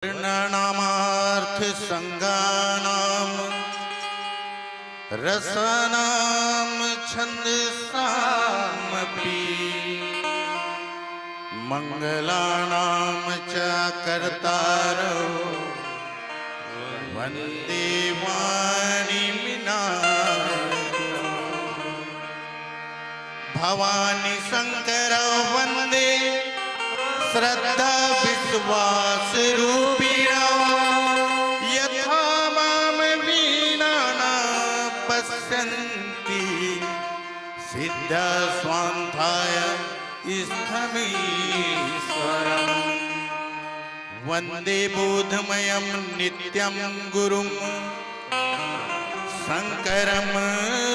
वर्णनामार्थ संगानाम रसानाम छंदसामपि मंगलानाम च कर्तारो वंदे वाणीमिना भवानी शंकर वंदे श्रद्धा विश्वास रूपिणा यथा माम वीणा न पश्यन्ति सिद्धा स्वान्ताय स्थमीश्वरम् वन्दे बोधमयं नित्यं गुरुं शङ्करं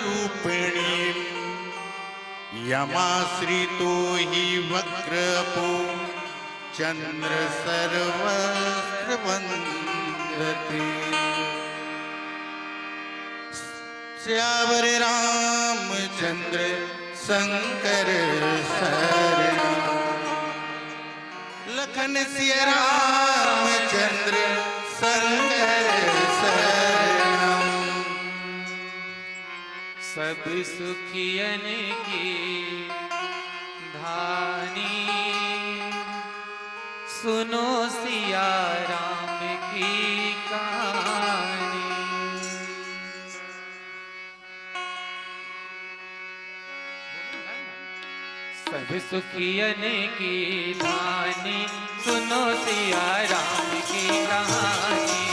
रूपिणीं यमाश्रितो हि वक्रपो चंद्र सर्वत्र वंदते श्यावर रामचंद्र शंकर शरण लखन सिया रामचंद्र शंकर शरण सब सुखियन की धानी सुनो सिया राम की कहानी। सब सुखियन की धानी सुनो सिया राम की कहानी।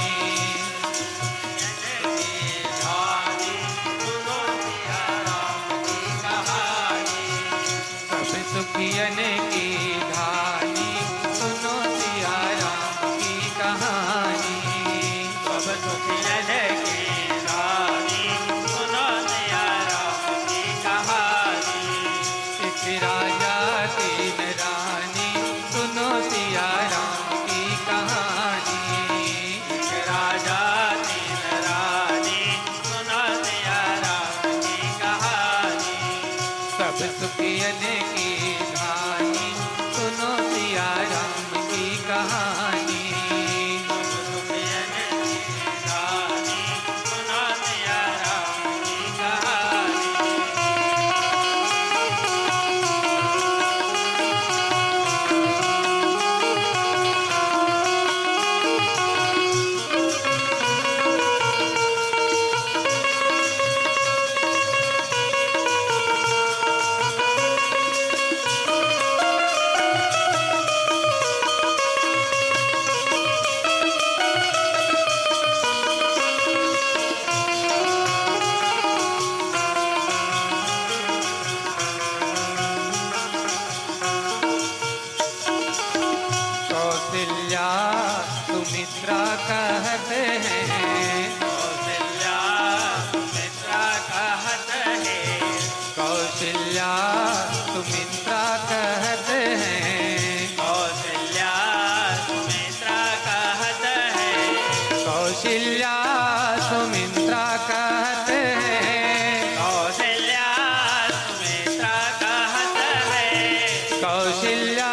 सब सुखियन की धानी सुनो सिया राम की कहानी। सब सुखियन की धानी सुनो सिया राम की कहानी। एक राजा तीन रानी सुनो सिया राम की कहानी। एक राजा तीन रानी सुनो सिया राम की कहानी। सब सुखियन की धानी सुनो सिया राम की कहानी। सब सुखियन की धानी सुनो सिया राम की कहानी। कौशल्या सुमित्रा कहते हैं। कौशल्या सुमित्रा कहत है। कौशल्या सुमित्रा कहते हैं। कौशल्या सुमित्रा कहत है। कौशल्या सुमित्रा कहते हैं। कौशल्या सुमित्रा कहत है। कौशल्या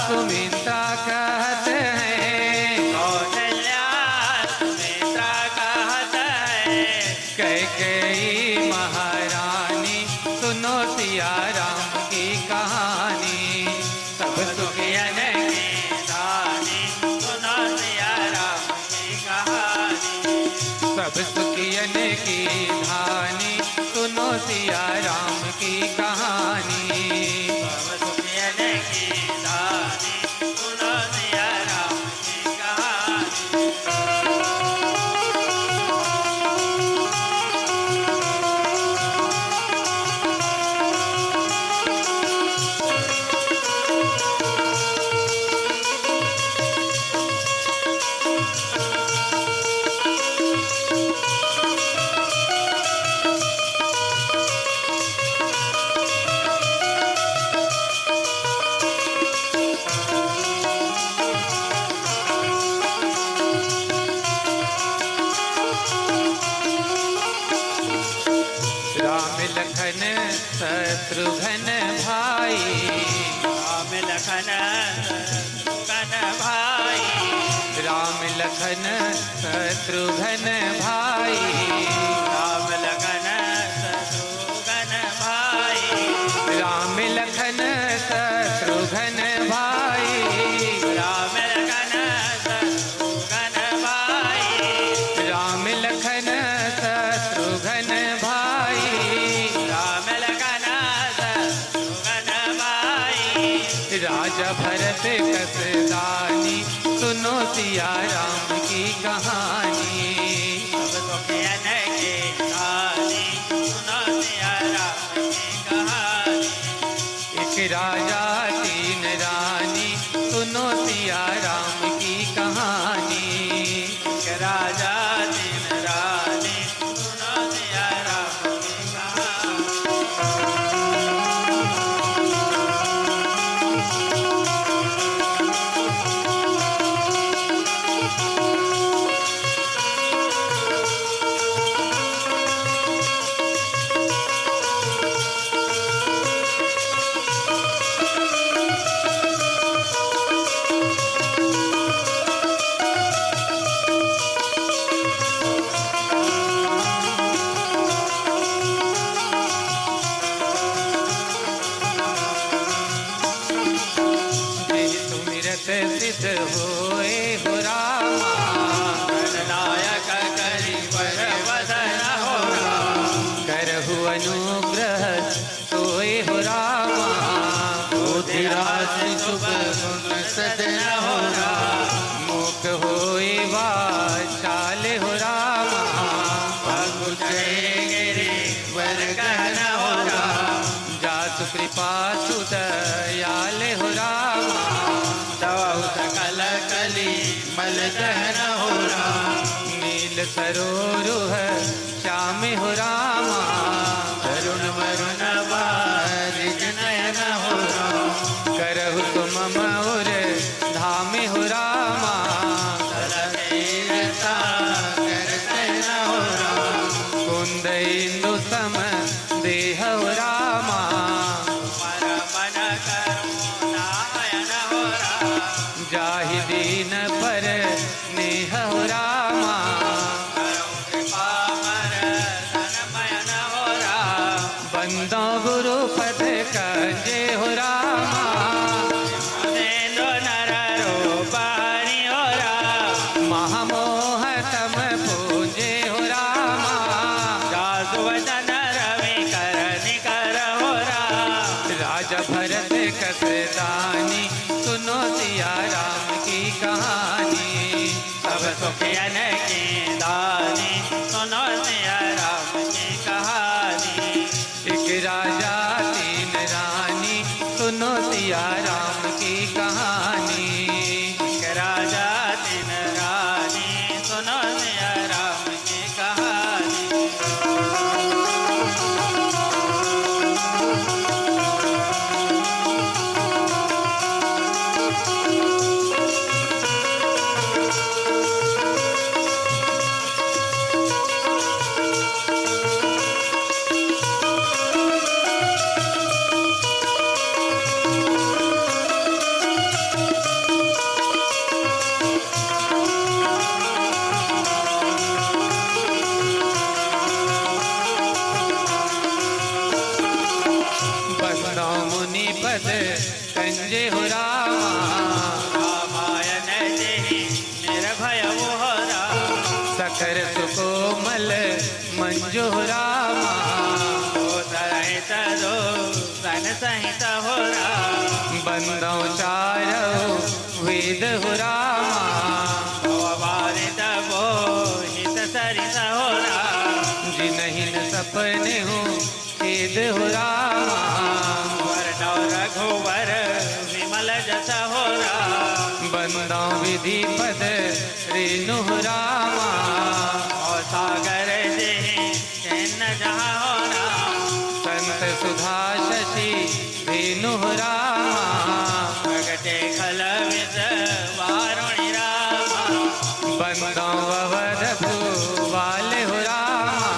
सुमित्रा कहते हैं। कौशल्या सुमित्रा कहत है। कैकेयी महारानी सुनो सिया राम की कहानी। सब सुखियन की धानी सुनो सिया राम की कहानी। सब सुखियन की धानी सुनो सिया राम की कहानी। सब सुखियन की धानी सुनो सिया राम की कहानी। राम लखन शत्रुघ्न भाई। राम लखन शत्रुघ्न भाई। राम लखन शत्रुघ्न भाई। राम लखन शत्रुघ्न भाई। राम लखन शत्रुघ्न भाई। राम लखन शत्रुघ्न भाई। राम लखन शत्रुघ्न भाई। राम लखन शत्रुघ्न भाई। राजा भरत कसदानी सुनो सिया राम की कहानी। सब सुखियन की कहानी सुनो सिया राम की कहानी। एक राजा तीन रानी सुनो सिया राम की कहानी। एक राजा तीन रानी सुनो सिया राम की कहानी। जे सुमिरत सिद्ध होए हो रामा। गणनायक करी वर वदन हो राम। करहु अनुग्रह सोए हो रामा। बुद्धिराज शुभ गुण सदन हो राम। मुख होए वाचाल हो रामा। पगु जय गिरि वर गहन हो राम। जासु कृपा सुदयाल हो रामा। दवहु सकल कली मल दहन हो राम। नील सरोरुह श्याम हो रामा। तरुण वरुण बारिज नयन हो राम। करहु तुम मौर धाम हो रामा। तीर सागर शयन हो राम। कुंद इंदु सम देह हो रामा। मर मन करुणा नयन हो राम। जाहि दीन पर नेह हो रामा। करौ कृपा मर धनमयन हो राम। बंदो गुरु पद कंजे हो रामा। देंदो नर रूपानी हो राम। महामोह तम पूजे हो रामा। जासु वदन रवि कर निकर हो राम। राजा भरत कसदानी सुनो सिया राम की कहानी। सब सुखियन की दानी सुनो सिया राम की कहानी। एक राजा तीन रानी सुनो सिया राम की कहानी। एक राजा तीन रानी सुनो सिया राम की कहानी। बंदो मुनि पद कंजे हो रामा। रामायण जहि निर्भय हो राम। सकर सुकोमल मंजू हो रामा। सहित दो सन सहित हो राम। बंदो चारो वेद हो रामा। वारित वो हित सरित हो राम। जिनहिन सपने हो खेद हो रामा। वरनौ रघुवर विमल जस हो राम। बंदो विधि पद रेणु हो रामा। और सागर जहि चैन जहाँ हो राम। संत सुधा शशि धेनु हो रामा। प्रगटे खल विद वारुणि राम। बंदो अवध भूवाल हो रामा।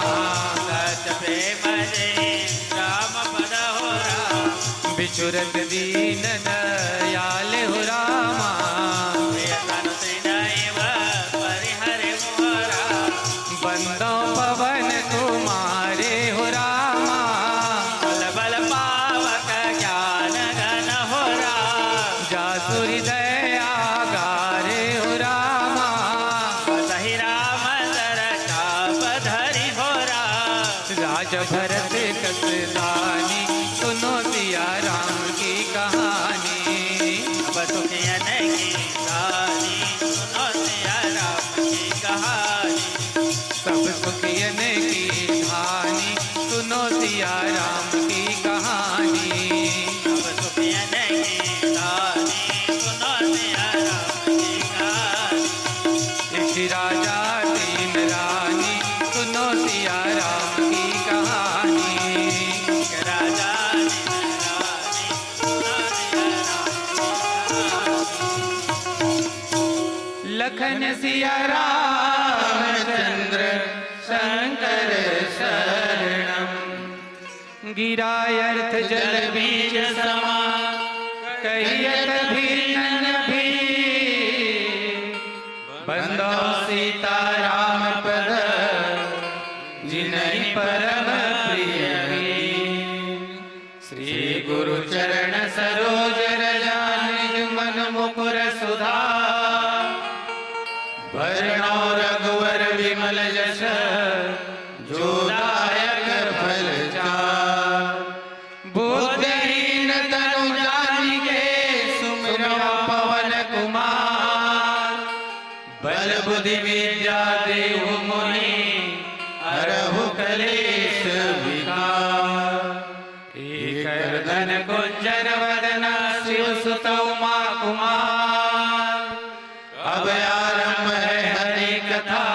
सत प्रेम जहि राम पद हो राम। बिचुरत दीन दयाल हो रामा। प्रिय तनु तृणैव सिया रामचंद्र शंकर शरणम। गिरायर्थ जल बीज समा कहियत भिन्न भी बंदो सीता राम पद जिनहि परम प्रिय। श्री गुरु चरण सरोज रजा निज मन मुकुर सुधा वर्णो रघुवर विमल जस जो दायक फल चार। बुद्धिहीन तनु जानिके सुमिरो पवन कुमार बल बुद्धि विद्या देहु मुनि हरहु कलेश विकार। एक धन कुंजन वदन शिव सुत उमा कुमार अब आरंभ है हरि कथा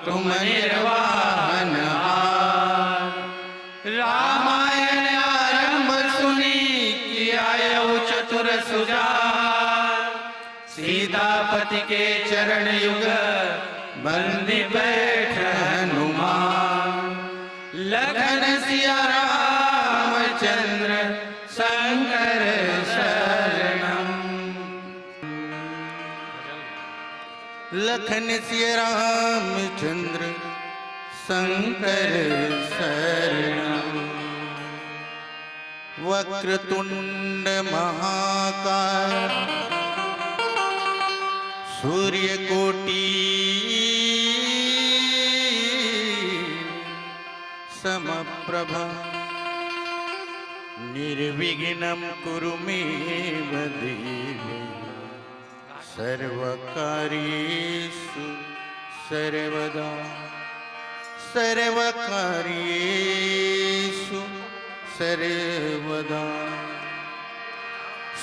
तुम निर्वाहन हार। रामायण आरंभ सुनी किया चतुर सुजार सीतापति के चरण युग बंदी बैठ हनुमान। लखन सिया रामचंद्र शंकर शरणम। लखन सिया रामचंद्र शंकर शरणम। वक्रतुंड महाकाय सूर्यकोटि समप्रभा निर्विघ्नं कुरु मे देवी सर्वकार्येषु सर्वदा सर्वकार्येषु सर्वदा।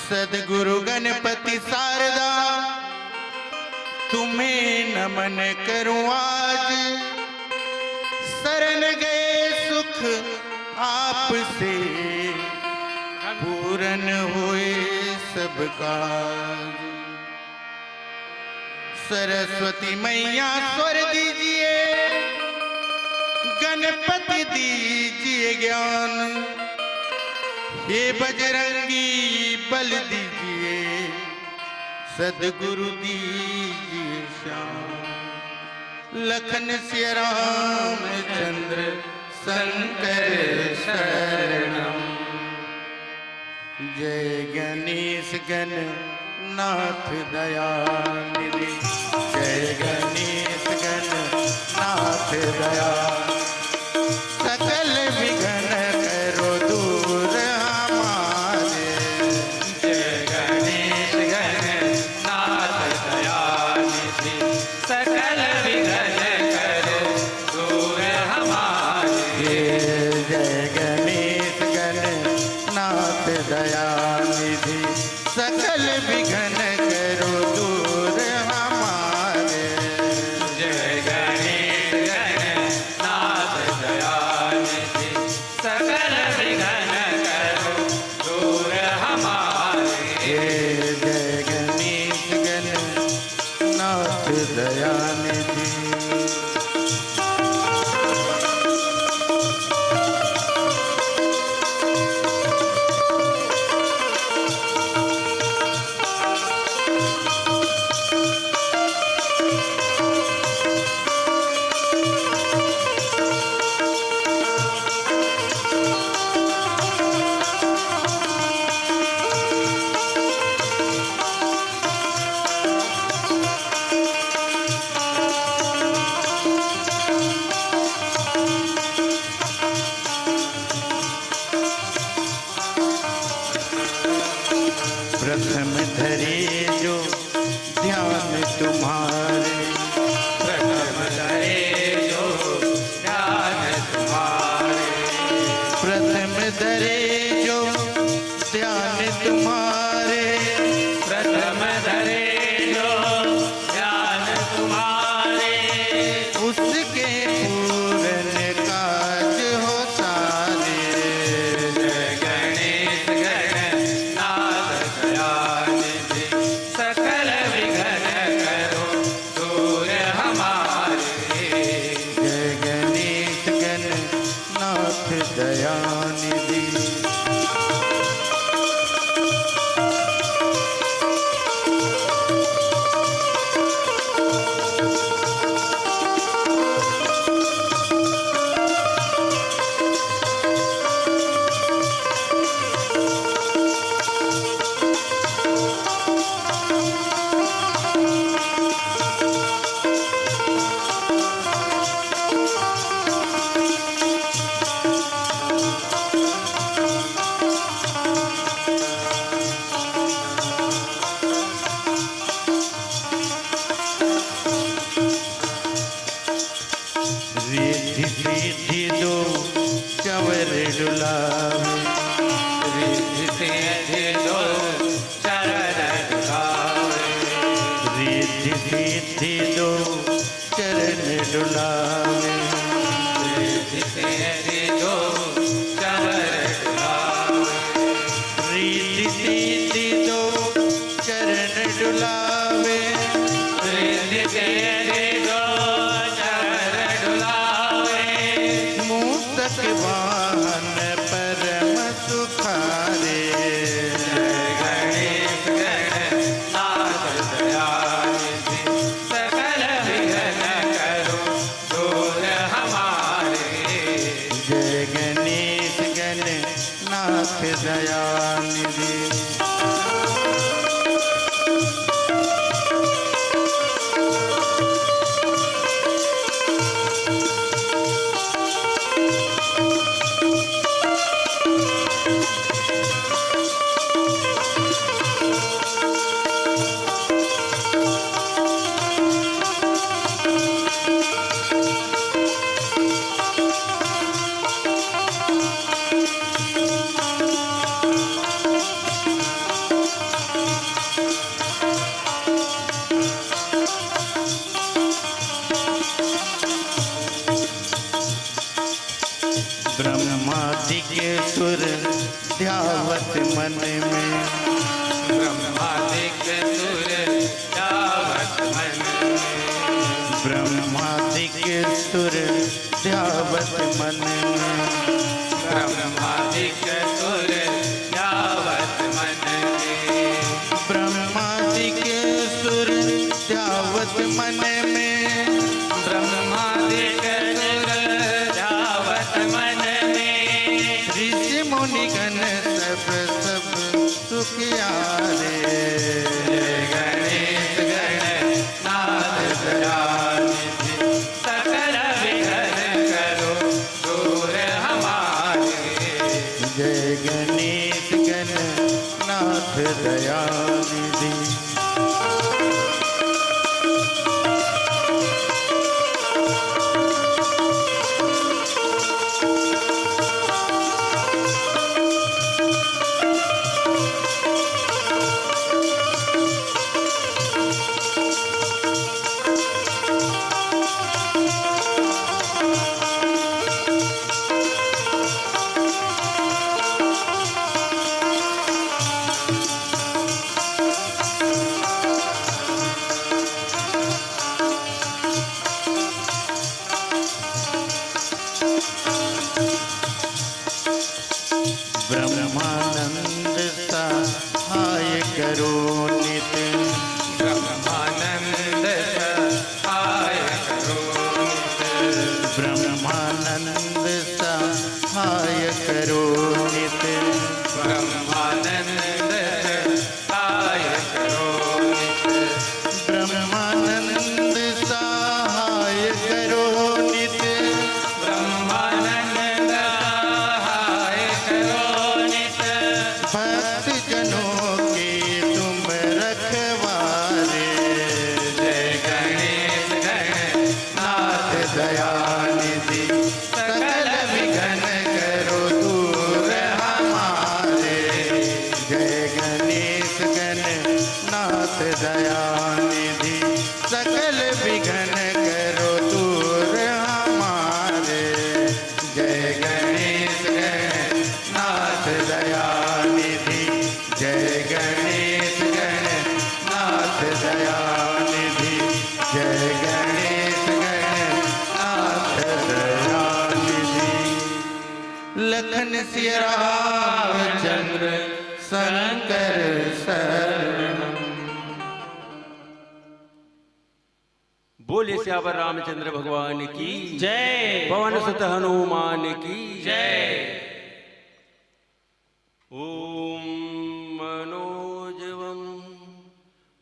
सद्गुरु गणपति शारदा तुम्हें नमन करूं आज। शरण गए सुख आपसे पूरन हुए सब काज। सरस्वती मैया स्वर दीजिए गणपति दीजिए ज्ञान। हे बजरंगी बल दीजिए सद्गुरु दीजिए श्याम। लखन सिया रामचंद्र शंकर शरणम। जय गणेश गणनाथ दयानिधि जय गणेश गणनाथ दया। सकल विघ्न करो दूर हमारे। जय गणेश गणनाथ दयानिधि सकल विघ्न करो दूर हमारे। जय गणेश गणनाथ दयानिधि सकल विघ्न करो दूर हमारे। जय गणेश गणनाथ दयानिधि सकल विघ्न करो दूर हमारे। जय गणेश गणनाथ दयानिधि। डुलावे, रिद्धि सिद्धि दो चरण डुलावे, रिद्धि सिद्धि दो चरण डुलावे, रिद्धि सिद्धि दो चरण डुलावे, रिद्धि सिद्धि दो चरण डुलावे, रिद्धि सिद्धि दो चरण डुलावे, मूषक वाहन परम सुखारे, जय गणेश गणनाथ दयानिधि, सकल विघ्न करो दूर हमारे, जय गणेश गणनाथ दयानिधि। ब्रह्मादिक सुर ध्यावत मन में, ब्रह्मादिक सुर जावत मन में, ब्रह्मादिक सुर ध्यावत मन में, ब्रह्मादिक सुर जावत मन में, ब्रह्मादिक सुर ध्यावत मन में, ब्रह्मादिक सुर जावत मन में, ऋषि मुनिगण सब सुखियारे, जय गणेश गणनाथ दयानिधि, सकल विघ्न करो दूर हमारे, जय गणेश गणनाथ दयानिधि। ब्रह्मानंद सहाय करो नित, ब्रह्मानंद सहाय करो नित, ब्रह्मानंद सहाय करो नित, ब्रह्मानंद सहाय करो नित, ब्रह्मानंद सहाय करो नित, ब्रह्मानंद सहाय करो नित, भक्त जनों के तुम रखवारे, जय गणेश गणनाथ दयानिधि, सकल विघ्न करो दूर हमारे, जय गणेश गणनाथ दयानिधि, सकल विघ्न करो दूर हमारे, जय गणेश गणनाथ दयानिधि, जय गणेश गणनाथ दयानिधि, जय गणेश गणनाथ दयानिधि। लखन सिया रामचंद्र शंकर शरणम। बोले श्यावर रामचंद्र भगवान की जय। पवन सुत हनुमान की जय। ओम मनोजवम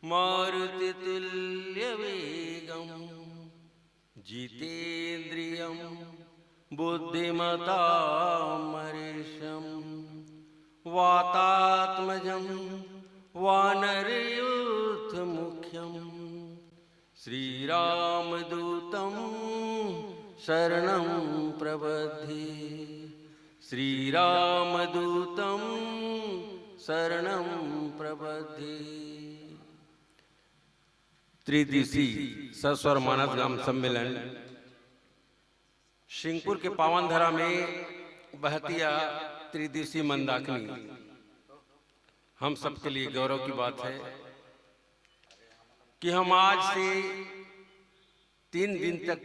मारुति तुल्य वेगम जितेन्द्रियम बुद्धिमता मरीशम वातात्मजं वानरयूथ मुख्यम श्रीरामदूतं शरणं प्रबध्ये श्रीरामदूतं शरणं प्रपद्ये। त्रिदिवसीय सस्वर मानस ग्राम सम्मेलन सिंहपुर के पावन धरा में बहतिया त्रिदिवसीय मंदाकिनी हम सबके लिए गौरव की बात है कि हम आज से 3 दिन तक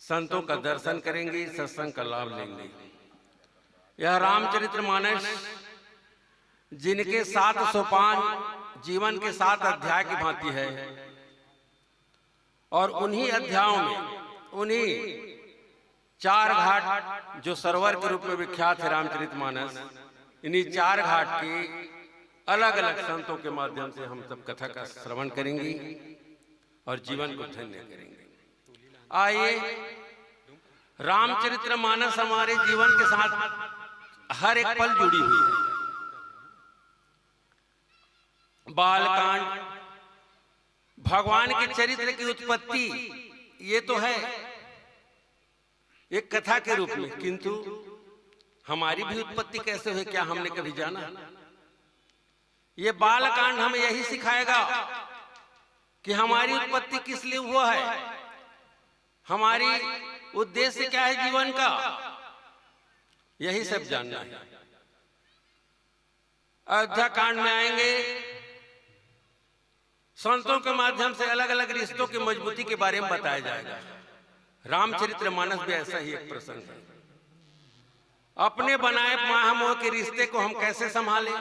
संतों का दर्शन करेंगे, सत्संग का लाभ लेंगे। यह रामचरितमानस जिनके 7 सोपान जीवन के 7 अध्याय की भांति है और उन्हीं अध्यायों में उन्हीं 4 घाट जो सरोवर के रूप में विख्यात है रामचरितमानस, इन्हीं 4 घाट के अलग अलग संतों के माध्यम से हम सब कथा का श्रवण करेंगे और जीवन को धन्य करेंगे। आइए, रामचरितमानस हमारे जीवन के साथ हर एक पल जुड़ी हुई है। बालकांड, भगवान के चरित्र की उत्पत्ति, ये तो है एक कथा के रूप में, किंतु हमारी भी उत्पत्ति कैसे हुई क्या हमने कभी जाना? ये बालकांड हमें यही सिखाएगा कि हमारी उत्पत्ति किस लिए हुआ है, हमारी उद्देश्य क्या है जीवन का, यही सब जानना है। अयोध्या कांड में आएंगे, संतों के माध्यम से अलग अलग रिश्तों की मजबूती के बारे में बताया जाएगा। रामचरितमानस भी ऐसा ही एक प्रसंग है। अपने बनाए महामोह के रिश्ते को हम कैसे संभालें,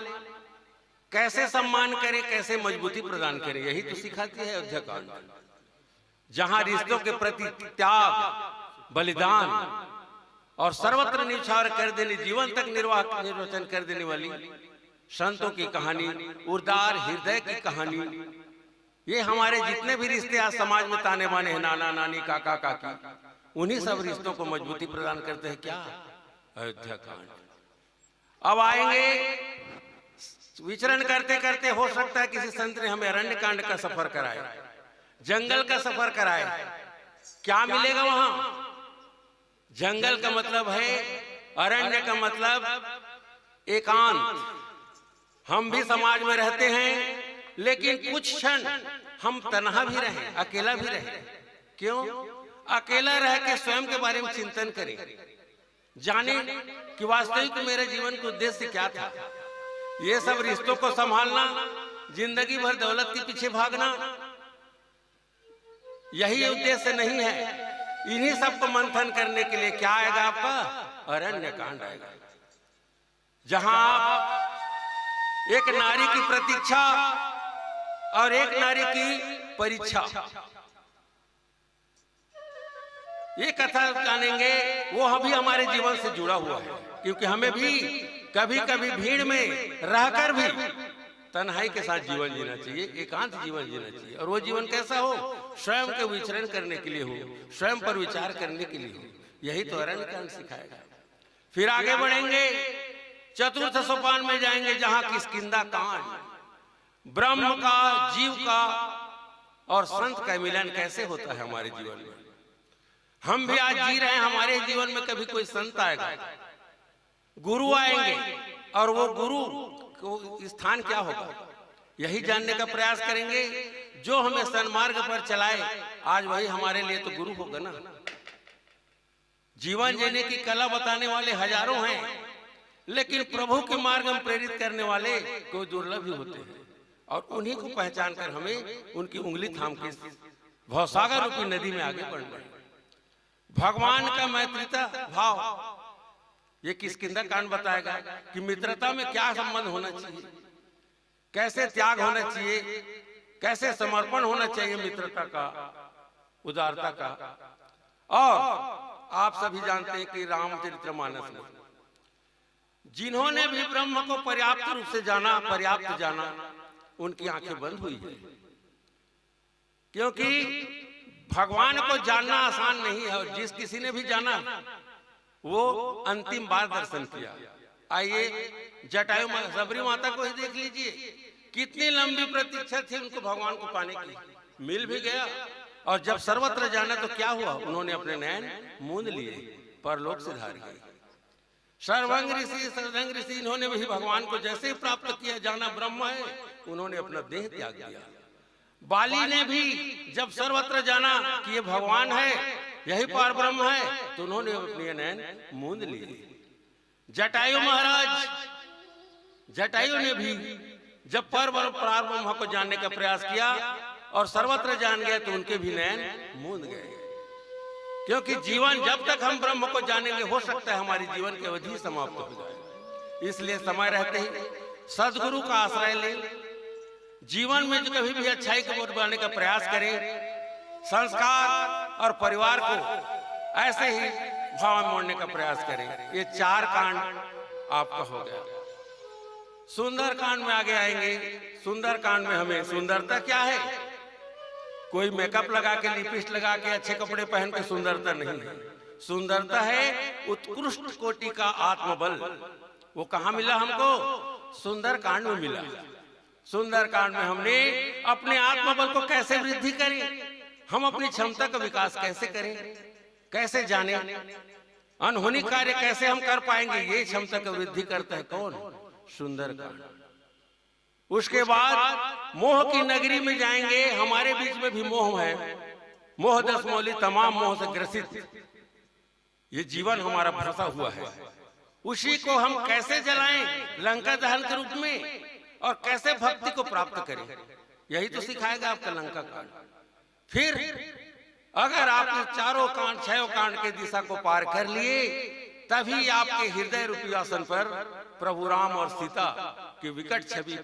कैसे सम्मान करें, कैसे मजबूती प्रदान करें, यही तो सिखाती है अयोध्या कांड, जहां रिश्तों के प्रति त्याग, बलिदान और सर्वत्र निछावर कर देने, जीवन तक निर्वचन कर देने वाली संतों की कहानी, उदार हृदय की कहानी, ये हमारे जितने भी रिश्ते आज समाज में ताने बाने हैं, नाना नानी काका काकी, उन्हीं सब रिश्तों को मजबूती प्रदान करते हैं क्या? अयोध्या कांड। अब आएंगे, विचरण करते करते हो सकता है किसी संत ने हमें अरण्य कांड का सफर कराए, जंगल का सफर कराए। क्या मिलेगा वहां? जंगल का मतलब है, अरण्य का मतलब एकांत। हम भी समाज में रहते हैं, लेकिन कुछ क्षण हम तन्हा भी रहें, अकेला भी रहें। क्यों? अकेला रह के स्वयं के बारे में चिंतन करें, जाने कि वास्तविक मेरे जीवन का उद्देश्य क्या था। ये सब रिश्तों को संभालना, जिंदगी भर दौलत के पीछे भागना, यही उद्देश्य नहीं है। इन्हीं सबको मंथन करने के लिए क्या आएगा आपका? अरण्य कांड आएगा, जहां आप एक नारी की प्रतीक्षा और एक नारी की परीक्षा, ये कथा जानेंगे। वो अभी हमारे जीवन से जुड़ा हुआ है, क्योंकि हमें भी कभी कभी भीड़ में रहकर भी तन्हाई के साथ जीवन जीना चाहिए, एकांत जीवन जीना चाहिए। और वो जीवन कैसा हो? स्वयं के विचरण करने के लिए हो, स्वयं पर विचार करने के लिए हो। यही तो अरण्य कांड सिखाएगा। फिर आगे बढ़ेंगे, चतुर्थ सोपान में जाएंगे, जहां किष्किंधा कांड, ब्रह्म का, जीव का और संत का मिलन कैसे होता है हमारे जीवन में। हम भी आज जी रहे हैं, हमारे जीवन में कभी कोई संत आएगा, गुरु आएंगे, और वो गुरु को स्थान क्या होगा, यही जानने का प्रयास करेंगे। जो हमें सन्मार्ग पर चलाए, आज वही हमारे लिए तो गुरु होगा ना। जीवन जीने की कला बताने वाले हजारों हैं, लेकिन प्रभु के मार्ग में प्रेरित करने वाले कोई दुर्लभ ही होते हैं। और उन्हीं को पहचान कर हमें उनकी उंगली थाम के भवसागर रूपी नदी में आगे बढ़ना है। भगवान का मैत्रीता भाव, ये किष्किंधा कांड बताएगा कि मित्रता में क्या संबंध होना चाहिए, कैसे त्याग होना चाहिए, कैसे समर्पण होना चाहिए मित्रता का, उदारता का। और आप सभी जानते हैं कि रामचरितमानस में जिन्होंने भी ब्रह्म को पर्याप्त रूप से जाना, पर्याप्त जाना, उनकी आंखें बंद हुई है। क्योंकि भगवान को जानना आसान नहीं है, और जिस किसी ने भी जाना वो अंतिम बार दर्शन किया। आइए, जटायु सबरी माता को ही देख लीजिए, कितनी लंबी प्रतीक्षा थी उनको भगवान को पाने की, मिल भी गया। और जब सर्वत्र जाना तो क्या हुआ, उन्होंने अपने नयन मूंद लिए। परलोक सिधार गई। सर्वंग ऋषि सरदंग ऋषि इन्होंने भी भगवान को जैसे ही प्राप्त किया, जाना ब्रह्म है, उन्होंने अपना देह त्याग दिया। बाली ने भी जब सर्वत्र जाना कि ये भगवान है, यही पार ब्रह्म है, तो उन्होंने अपने नयन मूंद लिए। जटायु महाराज, जटायु ने भी जब पार ब्रह्म को जानने का प्रयास किया और सर्वत्र जान गए, तो उनके भी नयन मूंद गए। क्योंकि जीवन जब तक हम ब्रह्म को जानेंगे, हो सकता है हमारी जीवन की अवधि समाप्त हो जाए। इसलिए समय रहते ही सदगुरु का आश्रय ले, जीवन में जो कभी भी अच्छाई को बनाने का प्रयास करें, संस्कार और परिवार को ऐसे ही भाव में मोड़ने का प्रयास करें। ये 4 कांड आपका हो गया। सुंदर कांड में आगे आएंगे। सुंदर कांड में हमें सुंदरता क्या है? कोई मेकअप लगा के, लिपस्टिक लगा के, अच्छे कपड़े पहन के सुंदरता नहीं है। सुंदरता है उत्कृष्ट कोटि का आत्मबल। वो कहाँ मिला हमको? सुंदर कांड में मिला। सुंदर कांड में हमने अपने आत्मबल को कैसे वृद्धि करें, हम अपनी क्षमता का विकास कैसे करें, कैसे जाने, अनहोनी कार्य कैसे हम कर पाएंगे, ये क्षमता का वृद्धि करता है कौन? सुंदर कांड। उसके बाद मोह की नगरी में जाएंगे। हमारे बीच में भी मोह है, मोह दस मौली, तमाम मोह से ग्रसित ये जीवन हमारा फंसा हुआ है। उसी को हम कैसे जलाएं लंका दहन के रूप में, और कैसे भक्ति को प्राप्त करें, यही तो सिखाएगा आपका लंका कांड। फिर अगर आपने 4 कांड 6 कांड के दिशा को पार कर लिए, तभी आपके हृदय रूपी आसन पर प्रभु राम और सीता की विकट छवि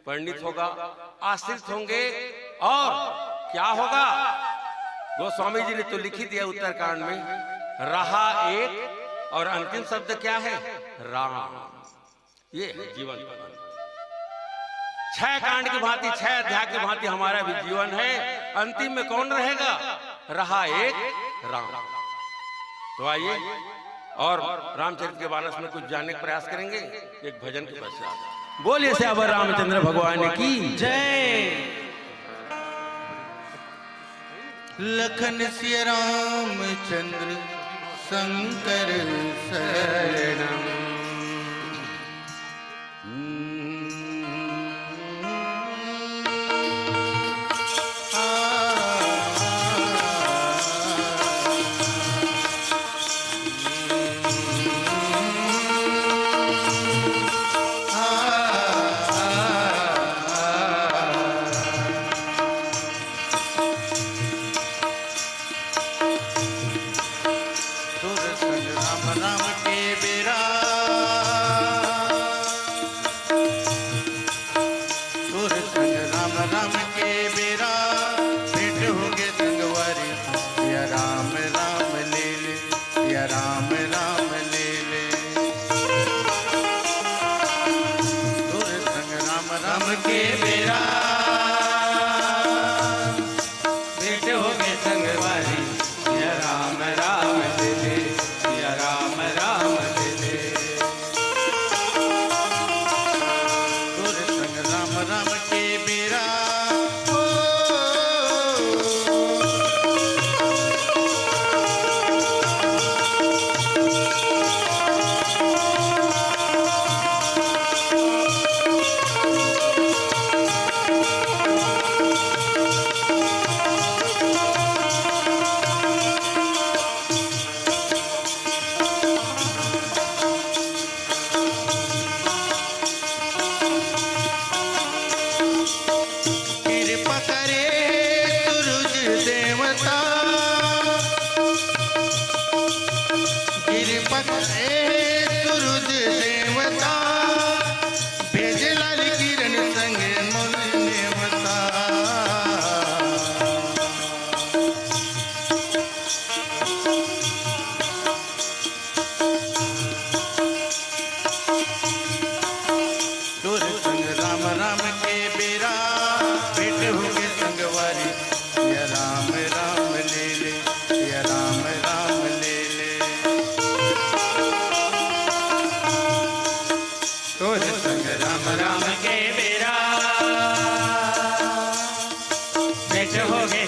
परिणित होगा, आश्रित होंगे। और क्या होगा? गोस्वामी जी ने तो लिखी दिया उत्तरकांड में, रहा एक और अंतिम शब्द क्या है? राम। ये है जीवन। 6 कांड की भांति, 6 अध्याय की भांति हमारा भी जीवन है। अंतिम में कौन रहेगा? रहा एक राम। तो आइए और रामचरित के मानस में कुछ जानने का प्रयास करेंगे एक भजन के पश्चात। बोलिए श्यावर रामचंद्र भगवान की जय। लखन सिया रामचंद्र शंकर शरणम।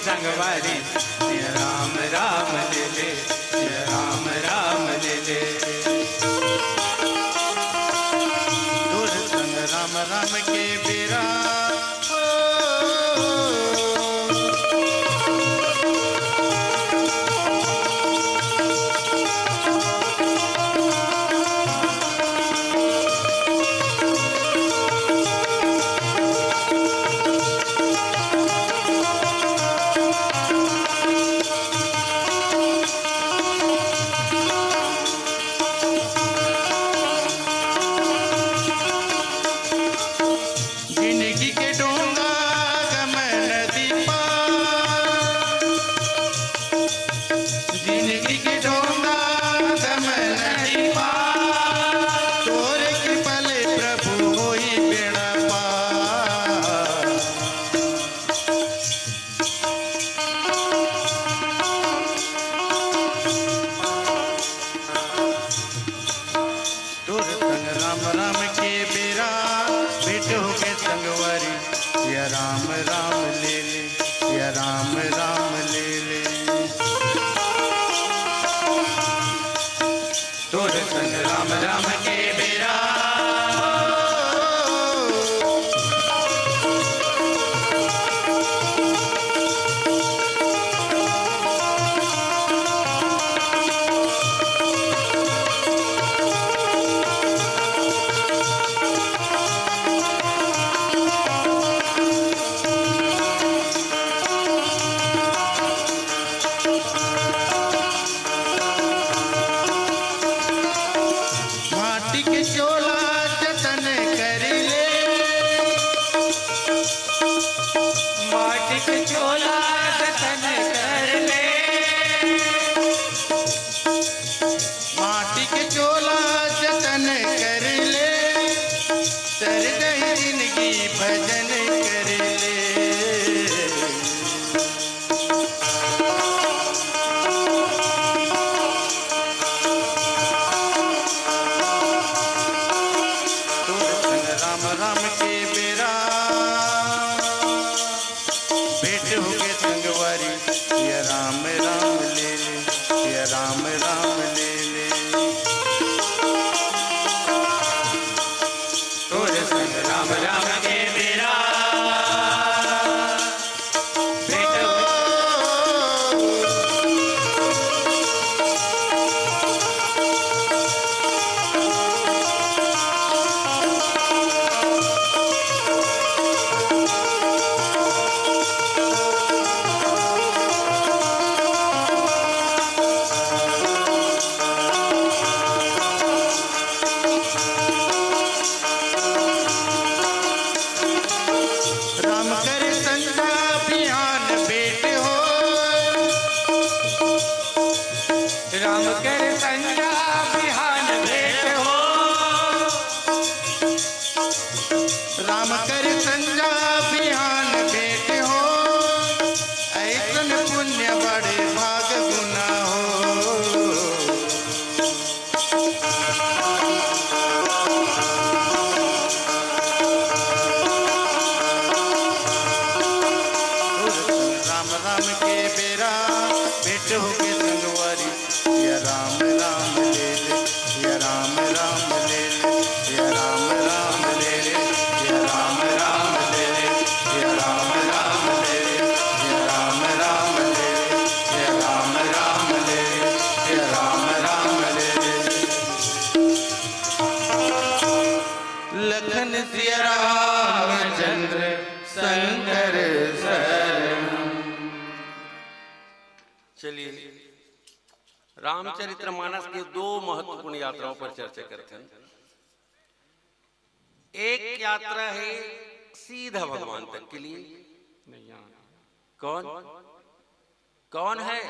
संगवारी राम राम ले ले, राम राम ले राम राम ले ले। तोर संग राम राम के बेरा माटी के चोला जतन कर ले, माटी के चोला जतन कर ले, माटी के चोला जतन कर ले, तर गई जिंदगी भजन कर ले। तोर संग राम राम के बेरा भेंट हो के संगवारी, ये राम राम ले ले, ये राम राम ले ले। तोर संग राम राम के बेरा भेंट हो राम करे संध्या अभियान भेंट हो, राम कर संगा बिहान भेंट हो, राम करे संध्या अभियान भेंट हो, ऐसन पुण्य बड़े भाग गुना हो। राम राम के बेरा भेंट हो के संगवारी, ये राम राम ले ले, ये राम राम ले ले, ये राम राम ले ले, ये राम राम ले ले, ये राम राम ले ले, ये राम राम ले ले, ये राम राम ले ले, ये राम राम ले ले। लखन सिया रामचंद्र शंकर शरण। चलिए रामचरितमानस की दो महत्वपूर्ण यात्राओं पर चर्चा करते हैं। एक यात्रा है सीधा भगवान तक के लिए। कौन कौन है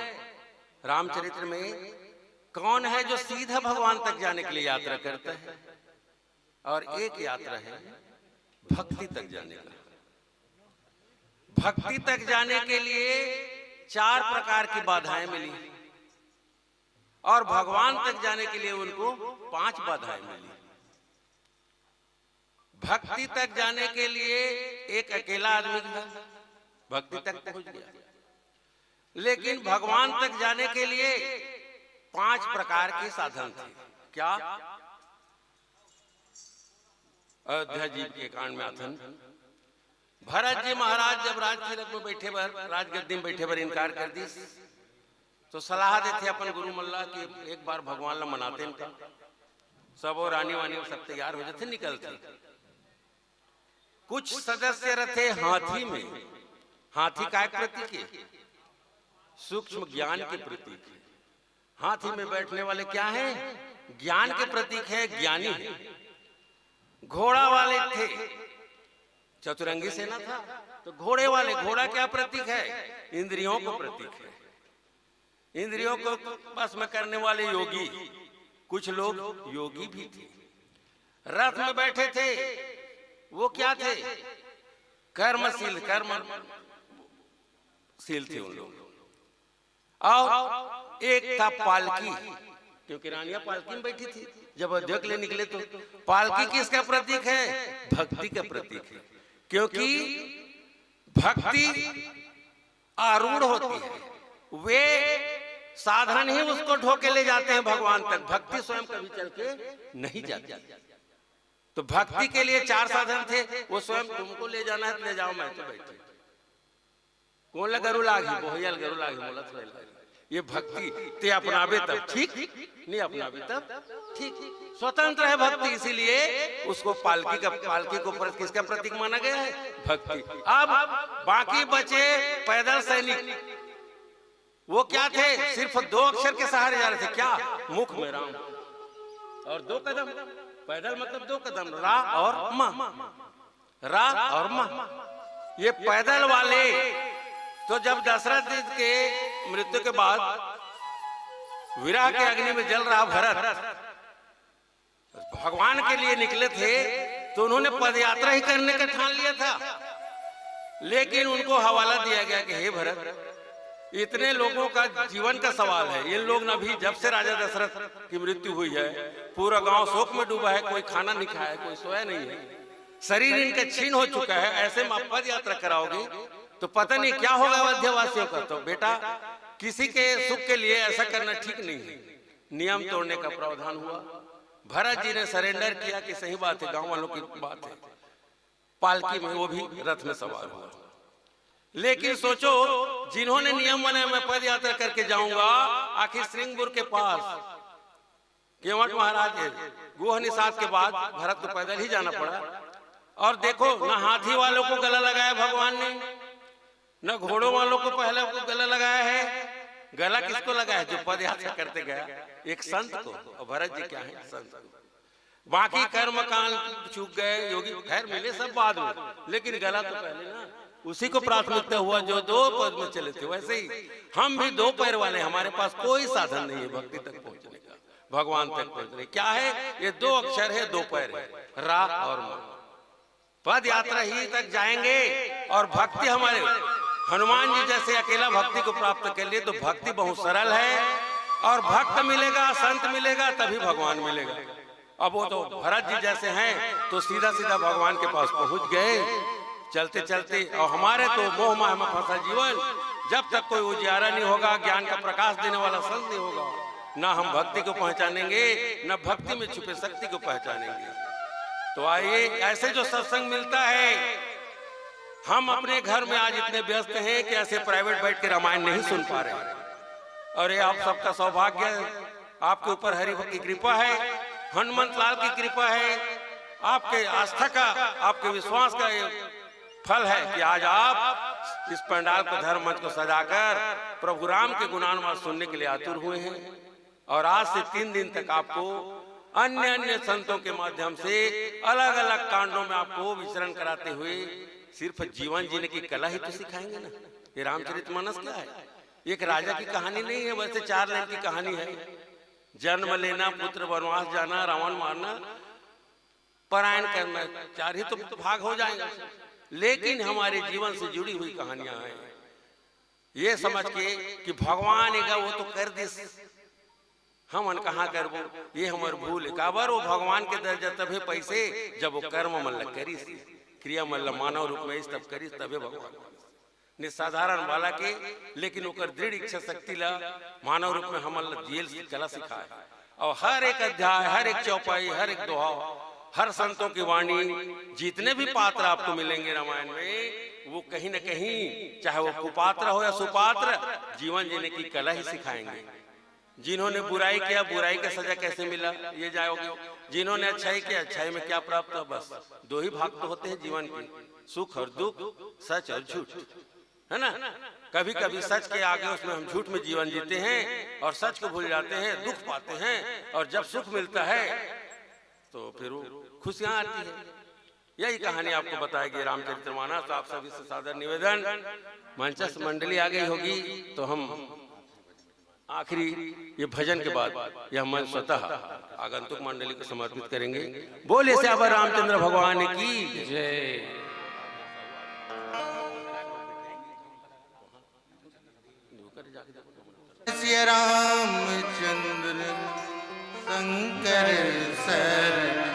रामचरित्र में, कौन है जो सीधा भगवान तक जाने के लिए यात्रा करता है? और एक यात्रा है भक्ति तक जाने का। भक्ति तक जाने के लिए 4 प्रकार की बाधाएं मिली और भगवान तक जाने के लिए उनको 5 बाधाएं मिली। भक्ति तक जाने के लिए एक अकेला आदमी था, भक्ति तक पहुंच गया, लेकिन भगवान तक जाने के लिए 5 प्रकार के साधन थे। क्या? अयोध्या जी के कांड में आथन भरत जी महाराज जब राज तिलक में बैठे बर, राजगद्दी में बैठे बर इनकार कर दी, तो सलाह देते अपन गुरु मल्ला कि एक बार भगवान ला मनाते इनका, सब और रानी वानी सब तैयार हो जाते, निकलते। कुछ सदस्य रहे हाथी में। हाथी का एक प्रतीक है, सूक्ष्म ज्ञान के प्रतीक है। हाथी में बैठने वाले क्या है? ज्ञान के प्रतीक है, ज्ञानी है। घोड़ा वाले थे, चतुरंगी सेना था, तो घोड़े वाले, घोड़ा क्या प्रतीक है? इंद्रियों को प्रतीक है। इंद्रियों को बस में करने वाले योगी, कुछ लोग योगी भी थे। रथ में बैठे थे, वो क्या थे? कर्मशील, कर्मशील थे उन लोग। और एक था पालकी, क्योंकि रानियां पालकी में बैठी थी। जब अध्यक्ष ले निकले तो पालकी किसका प्रतीक है? भक्ति का प्रतीक है, क्योंकि भक्ति आरूढ़ होती है, वे साधन ही उसको ढोके ले जाते हैं भगवान तक। भक्ति स्वयं कभी चल के नहीं जाती। तो भक्ति के लिए 4 साधन थे, वो स्वयं तुमको ले जाना है तो ले जाओ, मैं तो बैठी कौन गरु लागी बोहियल गरु लागी बोलत लागी। ये भक्ति ते अपनावे तब ठीक, नहीं अपनावे तब ठीक। स्वतंत्र है भक्ति, इसीलिए उसको पालकी को किसका प्रतीक माना गया है? भक्ति। अब बाकी बचे पैदल सैनिक, वो क्या थे? सिर्फ 2 अक्षर के सहारे जा रहे थे। क्या? मुख में राम और 2 कदम पैदल, मतलब 2 कदम रा और मा, रा और मा। ये पैदल वाले तो जब दशरथ जी के मृत्यु के बाद विरह के अग्नि में जल रहा भरत भगवान के लिए निकले थे, तो उन्होंने पदयात्रा ही करने का ठान लिया था। लेकिन उनको हवाला दिया गया कि हे भरत, इतने लोगों का जीवन का सवाल है, ये लोग न भी जब से राजा दशरथ की मृत्यु हुई है पूरा गांव शोक में डूबा है, कोई खाना नहीं खाया है, कोई सोया नहीं है, शरीर इनका छीन हो चुका है। ऐसे में आप पद यात्रा कराओगे तो पता नहीं क्या होगा अयोध्यावासियों का। तो बेटा, किसी के सुख के लिए ऐसा करना ठीक नहीं है। नियम तोड़ने का प्रावधान हुआ। भरत जी ने सरेंडर किया कि सही बात है, गांव वालों की बात है। पालकी में वो भी रथ में सवार हुआ। लेकिन सोचो, जिन्होंने नियम बनाया मैं पद यात्रा करके जाऊंगा, आखिर श्रृंगपुर के पास केवट महाराज के गोह निषाद के बाद भरत को पैदल ही जाना पड़ा। और देखो, न हाथी वालों को गला लगाया भगवान ने, न घोड़ों वालों को पहले गला लगाया है। गला किसको लगा है? जो पद यात्रा करते गया, एक संत को। और भरत जी क्या है? संत को। बाकी कर्म कांड चूक गए, योगी खैर मिले सब बाद में, लेकिन गला तो पहले ना, उसी को प्राथमिकता हुआ जो 2 पद में चले थे। वैसे ही हम भी 2 पैर वाले, हमारे पास कोई साधन नहीं है भक्ति तक पहुंचने का, भगवान तक पहुंचने। क्या है? ये 2 अक्षर है, 2 पैर है, रा और मा। पद यात्रा ही तक जाएंगे। और भक्ति हमारे हनुमान जी जैसे अकेला भक्ति को प्राप्त कर लिए, तो भक्ति बहुत सरल है। और भक्त मिलेगा, संत मिलेगा, तभी भगवान मिलेगा। अब वो तो भरत जी जैसे हैं तो सीधा सीधा भगवान के पास पहुंच गए चलते चलते। और हमारे तो मोह माया में फंसा जीवन, जब तक कोई उजियारा नहीं होगा, ज्ञान का प्रकाश देने वाला संत नहीं होगा, ना हम भक्ति को पहचानेंगे, न भक्ति में छुपे शक्ति को पहचानेंगे। तो आइए, ऐसे जो सत्संग मिलता है, हम अपने घर में आज इतने व्यस्त हैं कि ऐसे प्राइवेट बैठ के रामायण नहीं सुन पा रहे। और ये आप सबका सौभाग्य, आपके ऊपर हरि भक्त की कृपा है, हनुमंत लाल की कृपा है, आपके आस्था का, आपके विश्वास का ये फल है कि आज आप इस पंडाल को, धर्म मंच को सजाकर प्रभु राम के गुणानुवाद सुनने के लिए आतुर हुए हैं। और आज से 3 दिन तक आपको अन्य अन्य संतों के माध्यम से अलग अलग कांडों में आपको विचरण कराते हुए सिर्फ जीवन जीने की कला ही तो सिखाएंगे ना। ये रामचरितमानस क्या है? एक राजा की कहानी नहीं है, वैसे 4 लाइन की कहानी है। जन्म लेना, पुत्र वनवास जाना, रावण मारना, पलायन करना, 4 ही तो भाग हो जाएंगे। लेकिन हमारे जीवन से जुड़ी हुई कहानियां हैं। ये समझ के कि भगवान एगा वो तो कर दिस, हम कहाँ करबो, ये हमार भूल है। काबर वो भगवान के दर्जा तभी पैसे जब वो कर्म मन करी, क्रिया मन मानव रूप में तब करी, तबे भगवान निसाधारण वाला के। लेकिन ओकर दृढ़ इच्छा शक्ति ला मानव रूप में हमल जेल से कला सिखाए। और हर एक अध्याय, हर एक चौपाई, हर एक दोहा, हर संतों की वाणी, जितने भी पात्र आपको मिलेंगे रामायण में, वो कहीं न कहीं, चाहे वो कुपात्र हो या सुपात्र, जीवन जीने की कला ही सिखाएंगे। जिन्होंने बुराई किया, बुराई का सजा कैसे मिला ये जाओगे। जिन्होंने अच्छाई किया, अच्छाई में क्या प्राप्त हुआ। बस 2 ही भाग तो होते हैं जीवन के, सुख और दुख, सच और झूठ, है ना। कभी कभी सच के आगे उसमें हम झूठ में जीवन जीते हैं और सच को भूल जाते हैं, दुख पाते हैं। और जब सुख मिलता है तो फिर खुशियां आती है। यही कहानी आपको बताएगी रामचरितमानस। आप सभी से सादर निवेदन, मंचस्थ मंडली आ गई होगी तो हम आखिरी ये भजन के बाद यह मन स्वतः आगंतुक मंडली को समर्पित करेंगे। बोले श्यावर रामचंद्र भगवान की जय। श्री रामचंद्र शंकर शरण।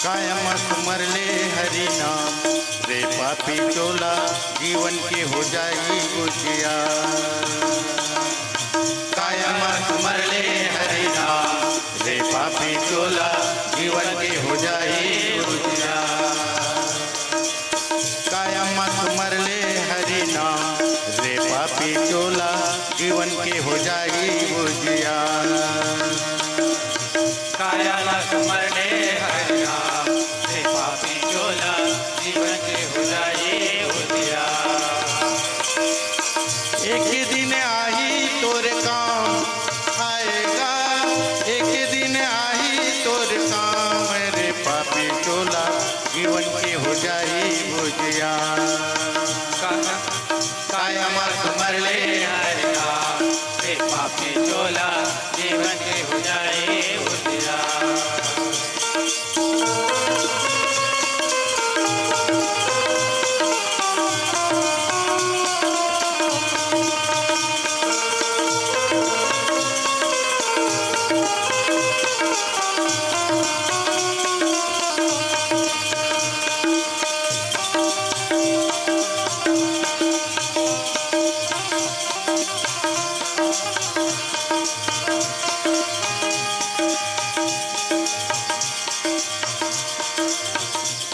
कायमत मरले हरि नाम रे पापी चोला जीवन के हो जाई उजियार। कायमत मरले हरि नाम रे पापी चोला जीवन के हो जाई उजियार। कायमत मरले हरि नाम रे पापी चोला जीवन के हो जाई उजियार। कायमत मरले हरि नाम रे पापी चोला जीवन के हो जाए उजियार। एक दिन आई तोर काम आएगा, एक दिन आई तोर काम रे पापी चोला जीवन के हो जाई उजियार। कायमत मरले हरि नाम रे पापी चोला जीवन के हो जाए उजियार।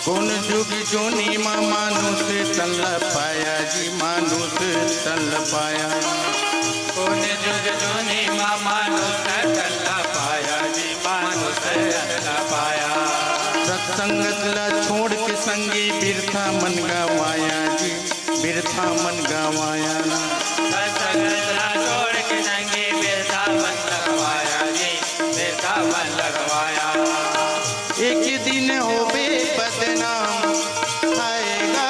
कौन जुग जोनी माँ मानुष तल पाया जी, मानुष तल पाया। कौन जुग जोनी माँ मानुष तल पाया जी, मानुष तल पाया। सत्संगत ला छोड़ के संगी बिरथा मन गवाया जी, बिरथा मन गवाया। सत्संगत ला छोड़ के संगी बिरथा मन लगवाया जी, बिरथा मन लगवाया। एक दिन होबे बदनाम आएगा,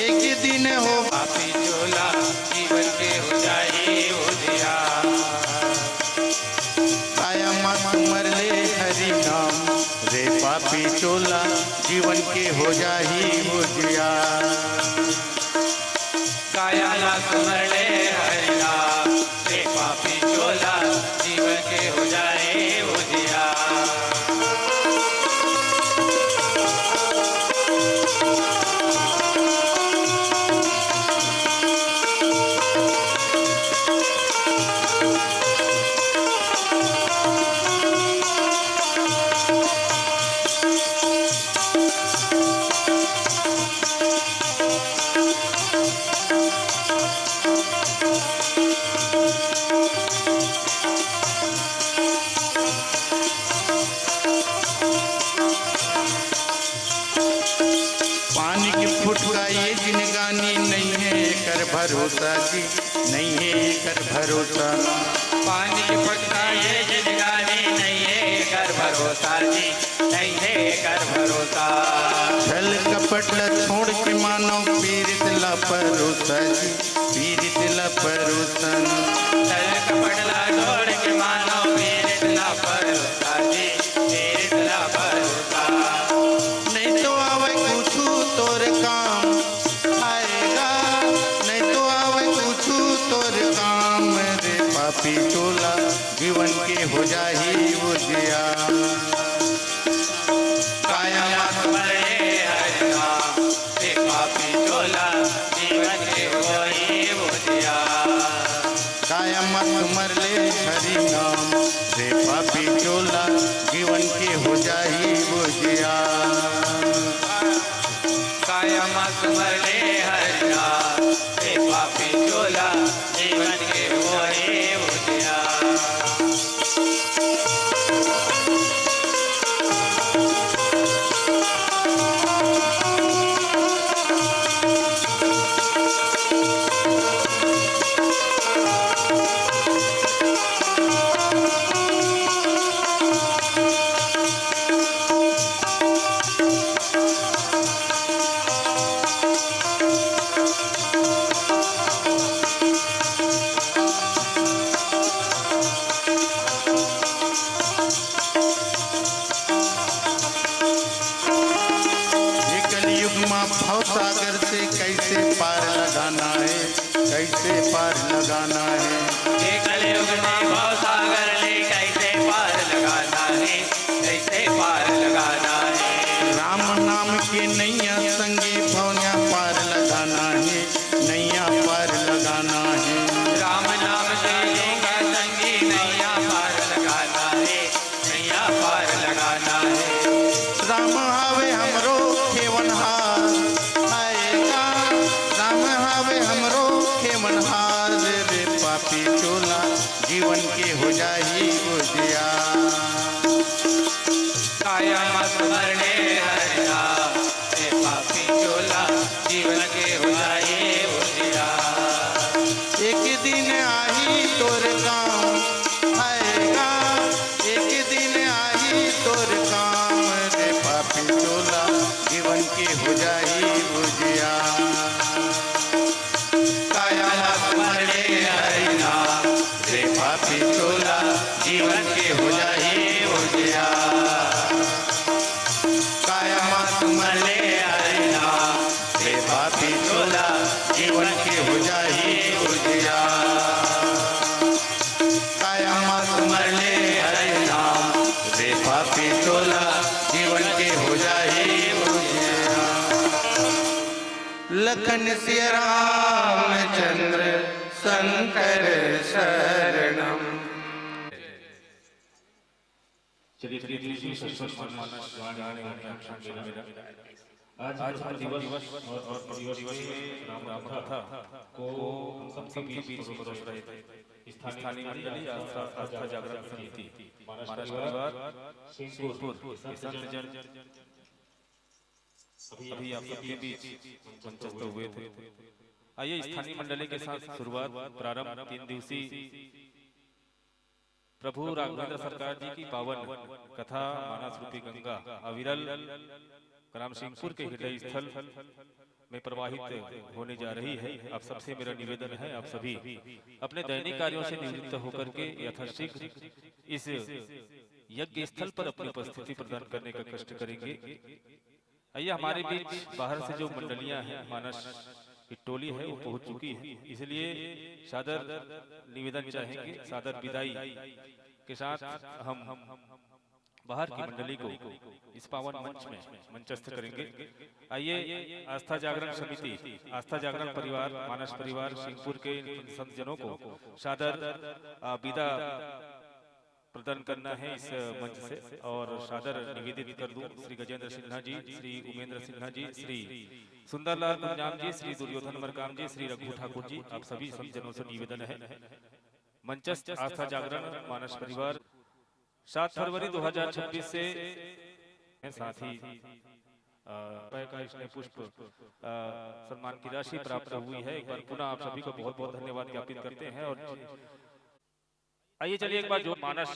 एक दिन हो पापी चोला जीवन के हो जाए उजियार। कायमत मरले हरि नाम रे पापी चोला जीवन के हो जाही उजियार। कायमत मरले हरि नाम रे पापी चोला जीवन के हो जाए उजियार। पानी की फुटका ये जिनगानी नहीं है कर भरोसा जी, नहीं है कर भरोसा। पानी की फटका ये जिंदगानी नहीं है कर भरोसा जी, नहीं है कर भरोसा। छल कपट ला छोड़ के मानो पीरित ला परोसा जी, पीरित ला परोसा। छल कपट ला छोड़ के मानो पीरित ला परोसा जी, पीरित ला परोसा। नहीं तो आवे कुछ तोर काम आएगा, नहीं तो आवे कुछ तोर काम रे पापी चोला जीवन के हो जाही उजियार। कायमत मरले हरि नाम रे पापी चोला जीवन के हो जाए उजियार। कायमत मरले हरि नाम रे पापी चोला जीवन के हो जाही उजियार। कायमत मरले हरि नाम रे पापी चोला जीवन के हो जाए उजियार। कैसे पार लगाना है। ये कलयुग में भव सागर ने कैसे पार लगाना है, कैसे पार लगाना है। राम नाम के नैया संगे भवनिया पार लगाना है, नैया पार लगाना है। राम नाम से लेगा संगी नैया पार लगाना है, नैया पार लगाना है। राम हावे हमरो खेवनहार आएगा, राम हावे हमरो खेवनहार रे पापी चोला जीवन के हो जाही उजियार। काया मत मरने हरिया रे पापी चोला जीवन के हो जाए उजियार। एक दिन आही तोर काम आएगा, एक दिन आही तोर काम रे पापी चोला जीवन के हो जाही उजियार। काया मत मरने हरिया रे पापी चोला जीवन के हो जाए उजियार। काया मात मरने हरिया रे पापी चोला जीवन के हो जाए उजियार। काया मात मरने हरिया रे पापी चोला जीवन के हो जाए उजियार। लखन सिया रामचंद्र शंकर शरणम। चलिए सरस्वती मानस गाने मेरा आज दिवस और दिवस राम राम कथा को हम सबके बीच परोस रहे थे। स्थानीय मंडली आस्था जागरण समिति मानस परिवार सिंहपुर संत जन अभी आप सबके बीच मंचस्थ हुए थे। आइए स्थानीय मंडली के साथ शुरुआत प्रारंभ 3 दिवसीय प्रभु राघवेंद्र सरकार जी की पावन कथा मानस रूपी गंगा अविरल ग्राम सिंहपुर के हृदय स्थल में प्रवाहित होने जा रही है। आप सबसे मेरा निवेदन है, आप सभी अपने दैनिक कार्यों से निवृत्त होकर के यथाशीघ्र इस यज्ञ स्थल पर अपनी उपस्थिति प्रदान करने का कष्ट करेंगे। आइए हमारे बीच बाहर से जो मंडलियां हैं मानस की टोली है वो पहुंच चुकी है, इसलिए सादर निवेदन चाहेंगे, सादर विदाई के साथ हम बाहर की मंडली को इस पावन मंच में मंचस्थ करेंगे। आइए आस्था जागरण समिति, आस्था जागरण परिवार, मानस परिवार सिंहपुर के संत जनों को सादर विदा प्रदान करना है इस मंच से और सादर निवेदित कर दूं श्री गजेंद्र सिन्हा जी, श्री उमेंद्र सिन्हा जी, श्री सुंदरलाल गुंजाम जी, श्री दुर्योधन मरकाम जी, श्री रघु ठाकुर जी, आप सभी संतजनों से निवेदन है मंचस्थ आस्था जागरण मानस परिवार 7 फरवरी 2026 से साथ ही का इसमें पुष्प सम्मान की राशि प्राप्त हुई है। एक बार पुनः आप सभी को बहुत बहुत धन्यवाद ज्ञापित करते हैं। और आइए चलिए एक बार जो मानस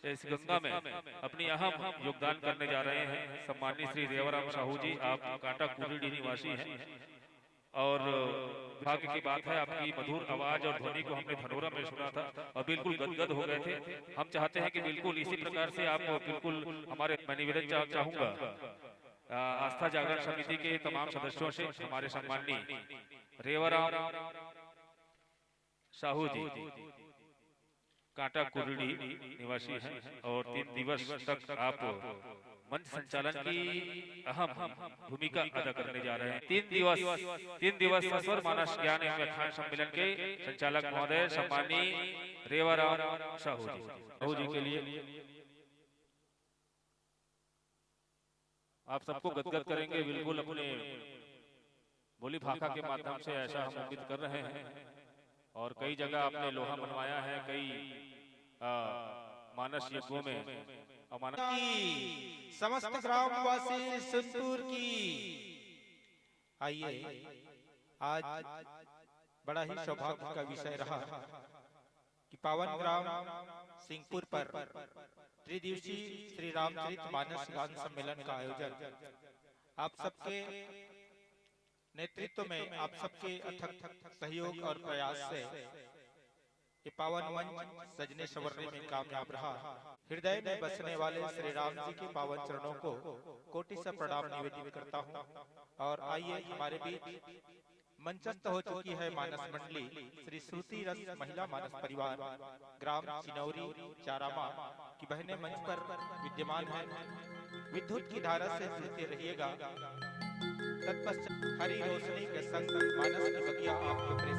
इस गंगा में अपनी अहम योगदान करने जा रहे हैं सम्मानित श्री रेवराम साहू जी, आप कांटा कुरीडी निवासी हैं और भाग्य की बात है आपकी मधुर आवाज और ध्वनि को हमने धनोरा में सुना था और बिल्कुल गदगद हो गए थे। हम चाहते हैं कि बिल्कुल इसी प्रकार से आप बिल्कुल हमारे मैं निवेदन चाहूंगा आस्था जागरण समिति के तमाम सदस्यों से हमारे सम्माननीय रेवराम साहू जी कांटा कुरडी निवासी हैं और 3 दिवस तक आप मंच संचालन की अहम भूमिका अदा करने जा रहे हैं। 3 दिवस स्वर मानस ज्ञान एवं व्याख्यान सम्मेलन के संचालक महोदय सम्माननीय रेवराम साहू जी के लिए आप सबको गदगद करेंगे बिल्कुल अपने बोली भाषा के माध्यम से, ऐसा हम उम्मीद कर रहे हैं। और कई जगह आपने लोहा मनवाया है, कई मानस यज्ञों में समस्त ग्रामवासी सिंहपुर की। आइए आज बड़ा ही सौभाग्य का विषय रहा कि पावन ग्राम सिंहपुर पर त्रिदिवसीय श्री रामचरित मानस गान सम्मेलन का आयोजन आप सबके नेतृत्व में, आप सबके अथक सहयोग और प्रयास से ये पावन मंच सजने संवरने में कामयाब रहा। हृदय में बसने वाले श्री राम जी के पावन चरणों को कोटि से प्रणाम निवेदित करता हूँ। और आइए हमारे बीच मंचस्थ हो चुकी है मानस मंडली श्री श्रुति रस महिला मानस परिवार ग्राम चिनौरी चारामा की बहनें मंच पर विद्यमान है। विद्युत की धारा से जुड़ते रहिएगा। तत्पश्चात हरी रोशनी के संग मानस की बगिया आपके प्रेस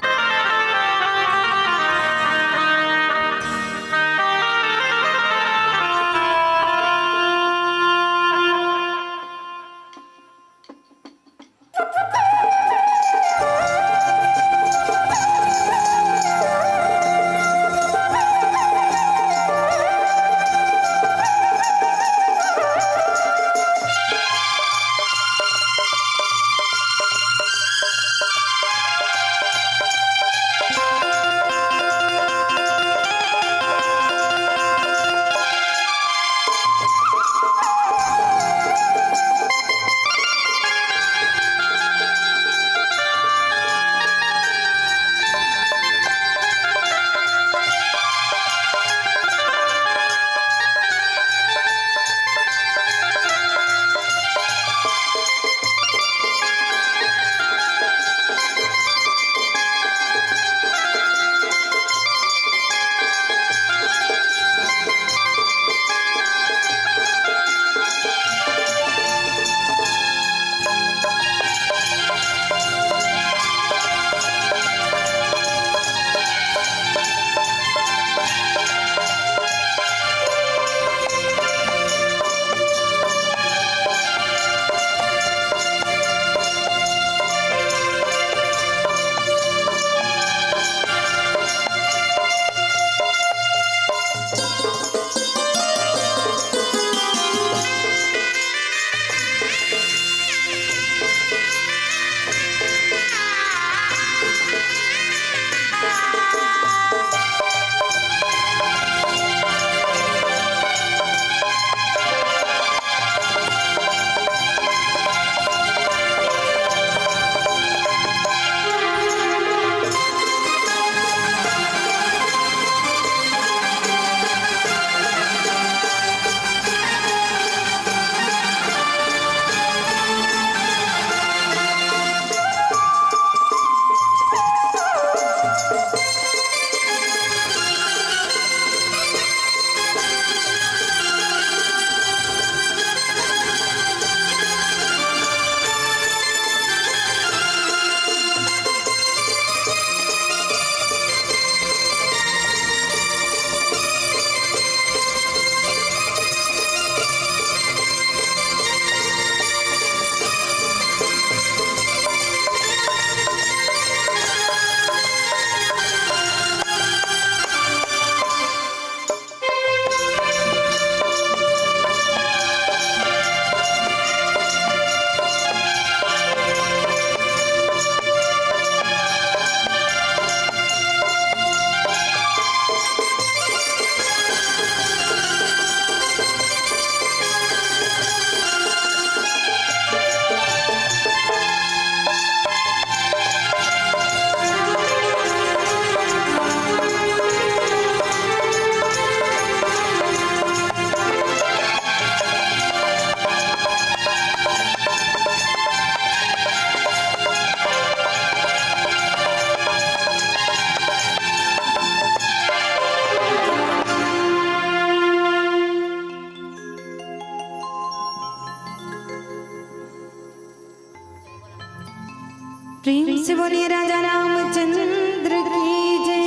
प्रेम से बोलिए राजा रामचंद्र की जय।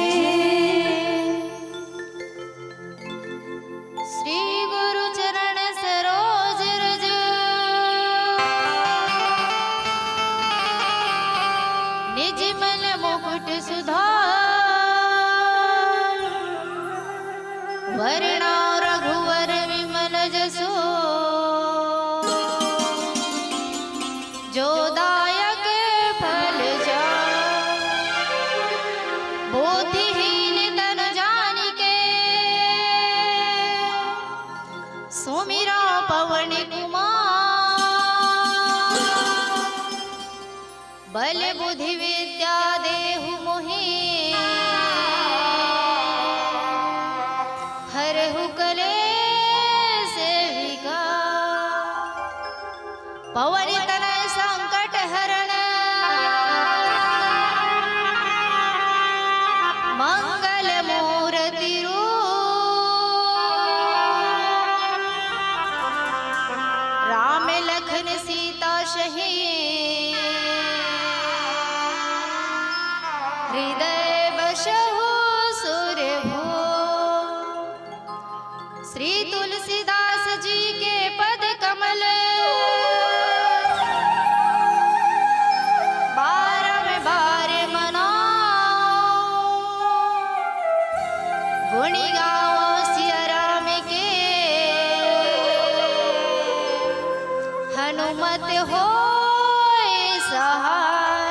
श्री गुरु चरण सरोज रज निज मन मुकुट सुधार वरणा रघुवर विमल जसो जो दायक फल जा बुद्धिहीन तन जानिके सुमिरा पवन कुमार बल बुद्धि विद्या देहु मोहि हरहु कलेश विकार पवन तनय संकट हरण मंगल मूर्ति राम लखन सीता शहीद हृदय बसहु सुरभू श्री तुलसीदास जी के पद कमल गुणी गाओ सिया राम के हनुमत हो सहाय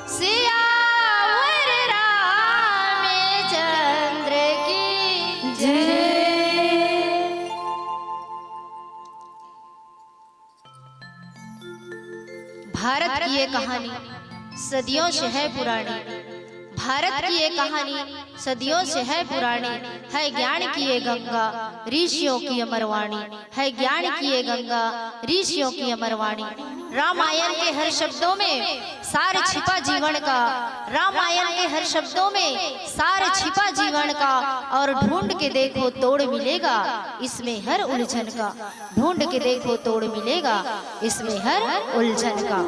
सियावर रामचंद्र की जय। भारत की ये कहानी सदियों से है पुरानी, भारत की ये कहानी सदियों से है पुरानी, है ज्ञान की ये गंगा ऋषियों की अमरवाणी, है ज्ञान की ये गंगा ऋषियों की अमरवाणी। रामायण के हर शब्दों में सार छिपा जीवन का, रामायण के हर शब्दों में सार छिपा जीवन का, और ढूंढ के देखो तोड़ मिलेगा इसमें हर उलझन का, ढूंढ के देखो तोड़ मिलेगा इसमें हर उलझन का।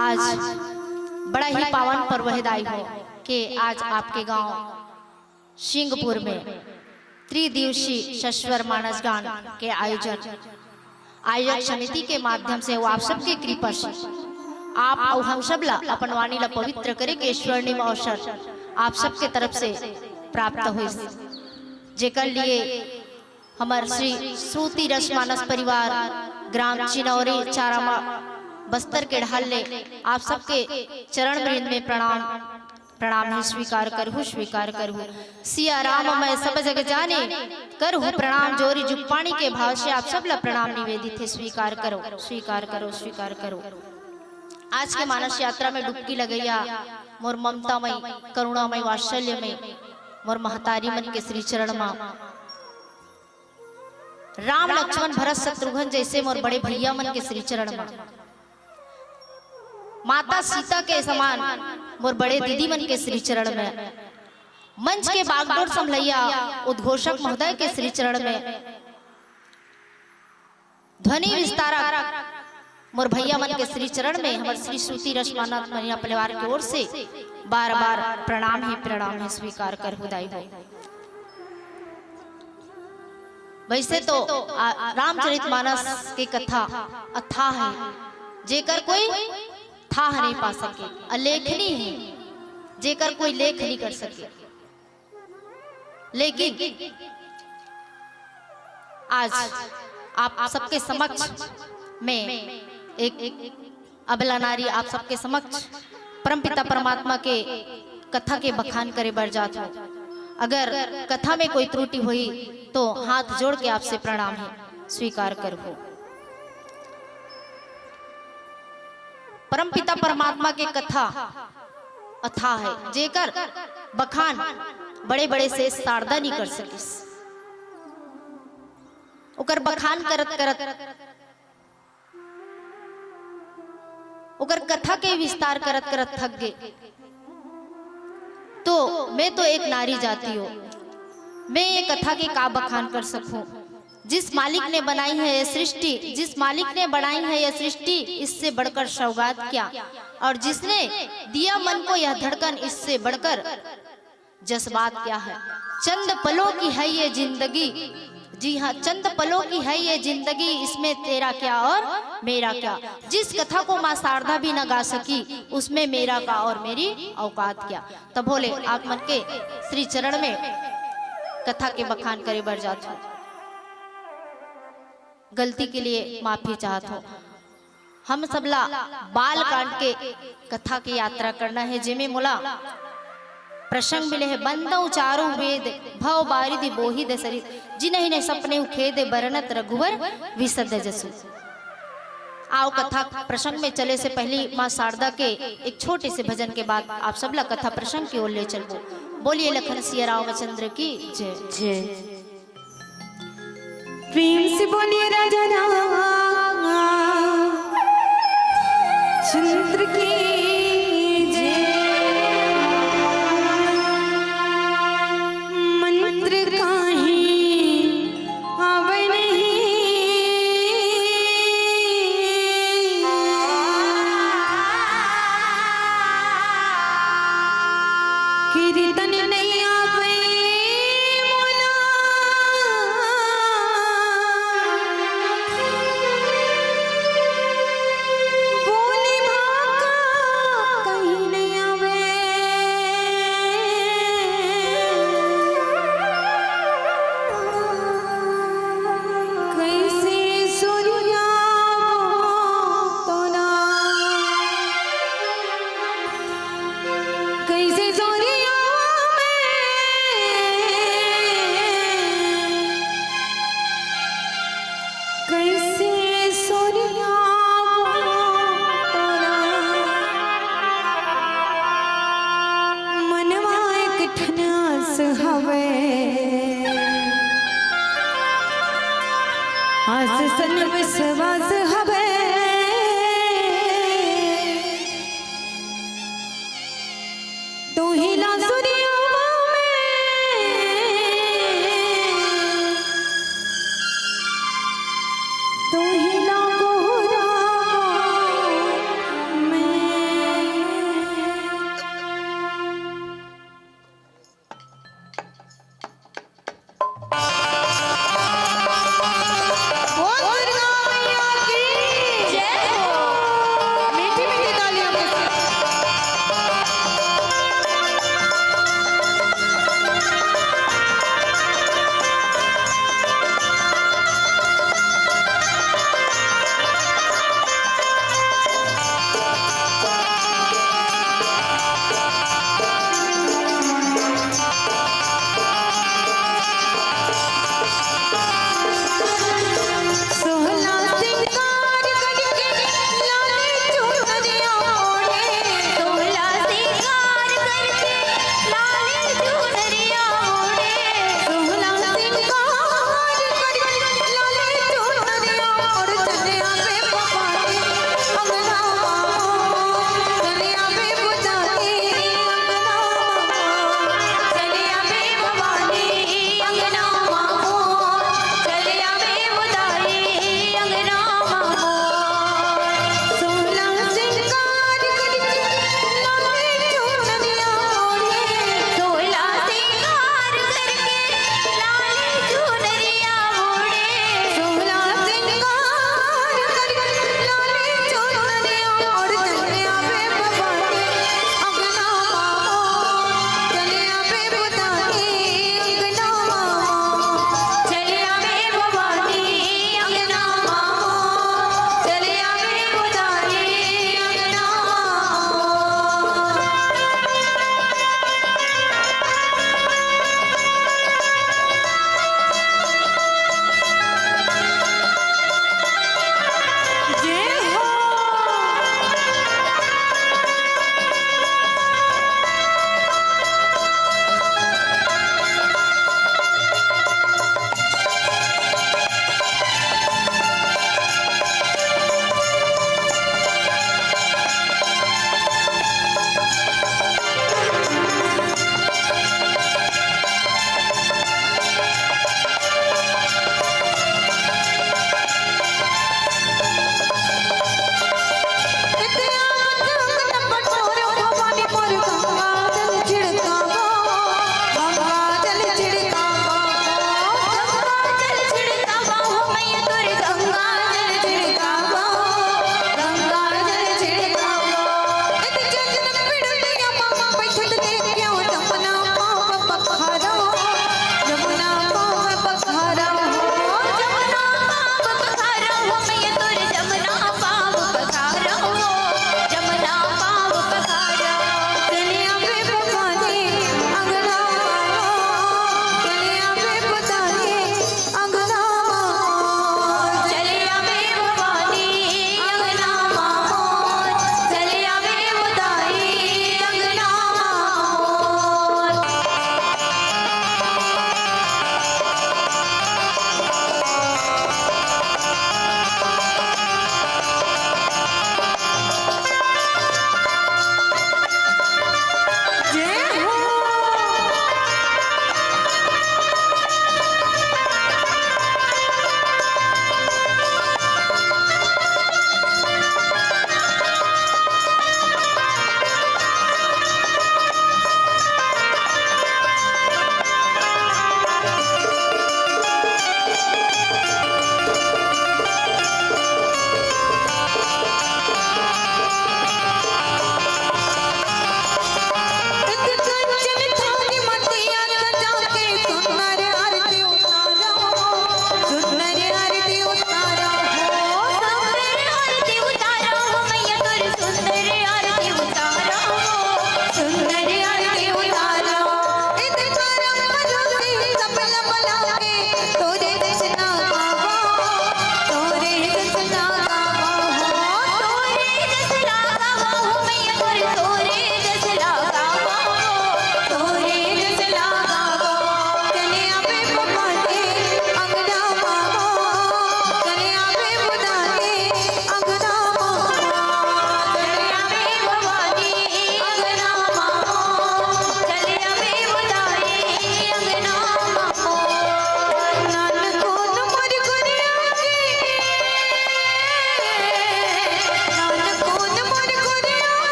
आज बड़ा ही पावन पर्व है दाई हो कि आज आपके गांव सिंहपुर में त्रिदिवसीय सश्वर मानस गान के आयोजक समिति के माध्यम से वो आप सबके कृपा से आप और हम सब ला अपन वाणी ला पवित्र करे के स्वर्णिम अवसर आप सबके तरफ से प्राप्त हुई, जेकर लिए हमार श्री श्रुति रस मानस परिवार ग्राम चिनौरी चारामा बस्तर के ढाल ले आप सबके चरण वृंद में प्रणाम ही स्वीकार करहु सिया राम मैं सब जग जाने करहु प्रणाम जोरी जुपाणी के भाव से आप सब ला प्रणाम निवेदित है, स्वीकार करो। आज के मानस यात्रा में डुबकी लगैया मोर ममतामय करुणामय वात्सल्यमय मोर महतारी मन के श्री चरण मा राम लक्ष्मण भरत शत्रुघ्न जैसे मोर बड़े भैया मन के श्री चरण मा माता सीता के समान मोर बड़े दीदी मन के श्री चरण में, मंच के बागडोर संभलैया उद्घोषक महोदय के श्री चरण में, ध्वनि विस्तारक मोर भैया मन के श्री चरण में हमारे श्री श्रुति रस मानस महिला परिवार की ओर से बार बार प्रणाम ही स्वीकार कर हुदाई हो। वैसे तो रामचरितमानस की कथा अथाह है, जेकर कोई था नहीं पा सके, अलेखनी है जेकर कोई लेख नहीं कर सके। लेकिन आज आप सबके समक्ष में एक अबला नारी आप सबके समक्ष परमपिता परमात्मा के कथा के बखान करे बर जात हो। अगर कथा में कोई त्रुटि हुई तो हाथ जोड़ के आपसे प्रणाम है, स्वीकार करो। परमपिता परमात्मा के कथा अथाह है, जेकर बखान बड़े बड़े से शारदा नहीं कर सकिस। ओकर बखान करत करत ओकर कथा के विस्तार करत करत थक गए। तो मैं तो एक नारी जाती हूँ, मैं ये कथा के का बखान कर सकूं। जिस मालिक ने बनाई है यह सृष्टि, जिस मालिक ने बनाई है यह सृष्टि, इससे बढ़कर सौगात क्या, और जिसने दिया मन को यह धड़कन, इससे बढ़कर जज्बात क्या है। चंद पलों की है ये जिंदगी, जी हाँ चंद पलों की है ये जिंदगी, इसमें तेरा क्या और मेरा क्या। जिस कथा को माँ शारदा भी न गा सकी, उसमें मेरा का और मेरी औकात क्या। तब बोले आप मन के श्री चरण में कथा के बखान करे बर जात हो। गलती के लिए माफी चाहत हो। हम सबला बाल कांड के कथा की यात्रा करना है, जिमे मोला प्रसंग मिले है। बंदौ चारु वेद भव बारिधि बोहि दसरित, जिन्हि ने सपने उखेद बरनत रघुवर विशद जसु। आओ कथा प्रसंग में चले से पहले माँ शारदा के एक छोटे से भजन के बाद आप सबला कथा प्रसंग की ओर ले चलो। बोलिए लखन सिया रामचंद्र की जय जय। प्रेम से बोलिए राजा रामचंद्र की जय। कीर्तन नहीं आवे मोला बोली भाका कहीं नहीं आवे कैसे सूर्या तोला कैसे सूर्या कैसे सूर्या मनवा एक ठनास हवे आस सन विश्वास हवे तू ही ला सूर्या तू ही ला गोरा मीठी मीठी तालियों के साथ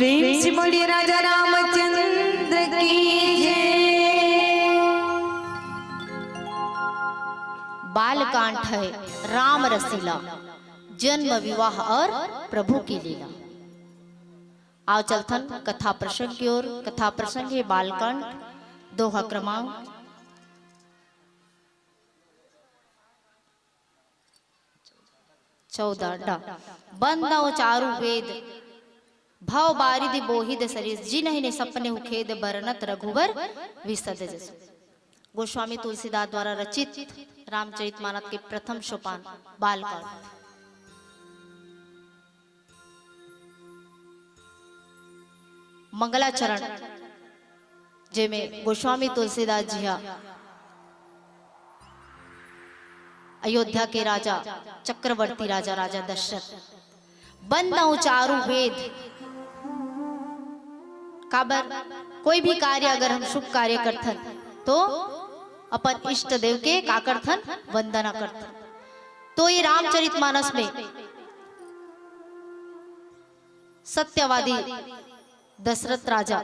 प्रेम से बोलिए राजा रामचंद्र की जय। बालकांड है राम रसीला, जन्म विवाह और प्रभु की लीला। आओ चलथन कथा प्रसंग की ओर। कथा प्रसंग है बालकांड, दोहा क्रमांक 14। बंदौ चारु वेद भव बारिद बोहिद सरिस, जिन्हि ने सपने हुखेद बरनत रघुवर विसद जसु। गोस्वामी तुलसीदास द्वारा रचित रामचरितमानस के प्रथम सोपान बालकांड। मंगलाचरण जेमें गोस्वामी तुलसीदास जी अयोध्या के राजा चक्रवर्ती राजा दशरथ बंदौ चारु वेद। काबर कोई भी कार्य अगर हम शुभ कार्य करथन तो अपन इष्ट देव के का करथन, वंदना करथन। तो ये रामचरितमानस में सत्यवादी दशरथ राजा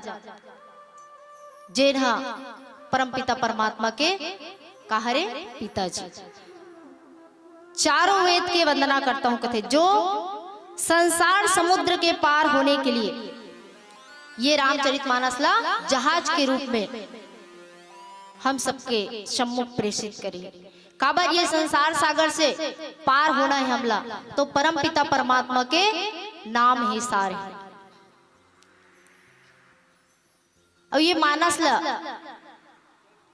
जेन्हा परमपिता परमात्मा के कहरे पिताजी चारों वेद के वंदना करता हूं कथे, जो संसार समुद्र के पार होने के लिए ये रामचरितमानस ला जहाज के रूप में हम सबके सम्मुख प्रेषित करिए। काबर ये संसार सागर से पार होना है हमला, तो परमपिता परमात्मा के नाम ही सार है। और ये मानस ला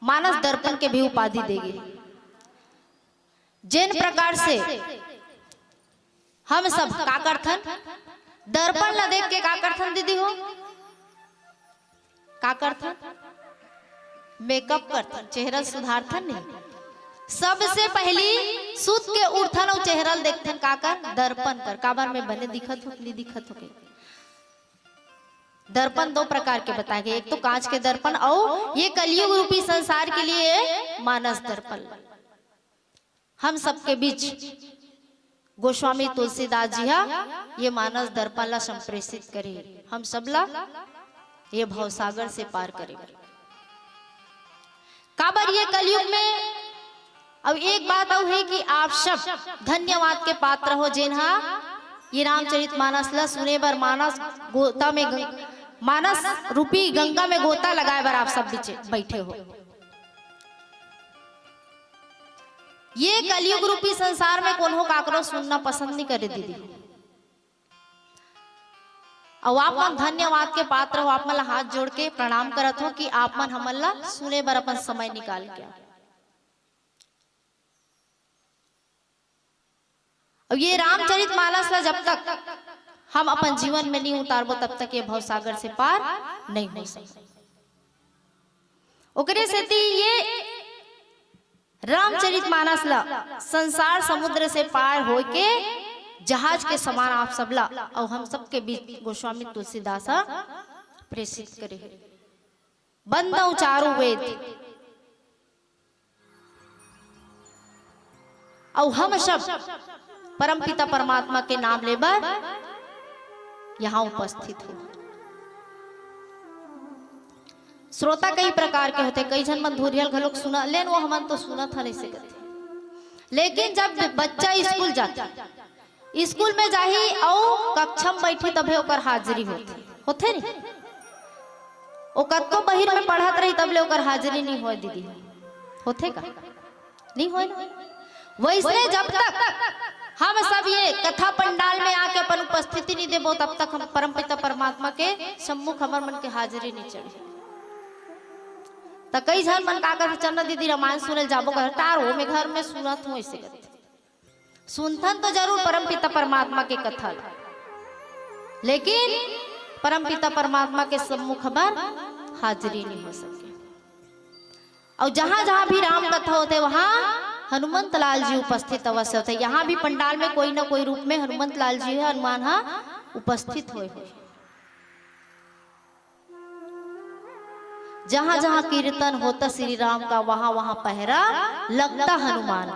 मानस दर्पण के भी उपाधि देगी। जिन प्रकार से हम सब का करथन, दर्पण ला देख के का करथन दीदी हो, का करथन, मेकअप करथन, चेहरा सुधारथन नहीं। सबसे पहली सुत के उठथन और चेहरा देखथन का कर, दर्पण कर। काबर में बने दिखत हो नहीं दिखत हो के। दर्पण दो प्रकार के बताए गए, एक तो कांच के दर्पण और ये कलयुग रूपी संसार के लिए मानस दर्पण। हम सबके बीच गोस्वामी तुलसीदास जी ये मानस दर्पण ला संप्रेषित करे, हम सबला ये भवसागर से पार करे। काबर ये कलयुग में अब एक बात और है कि आप सब धन्यवाद के पात्र हो, जिन्हा ये रामचरितमानस ला सुने बर मानस गोता में मानस रूपी गंगा में गोता लगाए बर आप सब बीच बैठे हो। ये कलयुग रूपी संसार में कौन हो काकरो सुनना पसंद नहीं करे दीदी। और आप मन धन्यवाद के पात्र हो, आप मन हाथ जोड़ के प्रणाम करत हो कि आप मन हमन ला सुने बर अपन समय निकाल के। और ये रामचरितमानस ला जब तक हम अपन जीवन में नहीं उतारबो तब तक ये भवसागर से पार नहीं हो सकता। ओकरे सेती ये रामचरितमानस ला संसार समुद्र से पार होके जहाज के समान आप सबला और हम सबके बीच गोस्वामी तुलसीदास प्रेषित करे। बंदौ चारु वेद और हम सब परमपिता परमात्मा के नाम लेबर यहाँ उपस्थित हो। श्रोता कई प्रकार के होते, कई जन मन धुरियल घलोक सुना लेन, वो हमन तो सुना था नहीं सकते। लेकिन जब बच्चा स्कूल जाता, स्कूल में जाही और कक्षा में बैठी तबे ओकर हाजिरी होते नहीं। ओ कत्तो बहिर में पढ़त रही तब ले ओकर हाजिरी नहीं होए दीदी, होते का नहीं होए ना। वैसे जब तक हम सब ये कथा पंडाल में आके अपन उपस्थिति नहीं देबो तब तक हम परमपिता परमात्मा के सम्मुख हमर मन के हाजिरी नहीं चढ़ी। त कई झन मन का कर चन्ना दीदी रामायण सुने जाबो कर तार हो में घर में सुनत हो, ऐसे करते सुनथन तो जरूर परमपिता परमात्मा के कथा, लेकिन परमपिता परमात्मा के सम्मुख हमार हाजिरी नहीं हो सके। और जहां जहां भी राम कथा होते वहां हनुमंत लाल जी उपस्थित अवश्य होते। यहाँ भी पंडाल में कोई ना कोई रूप में हनुमंत लाल जी है, हनुमान उपस्थित हुए। जहां जहां कीर्तन होता श्री राम का वहां वहां पहरा लगता हनुमान।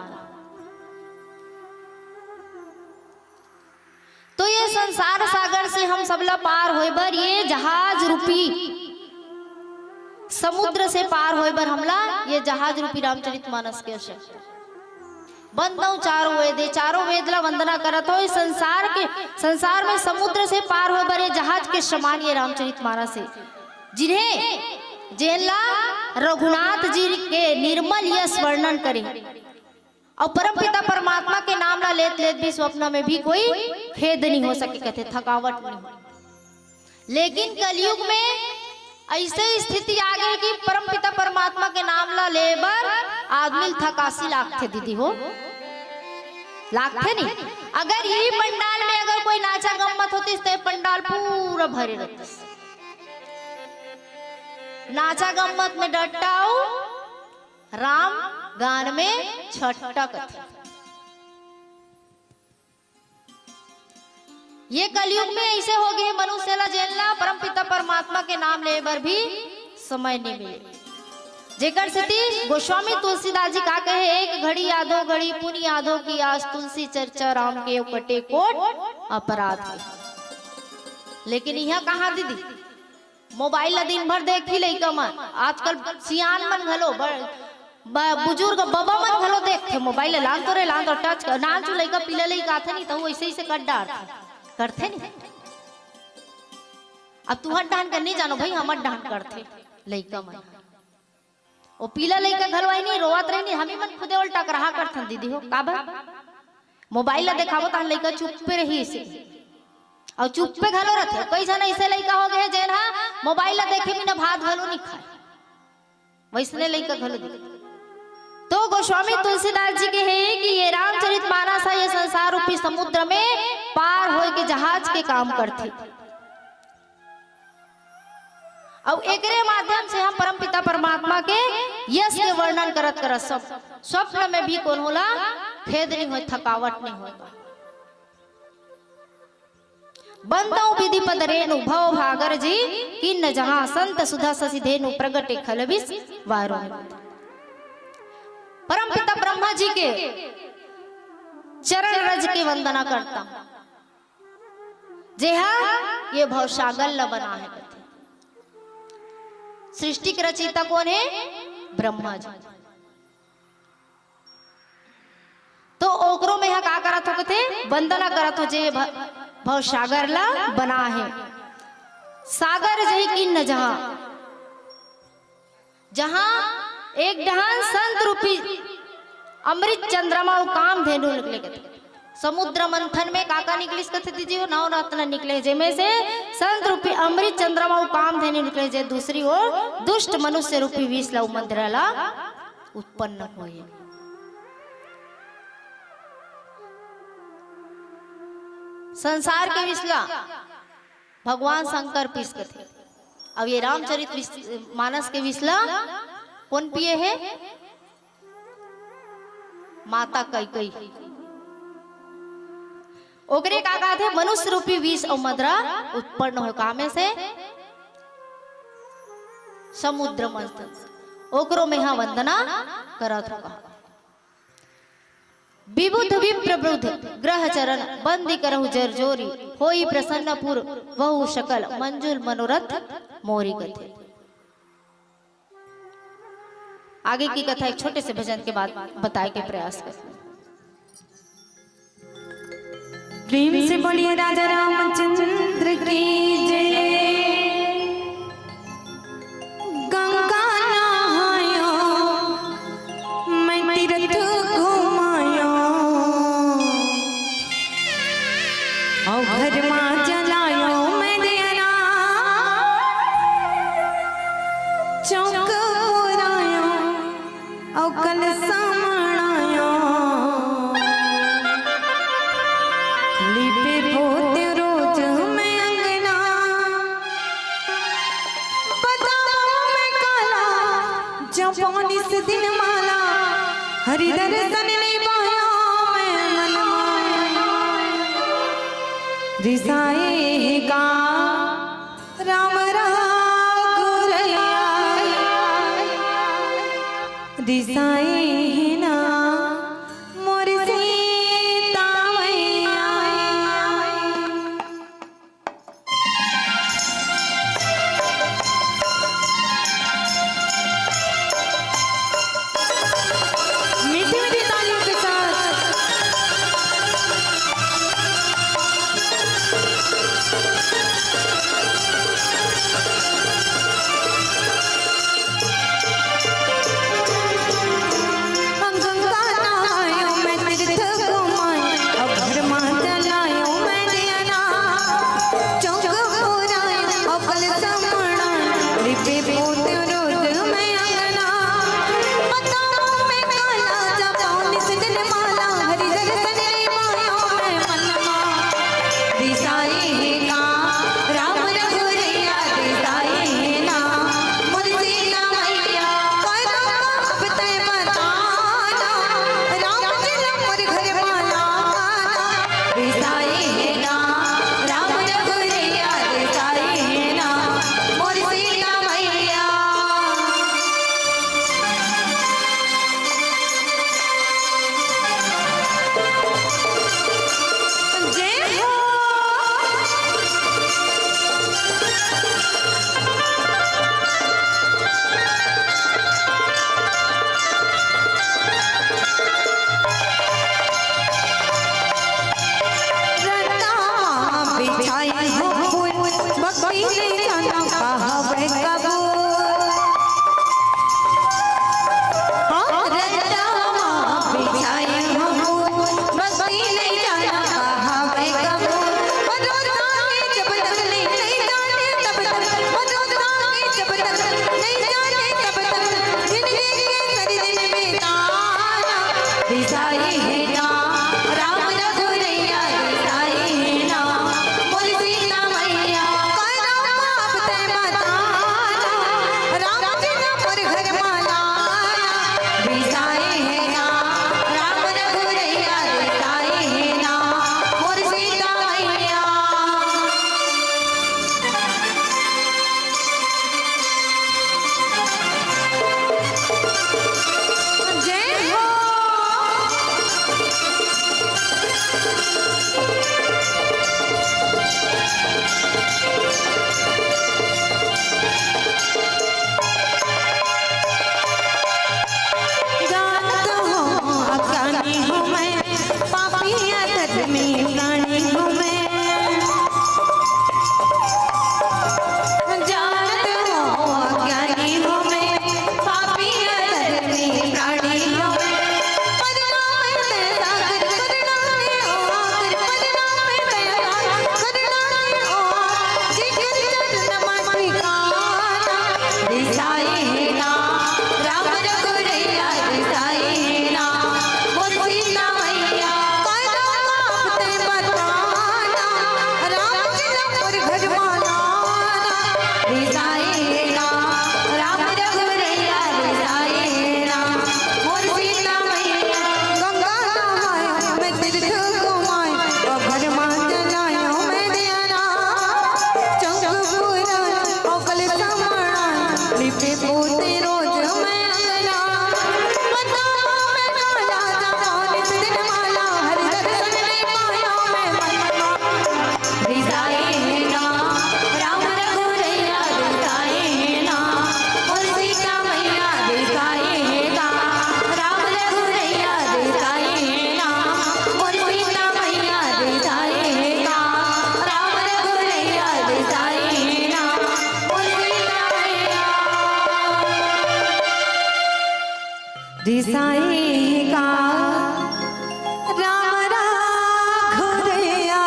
तो ये संसार सागर से हम सबला पार होए बर ये जहाज रूपी समुद्र से पार होए बर हमला ये जहाज रूपी रामचरितमानस के आवश्यकता बंदौ चारों वेद, चारों वेद ला वंदना करत हो। संसार में समुद्र से पार हो बरे जहाज के समान ये रामचरितमानस है, जिन्हें जेला रघुनाथ जी के निर्मल यश वर्णन करे और परम पिता परमात्मा के नाम ला लेत लेत भी स्वप्न में भी कोई खेद नहीं हो सके, कहते थकावट नहीं हो। लेकिन कलयुग में ऐसे स्थिति आ गई कि परम पिता परमात्मा के नाम ला लेबर आदमी थकासी लागते दीदी हो, लागते नहीं। अगर यही पंडाल में अगर कोई नाचा गम्मत होती तो पंडाल पूरा भरे रहते। नाचा गम्मत में डटाओ, राम गान में छटक। ये कलयुग में ऐसे हो गए मनुष्य ला जेलना परम पिता परमात्मा के नाम ले बर भी समय नहीं मिले। जेकर स्थिति गोस्वामी तुलसीदास जी का कहे, एक घड़ी यादो घड़ी पुनि यादो की आज तुलसी चर्चा राम के कटे कोट अपराध के। लेकिन यह कहा दीदी मोबाइल ला दिन भर देख ही लइका मन, आजकल सियान मन घलो बुजुर्ग बाबा मन घलो देखते मोबाइल लान तो रे लान तो टच नान चु लइका पीला लइका थे नहीं तो ऐसे ही से कट डालते करते नहीं। अब तू हट डांट कर नहीं जानो भाई, हम डांट करते लइका मन ओ पीला लइका घलवाई नहीं रोवत रही नहीं, हमी मन खुदे उल्टा रहा करथन दीदी हो। काबर मोबाइल ला देखाबो त लइका चुप पे रही से और चुप पे घलो रहते। कई जन ऐसे लइका हो गए जेन हा मोबाइल ला देखे बिना भात घलो नहीं खाए, वैसने लइका घलो दिखे। तो गोस्वामी तुलसीदास जी के है कि ये रामचरितमानस ये संसार रूपी समुद्र में पार होए के जहाज के काम करते। अब एकरे माध्यम से हम परम पिता परमात्मा के यश के वर्णन करत करत सब स्वप्न में भी कौन होला खेद नहीं हो, थकावट नहीं होता। बंदौ विधि पद रेणु भव भागर जी किन्न जहां संत सुधा ससी धेनु प्रगटे खलबिस वारो। परम पिता ब्रह्मा जी के चरण रज की वंदना करता हूं, जेहा ये भवसागर ला बना है। सृष्टि के रचयिता कौन है? ब्रह्मा जी। तो ओकरो में यहाँ का करत हो थे वंदना करत हो, जे भवसागर ला बना है। सागर जही किन्न जहां, जहां एक डहान संत रूपी अमृत चंद्रमा काम धेनु निकले के थे। समुद्र मंथन में काका निकलिस कथे दीजिए नौ रत्न निकले, जेमे से संत रूपी अमृत चंद्रमा काम धेनु निकले, जे दूसरी ओर दुष्ट मनुष्य रूपी विष ला मंदिर ला उत्पन्न होए। संसार के विषला भगवान शंकर पीस के थे। अब ये रामचरित मानस के विषला कौन पिए है? माता कैकेयी। ओकरे का थे मनुष्य रूपी विष और मदरा उत्पन्न हो कामे से समुद्र मंथन। ओकरो में यहाँ वंदना करत होगा। विबुध विप्रबुध ग्रह चरण बंदी करहु जरजोरी, होई प्रसन्नपुर वहु शकल मंजुल मनोरथ मोरी कथे। आगे की कथा एक छोटे से भजन के बाद बताए के प्रयास करते। प्रेम से बोलिए राजा रामचंद्र की जय। गंगा नहायो मैं तीर्थ घुमायो, और घर मां जलायो मैं दिया चौक पुरायो, और कलसा मनायो लिपे पोते रोज मैं अंगना, बताओ मैं काला जवानी से दिन माला, हरि दर्शन नहीं पाया मैं मनवा, रिसाए का राम राघुरैया, रिसाए ना मोर सीता मैया। बिछाई हो फूल भक्ति नहीं जाना पावे कबूल बिछाई हो फूल भक्ति नहीं जाना पावे कबूल जब तक नहीं जाने तब तक जब तक नहीं जाने तब तक जिंदगी के सरी दिन में ताना बिछाई है ना राम रघुरैया बिछाई है ना बोल सीता मैया करम आप ते बताना राम जी ना पर घर माला बिछाई है ना राम रघुरैया बिछाई है ना बोल सीता मैया जय हो जानत हो अज्ञानी हूँ मैं पापी अधर्मी प्राणी हूँ मैं जानत हो अज्ञानी हूँ मैं पापी अधर्मी प्राणी हूँ मैं परिणाम में सागर करुणा में ओ आकर परिणाम में दया करुणा में ओ जिगर चरण माटी काना दिसाई है ना राम रघुरैया दिसाई है ना बोल सीता मैया करम आप ते बताना राम जी ना पर घर माला दिसाई है ना राम रघुरैया दिसाई है ना बोल सीता मैया गंगा नहायो मैं तीर्थ घुमायो और घर मां जलायो मैं दियाना चंगपुरा ओकल समाना लिपे पोते रोज मैं अंगना बताओ मैं काला जमाने से दिन माला हर दर्शन में पाया मैं मनवा दिसाई है ना राम रघुरैया दिसाई है ना बोल सीता मैया दिसाई है ना राम रघुरैया दिसाई है ना बोल सीता मैया दिसाई है ना राम रघुरैया दिसाई है ना बोल सीता मैया दिसाएगा राम रघुरैया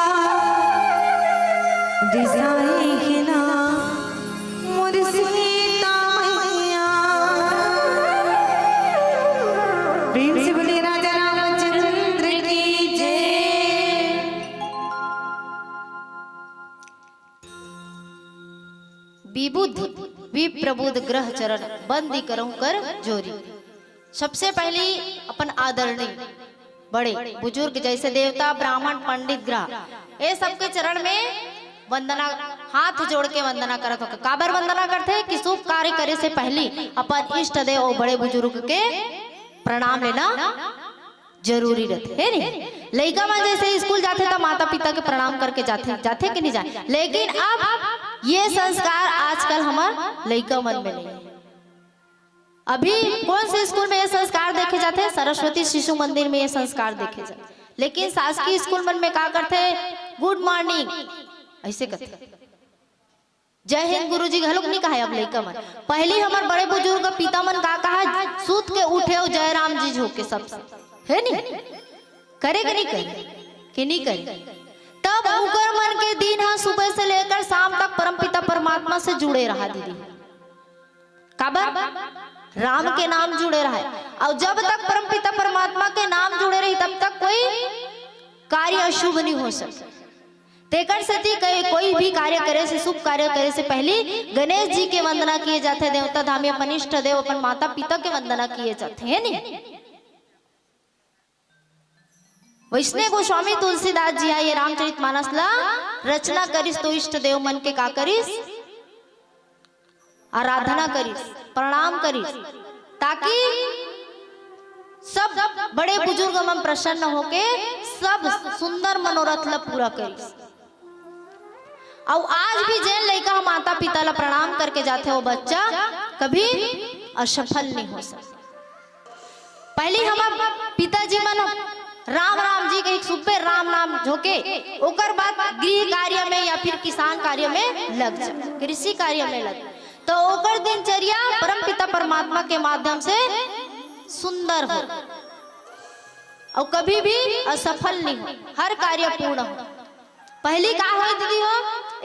दिसाएगी ना मोर सीता मैया प्रेम से बोले राजा रामचंद्र की जय विबुद्ध विप्रबुद्ध ग्रह चरण बंदी करऊं कर जोरी। सबसे पहले अपन आदरणीय बड़े बुजुर्ग जैसे देवता ब्राह्मण पंडित ग्रह ये सबके चरण में वंदना हाथ जोड़ के वंदना करत होके काबर वंदना करते कि शुभ कार्य करे से पहले अपन इष्ट देव और बड़े बुजुर्ग के प्रणाम लेना जरूरी रहते है नहीं। लड़का मन जैसे स्कूल जाते तो माता पिता के प्रणाम करके जाते कि नहीं जाते, लेकिन अब ये संस्कार आजकल हमार लड़का मन में नहीं है। अभी कौन से स्कूल में ये संस्कार देखे जाते हैं? सरस्वती शिशु मंदिर में ये संस्कार देखे जाते, लेकिन शासकीय स्कूल मन में क्या करते हैं? गुड मॉर्निंग ऐसे करते, जय हिंद गुरुजी घलोक नहीं कहा अब लड़का मन। पहले हमारे बड़े बुजुर्ग पिता मन का कहा सूत के उठे हो जय राम जी झोंके सबसे है नहीं करे कि नहीं करे कि नहीं करे। तब उकर मन के दिन है सुबह से लेकर शाम तक परमपिता परमात्मा से जुड़े रहा दीदी, काबर राम के नाम जुड़े रहा है। और जब तक परमपिता परमात्मा के नाम जुड़े रही तब तक कोई कार्य अशुभ नहीं हो सकता। तेकर से कोई भी कार्य करे से शुभ कार्य करे से पहले गणेश जी के वंदना किए जाते हैं, देवता धामी अपन इष्ट देव अपन माता पिता के वंदना किए जाते हैं नहीं। वैष्णव गोस्वामी तुलसीदास जी है ये रामचरितमानस ला रचना करिस तो इष्ट देव मन के का करिस आराधना करिस प्रणाम करिस, ताकि सब बड़े बुजुर्ग मन प्रसन्न होके सब सुंदर मनोरथ ला पूरा करिस। और आज भी जैन लड़का माता पिता ला प्रणाम करके जाते वो बच्चा कभी असफल नहीं हो सकता। पहले हमारे पिताजी मन राम राम जी के एक सुबह राम नाम झोंके, ओकर बाद गृह कार्य में या फिर किसान कार्य में लग जाए, कृषि कार्य में लग, तो ओकर दिनचर्या परमपिता परमात्मा के माध्यम से सुंदर हो और कभी भी असफल नहीं हो, हर कार्य पूर्ण हो। पहली का हो दीदी हो,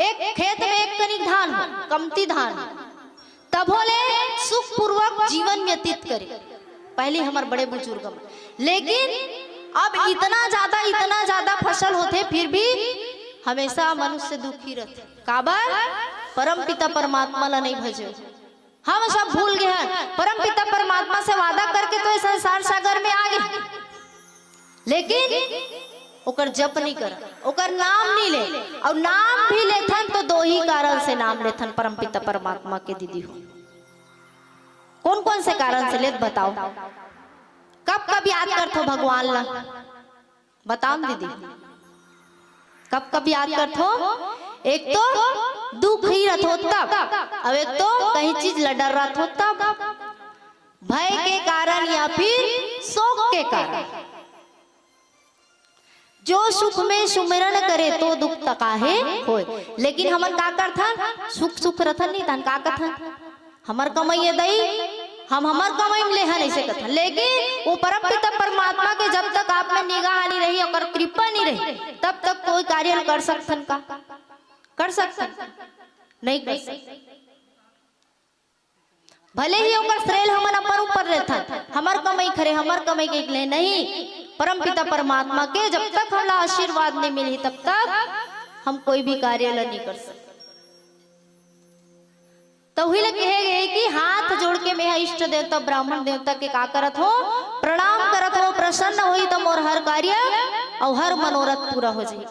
एक खेत में एक कनिक धान हो, कमती धान हो, तब होले सुख पूर्वक जीवन व्यतीत करे पहले हमारे बड़े बुजुर्ग में। लेकिन अब इतना ज्यादा फसल होते फिर भी हमेशा मनुष्य दुखी रहते, काबर परम पिता परमात्मा ला नहीं भजे। हम सब भूल गए हैं, परम पिता परमात्मा से वादा करके तो इस संसार सागर में आ गए, लेकिन ओकर जप नहीं कर, ओकर नाम नहीं ले, और नाम भी लेथन तो दो ही कारण से नाम लेथन परम पिता परमात्मा के दीदी हो। कौन कौन से कारण से लेत बताओ? कब कब याद करते हो भगवान ला बताओ दीदी, कब कब याद करते हो? एक तो दुख ही रहत हो तब, अब एक तो कहीं चीज लडर रहत हो तब, भय के कारण या फिर शोक के कारण। जो सुख में सुमिरन करे तो दुख तकाहे होए, लेकिन हमन का करथन? सुख सुख रथन नहीं तन का कथन हमर कमाई दई, हम हमर कमाई में लेहन ऐसे कथन। लेकिन वो परम पिता परमात्मा के जब तक आप में निगाह नहीं रही और कृपा नहीं रही तब तक कोई कार्य कर सकथन का? कर सकथन नहीं कर सकते। भले ही ओकर श्रेय हमन अपन ऊपर रहथन, हमर कमाई खरे हमर कमाई के ले नहीं, परम पिता परमात्मा के जब तक हमरा आशीर्वाद नहीं मिली तब तक हम कोई भी कार्य नहीं कर सकते। तो वही लोग कहे गए कि हाथ जोड़ के मैं इष्ट देवता ब्राह्मण देवता के का करत हो? प्रणाम करत हो, प्रसन्न हुई तो मोर हर कार्य और हर मनोरथ पूरा हो जाए।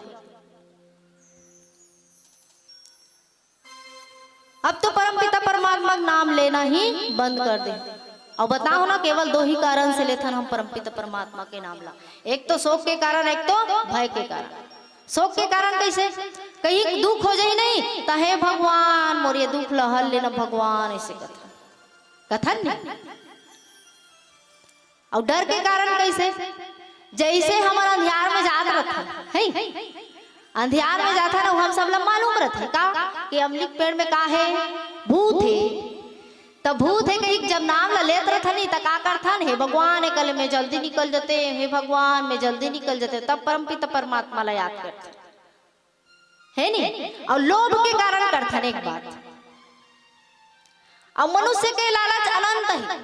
अब तो परमपिता परमात्मा नाम लेना ही बंद कर दे। और बताओ ना, केवल दो ही कारण से लेथन हम परमपिता परमात्मा के नाम ला, एक तो शोक के कारण, एक तो भय के कारण। शोक के कारण कैसे? कहीं दुख हो जाए नहीं तो हे भगवान मोर ये दुख लहल लेना भगवान, ऐसे कथन नहीं। और डर के कारण कैसे? जैसे हमारा अंधियार में जात रहता है, अंधियार में जाता ना, हम सब लोग मालूम रहते का कि अमलिक पेड़ में का है? भूत है। तब भूत है कहीं जब नाम ला लेत रहता नहीं तो का करथन? हे भगवान कल में जल्दी निकल जाते, हे भगवान में जल्दी निकल जाते, तब परमपिता परमात्मा ला याद करते है नहीं। और लोभ के कारण करथन एक बात, और मनुष्य के लालच अनंत है,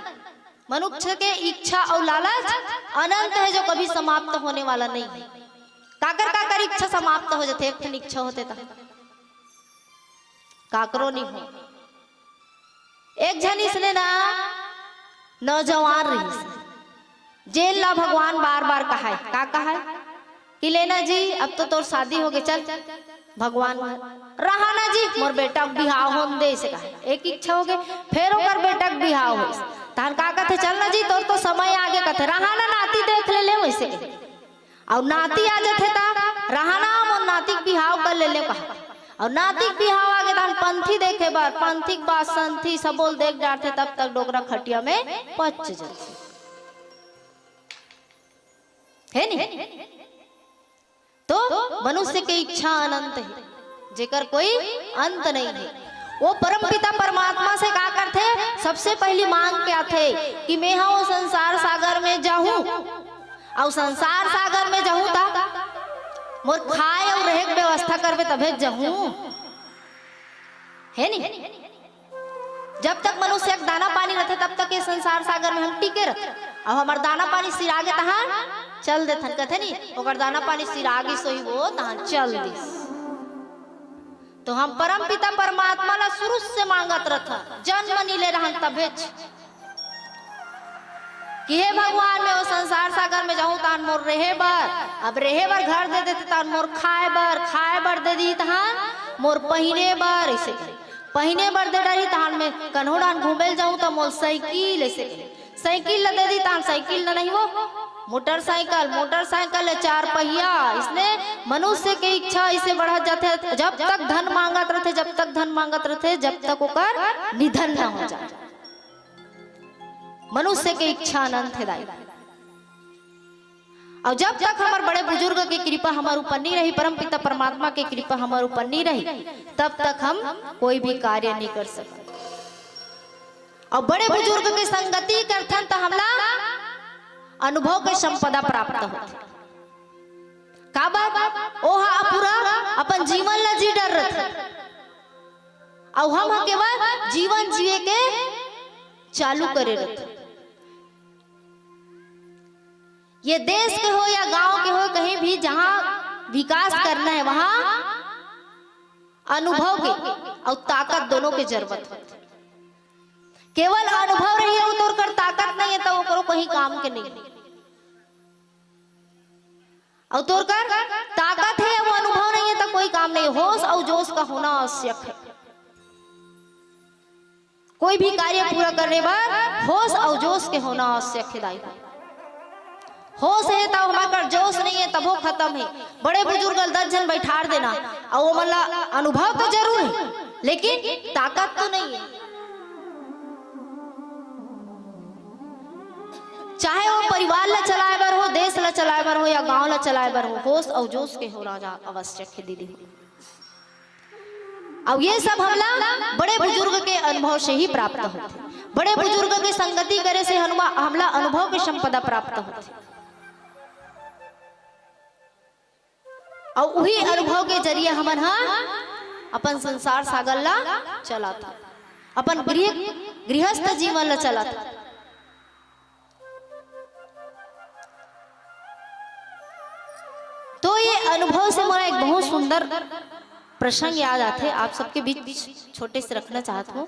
मनुष्य के इच्छा और लालच अनंत है जो कभी समाप्त होने वाला नहीं है। काकर इच्छा समाप्त हो जाते, एक इच्छा होते था काकरो नहीं हो। एक जन इसने ना नौजवान रही जेल ला भगवान बार बार कहा है, का कहा है कि लेना जी अब तो तोर शादी हो गई, चल भगवान रहा ना जी मोर बेटा बिहाव होन दे, से कहा एक इच्छा हो गई, फिर ओकर बेटा बिहाव हो तान का कहते चल ना जी तोर तो समय आगे कहते रहा ना नाती देख ले वैसे कहे। और नाती आ जाते ता रहा ना मोर नाती बिहाव कर ले कहा, और नातिक बिहाव आगे धान पंथी देखे बार पंथिक बात संथी सब बोल देख जाते, तब तक डोगरा खटिया में पच जाते है नहीं। तो मनुष्य की इच्छा अनंत है, जेकर कोई अंत नहीं है। वो परम पिता परमात्मा से का करते? सबसे पहली मांग क्या थे कि मैं वो संसार सागर में जाऊं, और संसार सागर में जाऊं ता मोर खाए और रहे व्यवस्था करबे तबे जाऊं है नहीं। जब तक मनुष्य एक दाना पानी रहते तब तक ये संसार सागर में हम टिके रहते, अब हमार दाना पानी सिरागे तहां चल देथन कहते नहीं, ओकर दाना पानी सिरागी सोई वो तहां चल दिस। तो हम परम पिता परमात्मा ला शुरू से मांगत रहता, जन्म नहीं ले रहन तबे कि हे भगवान मैं वो संसार सागर में जाऊं तान मोर रहे बर, अब रहे बर घर दे देते तान मोर खाए बर दे दी तहान मोर पहिने बर, ऐसे पहिने बर दे डरी तहान में कन्होडान घूमे जाऊं तो मोर साइकिल, ऐसे साइकिल ला दे दी तान साइकिल ना नहीं वो मोटरसाइकिल 4 पहिया। इसने मनुष्य की इच्छा इसे बढ़ा जाते, जब तक धन मांगत रहते जब तक ओकर निधन न हो जाए। मनुष्य के इच्छा अनंत है दाई। और जब तक हमारे बड़े बुजुर्ग की कृपा हमारे ऊपर नहीं रही, परम पिता परमात्मा की कृपा हमारे ऊपर नहीं रही, तब तक हम कोई भी कार्य नहीं कर सकते। और बड़े बुजुर्ग की संगति करथन तो हमला अनुभव के संपदा प्राप्त होती। का बात ओहा पूरा अपन जीवन ला जी डर रहे, और हम केवल जीवन जिए के चालू करे रहते। ये देश के हो या गांव के हो, कहीं भी जहां विकास करना है वहां अनुभव के और ताकत दोनों की जरूरत होती। केवल अनुभव रही है तो कर ताकत नहीं है तो वो करो कहीं काम के नहीं। और तोर कर ताकत है वो अनुभव नहीं है तो कोई काम नहीं। होश और जोश का होना आवश्यक है। कोई भी कार्य पूरा करने पर होश और जोश के होना आवश्यक है। दाई होश है तो हमारा जोश नहीं है तब वो खत्म है। बड़े बुजुर्ग 10 जन बैठा देना और वो मतलब अनुभव तो जरूर है लेकिन ताकत तो नहीं है। चाहे वो परिवार ला चलाए बर हो, देश ला चलाए बर हो या गांव ला चलाए बर हो, होश और जोश के होना आवश्यक है दीदी। अब ये सब हमला बड़े बुजुर्ग के अनुभव से ही प्राप्त होते। बड़े बुजुर्ग की संगति करे से हमला अनुभव की संपदा प्राप्त होती। और वही अनुभव के जरिए हमन अपन संसार सागर ला चलाता, अपन गृहस्थ जीवन ला चलाता। तो ये अनुभव से मोरा एक बहुत सुंदर प्रसंग याद आते, आप सबके बीच छोटे से रखना चाहता हूँ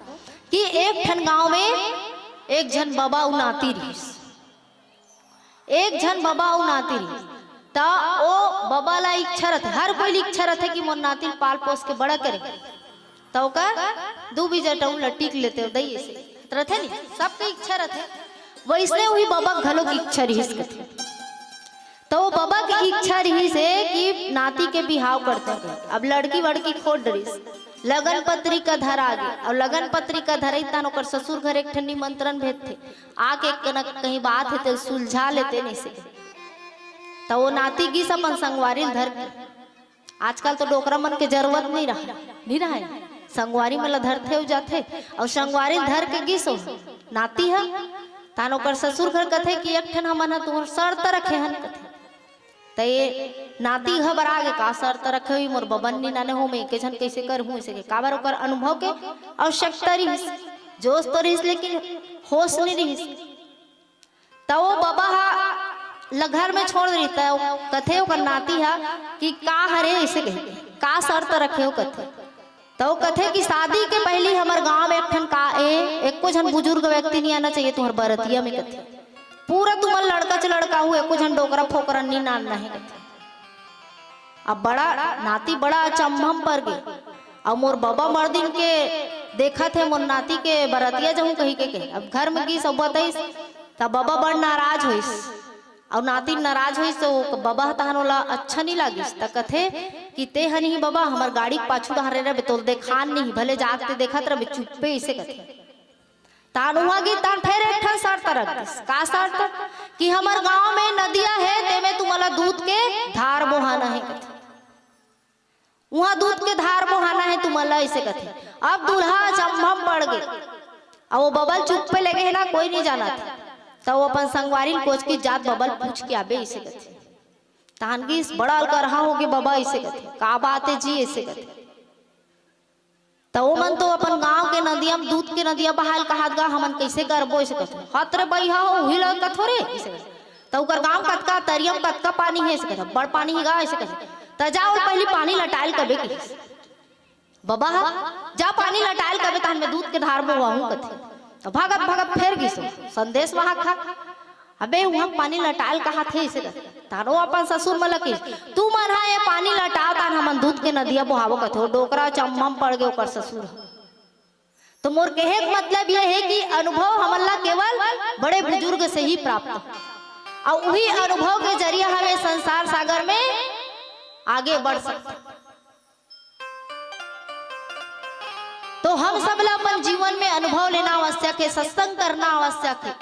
कि एक ठन गांव में एक जन बाबा उनाती रही। एक जन बाबा उनाती रही ता ओ बाबा ला इच्छा रहते, हर कोई इच्छा रहते कि मोर नाती पाल पोस के बड़ा करे। तो का दू बीजा टाउन लटीक लेते दई से रहते नहीं, सबके इच्छा रहते। वैसे वही बाबा घलो की इच्छा रही थे। तो बाबा की इच्छा रही से कि नाती के बिहाव करते हैं। अब लड़की वड़की खोट डरी, लगन पत्री का धर आ गई। और लगन पत्री का धर ओकर ससुर घर एक ठन निमंत्रण भेज थे, आके कहीं बात है तो सुलझा लेते नहीं से। तो वो नाती गिस अपन संगवारी धर के। आजकल तो डोकरा मन के जरूरत नहीं रहा है, संगवारी मन धरते हो जाते और संगवारी धर के गिस नाती है तान ओकर ससुर घर कथे कि एक ठन हमन तुमर शर्त रखे हन कथे। तो ये नाती घबरा गे का शर्त रखे हुई मोर बबन नाने हो मैं के जन कैसे कर हूं ऐसे के काबर ओकर अनुभव के आवश्यकता रही, जोश तो रही लेकिन होश नहीं रही। तो वो बाबा घर में छोड़ रही था कथे ओकर नाती है कि का हरे ऐसे कहे का शर्त रखे हो कथे। तो कथे कि शादी के पहले हमारे गांव में एक ठन का एक को जन बुजुर्ग व्यक्ति नहीं आना चाहिए तुम्हारे बरतिया में कथे। पूरा तुम्हारा लड़का च लड़का हुए एको जन डोकरा फोकरा नहीं नानना है कथे। अब बड़ा नाती बड़ा अचंभम पर गए। और मोर बाबा मर्दिन के देखा थे मोर नाती के बरतिया जाऊं कही के अब घर में गई सब बताइस तब बाबा बड़ नाराज होइस। और नाती नाराज हुई तो बाबा तहनोला अच्छा नहीं लागिस। त कथे कि ते हन ही बाबा हमार गाड़ी पाछू डहरे रे तो देखान नहीं भले जाते देखत रे चुप्पे ऐसे कथे। तान हुआ गी तान फिर एक ठन शर्त रख दिस। का शर्त कि हमार गांव में नदिया है ते में तुम्हारा दूध के धार बोहाना है कथे। वहां दूध के धार बोहाना है तुम्हारा ऐसे कथे। अब दूल्हा चंभम पड़ गए और वो बबल चुप्पे लगे है ना कोई नहीं जाना था। तो वो अपन संगवारी कोच की जात बबल पूछ के आबे ऐसे कथे। तानगी बड़ा अलका रहा होगे बाबा ऐसे कथे का बात है जी ऐसे कथे। तो वो मन तो अपन गांव के नदिया में दूध के नदिया बहाल कहात गा हमन कैसे करबो ऐसे कथे। हतरे बैहा हो उही लगा थोड़े ऐसे कथे। तो ओकर गांव कतका तरियम कतका पानी है ऐसे कथे, बड़ पानी ही गा ऐसे कथे। तो जाओ पहले पानी लटाइल कबे की बाबा जा पानी लटाइल कबे तान में दूध के धार में हुआ कथे। तो भागत भागत फेर गिसो संदेश वहां खा अबे वहां पानी लटाल कहा थे इसे तारो अपन ससुर में लकी तू मन ये पानी लटा तान हमन दूध के नदिया बहावो कथे। डोकरा चम्मम पड़ गए ओकर ससुर। तो मोर कहे का मतलब यह है कि अनुभव हमला केवल बड़े बुजुर्ग से ही प्राप्त और वही अनुभव के जरिए हमें संसार सागर में आगे बढ़ सकते। तो हम सब अपन जीवन में अनुभव लेना आवश्यक है, सत्संग करना आवश्यक है।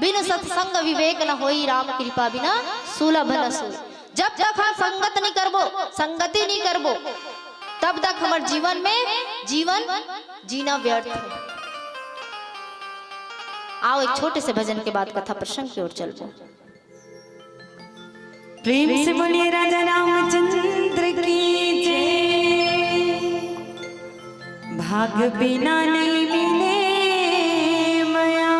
बिन सत्संग विवेक न होई, राम कृपा बिना सुलभ न सोई। जब तक हम संगत नहीं करबो, संगति नहीं करबो, तब तक हमारे जीवन में जीवन जीना व्यर्थ है। आओ एक छोटे से भजन के बाद कथा प्रसंग की ओर चलते। प्रेम से बोलिए राजा रामचंद्र की जय। भाग बिना नहीं मिले माया,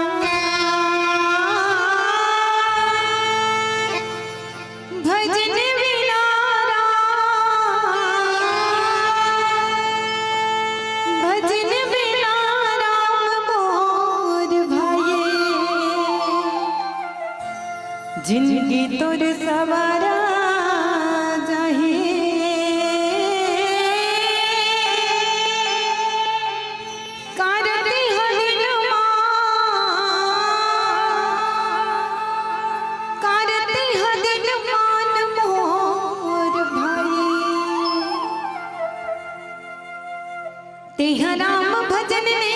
भजन बिना भजन बिना राम मोर भाई, जिंदगी तोर सवारा जाहे। कारती हनुमान, कारती हनुमान मोर भाई, तेह राम भजन ने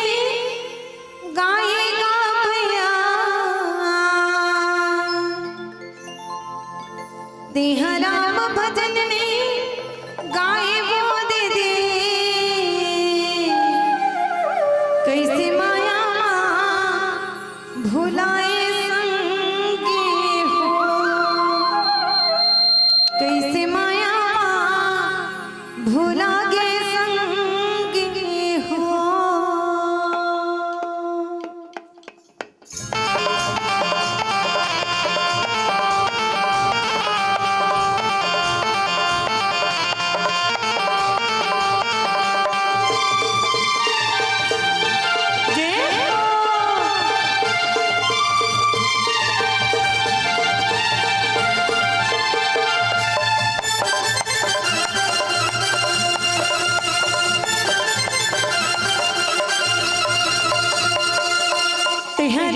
गाएगा भैया, तेह राम भजन ने गाए वो दे दे। कैसे माया भुलाए संगे हो, कैसे माया भुला गे संगे हो।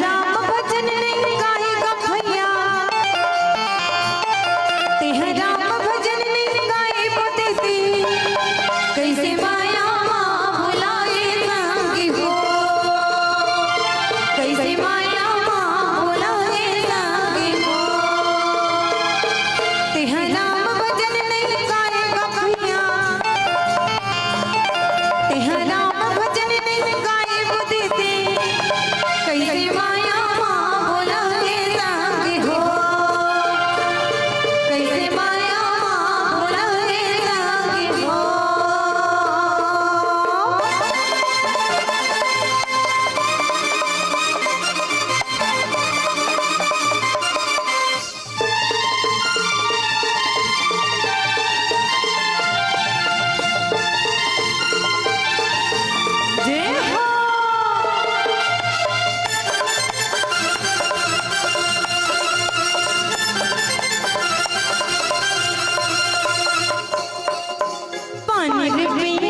राम भजन नहीं गाएगा भैया, तेह राम भजन नहीं गाए बोते, कैसे माया भुलाए संगी हो, कैसे माया भुलाए संगी हो। तेह राम भजन नहीं गाएगा भैया, तेह राम भजन नहीं गाए बोते, कैसे माया भुला के संगे हो, कैसे माया भुला के संगे हो। जय हो। पानी रे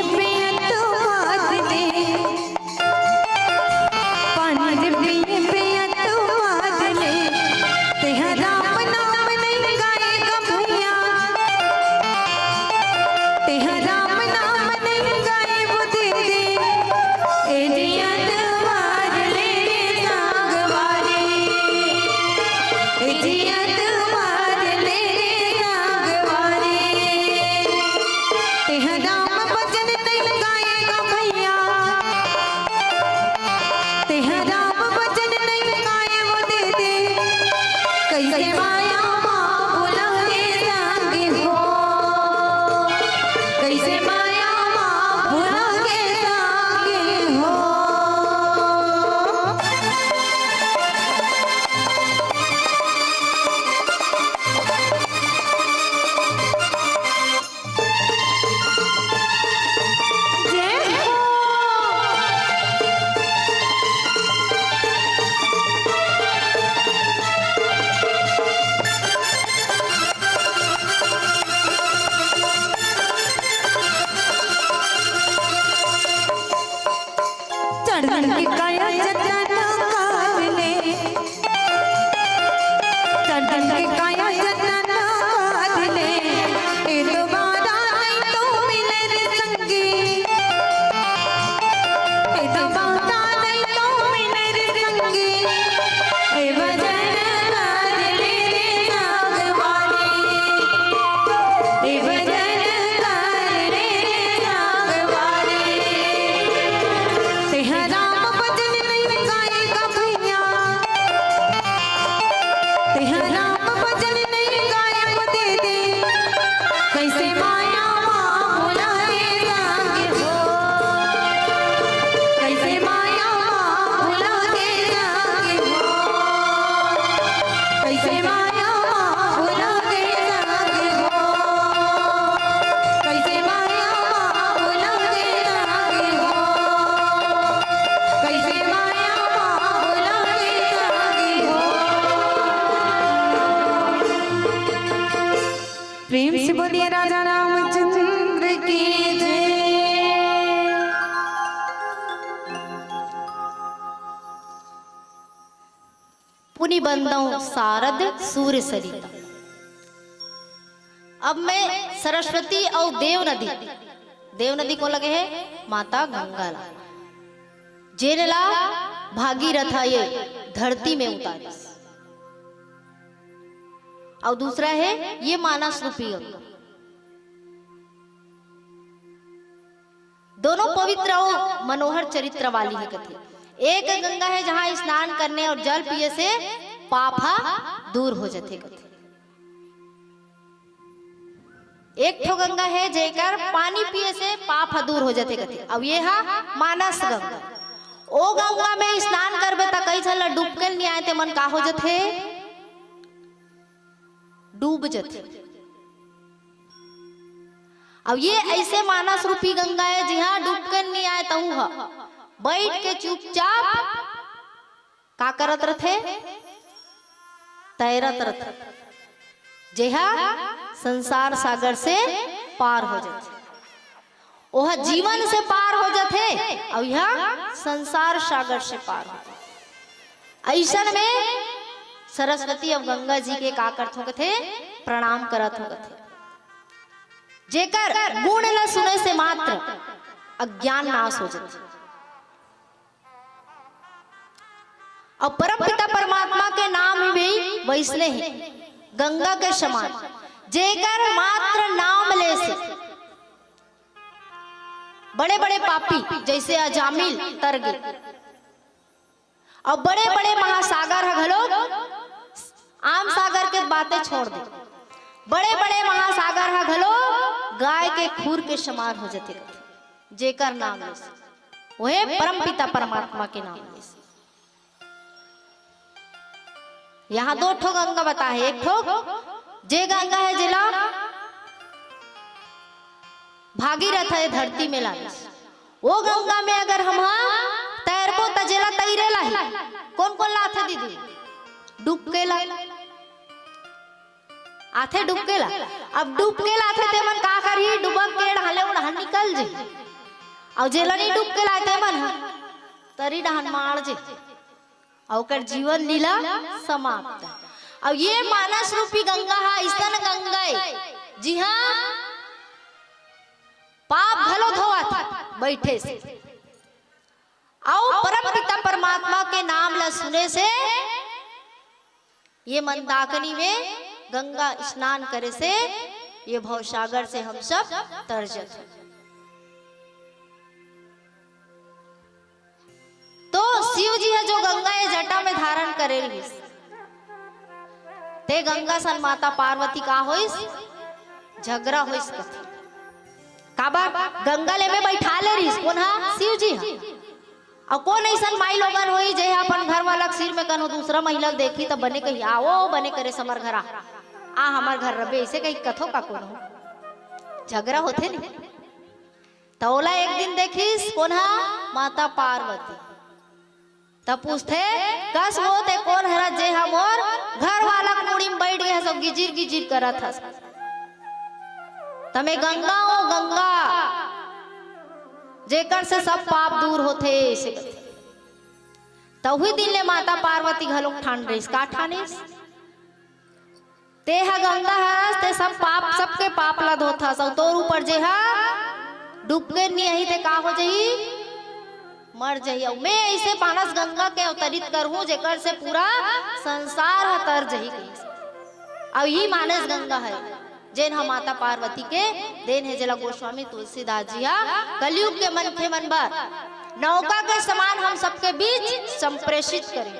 पिया तो बादले, पानी रे पिया तो बादले, तेह राम नाम नहीं गाएगा भैया, तेह राम नाम नहीं गाए वो दे दे। ए जिया तुम्हार ले सागवारे, ए जिया तुम्हार ले सागवारे, तेह राम भजन नहीं गाएगा भैया, तेह राम भजन नहीं गाए वो दे दे। कैसे माया भुला के संगे हो, कैसे माया भुला के संगे हो। जय हो। चढ़न की काया जतन कर ले, चढ़न की काया जतन कर ले, ए दोबारा नहीं तो मिले रे संगी, ए दोबारा नहीं तो मिले रे संगी। ए पुनि बंदौ सारद सूर्य सरिता। अब मैं सरस्वती और देव नदी को लगे है माता गंगा ला, जेनेला भागीरथ ये धरती में उतारी। और दूसरा है ये मानस रूपी गंगा। दोनों पवित्र और मनोहर चरित्र वाली है कथी। एक गंगा है जहां स्नान करने और जल पिए से पापा दूर हो जाते कथी। एक ठो गंगा है जेकर पानी पिए से पाप दूर हो जाते कथी। अब ये हा मानस गंगा। ओ गंगा में स्नान करबे त कई छला डूबके नहीं आए ते मन का हो जाते, डूब जाते। अब ये ऐसे मानस रूपी गंगा है जहां डूबके नहीं आए तहु हा बैठ के चुपचाप का करत रथे, तैरत रथे, जेहा संसार सागर से पार हो जाते। वह जीवन से पार हो जाते और यह संसार सागर से पार हो जाते। ऐसन में सरस्वती और गंगा जी के का करत हो थे, प्रणाम करत हो थे। जेकर गुण न सुने से मात्र अज्ञान नाश हो जाते। और परम पिता परमात्मा के नाम ही भी वैसने हैं गंगा के समान, जेकर मात्र नाम ले से बड़े बड़े पापी जैसे अजामिल तर गए। और बड़े बड़े महासागर है घलो, आम सागर के बातें छोड़ दे, बड़े बड़े महासागर है घलो गाय के खूर के समान हो जाते। जेकर नाम ले से वह परम पिता परमात्मा के नाम ले से। यहाँ दो ठो गंगा बता है। एक ठो जे गंगा है जिला भागीरथ है धरती में ला, वो गंगा में अगर हम तैरबो त जिला तैरे ला ही कौन कौन लाथे दीदी, डूबके ला आथे, डूबके ला। अब डूबके लाथे ते मन का करी, डुबक के ढाले उड़ान निकल जे। और जेला नहीं डूबके लाते मन तरी डहान मार जे और कर जीवन लीला समाप्त। और ये मानस रूपी गंगा है ऐसन गंगा जी हाँ पाप भलो धोआ था बैठे से। और परम पिता परमात्मा के नाम ला सुने से ये मंदाकिनी में गंगा स्नान करे से ये भवसागर से हम सब तर जाते। तो शिव जी है जो गंगा ये जटा में धारण करेली ते गंगा सन माता पार्वती का होइस झगड़ा होइस कथी। काबा गंगा ले में बैठा ले रही कौन हा शिव जी हा। और कौन ऐसा माई लोगन होई जे अपन घर वाला सिर में कनो दूसरा महिला देखी तो बने कही आओ बने करे समर घरा आ हमार घर रबे ऐसे कही कथो का कौन हो झगड़ा होते नहीं। तोला एक दिन देखिस कौन हा माता पार्वती तब पूछते कस वो ते कौन हरा जे हम और घर वाला कुड़ी में बैठ गए सब गिजिर गिजिर करा था। तमे गंगा हो गंगा जेकर से सब पाप दूर होते ऐसे तभी दिन ले माता पार्वती घलोक ठान रही का ठानिस ते हा गंगा हस ते सब पाप सबके पाप ला धोथा सब तोर ऊपर जे हा डूबके नहीं आई ते का हो जही मर जही। मैं ऐसे मानस गंगा के अवतरित करूं जेकर से पूरा संसार हतर जही। अब ये मानस गंगा है जैन हम माता पार्वती के देन है जला गोस्वामी तुलसीदास जी कलयुग के मन थे मन बार नौका के समान हम सबके बीच संप्रेषित करें।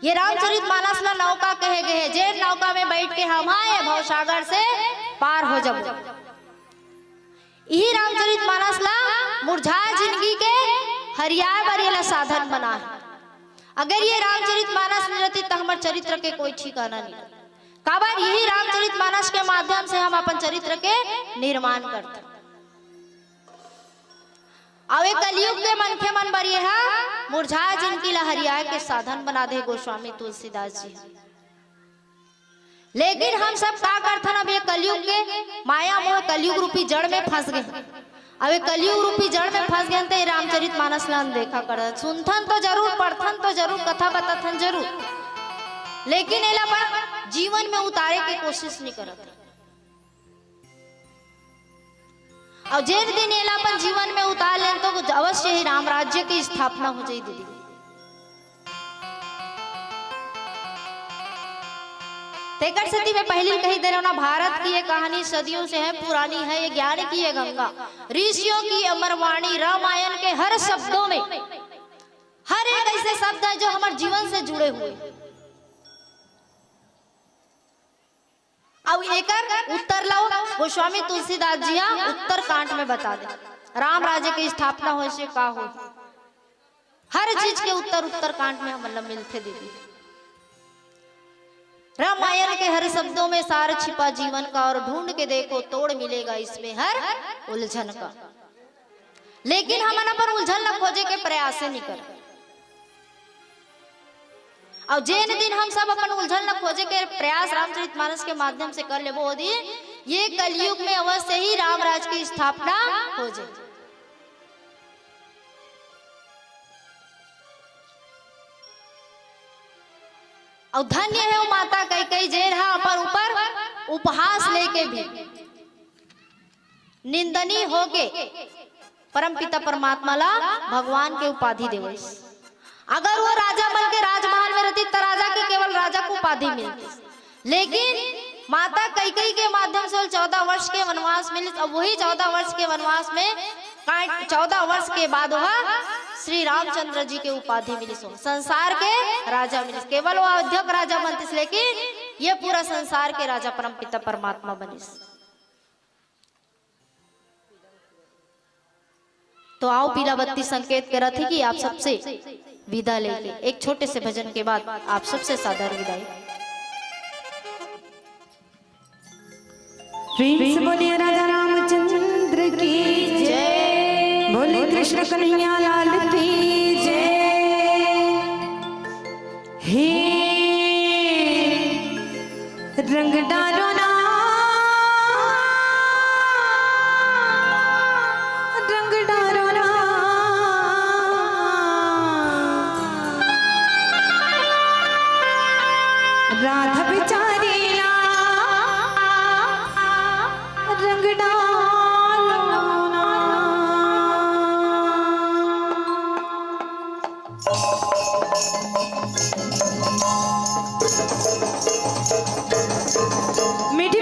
ये रामचरित मानस ला नौका कहे गए जैन नौका में बैठ के हम आए भवसागर से पार हो जाओ। यही रामचरित मानस ला मुरझाए जिंदगी के हरियाए बरेला साधन बना है। अगर ये रामचरित मानस नहीं रहती तो हमारे चरित्र के कोई ठिकाना नहीं। काबर यही रामचरित मानस के माध्यम से हम अपन चरित्र के निर्माण करते। अवे कलयुग के मन के मन बरिए है मुरझाए जिनकी लहरियाए के साधन बना दे गोस्वामी तुलसीदास जी। लेकिन हम सब का करथन अब ये कलयुग के माया मोह कलयुग रूपी जड़ में फंस गए। अब ये कलयुग रूपी जड़ में फंस गए थे रामचरित मानस लान देखा कर सुनथन तो जरूर पढ़थन तो जरूर कथा बताथन जरूर लेकिन एला पर जीवन में उतारे की कोशिश नहीं करत और जिस दिन एला अपन जीवन में उतार लें तो अवश्य ही राम राज्य की स्थापना हो जाए दीदी। तेकर सती में पहले कही दे रहा ना भारत की ये कहानी सदियों से है पुरानी है ये ज्ञान की ये गंगा ऋषियों की अमरवाणी रामायण के हर शब्दों में हर एक ऐसे शब्द है जो हमारे जीवन से जुड़े हुए अब एकर उत्तर लाओ गोस्वामी तुलसीदास जी उत्तर कांड में बता दे राम राज्य की स्थापना हो से का हो हर चीज के उत्तर कांड में मतलब मिलते दीदी। रामायण के हर शब्दों में सार छिपा जीवन का और ढूंढ के देखो तोड़ मिलेगा इसमें हर उलझन का लेकिन हम पर उलझन न खोजे के प्रयास नहीं कर और जिन दिन हम सब अपन उलझन न खोजे के प्रयास रामचरितमानस के माध्यम से कर ले वो दिन ये कलयुग में अवश्य ही राम राज की स्थापना हो जाए। और धन्य है वो माता कई जे रहा अपन ऊपर उपहास लेके भी निंदनीय होके परमपिता परमात्मा ला भगवान के उपाधि देवे। अगर वो राजा बन के राजमहल में रहती तो राजा के केवल राजा को उपाधि मिलती लेकिन माता कई के माध्यम से 14 वर्ष के वनवास मिले और वही 14 वर्ष के वनवास में 14 वर्ष के बाद वह श्री रामचंद्र जी के उपाधि मिली संसार के राजा मिली केवल वो अयोध्या का राजा बनतीस लेकिन ये पूरा संसार के राजा परमपिता परमात्मा बनिस। तो आओ पीला बत्ती संकेत के रथ कि आप सबसे विदा लेके एक छोटे से भजन के बाद आप सबसे सादर विदाई। बोलिए राजा रामचंद्र की जय बोले कृष्ण कन्हैया लाल की जय। हे रंग डालो ना रंग डालो ना राधा बेचारी रंग डालो ना। मीठी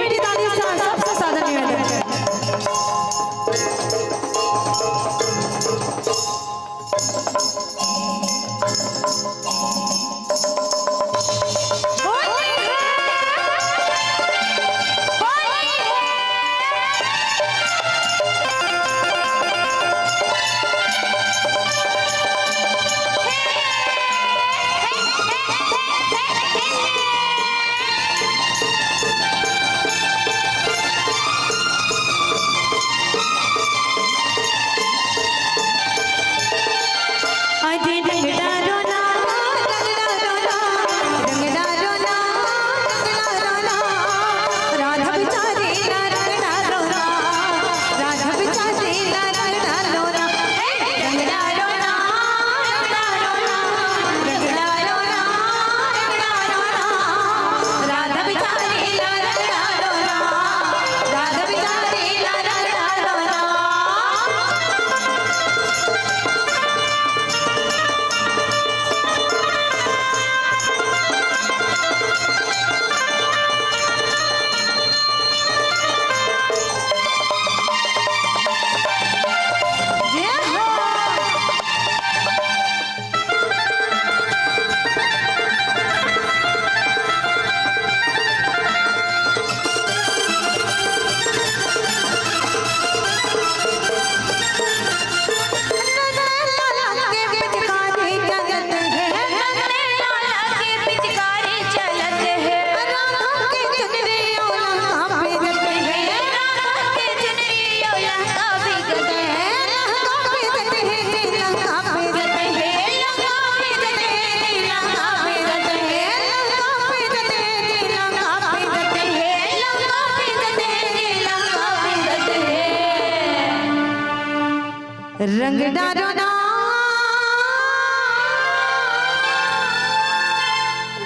रंग डारो ना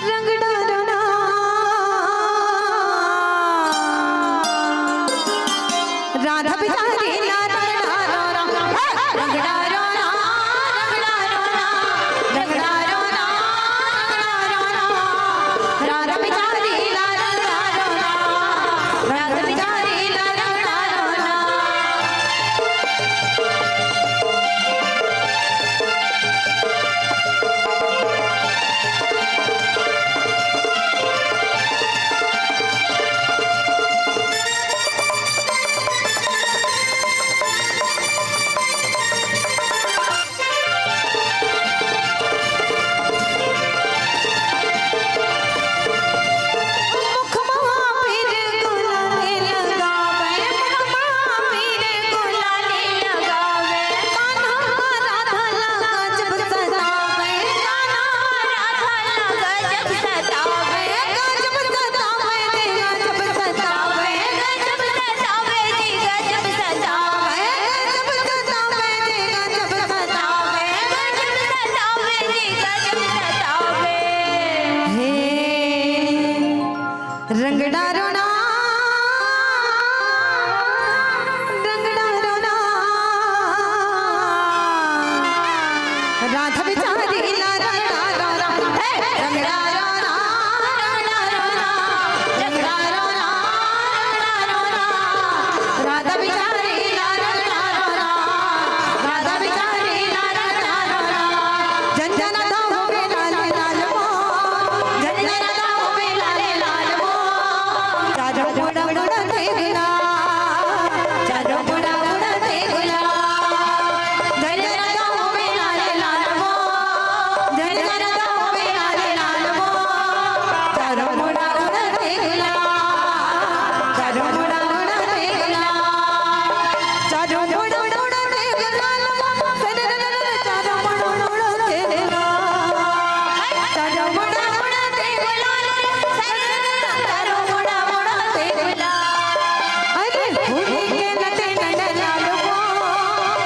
रंग डारो ना राधा बिचारी ला रंग डारो ना रंग डारो ना रंग डारो ना राधा बिचारी ला रंग डारो ना राधा बिचारी ला रंग डारो ना। रंग डारो ना रंग डारो ना राधा बिचारी ला रंग डारो ना रंग डारो ना रंग डारो ना राधा बिचारी ला रंग डारो ना राधा बिचारी ला रंग डारो ना जन जन दाओ पे लाल लाल मो जन जन दाओ पे लाल लाल मो चारो बुड़ा बुड़ा देखला चारो बुड़ा बुड़ा देखला जन जन दाओ पे लाल लाल मो जन जन दाओ पे लाल लाल मो चारो बुड़ा बुड़ा देखला चारो बुड़ा बुड़ा देखला चारो बुड़ा बुड़ा देखला सन चारो बुड़ा बुड़ा देखला चारो बुड़ा बुड़ा देखला चारो बुड़ा बुड़ा देखला अरे होली के लटे नंद लाल वो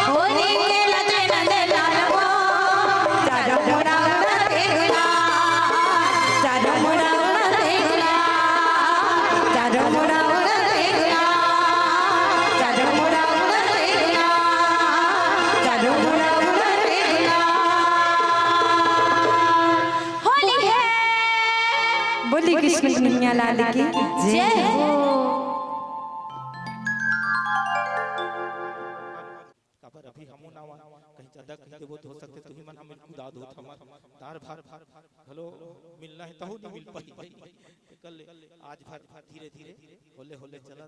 होली के लटे नंद लाल वो चारो बुड़ा बुड़ा देखला चारो बुड़ा बुड़ा देखला चारो बुड़ा बुड़ा देखला चारो बुड़ा बुड़ा देखला चारो बुड़ा बुड़ा देखला होली है बोली कृष्ण कन्हैया लाल की जय हो। काबर अभी हमू ना कहीं ज्यादा कहीं देबो तो हो सकते तू ही मन हम खुदा दो हमर तार भार हेलो मिलना है तहु नहीं मिल पाई कल आज भर धीरे धीरे होले होले चला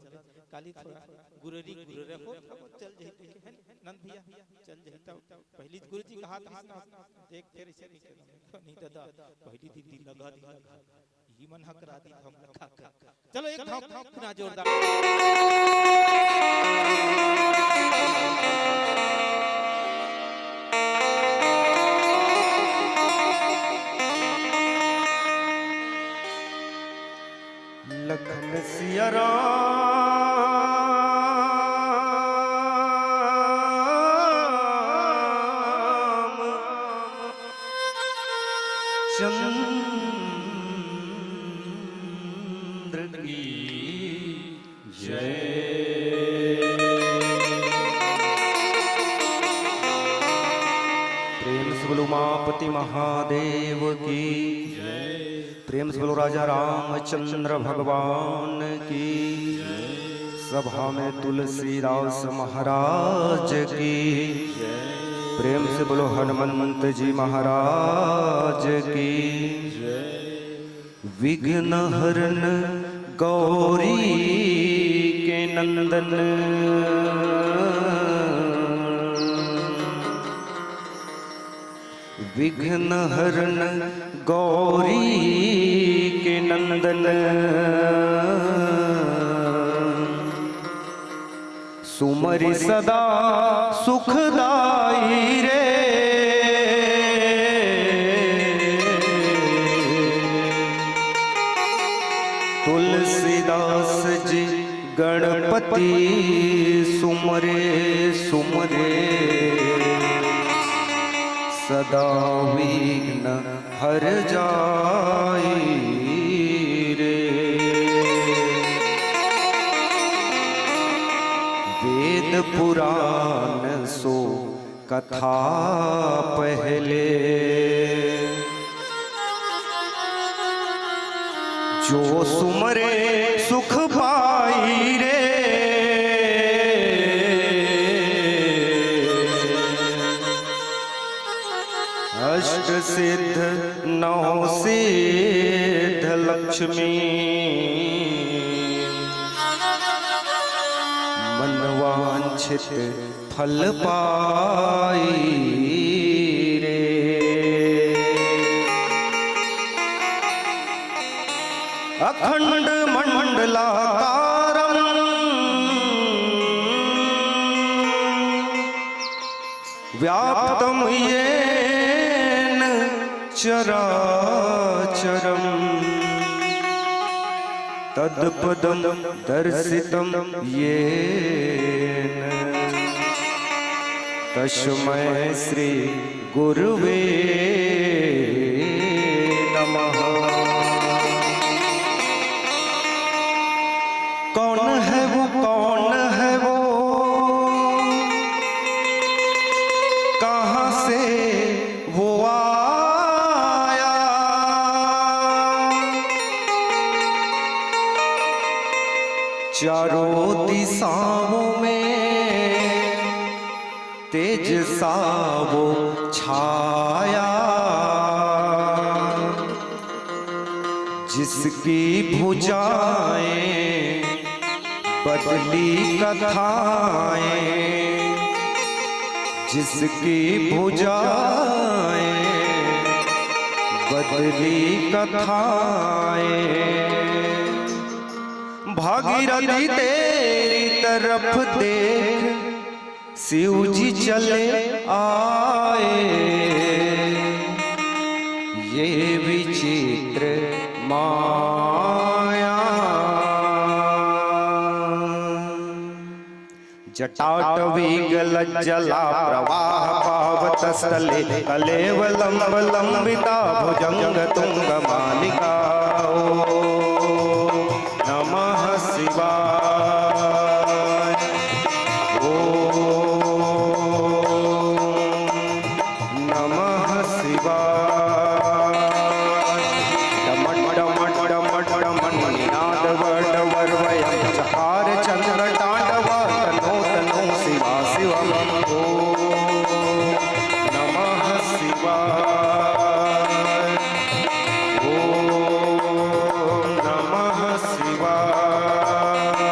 काली थोड़ा गुरुरी गुरुरे हो चल जही नंद भैया चल जही तब पहली गुरुजी का हाथ देख तेरे से नहीं दादा पहली दीदी लगा दी ही मन हक रादी हम लखा चलो एक भाव पुनः जोरदार लखन सिया राम चंद्र की जय। प्रेम से बोलो उमापति महादेव की प्रेम से बोलो राजा रामचंद्र भगवान की सभा में तुलसीदास महाराज की प्रेम से बोलो हनुमंत जी महाराज की विघ्न हरन गौरी के नंदन विघ्न हरन गौरी के नंदन सुमरि सदा सुखदाई रे तुलसीदास जी गणपति सुमरे सुमरे सदा विघ्न हर जाई रे। वेद पुराण सो कथा पहले, जो सुमरे सुख पाई रे। अष्ट सिद्ध नौ सिद्ध लक्ष्मी, मनवांछित फल पाई रे। अखंड मंडलाकारं व्याप्तं येन चराचरं, तत्पदं दर्शितं येन, तस्मै श्री गुरुवे नमः। कौन है वो, कौन है वो, कहाँ से वो आया, चारों दिशाओं में तेज सा वो छाया, जिसकी भुजाएं बदली कथाएं, जिसकी भुजाएं बदली कथाएं। भागीरथी तेरी तरफ देख शिव जी चले आए, ये विचित्र माया। जटाटवीगलज्जला प्रवाह पावतस्थले, कलेवलं लंबिता भुजंग तुंग मालिका। ओ नमः शिवाय, ओ नमः शिवाय। डमट डमट डमट डमन निनाद वर्वयं चकार चंद्र तांडव, तनो तनो शिवा शिवम। ओ नमः शिवाय, ओ नमः शिवाय।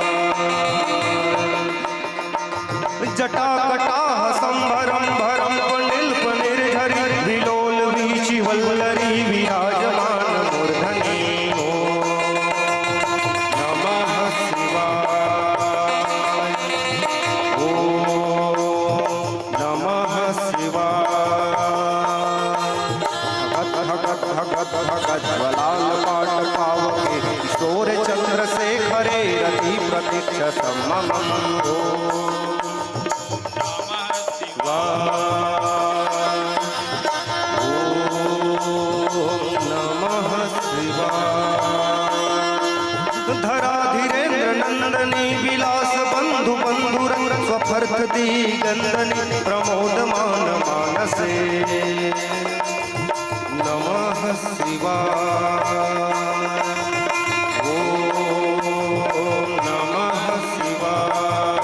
जटा कटाह संभरम भरम नील्प निर्झरि, विलोल वीचि वल्लरी विराजमान मूर्धनि। ओ नमः शिवाय, ओ नमः शिवाय। भगत भगत भगत ज्वलाल पाट पावके, किशोर चंद्रशेखरे रति प्रतीक्ष सममं। ओ नमः शिवाय। धरा धीरेन्द्र नंदनी विलास बंधु बंधुरंग, स्वफर्थ दिगंधनी प्रमोदमान मानसे। नमः शिवाय, ओ नमः शिवाय।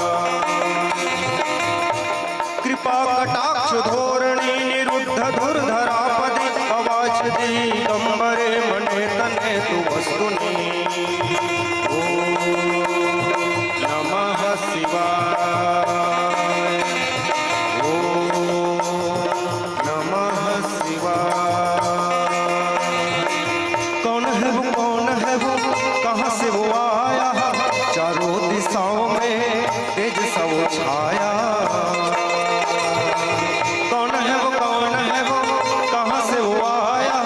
कृपा कटाक्ष धोरणी निरुद्ध धुर्धरापदि, अवाच दिगंबरे मने तने तु वस्तुनि। ओ नमः शिवाय, ओ नमः शिवाय। कौन है वो, कौन है वो, कहाँ से वो आया, चारों दिशाओं में तेज सा वो छाया। कौन है वो, कौन है वो, कहाँ से वो आया,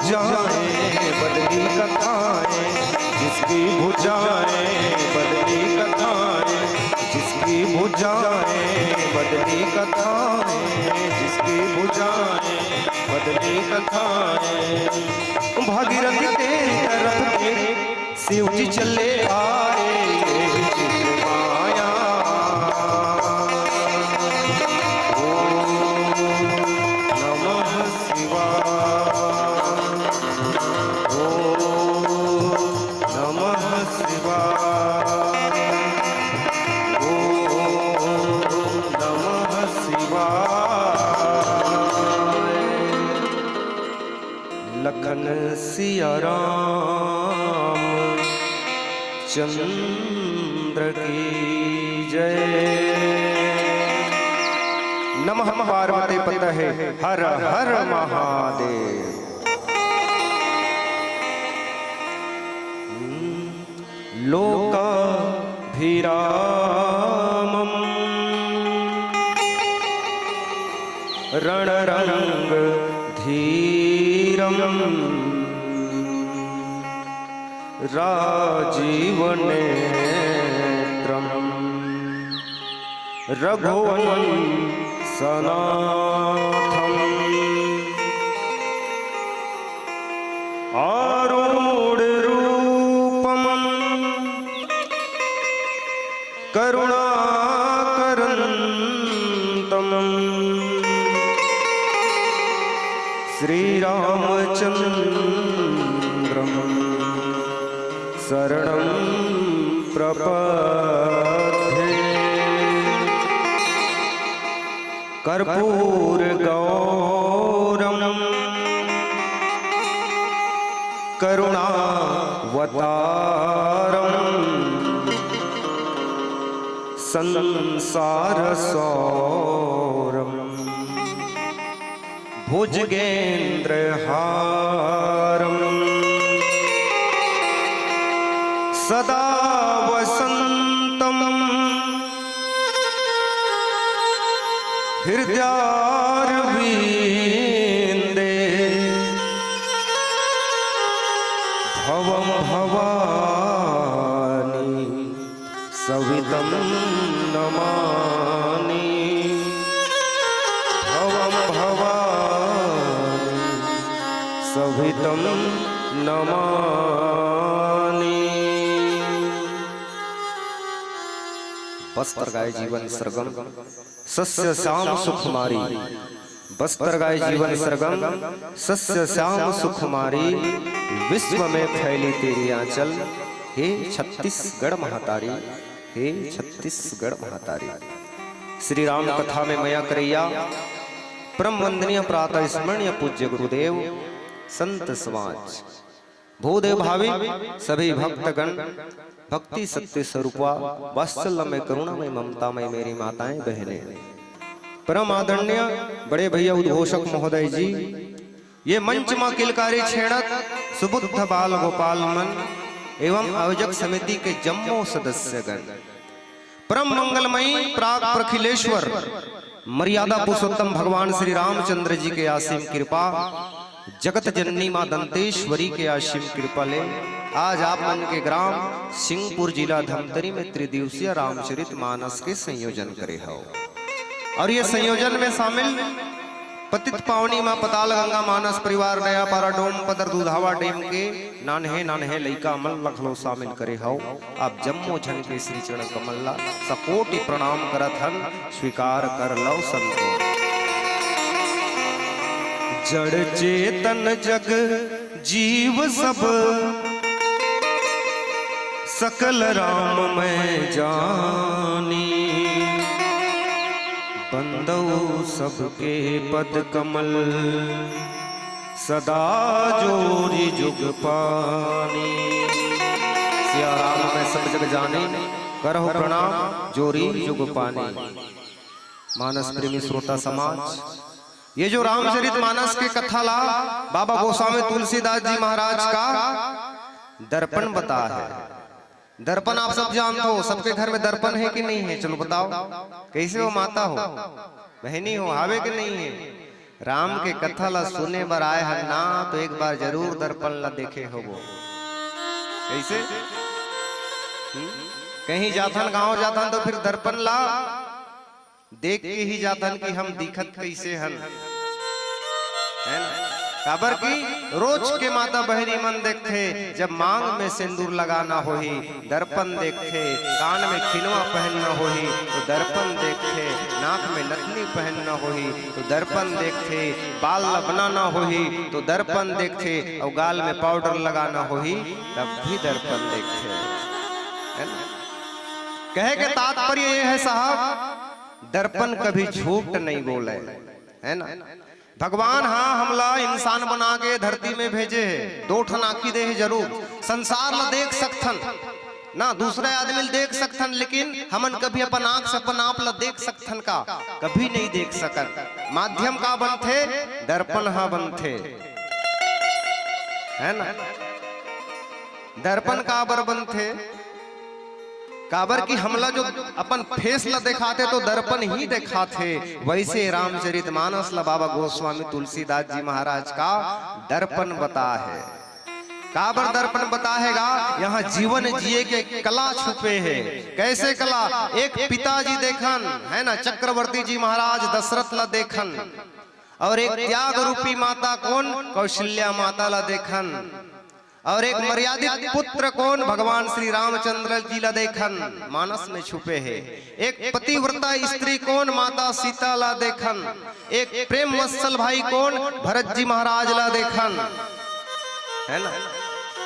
भुजाएं बदली कथाएं, जिसकी भुजाएं बदली कथाएं, जिसकी भुजाएं बदली कथाएं, जिसकी भुजाएं बदली कथाएं। भागीरथी तेरी तरफ देख शिव जी चले आए, माया ओम नमः शिवाय, ओम नमः शिवाय, ओम नमः शिवाय। लखन सिया राम चंद्र की जय। नमः पार्वती पतये हर हर महादेव। लोकाभिरामम् रणरंग धीरम् राजीवनेत्रम् रघुवंशनाथम् आरूढ़ रूपम् करुणाकरन्तम् श्रीरामचन्द्रम् शरणं प्रपद्ये। कर्पूरगौरम् करुणावतारम् संसारसौरम् भुजगेन्द्रहारम् सदा वसन्तम् हृदयारविन्दे भवं भवानी सवितं नमामि। भवं भवानी सवितं नमामि। बस्तर गाय जीवन सरगम सस्य श्याम सुखमारी, बस्तर गाय जीवन सरगम सस्य श्याम सुखमारी। विश्व में फैली तेरी आंचल हे छत्तीसगढ़ महातारी, हे छत्तीसगढ़ महातारी। श्री राम कथा में मया करैया परम वंदनीय प्रातः स्मरणीय पूज्य गुरुदेव संत समाज भूदेव भावी सभी भक्तगण, भक्ति सत्य स्वरूपा वात्सल्यमय करुणामय ममतामय मेरी माताएं बहनें, परम आदरणीय बड़े भैया उद्घोषक महोदय जी, ये मंच मां किलकारी छेड़क सुबुद्ध बाल गोपाल मन एवं आयोजक समिति के जम्मो सदस्यगण, परम मंगलमयी प्राग प्रखिलेश्वर मर्यादा पुरुषोत्तम भगवान श्री रामचंद्र जी के असीम कृपा, जगत जननी मां दंतेश्वरी के असीम कृपा ले आज आप मन के ग्राम सिंहपुर जिला धमतरी में त्रिदिवसीय रामचरित मानस के संयोजन करे हो। और ये संयोजन में शामिल पतित पावनी मां पताल गंगा मानस परिवार नया पारा डोम पदर दूधावा डेम के नान्हे नान्हे लइका अमल लखलो शामिल करे हो। आप जम्मो झन के श्री चरण कमल्ला सकोटि प्रणाम करत हन, स्वीकार कर लो संतो। जड़ चेतन जग जीव सब सकल राम मैं जानी, बंदौ सबके पद कमल सदा जोरी जुग पानी। सिया राम मैं सब जग जाने, करहु प्रणाम जोरी जुग पानी। मानस प्रेमी श्रोता समाज, ये जो रामचरित मानस के कथा ला बाबा गोस्वामी तुलसीदास जी महाराज का दर्पण बता है। दर्पण आप सब जानते हो, सबके घर में दर्पण है कि नहीं है? चलो बताओ, कैसे हो? माता हो, बहनी हो, आवे कि नहीं है? राम के कथा ला सुने बर आए हन ना तो एक बार जरूर दर्पण ला देखे होबो। कैसे कहीं जाथन गांव जाथन तो फिर दर्पण ला देख के ही जाथन कि हम दिखत कैसे हन, है ना। काबर की रोज के माता बहनी मन देखते जब मांग में सिंदूर लगाना होही दर्पण देखते, कान में खिनवा पहनना होही तो दर्पण देखते, नाक में नथनी पहनना होही तो दर्पण देखते, बाल बनाना होही तो दर्पण देखते, और गाल में पाउडर लगाना होही तब भी दर्पण देखते, है ना। कहे के तात्पर्य ये है साहब, दर्पण कभी झूठ नहीं बोले, है ना। भगवान हाँ हमला इंसान बना के धरती में भेजे है, दो ठन आंखी दे है जरूर, संसार ला देख सकथन ना, दूसरे आदमी देख सकथन, लेकिन हमन कभी अपन आंख से अपन आप ला देख सकथन का, कभी नहीं देख सकन। माध्यम का बनथे, दर्पण हा बनथे, है ना। दर्पण का बर बनथे, काबर की हमला जो अपन फेस ला दिखाते तो दर्पण ही दिखाते, वैसे रामचरितमानस ला बाबा गोस्वामी तुलसीदास जी महाराज का दर्पण बता है। काबर दर्पण बता हैगा, यहाँ जीवन जिए के कला छुपे है। कैसे कला? एक पिताजी देखन, है ना, चक्रवर्ती जी महाराज दशरथ ला देखन, और एक त्याग रूपी माता कौन, कौशल्या माता ला देखन, और एक मर्यादित पुत्र कौन, भगवान श्री रामचंद्र जी ला देखन, मानस में छुपे है। एक पतिव्रता स्त्री कौन, माता सीता ला देखन, एक प्रेम वत्सल भाई कौन, भरत जी महाराज ला देखन, है ना,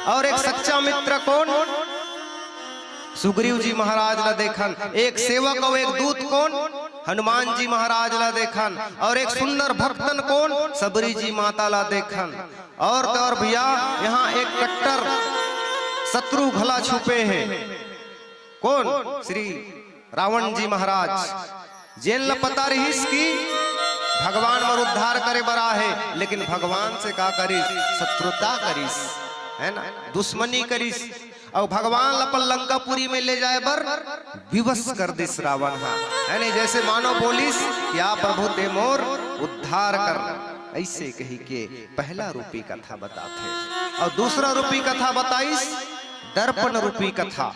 और एक सच्चा मित्र कौन, सुग्रीव जी महाराज ला देखन, एक सेवक और एक दूत कौन, हनुमान जी महाराज ला देखन, और एक सुंदर भक्तन कौन, सबरी जी माता ला देखन, और तो और भैया यहाँ एक कट्टर शत्रु घला छुपे हैं, कौन, श्री रावण जी महाराज, जेन ला पता रहीस की भगवान मर उद्धार करे बरा है, लेकिन भगवान से का करीस, शत्रुता करीस, है ना, दुश्मनी करीस, और भगवान अपन लंकापुरी में ले जाए बर विवश कर दिस रावण, है नहीं, जैसे मानो बोलिस या प्रभु ते मोर उद्धार कर, ऐसे कही के पहला रूपी कथा बताते, और दूसरा रूपी कथा बताइस दर्पण रूपी कथा,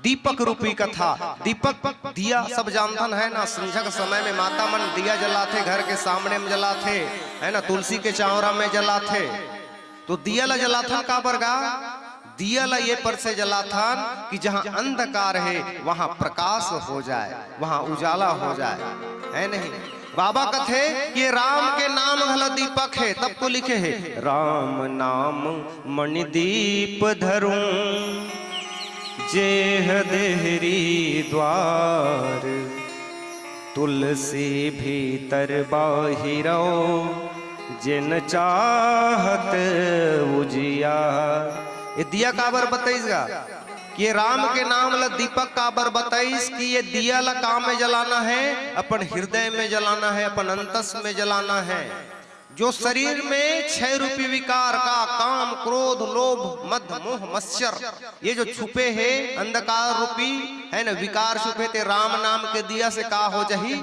दीपक रूपी कथा। दीपक दिया सब जानतन है ना, संझा के समय में माता मन दिया जलाते, घर के सामने में जलाते, है ना, तुलसी के चावरा में जलाते, तो दिया ला जलाथन का बरगा, दिया ला ये पर से जलाथन कि जहां अंधकार है वहां प्रकाश हो जाए, वहां उजाला हो जाए, है नहीं। बाबा कथे ये राम के नाम घला दीपक है, तब तो लिखे है राम नाम मणिदीप धरूं, जेह देहरी द्वार, तुलसी भीतर बाहिरो, जिन चाहत उजिया। ये दिया काबर बताइएगा कि ये राम के नाम ला दीपक काबर बताइस कि ये दिया ला काम में जलाना है, अपन हृदय में जलाना है, अपन अंतस में जलाना है। जो शरीर में 6 रूपी विकार का काम, क्रोध, लोभ, मद, मोह, मत्सर, ये जो छुपे हैं अंधकार रूपी, है ना, विकार छुपे थे, राम नाम के दिया से का हो जाही,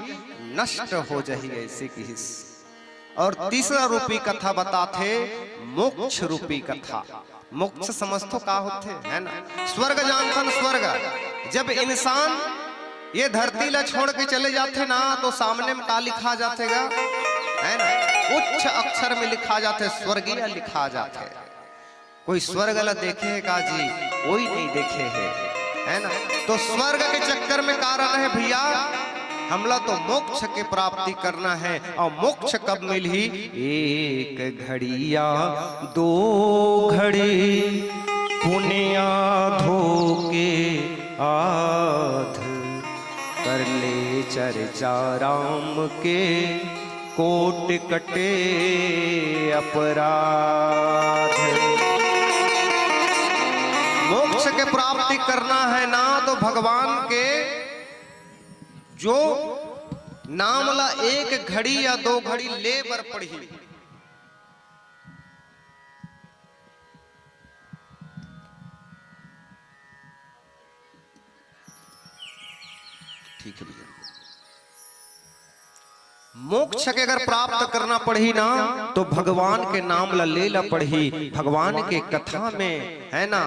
नष्ट हो जाही, ऐसे की। और तीसरा रूपी कथा बताते मोक्ष रूपी कथा। मोक्ष समझतो का होते, है ना, स्वर्ग जानथन, स्वर्ग जब इंसान ये धरती ला छोड़ के चले जाते ना, तो सामने में का लिखा जातेगा, है ना, उच्च अक्षर में लिखा जाते, स्वर्गीय लिखा जाते। कोई स्वर्ग ला देखे है का जी, कोई नहीं देखे है ना। तो स्वर्ग के चक्कर में कारण है भैया, हमला तो मोक्ष के प्राप्ति करना है, और मोक्ष कब मिली, एक घड़िया दो घड़ी, पुण्या धोके आध, कर ले चर्चा राम के, कोट कटे अपराध। मोक्ष के प्राप्ति करना है ना, तो भगवान के जो नाम ला एक घड़ी या 2 घड़ी ले बर पड़ी। ठीक है भैया। मोक्ष के अगर प्राप्त करना पड़ी ना तो भगवान के नाम ला ले ला पड़ी, भगवान के कथा में है ना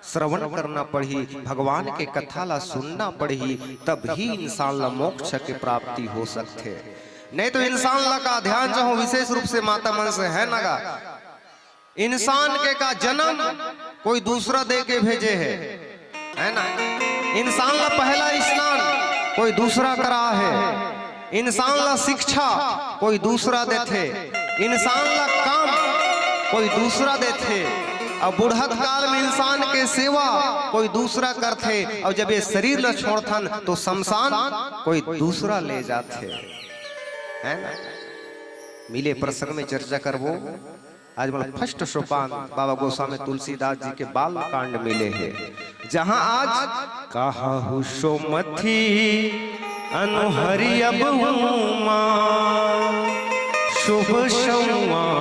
श्रवण करना पड़ी, भगवान के कथा ला सुनना पड़ी, तब ही इंसान ला मोक्ष के प्राप्ति हो सकते। नहीं तो इंसान ला का ध्यान जो विशेष रूप से माता मन से है ना, इंसान के का जन्म कोई दूसरा दे के भेजे है ना। इंसान ला पहला स्नान कोई दूसरा करा है, इंसान ला शिक्षा कोई दूसरा देते, इंसान ला काम कोई दूसरा देते, और बुढ़त काल में इंसान के सेवा कोई दूसरा करते, और जब ये शरीर ला छोड़थन तो शमशान कोई दूसरा ले जाते है ना। मिले प्रसंग में चर्चा करबो। आज मतलब फर्स्ट सोपान बाबा गोस्वामी तुलसीदास जी के बाल कांड मिले हैं, जहां आज कहा सोमथी अनहरि अब शुभ संवाद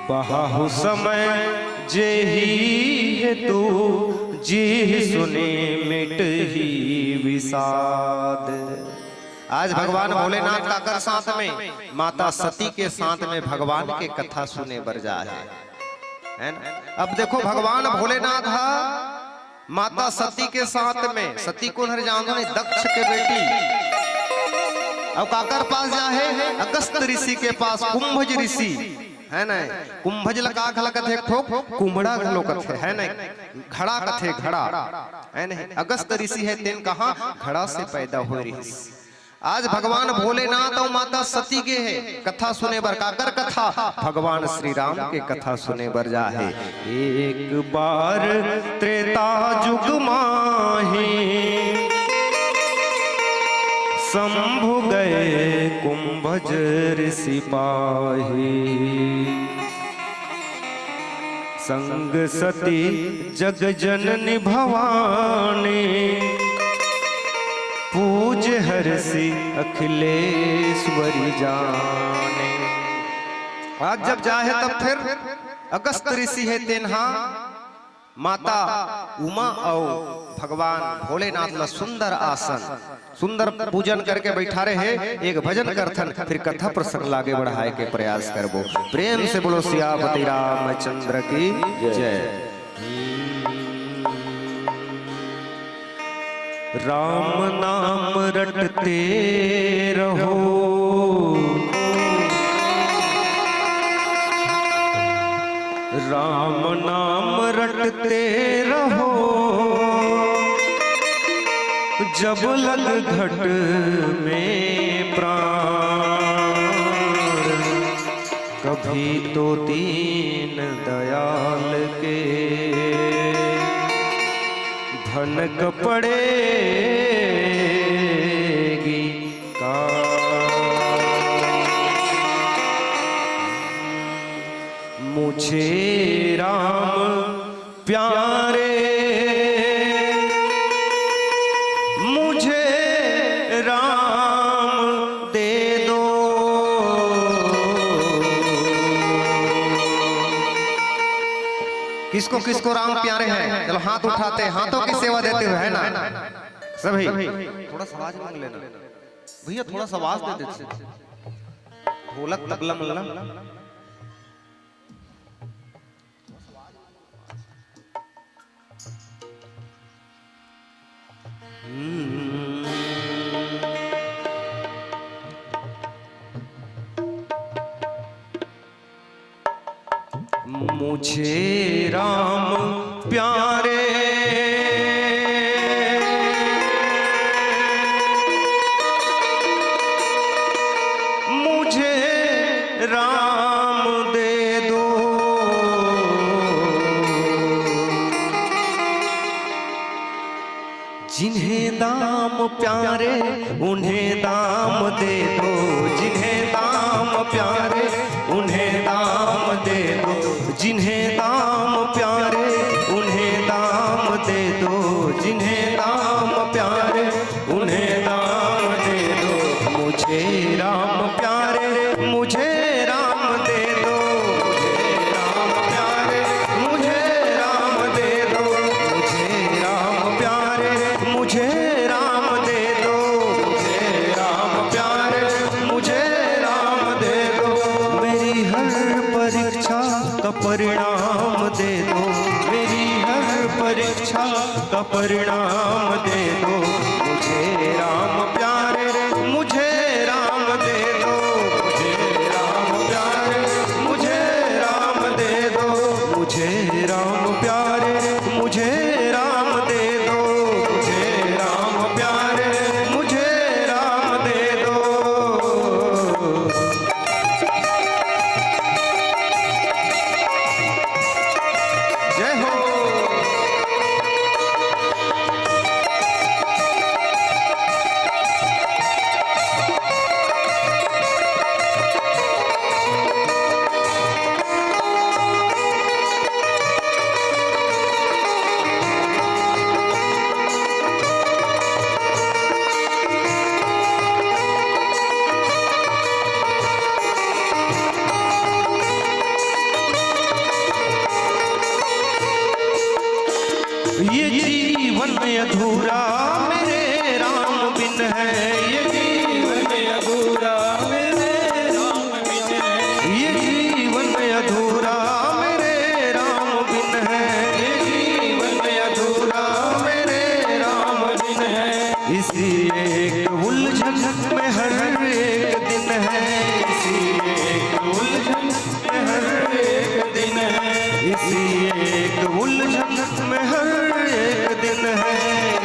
बहाहु समय जेहि हेतु जी सुने मिट ही विषाद। आज भगवान भोलेनाथ का कर साथ में माता सती के साथ में भगवान के कथा सुने बर जा है ना। अब देखो भगवान भोलेनाथ माता सती के साथ में, सती को हर जानो ने दक्ष के बेटी, अब काकर पास जा है अगस्त ऋषि के पास, कुंभज ऋषि है ना। कुंभज लका खल कथे ठोक कुंभड़ा घलो कथे है ना, घड़ा कथे घड़ा है ना। अगस्त ऋषि है तेन कहा घड़ा से पैदा हो रही। आज भगवान भोलेनाथ और माता सती के है कथा सुने बर, काकर कथा भगवान श्री राम के कथा सुने बर जा है। एक बार त्रेता जुग माही शंभु गए कुंभज ऋषि पाही, संग सती जग जननी भवानी पूज हरसी अखिलेश्वरी जाने। आज जब जाहे तब फिर अगस्त ऋषि है तेन्हा माता उमा और भगवान भोलेनाथ ला सुंदर आसन सुंदर पूजन करके बैठा रहे, एक भजन करथन, फिर कथा प्रसंग लागे बढ़ाए के प्रयास करबो। प्रेम से बोलो सियापति रामचंद्र की जय। राम नाम रटते रहो, राम नाम रटते रहो, जब लग घट में प्राण, कभी तो दीन दयाल के भनक पड़ेगी का। मुझे राम प्यारे, मुझे राम दे दो, किसको किसको राम प्यारे हैं, चलो हाथ उठाते, हाथों की सेवा देते हुए है ना सभी। थोड़ा सा आवाज मांग लेना भैया, थोड़ा सा आवाज दे देते, ढोलक तबला मल्ला। मुझे राम प्यारे, मुझे राम दे दो, जिन्हें दाम प्यारे उन्हें दाम दे दो, जिन्हें दाम प्यारे उन्हें दाम दे दो, जिन्हें दाम प्यारे उन्हें दाम दे दो, जिन्हें दाम प्यारे उन्हें दाम दे दो। मुझे राम प्यारे मुझे राम दे दो, मुझे राम प्यारे मुझे राम दे दो, मुझे राम प्यारे मुझे राम दे दो, मुझे परीक्षा का परिणाम दे दो, मेरी हर परीक्षा का परिणाम दे दो। मुझे राम प्यारे, मुझे राम दे दो, मुझे राम प्यारे, मुझे राम दे दो, मुझे राम प्यारे, मुझे राम दे दो, मुझे राम प्यारे, मुझे राम दे दो। जय हो। ये जीवन अधूरा मेरे राम बिन है, ये जीवन अधूरा मेरे राम बिन है, ये जीवन अधूरा मेरे राम बिन है, ये जीवन अधूरा मेरे राम बिन है। इसी एक उलझन में हर एक दिन है, इसी एक उलझन में हर एक दिन है, इसी एक उलझन में हर एक दिन है,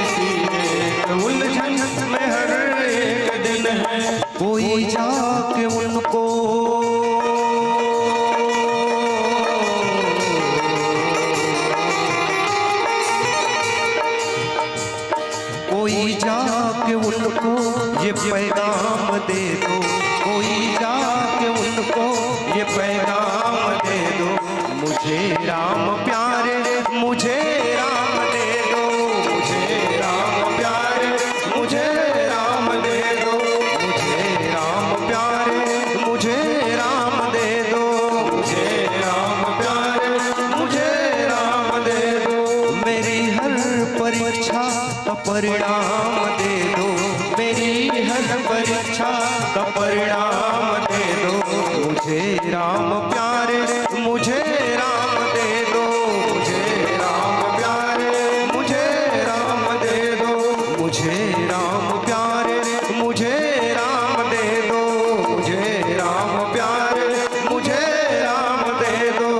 इसी एक उलझन में हर एक दिन है। कोई जाके उनको कोई जाके उनको ये पैगाम दे दो, कोई जाके उनको ये पैगाम दे दो। मुझे राम प्यारे, मुझे राम दे दो, मुझे राम प्यारे, मुझे राम दे दो, मुझे राम प्यारे, मुझे राम दे दो, मुझे राम प्यारे, मुझे राम दे दो। मेरी हर परीक्षा का परिणाम दे दो, मेरी हर परीक्षा का परिणाम दे दो। मुझे राम प्यारे, मुझे राम दे दो, मुझे राम प्यारे, मुझे राम दे दो, मुझे राम प्यारे, मुझे राम दे दो, मुझे राम प्यारे, मुझे राम दे दो।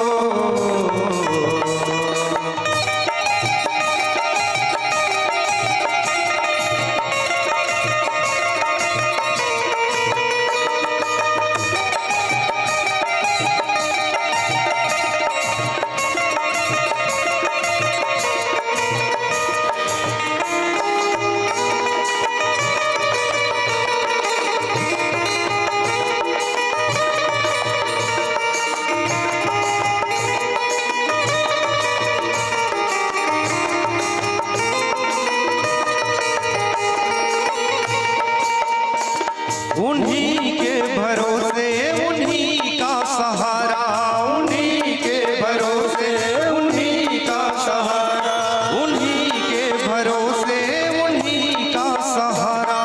उन्हीं के भरोसे उन्हीं का सहारा, उन्हीं के भरोसे उन्हीं का सहारा, उन्हीं के भरोसे उन्हीं का सहारा,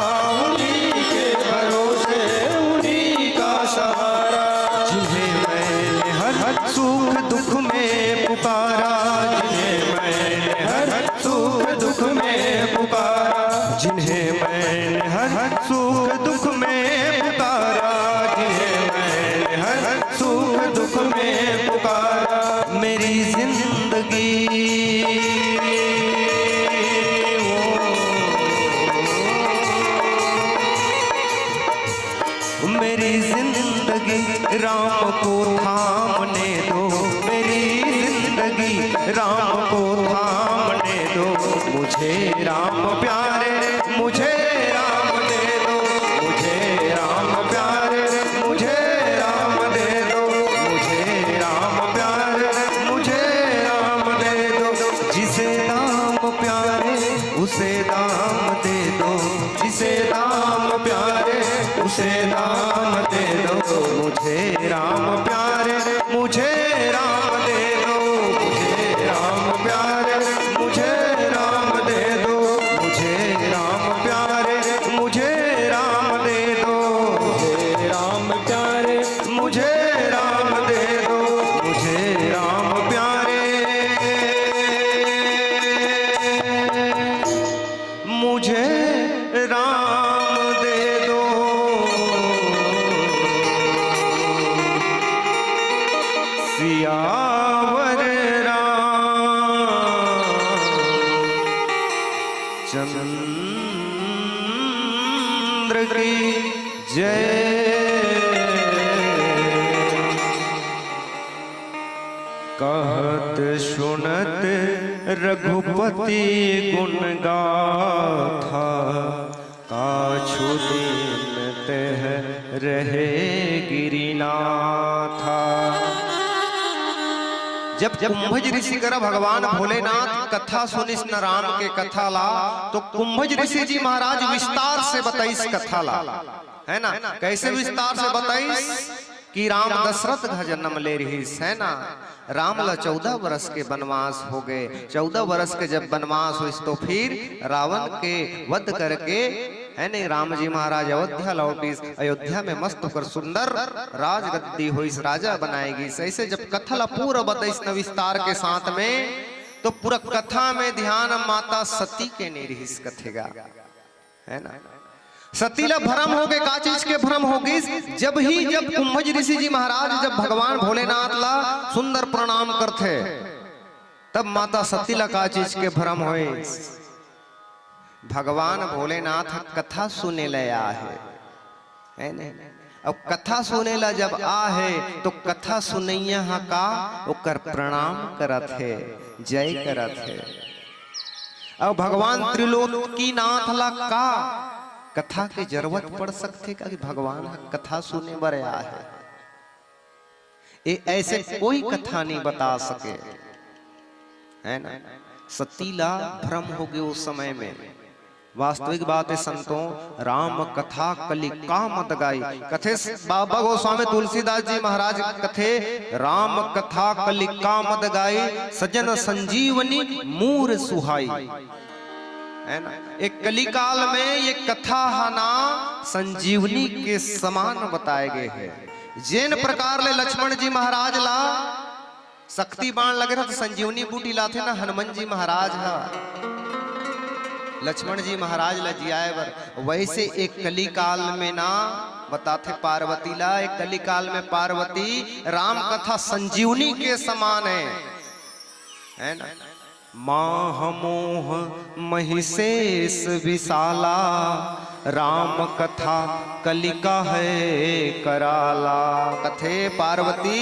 उन्हीं के भरोसे उन्हीं का सहारा। जिन्हें मैंने हर सुख दुख में पुकारा, जिन्हें मैंने हर सुख दुख में पुकारा, जिन्हें मैंने हर सुख दुख में पुकारा, जिन्हें मैंने हर सुख दुख में पुकारा। मेरी जिंदगी मेरी जिंदगी राम को थामने दो, मेरी जिंदगी राम को थामने दो। मुझे राम प्यारे, मुझे राम दे दो, मुझे राम प्यारे, मुझे राम दे दो, मुझे राम प्यारे, मुझे राम दे दो। जिसे दाम प्यारे उसे दाम दे दो, जिसे दाम प्यारे उसे दाम दे दो। मुझे राम प्यारे, मुझे राम दे दो, मुझे राम प्यारे, मुझे राम दे दो, मुझे राम प्यारे, मुझे राम दे दो, मुझे राम प्यारे, मुझे राम दे दो, सियावर रामचंद्र की जय। कहत सुनत रघुपति गुण गाथा, काछु दिन तह रहे गिरिनाथा। जब कुंभज ऋषि कर भगवान भोलेनाथ कथा सुनिस न राम के कथा ला, तो कुंभज ऋषि जी महाराज विस्तार से बताइस कथा ला, है ना। कैसे विस्तार से बताइस कि राम दशरथ का जन्म ले रही है ना। राम ला 14 वर्ष के वनवास हो गए। 14 वर्ष के जब वनवास हुई तो फिर रावण के वध करके है नहीं राम जी महाराज अयोध्या लौटी। अयोध्या में मस्त होकर सुंदर राजगद्दी हुई, राजा बनाएगी। ऐसे जब कथा ला पूरा बताइस न विस्तार के साथ में, तो पूरा कथा में ध्यान माता सती के निरहिस कथेगा, है ना। सतीला भ्रम हो गए। का चीज के भ्रम होगी? जब कुंभज ऋषि जी महाराज जब भगवान भोलेनाथ ला सुंदर प्रणाम करते, तब माता सतीला का चीज के भ्रम होए। भगवान भोलेनाथ कथा सुने लया है नहीं। अब कथा सुने ला जब आ है, तो कथा सुनैया का ओकर प्रणाम करत है, जय करत है। अब भगवान त्रिलोकी नाथ ला का कथा की जरूरत पड़ सकती का कि भगवान कथा सुने बर आया है। ऐसे कोई कथा नहीं बता सके, है ना। सतीला भ्रम हो गए उस समय में। वास्तविक बात है संतों, राम कथा कलिका मत गाई। कथे बाबा गोस्वामी तुलसीदास जी महाराज कथे राम कथा कलिका मत गाई, सजन संजीवनी मूर सुहाई, है ना। एक कलिकाल में ये कथा ना संजीवनी के समान बताए गए हैं। जैन प्रकार ले लक्ष्मण जी महाराज ला शक्ति बाण लगे था, तो संजीवनी बूटी लाते ना हनुमान जी महाराज हा लक्ष्मण जी महाराज ला जियाए बर। वैसे एक कलिकाल में ना बताते पार्वती ला, एक कलिकाल में पार्वती राम कथा संजीवनी के समान है ना। माह मोह महिषेष विशाला, राम कथा कलिका है कराला। कथे पार्वती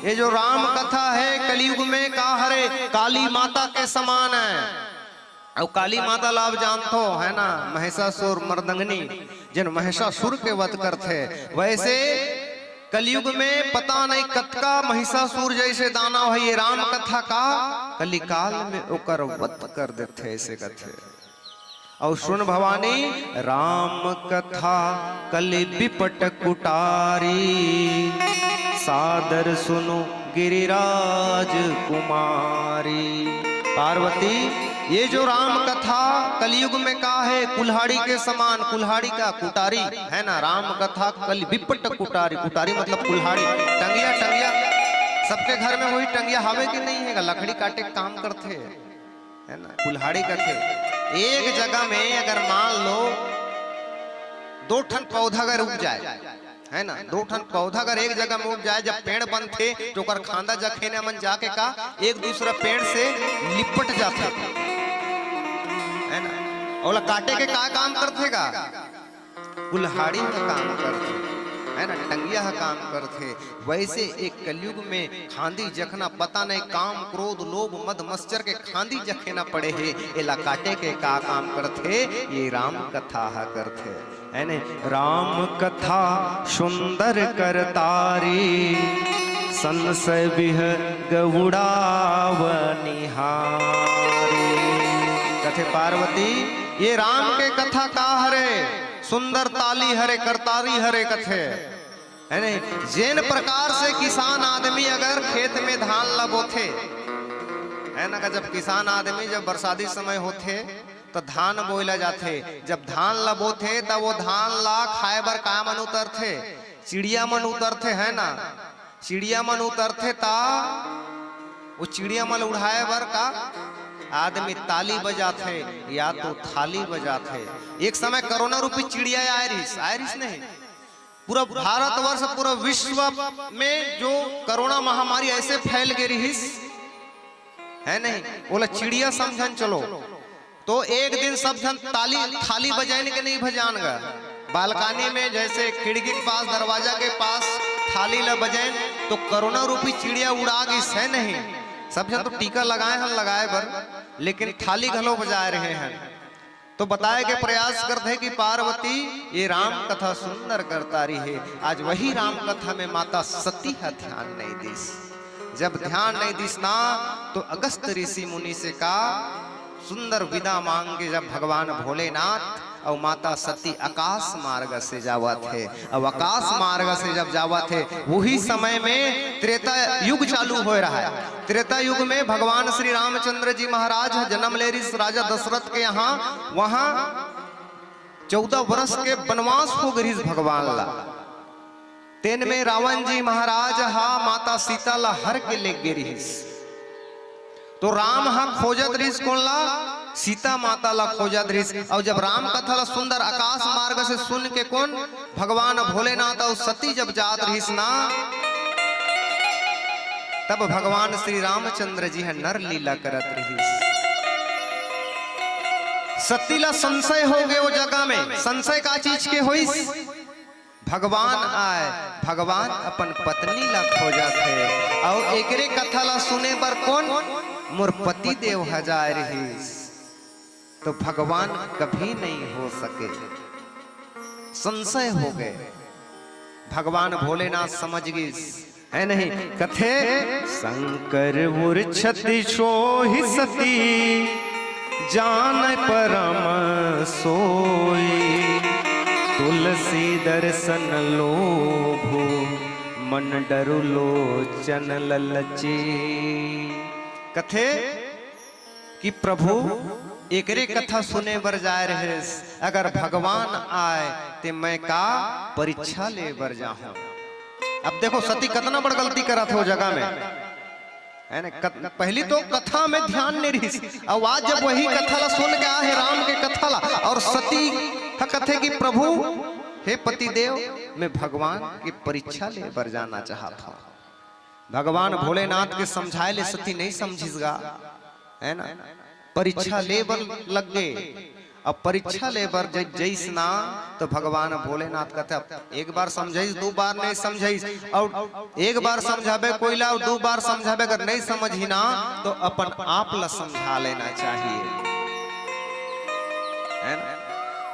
ये जो राम कथा है कलयुग में का हरे काली माता के समान है। और काली माता लाभ जानते हो, है ना। महिषासुर मर्दंगनी जिन महिषासुर के वध करते, वैसे कलयुग में पता नहीं कतका महिषासुर जैसे दानव है। ये राम कथा का कलिकाल में ओकर वध कर देते ऐसे कथे। और सुन भवानी राम कथा कलि विपट कुटारी, सादर सुनो गिरिराज कुमारी। पार्वती ये जो राम कथा कलयुग में का है कुल्हाड़ी के समान, कुल्हाड़ी का कुटारी है ना। राम कथा कल विपट कुटारी, कुटारी मतलब कुल्हाड़ी। टंगिया टंगिया सबके घर में वही टंगिया हवे कि नहीं है, लकड़ी काटे काम करते है ना। कुल्हाड़ी करते एक जगह में अगर मान लो 2 ठन पौधा अगर उग जाए, है ना। 2 ठन पौधा अगर एक जगह में उग जाए, जब पेड़ बनते तो कर खांदा जखेने मन जाके का एक दूसरा पेड़ से लिपट जाते, है ना। और काटे के का काम करते का कुल्हाड़ी का काम करते, है ना। टंगिया का काम करते। वैसे एक कलयुग में खांदी जखना पता नहीं काम क्रोध लोभ मद मत्सर के खांदी जखे ना पड़े है, एला काटे के का काम करते, ये राम कथा करते, है ना। राम कथा सुंदर करतारी, संशय बिह गौड़ावनिहारी। कथे पार्वती ये राम के कथा का हरे सुंदर ताली हरे करतारी हरे कथे, है नहीं। जैन प्रकार से किसान आदमी अगर खेत में धान लगोथे, है ना। जब किसान आदमी जब बरसाती समय होते तो धान बोयला जाते। जब धान लगोथे तब वो धान ला खाए बर का मन उतरथे, चिड़िया मन उतरथे, है ना। चिड़िया मन उतरथे ता वो चिड़िया मन उड़ाए बर का आदमी ताली बजाते या तो थाली बजाते। एक समय कोरोना रूपी चिड़िया आयरिस नहीं पूरा भारतवर्ष पूरा विश्व में जो कोरोना महामारी ऐसे फैल गई रही है नहीं, बोला चिड़िया समझन चलो तो एक दिन सब जन थाली बजाने के नहीं बजान गा, बालकानी में जैसे खिड़की के पास दरवाजा के पास थाली ल बजाएं तो कोरोना रूपी चिड़िया उड़ा गई है नहीं। सब जन तो टीका लगाए हैं लगाए बर, लेकिन थाली घलो बजा रहे हैं। तो बताए के प्रयास करते हैं कि पार्वती ये राम कथा सुंदर करता रही है। आज वही राम कथा में माता सती है ध्यान नहीं दिस। जब ध्यान नहीं दिस ना तो अगस्त ऋषि मुनि से कहा सुंदर विदा मांगे जब भगवान भोलेनाथ और माता सती आकाश मार्ग से जावा थे। अब आकाश मार्ग से जब जावा थे वही समय में त्रेता युग चालू हो रहा है। त्रेता युग में भगवान श्री रामचंद्र जी महाराज जन्म ले रही राजा दशरथ के यहाँ, वहां 14 वर्ष के वनवास हो गई भगवान ला। तेन में रावण जी महाराज हा माता सीता ला हर के ले गिरी। तो राम हा खोजत रही कौन ला, सीता माता ला खोजत रही। और जब राम कथा ला सुंदर आकाश मार्ग से सुन के कौन भगवान भोलेनाथ और सती जब जात रही ना, तब भगवान श्री रामचंद्र जी है नर लीला करत रही। सती ला संशय हो गए वो जगह में। संशय का चीज के हुई, भगवान आए, भगवान अपन पत्नी ला खोजत है। और एकरे कथा ला सुने पर कौन मोर पति देव हजार रही, तो भगवान कभी नहीं हो सके। संशय हो गए, भगवान भोलेनाथ समझ गए है नहीं। कथे शंकर मूर्छति सोहि सती जान परम सोई, तुलसी दर्शन लोभो मन डरु लोचन ललची। कथे कि प्रभु एकरे कथा सुने बर जाए रहे, अगर भगवान आए तो मैं का परीक्षा ले बर जाऊं। अब देखो सती कितना बड़ गलती करा था वो जगह में है ना। पहली तो कथा में ध्यान नहीं रही, और आज जब वही कथा ला सुन के आए राम के कथा ला, और सती का कथे कि प्रभु हे पति देव मैं भगवान की परीक्षा ले बर जाना चाहता हूं। भगवान भोलेनाथ के समझाए ले सती नहीं समझिसगा है ना। परीक्षा ले बर लग गए। अब परीक्षा ले बर जैस ना तो भगवान भोलेनाथ कहते एक बार समझाइस, 2 बार नहीं समझाइस, और एक बार समझाबे कोई ला, 2 बार समझाबे अगर नहीं समझी ना तो अपन आप ला समझा लेना चाहिए है ना।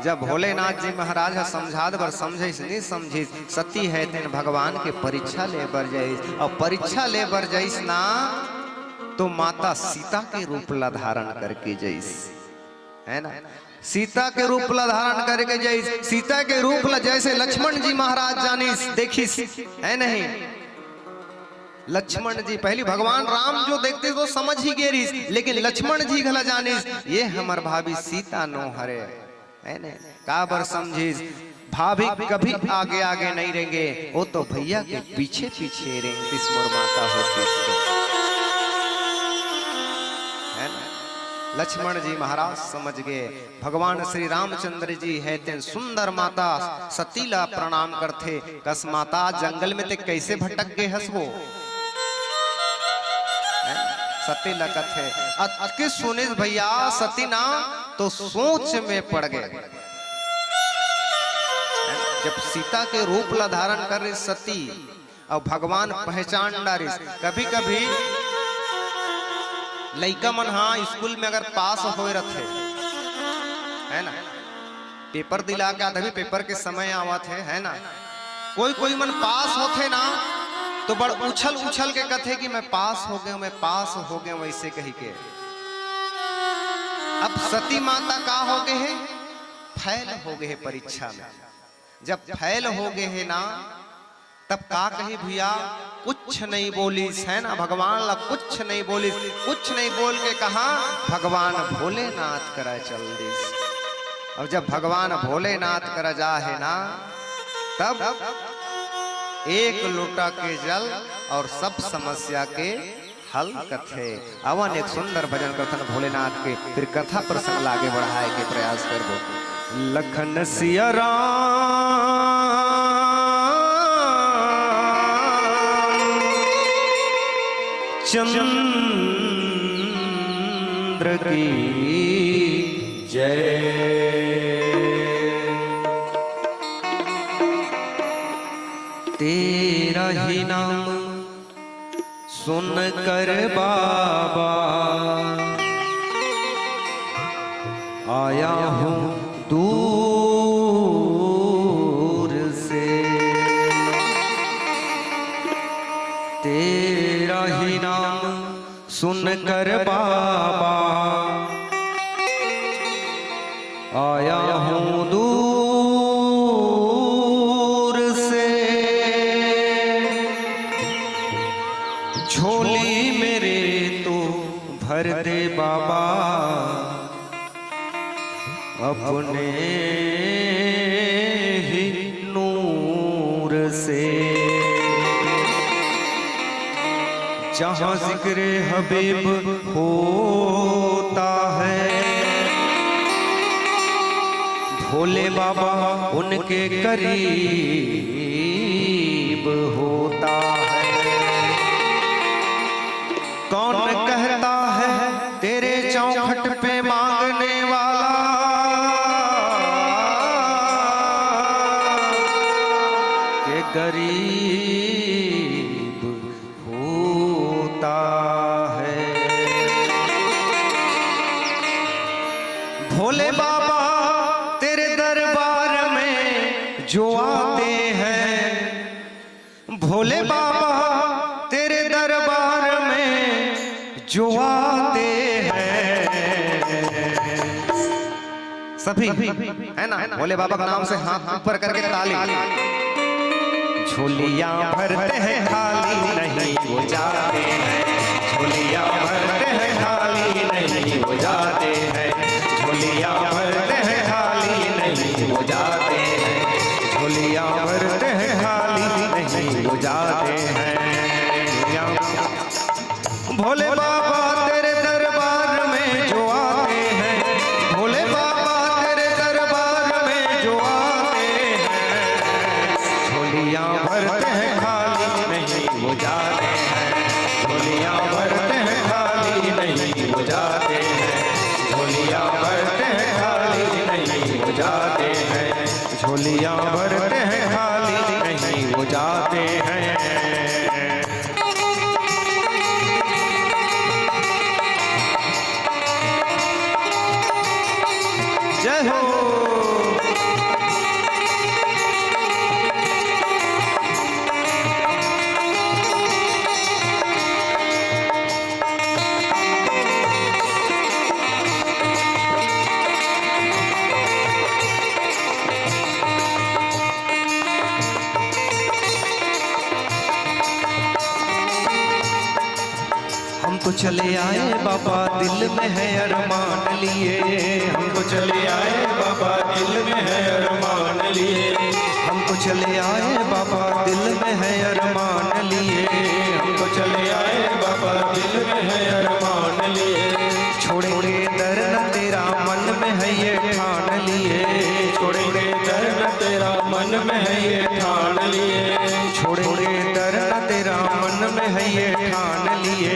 जब भोलेनाथ जी महाराज समझा बर समझिस नहीं समझिस, सती है तेन भगवान के परीक्षा ले बर जाइस। और परीक्षा ले बर जाइस ना तो माता सीता के रूप ला धारण करके जाइस है ना। सीता के रूप ला धारण करके जाइस। सीता के रूप ला जैसे लक्ष्मण जी महाराज जानिस देखिस है नहीं। लक्ष्मण जी पहली भगवान राम जो देखते तो समझ ही गए, लेकिन लक्ष्मण जी घला जानिस ये हमार भाभी सीता नो हरे है ना। काबर समझिस भाभी कभी आगे आगे नहीं रहेंगे, वो तो भैया के पीछे पीछे रहेंगे। मोर माता होती है ना। लक्ष्मण जी महाराज समझ गए। भगवान श्री रामचंद्र जी है तेन सुंदर माता सतीला प्रणाम करते। कस माता जंगल में ते कैसे भटक गए हसबो सती लगत है। अतके सुने भैया सती ना तो सोच में पड़ गए। जब सीता के रूप ला धारण कर रही सती और भगवान पहचान डारी। कभी कभी लइका मन हाँ स्कूल में अगर पास हो रहे है ना, पेपर दिला के आधा भी पेपर के समय आवत है ना, कोई मन पास होते ना तो बड़ उछल उछल के कथे कि मैं पास हो गया, मैं पास हो गया, वैसे कही के। अब सती माता का हो गए है, फैल हो गए है परीक्षा में। जब फैल हो गए है ना तब का कही भैया कुछ नहीं बोलीस है ना। भगवान ला कुछ नहीं बोलीस, कुछ नहीं बोल के कहा भगवान भोलेनाथ करा चल दिस। और जब भगवान भोलेनाथ करा जा है ना तब एक लोटा के जल और सब समस्या के हल कथे। अवन एक सुंदर भजन कथन भोलेनाथ के, फिर कथा प्रसंग लागे बढ़ाए के प्रयास करबो। लखन सिया राम चंद्र की जय। तेरा ही नाम सुन कर बाबा आया हूँ दूर से। तेरा ही नाम सुन कर बाबा आया हूँ दूर से। झोली मेरे तो भर दे बाबा अपने ही नूर से। जहाँ जिक्र हबीब होता है भोले बाबा उनके करीब होता है। कौन कहता है तेरे चौखट पे मांगने वाला के गरीब होता है। भोले बाबा तेरे दरबार में जो आते हैं, भोले बाबा तेरे दरबार में जो आते हैं सभी है ना भोले बाबा का नाम से हाथ ऊपर करके ताली। झोलियां भरते हैं खाली नहीं वो जाते हैं, झोलियां भरते हैं खाली नहीं वो जाते हैं, झोलियां भरते हैं खाली नहीं वो जाते हैं, झोलियां भरते हैं खाली नहीं वो जाते हैं। भोले बाबा तेरे दरबार में जो आते हैं, भोले बाबा तेरे दरबार में जो आते हैं, झोलियां भरते हैं खाली नहीं वो जाते हैं, झोलियां भरते हैं खाली नहीं वो जाते हैं, झोलियां भरते हैं खाली नहीं वो जाते हैं, झोलियां भरते हैं खाली नहीं वो जाते हैं। जय हो। हम तो चले आए बाबा दिल में है अरमान लिए, हम तो चले आए बाबा दिल में है अरमान लिए, हम तो चले आए बाबा दिल में है अरमान लिए, हम तो चले आए बाबा दिल में है अरमान लिए। छोड़ेंगे दर न तेरा मन में है ये ठान लिए, छोड़ेंगे दर न तेरा मन में है ये ठान लिए, छोड़ेंगे दर न तेरा मन में है ये ठान लिए,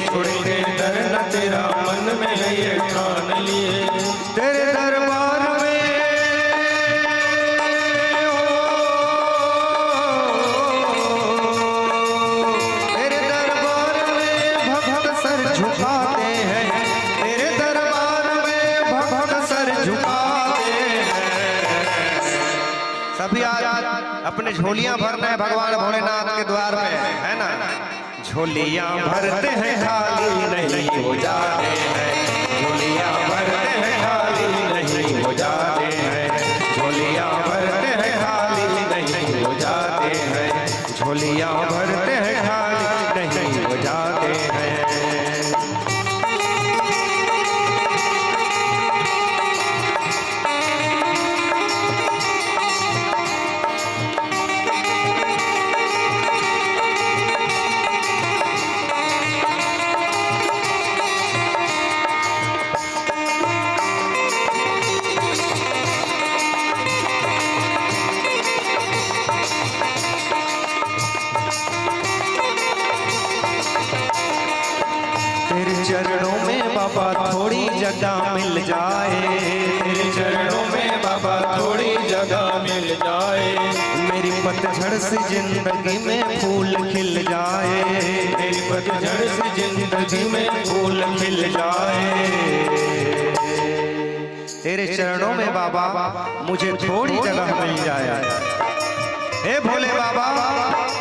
छोड़ेंगे दर न तेरा मन में है ये ठान लिए। तेरे दरबार में तेरे दरबार में भक्त सर झुकाते हैं, तेरे दरबार में भक्त सर झुकाते हैं। सभी आज अपने झोलियां भरना है भगवान भोलेनाथ के द्वार पे है ना। झोलियां भरते हैं खाली नहीं हो जाते हैं, झोलियां भरते हैं खाली नहीं हो जाते हैं, झोलियां भरते हैं खाली नहीं हो जाते हैं, झोलियां भरते हैं खाली नहीं हो जाते हैं। चरणों में बाबा थोड़ी जगह मिल जाए, तेरे चरणों में बाबा थोड़ी जगह मिल जाए, मेरी पतझड़ से जिंदगी में फूल खिल जाए, मेरी पतझड़ से जिंदगी में फूल खिल जाए। तेरे चरणों में बाबा मुझे थोड़ी जगह मिल जाए, हे भोले बाबा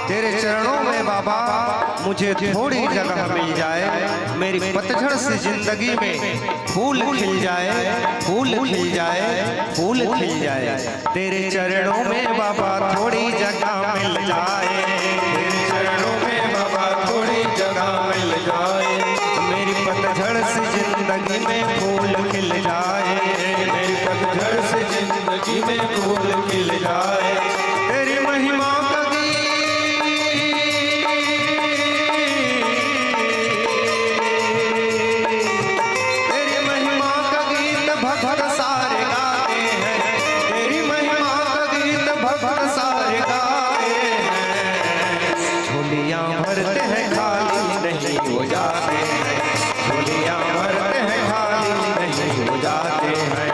तेरे चरणों में बाबा मुझे थोड़ी जगह मिल जाए, मेरी पतझड़ से जिंदगी में फूल खिल जाए, फूल खिल जाए, फूल खिल जाए। तेरे चरणों में बाबा थोड़ी जगह मिल जाए, तेरे चरणों में बाबा थोड़ी जगह मिल जाए, मेरी पतझड़ से जिंदगी में फूल खिल जाए, मेरी पतझड़ से जिंदगी में फूल खिल जाए। तेरी महिमा का गीत भक्त सारे गाते हैं, तेरी महिमा का गीत भक्त सारे गाते हैं। झोलियां भरते हैं खाली नहीं हो जाते हैं, झोलियां भरते हैं खाली नहीं हो जाते हैं,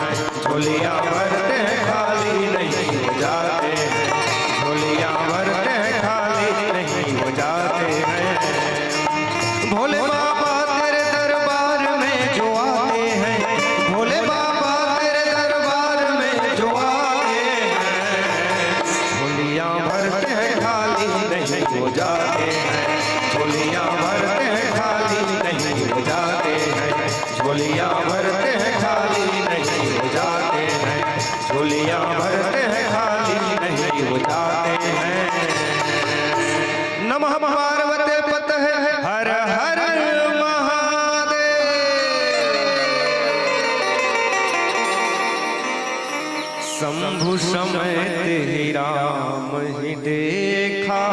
झोलियां भरते हैं खाली नहीं हो जाते हैं, झोलियां भरते हैं खाली नहीं हो जाते हैं। भोले बाबा तेरे दरबार में जो आते हैं, भोले बाबा तेरे दरबार में जो आते हैं, झोलियां भरते हैं खाली नहीं हो जाते हैं, झोलियां भरते हैं खाली नहीं हो जाते हैं, झोलियां भरते हैं खाली नहीं हो जाते हैं, झोलियां भरते हैं खाली नहीं हो जाते हैं। नमः पार्वते पतये हर हर महादेव। शंभु समेत ही राम ही देखा,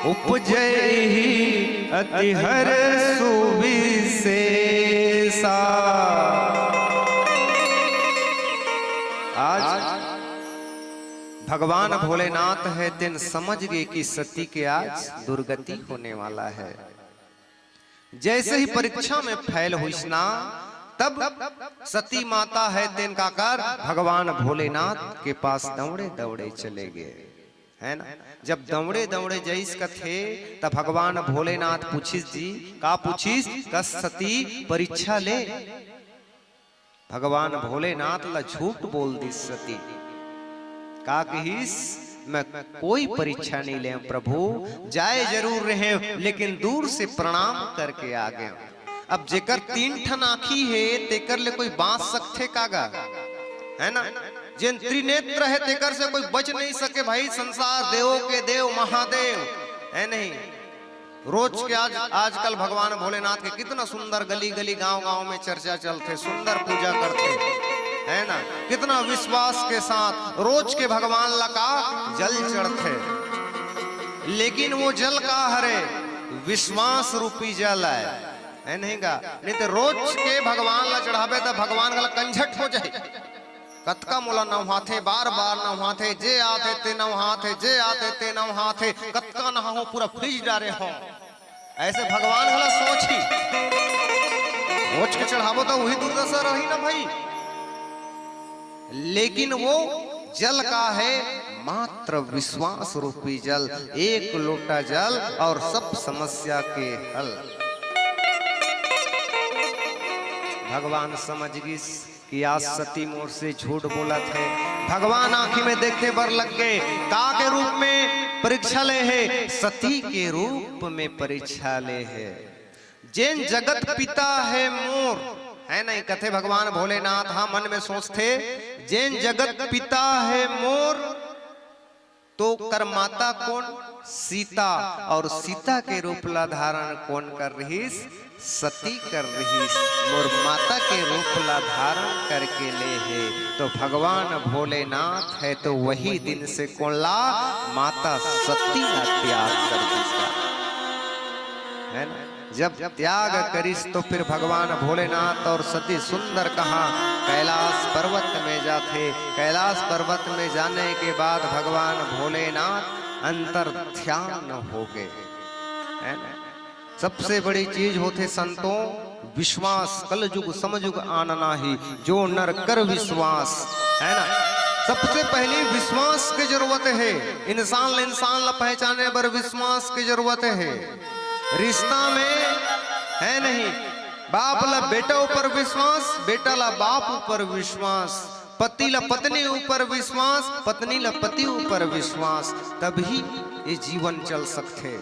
उपजै ही अति हर सुविशेषा। आज भगवान भोलेनाथ है तेन समझ गए कि सती के आज दुर्गति होने वाला है। जैसे ही परीक्षा में फैल हुई स्ना, तब सती माता है तेन का कर भगवान भोलेनाथ के पास दौड़े दौड़े चले गए, है ना। जब दौड़े दौड़े जैस का थे तब भगवान भोलेनाथ पूछिस जी का पूछिस कस सती परीक्षा ले। भगवान भोलेनाथ ला झूठ बोल दी सती, का कहिस मैं कोई परीक्षा नहीं ले प्रभु, जाए जरूर रहे लेकिन दूर से प्रणाम करके आ गए। अब जेकर 3 ठन आँखी है तेकर ले कोई बांस सकथे कागा, है ना। जिन त्रिनेत्र है तेकर से कोई बच नहीं सके भाई, संसार देवों के देव महादेव है नहीं। रोज के आजकल भगवान भोलेनाथ के कितना सुंदर गली गली गांव गांव में चर्चा चलते, सुंदर पूजा करते, है ना। कितना विश्वास के साथ रोज के भगवान लका जल चढ़ते, लेकिन वो जल का हरे विश्वास रूपी जल है नहीं का। नहीं तो रोज के भगवान ला चढ़ावे तो भगवान का कंझट हो जाए। कतका मोला नहाथे बार बार नहाथे, जे आते ते नहाथे, जे आते ते नहाथे, कतका नहाओ पूरा फ्रिज डारे हो। ऐसे भगवान वाला सोच ही रोज के चढ़ावो तो वही दुर्दशा रही ना भाई। लेकिन वो जल का है मात्र विश्वास रूपी जल, एक लोटा जल और सब समस्या के हल। भगवान समझ गई कि आज सती मोर से झूठ बोला थे। भगवान आंखी में देखे बर लग गए, का के रूप में परीक्षा ले है, सती के रूप में परीक्षा ले है। जैन जगत पिता है मोर, है नहीं कथे भगवान भोलेनाथ। हाँ मन में सोचते जैन जगत पिता है मोर, तो कर माता कौन सीता, और सीता के रूप ला धारण कौन कर रही सती कर रही। मोर माता के रूप ला धारण करके ले है, तो भगवान भोलेनाथ है तो वही दिन से कौन ला माता सती ला त्याग कर दिया, है ना। जब त्याग करिस तो फिर भगवान भोलेनाथ और सती सुंदर कहा कैलाश पर्वत में जाते। कैलाश पर्वत में जाने के बाद भगवान भोलेनाथ अंतर ध्यान हो गए, है ना। सबसे बड़ी चीज होते संतों विश्वास। कल जुग समझुग आनना ही जो नर कर विश्वास, है ना। सबसे पहली विश्वास की जरूरत है। इंसान ला पहचाने पर विश्वास की जरूरत है। रिश्ता में है नहीं, बाप ला बेटा ऊपर विश्वास, बेटा ला बाप ऊपर विश्वास, पति ला पत्नी ऊपर विश्वास, पत्नी ला पति ऊपर विश्वास, तभी ये जीवन चल सकते।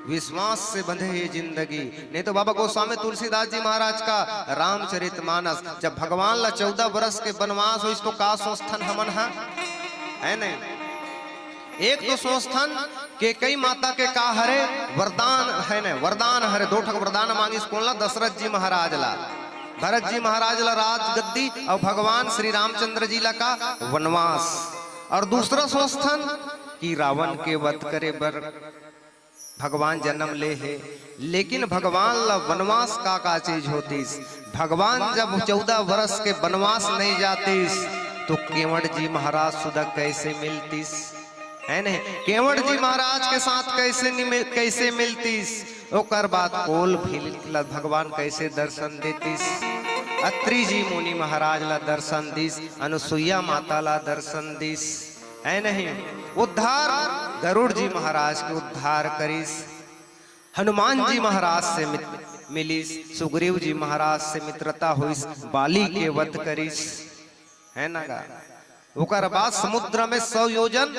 विश्वास से बंधे ये जिंदगी। नहीं तो बाबा गोस्वामी तुलसीदास जी महाराज का रामचरितमानस, जब भगवान ला 14 वर्ष के वनवास हो, इसको का सोचथन हमन है नहीं। एक तो सोचथन के कई माता के का हरे वरदान है न, वरदान हरे 2 ठक वरदान मांगी कौन ला? दशरथ जी महाराज ला, भरत जी महाराज ला राज गद्दी, और भगवान श्री रामचंद्र जी ला का वनवास। और दूसरा सोचथन कि रावण के वध करे बर भगवान जन्म ले है, लेकिन भगवान ला वनवास का चीज होतीस। भगवान जब 14 वर्ष के वनवास नहीं जातीस तो केवट जी महाराज सुधा कैसे मिलतीस, है नहीं। केवट जी महाराज के साथ कैसे मिलतीस, ओकर बाद कोल भील भगवान कैसे दर्शन देतीस। अत्रि जी मुनि महाराज ला दर्शन दीस, अनुसुईया माता ला दर्शन दीस, है नहीं। उद्धार गरुड़ जी महाराज के उद्धार करीस, हनुमान जी महाराज से मिलीस, सुग्रीव जी महाराज से मित्रता हुईस, बाली के वध करीस, है ना गा। ओकर बाद समुद्र में 100 योजन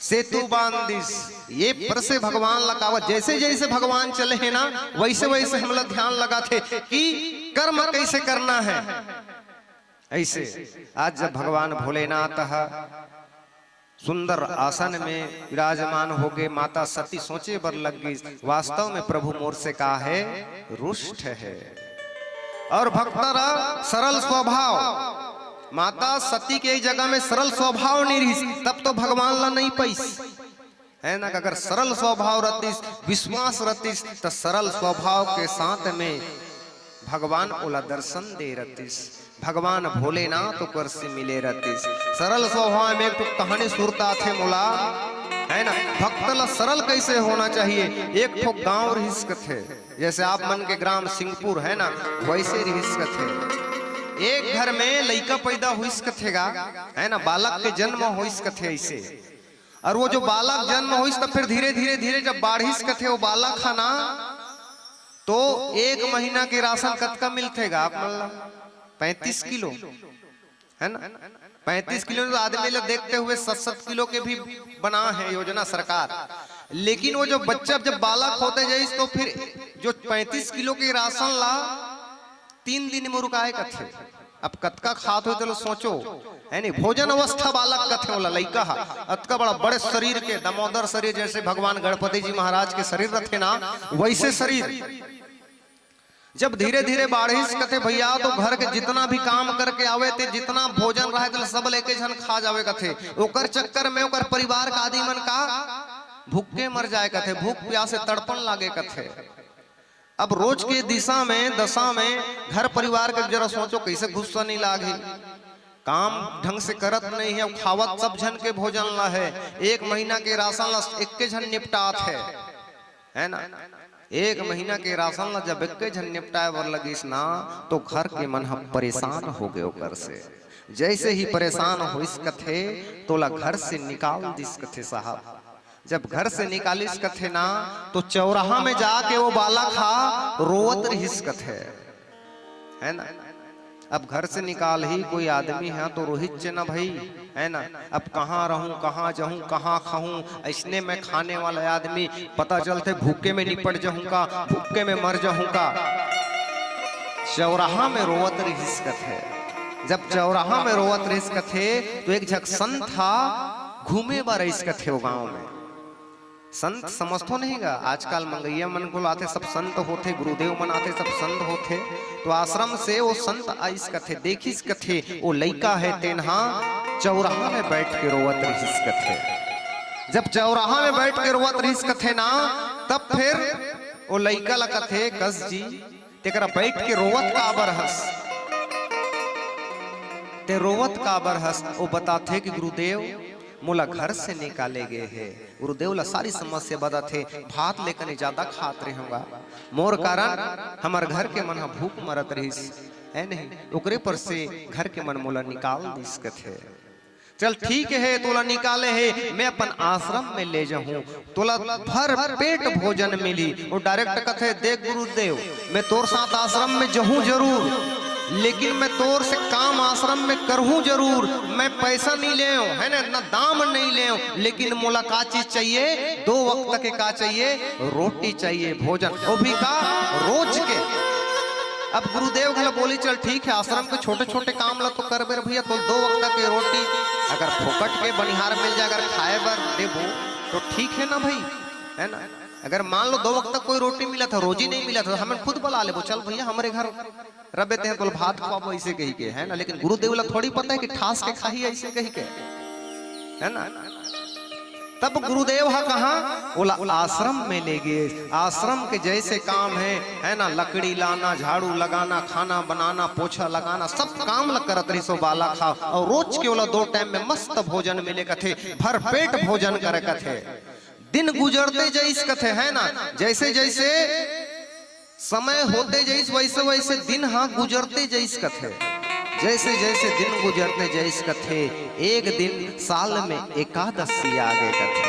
सेतु बांधिस। ये पर से भगवान लगावत, जैसे जैसे भगवान चले है ना वैसे वैसे हम लोग ध्यान लगाते कि कर्म कैसे करना है। ऐसे आज जब भगवान भोलेनाथ सुंदर आसन में विराजमान हो गए, माता सती सोचे बर लग गई, वास्तव में प्रभु मोर से कहा है रुष्ट है। और भक्तरा सरल स्वभाव, माता सती के जगह में सरल स्वभाव नहीं रही, तब तो भगवान ला नहीं पैस, है ना। अगर सरल स्वभाव रहतीस, विश्वास रहतीस, तो सरल स्वभाव के साथ में भगवान ओला दर्शन दे रहतीस। भगवान भोलेनाथ ऊपर से मिले रहतीस। सरल स्वभाव में एक तो कहानी सुरता थे मोला, है ना। भक्त ला सरल कैसे होना चाहिए। एक तो गांव रिस्क थे, जैसे आप मन के ग्राम सिंहपुर है ना, वैसे रिस्क थे। एक घर में लड़का पैदा हुईस्क थेगा, है ना, बालक के जन्म हुईस्क थे ऐसे। और वो जो बालक जन्म हुईस तो फिर धीरे धीरे जब बाढ़िस्क थे वो बालक है ना, तो 1 महीना के राशन कतका मिलतेगा आप मन 35 किलो, है ना। 35 किलो तो आदमी लोग देखते हुए 7-7 किलो के भी बना है योजना सरकार। लेकिन वो जो बच्चा जब बालक होते जाए तो फिर जो 35 किलो के राशन ला 3 दिन में रुकाए कथे। अब कतका खात हो तो सोचो, है नहीं। भोजन अवस्था बालक कथे वाला लड़का है, अतका बड़ा बड़े शरीर के दामोदर शरीर, जैसे भगवान गणपति जी महाराज के शरीर रखे ना वैसे शरीर। जब धीरे धीरे बाढ़िस कथे भैया तो घर के जितना भी काम करके आवे थे, जितना भोजन रहे थे सब लेके झन खा जावे कथे। ओकर चक्कर में ओकर परिवार का आदमी मन का भूखे मर जाए कथे, भूख प्यास से तड़पन लागे कथे। अब रोज के दिशा में दशा में घर परिवार के जरा सोचो कैसे गुस्सा नहीं लागे। काम ढंग से करत नहीं है, खावत सब झन के भोजन ला है। 1 महीना के राशन ला 1 झन निपटात है ना। 1 महीना के राशन ला जब 1 झन निपटाए बर लगिस ना, तो घर के मन हम परेशान हो गए ओकर से। जैसे ही परेशान होइस कथे तो ला घर से निकाल दिस कथे साहब। जब घर से निकालिस कथे ना तो चौराहा में जाके वो बालक खा रोवत रहिस कथे, है ना। अब घर से निकाल ही कोई आदमी है तो रोहित चे ना भाई, है ना। अब कहाँ रहूं, कहाँ जाऊं, कहाँ खाऊं, ऐसने में खाने वाला आदमी पता चलते भूखे में निपट जाऊंगा, भूखे में मर जाऊंगा। चौराहा में रोवत रहिस कथे। जब चौराहा में रोवत रहिस कथे तो एक झक संत था घूमे बार रहिस कथे वो गाँव में। संत समझतो नहीं गा, आजकल मंगैया मन को आते सब संत होते, गुरुदेव मन आते सब संत होते। तो आश्रम से वो संत आइस कथे, देखिस कथे वो लइका है तेनहा चौराहा में बैठ के रोवत रहिस कथे। जब चौराहा में बैठ के रोवत रहिस कथे ना, तब फिर वो लइका ला कथे कस जी तेकरा बैठ के रोवत का बरहस, ते रोवत का बरहस। वो बताते कि गुरुदेव मोला घर से निकाले गए है। गुरुदेव ला सारी समस्या बता थे, भात लेकर ज्यादा खात रहे होगा, मोर कारण हमार घर के मन भूख मरत रहीस है नहीं, ओकरे पर से घर के मन मोला निकाल दिसकत है। चल ठीक है, तोला निकाले है, मैं अपन आश्रम में ले जाऊं, तोला भर पेट भोजन मिली। वो डायरेक्ट कथे, देख गुरुदेव मैं तोर साथ आश्रम में जाऊं जरूर, लेकिन मैं तोर से काम आश्रम में करहूं जरूर। मैं पैसा नहीं ले है ना दाम नहीं ले, लेकिन मोला का चीज चाहिए, 2 वक्त के का चाहिए, रोटी चाहिए, भोजन, वो भी का रोज के। अब गुरुदेव घल बोली चल ठीक है, आश्रम के छोटे छोटे काम ला तो कर बेर भैया, तो 2 वक्त के रोटी अगर फोकट के बनिहार मिल जाए, अगर खाए बर देबो तो ठीक है ना भाई, है ना। अगर मान लो 2 वक्त तक कोई रोटी मिला था, रोजी नहीं मिला था, हमें खुद बुला ले, चल भैया हमारे घर रबेते हैं तो भात खुआबो ऐसे कही के, है ना। लेकिन गुरुदेव ला थोड़ी पता है कि ठास के खाही ऐसे कही के, है ना। तब गुरुदेव हा कहा, बोला आश्रम में ले गए। आश्रम के जैसे काम है ना, लकड़ी लाना, झाड़ू लगाना, खाना बनाना, पोछा लगाना, सब काम ल करत रही सो बाला खा, और रोज के वाला 2 टाइम में मस्त भोजन मिले कथे, भर पेट भोजन करे कथे। दिन गुजरते जैस कथे, है ना, जैसे जैसे समय होते जैस वैसे वैसे दिन हाँ गुजरते जैस कथे, जैसे जैसे दिन गुजरते जैस कथे। एक दिन साल में एकादशी आ गए कथे।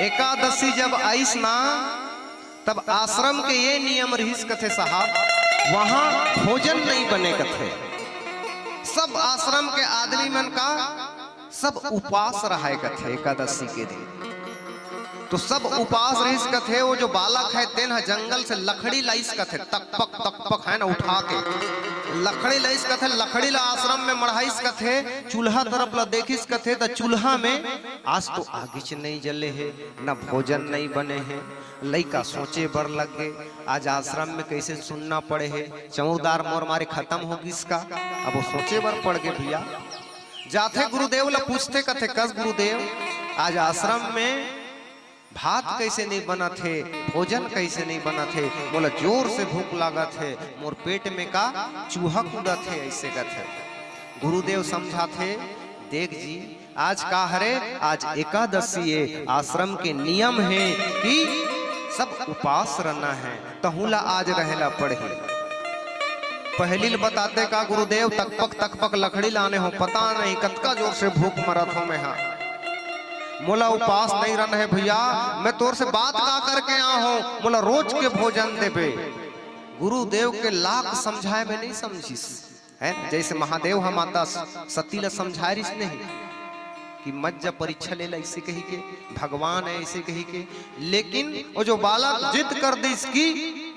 एकादशी जब आईस ना, तब आश्रम के ये नियम रहीस कथे साहब, वहां भोजन नहीं बने कथे। सब आश्रम के आदमी मन का सब उपास रहा कथे एकादशी के दिन। तो सब उपास रहीस कथे। वो जो बालक है तेन जंगल से लकड़ी लाइस कथे, तक पक है ना, उठा के लकड़ी लाइस कथे, लकड़ी ला आश्रम में मढ़ाइस कथे। चूल्हा तरफ ला देखिस कथे, तो चूल्हा में आज तो आगिच नहीं जले है, न भोजन नहीं बने हैं। लइका सोचे बर लग गए, आज आश्रम में कैसे सुनना पड़े है, चौरदार मोर मारे खत्म होगी इसका। अब वो सोचे बर पड़ गए भैया। जाते गुरुदेव ला पूछते कथे, कस गुरुदेव आज आश्रम में भात कैसे नहीं बना थे, भोजन कैसे नहीं बना थे। बोला जोर से भूख लगा थे, मोर पेट में का चूहा कूदा थे, ऐसे का थे। गुरुदेव समझा थे, देख जी आज का हरे, आज एकादशी है, आश्रम के नियम है कि सब उपास रहना है, तहुला आज रहला पड़े। पहली बताते का गुरुदेव, तक पक लकड़ी लाने हो, पता नहीं कतका जोर से भूख मरत हो मैं। हाँ मोला उपास नहीं रहना है भैया, मैं तोर से बात का करके आ हूं, मोला रोज के भोजन देबे। गुरुदेव के लाख समझाए में नहीं समझिस, है जैसे महादेव हम माता सती ला समझाए रिस नहीं कि मत जा परीक्षा ले ला ऐसे कही के, भगवान है ऐसे कही के। लेकिन वो जो बालक जिद कर दी इसकी,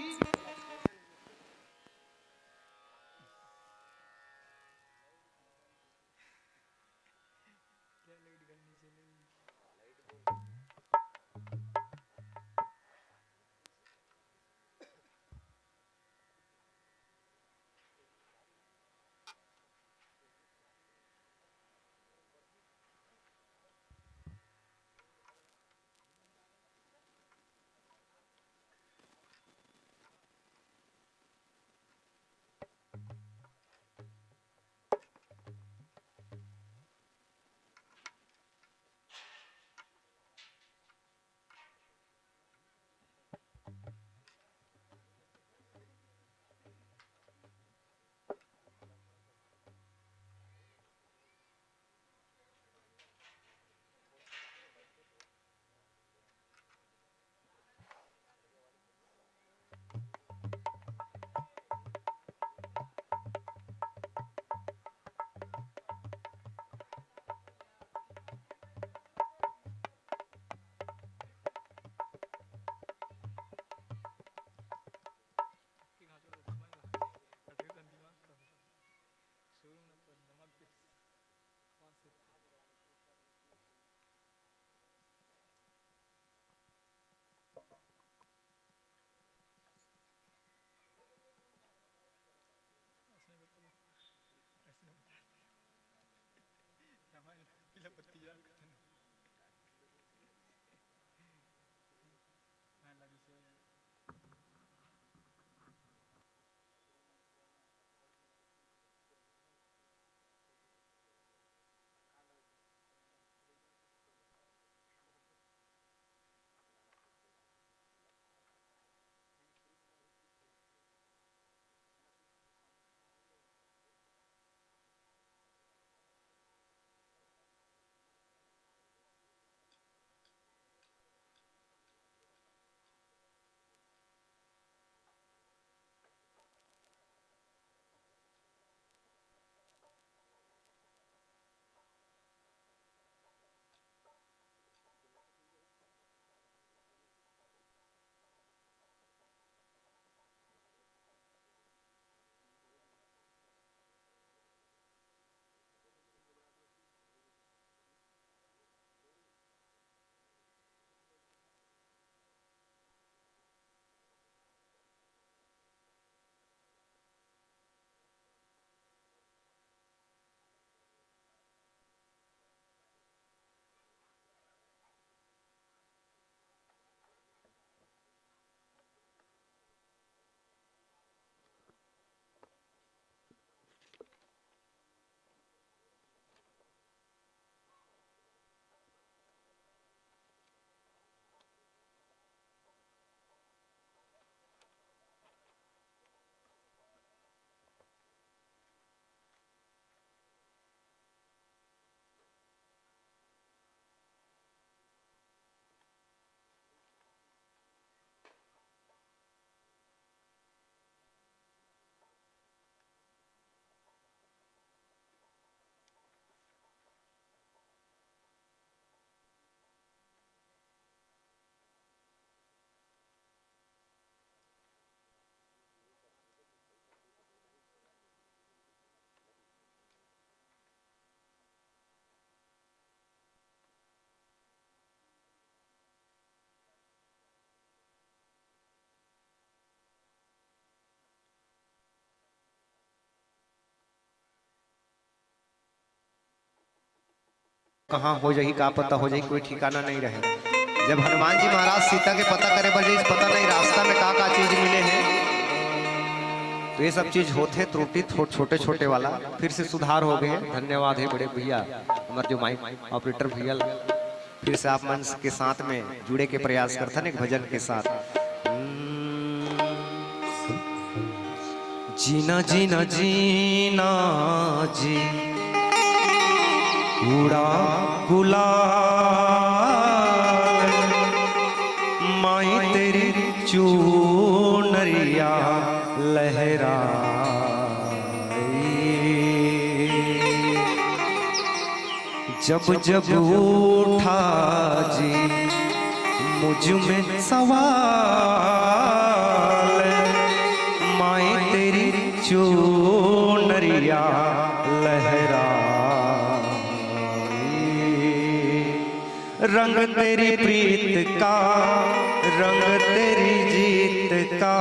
कहाँ हो जाए का पता हो जाए, कोई ठिकाना नहीं रहे। जब हनुमान जी महाराज सीता के पता करे बजे पता नहीं रास्ता में का चीज मिले हैं, तो ये सब चीज होते त्रुटि छोटे छोटे वाला फिर से सुधार हो गए। धन्यवाद है बड़े भैया, हमारे जो माइक ऑपरेटर भैया, फिर से आप मंच के साथ में जुड़े के प्रयास करते हैं एक भजन के साथ। जीना जीना जीना जी उड़ा गुलाल, माई तेरी चूनरिया लहराई, जब जब उठा जी मुझ में सवाल, माई तेरी चूनरिया लहराई, रंग तेरी प्रीत का, रंग तेरी जीत का,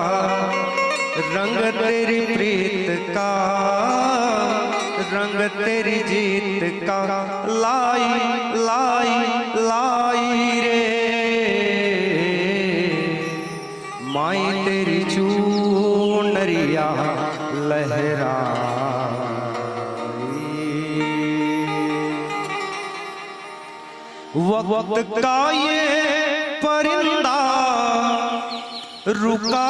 रंग तेरी प्रीत का, रंग तेरी जीत का, लाई लाई लाई रे, माई तेरी चूनरिया लहराई। वक्त का ये परिंदा रुका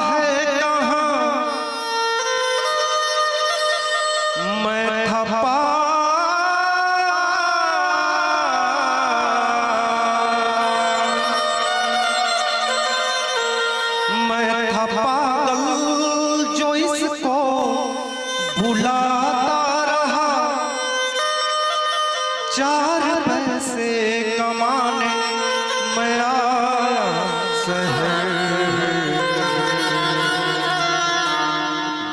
है कहाँ, मैं था पागल जो इसको बुलाता रहा, चार पैसे कमाने मैं आया शहर,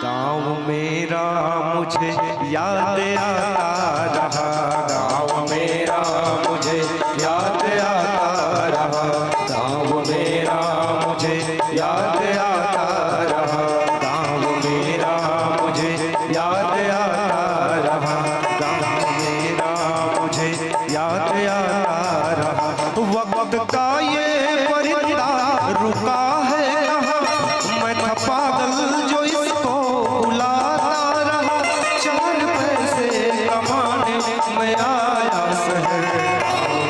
गाँव मेरा मुझे याद आता रहा, गाँव मेरा मुझे याद आता रहा, गाँव मेरा मुझे याद आता रहा, गाँव मेरा मुझे याद आता रहा, गाँव मेरा मुझे याद आता रहा। वक्त का ये परिंदा रुका है यहाँ, मैं था पागल जो इसको बुलाता रहा, चार पैसे कमाने मैं आया शहर,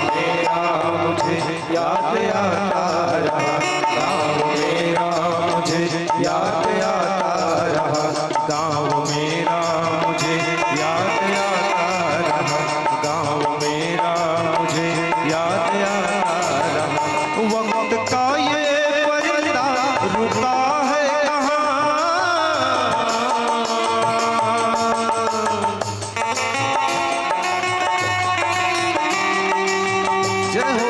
मेरा मुझे याद आता रहा, गाँव मेरा मुझे याद आता रहा, गाँव मेरा मुझे याद आता रहा, गाँव मेरा मुझे याद आता रहा। वक्त का ये परिंदा रुका है कहाँ, जय हो।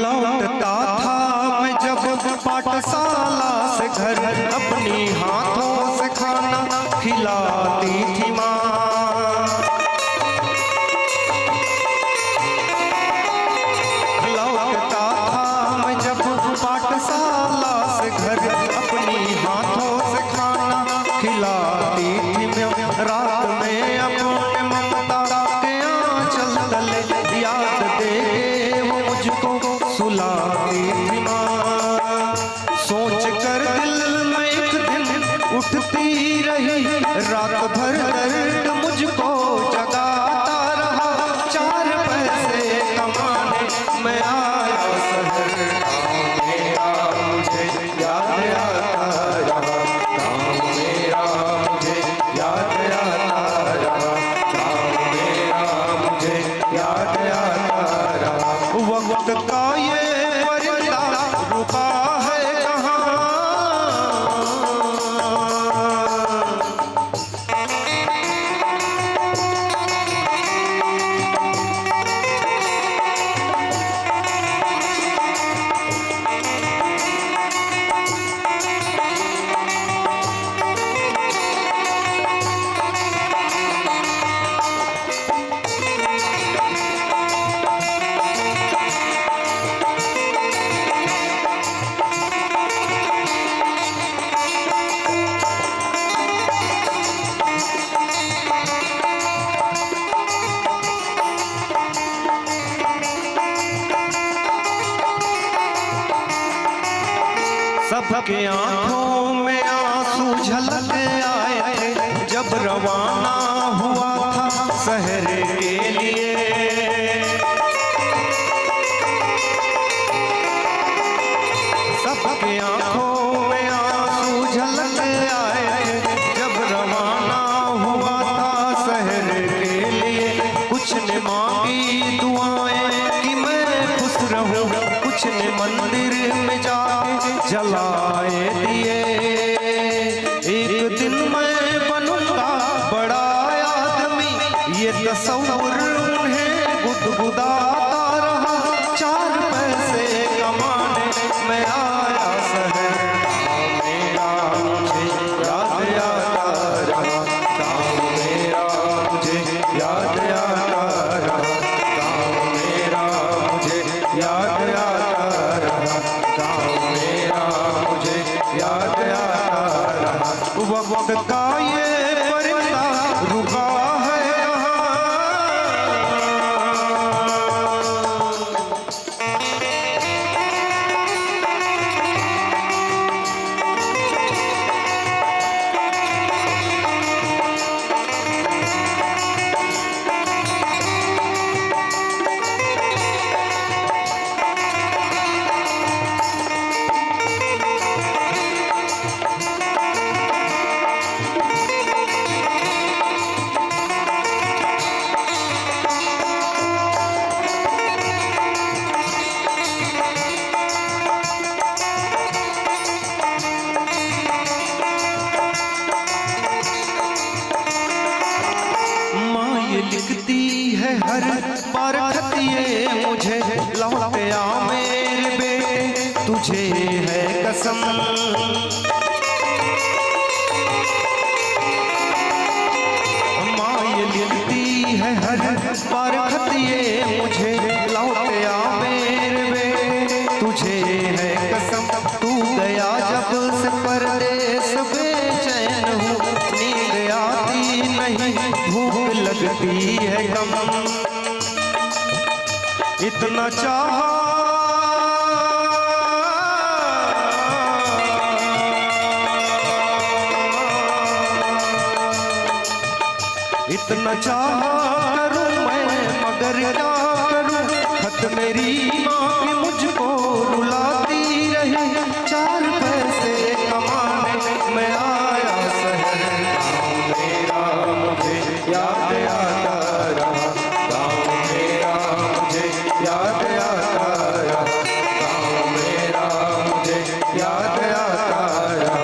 लौटता था मैं जब पाठशाला से घर, अपनी हाथों से खाना खिलाती थी माँ, लौटता था मैं जब पाठशाला से घर, अपनी हाथों से खाना खिलाती थी मैं, रात में अपने ममता के आंचल तले याद दे वो मुझको सुलाती थी माँ, सोच कर दिल में एक दिन सबके आंखों में आंसू झलक आए थे जब रवाना हुआ था शहर के लिए। सबके आंखों में आंसू झलक आए थे जब रवाना हुआ था शहर के लिए। कुछ ने मांगी दुआएं कि मैं खुश रहूं, कुछ ने मंदिर में जाके जलाए दिए। एक दिन मैं बनूंगा बड़ा आदमी, ये तस्वुर उन्हें गुदगुदाता रहा। 4 पैसे कमाने मैं आया शहर, मेरा मुझे याद आता रहा। गाँव मेरा मुझे याद आता रहा। गाँव मेरा मुझे याद आता रहा। गाँव मेरा मुझे याद आता रहा। वक्त का ये परिंदा रुका है कहाँ। लिखती है हर बार खतिए मुझे, लौट आ मेरे बेटे तुझे है कसम। माँ ये लिखती है हर बार खतिए मुझे, लौट आ मेरे बेटे तुझे है कसम। तू गया जब से परदेस बेचैन हूँ, नींद आती नहीं भूख लगती है कम। इतना चाहा इतना चाहा करूं मैं मगर क्या करूं। खत मेरी माँ भी मुझको रुलाती रही। 4 पैसे कमाने मैं आया शहर, गाँव मेरा मुझे याद आता रहा। गाँव मेरा मुझे याद आता रहा। गाँव मेरा मुझे याद आता रहा।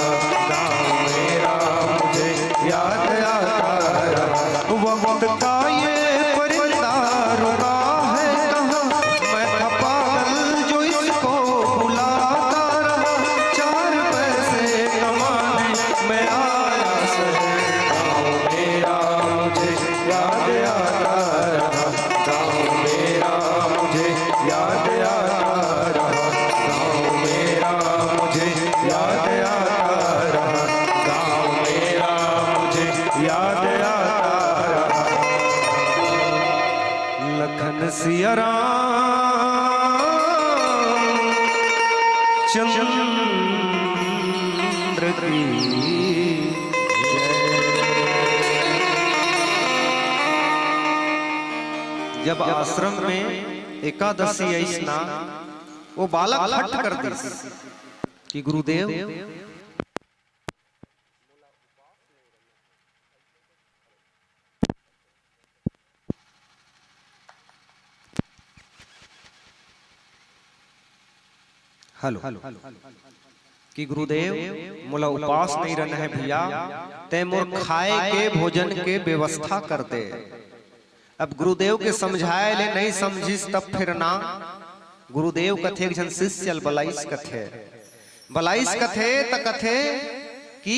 गाँव मेरा मुझे याद आता रहा। वक्त का ये परिंदा रुका है कहाँ। मैं था पागल जो इसको बुलाता रहा। 4 पैसे कमाने मैं आया शहर, गाँव मेरा मुझे याद आता रहा। गाँव मेरा मुझे याद आता रहा। गाँव मेरा मुझे याद आता रहा। गाँव मेरा मुझे याद आता रहा। लखन सिया राम चंद्र की जय। जब आश्रम में एकादशी ऐसना वो बालक हट कर दी कि गुरुदेव हेलो कि गुरुदेव मोला उपास नहीं रहना है भैया, ते मोर खाए के भोजन के व्यवस्था कर दे। अब गुरुदेव के समझाए ले नहीं समझिस तब फिर ना। गुरुदेव कथे एक जन शिष्य बलाइस कथे त कथे कि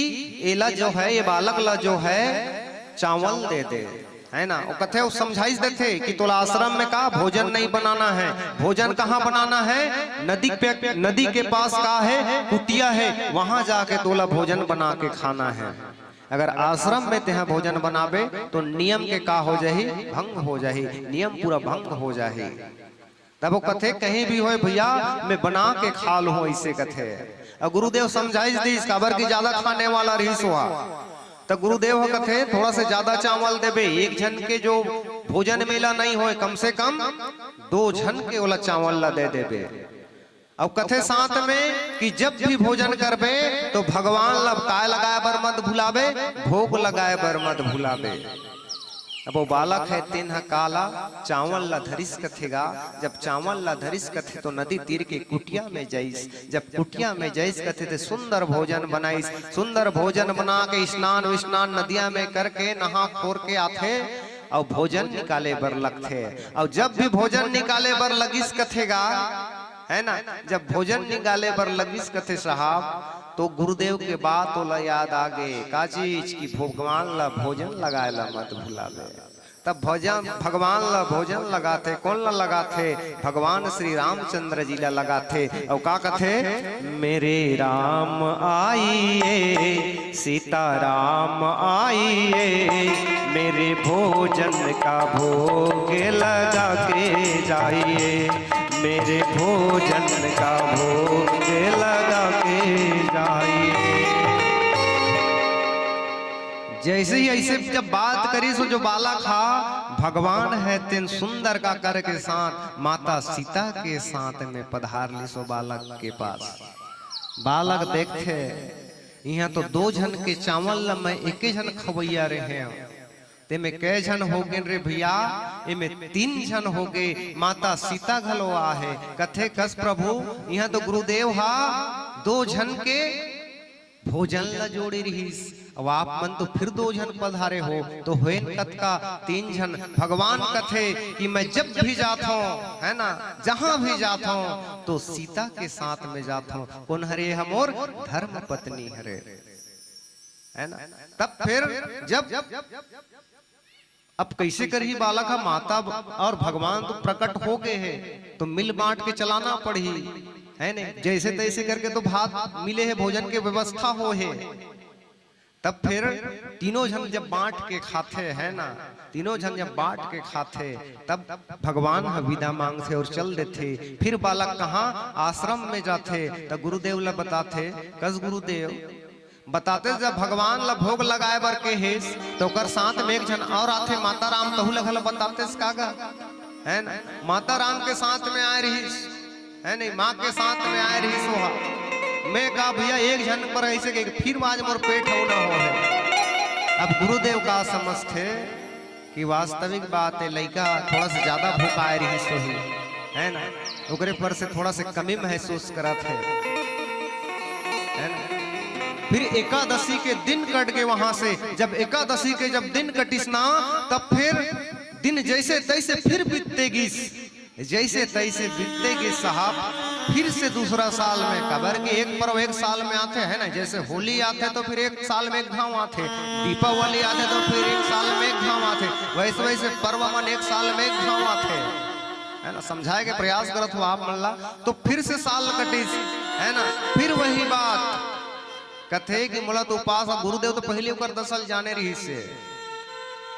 एला जो है ये बालक ला जो है चावल दे दे, है ना। वो कथे समझाइस देते कि तोला आश्रम में का भोजन नहीं बनाना है। भोजन कहाँ बनाना है? नदी के पास का है कुटिया है, वहां जाके तोला भोजन बना के खाना है। अगर आश्रम में तेहा भोजन बनाबे तो नियम के का हो जाही, भंग हो जाही, नियम पूरा भंग हो जाही। तब वो कथे कहीं भी हो भैया मैं बना के खा लूं, ऐसे कथे। और गुरुदेव समझाइश दी काबर की ज्यादा खाने वाला रही हुआ तो गुरुदेव कथे थोड़ा से ज्यादा चावल देबे, एक जन के जो भोजन मेला नहीं होए कम से कम 2 जन के वाला चावल ला दे देबे। अब कथे साथ में कि जब भी भोजन करबे तो भगवान ला काय लगाए बर मत भुलाबे, भोग लगाए बर मत भुलाबे। अब वो बालक है तीन काला चावल ला धरिस कथेगा, जब चावल ला धरिस कथे तो नदी तीर के कुटिया में जाइस, जब कुटिया में जाइस कथे तो सुंदर भोजन बनाइस, सुंदर भोजन बना के स्नान विस्नान नदिया में करके नहा खोर के आथे और भोजन निकाले बर लगथे। और जब भी भोजन निकाले बर लगिस कथेगा है ना, जब भोजन निकाले बर लगिस कथे साहब तो गुरुदेव के बात तो याद आ गए का चीज की भगवान ला भोजन लगाए ला मत भुलावे। तब भोजन भगवान ला भोजन लगाते, कौन ला लगाते? भगवान श्री रामचंद्र जी ला लगाते। और का कथे? मेरे राम आइए सीता राम आइए, मेरे भोजन का भोग लगा के जाइए, मेरे भोजन का भोग लगा के जाइए। जैसे ही ऐसे जब बात करी सो जो बालक था भगवान है तीन सुंदर का कर के साथ माता सीता के साथ में पधार ली सो बालक के पास। बालक देखते यहाँ तो 2 जन के चावल में 1 जन खवैया रहे हैं, ते में कै जन हो गए रे भैया? इमे 3 जन हो गए, माता सीता घलोआ है। कथे कस प्रभु यहाँ तो गुरुदेव हा 2 जन के भोजन ला जोड़ी रहीस, अब आप मन तो फिर 2 जन पधारे हो तो हुए कत का 3 जन। भगवान कथे कि मैं जब भी जाता हूँ है ना, जहां भी जाता हूँ तो सीता के साथ में जाता हूँ। कौन हरे? हमोर धर्म पत्नी हरे, है ना। तब फिर जब अब कैसे कर ही बालक का माता और भगवान तो प्रकट हो गए हैं तो मिल बांट के चलाना पड़ी है ने, जैसे तैसे करके तो भात मिले है, भोजन के व्यवस्था हो है। तब फिर तीनों जन जब बांट के खाते है ना, तीनों जन जब बांट के खाते तब भगवान विदा मांगते और चल देते। फिर बालक कहाँ? आश्रम में जाते तो गुरुदेव ला बताते। कस गुरुदेव बताते जब भगवान ला भोग लगाए बर के हेस तो कर साथ में 1 जन और आते माता राम तहु लगल बताते कागा है ना, माता राम के साथ में आए रही है नहीं, माँ के साथ में आए रही सोहा। मैं कहा भैया 1 जन पर ऐसे के फिर आज मोर पेट हो ना हो है। अब गुरुदेव का समझते कि वास्तविक बात है लड़का थोड़ा सा ज्यादा भूख आए रही सोही है ना, ओकरे पर से थोड़ा से कमी महसूस करत है ना। फिर एकादशी के दिन कट के वहां से, जब एकादशी के जब दिन कटिस ना तब फिर दिन जैसे तैसे फिर बीतेगी, जैसे तैसे बीतेगी साहब। फिर से दूसरा साल में कबर के 1 पर्व 1 साल में आते है ना, जैसे होली आते तो फिर 1 साल में 1 घाव आते, दीपावली आते तो फिर 1 साल में 1 घाव आते, वैसे वैसे पर्व मन 1 साल में 1 घाव आते है ना। समझाए के प्रयास करत हो आप मल्ला। तो फिर से साल कटिस है ना, फिर वही बात कथे कि मोला तो उपास गुरुदेव तो पहले कर दसल जाने रही से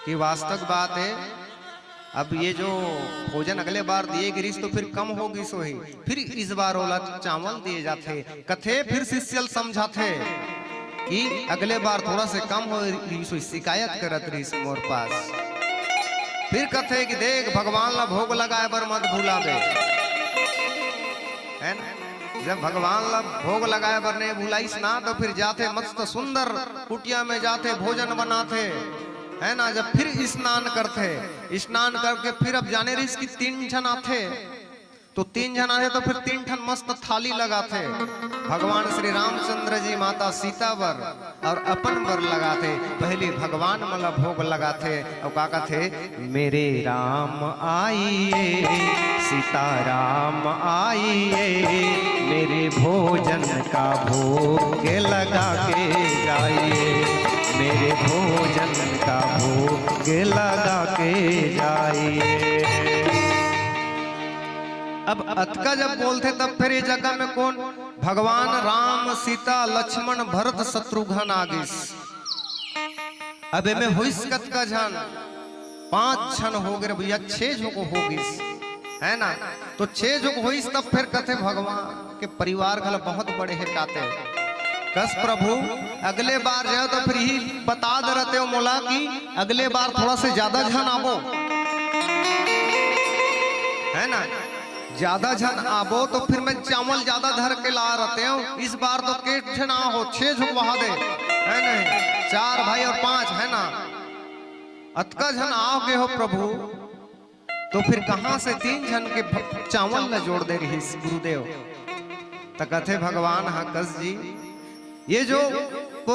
कि वास्तव बात है। अब ये जो भोजन अगले बार दिए गिरीश तो फिर कम होगी सो ही, फिर इस बार ओला चावल दिए जाते। कथे फिर शिष्यल समझाते कि अगले बार थोड़ा से कम हो रही, शिकायत करत रही मोर पास। फिर कथे कि देख भगवान ला भोग लगाए बर मत भूलाबे है ना, जब भगवान ला भोग लगाए बर नहीं भूलाइस ना तो फिर जाते मस्त सुंदर कुटिया में जाते भोजन बनाते है ना। जब फिर स्नान करते, स्नान करके फिर अब जाने रही कि 3 जन आते तो 3 जन आते तो फिर 3 ठन मस्त थाली लगाते। भगवान श्री रामचंद्र जी माता सीता बर और अपन बर लगाते। पहले भगवान मला भोग लगाते और का कहते? मेरे राम आइए सीता राम आइए, मेरे भोजन का भोग लगा के जाइए, मेरे भोजन का भोग लगा के जाइए। अब अतका जब बोलते तब फिर ये जगह में कौन? भगवान राम सीता लक्ष्मण भरत शत्रुघ्न आगिस। अब में हुईस कत का जन? 5 जन हो गए भैया, 6 जो को होगिस है ना। तो 6 जुग हुई तब फिर कथे भगवान के परिवार घल बहुत बड़े है काते कस प्रभु अगले बार जाओ तो फिर ही बता दे रहते हो मोला कि अगले बार थोड़ा से ज्यादा झन आबो, है ना, ज्यादा झन आबो तो फिर मैं चावल ज्यादा धर के ला रहते हो। इस बार तो केट झन हो 6 झुक बहा दे, है नहीं, 4 भाई और 5, है ना, अतका झन आओगे हो प्रभु तो फिर कहां से 3 झन के चावल न जोड़ दे रही गुरुदेव। तो कथे भगवान हाँ कस जी ये जो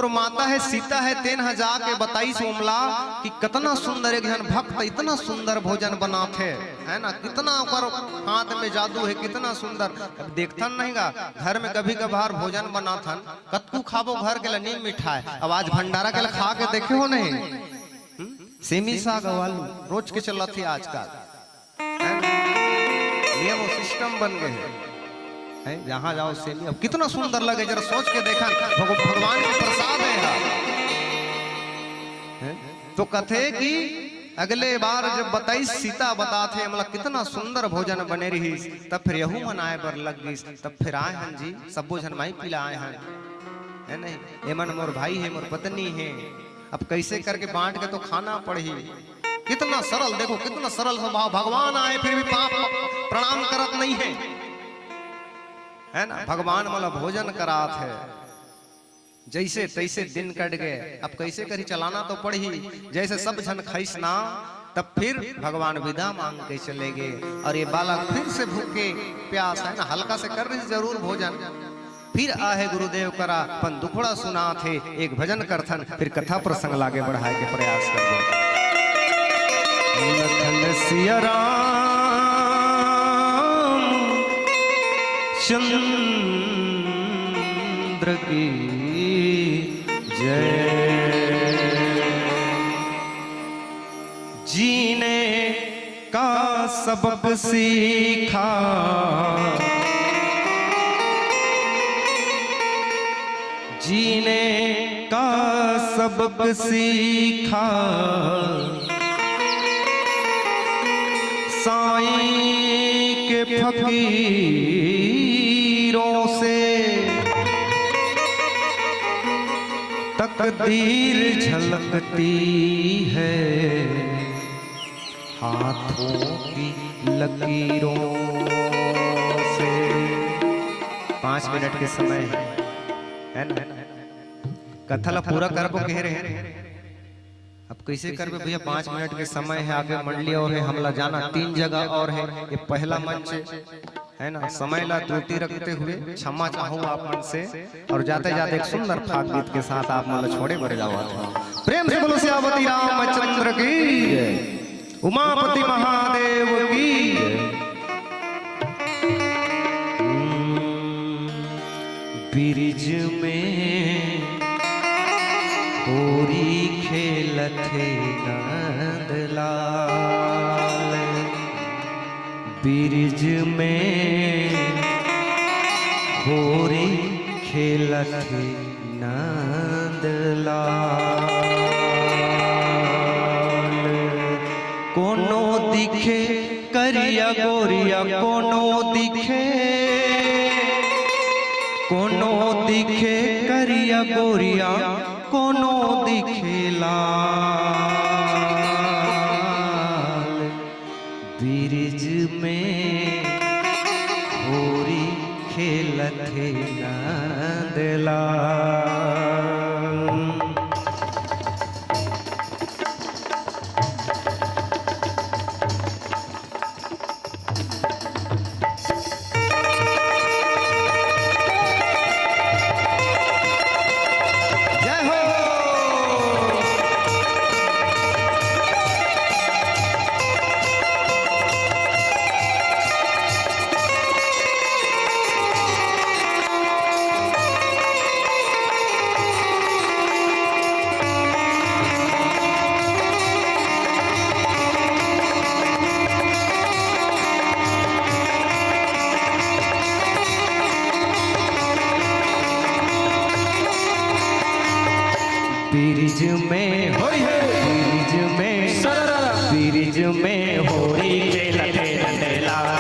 माता है सीता है तेन जाके बताई सोमला कि कितना सुंदर एक जन भक्त इतना सुंदर भोजन बनाते है ना, कितना कर हाथ में जादू है, कितना सुंदर। अब देखथन नहीं गा घर में कभी कभार भोजन बनाथन कतकू खाबो घर के लिए मिठाई, अब आज भंडारा के लिए खा के देखे हो नहीं, सेमी साग आलू रोज के चला थी आजकल, नियम सिस्टम बन गए हैं, जहां जाओ सेमी। अब कितना सुंदर लगे जरा सोच के देखा, भगवान के प्रसाद है। तो कथे कि अगले बार जब बताई सीता बताते मतलब कितना सुंदर भोजन बने रही, तब फिर यहू मनाए बर लग गई, तब फिर आए हैं जी सब भोजन माई पिला आए हैं, है नहीं, एमन मोर भाई है मोर पत्नी है, अब कैसे करके बांट के तो खाना पड़ी। कितना सरल देखो, कितना सरल स्वभाव, भगवान आए फिर भी पाप प्रणाम करत नहीं है ना, भगवान मतलब भोजन करात है, जैसे तैसे दिन कट गए। अब कैसे करी चलाना तो पड़ी, जैसे सब जन खाइस ना तब फिर भगवान विदा मांग के चले गए। और ये बालक फिर से भूखे प्यास है ना हल्का से कर रही जरूर भोजन, फिर आहे गुरुदेव करा पन दुखड़ा सुना थे एक भजन करथन, फिर कथा प्रसंग लागे बढ़ाए के प्रयास कर दो। लखन सिया राम चंद्र की जय, जीने का सबक सीखा जीने का सबक सीखा, साईं के फकीरों से तकदीर झलकती है हाथों की लकीरों से। 5 मिनट के समय है ना, कथा ला पूरा करबो कह रहे हैं, अब कैसे करबे भैया, 5 मिनट के समय है, आगे मंडली और है, हमला जाना 3 जगह और है, ये पहला मंच है ना, समय ला त्रुटि रखते हुए क्षमा चाहूँ आप मन से। और जाते जाते एक सुंदर फाग गीत के साथ आप मन छोड़े बढ़ जाओ, प्रेम से बोलो श्यावती रामचंद्र की, उमापति महादेव की। ब्रिज में होरी खेलथे नंदलाल, ब्रिज में होरी खेलथे नंदलाल। कोनो दिखे करिया गोरिया, कोनो दिखे करिया गोरिया, कोनो दिखे लाल। ब्रिज में होरी खेलथे नंदलाल। ब्रिज में ब्रिज में होरी खेलथे नंदलाल।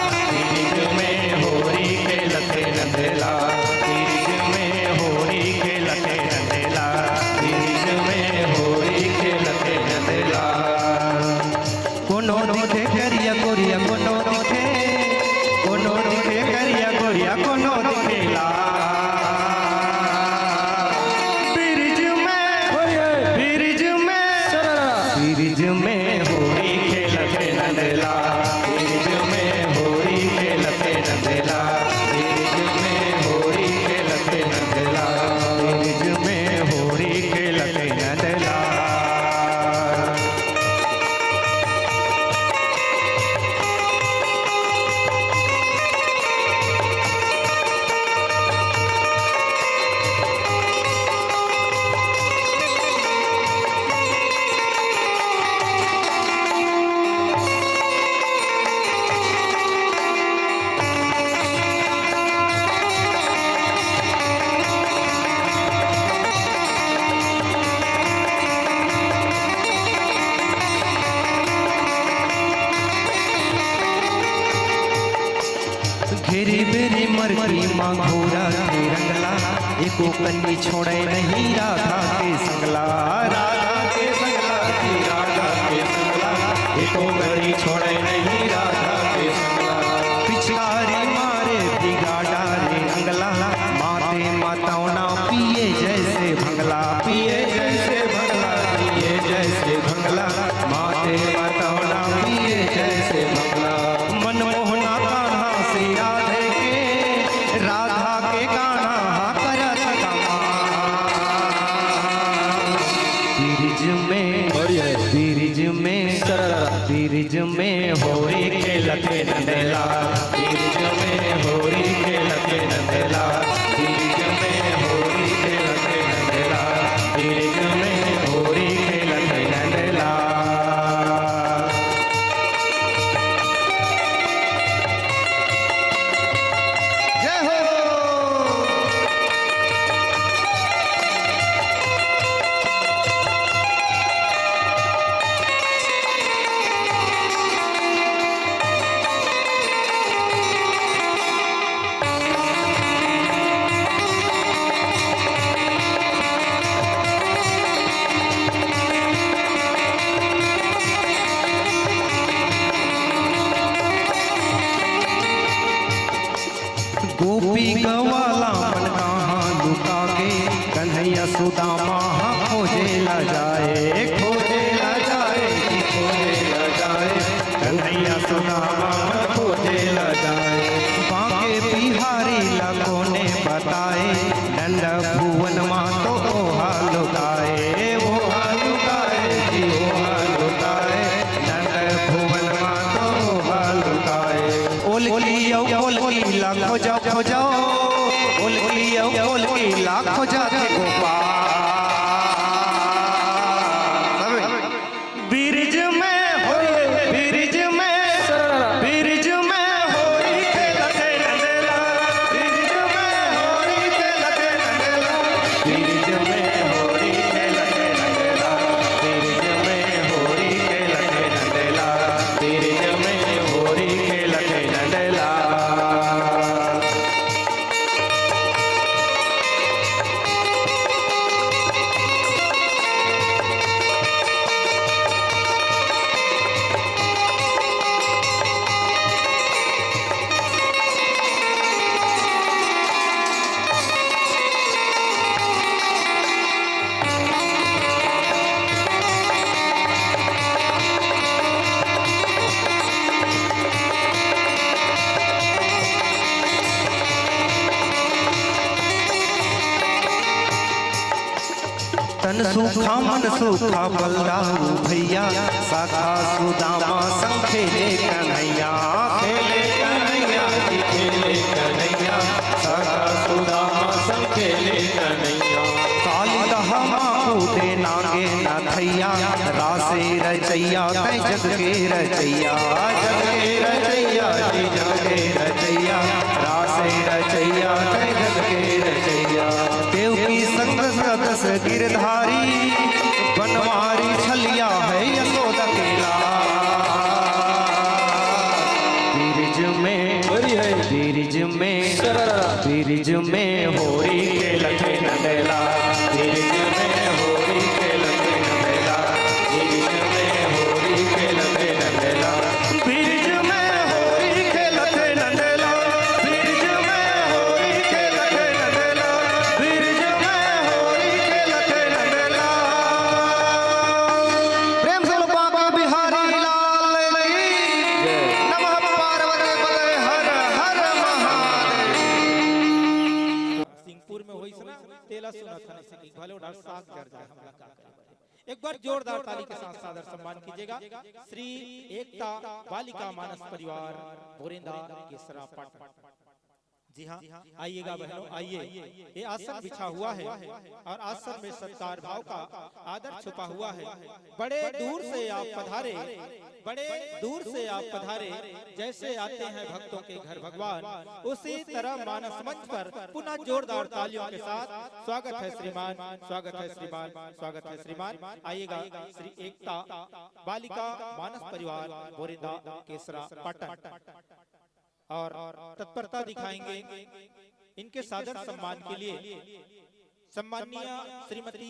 नंदेला बीरज में होरी खेलते नंदेला बीरज में होरी खेलते नंदेला बीरज में होरी खेलते नंदेला। घेरी बेरी मरकी माँ घोरा के रंगला एको कन्नी छोड़े नहीं राधा के संगला राधा के संगला की राधा के संगला एको कन्नी छोड़े नहीं राधा के संगला पिछकारी मारे बिगाड़ा रे अंगला माते माताओं ना पिए जैसे भंगला पिए जैसे भंगला पिए जैसे भंगला माते माताओं ना पिए जैसे भंगला मनमोहना कान्हा श्री राधे के राधा के गाना करत बीरज में होरी खेलते नंदेला बीरज में होरी खेलते नंदेला बीरज में होरी खेलते नंदेला बीरज में होरी खेलते नंदेला। जय हो। गोपी गवाला मन कहाँ लुका के कन्हैया सुदामा खोजे ला जाए खोजे ला जाए खोजे ला जाए कन्हैया सुदामा खोजे ला जाए बांके बिहारी लगों ने बताए नंद भुवन माँ तो ओहा लुकाए ओहा लुकाए जी ओहा लुकाए नंद भुवन माँ तो ओहा लुकाए ओलकी लाख खोजाओ ओलकी लाख खोजा गोपाल बीरज में होरी बीरज में होरी खेलते नंदेला बीरज में होरी खेलते नंदेला बीरज में होरी खेलते नंदेला बीरज में होरी खेलते नंदेला बीरज में होरी खेलते नंदेला। तन सूखा मन सूखा बलदाऊ भैया साखा सुदामा संग खेले कन्हैया खेले कन्हैया खेले कन्हैया साखा सुदामा संग खेले कन्हैया काली दहा कूदे नागे नथैया रासे रचैया तै जग के रचैया जग के रचैया जी जग के रचैया रासे रचैया तै जग के रचैया देव की संग सदस गिरधारी बनवारी छलिया है यशोदा केला बीरज में होरी खेलते नंदेला बीरज में होरी खेलते नंदेला बीरज में होरी खेलते नंदेला बीरज में होरी खेलते नंदेला बीरज में होरी खेलते नंदेला बीरज में होरी खेलते नंदेला। प्रेम से बाबा बिहारी लाल की तेला सुना था से कि भले उड़ा साग जर जाए हमला का करे। एक बार जोरदार ताली के साथ सादर सम्मान कीजिएगा श्री एकता बालिका मानस परिवार बोरिंदा केसरा पट। जी हाँ, आइएगा बहनों, आइए। ये आसन बिछा हुआ है और आसन में सत्कार भाव का आदर छुपा हुआ है। बड़े दूर से आप पधारे, बड़े दूर से आप पधारे, जैसे आते हैं भक्तों के घर भगवान, उसी तरह मानस मंच पर पुनः जोरदार तालियों के साथ स्वागत है श्रीमान, स्वागत है श्रीमान, स्वागत है श्रीमान। आइएगा श्री एकता बालिका मानस परिवार बोरिंदा केसरा पाटन और तत्परता दिखाएंगे इनके सादर सम्मान के लिए सम्माननीय श्रीमती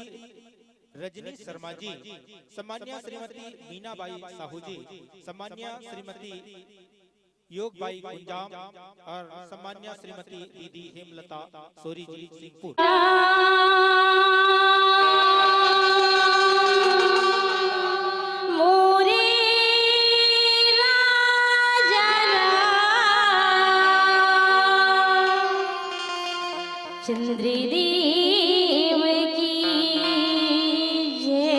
रजनी शर्मा जी, सम्माननीय श्रीमती मीनाबाई साहू जी, सम्माननीय श्रीमती योगबाई कुंजाम और सम्माननीय श्रीमती दीदी हेमलता सोरी जी सिंहपुर। चंद्रदेव की जय।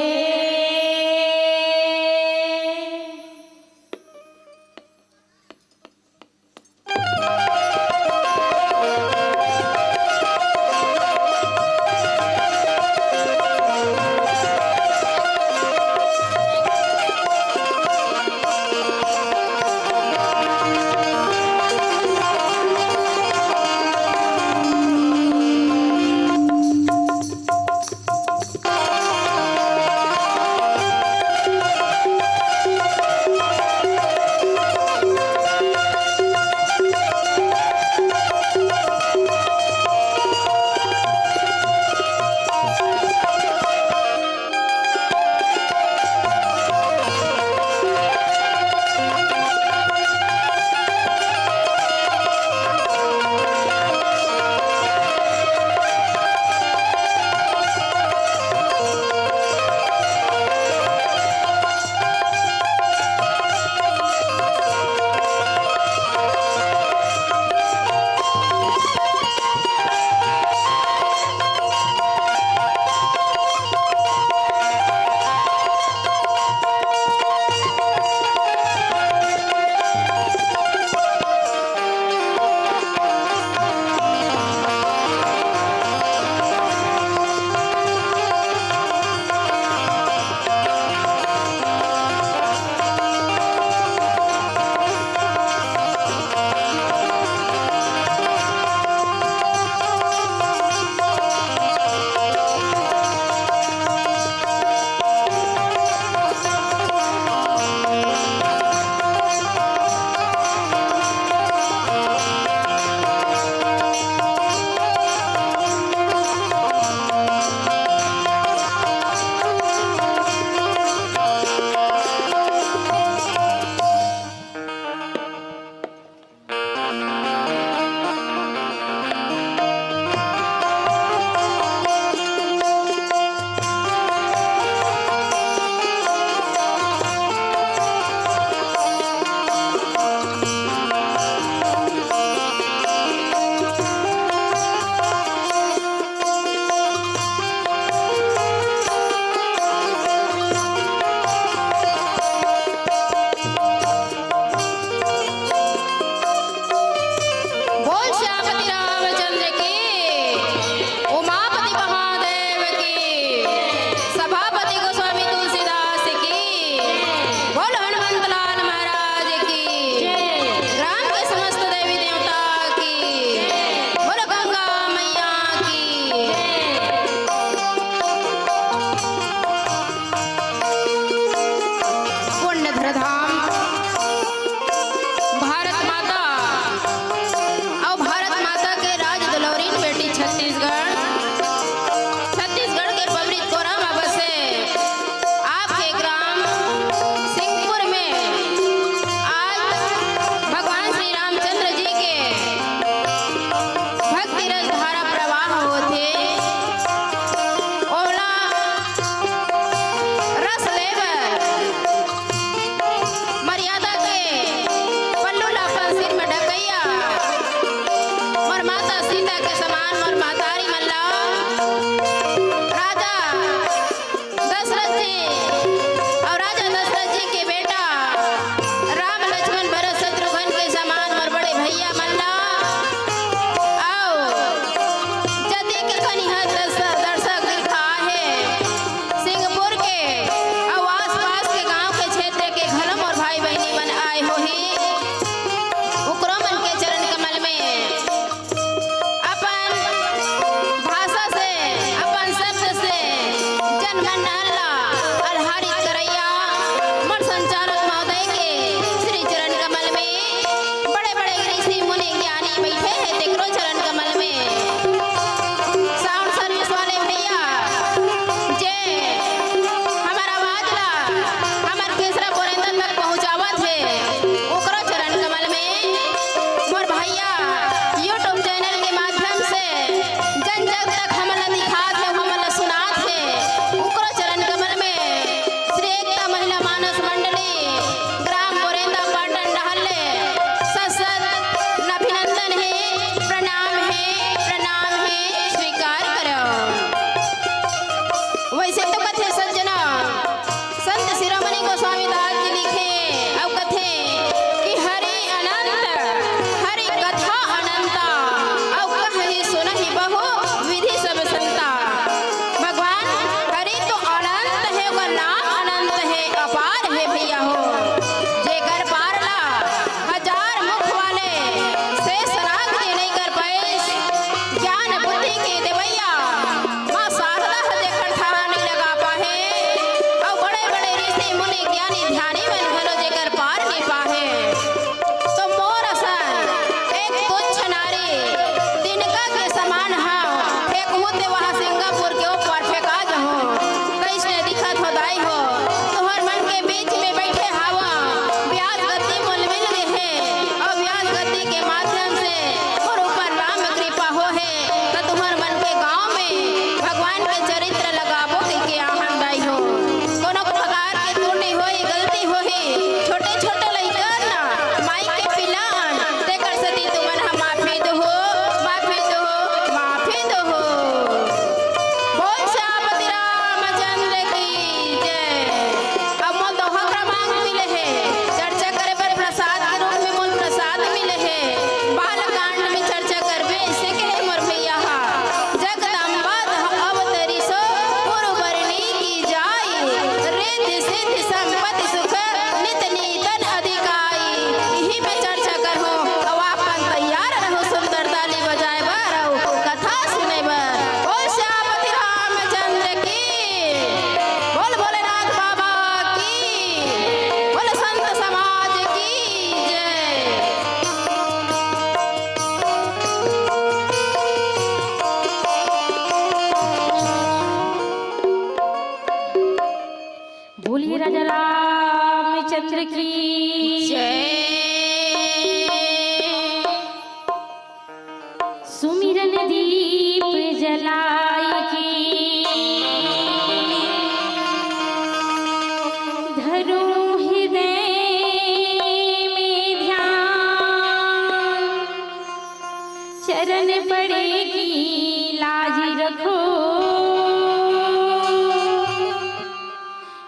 शरण पड़ेगी लाज रखो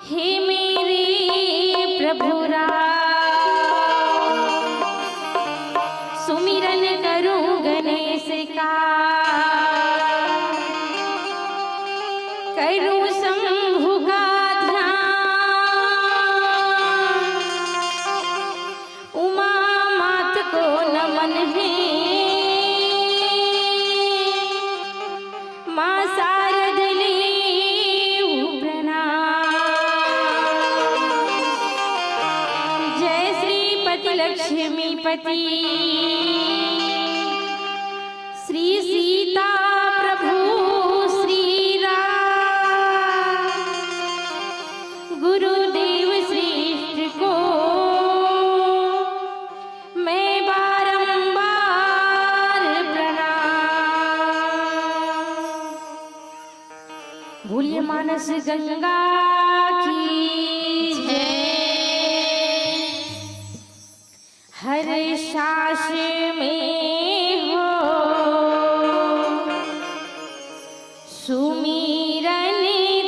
हे मेरे प्रभु सुमिरन करूं गणेश का करूं शंभु का ध्यान उमा मात को नमन है मां शारद लेऊ प्रणाम जय श्रीपति लक्ष्मीपति श्री सीता प्रभु श्री राम गुरुदेव श्रेष्ठ को मैं बारंबार प्रणाम भूलिए मानस गंगा की हर सांस में हो सुमिरन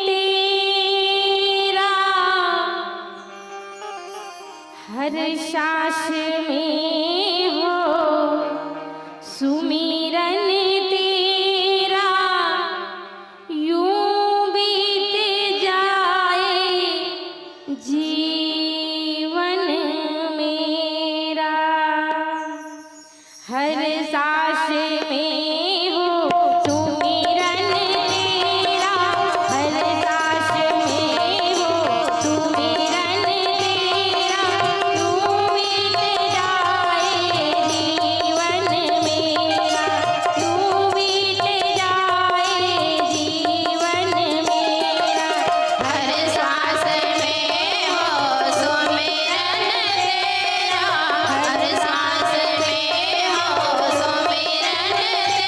तेरा हर सांस में हो सुमिरन तेरा यूं बीत जाए जीवन मेरा हर सांस में हो सुमिरन तेरा हर सांस में हो सुमिरन तेरा यूं बीत जाए जीवन मेरा यूं बीत जाए जीवन मेरा हर सांस में हो सुमिरन तेरा हर सांस में हो सुमिरन तेरा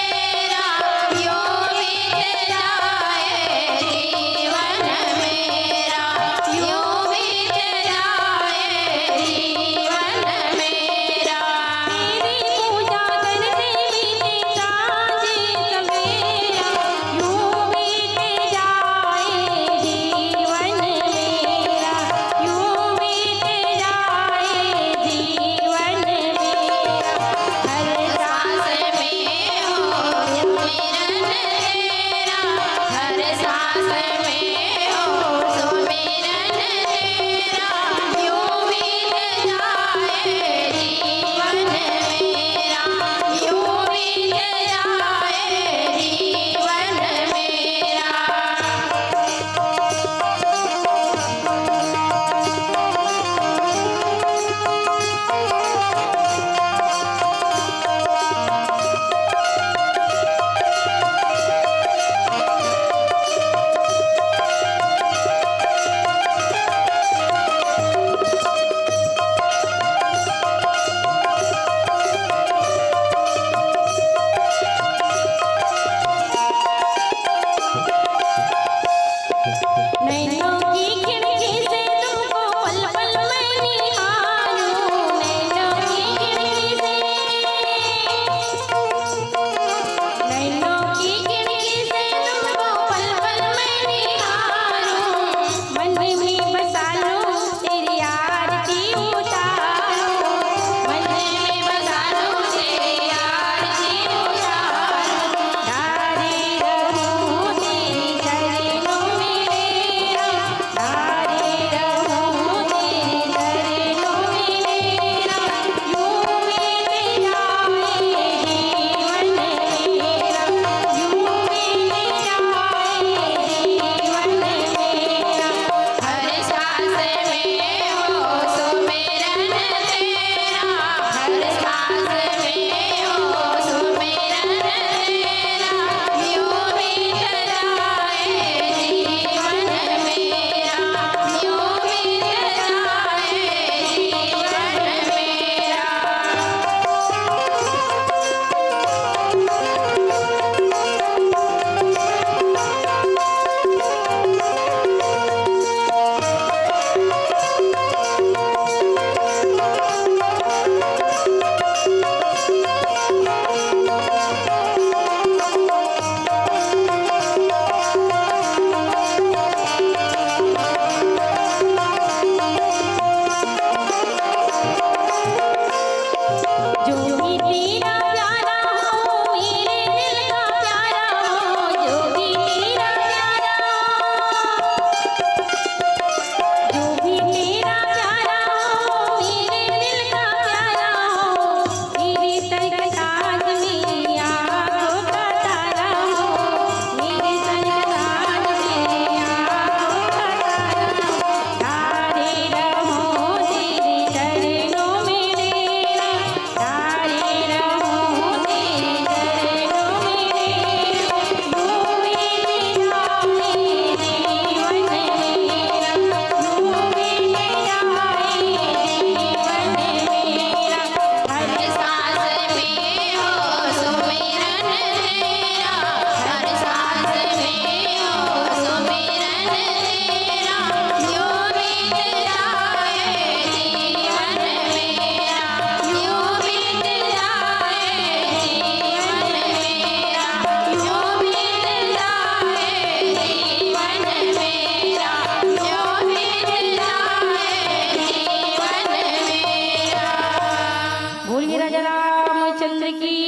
बोलिए राजा रामचंद्र की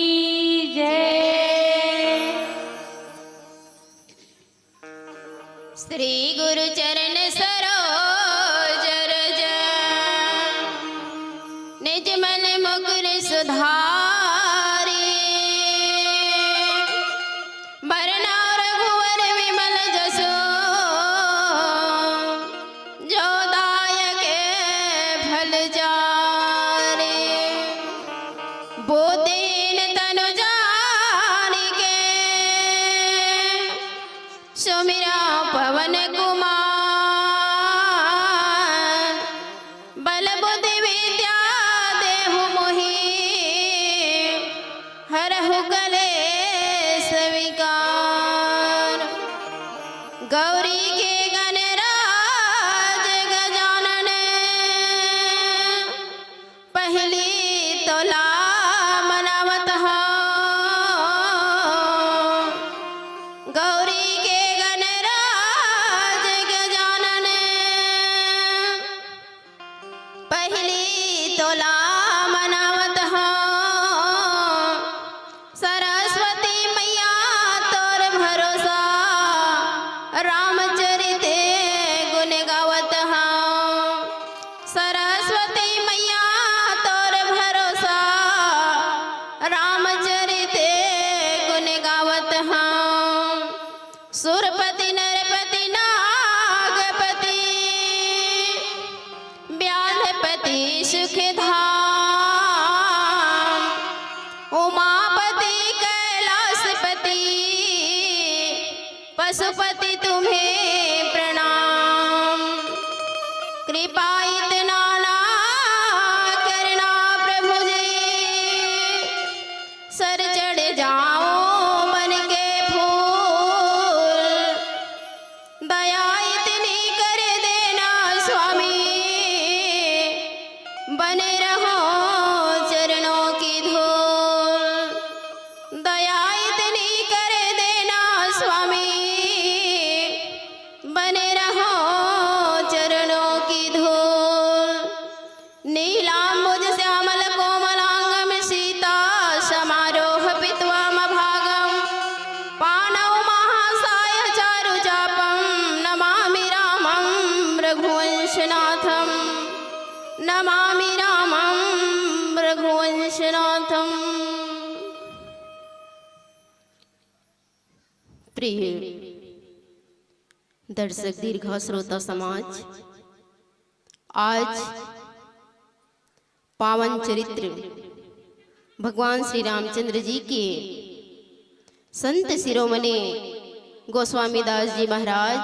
जय। श्री गुरु चरण सरोज रज निज मन मुकुर सुधारी बरना रघुवर विमल जसो जो दायक फल जारे बो दीन तनु जानिके सुमिरा पवन कुमार बल बुद्धि विद्या देहु मोहि हरहु कलेश विकार गौरी के गणराज गजानन पहली तोला मनावत हो गौरी के गणराज गजानन पहली तोला मनावत हो सरस्वती मैया तोर भरोसा रामचरित गुण गावत हो सरस्वती मैया तोर भरोसा रामचरित गुण गावत हो सुरपति नरपति नागपति व्याधपति सुखधाम उमापति कैलाशपति पशुपति तुम्हें प्रणाम कृपा इतना ना करना प्रभु जी सर चढ़ जाओ मन के फूल दया इतनी कर देना स्वामी बने रहो चरणों की धूल दया इतनी कर देना स्वामी बने रहो चरणों की धूल नीलांबुज श्यामल कोमलांगम सीता समारोह पित्वाम भागम पानौ महासाय चारु चापम नमामि रामं रघुवंशनाथम नमामि रामं रघुवंशनाथम। प्रिय दर्शक दीर्घ श्रोता समाज, आज पावन चरित्र भगवान श्री रामचंद्र जी के संत शिरोमणि गोस्वामी दास जी महाराज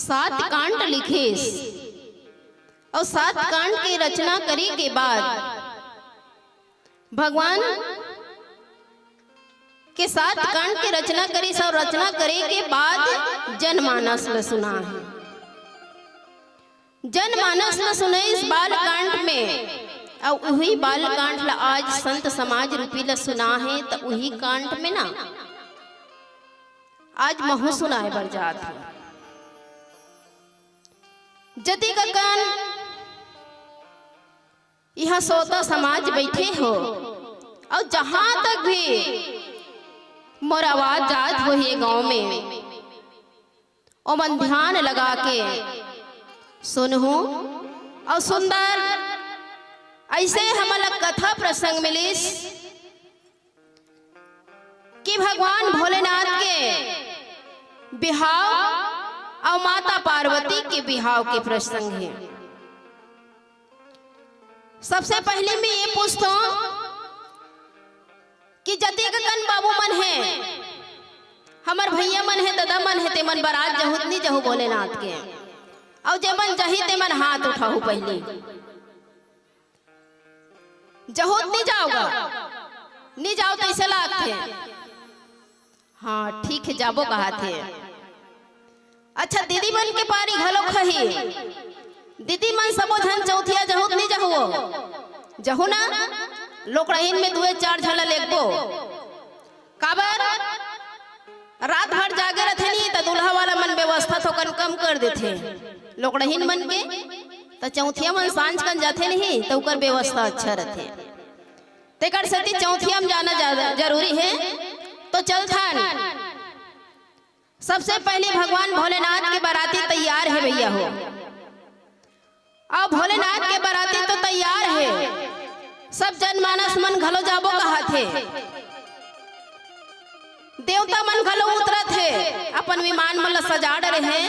7 कांड लिखे और 7 कांड की रचना करे के बाद भगवान के 7 कांड की रचना करी और रचना करे के बाद जनमानस में सुना है। जनमानस में सुने इस बालकांड में और वही बालकांड ला आज संत समाज रूपी ला सुना है तो वही कांड में ना आज महु सुनाए बर जात है। जति का कान यहाँ सोता समाज बैठे हो और जहां तक भी मोर आवाज जात हो ये गांव में और मन ध्यान लगा के सुनहु और सुंदर ऐसे हमारा कथा प्रसंग मिलिस कि भगवान भोलेनाथ के बिहाव और माता पार्वती के बिहाव के प्रसंग है। सबसे पहले मैं ये पूछता हूं कि जति कन बाबू मन है हमार भैया मन है दादा मन है ते मन बारात जहुत नहीं जहु भोलेनाथ के और जे मन जही ते मन हाथ उठाऊ पहले जहुत नहीं जाओगा नहीं जाओ तो ऐसे लागते हाँ ठीक है जाबो कहा थे। अच्छा दीदी मन के पारी घलो खही दीदी मन सबो धन चौथिया जहुत नहीं जहुओ जहु ना लोकड़हीन में 2-4 झला लेगबो काबर रात भर जागे रहते नहीं तो दूल्हा वाला मन व्यवस्था तो कम कर देते लोकड़हीन मन के तो चौथिया मन सांझ कन जाते नहीं तो उकर व्यवस्था अच्छा रहते। तेकर सती चौथिया में जाना ज्यादा जरूरी है। तो चल थान सबसे पहले भगवान भोलेनाथ के बाराती तैयार है भैया हो। अब भोलेनाथ के बाराती तो तैयार है, सब जनमानस मन घलो जाबो कहा थे। देवता मन घलो उतरत है, अपन विमान मन सजा डरे हैं,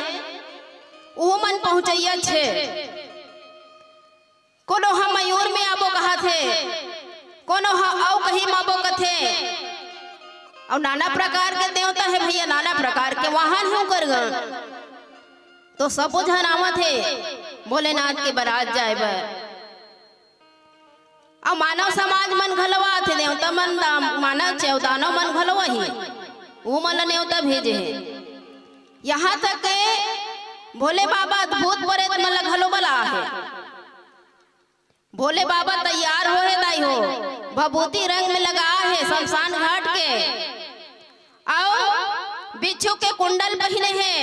वो मन पहुंचैया छे। कोनो हम मयूर में आबो कहा थे, कोनो हम आओ कहीं माबो कथे। और नाना प्रकार के देवता है भैया, नाना प्रकार के वाहन हो कर गए। तो सब जन आवत है भोलेनाथ के बारात जाए बर। और मानव समाज मन घलवा थे, देवता मन मानव चौदानव मन घलवा ही वो मन नेवता भेजे है। यहाँ तक के भोले बाबा भूत प्रेत मन घलो बला है। भोले बाबा तैयार हो है दाई हो, भभूति रंग में लगा है शमशान घाट के, और बिच्छू के कुंडल पहने हैं,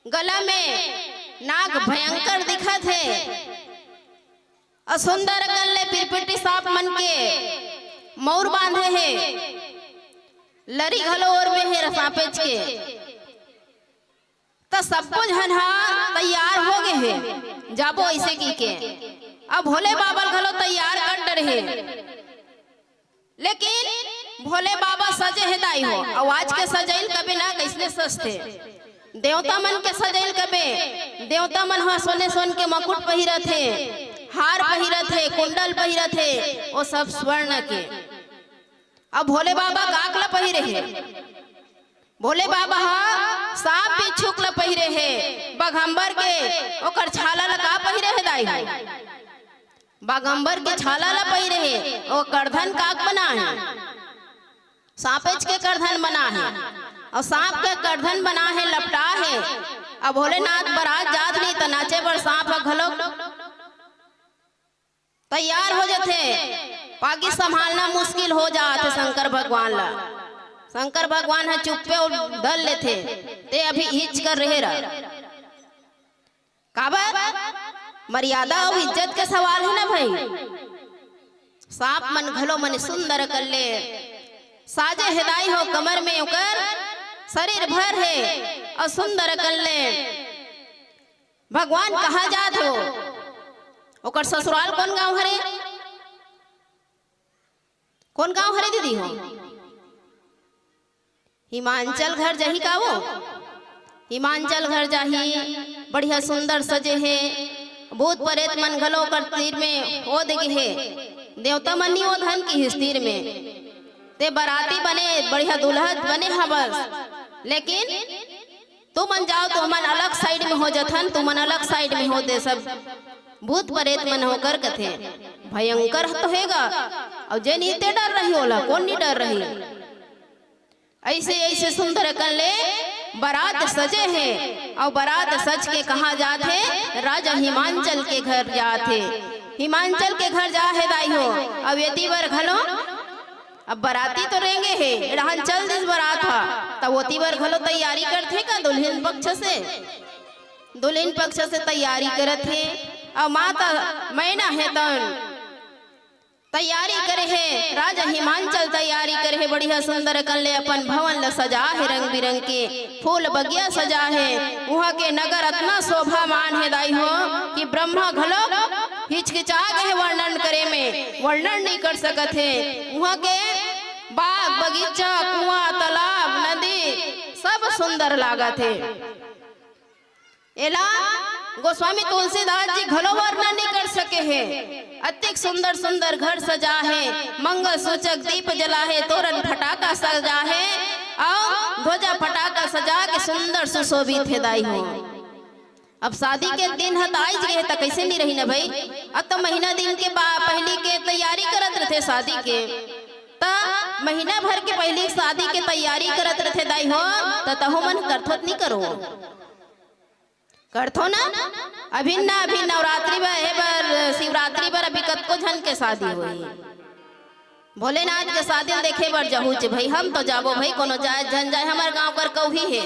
गला में नाग भयंकर दिखत है, और सुंदर गले पिरपिटी सांप मन के मौर बांधे है, लरी घलो और में है सांपेच के। तो सब कुछ तैयार हो गए हैं, जाबो ऐसे की के। अब भोले बाबा घलो तैयार कर रहे, लेकिन भोले बाबा सजे है दाई हो। आवाज के सजैल कबे ना कैसने सस्ते, देवता मन के सजैल कबे, देवता मन हो सोने सोन के मुकुट पहिरत है, हार पहिरत है, कुंडल पहिरत है, वो सब स्वर्ण के। अब भोले बाबा काकला पहिरे है, भोले बाबा सांप बिच्छू ला पहिरे है, बघंबर के ओकर छाला ला का पहिरे है दाई हो, बागंबर के छाला ला पहिरे है, वो करधन काक बना है, सांपेच के करधन बना है, और सांप के करधन बना है, लपटा है। अब भोलेनाथ बारात जात नहीं तो नाचे पर सांप घलो तैयार हो जाते, पागी संभालना मुश्किल हो जाते शंकर भगवान ला। शंकर भगवान है चुप्पे और दल लेते, ते अभी हिच कर रहे रहा। काबर मर्यादा और इज्जत के सवाल है ना भाई। सांप मन घलो मन सुंदर कर ले, साजे हिदाई हो, कमर में उकर शरीर भर है, और सुंदर कर ले। भगवान कहा जात हो, ओकर ससुराल कौन गांव हरे, कौन गांव हरे दीदी हो? हिमांचल घर जही का वो, हिमांचल घर जाही, बढ़िया सुंदर सजे है, भूत प्रेत मन घलो कर तीर में हो देगे है, देवता मन नहीं हो धन की हिस्तीर में। ते बराती बने, बढ़िया दुल्हन बने हबस, लेकिन तू मन जाओ तो मन अलग साइड में हो जथन, तू मन अलग साइड में हो दे। सब भूत प्रेत मन होकर कथे भयंकर तो हैगा, और जे नीते डर रही होला, कौन नहीं डर रही। ऐसे ऐसे सुंदर कर ले बारात सजे है, और बारात सच के कहा जाते राजा हिमांचल के घर जाते, हिमांचल के घर जा है दाई हो। अब यति बर घलो अब बराती तो रहेंगे है, रहन चल दिस बरात था, तब वती बर घलो तैयारी करते का दुल्हन पक्ष से, दुल्हन पक्ष से तैयारी करत है। और माता मैना है तन तैयारी करे है, राजा हिमांचल तैयारी करे है, बढ़िया सुंदर कर ले अपन भवन ल सजा है, रंग बिरंग के फूल बगिया सजा है। वहाँ के नगर इतना शोभामान है दाई हो कि ब्रह्मा घलो हिचकिचा गए वर्णन करे में, वर्णन नहीं कर सकत है। वहाँ के बाग बगीचा कुआं तालाब नदी सब सुंदर लागत है। एला गोस्वामी तुलसीदास जी घलो वर्णन नहीं कर सके हैं। अतिक सुंदर सुंदर घर सजा है, मंगल सूचक दीप जला है, तोरण फटाका सजा है, और ध्वजा फटाका सजा के सुंदर सुशोभित है दाई हो। अब शादी के दिन है आज गए तो कैसे नहीं रही ना भाई। अब तो महीना दिन के पहले के तैयारी करत रहे शादी के, तो महीना भर के पहले शादी के तैयारी करत रहे दाई हो, तो तहो मन करथोत नहीं करो करथो ना। अभी ना अभी नवरात्रि बर शिवरात्रि बर अभी कतको झन के शादी हुई, भोलेनाथ के शादी देखे बर जहू भाई। हम तो जाबो भाई, कोनो जाए जन जाए, हमारे गांव कर कौही है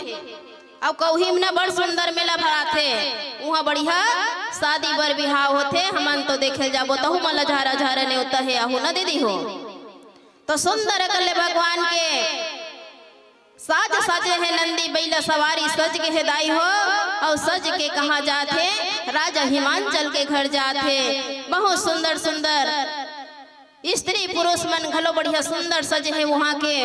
अब कौही में बड़ सुंदर मेला भराथे वहाँ बढ़िया शादी बर बिहाव होते हमन तो देखे जाबो तहु मला झारा झारा ने होता है आहू ना दीदी हो तो सुंदर कले भगवान के साज साजे है नंदी बैला सवारी सज के हिदाई हो और सज के कहाँ जाते राजा हिमांचल के घर जाते बहुत सुंदर सुंदर स्त्री पुरुष मन घलो बढ़िया सुंदर सजे है वहाँ के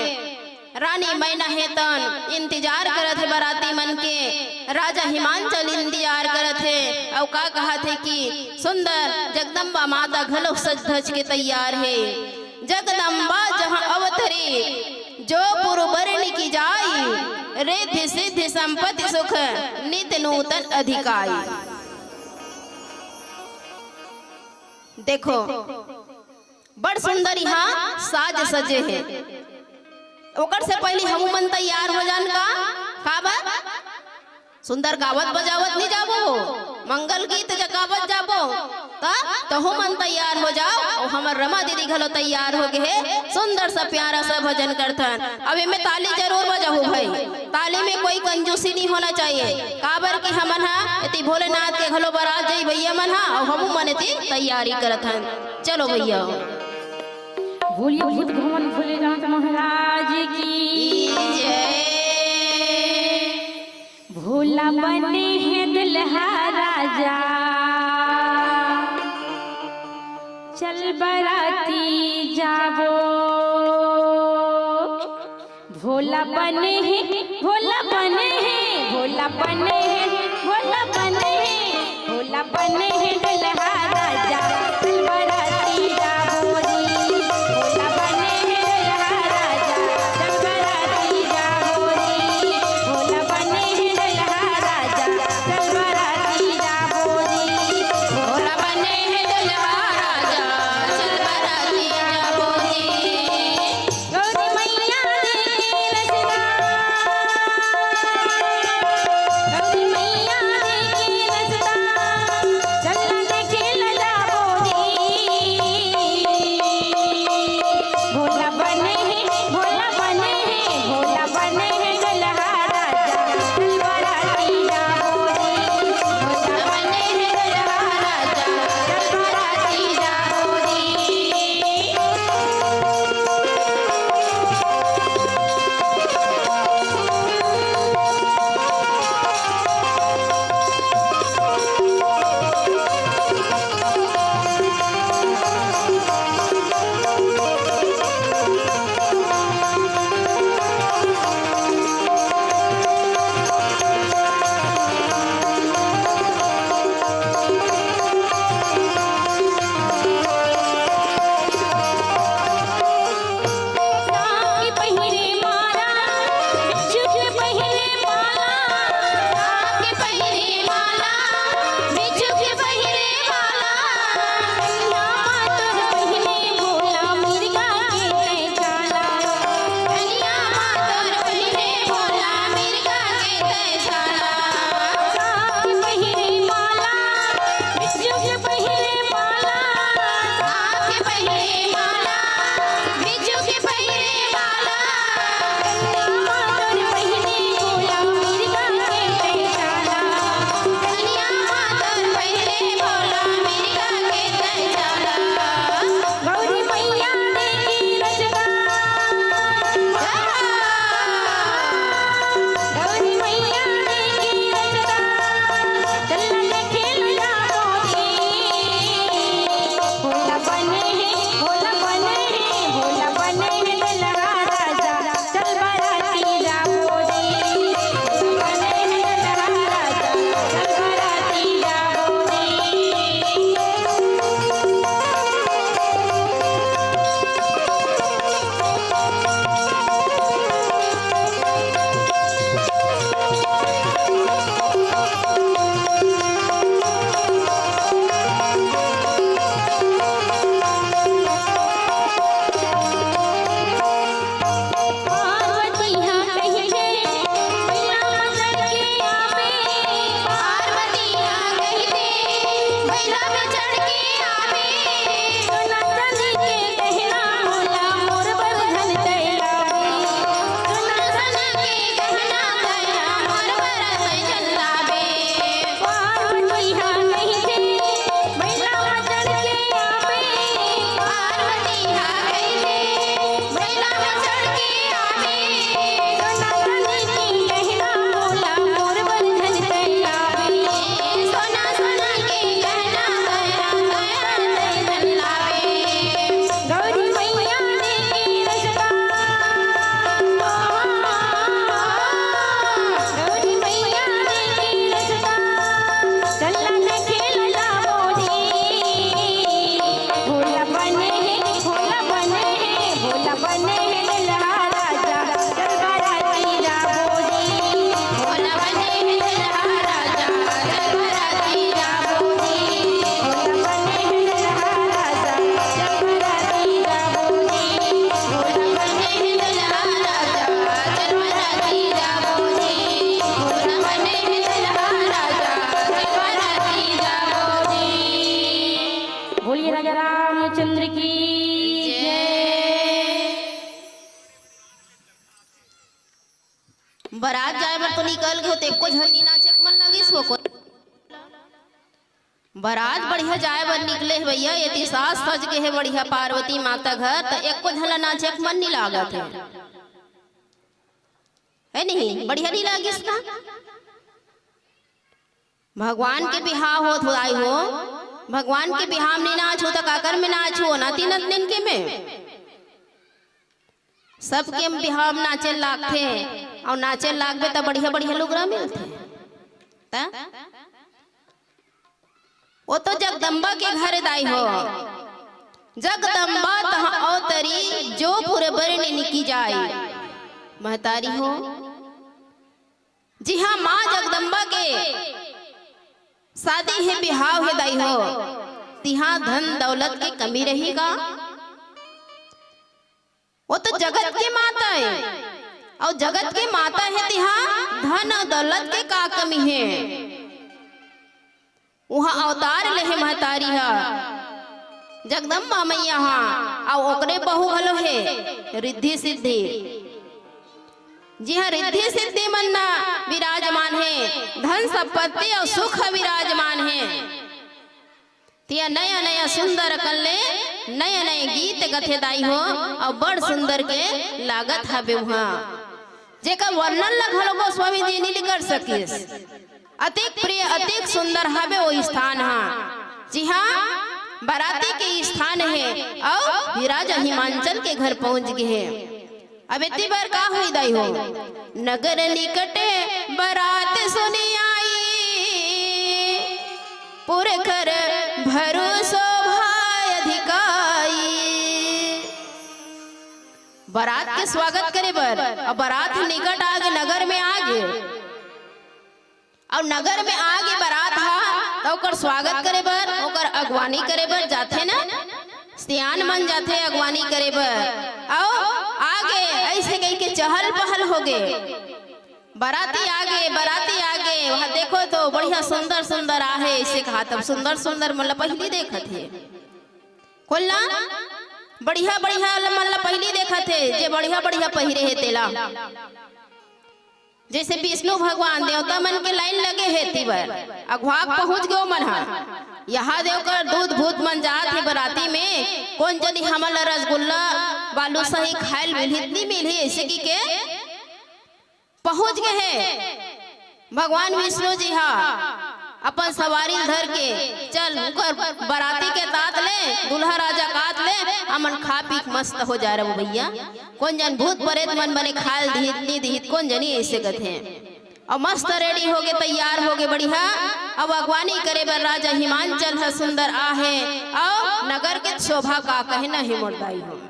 रानी मैना हेतन इंतजार करत है बराती मन के राजा हिमांचल इंतजार करत है और का कहा थे कि सुंदर जगदम्बा माता घलो सज धज के तैयार है जगदम्बा जहाँ अवतरी जो पुरबरणी की जाई रिद्धि सिद्धि संपत्ति सुख नित्य नूतन अधिकारी। देखो बड़ सुंदर यहाँ साज सजे है ओकर से पहले हम मन तैयार हो जान का बात सुंदर गावत बजावत नहीं जाबो मंगल गीत जगावत जाबो तो हम मन तैयार हो जाओ और हमर रमा दीदी घलो तैयार हो गए सुंदर सा प्यारा सा भजन करथन। अब में ताली जरूर बजाओ भाई ताली में कोई कंजूसी नहीं होना चाहिए काबर की हमन हा इति भोलेनाथ के घलो बारात जई भैया मन हा और हम मन इति तैयारी करथन। चलो भैया बोलिए भूत भवन भोलेनाथ महाराज की जय। भोला बने हैं दुल्हा राजा चल बराती जाबो भोला बने हैं भोला बने हैं भोला बने हैं भोला बने हैं भोला बने हैं दुल्हा राजा चल बराती जाबो जी भोला बने हैं दुल्हा राजा चल बराती जाबो जी भोला बने हैं दुल्हा राजा चल बराती जाबो जी भोला बने हैं दुल्हा राजा चल बराती जाबो जी। गौरी मैया देखे रसदा गौरी मैया देखे रसदा चल रामचंद्र की बारात जाए बर तो निकल गए तो एको झन्नी नाचे के मन लगिस हो को बारात बढ़िया जाए बर निकले है भैया ये सास सज के है बढ़िया पार्वती माता घर तो एको झला नाचे के मन नहीं लागत है नहीं बढ़िया नहीं लागिस ना भगवान के बिहाव होत आई हो भगवान के बिहाव में नाचो तो काकर में नाचो नाती नंदन के में सबके बिहाव नाचे लागते और नाचे लागबे तो बढ़िया बढ़िया लुगरा मिलते वो तो जगदम्बा के घर दाई हो जगदम्बा तहाँ अवतरी जो पूरे बरने निकी जाए महतारी हो जी हाँ माँ जगदम्बा के शादी है बिहाव है दाई हो तिहा धन दौलत की कमी रहेगा वो तो जगत की माता है और जगत की माता है तिहा धन और दौलत के का कमी है वहाँ अवतार ले है महतारी है जगदम्बा मैया हाँ और ओकरे बहू हलो है रिद्धि सिद्धि जी हाँ रिद्धि सिद्धि मन्ना विराजमान है धन संपत्ति और सुख विराजमान है तिया नया नया सुंदर कल्ले नया नया गीत गथे दाई हो और बड़ सुंदर के लागत हवे वहाँ जेका वर्णन लगल गोस्वामी जी नहीं कर सकिस अतिक प्रिय अतिक सुंदर हवे वो स्थान हाँ जी हाँ बाराती के स्थान है और विराजा हिमांचल के घर पहुंच गए हैं अब इतनी बार का हुई दाई हो नगर निकटे बारात सुनी आई पूरे घर भरोसो भाई अधिकाई बारात के स्वागत करे बर और बारात निकट आगे नगर में आगे और नगर में आगे बारात हा तो ओकर स्वागत करे बर ओकर अगवानी करे बर जाते ना सियान मन जाते अगवानी करे बर और आगे ऐसे कहीं के चहल पहल हो गए बाराती आगे वहाँ देखो तो बढ़िया सुंदर सुंदर आहे ऐसे कहा तब सुंदर सुंदर मतलब पहली देखा थे खोलना बढ़िया बढ़िया मतलब पहली देखा थे जे बढ़िया बढ़िया पहिरे है तेला जैसे विष्णु भगवान देवता मन के लाइन लगे है तिबर अघवाक पहुंच गयो मन यहाँ देवकर दूध भूत मन जात है बराती में कौन जनी हमल रसगुल्ला बालू सही खायल मिली इतनी मिली ऐसे की के पहुंच गए हैं भगवान विष्णु जी हाँ अपन सवारी धर के चल उकर बराती के तात ले दुल्हा राजा काट ले अमन खा पी मस्त हो जा रहे भैया कौन जन भूत प्रेत मन बने खाल दिहित कौन जनी ऐसे कथे और मस्त रेडी हो गए तैयार हो गए बढ़िया अब अगवानी करे बर राजा हिमांचल है सुंदर आहे और नगर के शोभा का कहना है मुर्दाई हो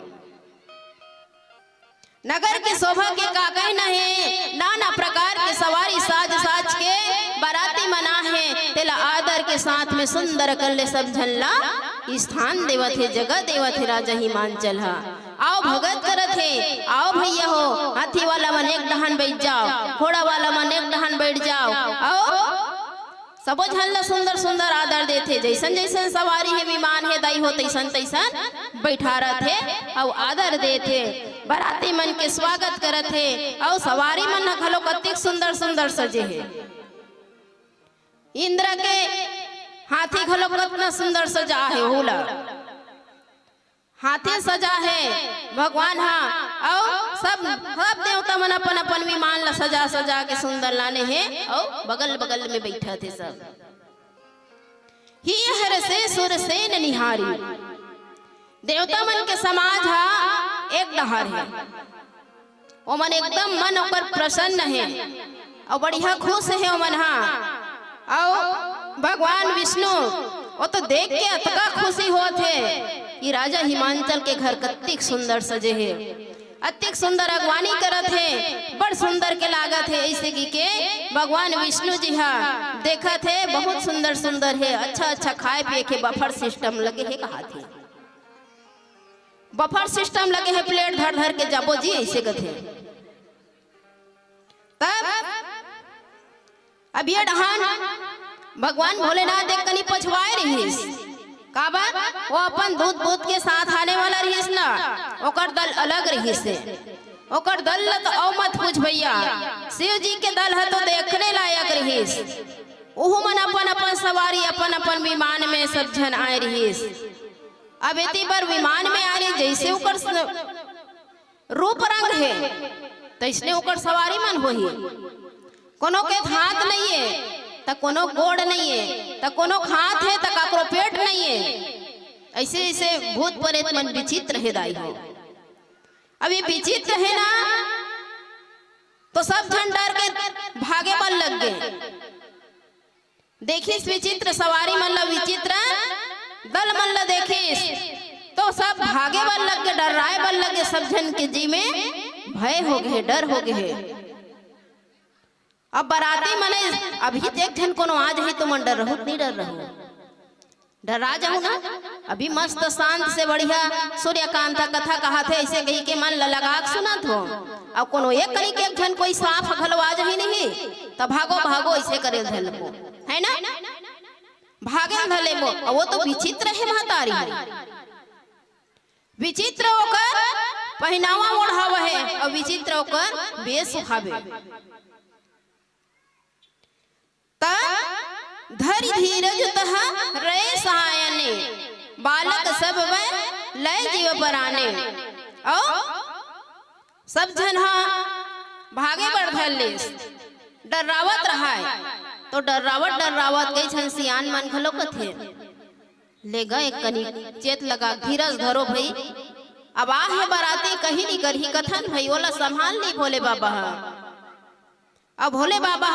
नगर के शोभा के का कहना है नाना प्रकार के सवारी साज साज के बाराती मना है तेला आदर के साथ में सुंदर कल्ले सब झल्ला स्थान देवत है जगह देवत है राजा हिमांचल हा आओ भगत करत है आओ भैया हो हाथी वाला मन एक डहान बैठ जाओ घोड़ा वाला मन एक डहान बैठ जाओ आओ सबो झल्ला सुंदर सुंदर आदर देते जैसन जैसन सवारी है विमान है दाई हो तैसन तैसन बैठा रहे और आदर देते बाराती मन के स्वागत करत है और सवारी मन खलो कतिक सुंदर सुंदर सजे है इंद्र के हाथी खलो कितना सुंदर सजा है होला हाथी सजा है भगवान हाँ और सब देवता मन अपन अपन विमान ला सजा सजा के सुंदर लाने हैं और बगल बगल में बैठा थे सब ही हर से सुर सेन निहारी देवता मन के समाज हा एक डहार है वो मन एकदम मन ऊपर प्रसन्न है और बढ़िया खुश है वो मन हाँ और भगवान विष्णु वो तो देख के अतका खुशी होत है कि राजा हिमांचल के घर कत्तिक सुंदर सजे है अतिक सुंदर अगवानी करत है बड़ सुंदर के लागत है ऐसे की के भगवान विष्णु जी हाँ देखत है बहुत सुंदर सुंदर है अच्छा अच्छा खाए पिए के बफर सिस्टम लगे है कहा थे बफर सिस्टम लगे है प्लेट धर धर के जाबो जी ऐसे कथे तब अब ये डहान भगवान भोलेनाथ देख कनी पछवाए रही का बात वो अपन दूध दूध के साथ आने वाला रहीस ना, ओकर दल अलग रहीस से। ओकर दल तो औ मत पूछ भैया, शिव जी के दल है तो देखने लायक रहीस। ओहू मन अपन अपन सवारी अपन अपन विमान में सब जन आए रहीस। अब इतनी बार विमान में आ रही, जैसे ओकर रूप रंग है तैसने ओकर सवारी मन होही। कोनो के हाथ नहीं है तो कोनो गोड़ नहीं है, तो कोनो हाथ है तो काकरो पेट नहीं है। ऐसे ऐसे भूत प्रेत मन विचित्र है दाई हो। अब ये विचित्र है ना तो सब जन डर के भागे बल लग गए। देखिस विचित्र सवारी मन ला, विचित्र दल मन ला देखिस तो सब भागे बल लग गए, डराए बल लग गए। सब जन के जी में भय हो गए, डर हो गए। अब बराती मने अभी एक जन कोनो आज ही तो मन डर रहो नहीं डर रहो, डरा जाऊं ना। अभी मस्त शांत से बढ़िया सूर्यकांत कथा कहा थे, ऐसे कही के मन लगा सुना थो। अब कोनो एक करी के जन कोई सांप खलवा ही नहीं तो भागो भागो ऐसे करे धल को है ना, भागे धले वो तो विचित्र है महतारी। विचित्र होकर पहनावा ओढ़ावा है और विचित्र होकर बेस उठावे। धरि धीरज तह रे सहायने, बालक सब वह लय जीव पराने। और सब जन भागे बढ़ धलिस, डरावत रहा है तो डरावत कई छन सियान मन खलो कथे ले गए कनी चेत लगा, धीरज धरो भाई। अब आ है बराती कहीं नहीं करही कथन भाई, ओला संभाल ली भोले बाबा। अब भोले बाबा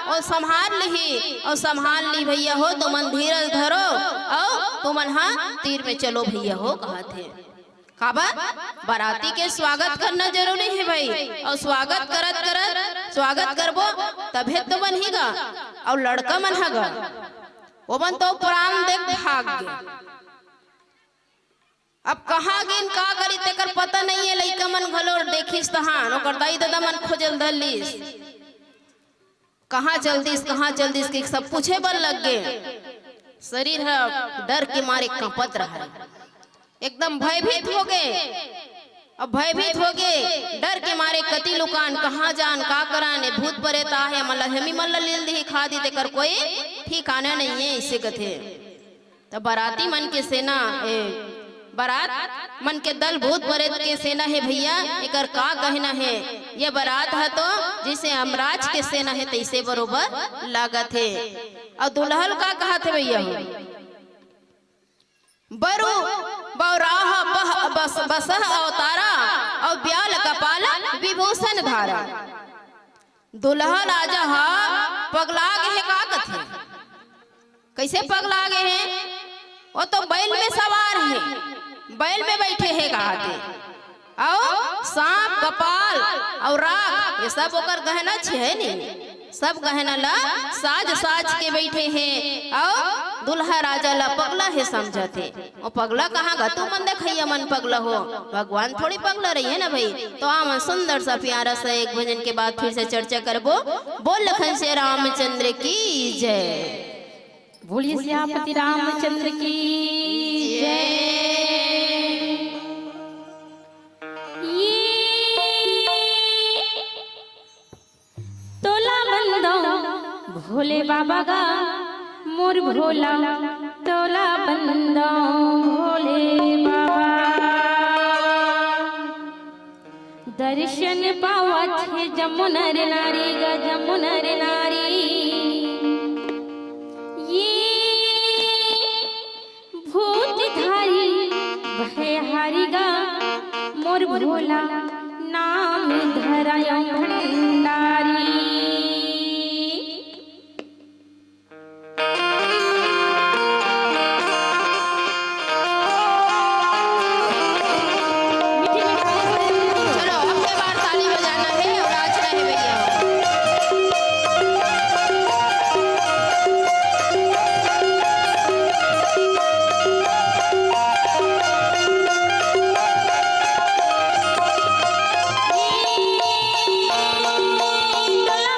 और संभाल ली भैया हो, तो मन धीरज धरो और तुमन तीर में चलो भैया हो कहा थे। काबा बराती के स्वागत करना जरूरी है भाई, और स्वागत करत स्वागत करबो तभी तो बनेगा। और लड़का मन हगा वो मन तो प्राण देख भाग गए। अब कहाँ गिन का करी तेकर पता नहीं है। लइका मन घलो देखिस तहान ओकर दाई दादा मन खोजल धलिस, कहाँ चल दिस के सब पूछे बल लग गए। शरीर है डर के मारे कांपत रहा, एकदम भयभीत हो गए। अब भयभीत हो गए डर के मारे, कति लुकान कहाँ जान का कराने, भूत प्रेत आहे मतलब हमी मन लील दी खा दी तेकर कोई ठिकाना नहीं है इसे कथे। तो बराती मन के सेना बारात मन के दल भूत प्रेत के सेना है भैया। एकर का कहना है, ये बारात है तो जिसे अमराज के सेना है तैसे बरोबर लागत है। और दुल्हन का कहा थे भैया, बरु बौराह बसह अवतारा और ब्याल कपाल विभूषण धारा। दुल्हा राजा पगला गए का कथे, कैसे पगला गए हैं? वो तो बैल में सवार है, बैल में बैठे हैं कहते, और सांप कपाल और राख ये सब ओकर गहना छे नहीं, सब गहना ला साज साज के बैठे हैं। और दुल्हा राजा ला पगला है समझते। वो पगला कहाँ गा तू मन देखिए मन पगला हो, भगवान थोड़ी पगला रही है ना भाई। तो आम सुंदर सा प्यारा सा एक भजन के बाद फिर से चर्चा करबो। बोल लखन से रामचंद्र की जय, बोलिए सियापति रामचंद्र की जय। तोला बंदो भोले बाबा का मोर भोला, तोला बंदो भोले बाबा। दर्शन पावत है जमुनर नारी गा, जमुनर नारी। हरिगा मोर भोला नाम धराय भंडारी। चलो अब के बार ताली बजाना है और आज रहे भैया। तोला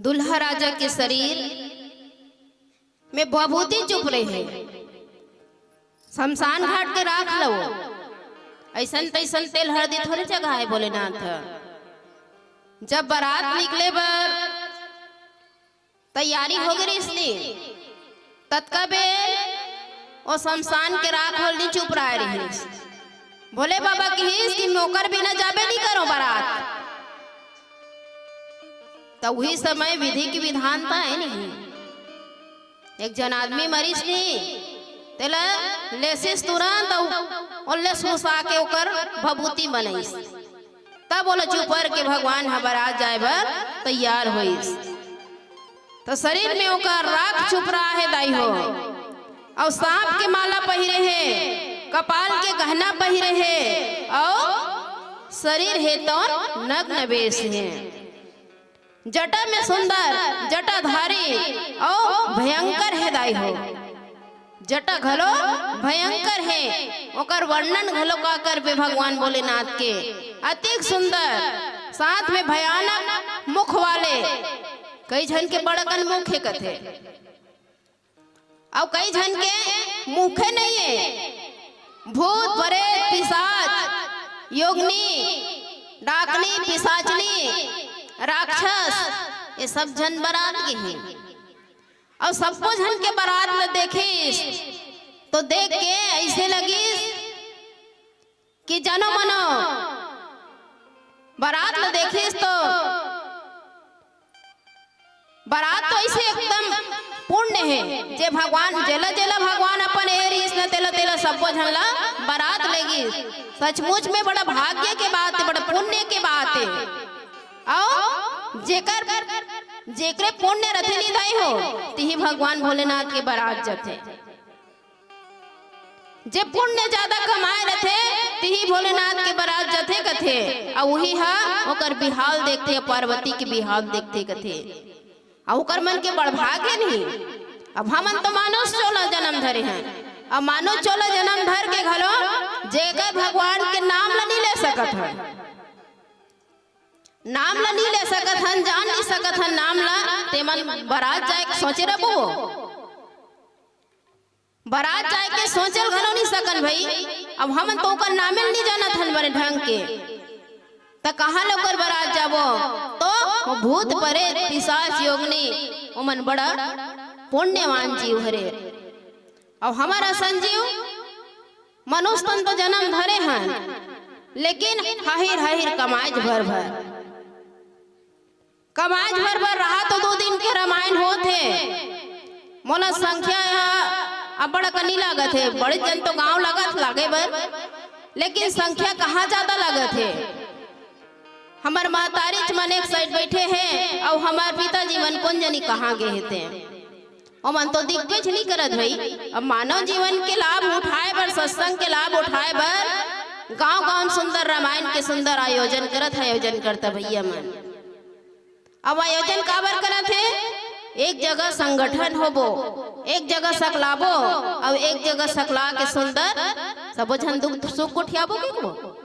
दुल्हा राजा के शरीर में भभूति चुप रहे, शमशान घाट के राख लो, ऐसन तैसन तेल हल्दी थोड़ी जगह है भोलेनाथ। जब बारात निकले बर तैयारी हो गई इसलिए तत्काबे और शमशान के राख होल्डी चुप रहे भोले बाबा की हिस कि नौकर बिना जाबे नहीं करो बारात। तो वही समय विधि की विधानता है नहीं। एक जन आदमी मरीज नहीं तेला लेसिस तुरंत और ले सुसा के ओकर भभूति बनईस, तब बोलो चुपर के भगवान बारात जाए भर तैयार होइस। तो शरीर में ओकर राख छुप रहा है दाई हो, और सांप के माला पहिरे है, कपाल के गहना पहिरे है, और शरीर है तो नग्न वेश है। जटा में सुंदर जटाधारी और भयंकर है दाई हो। जटा घलो भयंकर है, ओकर वर्णन घलो का कर पे भगवान भोलेनाथ के अति सुंदर, साथ में भयानक मुख वाले। कई जन के बड़कन मुख है कथे, और कई जन के मुखे नहीं है। भूत प्रेत पिशाच योगिनी डाकनी पिशाचनी राक्षस ये सब जन बारात के हैं। और सबको जन के बारात में देखिस तो देख के ऐसे लगी कि जानो मनो बारात में देखिस तो बारात तो ऐसे एकदम पुण्य है। जे भगवान जेला जेला भगवान अपन एरिस न तेला तेला सबको झनला बारात लेगी। सचमुच में बड़ा भाग्य के बात है, बड़ा पुण्य के बात है। और जेकरे पुण्य रथे निधाई हो तिही भगवान भोलेनाथ के बारात जथे। जे पुण्य ज्यादा कमाए रथे तिही भोलेनाथ के बारात जथे कथे। और वही हा ओकर बिहाल देखते, पार्वती के बिहाल देखते कथे। और ओकर मन के बड़ भाग्य नहीं। अब हमन तो मानो 16 जन्म धरे हैं, अब मानो 16 जन्म धर के घलो जेकर भगवान के नाम ला नहीं ले सकत है, नाम ला नहीं ले सकत हन, जान नहीं सकत हन नाम ला। ते मन बारात जाए के सोचे रबो, बारात जाए के सोचल घलो नहीं सकन भाई। अब हमन तो ओकर नामे नहीं जानत हन बड़े ढंग के, त कहाँ लोकर बारात जाबो। तो भूत प्रेत पिशाच योगिनी ओमन बड़ा पुण्यवान जीव हरे। और हमारा संजीव मनुष्य तन तो जन्म धरे हैं, लेकिन हाहिर हाहिर कमाज भर भर कमाज भर भर रहा तो 2 दिन के रामायण होते। मोला संख्या अब बड़ा कनी लागत है, बड़े जन तो गांव लागत लागे बर, लेकिन संख्या कहाँ ज्यादा लागत है। हमार महतारी मन एक साइड बैठे हैं और हमार पिताजी मन कौन जनी कहाँ गए थे। और मन तो दिग्गज नहीं करत भाई। अब मानव जीवन के लाभ उठाए बर, सत्संग के लाभ उठाए बर गांव गांव सुंदर रामायण के सुंदर आयोजन करत है, आयोजन करता भैया मन। अब आयोजन काबर करत है, एक जगह संगठन होबो, एक जगह सकलाबो, और एक जगह सकला के सुंदर सबो झन दुख सुख गोठियाबो के को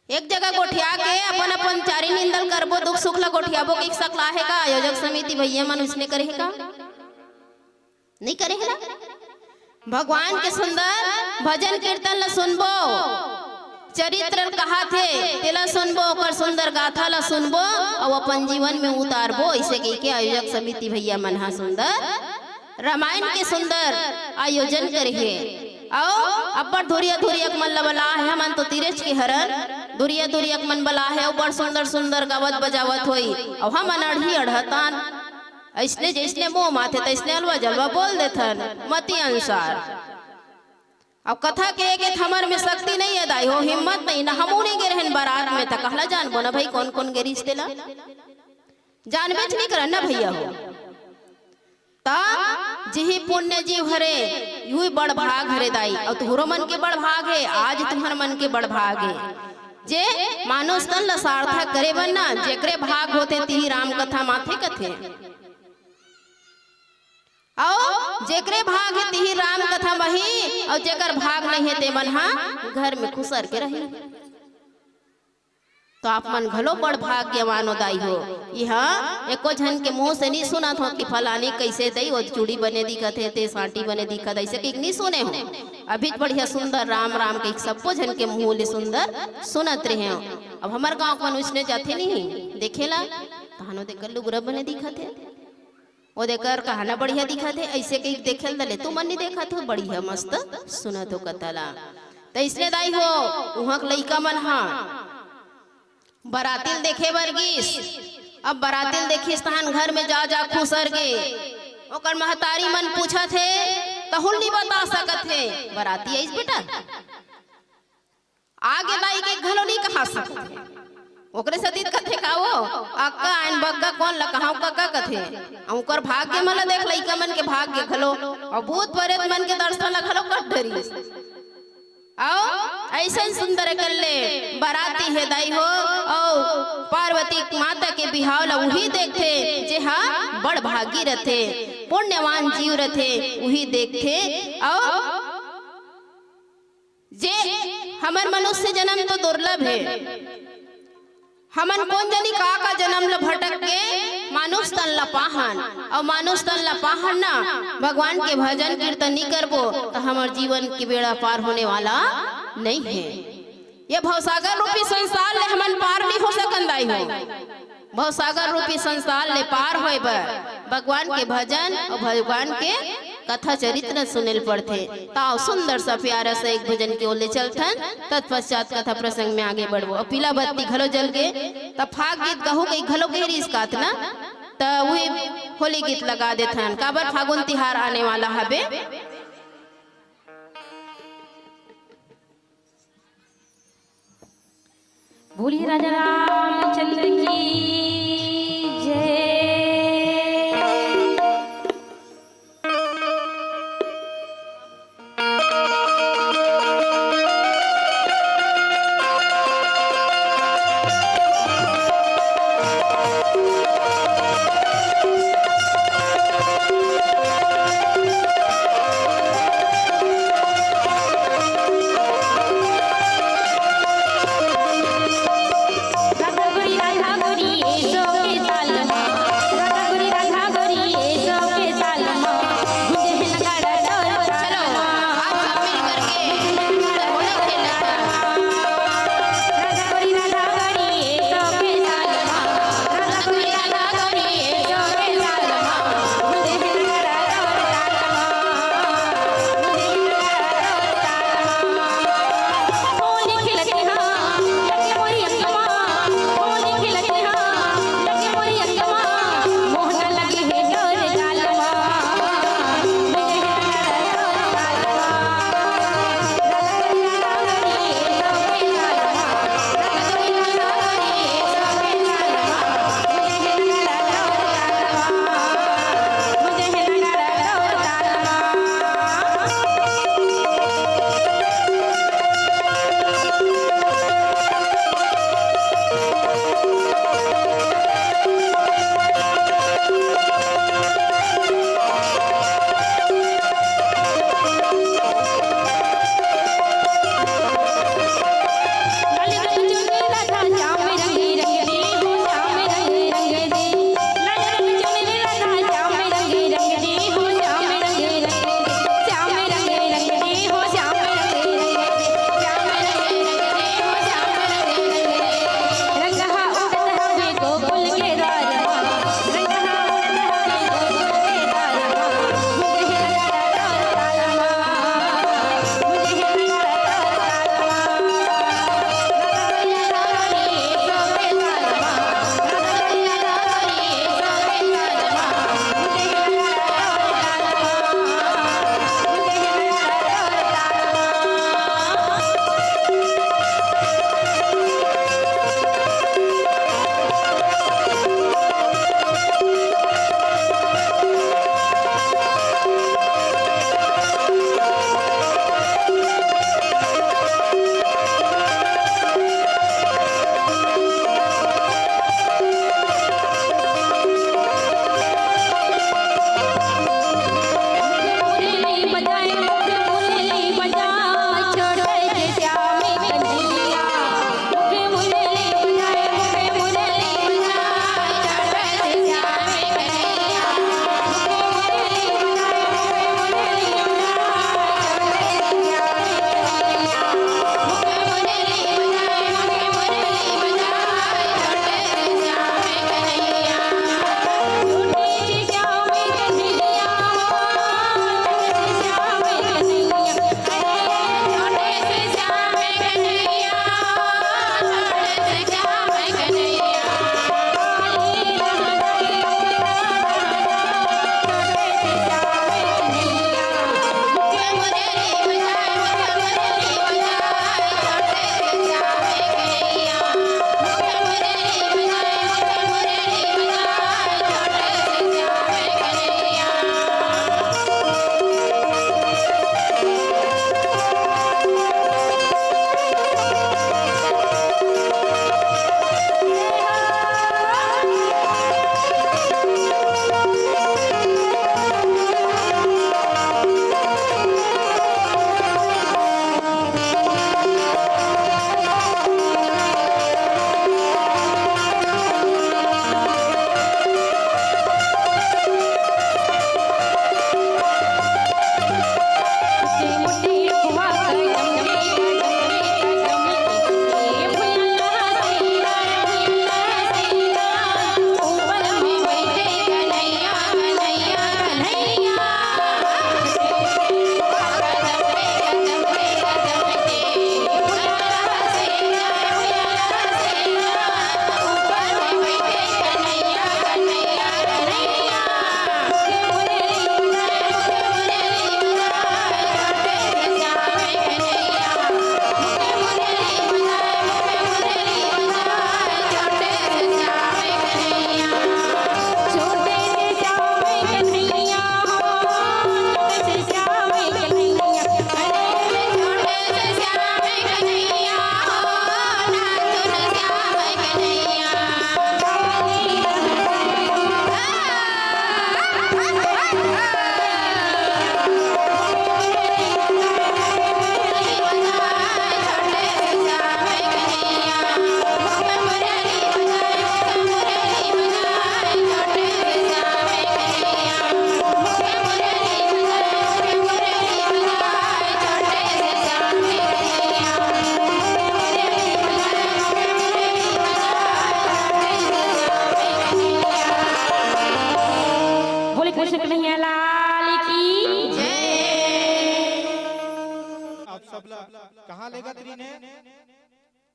एक जगह गोठिया के अपन अपन चारी निंदल करबो, दुख सुख ला गोठियाबो के सकला है का आयोजक समिति भैया मन उसने करेगा नहीं करेगा। भगवान के सुंदर भजन कीर्तन ला सुनबो, चरित्र कहा थे तेला सुनबो, ओकर सुंदर गाथा ला सुनबो और अपन जीवन में उतारबो। ऐसे कह के आयोजक समिति भैया मन हा सुंदर रामायण के सुंदर आयोजन करे। और अब्बड़ धुरिया धुरियक मन ला बला है, मन तो तिरछ के हरन धुरिया धुरियक मन बला है, और बड़ सुंदर सुंदर गावत बजावत होई। और हम अनढ़ी अढ़तान ऐसने जैसने मुँह माथे तैसने अलवा जलवा बोल देथन मति अनुसार। अब कथा के हमर में शक्ति नहीं है दाई हो, हिम्मत नहीं ना, हमू नहीं गे रहन बारात में। तक कहला जानबो ना भाई कौन कौन गे रिश्ते ला जानबे नहीं करन ना भैया हो। ता जिही पुण्य जीव हरे यू बड़ भाग हरे दाई। और तुहरो मन के बड़ भाग है, आज तुम्हार मन के बड़ भाग है। जे मानुष तन ला सार्थक करे बनना, जेकरे भाग होते तिही राम कथा माथे कथे। और जेकरे भाग है तिही राम कथा मही, और जेकर भाग नहीं है ते मन हा घर में खुसर के रही। तो आप मन घलो बड़ भाग्यवान हो दाई हो। यहाँ एको झन के मुंह से नहीं सुना हो कि फलानी कैसे दई वो चूड़ी बने दिखत है ते साटी बने दिखत ऐसे कि नहीं सुने हो। अभी बढ़िया सुंदर राम राम के सबको झन के मुंह ले सुंदर सुनत रहे हो। अब हमार गाँव को मनुष्य जाते नहीं देखेला कहानो देकर लुगरा बने दिखत है वो देकर कहाना बढ़िया दिखत है ऐसे कहीं देखे दले तू मन नहीं देखा तो बढ़िया मस्त सुनत हो कतला। तो इसलिए दाई हो वहाँ लइका मन हाँ बरातिल देखे बरगिस। अब बरातिल देखिस तहन घर में जा जा खुसर गे ओकर महतारी मन पूछा थे तहुल नहीं बता सकत है बराती आइस बेटा आगे लाई के घलो नहीं कहा सकत है ओकरे सतीत कथे का वो अक्का आन बग्गा कौन ला कहां का कथे ओकर भाग्य मन देख लइका मन के भाग्य घलो और भूत प्रेत मन के दर्शन ला घलो कट डरी आओ ऐसा सुंदर कर ले बराती है दाई हो और पार्वती माता के बिहाव ला वही देखते जे हाँ बड़ भागी रहते पुण्यवान जीव रहते वही देखते और जे हमर मनुष्य जन्म तो दुर्लभ है हमन कौन जनी का जन्म ल भटक के मानुष तन ला पाहन और मानुष तन ला पाहन ना भगवान के भजन कीर्तन नहीं करबो तो हमार जीवन की बेड़ा पार होने वाला नहीं है। ये भवसागर रूपी संसार ले हमन पार नहीं हो सकन दाई हो। भवसागर रूपी संसार ले पार होए बर भगवान के भजन और भगवान के कथा चरित्र सुनेल पड़थे। ताओ सुंदर सा प्यारा सा एक भजन के ओले चलथन तत्पश्चात कथा प्रसंग में आगे बढ़बो। और पीला बत्ती घलो जल के तब फाग गीत कहू गई घलो गहरी इसकात ना त वही होली गीत लगा देथन काबर फागुन तिहार आने वाला हबे। बोलिए राजा रामचंद्र की जय। राधा गोरी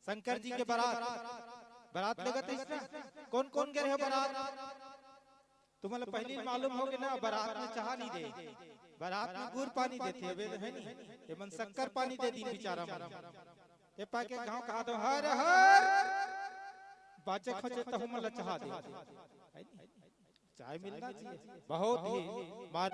शंकर जी के बारात लगत है ना। कौन कौन गए हैं बारात? तुम्हें पहले मालूम हो गया ना, बारात में चाह नहीं दे, बारात में गुड़ पानी देते है नहीं, ये मन शक्कर पानी दे दी बेचारा मन। ये पाके गांव कहा दो हर हर बाचे खचे तो हम ला चाह दे, चाय मिलना चाहिए बहुत ही मार।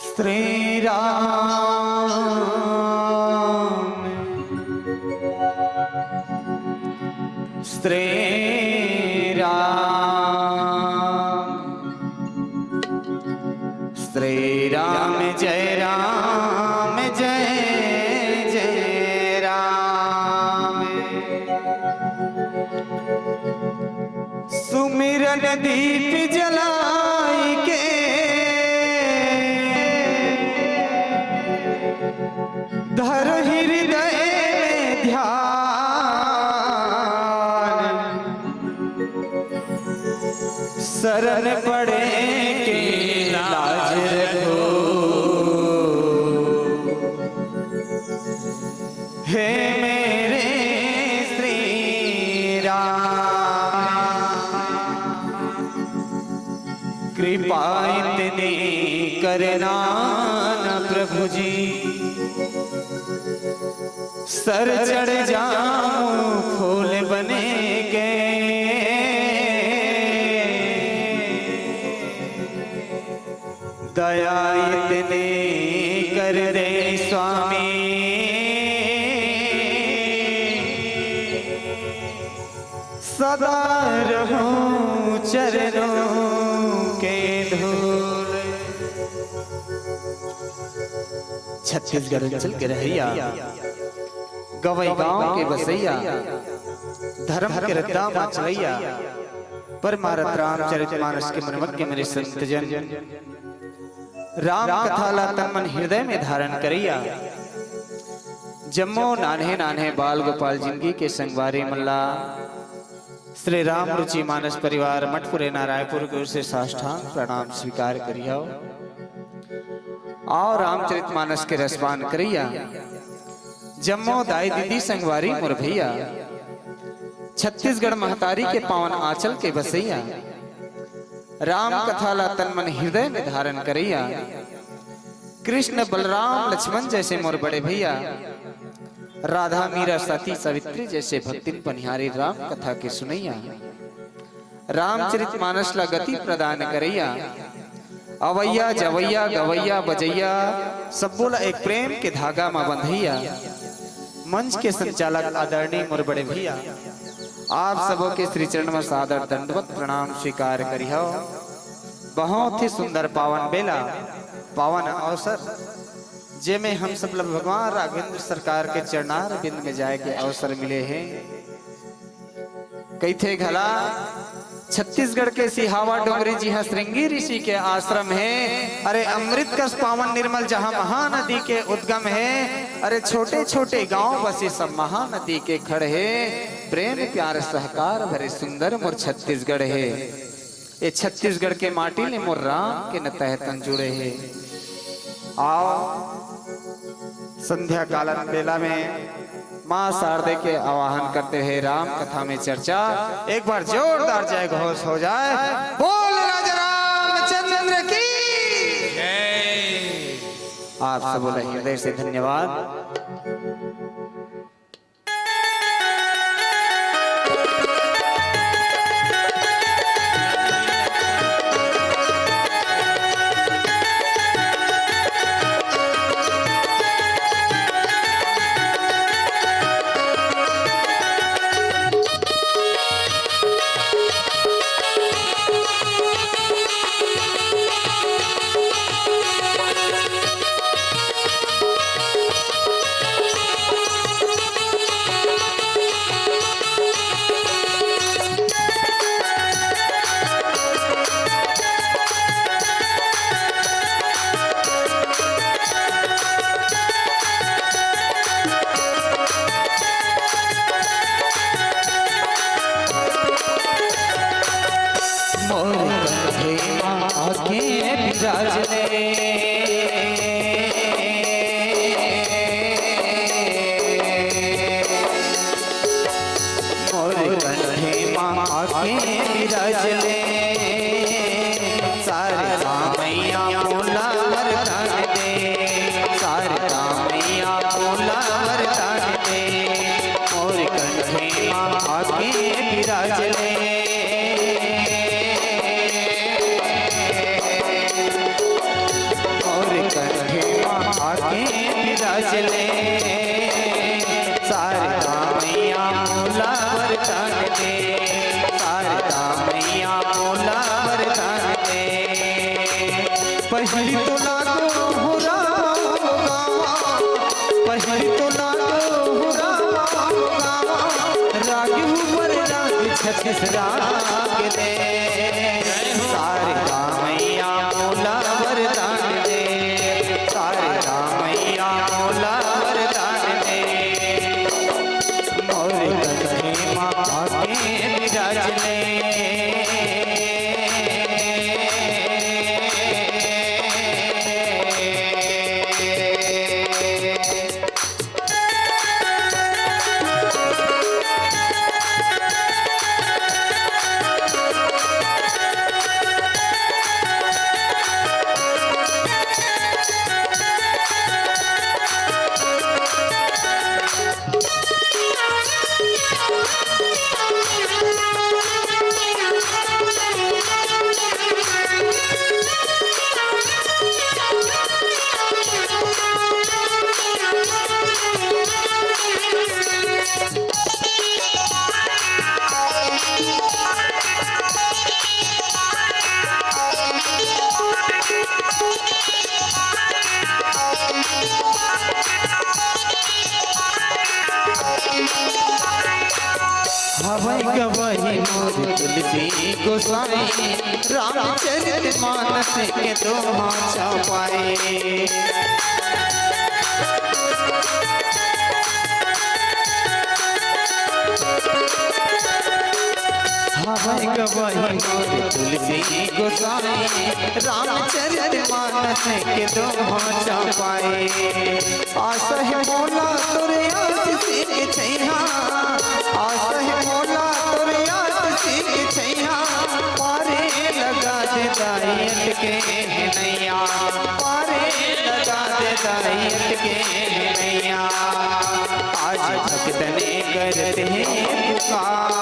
श्री राम श्री राम श्री राम जय राम जय जय राम। सुमिरन दीप जलाई के धर हृदय में ध्यान, शरण पड़े के लाज रखो हे मेरे श्री राम। कृपा इतनी करना न प्रभु जी, सर चढ़ जाऊं फूल बने के। दया इतनी कर दे स्वामी, सदा रहूं चरणों के धूल। छत्तीसगढ़ अंचल के रहैया गवई गांव के बसैया, धर्म के रद्दा माचवैया, परमारथ रामचरितमानस के मनमज्ञ मेरे संत जन, राम कथा ला तन मन हृदय में धारण करैया। जम्मो नान्हे नान्हे बाल गोपाल जिंदगी के संगवारी मल्ला श्री राम रुचि मानस परिवार मठपुरेना रायपुर गुरु से साष्टांग प्रणाम स्वीकार करियो और रामचरित मानस के रसपान करिया। जम्मो दाई दीदी संगवारी मोर भैया छत्तीसगढ़ महतारी के पावन आंचल के बसैया राम कथा ला तन मन हृदय में धारण करैया। कृष्ण बलराम लक्ष्मण जैसे मोर बड़े भैया राधा मीरा सती सावित्री जैसे भक्तिन पनिहारी राम कथा के सुनैया। रामचरित मानस ला गति प्रदान करैया। अवैया जवैया गवैया बजैया सब बोला एक प्रेम के धागा में बंधैया। मंच के संचालक आदरणीय मोर बड़े भैया आप सबों के श्री चरण में सादर दंडवत प्रणाम स्वीकार करियो। बहुत ही सुंदर पावन बेला पावन अवसर जे में हम सब लोग भगवान राघवेंद्र सरकार के चरणार बिंद में जाए के अवसर मिले हैं। कई थे घला छत्तीसगढ़ के सिहावा डोंगरी जी हाँ श्रृंगी ऋषि के आश्रम है। अरे अमृत कस पावन निर्मल जहाँ महानदी के उद्गम है। अरे छोटे छोटे गांव बसे सब महानदी के खड़े है। प्रेम प्यार सहकार भरे सुंदर मोर छत्तीसगढ़ है। ये छत्तीसगढ़ के माटी ने मोर राम के न तहतन जुड़े है। आओ संध्या कालन बेला में माँ शारदे के आवाहन करते हुए राम कथा में चर्चा एक बार जोरदार जय घोष हो जाए। बोल राजा रामचंद्र की जय। आप सब बोले हृदय से धन्यवाद। रामचरित मानस के दोहा छपाए हवै गवाही मोर तुलसी गोसाई रामचरित मानस के दोहा चपाए आस है मोला तोरे आशीष के छैया आस है मोला तोरे आशीष के छैया पारे लगा दे दायत के नैया पारे लगा दे दायत के नैया आज भक्तने करते हैं पुकार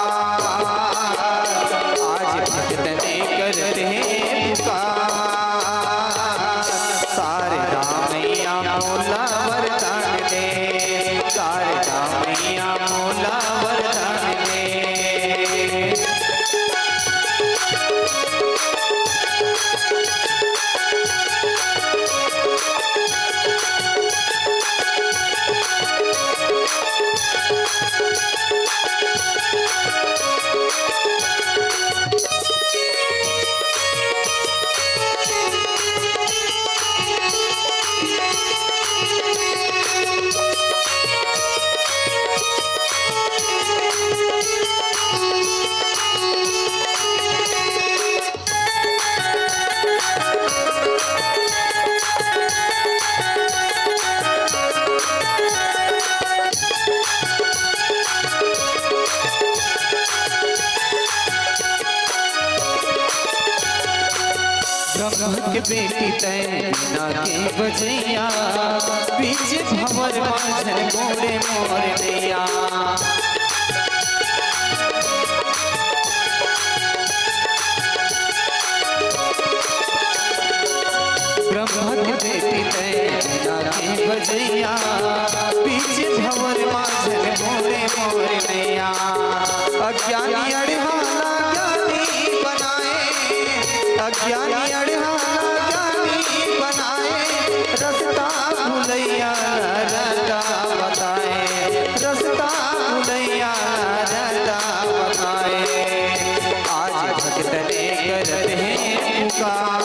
आज भक्तने करते हैं पुकार सारे रामैया मोला वरदान दे सारे रामैया मोला वरदान दे के बेटी तैना के बजैया बीच भंवर माझन मोरे मोर नैया ब्रह्मा के बेटी तैना के बजैया बीच भंवर माझन मोरे मोर नैया अज्ञानी अड़हाला ज्ञानी बनाए अज्ञानी अड़हाला बनाए रस्ता भुलैया रस्ता बताए रस्ता भुलैया रस्ता बताए आज भक्तने करते हैं पुकार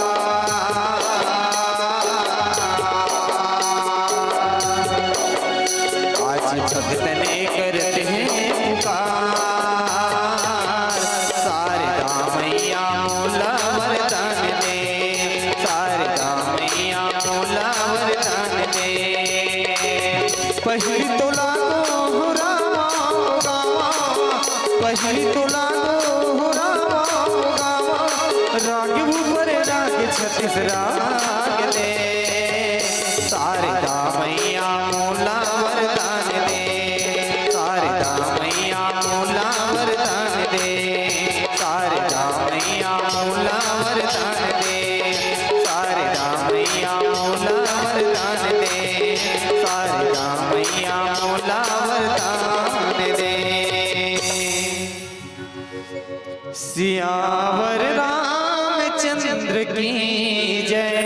आज भक्तने करते हैं पुकार सारे रामैया मोला वरदान दे सारे रामैया मोला वरदान दे पहिली तो लागो हो रामा गावा पहिली तो लागो हो रामा गावा राग ऊपर राग छत्तीस राग दे सारे रामैया मोला वरदान दे सारे रामैया मोला वरदान दे सारे रामैया मोला वरदान दे सारे रामैया मोला वरदान दे सारे रामैया मोला वरदान दे सियावर रामचंद्र की जय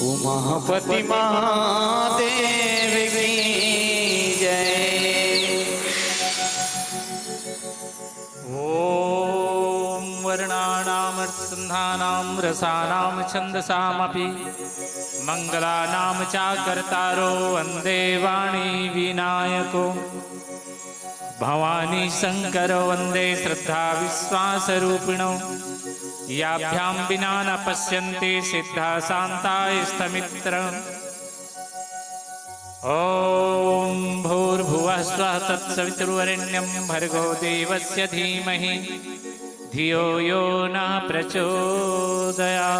उमापति महादेव की जय ओम वर्णानामर्थसंधानां रसानां छन्दसामपि मंगलानां चाकर्तारो वन्दे वाणी विनायको भवानी शंकरो वन्दे श्रद्धा विश्वासरूपिणो याभ्यां विना न पश्यन्ति सिद्धा शान्ताय स्तमित्र ओम भूर्भुवः स्वः तत्सवितुर्वरेण्यं भर्गो देवस्य धीमहि धियो यो न प्रचोदयात्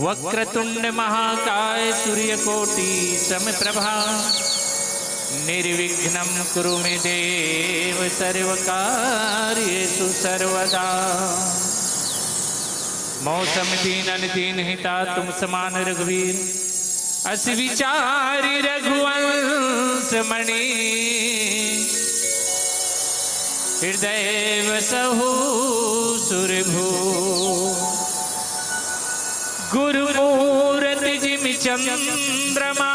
वक्रतुंड महाकाय सूर्यकोटि समप्रभा निर्विघ्नं कुरु मे देव सर्वकार्येषु सर्वदा मौसम दीन दीन हिता तुम समान रघुवीर अस विचारी रघुवंश मणि हृदय वसहु सुरभू गुरुमूर्ति जिमि चंद्रमा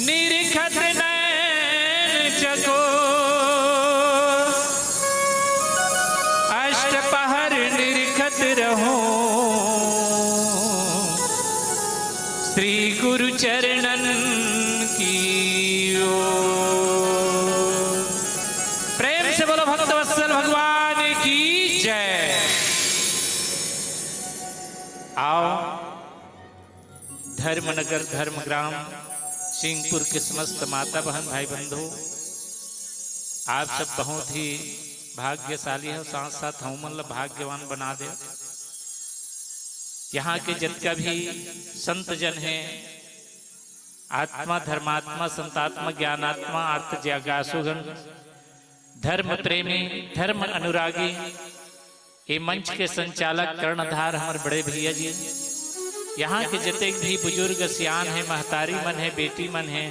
निरखत नैन चको अष्टपहर निरखत रहो श्री गुरु चरणन की ओर। प्रेम से बोलो भक्तवत्सल भगवान की जय। आओ धर्मनगर धर्मग्राम सिंहपुर के समस्त माता बहन भाई बंधु, आप सब बहुत ही भाग्यशाली हो, साथ साथ हम मतलब भाग्यवान बना दे। यहाँ के जितना भी संत जन हैं, आत्मा धर्मात्मा संतात्मा ज्ञानात्मा अर्थ ज्ञागासुगन धर्म प्रेमी धर्म अनुरागी, ये मंच के संचालक कर्णधार हमारे बड़े भैया जी, यहाँ के जितने भी बुजुर्ग सियान है, महतारी मन है, बेटी मन है,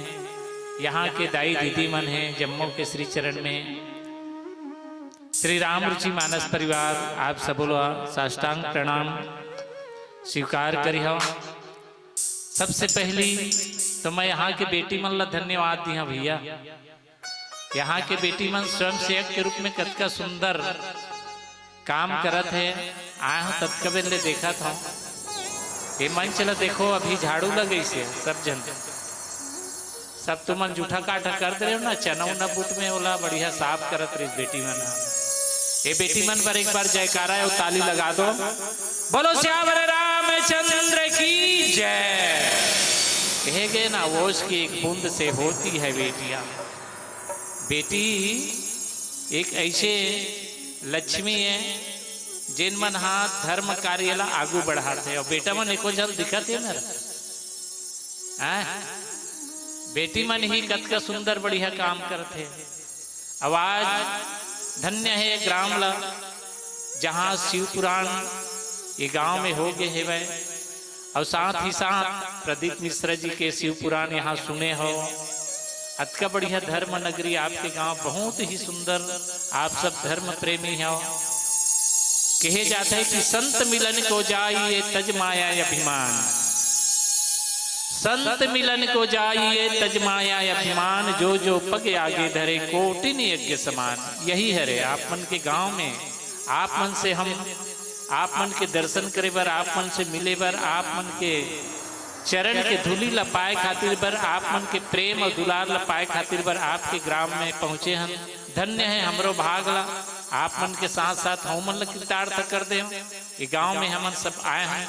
यहाँ के दाई दीदी मन है, जम्मू के श्री चरण में श्री राम रुचि मानस परिवार, आप सब बोलो साष्टांग प्रणाम स्वीकार करी हो। सबसे पहली तो मैं यहाँ के बेटी मन ला धन्यवाद दिया भैया। यहाँ के बेटी मन स्वयं सेवक के रूप में कतका सुंदर काम करत है। आए हो तत्कबेर ले देखा था ये मंच ला देखो, अभी झाड़ू लगे से सब जन, सब तुम जूठा काठा कर दे रहे हो ना, चना उना बूट में ओला बढ़िया साफ करत रही बेटी मन। ये बेटी मन पर एक बार जयकारा है, ताली लगा दो, बोलो श्यावर रामचंद्र की जय। कहेगे ना ओस की एक बूंद से होती है बेटियां। बेटी एक ऐसे लक्ष्मी है जिन मन हाथ धर्म कार्य ला आगू बढ़ाते, और बेटा मन एको जल दिखत है मेरा, बेटी मन ही कतका सुंदर बढ़िया काम करते। आवाज धन्य है ग्राम ला जहाँ शिव पुराण ये गांव में हो गए है वह, और साथ ही साथ प्रदीप मिश्रा जी के शिव पुराण यहाँ सुने हो। अतका बढ़िया धर्म नगरी आपके गांव, बहुत ही सुंदर, आप सब धर्म प्रेमी हो। कहे जाता है कि संत मिलन को जाइए तज माया अभिमान, संत मिलन को जाइए तज माया अभिमान, जो जो पग आगे धरे कोटिन यज्ञ समान। यही है रे आप मन के गांव में, आप मन से हम, आप मन के दर्शन करे बर, आप मन से मिले बर, आप मन के चरण के धूली ला पाए खातिर बर, आप मन के प्रेम और दुलार ला पाए खातिर बर आपके ग्राम में पहुंचे हम। धन्य है हमरो भाग ला, आप मन के साथ साथ हम मन ला कृतार्थ कर दे। ये गांव में हम सब आए हैं।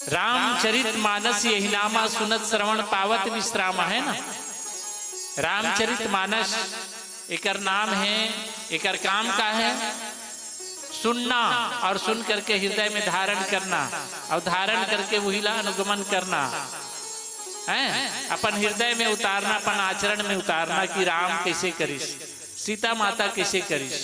रामचरित मानस यही नामा, सुनत श्रवण पावत विश्राम है ना। रामचरित मानस एकर नाम है, एकर काम का है सुनना, और सुन करके हृदय में धारण करना, और धारण करके वही ला अनुगमन करना है, अपन हृदय में उतारना, अपन आचरण में उतारना कि राम कैसे करिस, सीता माता कैसे करिस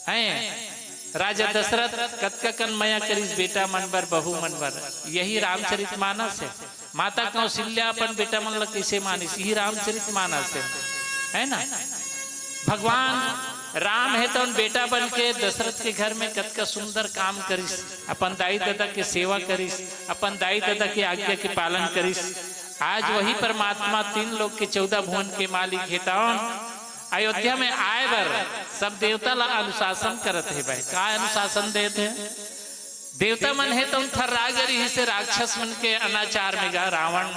है। राजा दशरथ कतका कन्मया करिस बेटा मन बर बहू मन बर, यही रामचरित मानस है। माता कौशल्या अपन बेटा मन ला कैसे मानिस, यही रामचरित मानस है ना। भगवान राम है तो बेटा बन के दशरथ के घर में कतका सुंदर काम करिस, अपन दाई दादा के सेवा करिस, अपन दाई दादा के आज्ञा के पालन करिस। आज वही परमात्मा 3 लोक के 14 भुवन के मालिक हेता अयोध्या में आए बर सब देवता ला अनुशासन करत है। भाई का अनुशासन देते हैं देवता मन है तो थर्रागरी से राक्षस मन के अनाचार में गा, रावण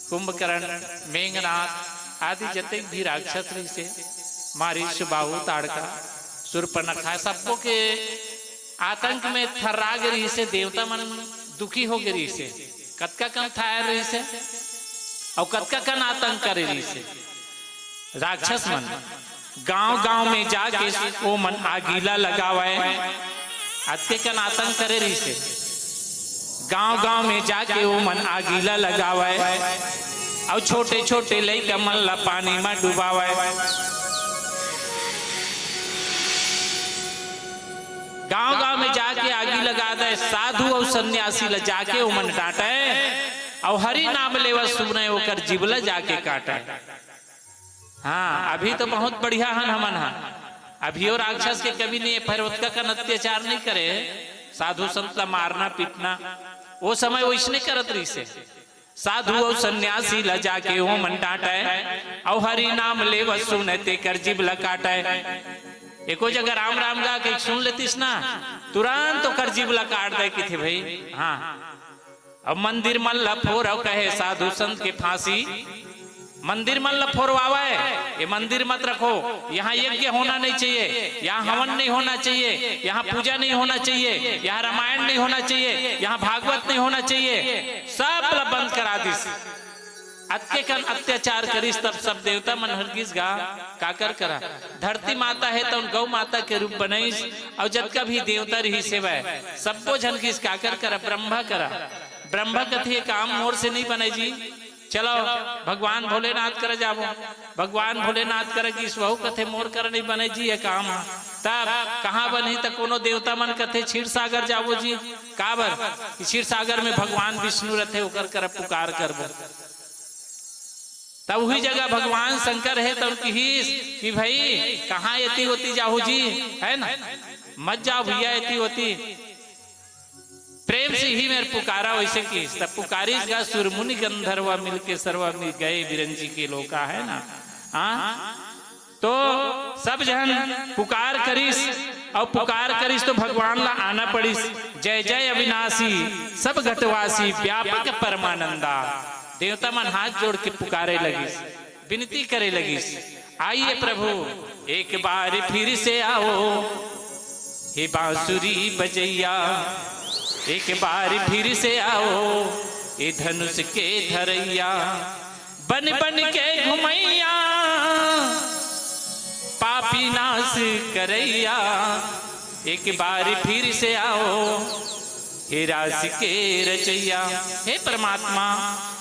कुंभकर्ण मेघनाथ आदि जते भी राक्षस रही से मारीच बाहु ताड़का सुरपनखा सबको के आतंक में थर्रा गई से देवता मन दुखी हो गई से, कतका कन था रही से और कतका कन आतंक करे रही से। राक्षस मन गांव गांव में जाके वो मन आगीला लगावे, अतके कन आतंक करे रही से। गांव गांव में जाके वो मन आगीला लगावे, और छोटे छोटे लइका मन ला पानी में डुबावे। गांव गांव में जाके आगी लगा दे, साधु और सन्यासी ला जाके वो मन डांटे, और हरि नाम लेवा सुने होकर जीवला जाके काटे। हाँ अभी तो बहुत बढ़िया हन हमन हा, अभी और राक्षस के कभी नहीं फरवत्का का अत्याचार नहीं करे, साधु संत ला मारना पीटना वो समय वो इसने करत रही से। साधु और सन्यासी ला जाके वो मन डांटे, और हरि नाम लेवा सुने ते कर जीवला काटे। एको जगह राम राम गा के सुन लेतीस ना, तुरंत ओकर जीवला काट दे की थे भाई। हाँ, अब मंदिर मल्ला फोर कहे साधु संत के फांसी, मंदिर मल्ला फोरवावा है, ये मंदिर मत रखो, यहाँ यज्ञ होना नहीं चाहिए, यहाँ हवन नहीं होना चाहिए, यहाँ पूजा नहीं होना चाहिए, यहाँ रामायण नहीं होना चाहिए, यहाँ भागवत नहीं होना चाहिए, सब बंद करा दिस। अत्य कन अत्याचार करिस तब सब देवता मन हरगिस गा काकर करा। धरती माता है तो गौ माता के रूप बनाईस, और जब का भी देवता रही सेवा है सबको झनकिस काकर करा, ब्रह्मा करा। ब्रह्मा कथिए काम मोर से नहीं बने जी, चलो भगवान भोलेनाथ कर जाबो, भगवान भोलेनाथ कर कि स्वहु कथे मोर कर नहीं बने जी, ये काम तब कहाँ बनी तक कोनो देवता मन कथे क्षीर सागर जाबो जी, काबर कि क्षीर सागर में भगवान विष्णु रहते ओकर कर पुकार करबो। तब वही जगह भगवान शंकर है तो उनकी हीस कि भाई कहाँ एती होती जाहू जी, है ना, मत जाओ भैया एती होती, प्रेम से ही मेरे पुकारा वैसे की। तब पुकारिस गा सुरमुनि गंधर्वा मिलके सर्वा मिल गए बिरंजी के लोका, है ना। हाँ, तो सब जन पुकार करिस, और पुकार करिस तो भगवान ला आना पड़िस। जय जय अविनाशी सब घटवासी व्यापक परमानंदा। देवता मन हाथ जोड़ के पुकारे लगिस, विनती करे लगिस, आइए प्रभु एक बार फिर से आओ, हे बांसुरी बजैया एक बार फिर से आओ, ये धनुष के धरैया बन बन के घुमैया, पापी नाश करैया, एक बार फिर से आओ, हे रास के रचैया। हे परमात्मा,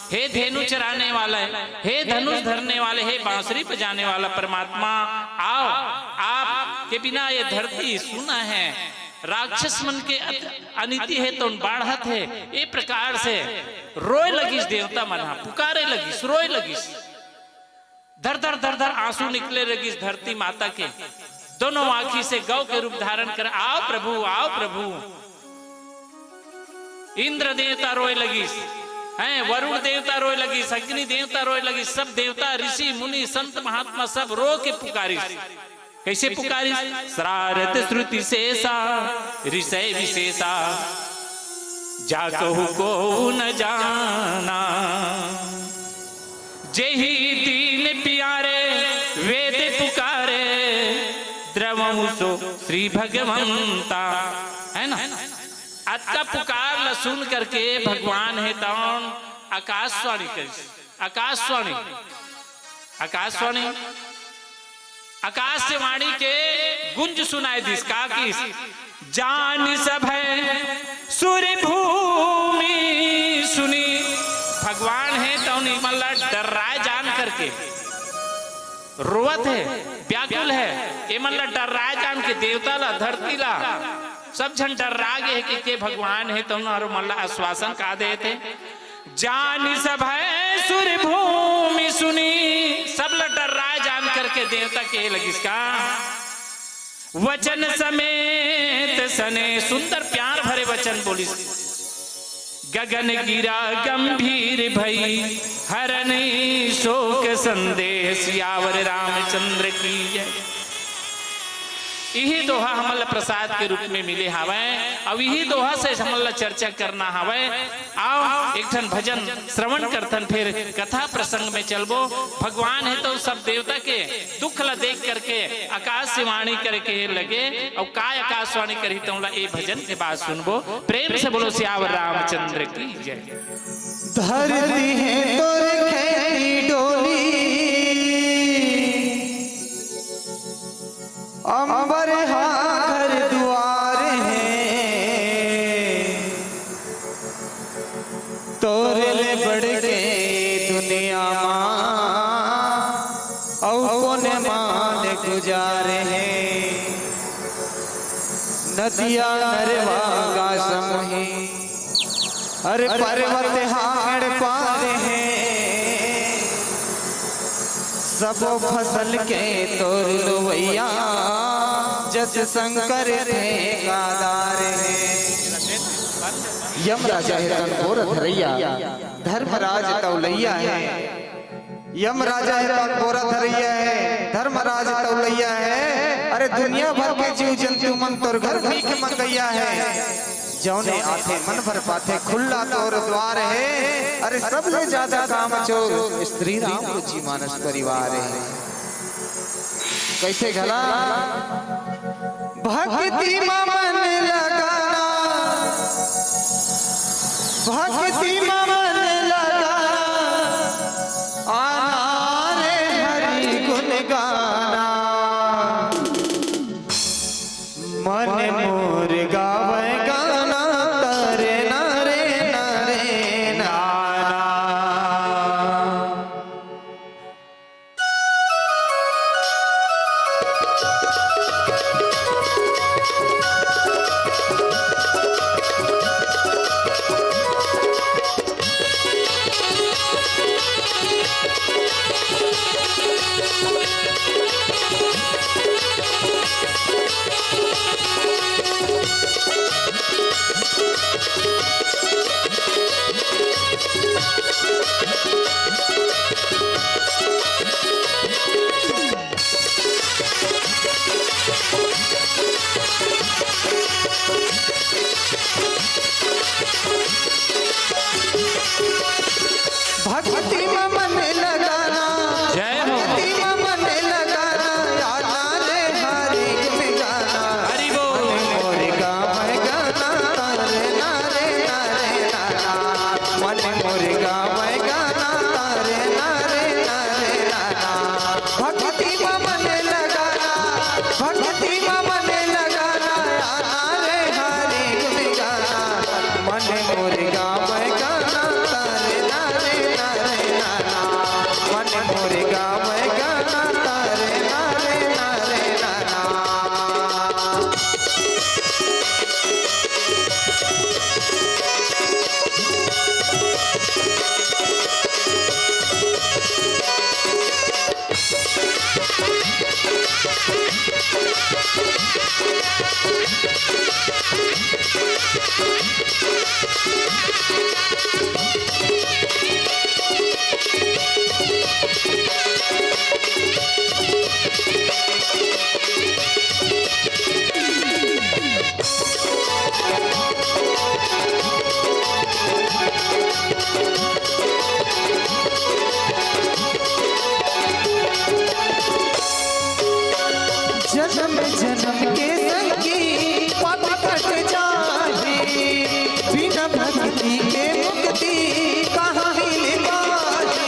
हे धेनु चराने वाला है, हे धनुष धरने वाले, हे बांसुरी बजाने वाला परमात्मा, आओ, आप के बिना ये धरती सुना है, राक्षस मन के अनिति है तो बाढ़त है। ये प्रकार से रोए लगिस देवता मना, पुकारे लगिस, रोए लगिस, धर धर धर धर आंसू निकले लगिस धरती माता के, दोनों आंखी से गौ के रूप धारण कर, आओ प्रभु, आओ प्रभु। इंद्र देवता रोए लगिस, हैं वरुण देवता रोए लगिस, अग्नि देवता रोए लगिस, सब देवता ऋषि मुनि संत महात्मा सब रो के पुकारिस। कैसे पुकारिस? श्रारद श्रुति शेषा ऋषय विशेषा, जाकहु को न जाना, जेहि दीन प्यारे वेद पुकारे, द्रवहु सो श्री भगवंता, है ना। आज का पुकार ला सुन करके भगवान है तौन आकाशवाणी करिस, आकाशवाणी, आकाशवाणी, आकाश से वाणी के गुंज सुनाई दिस, का किस जान सब है सूर्य भूमि सुनी। भगवान है तो निर्मला डर रहा है जान करके, रोवत है, व्याकुल है, ये मल्ला डर रहा है जान के, देवता ला धरती ला सब झन डर रागे है कि भगवान है तो मल्ला आश्वासन का देते, जान सब है सूर्य भूमि सुनी। सब डर रहा है जान करके देवता के लगिस का वचन समेत सने, सुंदर प्यार भरे वचन बोलिस, गगन गिरा गंभीर भई हरन शोक संदेश, यावर रामचंद्र की जय। यही दोहा हमला प्रसाद के रूप में मिले हवे, अब यही दोहा से हमला चर्चा करना हवे। आओ एक ठन भजन श्रवण करथन, फिर कथा प्रसंग में चलबो। भगवान है तो सब देवता के दुख ला देख करके आकाशवाणी करके लगे, और काय आकाशवाणी करी तो ये भजन के बाद सुनबो। प्रेम से बोलो सियावर रामचंद्र की जय। धरती है तोर खेती डोली, अंबर घर द्वार है, तोरे ले बढ़ के दुनिया मां और कोने मान गुजारे हैं। नदिया नरवागा समूही अरे पर्वत हाड़ पार है, सब फसल के तोर लोवैया जस शंकर थे गादार है। यम राजा है तनकोर धरैया, धर्मराज तौलैया है। यम राजा है तनकोर धरैया है, धर्मराज तौलैया है। अरे दुनिया भर के जीव जंतु मन तोर घर भीख मंगैया है, जौने आथे मन भर पाथे खुला तोर द्वार है। अरे सबसे ज्यादा काम चोर श्री राम रुचि मानस परिवार है। कैसे घला भक्ति मन लगाना, भक्ति मन लगाना, आना रे हरि गुण गाना। मन मोर गावे गाना तारे नारे नारे नाना। भक्ति में मन लगाना, जय हो। भक्ति में मन लगाना, आना रे हरि गुण गाना। हरि बोल। मोर गावे गाना तारे नारे नारे नाना। मन मोर गावे गाना तारे नारे नारे नाना। भक्ति में मन लगाना, भक्ति में मन लगाना, आना रे हरि गुण गाना। मन मोर गावे गाना तारे नारे नारे नाना। मन मोर गावे गाना तारे नारे नारे नाना। जन्म जन्म के संगी पाप कट जाए, बिना भक्ति के मुक्ति कहाँ मिल पाए।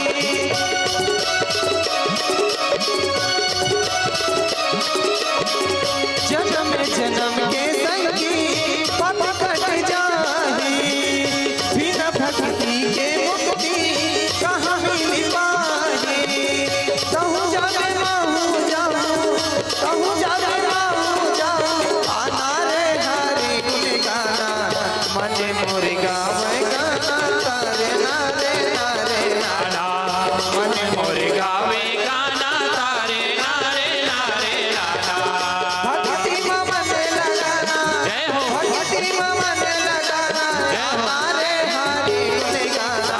जन्म जन्म के संगी पाप कट जाए, बिना भक्ति के मुक्ति कहाँ मिल पाए। कहूँ जावे माहू जाऊँ, कहूँ जावे माहू जाऊँ, आना रे हरि गुण गाना। मन मोर गावे गाना तारे नारे नारे नाना। मन मोर गावे गाना तारे नारे नारे नाना। भक्ति में मन लगाना, जय हो। भक्ति में मन लगाना, आना रे हरि गुण गाना।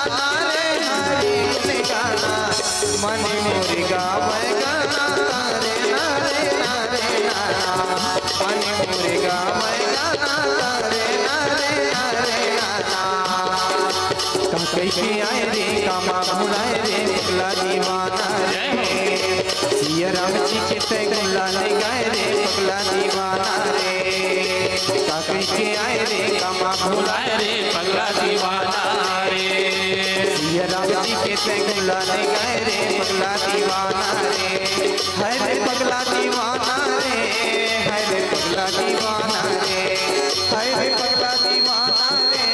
गाना रे हरि गुण गाना मन मोर गावे गाना रे नारे नारे नाना मन मोर गावे गाना रे नारे नारे नाना कहीं के आए रे कामा भुलाए रे निकला दीवाना रे सिया राम जी के ते गुला ले गाए रे पगला दीवाना रे कहीं के आए रे कामा भुलाए रे पगला दीवाना रे सिया राम जी के ते गुला ले गाए रे पगला दीवाना रे है रे पगला दीवाना रे है रे पगला दीवाना रे है रे पगला दीवाना रे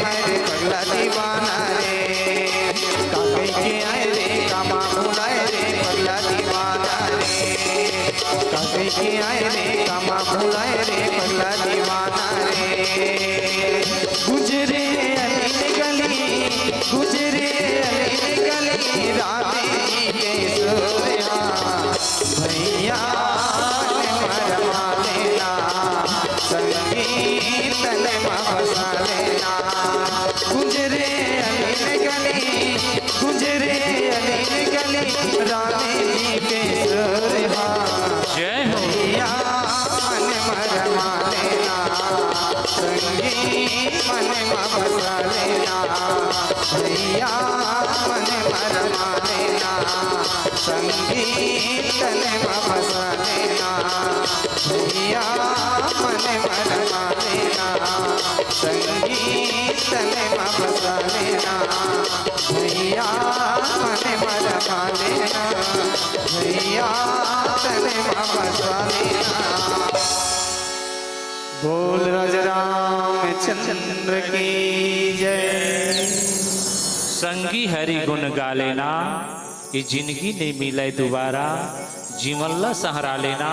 है रे पगला दीवाना रे काके के आए रे कामा भुलाए रे पगला दीवाना रे काके के आए रे कामा भुलाए रे पगला दीवाना रे गुजरे अलीन गली गुजरे अलीन गली राधे के सोया भैया ने मरमा लेना संगीत ने मसा लेना गुजरे अलीन गली गुजरे अलीन गली राधे के सोया जय हो भैया ने मरमा लेना संगीत मन बसा लेना भैया मन मरमा लेना संगीत ने बसा लेना भैया मन मरमा लेना संगीत ने बसा लेना भैया मन मरमा लेना भैया तने बसा लेना बोल राजा रामचंद्र की जय संगी हरि गुण गा लेना ये जिंदगी नहीं मिले दोबारा जीवनला सहारा लेना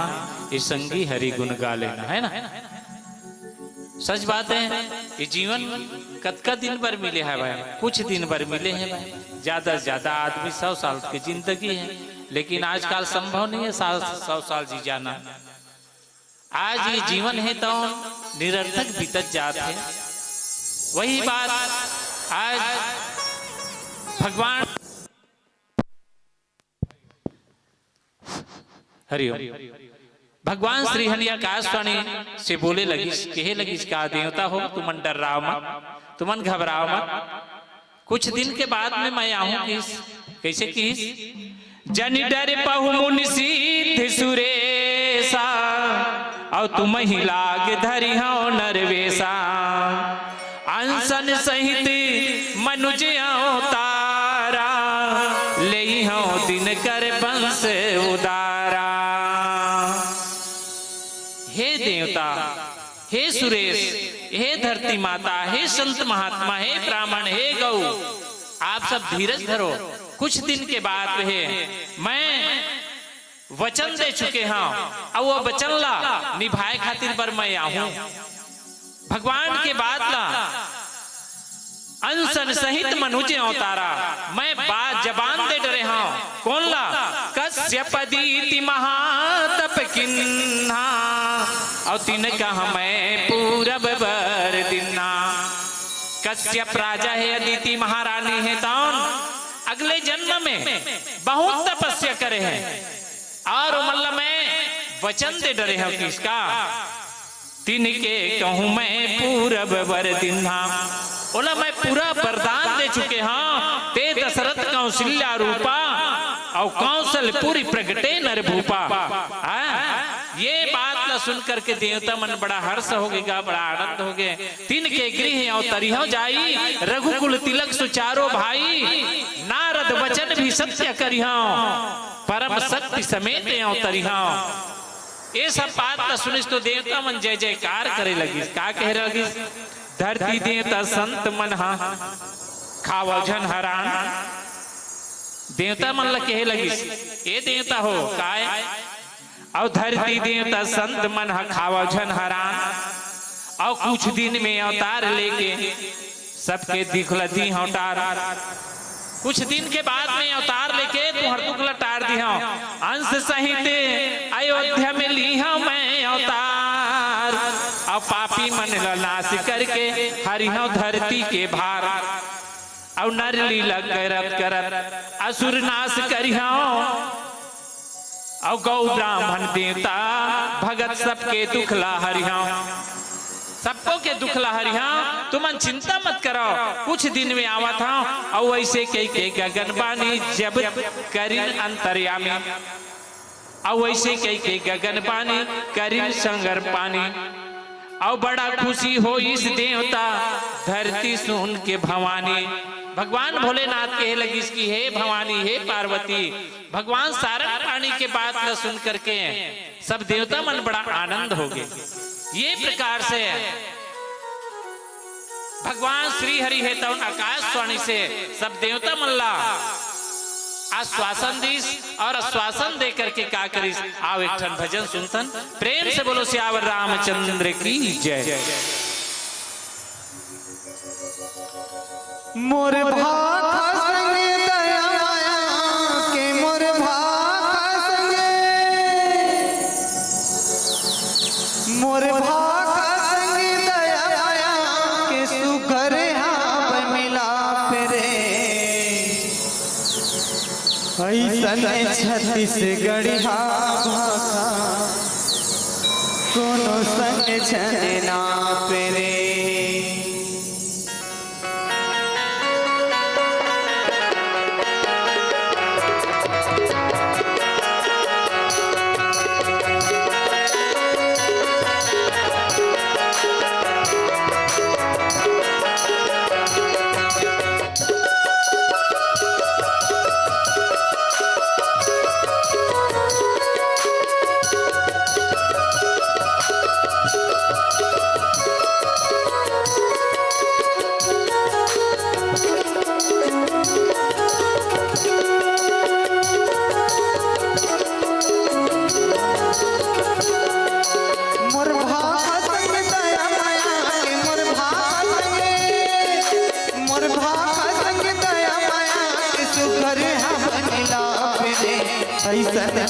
ये संगी हरि गुण गा लेना है ना। सच बात है ये जीवन कतका दिन भर मिले है भाई, कुछ दिन भर मिले हैं भाई। ज्यादा से ज्यादा आदमी 100 साल की जिंदगी है, लेकिन आजकल संभव नहीं है 100 साल जी जाना। आज ये जीवन है तो निरर्थक बीतत जात है। वही बात आज भगवान हरिओम भगवान श्री हरि आकाशवाणी से बोले लगी, कहे लगी का देवता हो तुमन डर रहा मत, तुमन घबराओ मत। कुछ दिन के बाद में मैं आऊं किस कैसे किस जन डर पहु मुनि सिद्ध सुरेशा और तुम ही लाग धरि हो नरवेशा अंसन सहित मनुज अवतारा ले हो दिन कर बंस उदारा। हे देवता, हे सुरेश, हे धरती माता, हे संत महात्मा, हे ब्राह्मण, हे गौ, आप सब धीरज धरो। कुछ दिन के बाद है मैं वचन दे चुके हाँ और वो वचन ला निभाए खातिर पर मैं आऊं। भगवान के बाद ला अंसन सहित मनुज अवतारा मैं बात जबान दे डरे हाँ। कौन ला कश्यपदीति महातप किन्हा और तीन कह मैं पूरब बर दिना। कश्यप राजा है, अदिति महारानी है, तौन अगले जन्म में बहुत तपस्या करे हैं और मतलब मैं वचन दे डरे हैं किसका तिनके कहूं मैं पूरब वर दिन्हा। बोला मैं पूरा वरदान दे चुके हाँ ते दशरथ कौशल्या रूपा और कौशलपुरी प्रगटे नर भूपा। ये बात न सुन करके देवता मन बड़ा हर्ष हो गया, बड़ा आनंद हो गए। तीन के गृह अवतरियो जाई रघुकुल तिलक सुचारो भाई नारद वचन भी सत्य करियो परम शक्ति समेत अवतरियो। ये सब बात न सुनिस तो देवता मन जय जयकार करे लगी। का कह लगी धरती देवता संत मन हा खावल हरान। देवता मन ला कहे लगी ये देवता हो काय और धरती देवता संत मन हा खावल हरान और कुछ दिन में अवतार लेके सबके दिखला दी अवतार। कुछ दिन के बाद में अवतार लेके तुहर दुखला टार दी हूं अंश सहित अयोध्या में ली हूं मैं अवतार और पापी मन नाश करके हरिहौ धरती के भार। और नर लीला करत करत असुर नाश करिहाओ और गौ ब्राह्मण देवता भगत सबके दुखला हरिहाओ। सबको के दुखला हरिहाओ, तुमन चिंता मत करो, कुछ दिन में आवा था। और वैसे के गगन बानी जब करिन अंतर्यामी, और वैसे के गगन पानी करिन संगर पानी। और बड़ा खुशी हो इस देवता धरती सुन के भवानी। भगवान भोलेनाथ के लगी इसकी हे भवानी हे पार्वती। भगवान सारा पानी के बात न सुन करके सब देवता मन बड़ा आनंद हो गए। ये प्रकार से भगवान श्री हरि है तो आकाशवाणी से सब देवता मल्ला आश्वासन दीस और आश्वासन दे करके का करिस। आओ एक ठन भजन सुनतन, प्रेम से बोलो सियावर रामचंद्र की जय। मोर भाखा संगे दया माया के मोर भाखा संगे, मोर भाखा संगे दया माया के सुघर हाथ मिला फिरे। ऐसन छत्तीसगढ़िया भाखा कोनो संग छने ना पेरे।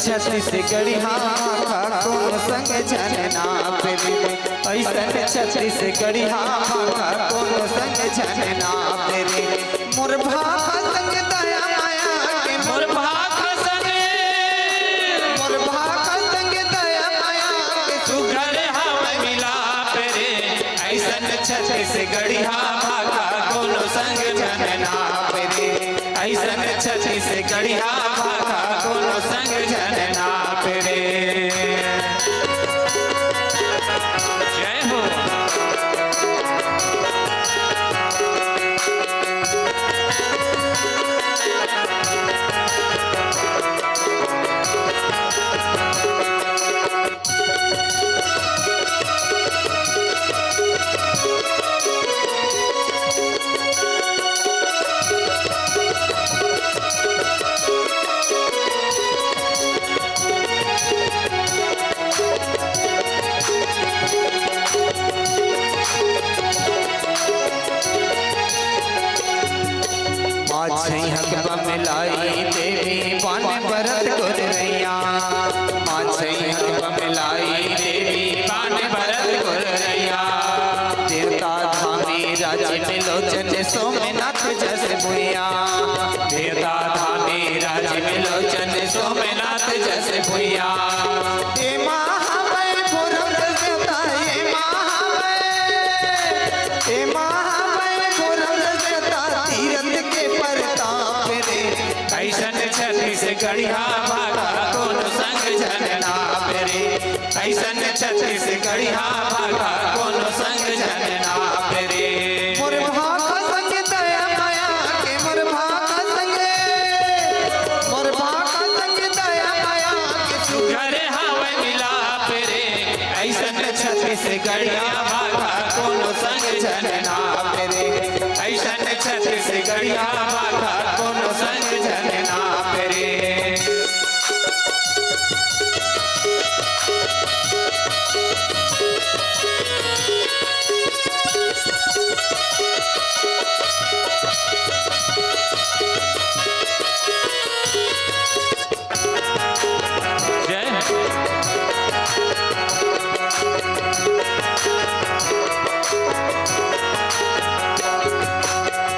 छत्तीसगढ़िया भाखा कोनो संग छने ना पेरे। ऐसन छत्तीसगढ़िया भाखा कोनो संग छने ना पेरे। मोर भाखा संग दया माया के मोर भाखा संगे, मोर भाखा संग दया माया के सुघर हाथ मिला पेरे। ऐसन छत्तीसगढ़िया भाखा कोनो संग छने ना पेरे। ऐसन छत्तीसगढ़िया भाखा कोनो संग छने ना पेरे। जय हो। मिलाई देवी पान भरत गुरैया। मिलाई देवी पान भरत गुरैया। देवता धामी राज मिलोचन सोमनाथ जस भुइया। देवता धामी राज मिलोचन सोमनाथ जस भुइया। छत्तीसगढ़िया भाखा कोनो संग छने ना पेरे। ऐसन छत्तीसगढ़िया भाखा कोनो संग छने ना पेरे। मोर भाखा संग दया माया के मोर भाखा संगे, मोर भाखा संग दया माया के सुघर हाथ मिला पेरे। ऐसन छत्तीसगढ़िया भाखा कोनो संग छने ना पेरे। ऐसन छत्तीसगढ़िया भाखा कोनो संग छने ना पेरे।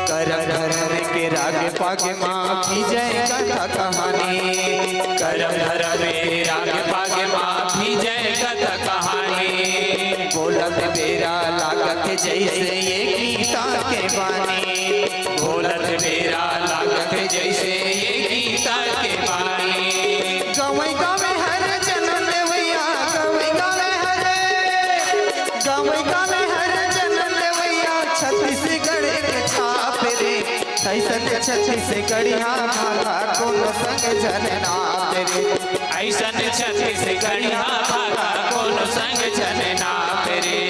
कर के राग पाग माँ की जय कथा कहानी। करम धर्म में राग पाग माँ की जय कथा कहानी। बोलत बेरा लागत जैसे ये गीता के बानी। बोलत मेरा लागत जैसे ये गीता के बानी। गवै गावे हर जन्म भैया गवै गावे हर जन्म भैया छत्तीसगढ़ के छाप रे। ऐसन छत्तीसगढ़िया भागा कोनो संग जनना रे। ऐसन छत्तीसगढ़िया भागा कोनो संग जनना रे।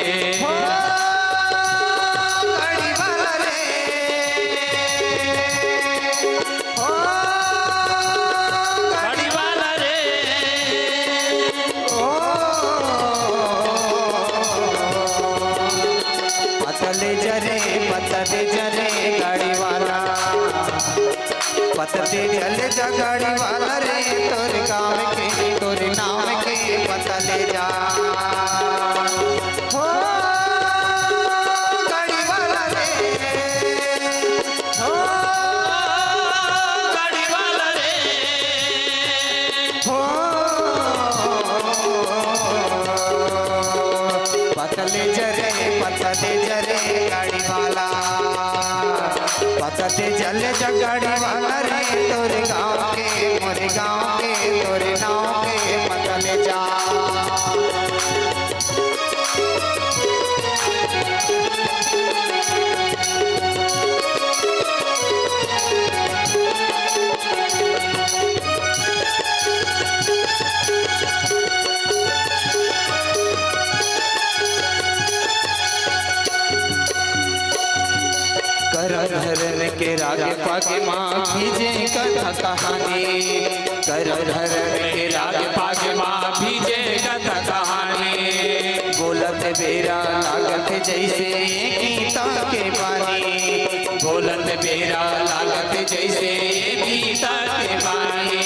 पतले जरे गाड़ी वाला पतले जले जा गाड़ी वाला रे। तोर गाँव के तोर नाम के पतले जा हो गाड़ी वाला रे। हो गाड़ी वाला रे। हो पतले जरे गाड़ी वाला पतले जले जा गाड़ी वाला रे। तोरे गाँव के मोरे गाँव के तोरे नाव के पतले जा। धर्म के राग पाग माँ भीजे कथा कहानी। धर्म के राग पाग माँ भीजे कथा कहानी। बोलत बेरा लागत जैसे गीता के बानी। बोलत बेरा लागत जैसे गीता के बानी।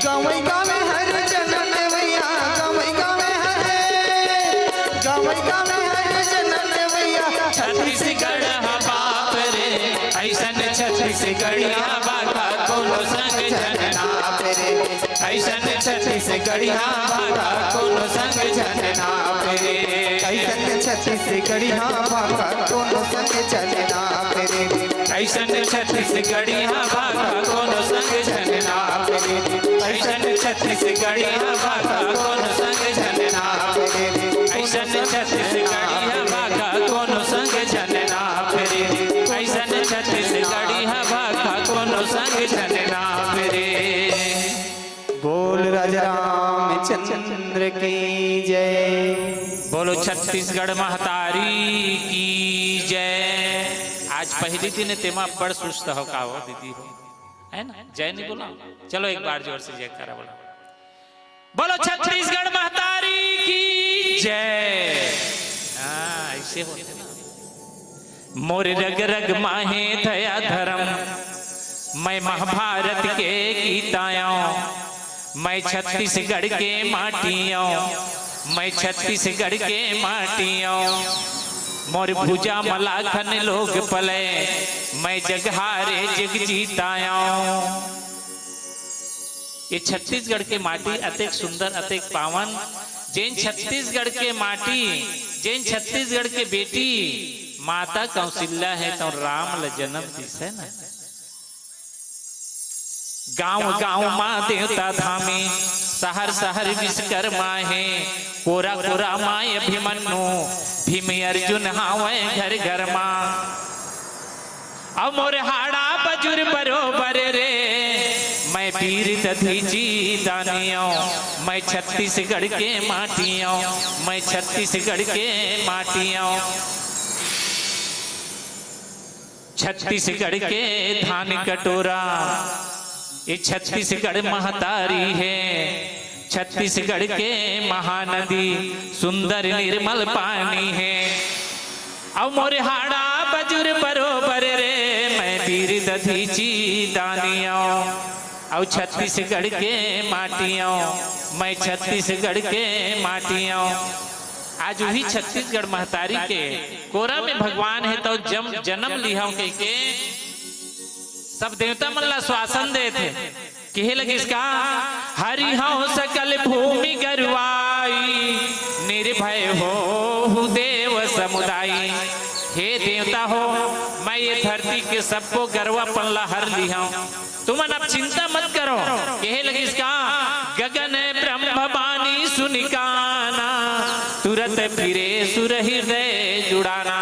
गवै गावे हर जन्म भैया गवै गावे हर जन्म भैया छत्तीसगढ़ बाप रे। ऐसन छत्तीसगढ़िया बाका कोनो संग जनना रे। ऐसन छत्तीसगढ़िया बाका कोनो संग जनना रे। ऐसन छत्तीसगढ़िया बाका कोनो संग जनना रे। ऐसन छत्तीसगढ़िया बाका कोनो संग जनना रे। ऐसन छत्तीसगढ़िया बाका कोनो संग जनना रे। ऐसन छत्तीसगढ़िया बाका कोनो संग जनना रे। ऐसन छत्तीसगढ़िया बाका कोनो संग जनना रे। बोल राजा रामचंद्र की जय। बोलो छत्तीसगढ़ महतारी की जय। आज पहली दिन तेमा बड़ सुस्त हो का हो दीदी हो है ना। जय नहीं बोला चलो एक बार जोर से जय करा बोला। बोलो छत्तीसगढ़ महतारी की जय। हाँ ऐसे होते ना। मोर रग रग माहे दया धर्म मैं महाभारत के गीतायों। मैं छत्तीसगढ़ के माटियों। मैं छत्तीसगढ़ के माटियों। मोर भुजा मलाखन लोग पले मैं जगहारे जग जीतायों। ये छत्तीसगढ़ के माटी अतेक सुंदर अतेक पावन। जैन छत्तीसगढ़ के माटी जैन छत्तीसगढ़ के बेटी माता कौशल्या है तो राम ल जन्म दिस है ना। गांव गांव माँ देवता धामे शहर शहर विश्वकर्मा है। कोरा कोरा माय अभिमन्यु भीम अर्जुन हावे घर घर माँ। अब मोर हाड़ा बजुर बरोबर रे मैं वीर दधीची दानियों। मैं छत्तीसगढ़ के माटियों। मैं छत्तीसगढ़ के माटियों। छत्तीसगढ़ के धान कटोरा ये छत्तीसगढ़ महतारी है। छत्तीसगढ़ के महानदी सुंदर निर्मल पानी है। अब मोरे हाड़ा बजुर बरोबर रे मैं वीर दधीची दानियों। और छत्तीसगढ़ के माटियों। मैं छत्तीसगढ़ के माटियों। आज वही छत्तीसगढ़ महतारी के कोरा में भगवान है तो जन्म लिया कह के सब देवता मन ला श्वासन दे थे कहे लगे इसका हरि हौ सकल भूमि गरुआई निर्भय हो देव समुदायी। हे देवता हो मैं ये धरती के सबको गर्वापन ला हर लिया हूं, तुमन अब चिंता मत करो। कहे लगे इसका गगन ब्रह्म बानी सुनिकाना तुरंत फिरे सुर हृदय जुड़ाना।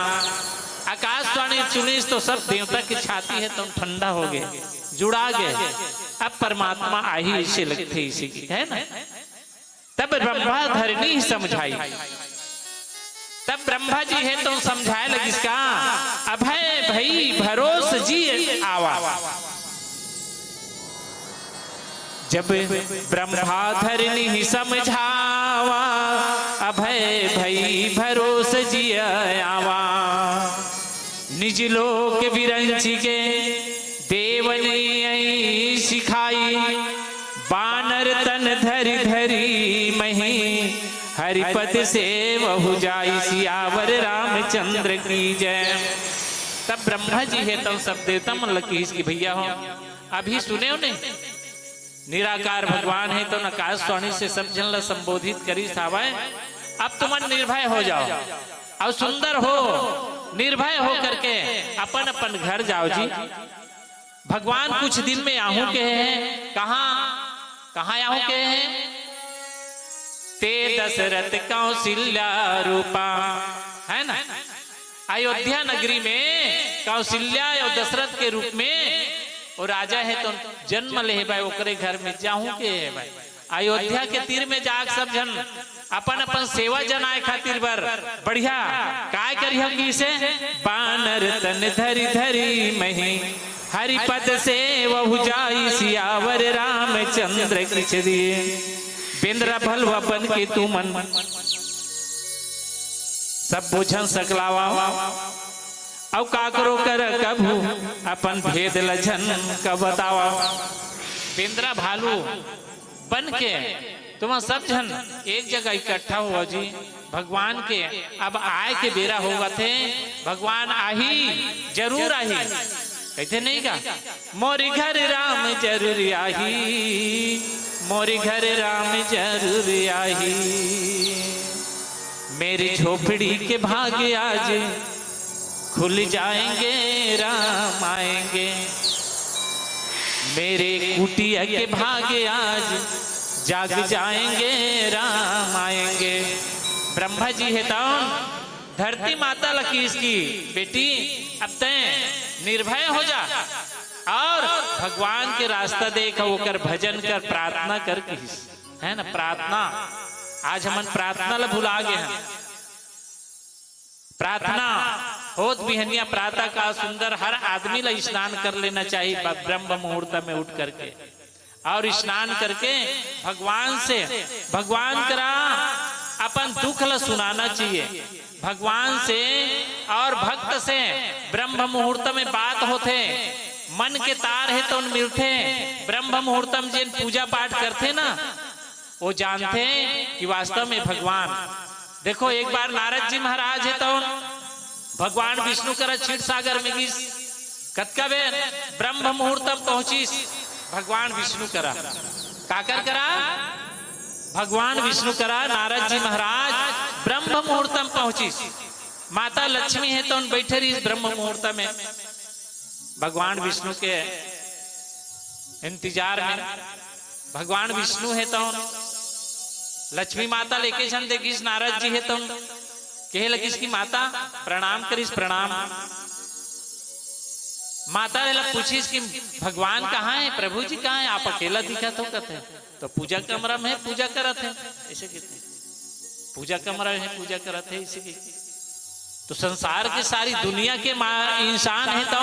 आकाशवाणी सुनी तो सब देवता की छाती है तुम ठंडा हो गए, जुड़ा गए। अब परमात्मा आ ही इसे लगते इसी की है ना। तब ब्रह्मा धरनी ही समझाई, तब ब्रह्मा जी है तो समझाए लगी इसका अभय भई भरोस जी आवा। जब ब्रह्मा धरनी ही समझावा अभय भई भरोस जी आवा। निज लोक विरंची के देवने सिखाई बानर तन धरि धरि मही हरिपद से बहु जाई सियावर रामचंद्र की जय। तब ब्रह्मा जी है तब सब देवता मन लगी इसकी भैया हो अभी सुने हो नहीं निराकार भगवान है तो आकाशवाणी से सब जन ला संबोधित करी सावाए। अब तुम निर्भय हो जाओ और सुंदर हो निर्भय हो करके अपन अपन घर जाओ जी। भगवान कुछ दिन में आहू के हैं, कहाँ आहू के हैं? ते दशरथ कौशल्या रूपा है ना। अयोध्या नगरी में कौशल्या और दशरथ के रूप में वो राजा है तो जन्म ले भाई ओकरे घर में जाहू के है भाई। अयोध्या के तीर में जाग सब जन अपन अपन सेवा जनाए खातिर बर बढ़िया काय करी हम की से बानर तन धरि धरि मही हरिपद से बहु जाई सियावर रामचंद्र किछ दिए। बेंद्रा भलवा बन के तू मन सब बुझन सकलावा औ काकरो कर कभू अपन भेद लछन का बतावा। बेंद्रा भालू बन के तुम सब जन एक जगह इकट्ठा हुआ जी। भगवान के अब आए के बेरा होगा थे, भगवान आही जरूर आही कहते नहीं का मोरी घर राम जरूर आही, मोरी घर राम जरूर आही। मेरी झोपड़ी के भाग्य आज खुल जाएंगे राम आएंगे, मेरे कुटिया के भाग्य आज जाग जाएंगे राम आएंगे। ब्रह्मा जी है तो धरती माता लकी इसकी बेटी अब तय निर्भय हो जा और भगवान के रास्ता देख होकर भजन कर प्रार्थना कर है ना। प्रार्थना आज हम प्रार्थना ला भुला गए हैं। प्रार्थना होत बिहनिया प्रातः का सुंदर हर आदमी ला स्नान कर लेना चाहिए ब्रह्म मुहूर्त में उठ करके और स्नान करके भगवान करा अपन दुख ला सुनाना चाहिए। भगवान से और भक्त से ब्रह्म मुहूर्त में बात होते, मन के तार है तो मिलते। ब्रह्म मुहूर्त में जिन पूजा पाठ करते ना वो जानते कि वास्तव में भगवान देखो। एक बार नारद जी महाराज है तो भगवान विष्णु करा क्षीर सागर में गिस कतका बेर ब्रह्म मुहूर्त पहुंचीस। भगवान विष्णु करा काकर करा भगवान विष्णु करा नारद जी महाराज ब्रह्म मुहूर्त में पहुंचीस। माता लक्ष्मी है तो बैठे रही ब्रह्म मुहूर्त में भगवान विष्णु के इंतजार में। भगवान विष्णु है तो लक्ष्मी माता लेके सन देखिस नारद जी है तो कहे लगिस की माता प्रणाम करिस प्रणाम। माता पूछिस कि भगवान कहाँ है, प्रभु जी कहाँ है, आप अकेला दिखा तो कहते तो पूजा कमरा में पूजा करत है ऐसे कहते पूजा कमरा में पूजा करत है इसे तो संसार के सारी दुनिया के इंसान है तो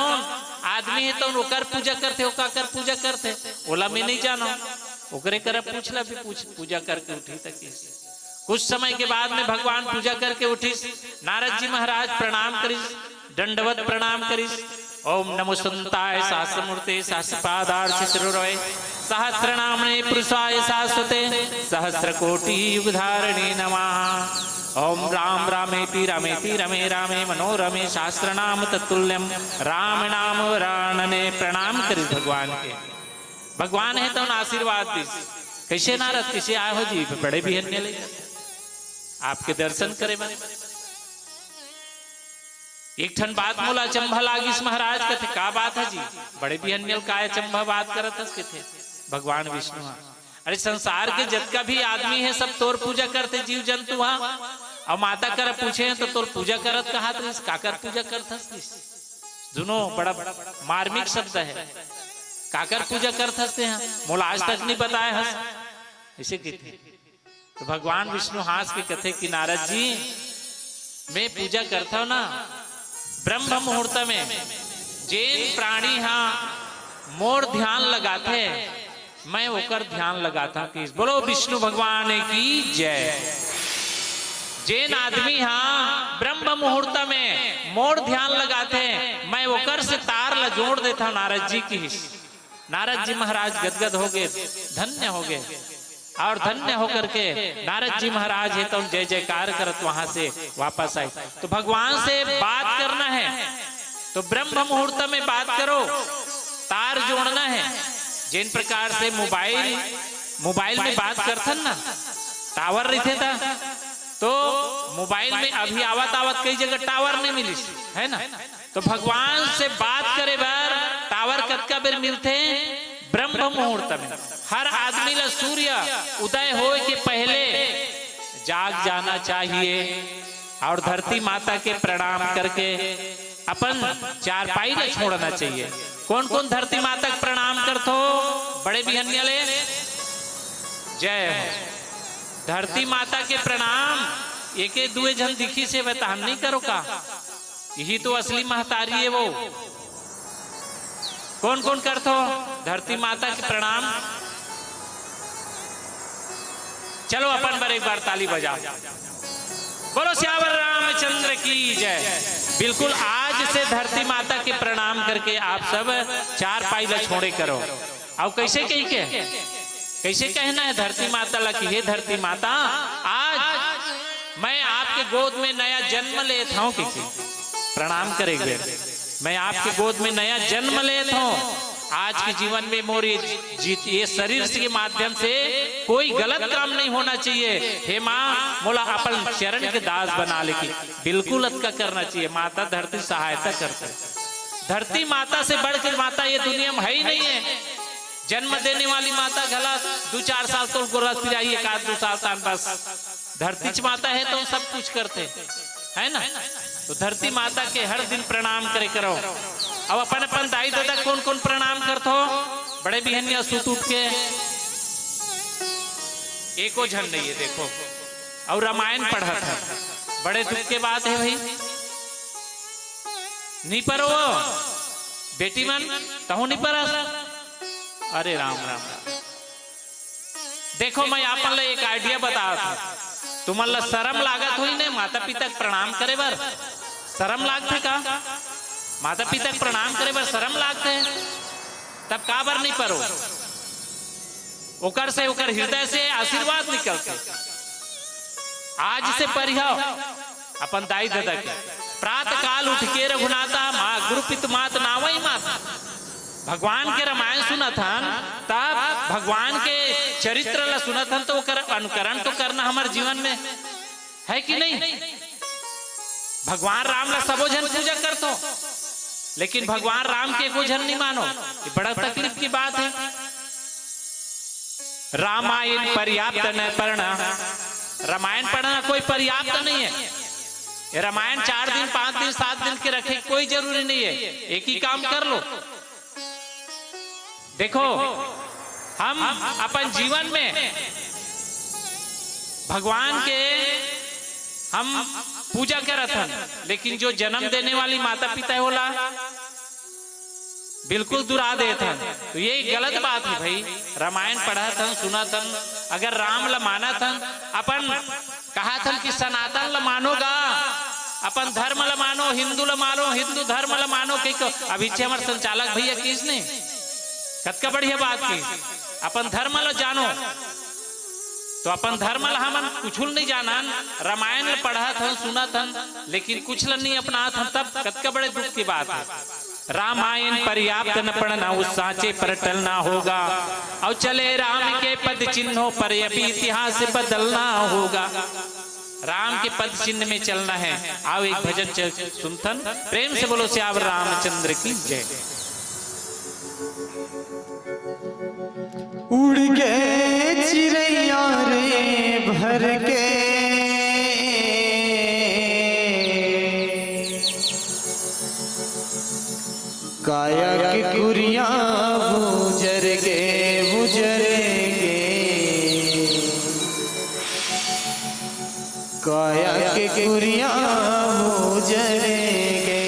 आदमी है तो ओकर पूजा करते ओकर पूजा करते ओला में नहीं जाना ओकरे कर पूछला भी पूजा करके उठी तक। कुछ समय के बाद में भगवान पूजा करके उठिस। नारद जी महाराज प्रणाम करिस दंडवत प्रणाम करिस। ओम नमो संताय सहस्रमूर्ते सहस्रपादार्च शिरोरवे सहस्रनामने पुरुषाय शाश्वते सहस्रकोटि युगधारिणे नमः। ओम राम रामेति रमेति रमे रामे मनोरमे सहस्रनाम तत्तुल्यम राम नाम वरानने प्रणाम करी भगवान के। भगवान है तो आशीर्वाद दी। कैसे नारद कैसे आए हो जी? बड़े बिहन्य ले आपके दर्शन करे बने। एक ठन बात मोला चंभा लागिस महाराज कथे का बात है जी? बड़े बिहन्य काय चंभा बात करत हस के थे भगवान विष्णु। अरे संसार के जितना भी आदमी है सब तोर पूजा करते जीव जंतु वहां। और माता कर पूछे तो तोर पूजा करत कहा काकर पूजा करथस किस? दोनों बड़ा मार्मिक शब्द है। काकर पूजा करथस ते मोला आज तक नहीं बताया हस ऐसे कहते। तो भगवान विष्णु हास के कथे कि नारद जी मैं पूजा करता हूं ना ब्रह्म मुहूर्त में जैन प्राणी हाँ मोर ध्यान लगाते मैं ओकर ध्यान लगाता कि बोलो विष्णु भगवान की जय। जैन आदमी हाँ ब्रह्म मुहूर्त में मोर ध्यान लगाते मैं ओकर से तार ला जोड़ देता हूं नारद जी की। नारद जी महाराज गदगद हो गए, धन्य हो गए। और धन्य होकर के नारद जी महाराज है तो जय जयकार करत वहां से वापस आए। तो भगवान से बात करना है तो ब्रह्म मुहूर्त में बात करो, तार जोड़ना है। जिन प्रकार से मोबाइल में बात करथन ना टावर रहते था तो मोबाइल में अभी आवत कई जगह टावर नहीं मिली है ना। तो भगवान से बात करे बार टावर कतका बेर मिलते ब्रह्म मुहूर्त में। हर आदमी ला सूर्य उदय होए के पहले जाग जाना चाहिए और धरती माता के प्रणाम करके अपन चारपाई ला छोड़ना चाहिए। कौन कौन धरती माता के प्रणाम करतो? बड़े बिहन्य ले जय हो। धरती माता के प्रणाम एक दुए जन दिखी से बता हम नहीं करो का? यही तो असली महतारी है वो। कौन कौन करतो धरती माता के प्रणाम? चलो अपन पर एक बार ताली बजाओ। बोलो श्यावर रामचंद्र की जय। बिल्कुल आज से धरती माता के प्रणाम करके आप सब चार पाई ला छोड़े करो। और कैसे कही के कैसे कहना है धरती माता ला कि हे धरती माता आज मैं आपके गोद में नया जन्म लेता हूँ। प्रणाम करेंगे मैं आपके गोद में नया जन्म लेता हूँ। आज के जीवन में मोर ये शरीर के माध्यम से कोई गलत काम नहीं होना चाहिए। हे माँ मोला अपन चरण के दास बना लेके बिल्कुल अतका करना चाहिए। माता धरती सहायता करते। धरती माता से बढ़कर माता ये दुनिया में है ही नहीं है। जन्म देने वाली माता गला 2-4 साल तो गोरस पिराई, 1-2 साल तक बस धरती माता है तो सब कुछ करते है ना। तो धरती माता के हर दिन प्रणाम करे करो। अब अपन अपन दाई दादा कौन कौन प्रणाम करते हो? बड़े बिहनिया सूत उठ के एको झन नहीं है देखो। और रामायण पढ़ा था बड़े दुख के बात है भाई। नहीं पढ़ो बेटी मन कहूं नहीं पढ़ा। अरे राम राम देखो मैं आप एक आइडिया बता था। तुम्हारा शर्म लागत हुई ने माता पिता प्रणाम करे बर? शर्म लागते का? माता पिता प्रणाम करे बर शर्म लागते तब का बर नहीं परो? ओकर से ओकर हृदय से आशीर्वाद निकलते। आज से परिहा अपन दाई दादा के प्रातः काल उठ के रघुनाथा माँ गुरु पित मात नावई माता भगवान के रामायण सुना था तब भगवान के चरित्र ला सुना था तो अनुकरण तो करना हमारे जीवन में है कि नहीं? भगवान राम ला सबो जन पूजा कर तो लेकिन भगवान राम के को जन नहीं मानो ये बड़ा तकलीफ की बात है। रामायण पर्याप्त न पढ़ना। रामायण पढ़ना कोई पर्याप्त नहीं है। रामायण 4 दिन 5 दिन 7 दिन के रखे कोई जरूरी नहीं है। एक ही काम कर लो। देखो हम अपन जीवन में भगवान के हम पूजा करत हन लेकिन जो जन्म देने वाली माता पिता होला बिल्कुल दुरा देत हन। तो ये गलत बात है भाई। रामायण पढ़ा था सुना था अगर राम ला माना था अपन कहा था कि सनातन ला मानोगा अपन धर्म ला मानो हिंदू ला मानो हिंदू धर्म ला मानो कि अभी हमारे संचालक भैया किसने कतका बढ़िया बात की अपन धर्म ला जानो। तो अपन धर्म ला हमन कुछ नहीं जाना। रामायण पढ़ा था सुना था लेकिन कुछ नहीं अपना था तब कतका बड़े दुख की बात है। रामायण पर्याप्त न पढ़ना उस सांचे पर टलना होगा। और चले राम के पद चिन्हों पर अभी इतिहास बदलना होगा। राम के पद चिन्ह में चलना है। आओ एक भजन सुनथन, प्रेम से बोलो श्याम रामचंद्र की जय। उड़ गए चिड़ैया रे भर के काया के कुरिया बुजर गे काया के कुरिया बुजर गे।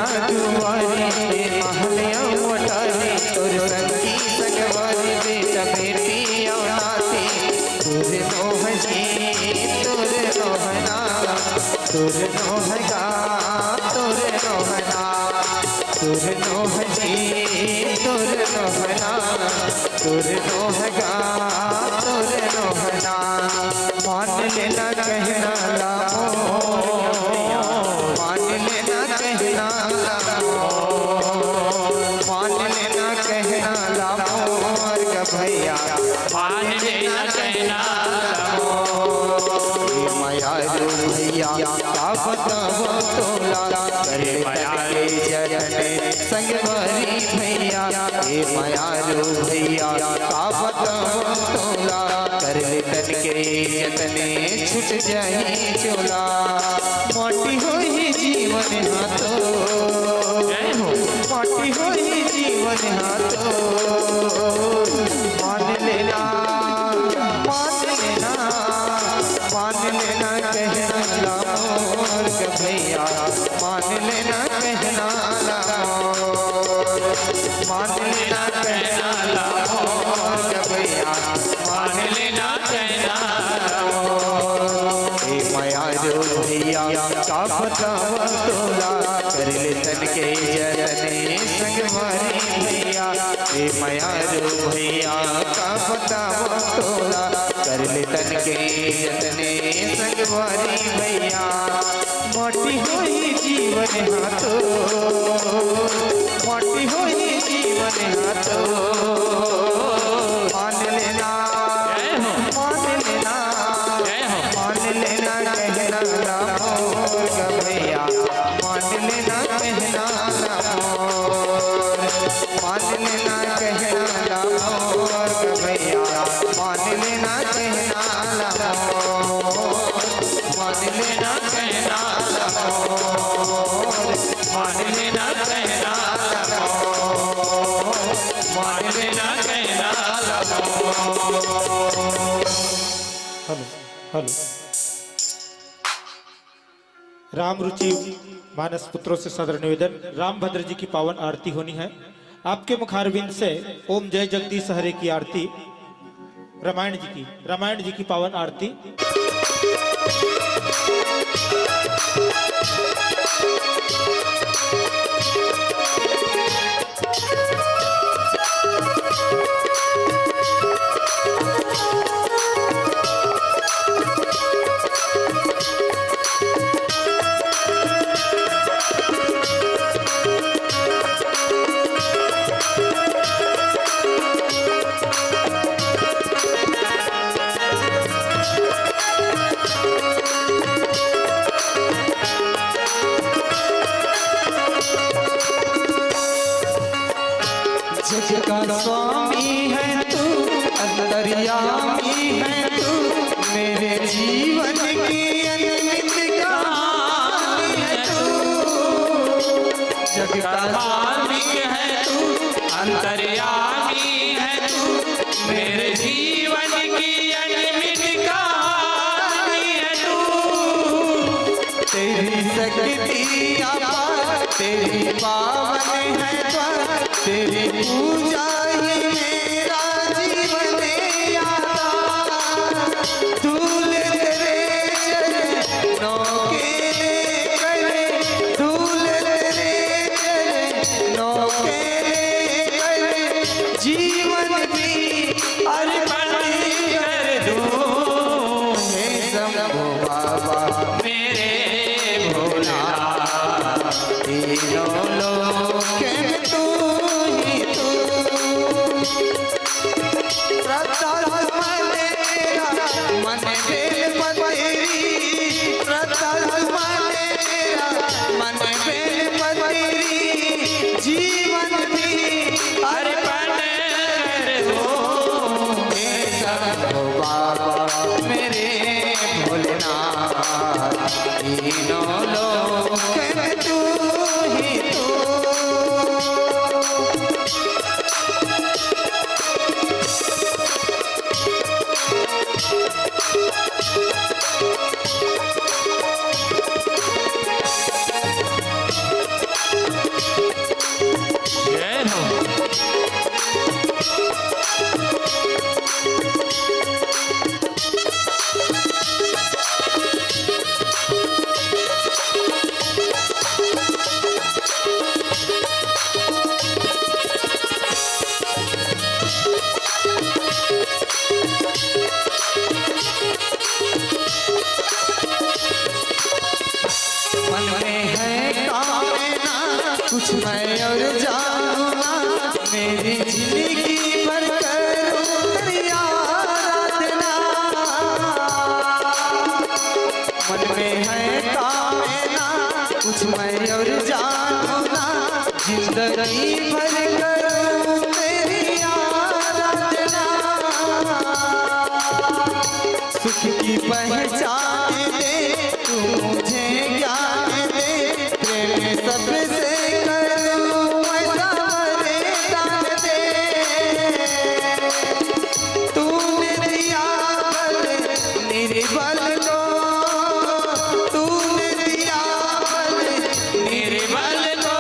राजकुमारी महलिया मोटारी तुर संगी संगवारी बेटा बेटी औलाती तुर नोह जी तुर नोहना तुर नोहगा तुर नोहना तुर नोह जी तुर नोहना तुर नोहगा तुर नोहना मान लेना कहना लाओ मान लेना कहना मान लेना कहना लामोर का भैया मान लेना कहना माया रो भैया का बताओ तोला करे माया जरने संगवारी भैया ए माया रो भैया का बताओ तोला कर ले तन के जतने छुट जाए चोला मोटी होई जीवन हाथो मोटी होई जीवन हाथो मान लेना कहना लामोर का भैया मान लेना कहना लामोर मान लेना कहना लामोर का भैया मान लेना कहना ए माया जो भैया का बतावा तोला कर ले तन के जरने संगवारी भैया ए माया जो भैया का बतावा तोला कर ले तन के जतने संगवारी भैया मोटी होई जीवन हाथो मोटी होई जीवन हाथो मान लेना कहना लामोर का भैया मान लेना कहना लामोर मान लेना कहना लामोर का भैया मान लेना कहना लामोर मान लेना कहना लामोर मान लेना कहना मान लेना कहना हेलो हेलो राम रुचि मानस पुत्रों से सदर निवेदन राम भद्र जी की पावन आरती होनी है। आपके मुखारविंद से ओम जय जगदीश हरे की आरती रामायण जी की पावन आरती। जग का स्वामी है तू अंतर्यामी है तू मेरे जीवन की अनंत कहानी है तू जग का स्वामी है तू अंतर्यामी है तू मेरे जीवन की अनमित कहानी है तू तेरी शक्ति अपार तेरी पावन है द्वार तेरी पूजा ही मेरा जीवन आता धूल तेरे चरणों के करे धूल तेरे चरणों के करे जीवन भी अर्पण कर दूं हे शंभो बाबा मेरे भोला तीनों लोक में तू ही तू प्रताप मेरा मन बेल पतेरी प्रताप मेरा मन बेल पतेरी जीवन भी अर्पण कर दो हे शंभो बाबा मेरे भोलेनाथ तीनों लोक में तू ही तू कुछ मैं और जानू ना, मेरी जिंदगी भर करूं तेरी आराधना। मन में है कामना, कुछ मैं और जानू ना, जिंदगी भर करूं तेरी आराधना। सुख की पहचान दे तू मुझे ज्ञान दे, प्रेम सबसे करूं ऐसा वरदान दे। तूने दिया बल निर्बल को, तूने दिया बल निर्बल को,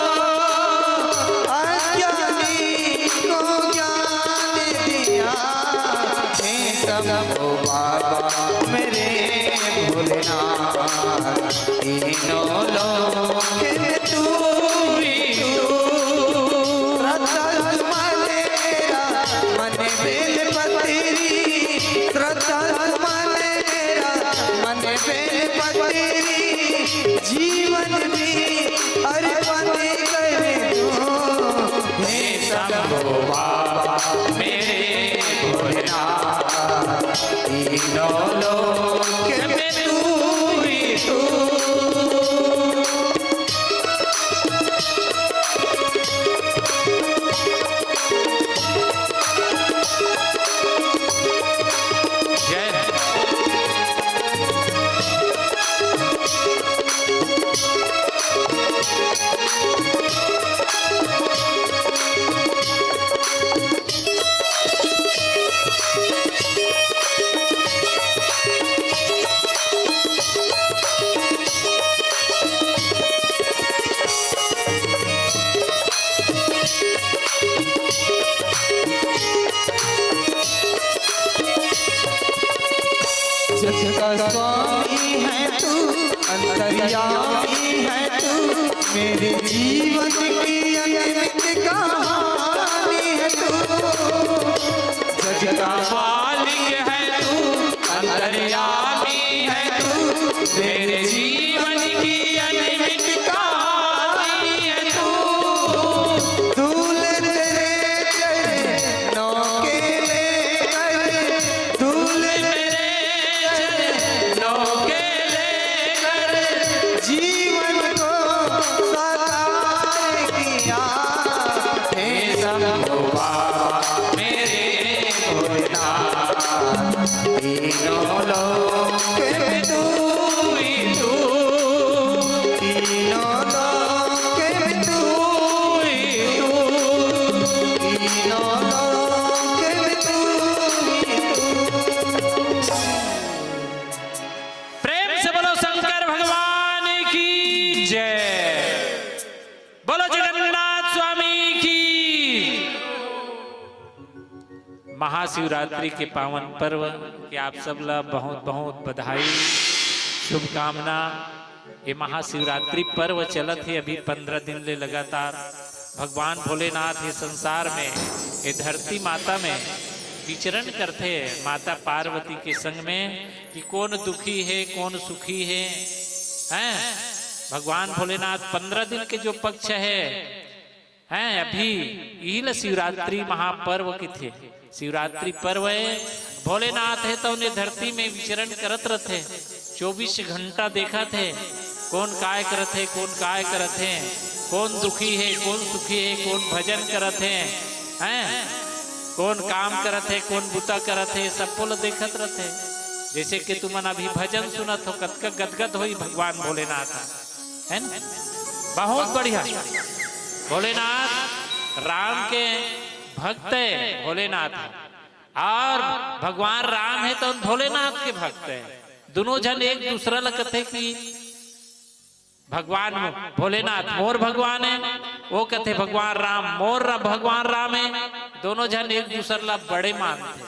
अज्ञानी को ज्ञान दिया। हे सबको बाबा मेरे भोलेनाथ, तीनों लोक में तू ही तू। श्रद्धा मेरा मन बेल पतेरी, श्रद्धा मेरा मन बेल पतेरी, जीवन भी अर्पण कर दूं। हे सबको बाबा मेरे भोलेनाथ, तीनों लोक में तू ही तू। जग का स्वामी है तू, अंतर्यामी है तू, मेरे जीवन की अनंत कहानी है तू। जग का मालिक है तू, अंतर्यामी है तू, मेरे जीवन की अनमित कहानी है तू। दूल्हे तेरे चरणों के लेकर, दूल्हे जीवन को साकार किया। हे सबको बाबा मेरे भोलेनाथ, तीनों लोक में तू ही तू। तीनों लोक में तू ही तू। तीनों लोक में तू ही तू। प्रेम से बोलो शंकर भगवान की जय, बोलो जगन्नाथ स्वामी की। महाशिवरात्रि के पावन पर्व के आप सब ला बहुत बहुत बधाई, शुभकामना। ये महाशिवरात्रि पर्व चलत है अभी 15 दिन ले लगातार। भगवान भोलेनाथ ये संसार में, ये धरती माता में विचरण करते हैं माता पार्वती के संग में कि कौन दुखी है कौन सुखी है, हैं? भगवान भोलेनाथ 15 दिन के जो पक्ष है अभी यही शिवरात्रि महापर्व के थे। शिवरात्रि पर्व है, भोलेनाथ है तो उन्हें धरती में विचरण करत रहते, 24 घंटा देखा थे कौन काय करत है कौन काय करत है, कौन दुखी है कौन सुखी है, कौन भजन करत हैं, कौन काम करत है कौन बुता करत है, सबको ल देखत रहते। जैसे कि तुमन अभी भजन सुनत हो कतका गदगद होई भगवान भोलेनाथ है न? बहुत बढ़िया। भोलेनाथ राम के भक्त है भोलेनाथ, और भगवान राम है तो भोलेनाथ के भक्त है। दोनों जन एक दूसरा लगते कि भगवान भोलेनाथ मोर भगवान है, वो कहते भगवान राम मोर भगवान राम है। दोनों जन एक दूसरा ला बड़े मानते,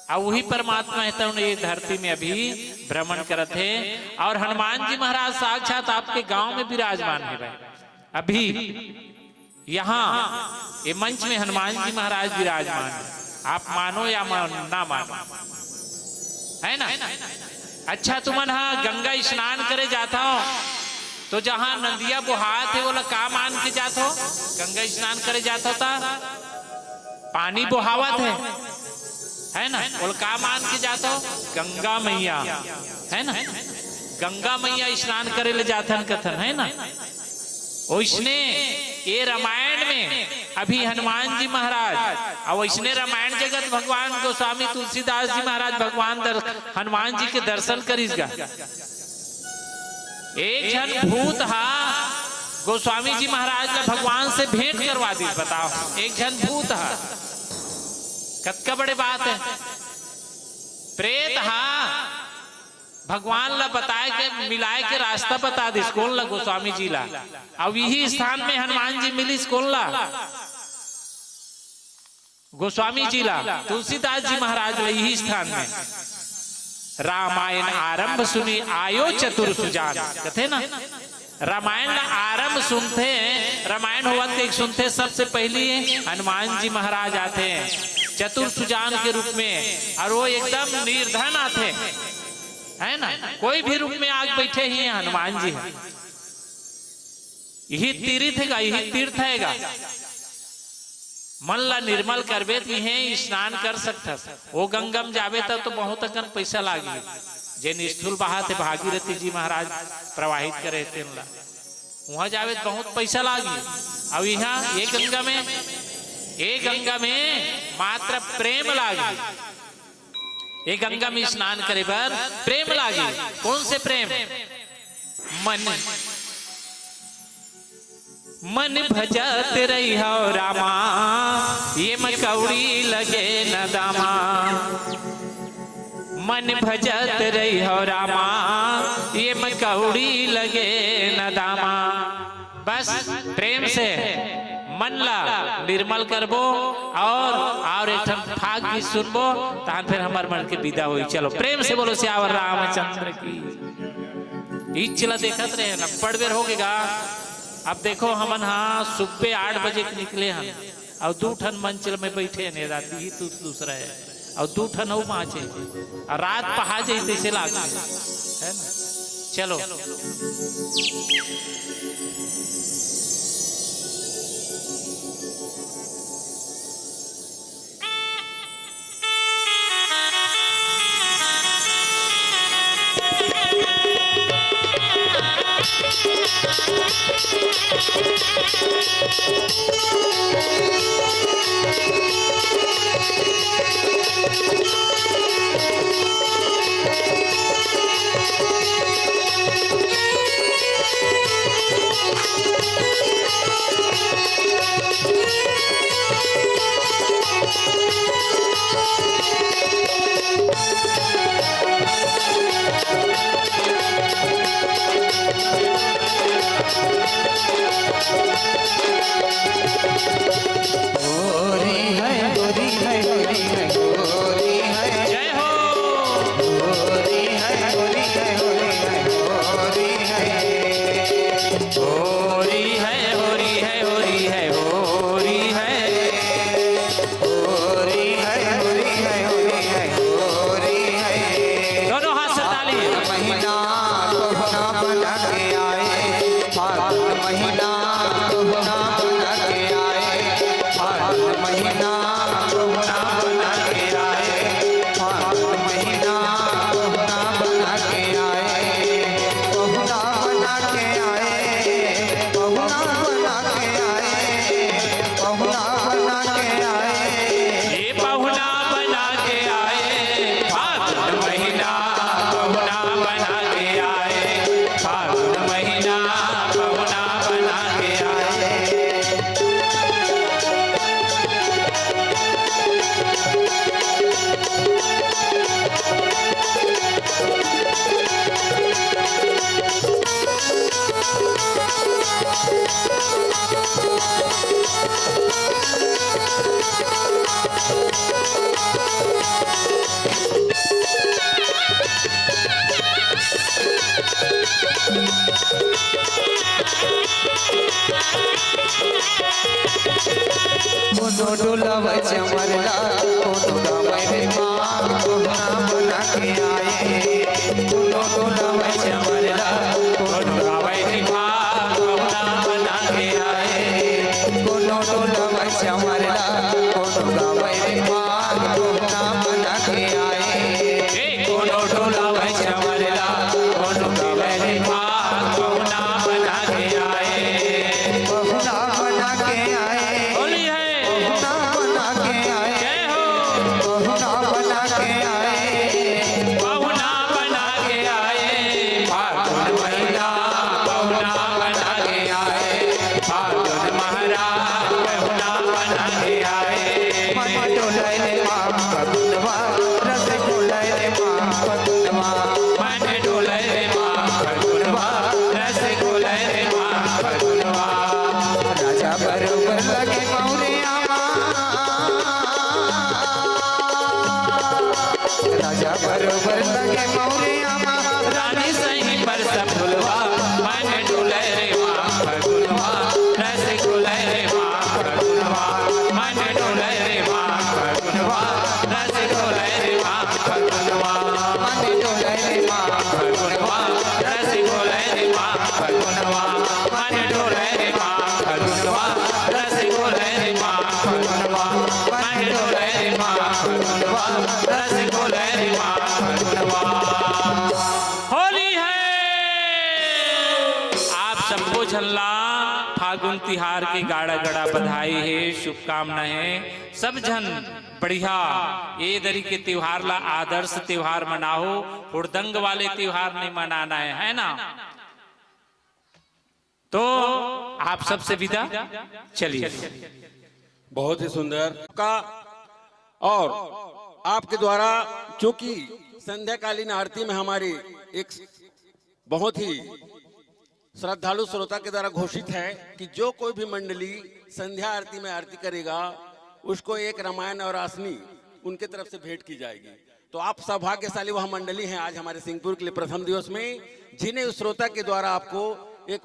और वही परमात्मा है तो ये धरती में अभी भ्रमण करते हैं। और हनुमान जी महाराज साक्षात आपके गांव में विराजमान है भाई। अभी यहाँ ये मंच में हनुमान जी महाराज विराजमान है, आप मानो या ना मानो, है ना? अच्छा तुमन हाँ गंगा स्नान करे जाता हो तो जहां नदिया बुहात है बोला का मान के जात हो? गंगा स्नान करे जात होता, पानी बुहावत है ना, बोल का मान के जात हो? गंगा मैया है ना, गंगा मैया स्नान करे ले जाथन कथन है ना। वैसने ये रामायण में अभी हनुमान जी महाराज और वैसने रामायण जगत भगवान गोस्वामी तुलसीदास जी महाराज भगवान हनुमान जी के दर्शन करीसगा। एक जन भूत हा गोस्वामी जी महाराज ने भगवान से भेंट करवा दी। बताओ, एक जन भूत हा, कतका बड़े बात है। प्रेत हा भगवान ला बताए के मिलाए के रास्ता बता दी कौन ला? गोस्वामी जी ला। अब यही स्थान में हनुमान जी मिली कौन ला? गोस्वामी जी ला, तुलसीदास जी महाराज ला यही स्थान में। रामायण आरंभ सुनी आयो चतुर सुजान, कहते ना रामायण का आरंभ सुनते हैं, रामायण हुआ एक सुनते सबसे पहले हनुमान जी महाराज आते हैं चतुर सुजान के रूप में, और वो एकदम निर्धन आते है ना, कोई भी रूप में आग बैठे ही हनुमान जी है। यही तीर्थ है, यही तीर्थ है। मन ला निर्मल करबे है स्नान कर सकता। वो गंगम जावे तब तो बहुत अकन पैसा लागी, जिन स्थूल बहाते भागीरथी जी महाराज प्रवाहित करे थे वहां जावे तो बहुत पैसा लागी। अब यहाँ ये गंगा में मात्र प्रेम लागी। ये गंगा में स्नान करे पर प्रेम लागी। कौन से प्रेम? मन भजत रही हो रामा, ये मकौड़ी लगे न दामा। मन भजत रही हो रामा, ये मकौड़ी लगे न दामा। बस प्रेम से मन ला निर्मल करबो और एक फाग भी सुनबो, तान फिर हमार मन के विदा हुई। चलो प्रेम से बोलो सियावर रामचंद्र की। इचला देखत रहे ना, पड़ बेर हो गएगा। अब देखो हमन हाँ सुबह 8 बजे निकले हम, और 2 ठन मंचल में बैठे ने रात ही तू दूसरा है, और 2 ठन हो माचे, और रात पहा जाते से लाग है ना। चलो डोलावे चमरला डोलावे मां कोना बना के आए डोलावे चमरला डोलावे मां श्यामला कोनो गावे रे माग मोहना बना के आए कोनो डोलावे श्यामला कोनो गावे रे माग मोहना बना के आए मोहना बना के आए होली है मोहना बना के आए जय हो मोहना बना के आए बहुना बना के आए फागुन महीना बहुना बना के आए फागुन महाराज बहुना बना के आए मन डोलाए रे मां फगुनवा रस डोलाए रे मां फगुनवा मन डोले रे माँ फगुनवा रस घोले रे माँ फगुनवा राजा बरोबर लगे मौरे आमा राजा बरोबर लगे मौरे आमा रानी सही पर सब फुलवा मन डोले रे माँ फगुनवा रस घोले रे माँ फगुनवा मन डोले रे माँ फगुनवा रस घोले रे माँ फगुनवा मन डोलाए रे मां फगुनवा रस घोले रे माँ फगुनवा मन डोले रे माँ फगुनवा रस घोले रे माँ फगुनवा मन डोले रे माँ फगुनवा रस घोले रे माँ फगुनवा। होली है आप सबको झल्ला फागुन तिहार की गाड़ा गड़ा बधाई है शुभकामनाएं है सब जन बढ़िया ये दरी के त्योहार ला आदर्श त्योहार मनाओ हुड़दंग वाले त्योहार नहीं मनाना है ना। तो आप सबसे विदा चलिए। बहुत ही सुंदर का और आपके द्वारा चूंकि संध्याकालीन आरती में हमारी एक बहुत ही श्रद्धालु श्रोता के द्वारा घोषित है कि जो कोई भी मंडली संध्या आरती में आरती करेगा उसको एक रामायण और आसनी उनके तरफ से भेंट की जाएगी। तो आप सौभाग्यशाली वह मंडली हैं आज हमारे सिंहपुर के लिए प्रथम दिवस में जिन्हें उस श्रोता के द्वारा आपको एक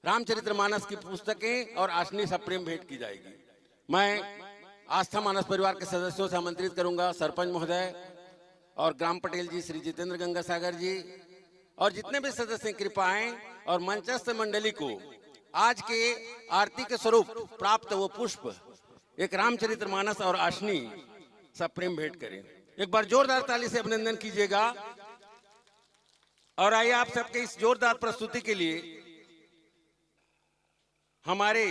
रामचरितमानस की पुस्तकें और आसनी सप्रेम भेंट की जाएगी। मैं आस्था मानस परिवार के सदस्यों से आमंत्रित करूंगा सरपंच महोदय और ग्राम पटेल जी श्री जितेंद्र गंगासागर जी और जितने भी सदस्य कृपाएं और मंचस्थ मंडली को आज के आरती के स्वरूप प्राप्त वो पुष्प एक रामचरितमानस और आशनी सब प्रेम भेंट करें। एक बार जोरदार ताली से अभिनंदन कीजिएगा। और आइए आप सबके इस जोरदार प्रस्तुति के लिए हमारे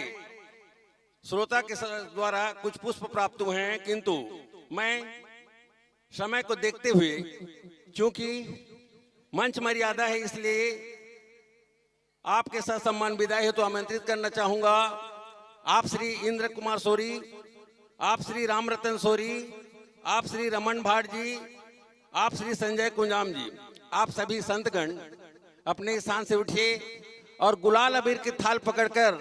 श्रोता के द्वारा कुछ पुष्प प्राप्त हुए हैं, किंतु मैं समय को देखते हुए क्योंकि मंच मर्यादा है इसलिए आपके साथ सम्मान विदाई है तो आमंत्रित करना चाहूंगा आप श्री इंद्र कुमार सोरी, आप श्री राम रतन सोरी, आप श्री रमन भाट जी, आप श्री संजय कुंजाम जी, आप सभी संतगण अपने स्थान से उठिए और गुलाल अबीर की थाल पकड़कर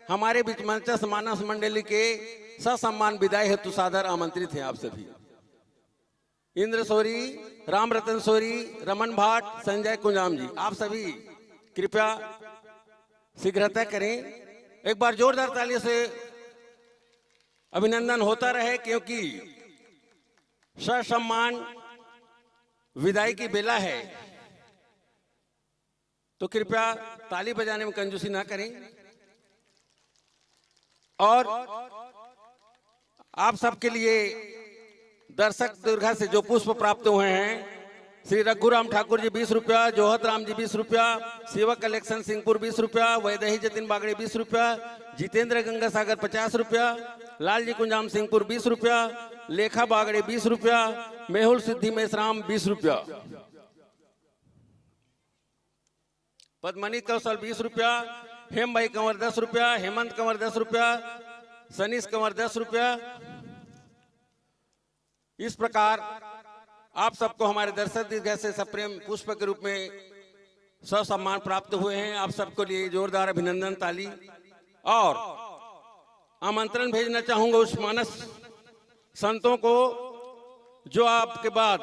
हमारे बीच मंचस्थ मानस मंडली के ससम्मान विदाई हेतु सादर आमंत्रित हैं आप सभी। इंद्र सोरी, राम रतन सोरी, रमन भाट, संजय कुंजाम जी, आप सभी कृपया शीघ्रता करें। एक बार जोरदार ताली से अभिनंदन होता रहे क्योंकि ससम्मान विदाई की बेला है, तो कृपया ताली बजाने में कंजूसी ना करें। और आप सबके लिए दर्शक दीर्घा से जो पुष्प प्राप्त हुए हैं, श्री रघुराम ठाकुर जी 20 रुपया, जोहत राम जी 20 रुपया, सेवक कलेक्शन सिंहपुर 20 रुपया, वैदेही जतिन बागड़े 20 रुपया, जितेंद्र गंगासागर 50 रुपया, लाल जी कुंजाम सिंहपुर 20 रुपया, लेखा बागड़े 20 रुपया, मेहुल सिद्धि मेसराम 20 रुपया, पद्मनी कौशल 20 रुपया, हेम भाई कंवर 10 रुपया, हेमंत कंवर 10 रुपया, सनीश कंवर 10 रुपया। इस प्रकार आप सबको हमारे दर्शक दीर्घ से सप्रेम पुष्प के रूप में सम्मान प्राप्त हुए हैं। आप सबको लिए जोरदार अभिनंदन ताली और आमंत्रण भेजना चाहूंगा उस मानस संतों को जो आपके बाद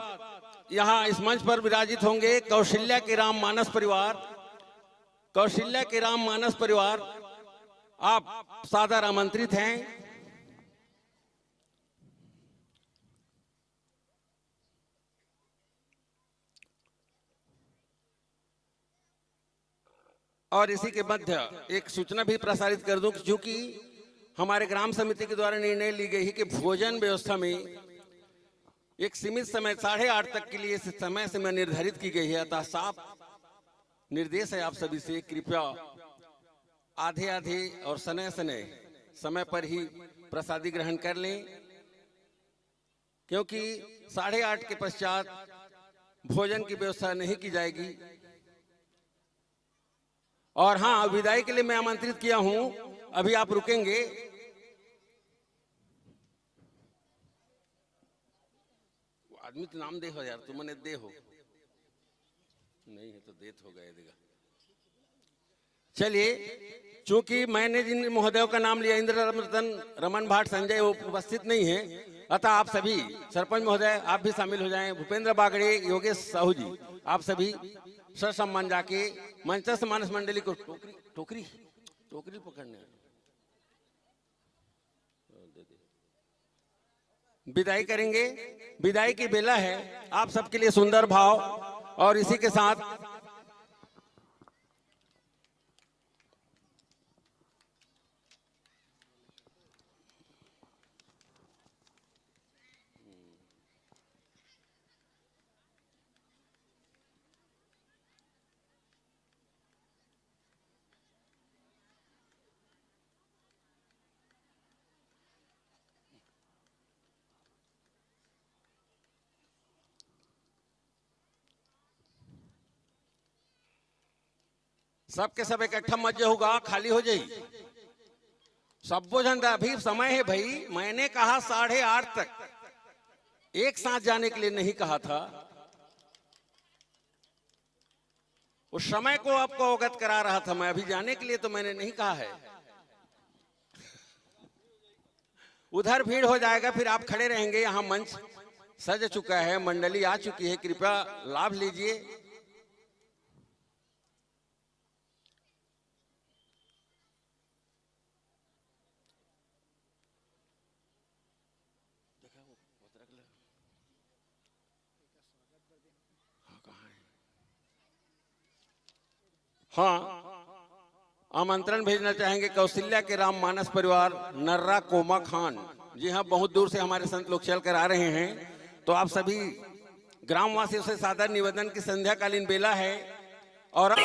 यहाँ इस मंच पर विराजित होंगे। कौशल्या के राम मानस परिवार, कौशल्या के राम मानस परिवार, आप सादर आमंत्रित हैं। और इसी के मध्य एक सूचना भी प्रसारित कर दूं कि चूंकि हमारे ग्राम समिति के द्वारा निर्णय ली गई है कि भोजन व्यवस्था में एक सीमित समय 8:30 तक के लिए समय सीमा निर्धारित की गई है। अतः साफ निर्देश है आप सभी से, कृपया आधे आधे और समय पर ही प्रसादी ग्रहण कर लें, क्योंकि 8:30 के पश्चात भोजन की व्यवस्था नहीं की जाएगी। और हाँ, विदाई के लिए मैं आमंत्रित किया हूं, अभी आप रुकेंगे। आदमी तो नाम दे हो यार, तुमने दे हो नहीं है तो देत हो गए देगा। चलिए, चूंकि मैंने जिन महोदयों का नाम लिया, इंद्र रतन, रमन भाट, संजय, वो उपस्थित नहीं है, अतः आप सभी सरपंच महोदय आप भी शामिल हो जाएं। भूपेंद्र बागड़े, योगेश साहू जी, आप सभी ससम्मान जाके मंचस्थ मानस मंडली को टोकरी पकड़ने विदाई करेंगे। विदाई की बेला है, आप सबके लिए सुंदर भाव और इसी के साथ सबके सब इकट्ठा मत होगा, खाली हो जाई सब भोजन। अभी समय है भाई, मैंने कहा 8:30 तक, एक साथ जाने के लिए नहीं कहा था। उस समय को आपको अवगत करा रहा था मैं, अभी जाने के लिए तो मैंने नहीं कहा है। उधर भीड़ हो जाएगा, फिर आप खड़े रहेंगे। यहाँ मंच सज चुका है, मंडली आ चुकी है, कृपया लाभ लीजिए। हाँ, आमंत्रण भेजना चाहेंगे कौशल्या के राम मानस परिवार, नर्रा कोमा खान। जी हाँ, बहुत दूर से हमारे संत लोग चल कर आ रहे हैं, तो आप सभी ग्रामवासियों से सादर निवेदन की संध्याकालीन बेला है और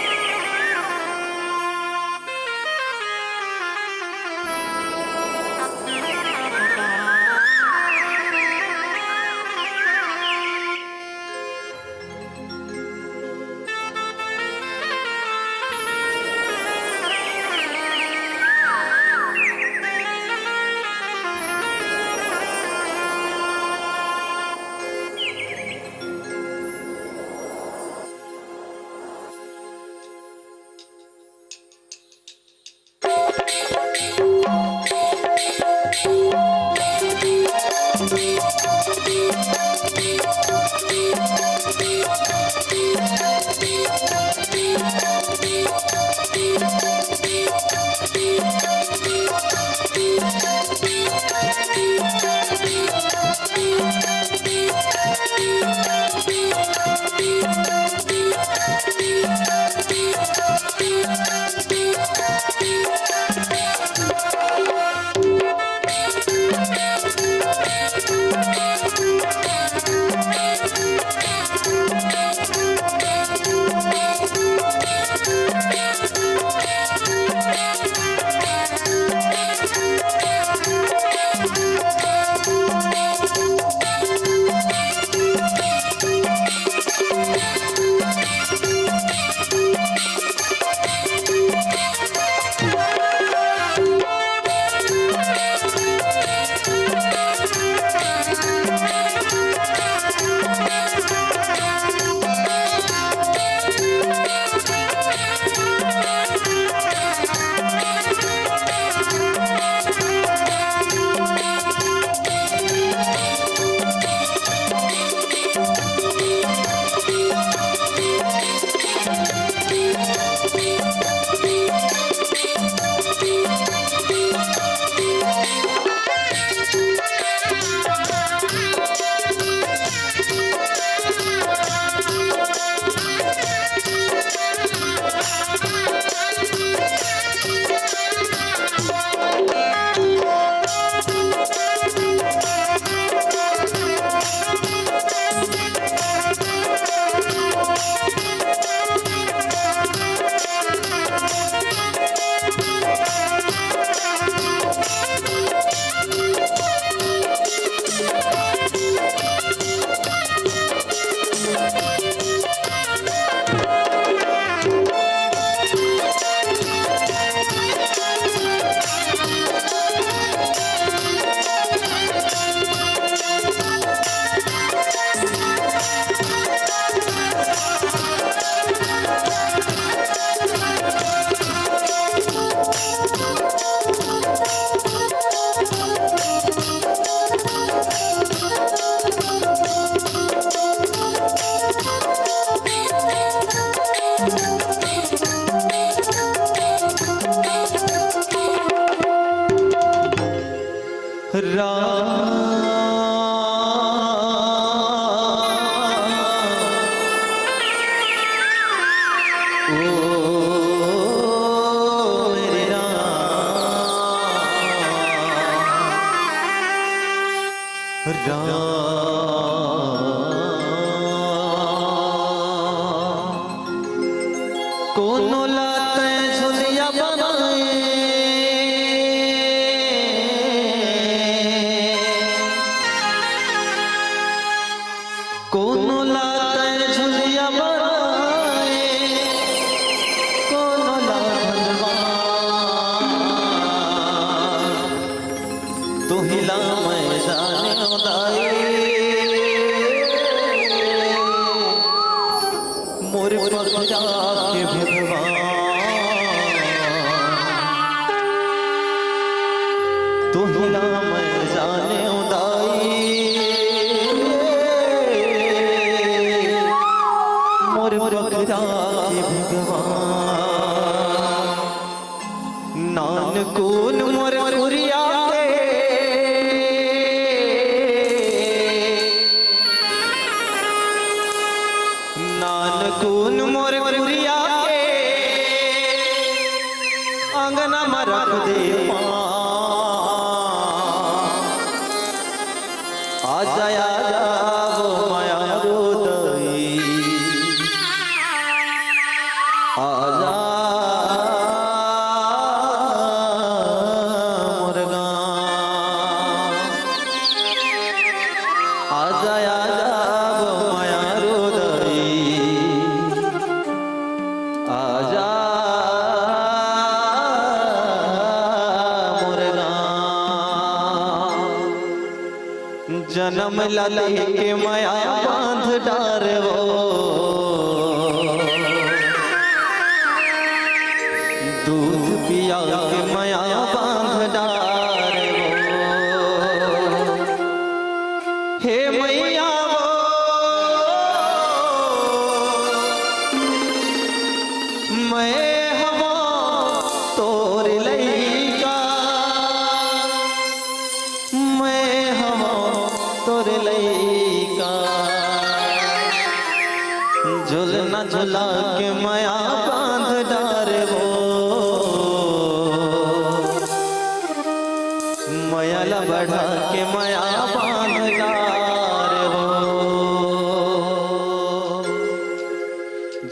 कोनो लाते झुलिया बनाए कोनो लाते झुलिया बनाए कोनो ला भगवान तू हिला मैं जाने उदाई मोरे पर जाके भगवान तू हिला मैं जाने उदाई मोरे पर जाके भगवान नानकुन मोरे पुरिया नानकुन मोरे पुरिया के अंगना में रख दे आ जाया वो माया रोदई आ जा मुर्गा आ जाया वो माया रोदई आजा मुर्गा जन्म लले के माया बांध डारवो दूध पिया के माया बांध डारवो हे मैया मैं हवा तोर लैका मैं हवा तोर लैका झुलना झुला के माया बांध डारवो माया बढ़ा के माया बांध डारवो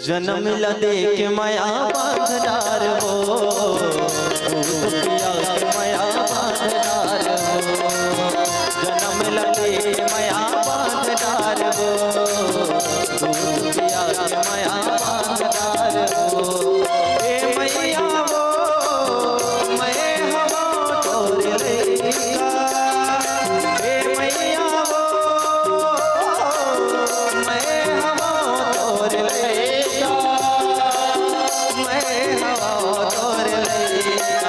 जन्म लदे के माया बांध डारवो दूध पिया के माया बांध डारवो जन्म लदे के माया बांध डारवो दूध पिया के माया बांध डारवो ए मैया वो मैं हवा तोर लैका ए मैया वो मैं हवा तोर लैका मैं हवा तोर लैका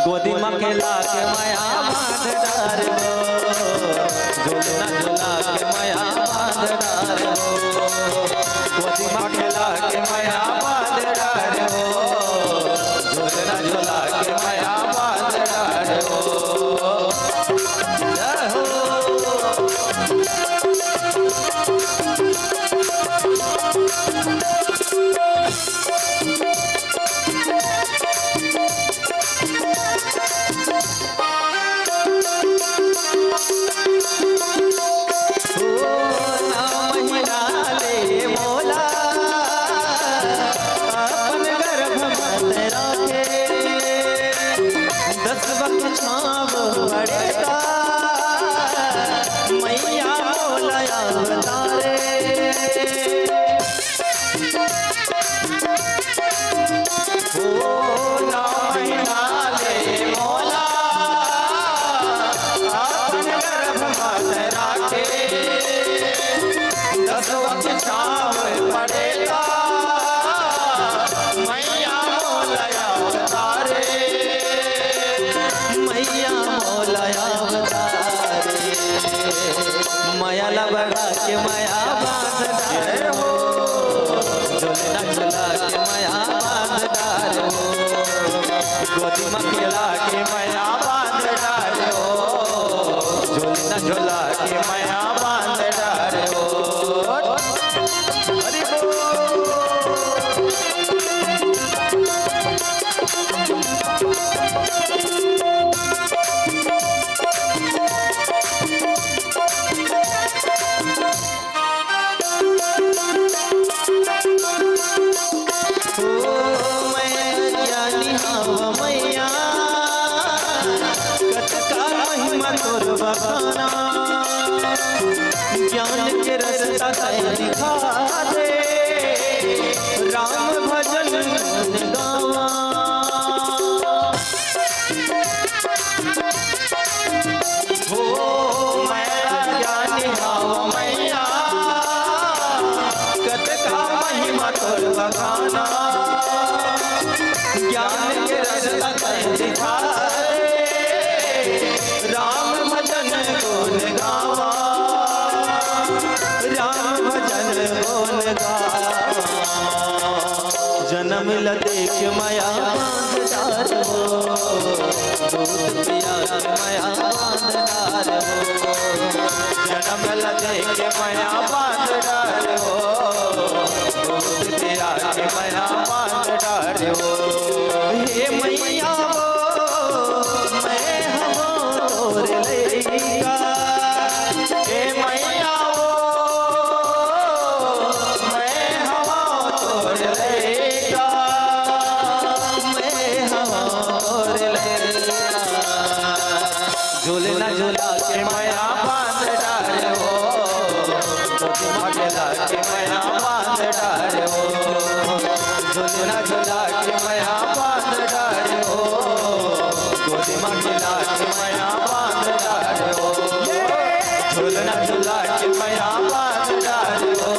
गोदी में खेला के माया बांध डारवो झुलना झुला के माया बांध डारवो गोदी में खेला के माया बांध डारवो झुलना झुला के माया बांध डारवो जय हो महिला ले मोला अपन गर्भ मत राखे 10 वक्त छाव पड़ेगा मैया मोला अवतारे महिला ले मोला अपन गर्भ मत राखे 10 वक्त छाव पड़ेगा मैया मोला अवतारे मैया मोला अवतारे माया लबड़ा के माया बांध डारवो झुलना झुला के माया बांध डारवो गोदी में खेला के माया बांध डारवो बखाना, ज्ञान के रास्ता दिखा दे, राम भजन गावा। हो मैया ज्ञानी हाओ मैया, कत का महिमा तोर बखाना, ज्ञान के रास्ता दिखा दे, राम भजन गुण गावा, राम भजन गुण गावा। जन्म लदेख माया बांधदार हो, दूध पिया के माया बांधदार हो, जन्म लदेख माया बांधदार हो, दूध पिया के माया बांधदार हो। हे मैया वो मैं हवा तोर लइका, हे मैया वो मैं हवा तोर लइका, मैं हवा तोर लइका। झूलना झूला के माया बांध डार हो, झूला के माया बांध डार हो, झूलना झूला के माया बांध डार हो, झूला के माया बांध डार हो, झूलना झूला के माया बांध डार हो,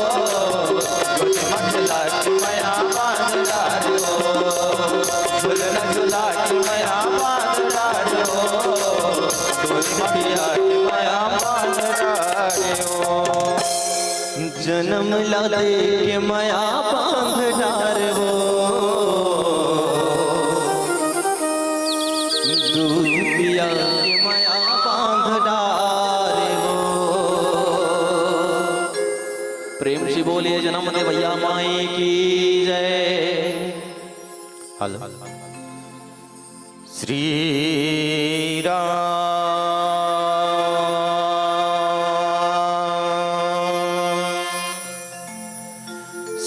झूला के माया बांध डार हो, झूलना झूला के माया बांध डार हो, झूला के माया बांध डार हो। जन्म लाले के माया बांध डार हो, दूध पिया के माया बांध डार हो। प्रेम से बोलिए जन्म दे भैया माई की जय। हेलो श्री राम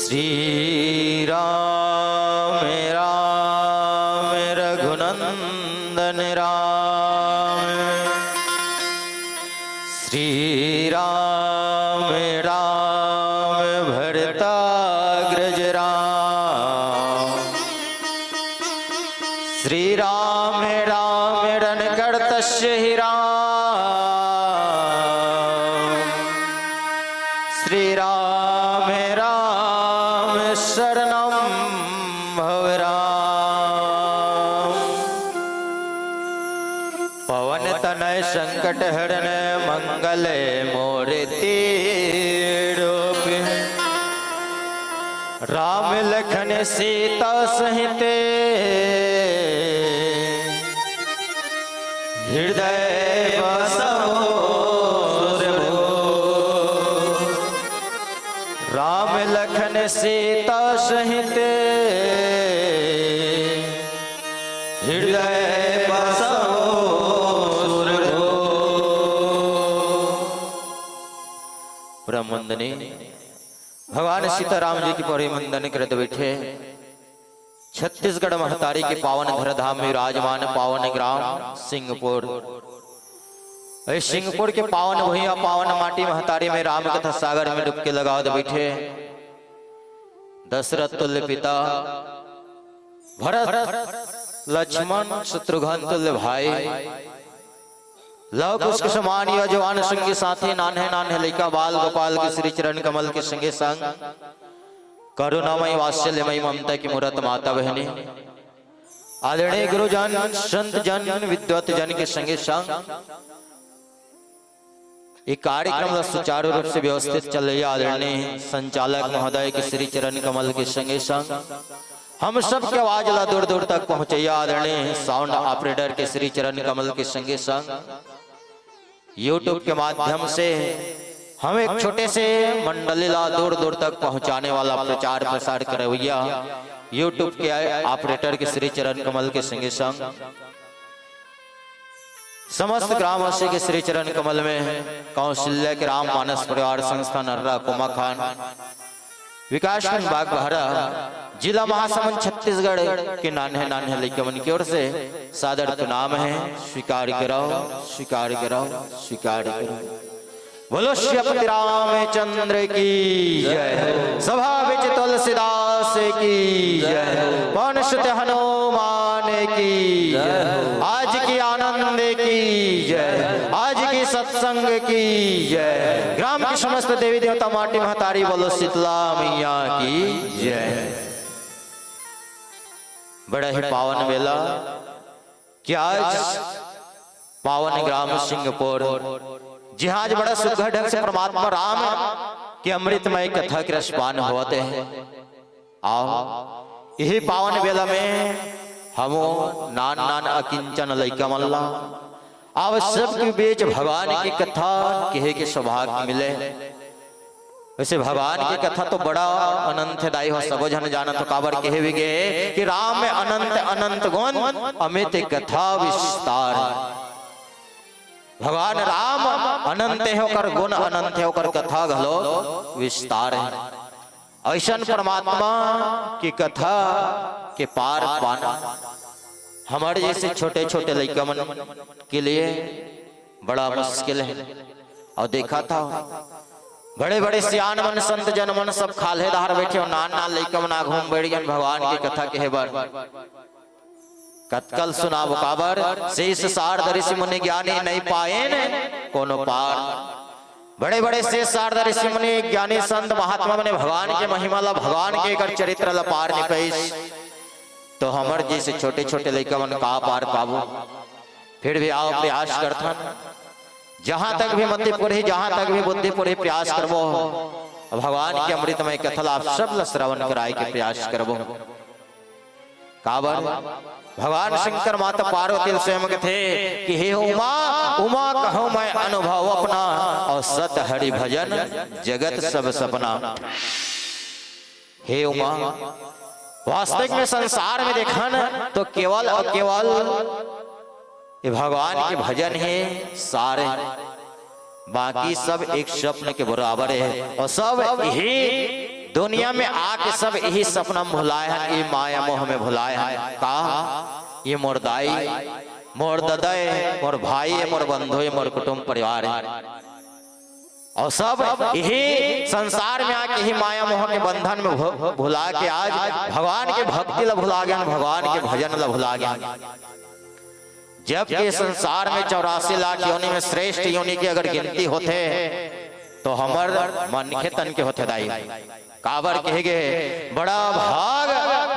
श्री राम राम रघुनंदन राम, श्री राम राम भरताग्रज राम, श्री राम राम रणकर्तस्य हि राम, श्री राम राम शरणं भव राम। पवन तनय संकट हरण मंगल मूर्ति रूप, राम लखन सीता सहित हृदय बसो रघु, राम लखन सीता सहित हृदय बसो रघु। परम वंदनीय भगवान सीताराम जी की पौड़ी मंदन करते बैठे छत्तीसगढ़ महतारी के पावन धरधाम में विराजमान पावन ग्राम सिंहपुर। सिंहपुर के पावन भुइया पावन माटी महतारी में राम कथा सागर में डुबके लगावत बैठे दशरथ तुल्य पिता, भरत लक्ष्मण शत्रुघ्न तुल्य भाई, लव कुश के समान या जवान संगी साथी, नान्हे नान्हे लइका बाल गोपाल के श्री चरण कमल के संगे संग, करुणामय वात्सल्यमय ममता की मूर्त माता बहने, आदरणीय गुरुजन संत जन विद्वत जन के संगे संग एक कार्यक्रम सुचारू रूप से व्यवस्थित चल रही है। आदरणीय संचालक महोदय के श्री चरण कमल के संगे संग हम सब के आवाज ला दूर दूर तक पहुंचे। आदरणीय साउंड ऑपरेटर के श्री चरण कमल के संगे संग YouTube के माध्यम से हम एक छोटे से मंडली ला दूर दूर तक पहुंचाने वाला प्रचार प्रसार करे भैया YouTube के ऑपरेटर के श्री चरण कमल के संगे संग समस्त ग्रामवासी के श्री चरण कमल में कौशल्या के राम मानस परिवार संस्था नर्रा कुमा खान विकास बाग बहरा जिला महासमुंद छत्तीसगढ़ के नान्हे नान्हे लइकमन की ओर से सादर प्रणाम है। स्वीकार करो, स्वीकार करो, स्वीकार करो। बोलो श्रीपति रामचंद्र की जय। सभा विच तुलसीदास की जय। पवन सुत हनुमान की जय। आज की आनंद की जय। आज की सत्संग की जय। ग्राम के समस्त देवी देवता माटी महतारी बोलो शीतला मैया की जय। बड़ा ही पावन मेला कि आज पावन ग्राम सिंहपुर जिहाज बड़ा सुघर ढंग से परमात्मा राम के अमृतमय कथा के रसपान होते हैं। आओ यही पावन बेला में हम नान नान अकिंचन लइका मल्ला अब सबके बीच भगवान की कथा कहे के सौभाग्य मिले। वैसे भगवान की कथा तो बड़ा अनंतदायी हो, सब जन जाना तो काबर कहे भी गए कि राम में अनंत अनंत गुण अमित कथा विस्तार। भगवान राम अनंत होकर गुण अनंत होकर कथा घलो विस्तार है। ऐसन परमात्मा की कथा के पार पाना हमारे जैसे छोटे छोटे लइका मन के लिए बड़ा मुश्किल है। और देखा था बड़े बड़े सियान मन संत जन मन सब खालेदार बैठे और नान नान लइका मन घूम बैठ गए भगवान की कथा के बर कतकल सुना बुकाबर शेष सार ऋषि मुनि ज्ञानी नहीं पाए कोनो पार। बड़े बड़े शेष सार ऋषि मुनि ज्ञानी संत महात्मा ने भगवान के महिमा ला भगवान के कर चरित्र ला पार नहीं पैस तो हमर जैसे छोटे छोटे लइका मन का पार पाबो। फिर भी आओ प्रयास करथन जहां तक भी मति पुरही जहां तक भी बुद्धि पुरही प्रयास करबो भगवान के अमृतमय कथा आप सब ला श्रवण कराए के प्रयास करबो। काबर भगवान शंकर माता पार्वती स्वयं के थे कि हे उमा उमा कहो मैं अनुभव अपना और सत हरि भजन जगत सब सपना। हे उमा वास्तविक में संसार में देखा न तो केवल और केवल ये भगवान के भजन है सारे, बाकी सब एक स्वप्न के बराबर है। और सब यही दुनिया में आके सब यही सपना भुलाए हैं, ये माया मोह में भुलाए हैं। कहा ये मोर दाई मोर ददय मोर भाई मोर बंधु मोर कुटुंब परिवार है। और सब यही संसार में आके ही माया मोह के बंधन में भुला के आज भगवान के भक्ति ला भुला गया, भगवान के भजन ला भुला गया। जबकि संसार में 84 लाख योनि में श्रेष्ठ योनि की अगर गिनती होते तो हमर मन के तन के होते दाई। काबर कहे गए बड़ा भाग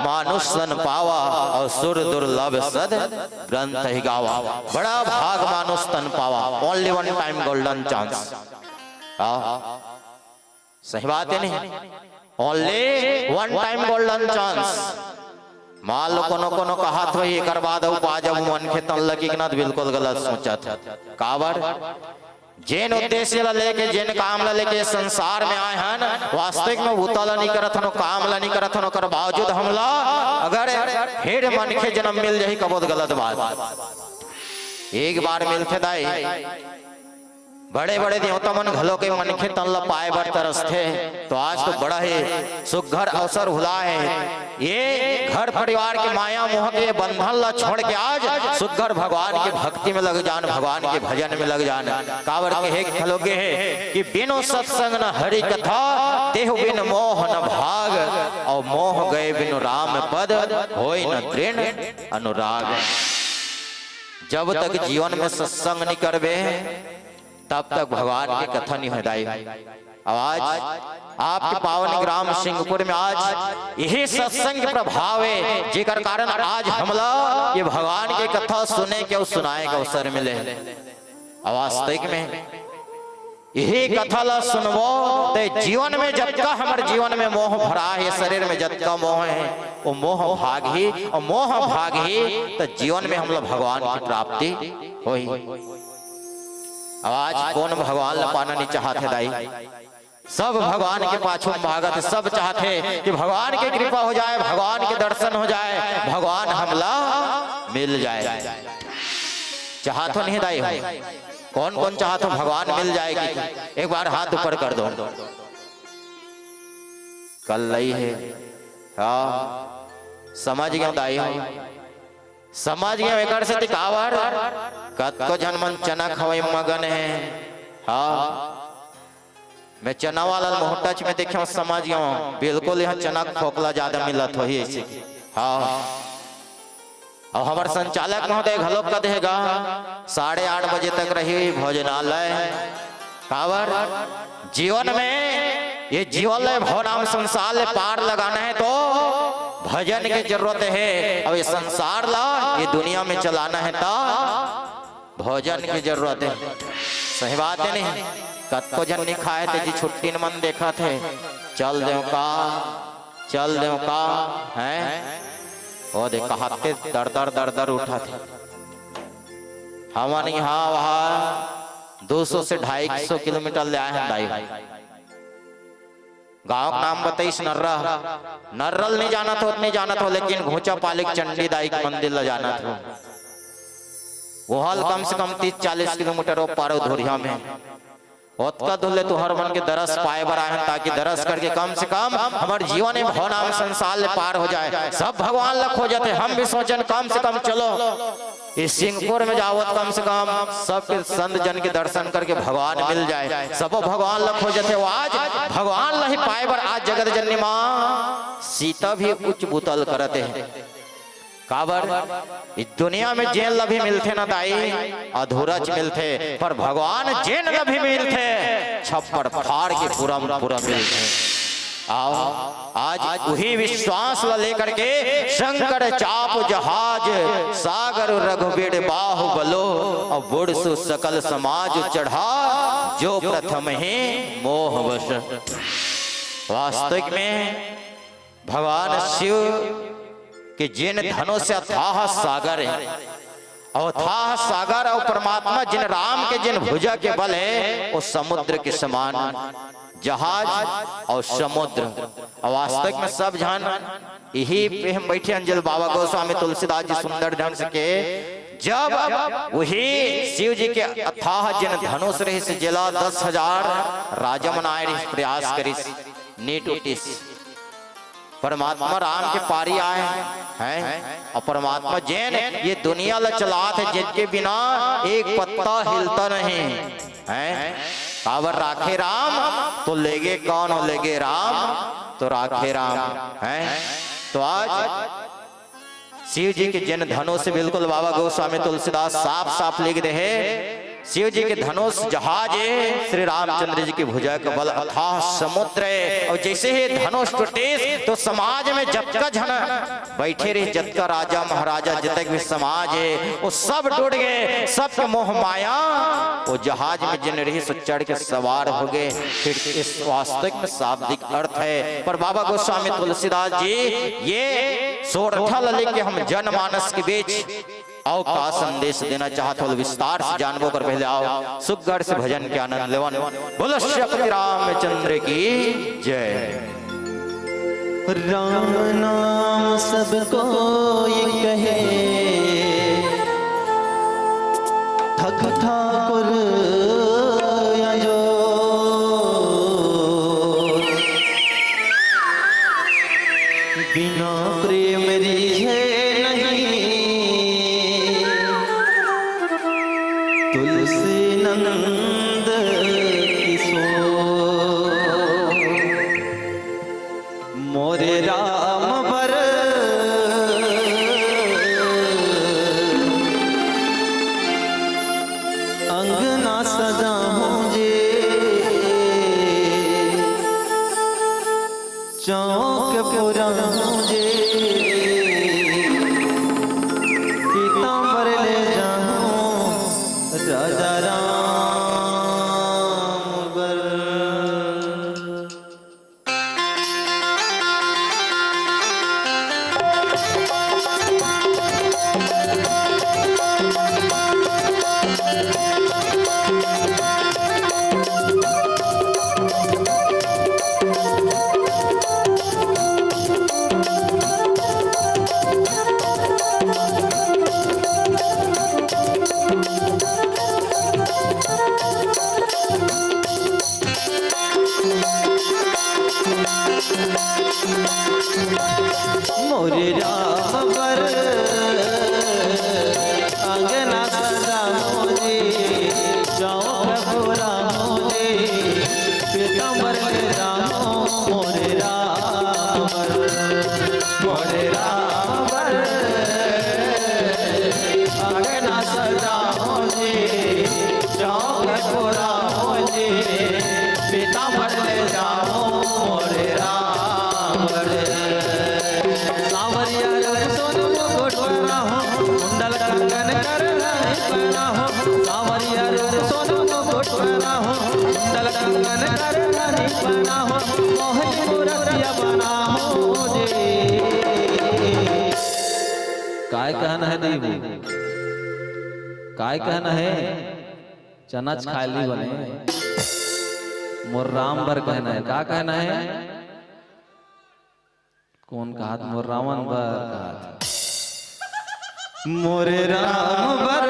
मानुष सन पावा और सुर दुर्लभ सद ग्रंथ ही गावा। बड़ा भाग मानुष तन पावा, only one time golden chance. सही बात है नहीं, only one time golden chance. मान लो कोनो कोनो का हाथ वही कर बाद जब मन के तन लगी ना बिल्कुल गलत सोचा था। काबर जिन उद्देश्य ला लेके जिन काम ला लेके संसार में आए हैं वास्तविक में उतला नहीं करत हनो, काम ला नहीं करत हनो, कर बावजूद हमला अगर फिर मन के जन्म मिल जाही कबोद गलत बात। एक बार मिलते दाई बड़े बड़े देवता मन घलो के मन के तन ला पाए बर तरसथे तो आज तो बड़ा ही सुघर अवसर हुआ है। ये घर परिवार के माया मोह के बंधन ला छोड़ के आज सुघर भगवान की भक्ति में लग जान, भगवान के भजन में लग जान। कावर के खलोगे है कि बिनो सत्संग न हरि कथा देह बिन मोह न भाग और मोह गए बिनु राम पद होय न तृण अनुराग। जब तक जीवन में सत्संग नहीं करबे तब तक भगवान की कथा नहीं होदाई। अब आज आपके पावन ग्राम सिंहपुर में आज यही सत्संग प्रभाव है जिकर कारण आज हमला ये भगवान की कथा सुने के और सुनाए का अवसर मिले। वास्तविक में यही कथा ला सुनबो तो जीवन में जबका हमारे जीवन में मोह भरा है, शरीर में जबका मोह है वो मोह भाग ही, और मोह भाग ही तो जीवन में हम लोग भगवान की प्राप्ति हुई। अब आज कौन भगवान ला पाना नहीं चाहते दाई, सब भगवान के पाछू भागत, सब चाहते कि भगवान की कृपा हो जाए, भगवान के दर्शन हो जाए, भगवान हमला मिल जाए। चाहतो नहीं दाई हो, कौन कौन चाहतो भगवान मिल जाएगी? एक बार हाथ ऊपर कर दो। कल लई है हाँ समझ गया दाई हो, समझ गया एकर से तिकावर कतको जन मन चना खवाई मगन है। हाँ मैं चना वाला मोहटच में देखे समझ गया बिल्कुल यहाँ चना खोखला ज्यादा मिलत हो ही ऐसे। हाँ और हमारे संचालक महोदय घलोक का देगा 8:30 बजे तक रही भोजनालय। कावर जीवन में ये जीवन भव नाम संसार ले पार लगाना है तो भजन की जरूरत है। अब ये संसार ला ये दुनिया में चलाना है तो भोजन की जरूरत है। सही बात है नहीं? कतको जन नहीं खाए थे जी छुट्टी न मन देखा थे चल देव का है वो देखा हाथे दर दर उठा थे। हमारे यहाँ वहाँ 200 से 250 किलोमीटर ले आए हैं दाई। गांव का नाम बताइस नर्रल नहीं जाना था उतने जाना था, लेकिन घोचा पालिक चंडी दाई के मंदिर ला जाना था। वो हाल कम से कम 30-40 किलोमीटर पारो धोरिया में ओतका दुल्ले तो हर मन के दरस पाए बर आए ताकि दरस करके कम से कम हमारे जीवन में भव नाम संसार ले पार हो जाए। सब भगवान लख हो जाते, हम भी सोचन कम से कम चलो इस सिंहपुर में जावत कम से कम सबके संत जन के दर्शन करके भगवान मिल जाए। सबो भगवान लख हो जाते। वो आज भगवान लही पाए बर आज जगत जननी माँ सीता भी उच्च बुतल करते हैं। काबर इस दुनिया में जेन लभी मिलते ना दाई अधूरच मिलते, पर भगवान जेन लभी मिलते छप्पर फाड़ के पूरा मिलते। आओ आज वही विश्वास ला लेकर के शंकर चाप जहाज सागर रघुवीर बाहुबलो और बुढ़सु सकल समाज चढ़ा जो प्रथम ही मोहवश। वास्तविक में भगवान शिव कि जिन धनों से अथाह सागर है और अथाह सागर और परमात्मा जिन राम के जिन भुजा के बल है वो समुद्र के समान जहाज और समुद्र। और वास्तविक में सब जन यही पे हम बैठे अंजल बाबा गोस्वामी तुलसीदास जी सुंदर ढंग से के जब वही शिव जी के अथाह जिन धनुष रहे से जिला 10,000 राजा मनाए प्रयास करी नीट उटिस परमात्मा राम के पारी आए हैं और परमात्मा जैन ये दुनिया ला चलात है जिनके बिना एक पत्ता हिलता नहीं है। कावर राखे राम तो लेगे कौन हो, लेगे राम तो राखे राम है। तो आज शिव जी के जिन धनों से बिल्कुल बाबा गोस्वामी तुलसीदास साफ लिख रहे शिव जी के धनुष जहाज है, श्री रामचंद्र जी की भुजा का बल अथाह समुद्र है। और जैसे ही धनुष टूटे तो समाज में जतका जन बैठे रहे जतका राजा महाराजा जितक भी समाज है वो सब टूट गए, सबके मोह माया वो जहाज में जिन रही सो चढ़ के सवार हो गए। फिर इस वास्तविक में शाब्दिक अर्थ है। पर बाबा गोस्वामी तुलसीदास जी ये सोरठा लेके हम जनमानस के बीच आओ का संदेश देना चाहते हो विस्तार से जानबो कर पहले आओ सुगढ़ से भजन के आनंद लेवन। बोलो श्री रामचंद्र की जय। राम नाम सबको ये कहे थक ठाकुर जो बिना प्रेम रिझे तुलसी नंद किशोर मोरे राम बर अंगना सजा जे चौक पुरा जे पीतांबर ले जाऊं राजा राम बर। सजाओ जी चौक पुराओ जी पीताम्बर ले जाओ मोरे राम सांवरिया सोनू मुकुट पहनाओ कुंडल कंगन कर पहनाओ सांवरिया सोनू मुकुट पहनाओ कुंडल कंगन कर पहनाओ मोहनी मूर्तिया बनाओ जी। काय कहना है दीबू काय कहना है चनच खाली बने मोर राम बर कहना है का कहना है कौन कहा मोर रावण बर कहा मोरे राम बर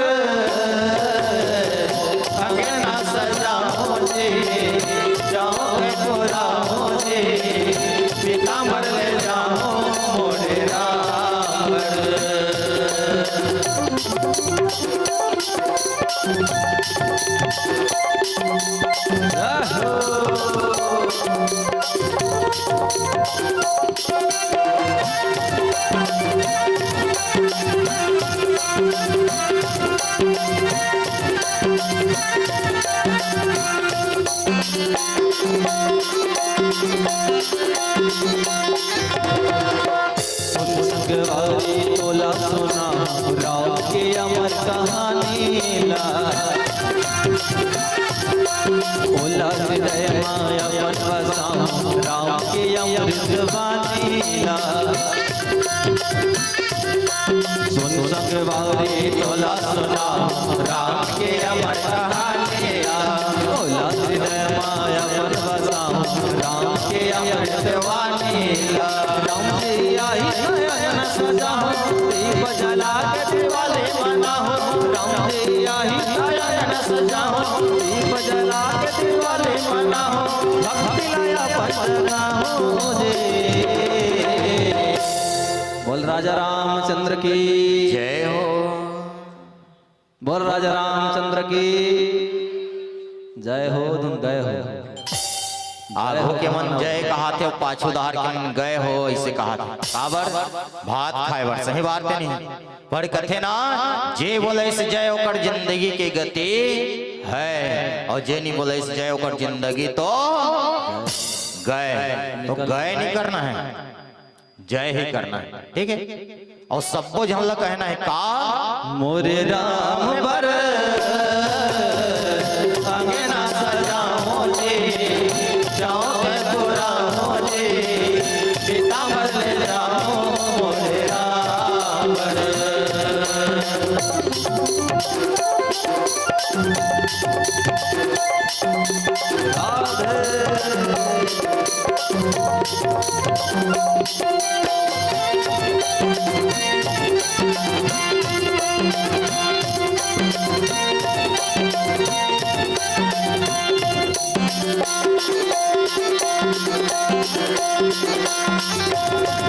अंगना सजाओ जी जाओ पुराओ जी पीताम्बर ले जाओ मोरे राम बर संगवारी तोला सुना राम की अमर कहानी ला ओला हृदय माया बनवासाम राम की अमृत वाणी ला सुन संगवारी तोला सुना राम की अमर कहानी ला ओला हृदय माया बनवासाम राम की अमृत वाणी ला राम जी आई नयन सजाओ दीप जला के दिवाले मनाओ राम जी आई नयन सजाओ दीप जला के दिवाले मनाओ भक्ति लया पंचगाओ जी। बोल राजा रामचंद्र की जय हो। बोल राजा रामचंद्र की जय हो तुम गए हो आगो के मन जय कहा थे पाछुदार के मन गए हो ऐसे कहा था काबर भात खाए बर सही बात नहीं पर कथे ना जे बोले इस जय ओकर जिंदगी की गति है और जे नहीं बोले इस जय ओकर जिंदगी तो गए तो गए नहीं करना है जय ही करना है ठीक है और सबको झमला कहना है का मोरे राम बर अंगना सजाओ जी जाओ पुराओ जी पीताम्बर ले जाओ मोरे राम बर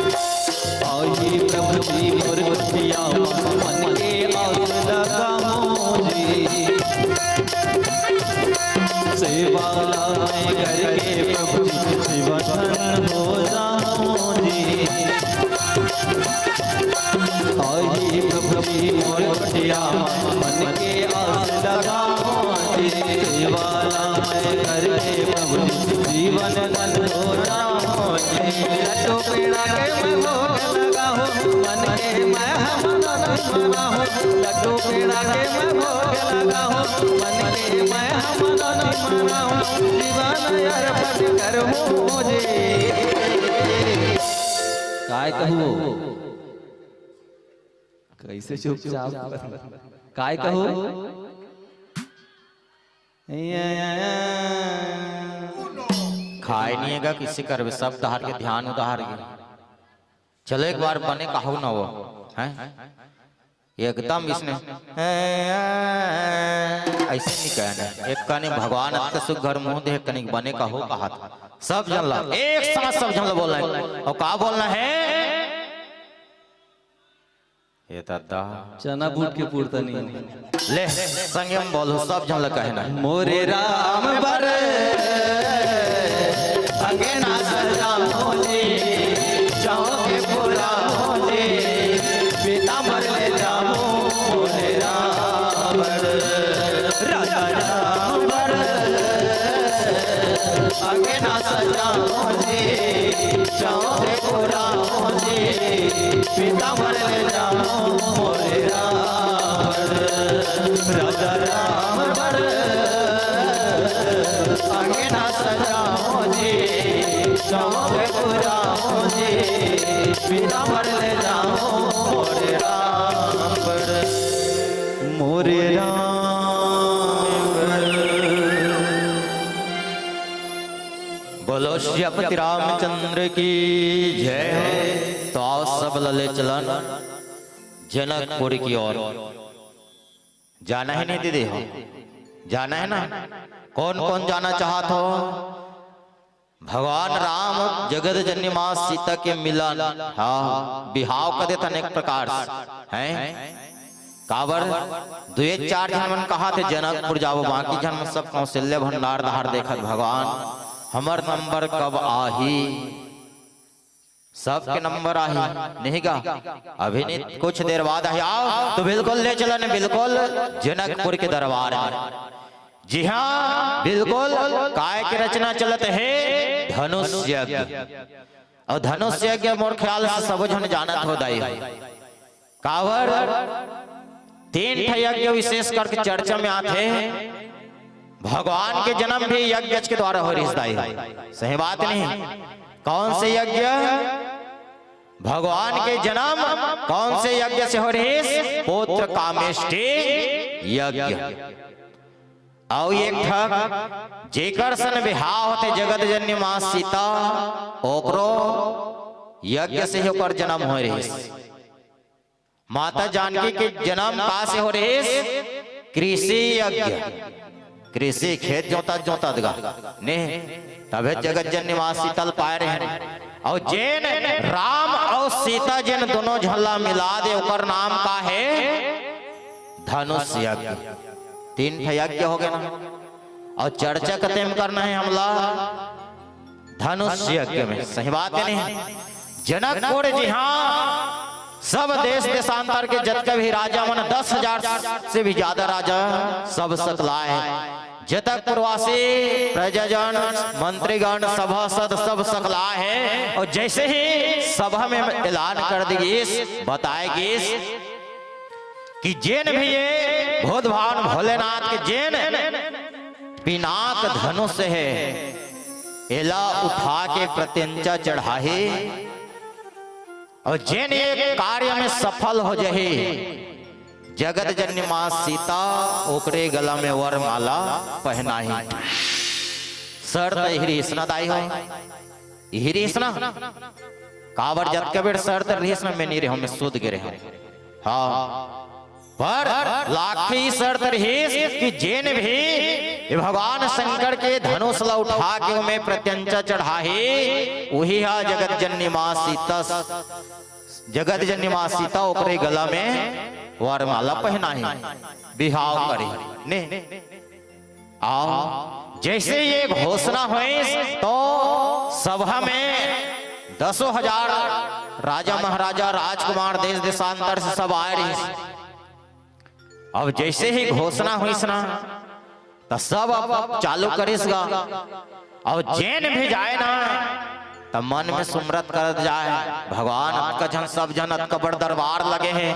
आई प्रभु जी मोर बतिया मन के आस लगाओ जी सेवा में करके प्रभु सेवा धन हो जाओ जी आई प्रभु जी मोर बतिया मन के आस लगाओ जी सेवा में करके प्रभु जीवन धन हो जाओ जी लड्डू पेड़ा के मैं भोग लगाओ मन के मैं मनाओ लड्डू पेड़ा के मैं भोग लगाओ मन के मैं मनाओ जीवन अर्पण करूं मुझे काय कहूं कैसे चुपचाप काय कहूं खाए नहीं है किसी कर सब दहार के ध्यान उधार के चलो एक बार बने कहू ना वो हैं एकदम इसने ऐसे नहीं कहना एक कने भगवान अत्य सुघर मुंह देख कने बने कहो कहा था सब जनला एक साथ सब जनला बोलना है और का बोलना है ये दादा चना बूट के पूर्ता नहीं ले संयम बोलो सब जनला कहना है मोरे राम बर अंगना सजाओ जी चौक पुराओ जी पीताम्बर ले जाओ मोरे राम राजा राम आगे ना सजाओ जी चौथे पुराओ जी पीताम्बर ले जाओ मोरे रावण राजा राम आगे ना सजाओ जी चौथे पुराओ जी पीताम्बर ले जाओ मोरे रावण मोरे राम। बोलो श्रीपति रामचंद्र की जय हो। तो आओ सब लले चलन जनकपुर की ओर। जाना है नहीं दीदी हो? जाना है ना? कौन कौन जाना चाहत हो? भगवान राम जगत जननी मां सीता के मिलन, हाँ बिहाव कर देता अनेक प्रकार हैं काबर दुए चार जन मन कहा थे जनकपुर जाओ, बाकी जन मन सब कौशल्य भंडार धार देखत भगवान हमर नंबर कब आही। सबके नंबर आही नहीं का अभी नहीं, कुछ देर बाद आही। आओ तो बिल्कुल ले चलन बिल्कुल जनकपुर के दरबार में। जी हाँ बिल्कुल काय की रचना चलत है धनुष यज्ञ। और धनुष यज्ञ मोर ख्याल से सब जन जानत हो दाई कावर 3 यज्ञ विशेष करके चर्चा में आते हैं। भगवान के जन्म भी यज्ञ के द्वारा हो रही है, सही बात नहीं? कौन से यज्ञ? भगवान के जन्म कौन से यज्ञ से हो रही? पुत्र कामेष्टि यज्ञ। और एक ठग जेकर सन बिहाव होते जगत जननी मां सीता ओकरो यज्ञ से होकर जन्म हो रही। माता जानकी के जन्म कहा से हो रही? कृषि यज्ञ। कृषि खेत जोता जोता दगा ने तबे जगत जननी मां सीतल पाए रहे। और जैन राम और सीता जिन दोनों झल्ला मिला दे ओकर नाम का है धनुष यज्ञ। 3 यज्ञ हो गए ना। और चर्चा खत्म करना है हमला धनुष यज्ञ में, सही बात है नहीं? जनकपुर जी हाँ सब देश देशांतर के जतक भी राजा मन 10,000 से भी ज्यादा राजा सब सकलाए जतक प्रवासी प्रजाजन मंत्रीगण सभासद सब सकला है। और जैसे ही सभा में ऐलान कर दी बताएगी कि जैन भी ये भोदभान भोलेनाथ के जैन पिनाक धनुष है एला उठा के प्रत्यंचा चढ़ाहे। और जैन एक कार्य में सफल हो जाए जगत जननी मां सीता ओकरे गला में वरमाला पहनाही। शर्त हिरीसना दाई हो हिरीसना काबर जत के बेर शर्त हिरीसना में नहीं रहे में सूद गिरे हैं। हाँ पर लाखी शर्त रही कि जैन भी भगवान शंकर के धनुष ला उठा के उमें प्रत्यंचा चढ़ाही वही हा जगत जननी मां सीता। जगत जननी मां सीता ओकरे गला में वरमाला पहनाही बिहाव करे ने। आओ जैसे ये घोषणा हुई तो सभा में 10,000 राजा महाराजा राजकुमार देश देशांतर से सब आए रही। अब जैसे ही घोषणा हुई ना तो सब अब चालू करेगा। और जैन भी जाए ना तो मन में सुमरत कर जाए भगवान का जन सब जन का बड़ दरबार लगे हैं।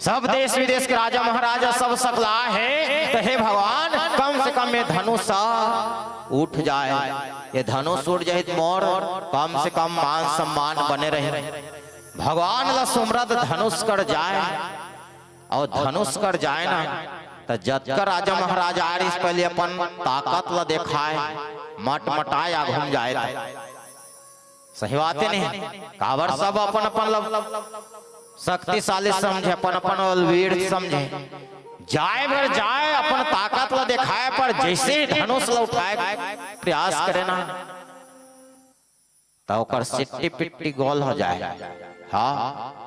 सब देश विदेश के राजा महाराजा सब सकला है तो हे भगवान कम से कम ये धनुष उठ जाए। ये धनुष उठ जाए मोर कम से कम मान सम्मान बने रहे। भगवान ला सुमरत धनुष कर जाए और धनुष कर जाए ना तो जतकर राजा महाराजा आ रही पहले अपन ताकत ला दिखाए मट मटाया घूम जाए। सही बात है नहीं? काबर सब अपन अपन शक्तिशाली समझे अपन अपन वीर समझे जाए भर जाए अपन ताकत ला दिखाए। पर जैसे ही धनुष ला उठाए प्रयास करे ना तो ओकर सिट्टी पिट्टी गोल हो जाए। हाँ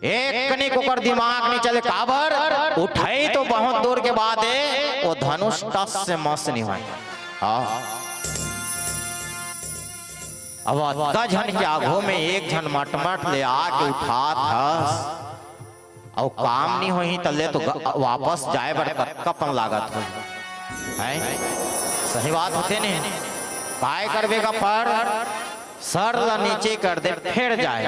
एक कनिक ओकर दिमाग नहीं चले काबर उठाई तो बहुत दूर के बाद वो धनुष टस से मस नहीं हुआ। हाँ अब अद्धा झन के आगो में एक झन मटमट ले आके उठा था और काम नहीं होही तले तो वापस जाए बड़ कपन लागत हो है। सही बात होते ने काय करबे का पर सर ला नीचे कर दे फिर जाए,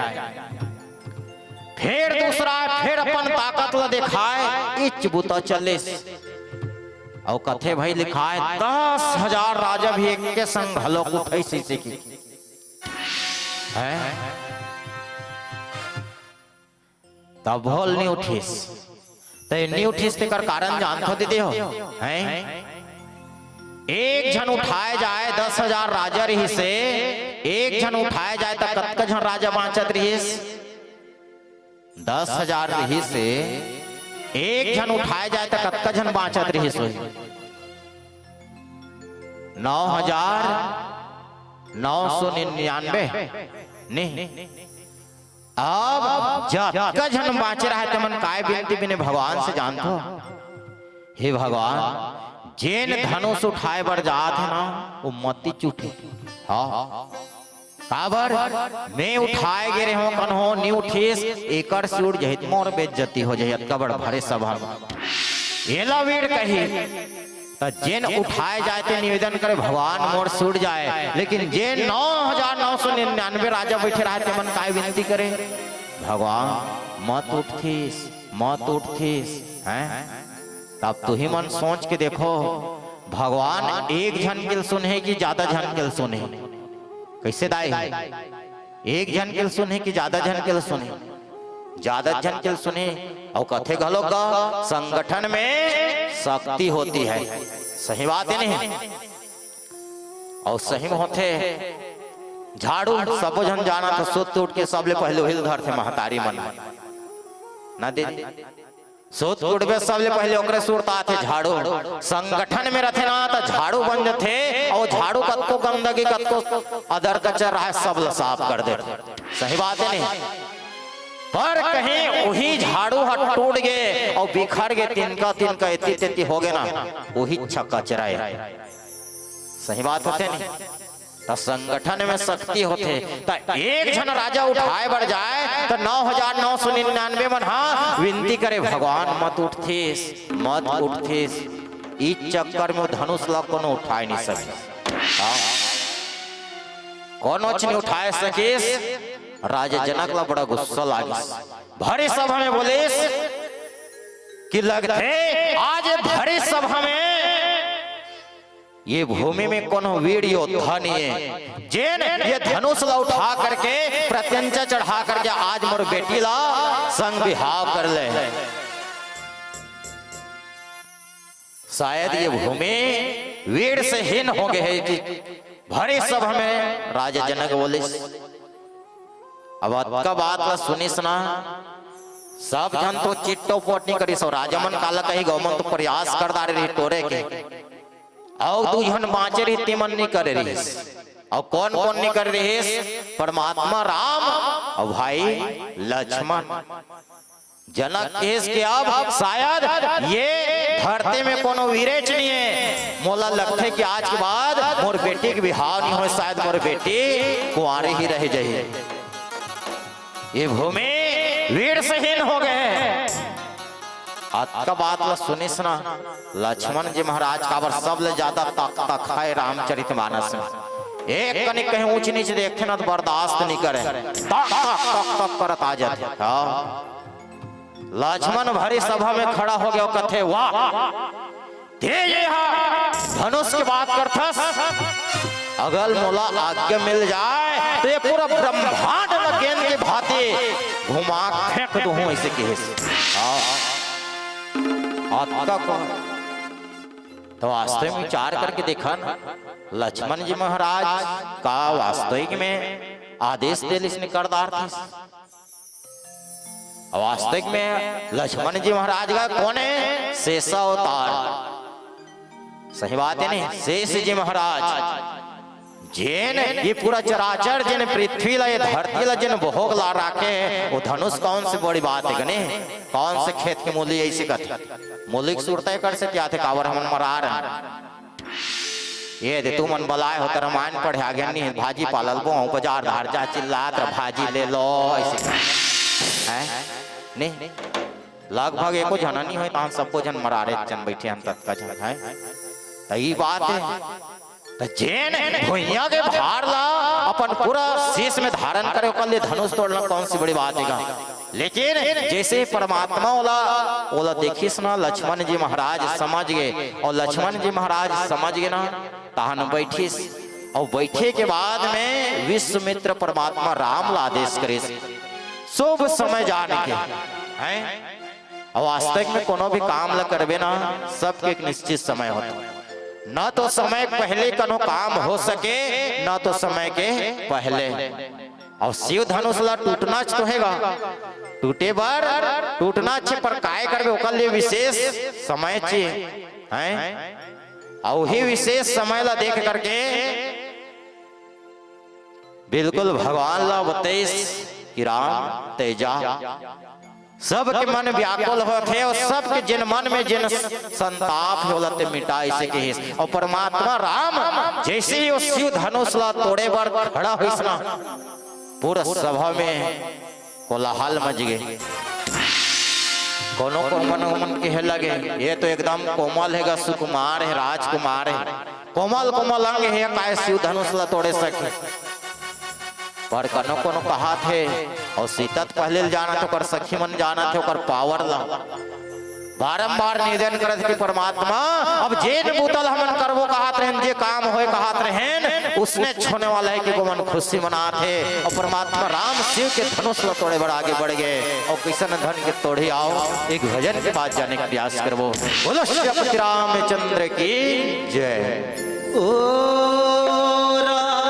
फिर दूसरा फिर अपन ताकत ला दिखाए, इच बुता चले और कथे भाई लिखाए 10,000 राजा भी एक के संग हलो उठै शीशे की है तब भोल नहीं उठीस तो नहीं उठीस ते कर कारण जानते होते दे हो हैं। एक जन उठाए जाए 10,000 राजा रही से, एक जन उठाए जाए तो कतका जन राजा बाँचत रहीस 10,000 रही से, एक जन उठाए जाए तो कतका जन बाँचत रहीस 9,999 नहीं। अब जब जन बाँचे रहे तो मन काय बिनती बिने भगवान से जानते हो, हे भगवान जेन धनुष उठाए बर जात है ना वो मती चूठे। हाँ काबर मैं उठाए गे रहे कन हो नहीं उठीस एकर से उड़ जहित मोर बेइज्जती हो जहित कबड़ भरे सभा एला वीर कही तो जेन उठाए जाए ते निवेदन करे भगवान मोर से उड़ जाए, लेकिन जेन 9,999 राजा बैठे रहे थे मन काय विनती करे भगवान मत उठतीस हैं। तब तू ही मन सोच के देखो भगवान एक जन के सुने कि ज्यादा जन के सुने, कैसे दाई एक जन के सुने कि ज्यादा जन के सुने, ज्यादा जन के सुने और कथे घलो का संगठन में शक्ति होती है। सही बात है नहीं और सही में होते झाड़ू सब जन जाना तो सुत उठ के सबले पहले हिल धर थे महतारी मन ना दे सोच उड़बे सबले पहले ओकरे सुरता थे झाड़ू। संगठन में रहते ना तो झाड़ू बन जाते और झाड़ू कतको गंदगी कतको अदर कचर रहा सब साफ कर दे। सही बात है नहीं पर कहीं वही झाड़ू हट टूट गए और बिखर गए तिनका तिनका इतनी तितनी हो गए ना वही छक्का चराए। सही बात होते नहीं तो संगठन में शक्ति होते तो एक जन राजा उठाए बढ़ जाए तो 9,999 मन हाँ विनती करे भगवान मत उठतीस इस चक्कर में धनुष ला कोनो उठाए नहीं सके। कोनो नहीं उठाए सकेस। राजा जनक ला बड़ा गुस्सा लागिस, भरी सभा में बोलिस कि लगते आज भरी सभा में ये भूमि में कोनो वीर योद्धा नहीं है जेन ये धनुष ला उठा करके प्रत्यंचा चढ़ा करके आज मोर बेटी ला संग विहाव कर ले। शायद ये भूमि वीर से हीन हो गए है कि भरी सभा में राजा जनक बोले अब का बात ला सुनिस ना सब जन तो चिट्टो पोट नहीं करी सो राजा मन काला कही गौमन तो प्रयास कर दारे रही टोरे के और तू जन बाँचे रही तिमन नहीं करे रही और कौन कौन नहीं कर रही परमात्मा राम और भाई लक्ष्मण। जनक केस के अब शायद ये धरती में कोनो वीरेच नहीं है मोला लगते कि आज के बाद मोर बेटी के विवाह नहीं हो, शायद मोर बेटी कुंवारी ही रह जाए। ये भूमि वीर से हीन हो गए। आज का बात ला सुनिस ना लक्ष्मण जी महाराज काबर सब ले ज्यादा तक है रामचरितमानस में एक कनिक कहीं ऊंच नीच देखते ना तो बर्दाश्त नहीं करे तक करत आ जाते। लक्ष्मण भरी सभा में खड़ा हो गया कथे वाह धनुष की बात करथस अगल मोला आज्ञा मिल जाए तो ये पूरा ब्रह्मांड में गेंद के भांति घुमा फेंक दूं ऐसे तो वास्तव में विचार करके देखा ना लक्ष्मण जी महाराज का वास्तविक में आदेश दिलिस ने करदार थी। वास्तविक में लक्ष्मण जी महाराज का कौन है शेषा अवतार। सही बात है नहीं शेष जी महाराज जेन ये पूरा चराचर जिन पृथ्वी ला ये धरती ला जिन भोग ला राखे वो धनुष कौन से बड़ी बात है गने कौन से खेत के मूली ऐसे कथे मूलिक सुरते कर से क्या थे कावर हमन मरा रहे ये दे तू मन बलाए हो रामायण पढ़े आ गया नहीं भाजी पालल बो बाजार धार जा चिल्लात भाजी ले लो ऐसे है नहीं लगभग एको जना नहीं है तहन सबको जन मरारे जन बैठे हम तत्का जन है तो ई बात है तो जेन भुइया के भार ला अपन पूरा शीश में धारण करे ओकर लिए धनुष तोड़ना कौन सी बड़ी बात है। लेकिन जैसे परमात्मा ओला देखिस ना लक्ष्मण जी महाराज समझ गए और लक्ष्मण जी महाराज समझ गए ना तहन बैठिस और बैठे के बाद में विश्वामित्र परमात्मा राम ला आदेश करे शुभ समय जान के हैं और वास्तविक में कोनो भी काम ला करबे ना सबके एक निश्चित समय होता न तो समय पहले कनो काम हो सके न तो समय के पहले। और शिव धनुष ला टूटना तो हैगा टूटे बार टूटना अच्छे पर काय करबे ओकर लिए विशेष समय चाहिए हैं और ही विशेष समय ला देख करके बिल्कुल भगवान ला बतेस कि राम तेजा सबके मन व्याकुल होते और सबके जिन मन में जिन संताप होला ते मिटाई सके और परमात्मा राम जैसे ही उस शिव धनुष ला तोड़े बार खड़ा होइस ना पूरा सभा में कोलाहल मच गए कोनो को मन के लगे ये तो एकदम कोमल हैगा सुकुमार है राजकुमार है कोमल कोमल अंग है काय शिव धनुष ला तोड़े सके पर कनो कोनो कहा थे और सीता पहले जाना थे कर सखी मन जाना थे कर पावर ला बारंबार निवेदन करत कि परमात्मा अब जेन बुतल हमन करबो कहत रहन जे काम होए कहत रहन उसने छोने वाला है कि को मन खुशी मनात है और परमात्मा राम शिव के धनुष ला तोड़े बड़ आगे बढ़ गए और किशन धन के तोड़े आओ एक भजन के बाद जाने का प्रयास करबो। बोलो श्री रामचंद्र की जय। ओ राम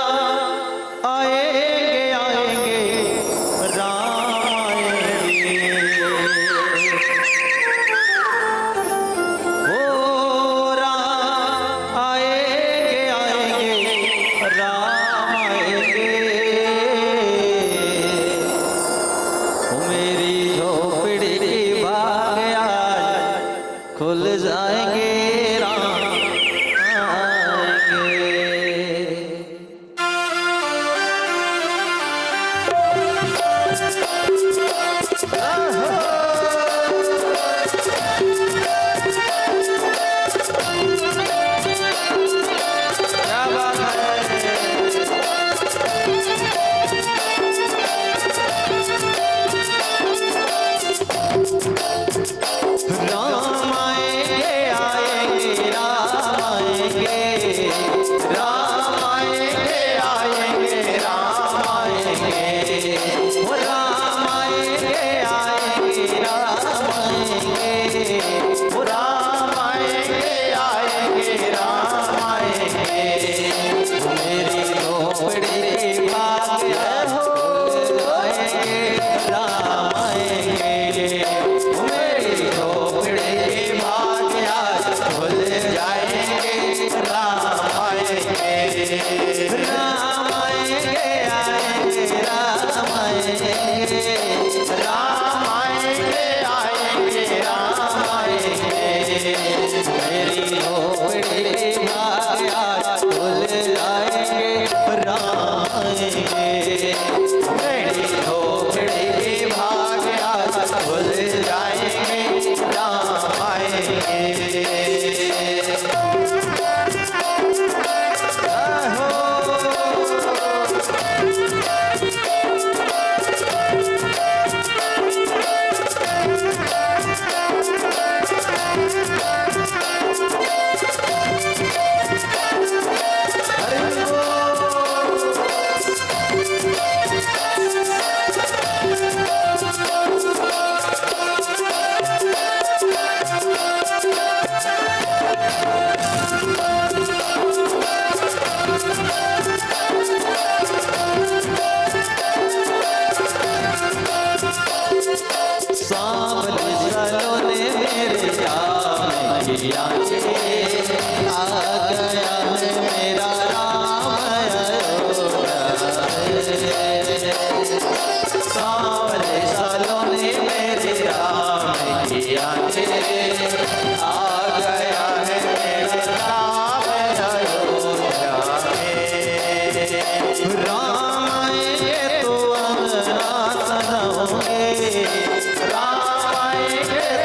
आएंगे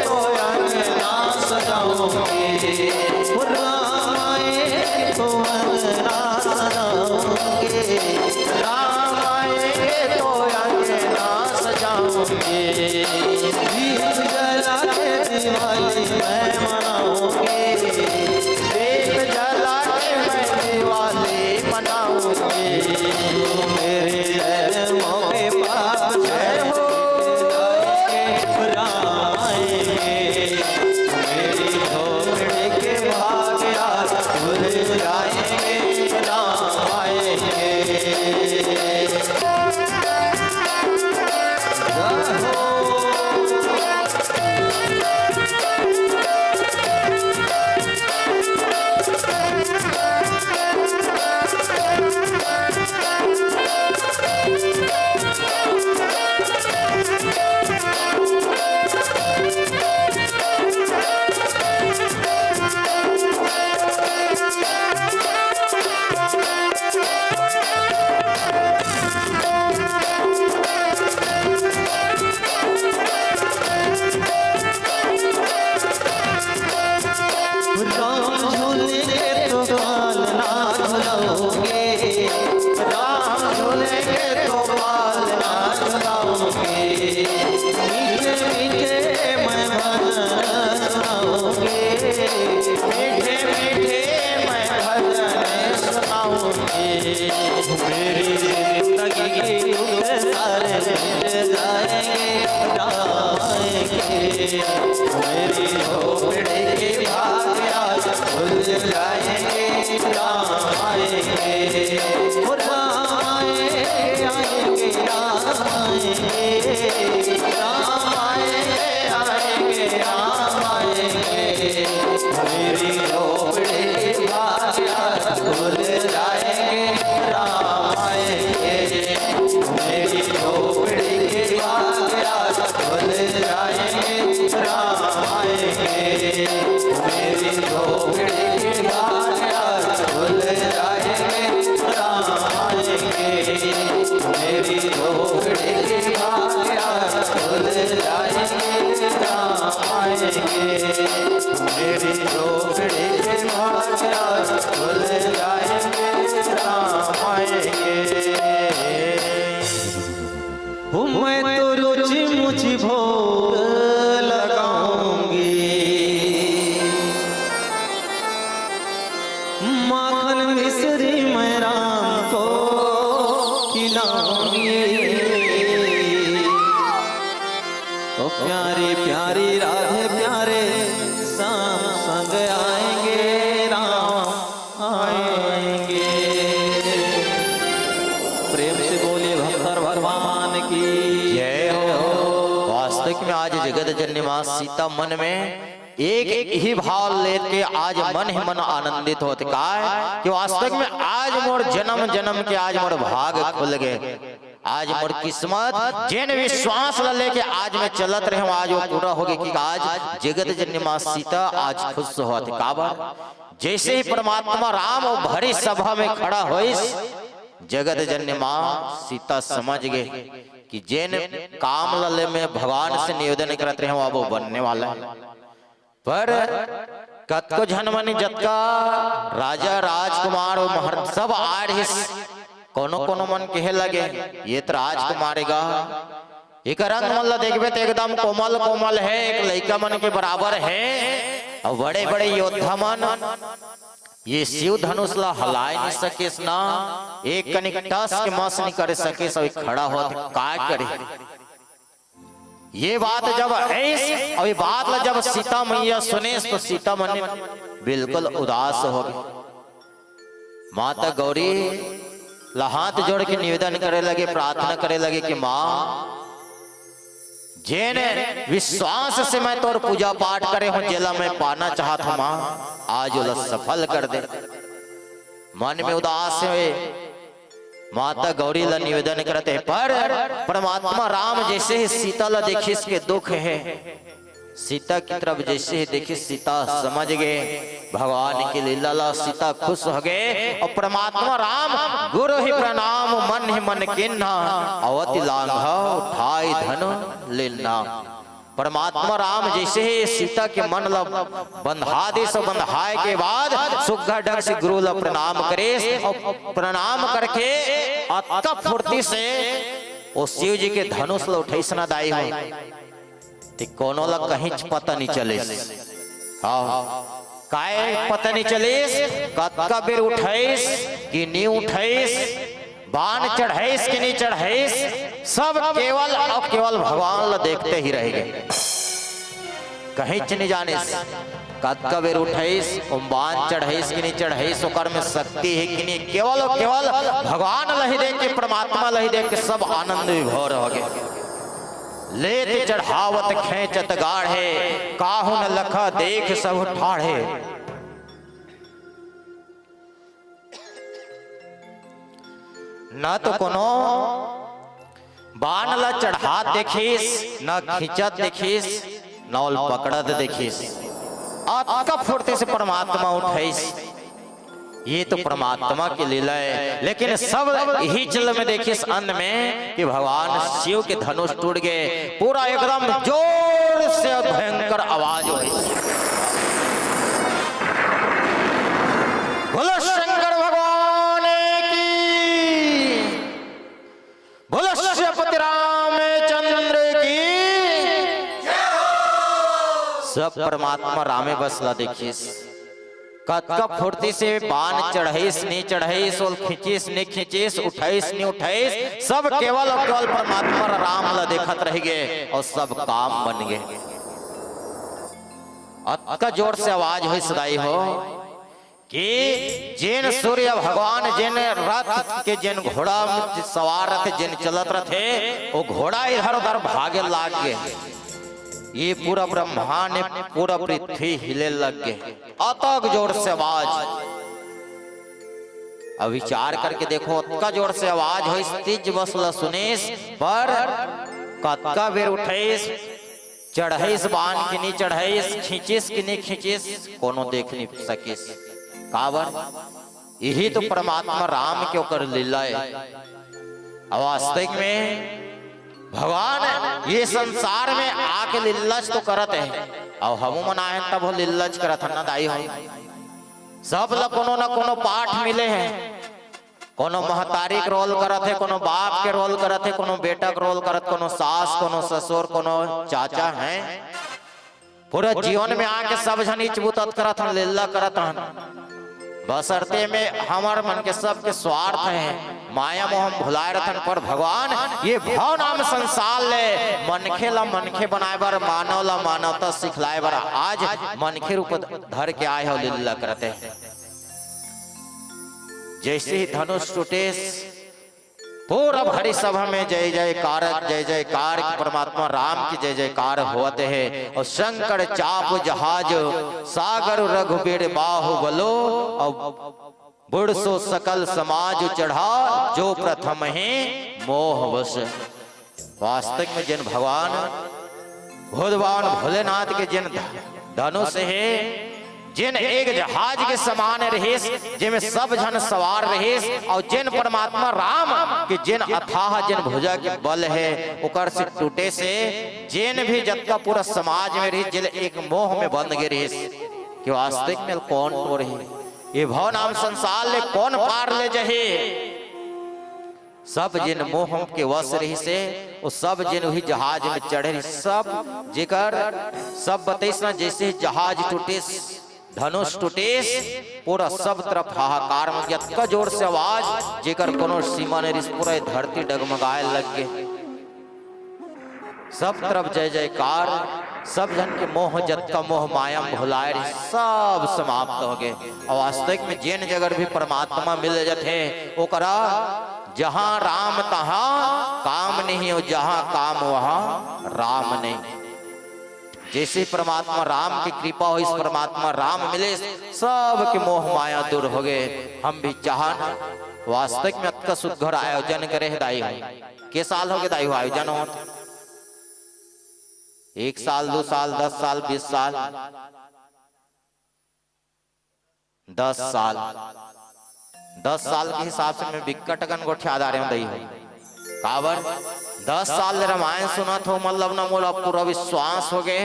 राम आए तो अंगना सजाऊंगे, राम आए तो अंगना सजाऊंगे, दीप जला के दिवाली मैं मनाऊंगी, दीप जला के मैं दिवाली मनाऊंगी। मेरे जन्मों के पाप जय हो जाएंगे, राम आएंगे, मेरी झोपड़ी के भाग आज खुल जाएंगे, राम आएंगे। राम झूलेंगे तो बाल ना झुलाओगे, राम झूलेंगे तो बाल ना झुलाओगे, मीठे मीठे मैं भजन सुनाऊंगी, मीठे मीठे मैं भजन सुनाऊंगी। मेरी जिंदगी के दुख सारे मिट जाएंगे, राम आएंगे, मेरी झोपड़ी के भाग आज खुल जाएंगे, राम आएंगे, राम आएंगे, आएंगे, राम आएंगे, राम आएंगे, आएंगे, राम आएंगे, मेरी झोपड़ी के भाग आज खुल जाएंगे, राम आएंगे, मेरी झोपड़ी के भाग आज खुल जाएंगे, राम आएंगे, मेरी झोपड़ी के भाग आज खुल जाएंगे, राम आएंगे, मेरी झोपड़ी के भाग आज खुल जाएंगे, राम आएंगे, मेरी झोपड़ी के भाग आज खुल जाएंगे, राम आएंगे। मैं तो रुचि मुझी भोग लगाऊंगी, माखन मिश्री मैं राम को खिलाऊंगी, तो प्यारी प्यारी राधे प्यारे शाम संग आएंगे, राम आएंगे। प्रेम से बोले भक्तर भगवान की जय हो। वास्तविक में आज जगत जननी मां सीता मन में एक ही भाव लेके आज मन ही मन आनंदित होते का कि वास्तविक में आज मोर जन्म जन्म के आज मोर भाग खुल गए, आज मोर किस्मत जिन विश्वास ला लेके आज मैं चलत रहे आज वो पूरा हो गए कि आज जगत जननी मां सीता आज खुश होते काबर। जैसे ही परमात्मा राम और भरी सभा में खड़ा होइस, जगत जननी मां सीता समझ गए कि जिन काम लले में भगवान से निवेदन करते रहे वो बनने वाला है। पर कतको झनमनी जतका राजा राजकुमार और महर्षि सब आ रही, कोनो कोनो मन कहे लगे ये तो राजकुमारेगा, एक रंग मन देखबे तो एकदम कोमल कोमल है, एक लड़का मन के बराबर है, और बड़े बड़े योद्धा मन ये शिव धनुष ला हलाए नहीं सके ना, एक कनिक टस के मस नहीं करे सके, सब खड़ा हो काय करे। ये बात जब है और ये बात ला जब सीता मैया सुने तो सीता मन बिल्कुल उदास हो गई। माता गौरी ला हाथ जोड़ के निवेदन करे लगे, प्रार्थना करे लगे कि माँ जेने विश्वास से मैं तोर पूजा पाठ करे हूं, जेला मैं पाना चाहता हूं माँ आज उला सफल कर दे। मन में उदास हुए माता गौरी ला निवेदन करते हैं, पर परमात्मा राम जैसे ही सीता ला देखी इसके दुख है, सीता की तरफ जैसे ही देखी सीता समझ गए भगवान की लीला ला, सीता खुश हो गए और परमात्मा राम गुरु ही प्रणाम मन ही मन किन्ना अवति लांघा उठाई धन लेना। परमात्मा राम जैसे ही सीता के मन ला बंधा दे, सो बंधाए के बाद सुग्घर ढंग से गुरु ला प्रणाम करे और प्रणाम करके अतका फुर्ती से वो शिव जी के धनुष ला उठाई सना दाई हो ते कोनो ला कहीं पता नहीं चले। हाँ काय पता नहीं चलेस, कतका बेर उठाइस कि नहीं उठाइस, बाण चढ़ाइस कि नहीं चढ़ाइस, सब केवल और केवल भगवान ला देखते ही रहेंगे, कहीं नहीं जाने। कतका बेर उठाइस, बाण चढ़ाइस कि नहीं चढ़ाइस, ओकर में शक्ति है कि नहीं, केवल और केवल भगवान ला ही देख के, परमात्मा ला ही देख के सब आनंद विभोर हो गए। लेत चढ़ावत खेचत गाढ़े, काहू न लखा देख सब ठाढ़े। न तो कोनो बाण ला चढ़ात देखिस, न खींचत देखिस, न पकड़त देखिस, अतका फुर्ती से परमात्मा उठाइस। ये तो परमात्मा की लीला है। लेकिन सब ही चल में देखिए इस अन्न में कि भगवान शिव के धनुष टूट गए, पूरा एकदम जोर से भयंकर आवाज हुई। बोलो शंकर भगवान की, बोलो शिवपति रामचंद्र की। सब परमात्मा रामे बसला देखिए, कतका फुर्ती से बाण चढ़ाइस नहीं चढ़ाइस, और खींचिस नहीं खींचिस, उठाइस नहीं उठाइस, सब केवल और केवल परमात्मा राम ला देखत रह गए और सब काम बन गए। अतका जोर से आवाज हुई सदाई हो कि जिन सूर्य भगवान जिन रथ के जिन घोड़ा सवार रथे, जिन चलत रथे, वो घोड़ा इधर उधर भागे लाग गए। ये पूरा ब्रह्मांड पूरा पृथ्वी हिले लग गए, अतक जोर से आवाज। अब विचार करके देखो, अतका जोर से आवाज हो, तीज बसला सुनेस, पर कतका बेर उठाइस, चढ़ाइस बाण की नहीं चढ़ाइस, खींचिस की नहीं खींचिस, कोनो देख नहीं सकिस। काबर यही तो परमात्मा राम के ओकर लीला है। वास्तविक में भगवान ये संसार में आके लिल्लज तो करत है, और हम मनाए तब लिल्लज करत ना दाई हो। सब ला कोनो ना कोनो पाठ मिले हैं, कोनो महतारी के रोल करत है, कोनो बाप के रोल करत है, कोनो बेटा के रोल करत, कोनो सास, कोनो ससुर, कोनो चाचा है। पूरा जीवन में आके सब जन इचबुतत करत हन, लीला करत हन, बसरते में हमार मन के सब के स्वार्थ है, माया मोह हम भुलाए रहन। पर भगवान ये भाव नाम संसार ले मनखे ला मनखे बनाए बर, मानव ला मानवता सिखलाए बर आज मनखे रूप धर के आए हो लीला करते। जैसे ही धनुष टूटेस, पूरा भरी सभा में जय जयकार, जय जयकार परमात्मा राम की जय जयकार होते हैं। और शंकर चाप जहाज सागर रघुबीर बाहुबलो, और बुढ़सो सकल समाज चढ़ा, जो प्रथम है मोह वश। वास्तविक में जिन भगवान भगवान भोलेनाथ के जिन धनुष है, जिन एक जहाज के समान रहीस, जिनमें सब जन सवार रहीस, और जिन परमात्मा राम के जिन अथाह जिन भुजा के बल है, उकर से टूटे से जिन भी जत्ता पूरा समाज में रही, जिन एक मोह में बंद गए रहीस कि वास्तविक में कौन हो रही, ये भाव नाम संसार ले कौन पार ले जहे। सब जिन मोह के वश रही से, वो सब जिन वही जहाज में चढ़े, सब जिकर सब बतेस ना, जैसे जहाज टूटे, धनुष टूटेस, पूरा सब तरफ हाहाकार में गया, जोर से आवाज जेकर कोनो सीमा ने रिस, पूरा धरती डगमगाए लग गए, सब तरफ जय जयकार। सब जन के मोह जत मोह माया भुलाए सब समाप्त हो गए। और वास्तविक में जिन जगह भी परमात्मा मिल जाते, ओकरा जहां राम तहां काम नहीं हो, जहां काम वहां राम नहीं। जैसे परमात्मा राम की कृपा हो, इस परमात्मा राम मिले, सब के मोह माया दूर हो गए। हम भी चाहन वास्तविक में अत्का सुघर आयोजन करे दाई हो। के साल हो गए दाई हो आयोजन हो? 1 साल 2 साल 10 साल 20 साल 10 साल 10 साल के हिसाब से मैं विकटगन गोठे आधार दई हो। काबर 10 साल रामायण सुना थो मतलब ना मोला पूरा विश्वास हो गए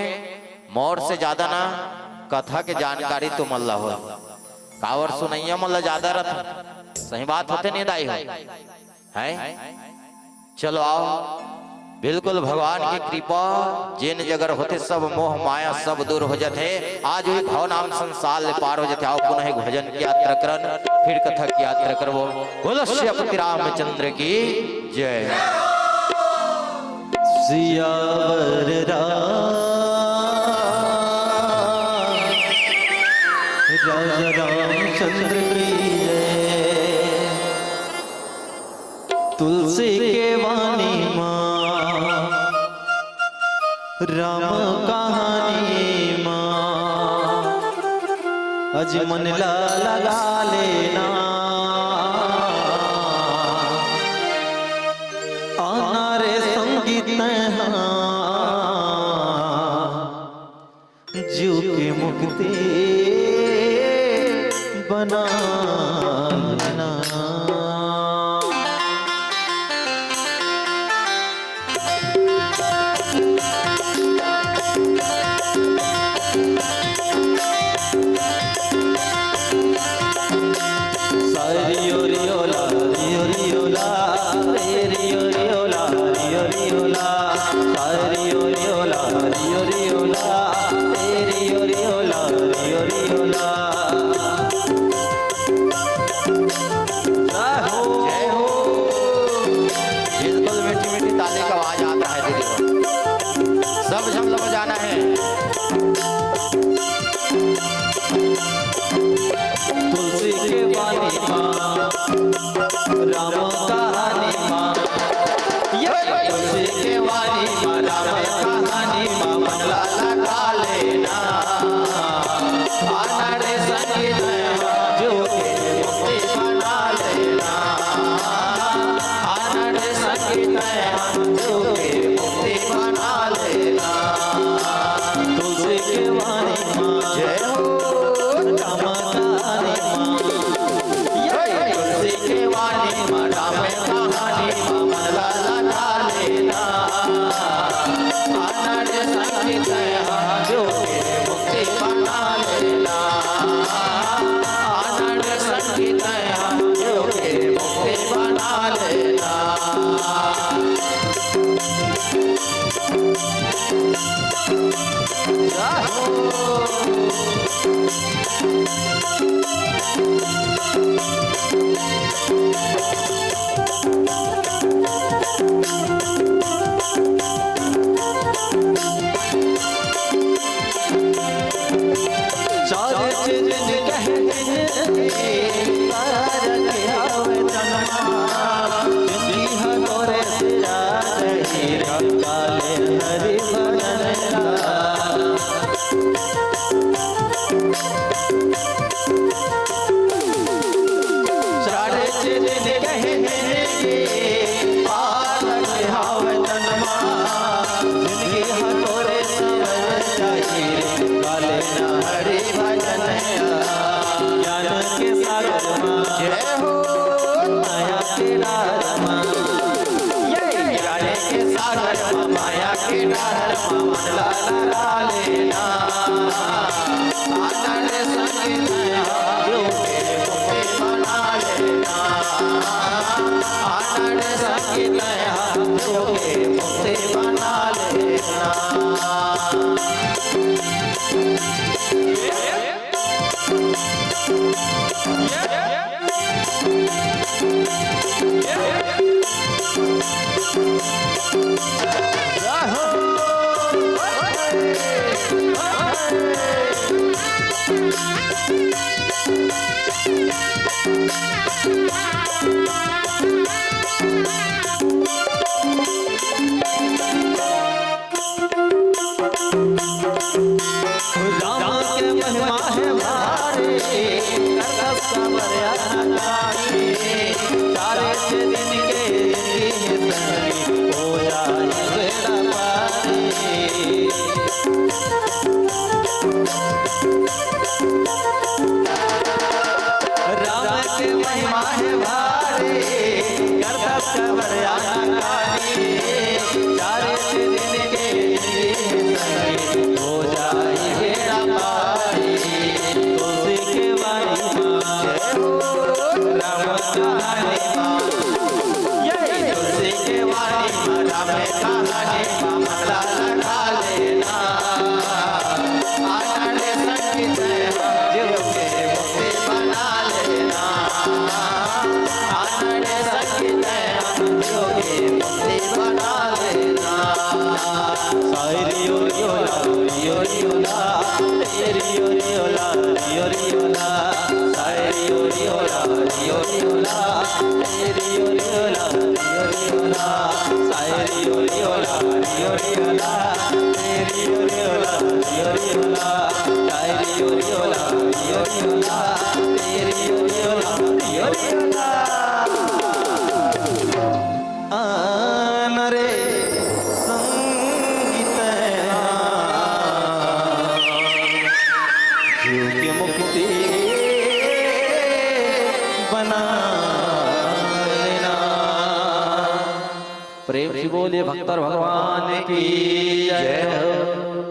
मोर से ज्यादा ना कथा के जानकारी तो मल्ला हो कावर सुनैया मल्ला ज्यादा रथ सही बात होते नहीं दाई हो है। चलो आओ बिल्कुल भगवान की कृपा जिन जगर होते सब मोह माया सब दूर हो जाते आज भी भाव नाम संसार ले पार हो जाते। आओ पुनः भजन की यात्रा करन फिर कथा की यात्रा करवो। बोलो श्री रामचंद्र की जय। सियावर राजा रामचंद्र की जय। तुलसी के वाणी माँ राम कहानी माँ अजमन ला लगा लेना आना रे संगीत जीव की मुक्ति बना लेना। तुलसी के वाणी माँ राम कहानी माँ तुलसी के वाणी माँ राम कहानी माँ मन ला लगा लेना आना रे संगीत जो के मुक्ति बना लेना आना रे संगीत जो के मुक्ति बना लेना। तुलसी के वाणी माँ जय हो कवरिया काली चारे दिन के संगी हो जाई बेड़ा पारी तुलसी के वाणी राम कहानी तुलसी के वाणी राम कहानी मामला लगा लेना आनंद संगीत जीव के मुक्ति बना लेना आनंद संगीत जीव के मुक्ति बना लेना सारी योला योला तेरी योला योला सारी योला योला तेरी योला योला सारी योला योला तेरी योला योला सारी योला योला तेरी योला योला आनरे संगीत जीव की मुक्ति बना लेना प्रेम से बोले भक्तर भगवान की जय हो।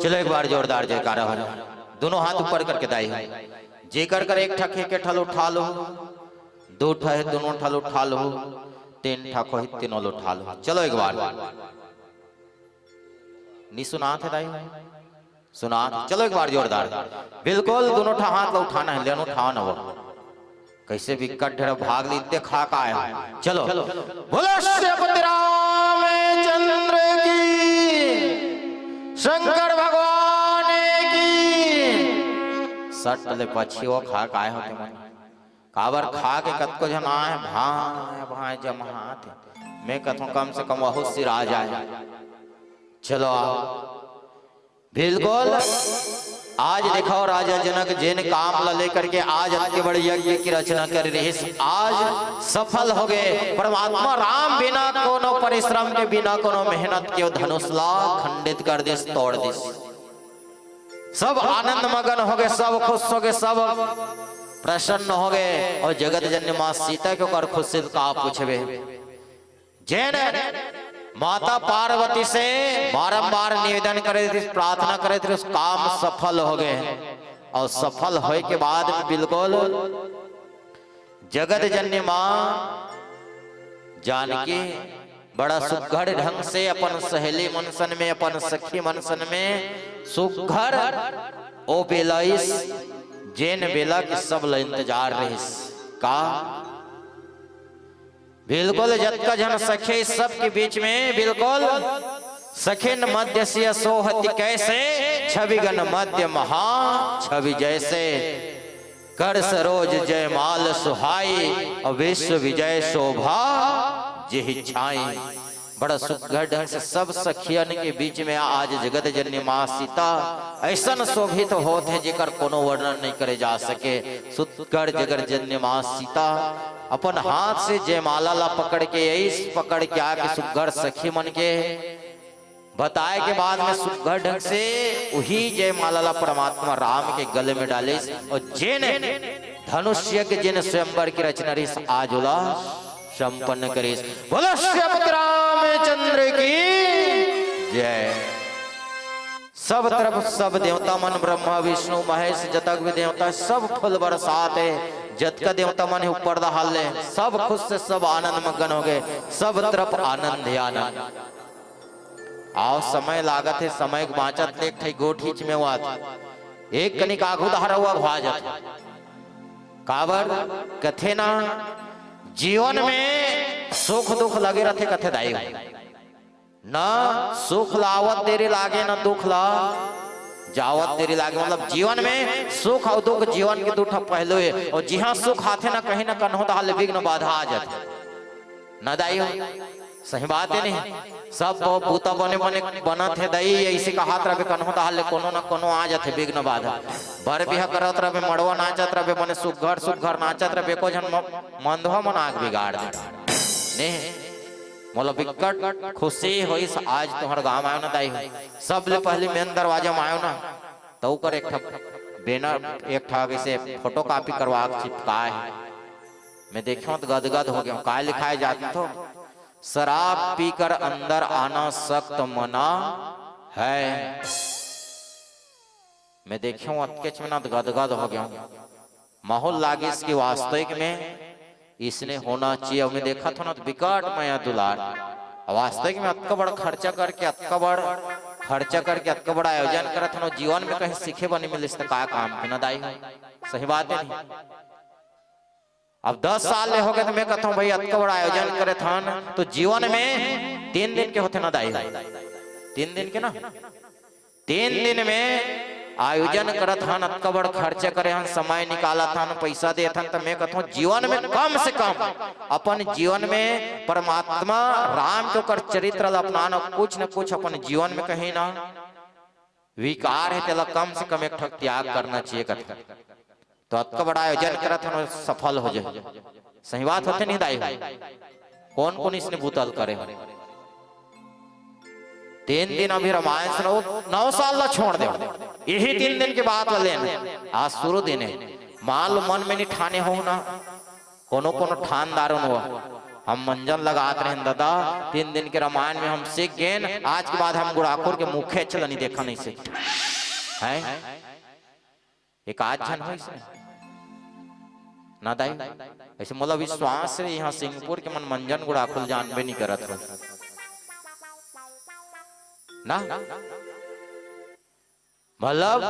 चलो एक बार जोरदार जयकारा हो जाए। दोनों हाथ ऊपर करके दाई जेकर कर एक ठक एक ठल उठा लो दो ठा है दोनों ठल उठा लो तीन ठक हो तीनों लो उठा लो। चलो एक बार नहीं सुना थे दाई सुना। चलो एक बार जोरदार बिल्कुल दोनों ठा हाथ लो उठाना है लेनो उठाओ ना वो कैसे भी कट भाग ली देखा का आया। चलो बोलो श्रीपति रामचंद्र की शंकर भगवान की सटले पछी वो खा का होते मन काबर खा के कतको जन आए भाई भाई जमात मैं कथों कम से कम बहुत सिर आ जाए। चलो आओ बिल्कुल आज देखो राजा जनक जिन काम ला लेकर के आज के बड़े यज्ञ की रचना कर रहे आज सफल हो गए। परमात्मा राम बिना कोनो परिश्रम के बिना कोनो मेहनत के धनुष ला खंडित कर दिस तोड़ दिस सब आनंद मगन हो गए सब खुश हो गए सब प्रसन्न हो गए। और जगत जननी मां सीता के कर खुशी का पूछवे जैन माता पार्वती से बारंबार निवेदन करे थे प्रार्थना करे थे उस काम सफल हो गए। और सफल होए के बाद बिल्कुल जगत जननी मां जानकी बड़ा सुघड़ ढंग से अपन सहेली मनसन में अपन सखी मनसन में सुघड़ ओ बेलाइस जैन बेला के सब ला इंतजार रहिस का बिल्कुल जत का जन सखे सब के बीच में बिल्कुल सखिन मध्य से सोहति कैसे छवि गण मध्य महा छवि जैसे कर सरोज जय माल सुहाई और विश्व विजय शोभा जेहि छाई। बड़ा सुघड़ ढंग से सब सखियन के बीच में आज जगत जननी मां सीता ऐसा शोभित होते हैं जेकर कोनो वर्णन नहीं करे जा सके। सुघड़ जगत जननी मां सीता अपन हाथ से जयमाला ला पकड़ के ऐस पकड़ के आके सुघड़ सखी मन के बताए के बाद में सुघड़ ढंग से वही जयमाला ला परमात्मा राम के गले में डाले। और जिन धनुष्य के जिन स्वयंवर की रचना रही आज उला संपन्न करे। बोलो श्रीपति रामचंद्र की जय। सब तरफ सब देवता मन ब्रह्मा विष्णु महेश जतक भी देवता सब फूल बरसाते जत का देवता मन ऊपर दहाल ले सब खुश से सब आनंद मगन हो गए सब तरफ आनंद ही आनंद। आओ समय लागत है समय बाँचत ले थे गोठ हिच में हुआ एक कनिक आगू दहरा हुआ भाजत काबर कथे ना जीवन में सुख दुख लगे रहते कथे दाई न सुख लावत देरी लागे न दुख ला जावत देरी लागे। मतलब जीवन में सुख और दुख जीवन के दूठा पहलू है। और जी हाँ सुख आते ना कहीं ना कन्हो तो विघ्न बाधा आ जाते न दाई सही बात है नहीं सब बूता बने बने बना थे दई ऐसे का हाथ रहे कन्हो तो कोनो न कोनो आ जाते विघ्न बाधा। बर बिहा करत रहे मड़वा नाचत रहे मने सुघर नाचत रहे को जन मंदवा मन आग बिगाड़ दे नहीं मोला विकट खुशी होई आज तुम्हार गांव आयो ना दाई सब ले पहले मेन दरवाजा में आयो ना तो कर एक बैनर एक ठा से फोटो कॉपी करवा चिपकाए मैं देखो तो गदगद हो गया काय लिखाए जाते तो शराब पीकर अंदर आना सख्त मना है। मैं देखा हूं अटकेच में ना गदगद हो गया हूं। माहौल लागे इसकी वास्तविक में इसने होना चाहिए। और मैं देखा था ना तो विकट माया दुलार वास्तविक में अतका बड़ा खर्चा करके अतका बड़ा आयोजन करत था। जीवन में कहीं सीखे बने मिले का काम के ना दाई सही बात है नहीं। अब 10 साल हो गए तो मैं कहता हूँ भाई अतका बड़ा आयोजन करे था तो जीवन में 3 दिन के होते ना दाई 3 दिन के ना 3 दिन में आयोजन करत हन अतका बड़ खर्चा करे हन समय निकाला था पैसा दे था तो मैं कहता हूँ जीवन में कम से कम अपन जीवन में परमात्मा राम के कर चरित्र अपनाना कुछ न कुछ अपन जीवन में कहीं ना विकार है तेला कम से कम एक ठक त्याग करना चाहिए कथा। तो अतका बड़ा आयोजन करत हन सफल हो जाए सही बात होते नहीं दाई। कौन कौन इसने बुतल करे 3 दिन अभी रामायण सुनो 9 साल ला छोड़ दे यही 3 दिन के बाद लेना आज शुरू दिन है। मान लो मन में नहीं ठाने हो ना कोनो ठानदार हो हम मंजन लगाते रहे दादा 3 दिन के रामायण में हम सीख गए। आज के बाद हम गुड़ाखोर के मुखे चल नहीं देखा नहीं से है एक आज जन हो ना दाई ऐसे मतलब विश्वास से यहाँ सिंहपुर के मन मंजन गुड़ाखोर जानबे नहीं करत हो ना। मतलब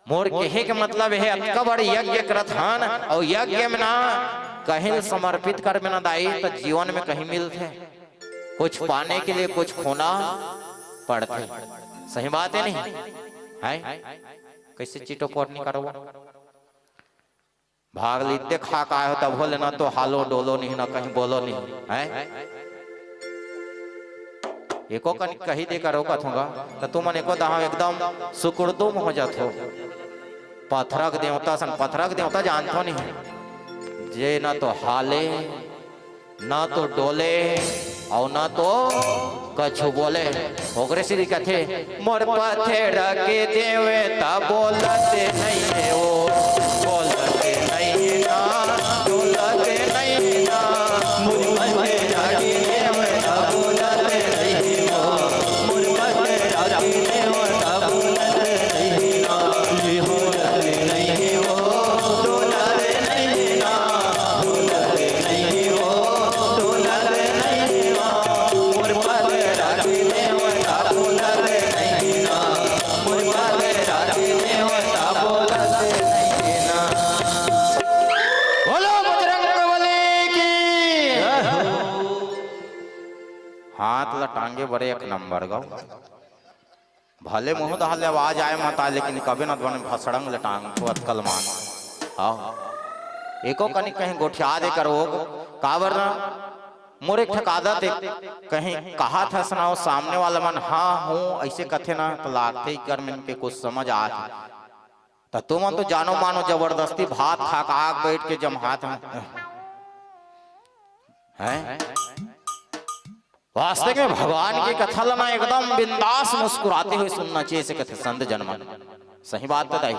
मोर कहे के मतलब है अतका बड़ी यज्ञ करत हन और यज्ञ में ना कहीं समर्पित कर में ना दाई तो जीवन में कहीं मिलते कुछ पाने के लिए कुछ खोना पड़ते सही बात है नहीं है। कैसे चीटो पोट नहीं करो भाग लीते खा का हो तब बोले ना तो हालो डोलो नहीं ना कहीं बोलो नहीं है। एको कहीं दे कर रोकत होगा तो तुम एको दहा एकदम सुकुर्दुम हो जात हो। पत्थरक देवता जानतो नहीं जे ना तो हाले ना तो डोले और ना तो कछु बोले ओकरे सीधी कथे मोर पत्थर के देवे ता बोलते नहीं है वो बोलते नहीं ना बोलते नहीं ना मुझ पत्थर के देवे ता बोलते नहीं मुझ पत्थर के देवे ता बोलते नहीं ना ये होलते नहीं वो डोलते नहीं ना डोलते नहीं वो डोलते नहीं ना मुझ पत्थर के देवे ता बोलते नहीं ना मुझ पत्थर के देवे ता बोलते नहीं ना। बोलो बजरंगबली की हाथ लटांगे बड़े एक नंबर गो भले मुंह दहले आवाज आए माता लेकिन कभी न बने भसड़ंग लटांग तो अतकल मान हाँ एको कहीं कहीं गोठिया दे करो कावर ना मोर एक ठक आदत कहीं कहा था सुनाओ सामने वाला मन हाँ हूँ ऐसे कथे ना तो लागते ही कर मन पे कुछ समझ आ तो तुम तो जानो मानो जबरदस्ती भात खा का आग बैठ के जम हाथ में है। वास्तविक में भगवान की कथा लना एकदम बिंदास मुस्कुराते हुए सुनना चाहिए से कथे संत जन्मन सही बात बताई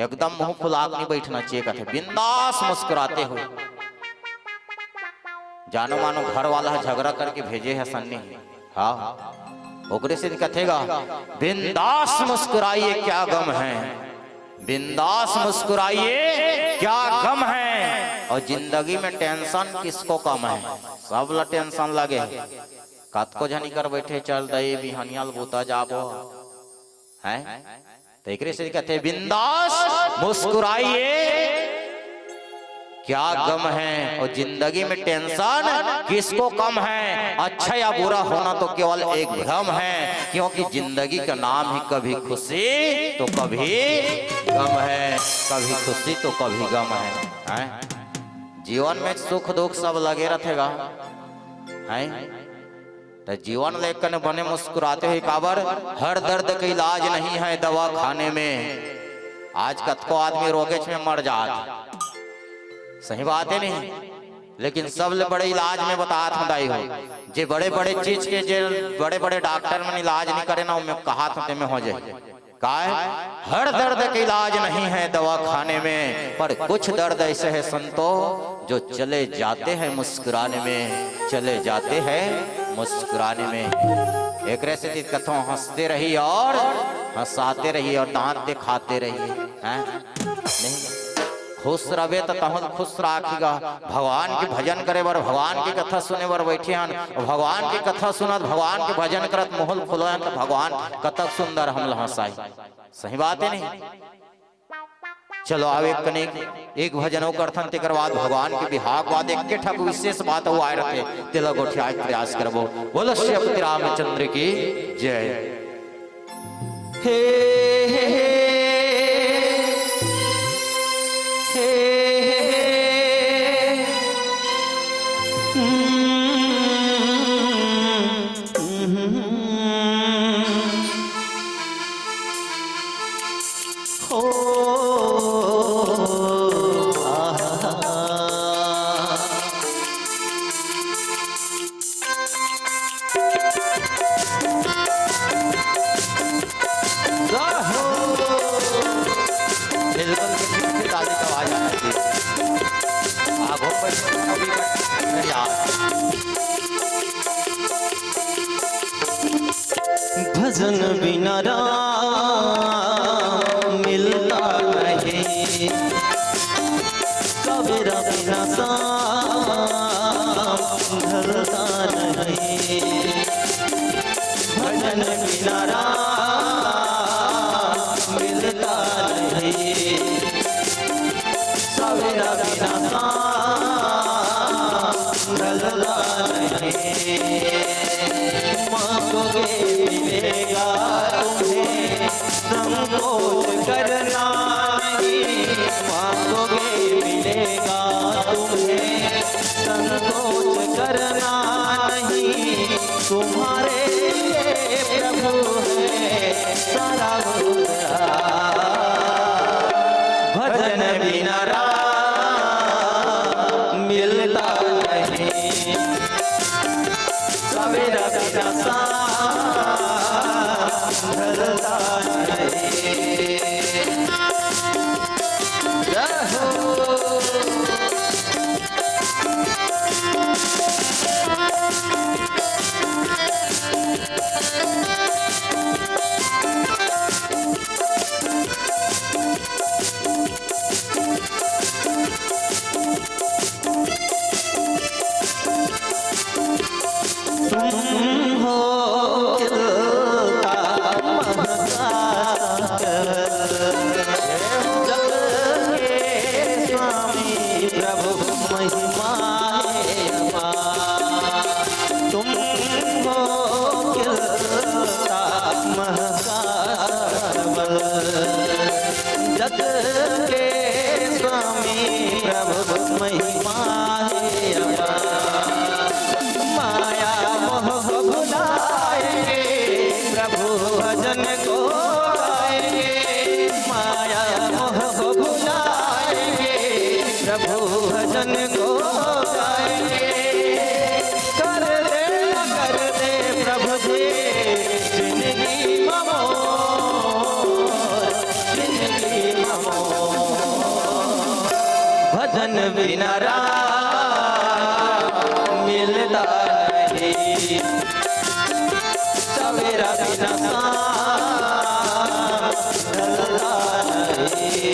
एकदम मुंह फुला नहीं बैठना चाहिए कथे बिंदास मुस्कुराते हुए। जानो मानो घर वाला झगड़ा करके भेजे है सन्नी हाँ ओकरे से कथेगा बिंदास मुस्कुराइए क्या गम है बिंदास मुस्कुराइए क्या गम है। और जिंदगी में टेंशन किसको कम है सब ला टेंशन लगे कत को झनी कर बैठे चल दई बिहनियल बूता जाबो है तो एक से कहते बिंदास मुस्कुराइए क्या गम है। और जिंदगी में टेंशन किसको कम है अच्छा या बुरा होना तो केवल एक भ्रम है क्योंकि जिंदगी का नाम ही कभी खुशी तो कभी गम है कभी खुशी तो कभी गम है। जीवन में सुख दुख सब लगे रहेगा है तो जीवन लेकर बने मुस्कुराते हुए काबर हर दर्द का इलाज नहीं है दवा खाने में आज कतको आदमी रोगेच में मर जात सही बात है नहीं लेकिन सब ले बड़े इलाज में बतात हदाई हो जे बड़े बड़े चीज के जे बड़े बड़े डॉक्टर में इलाज नहीं करे ना उनमें कहा था में हो जाए काय हर दर्द का इलाज नहीं है दवा खाने में, पर कुछ दर्द ऐसे है संतो जो चले जाते हैं मुस्कुराने में, चले जाते हैं मुस्कुराने में। एक रैसे कथों हंसते रहिए और हंसाते रहिए और दांत दिखाते रहिए, हैं नहीं खुश रहे तो तहन खुश राखिगा। भगवान के भजन करे बर, भगवान की कथा सुने बर बैठे हन, भगवान की कथा सुनत भगवान के भजन करत मोहल खुलोन तो भगवान कतक सुंदर हम हंसाई। सही बात है नहीं? चलो आवे कने एक भजन हो करथन तेकर बाद भगवान के बिहाग बाद एक ठक विशेष बात हो आए रखे तिलक उठाए प्रयास करबो। बोलो श्री रामचंद्र की जय। हे हे हे भजन बिना राम मिलता नहीं, सवेरा बिना शाम ढलता नहीं। भजन बिना राम मिलता नहीं, सवेरा बिना शाम ढलता नहीं। मांगोगे मिलेगा तुम्हें संकोच करना नहीं, मांगोगे मिलेगा तुम्हें संकोच करना नहीं। तुम्हारे लिए प्रभु है सारा भजन बिना राम मिलता नहीं, सवेरा बिना शाम ढलता नहीं। जय हो बिना राम मिलता नहीं, सवेरा बिना शाम ढलता नहीं।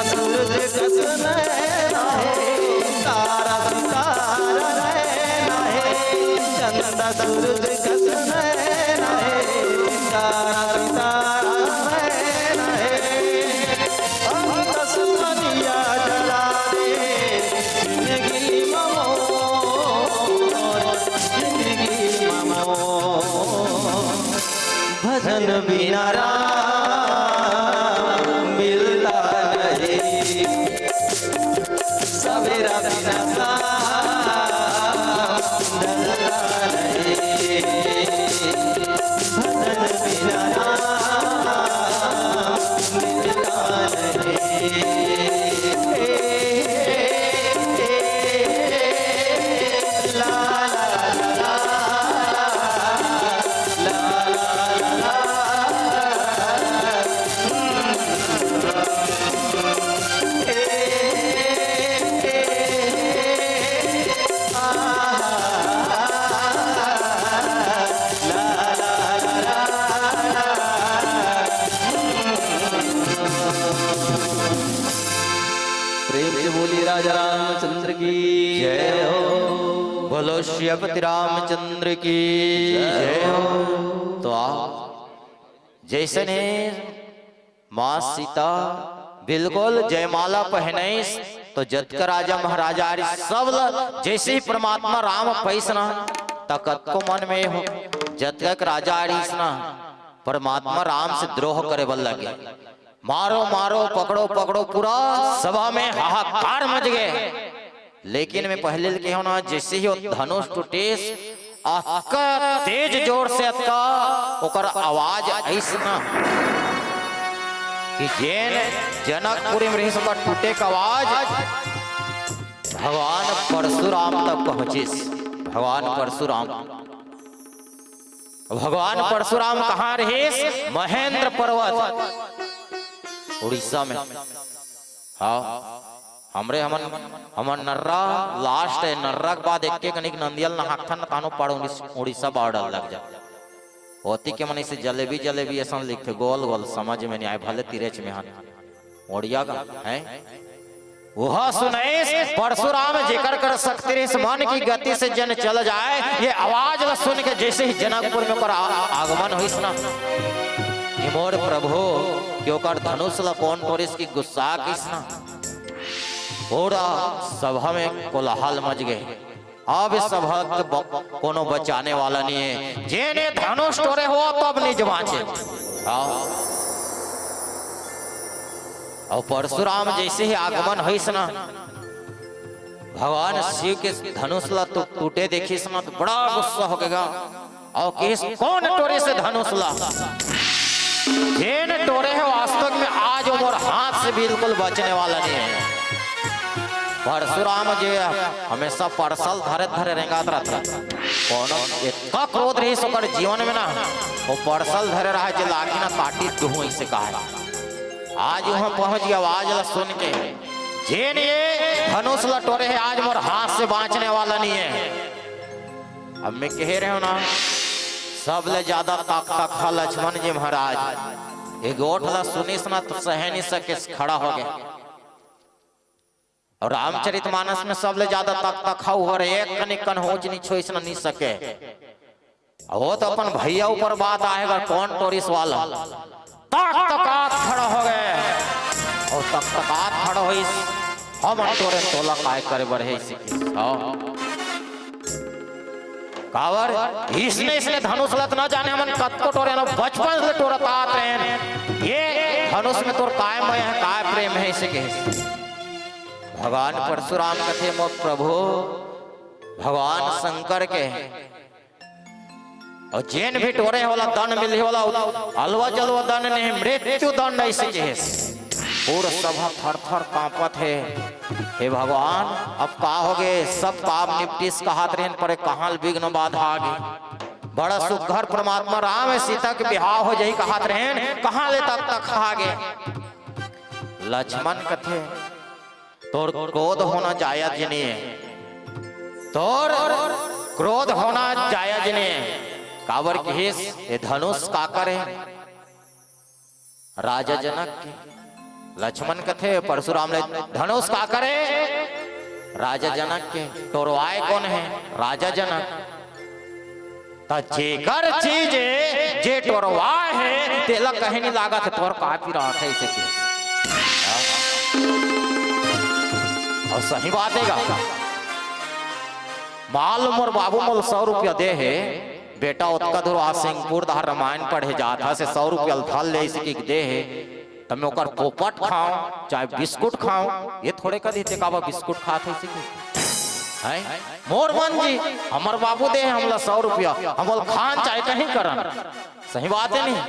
सूरज कस नैना है तारा सितारा नैना है चंदा सूरज कस नैना है तारा सितारा नैना है हम तस्मनिया जला दे जिंदगी ममो भजन बिना राम मिलता नहीं सवेरा बिना शाम ढलता नहीं भजन बिना राम मिलता नहीं ला ला ला प्रेम से बोली राजा रामचंद्र की जय हो। बोलो श्रीपति रामचंद्र की जय हो। तो जैसे ने माँ सीता बिल्कुल जयमाला पहने तो जतकर राजा महाराजा सब जैसे ही परमात्मा राम पैसना तकत को मन में हो जतक राजा परमात्मा राम से द्रोह करे बल लगे मारो मारो पकड़ो पकड़ो पूरा सभा में हाहाकार मच गए। लेकिन मैं पहले के हो ना जैसे ही धनुष टूटेस अक्का तेज जोर से अक्का ओकर आवाज ऐसा कि जैन जनकपुरी में रही सका टूटे का आवाज भगवान परशुराम तक पहुंचिस। भगवान परशुराम कहाँ रहे? महेंद्र पर्वत उड़ीसा में। हाँ हमरे हमन नर्रा लास्ट है नर्रा के बाद एक कनिक नंदियल नहाथन तानो पाड़ उड़ीसा बॉर्डर लग जा होती के मन से जलेबी ऐसा लिखते गोल गोल समझ में नहीं आए भले तिरेच में हाथ ओडिया का है वह सुने परशुराम जेकर कर सकते इस मन की गति से जन चल जाए ये आवाज सुन के जैसे ही जनकपुर में पर आगमन हुई सुना मोर प्रभु क्योंकर धनुष ला कौन पर इसकी गुस्सा किसना पूरा सभा में कोलाहल मच गए। अब इस सभा कोनो बचाने वाला नहीं है जेने धनुष तोरे हो तो अब नहीं जमाचे। और परशुराम जैसे ही आगमन हुई ना भगवान शिव के धनुष ला तो टूटे देखी ना तो बड़ा गुस्सा हो गया और किस कौन टोरे से धनुष ला जेन टोरे है वास्तव में आज उमर हाथ से बिल्कुल बचने वाला नहीं है। परशुराम जी हमेशा परसल धरे धरे रेंगात रहता कौन इतना क्रोध रही सोकर जीवन में ना वो परसल धरे रहा जो लाठी ना काटी दूं ऐसे कहा आज वहां पहुंच गया आवाज सुन के जेन ये धनुष लटोरे है आज मोर हाथ से बांचने वाला नहीं है। अब मैं कह रहे हो ना सबले ज्यादा ताकत खा लक्ष्मण जी महाराज एक गोठला सुनिस ना तो सह नहीं सके खड़ा हो गया। और रामचरितमानस में सबले ज्यादा ताकत खाऊ हो रहे एक कनिकन होच नहीं छोइस नहीं सके वो तो अपन भैया ऊपर बात आएगा कौन टोरिस वाला तक खड़ा हो गए और तक खड़ा हो हम तोरे तोला काय करे बढ़े कावर इसने धनुष लत न जाने हम कत्को टोरे ना बचपन से टोरत आते हैं ये धनुष में तोर काय मय है काय प्रेम है इसे के भगवान परशुराम कथे मो प्रभु भगवान शंकर के और जैन भी टोरे वाला दंड मिले वाला अलवा जलवा दंड नहीं मृत्यु दंड ऐसे के पूरा सभा थर थर कांपत है। हे भगवान अब का हो गए सब पाप निपटिस का हाथ रहन पड़े कहाँ विघ्न बाधा आ गई बड़ा सुघर परमात्मा राम सीता के बिहार हो जाई का हाथ रहन कहाँ ले तक आ गए। लक्ष्मण कथे तोर क्रोध होना जायज नहीं है तोर क्रोध होना जायज नहीं है कावर के धनुष का करे राजा जनक के लक्ष्मण कथे परशुराम ने धनुष का करे राजा जनक के तोरवाए कौन है राजा जनक जेकर चीज जे तोरवाए है तेला कहीं नहीं लागा थे तोर काफी रहा था इसे और सही बात है माल मोर बाबू मोल 100 रुपया दे है बेटा उत्का दूर सिंहपुर दहार रामायण पढ़े जाता से 100 रुपया धल ले इसकी दे है तब ओकर पोपट खाओ चाहे बिस्कुट खाओ ये थोड़े कदी ते काबा बिस्कुट खात है इसकी है मोर मन जी हमर बाबू दे हमला 100 रुपया हम बोल खान चाहे कहीं करन सही बात है नहीं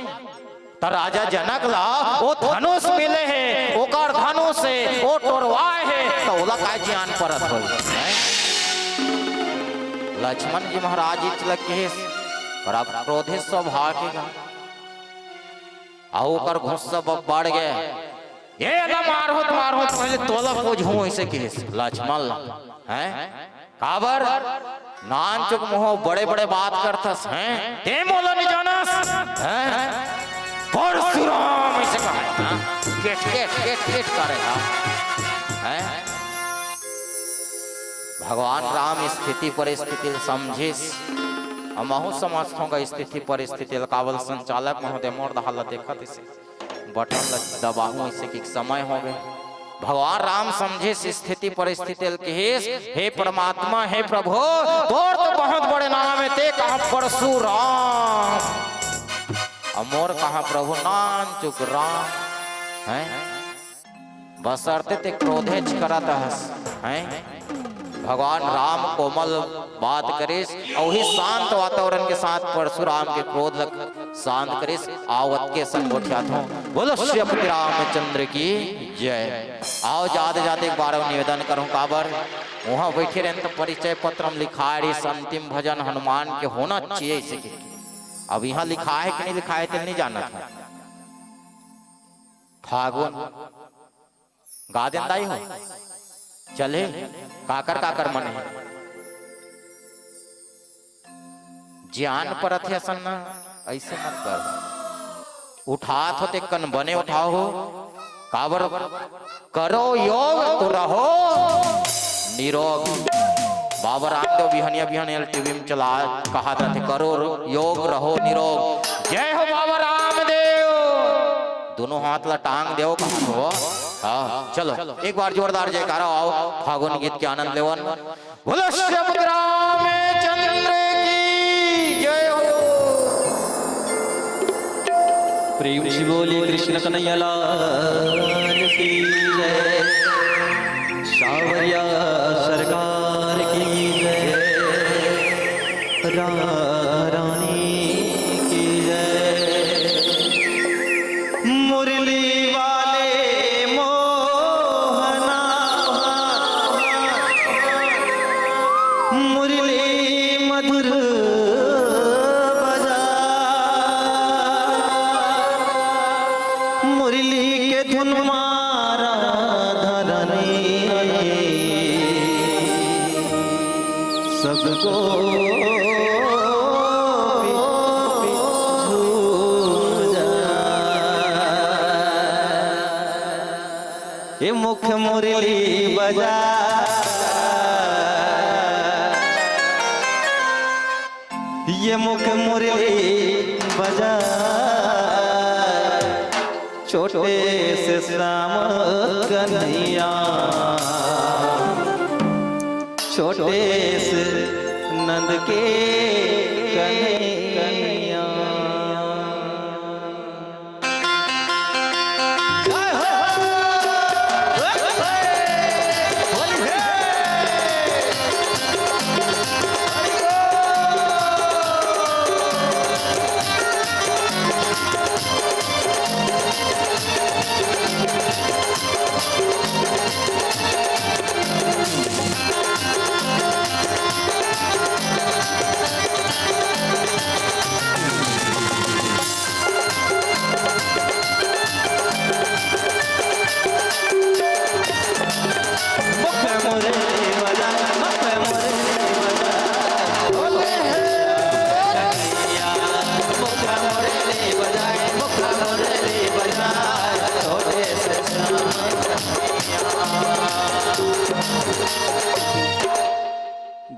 त राजा जनक ला वो धनुष मिले है ओकर धनुष से ओ तोरवाए है तो ओला काय ज्ञान परत होई लक्ष्मण जी महाराज इचलक के पर अब क्रोधित स्वभाव के आओ कर गुस्सा बढ़ गया ये ना मारो पहले तोला पूछूं ऐसे केस लक्ष्मण हैं काबर नान चुक मोह बड़े बड़े बात करतस हैं ते मोला नहीं जानस हैं परशुराम ऐसे कहा केट करे हैं भगवान राम स्थिति परिस्थिति समझिस हमहु समझता हूँ स्थिति परिस्थिति कावल संचालक महोदय मोर हालत देखत इसे बटन दबाऊं इसे कि समय हो गए भगवान राम समझे स्थिति परिस्थिति हे परमात्मा हे प्रभु तोर तो बहुत बड़े नाम है ते कहा परशुराम मोर कहा प्रभु नाम चुक राम है बसरते ते क्रोधेच करत है भगवान राम कोमल बात करिस और ही शांत वातावरण के साथ परशुराम के क्रोध शांत करिस आवत के संग उठा था बोलो श्री रामचंद्र की जय आओ जाते जाते एक बार निवेदन करूं काबर वहां बैठे रहे तो परिचय पत्र लिखा है अंतिम भजन हनुमान के होना चाहिए इसे अब यहाँ लिखा है कि नहीं लिखा है तो नहीं जाना था फागुन गा देंदाई हो चले काकर मन है ज्ञान पर थे सन्ना ऐसे मत कर उठात होते कन बने उठाओ हो काबर करो योग तो रहो निरोग बाबा रामदेव बिहनिया टीवी में चला कहा था करो योग रहो निरोग जय हो बाबा रामदेव दोनों हाथ ला टांग देव कहा हो हाँ चलो एक बार जोरदार जयकारा आओ फागुन गीत के आनंद लेवन बोलो श्री रामचंद्र की जय हो प्रेम से बोली कृष्ण कन्हैया लाल की जय सावरिया सरकार की जय रानी की जय मुरली मुख मुरली बजा ये मुख मुरली बजा छोटे से श्याम कन्हैया छोटे से नंद के कन्हैया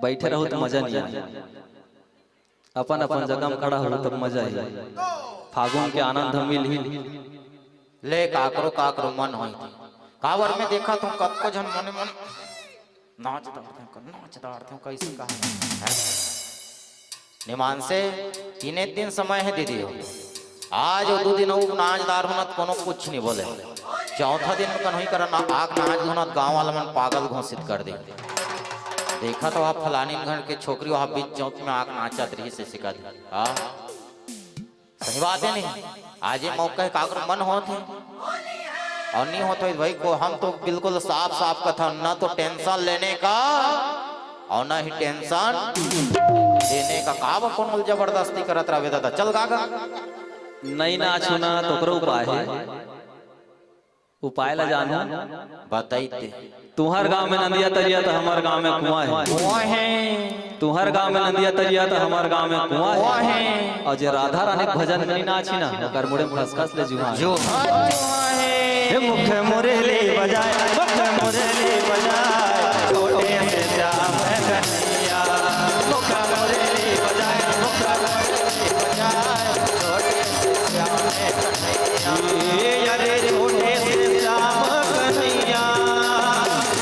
बैठे रहो तो मजा नहीं आए, अपन अपन जगह में खड़ा हो तब मजा आई। फागुन के आनंद हम मिल ही ले काकरो काकरो मन होई थी कावर में देखा तुम कब को जन मन मन नाच दाड़ते कैसे कहा निमान से 3 दिन समय है दीदी हो। आज 2 दिन नाचदार होना कोनो कुछ नहीं बोले। चौथा दिन में कन्हई करना आग नाच होना गाँव वाला मन पागल घोषित कर दे। देखा तो आप फलानी घर के छोकरी वहां बीच चौक में आग नाचत रही से सिखा दी। हाँ सही बात है नहीं। आज ये मौका काकर मन होते और नहीं होता भाई को हम तो बिल्कुल साफ साफ कथा ना तो टेंशन लेने का और ना ही टेंशन देने का काब कौन जबरदस्ती करत रहे दादा। चल गागा नहीं नाच होना तो करो उपाय है। उपाय ला जानो बताइए। तुम्हार गांव में नंदिया तरिया तो हमारे गांव में कुआं है। तुम्हार गांव में नंदिया तरिया तो हमारे गांव में कुआं है। और जे राधा रानी भजन में नाची ना ओकर मुड़े खसखस ले जुहा जो है मुख मुरली बजाए मुख मुरली बजाए छोटे से श्याम कन्हैया मुख मुरली बजाए मुख मुरली बजाए छोटे से श्याम कन्हैया अरे छोटे से श्याम कन्हैया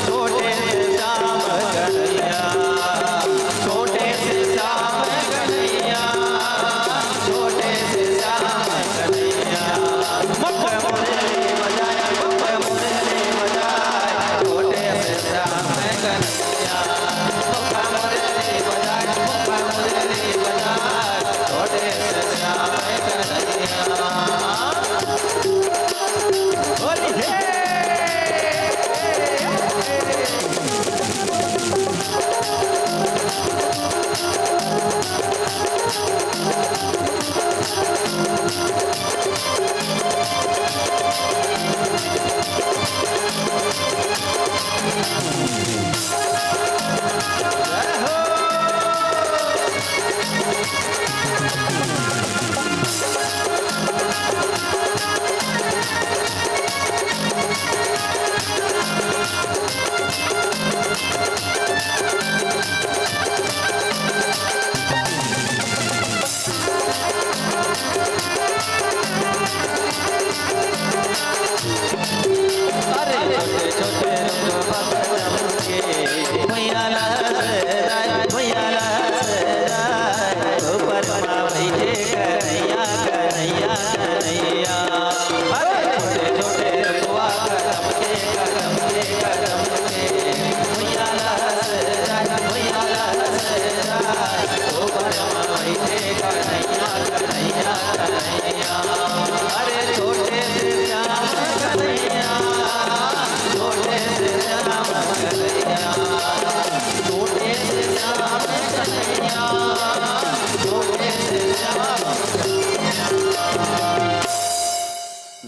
छोटे से श्याम कन्हैया छोटे से श्याम कन्हैया छोटे से श्याम कन्हैया मुख मुरली बजाए मुख मुरली बजाए छोटे से श्याम कन्हैया मुख मुरली बजाए मुख मुरली बजाए छोटे से श्याम कन्हैया।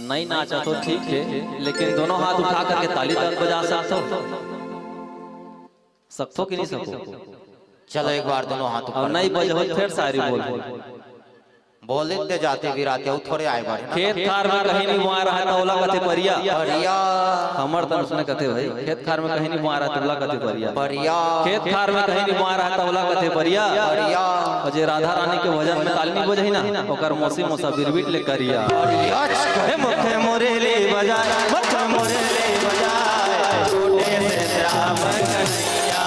नहीं नाचा तो ठीक है लेकिन दोनों हाथ उठा करके ताली तक बजा सकते कि नहीं सको। चलो एक बार दोनों हाथ और नहीं बजो फिर सारी बोल देते जाते गिराते हो थोड़े आए बार खेत खार में कहीं नहीं बुआ रहा था ओला कते परिया हमर तन उसने कते भाई खेत खार में कहीं नहीं बुआ रहा था ओला कते परिया खेत खार में कहीं नहीं बुआ रहा था ओला कते परिया और जे राधा रानी के भजन में ताली नहीं बजही ना ओकर मौसी मौसा बिरबिट ले करिया मुख मुरली बजाए मुख मुरली बजाए छोटे से श्याम कन्हैया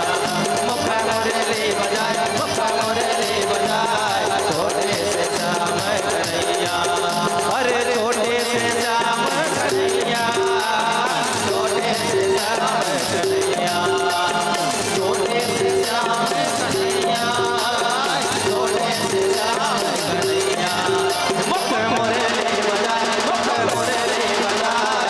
मुख मुरली बजाए मुख मुरली बजाए छोटे से श्याम कन्हैया अरे छोटे से श्याम कन्हैया छोटे से श्याम कन्हैया छोटे से श्याम कन्हैया छोटे से श्याम कन्हैया मुख मुरली बजाए मुख मुरली बजाए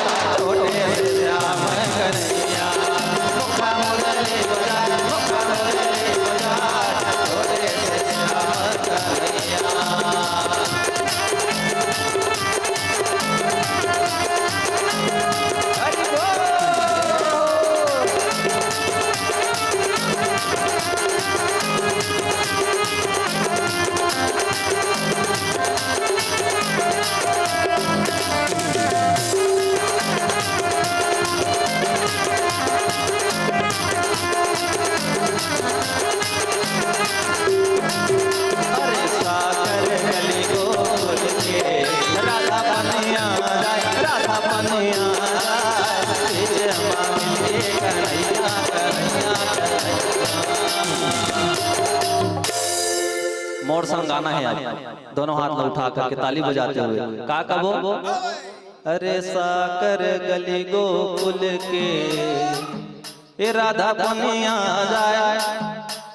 मोर संग गाना है आज। दोनों हाथ में उठा करके ताली बजाते हुए का कबो। अरे साकर गली गोकुल के ए राधा बनिया जाए,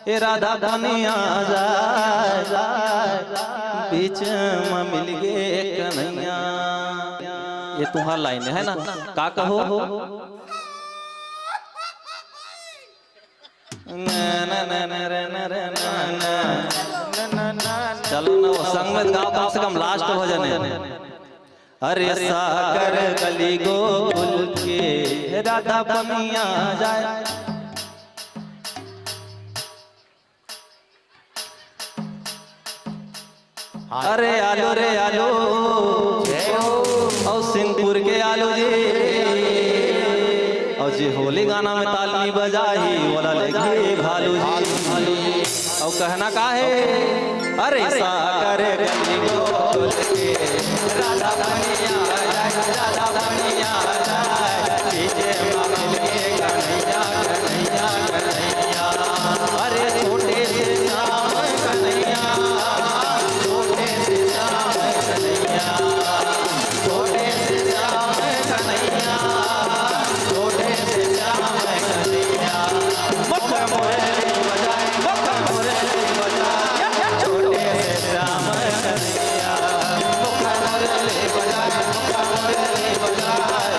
ए राधा बनिया जाए, बीच में मिल गए कन्हैया। ये तुम्हारा लाइन है ना, का कहो। चलो ना वो संग में गाओ, कम से कम लास्ट भजन है। अरे सागर गली गोकुल के राधा बनिया जाए, अरे आलो रे आलो और सिंहपुर के आलो जी, और जी होली गाना में ताल नहीं बजाई बोला लेके भालू जी। और कहना का है, अरे साकर गली गोकुल के राधा बनिया जाए, राधा बनिया जाए, डीजे मांग ले कन्हैया कन्हैया कन्हैया। अरे छोटे से श्याम कन्हैया, छोटे से श्याम कन्हैया, छोटे से श्याम कन्हैया, छोटे से श्याम कन्हैया। मुख मुरली बजाए, मुख मुरली बजाए, छोटे से श्याम कन्हैया। मुख मुरली बजाए, मुख मुरली बजाए,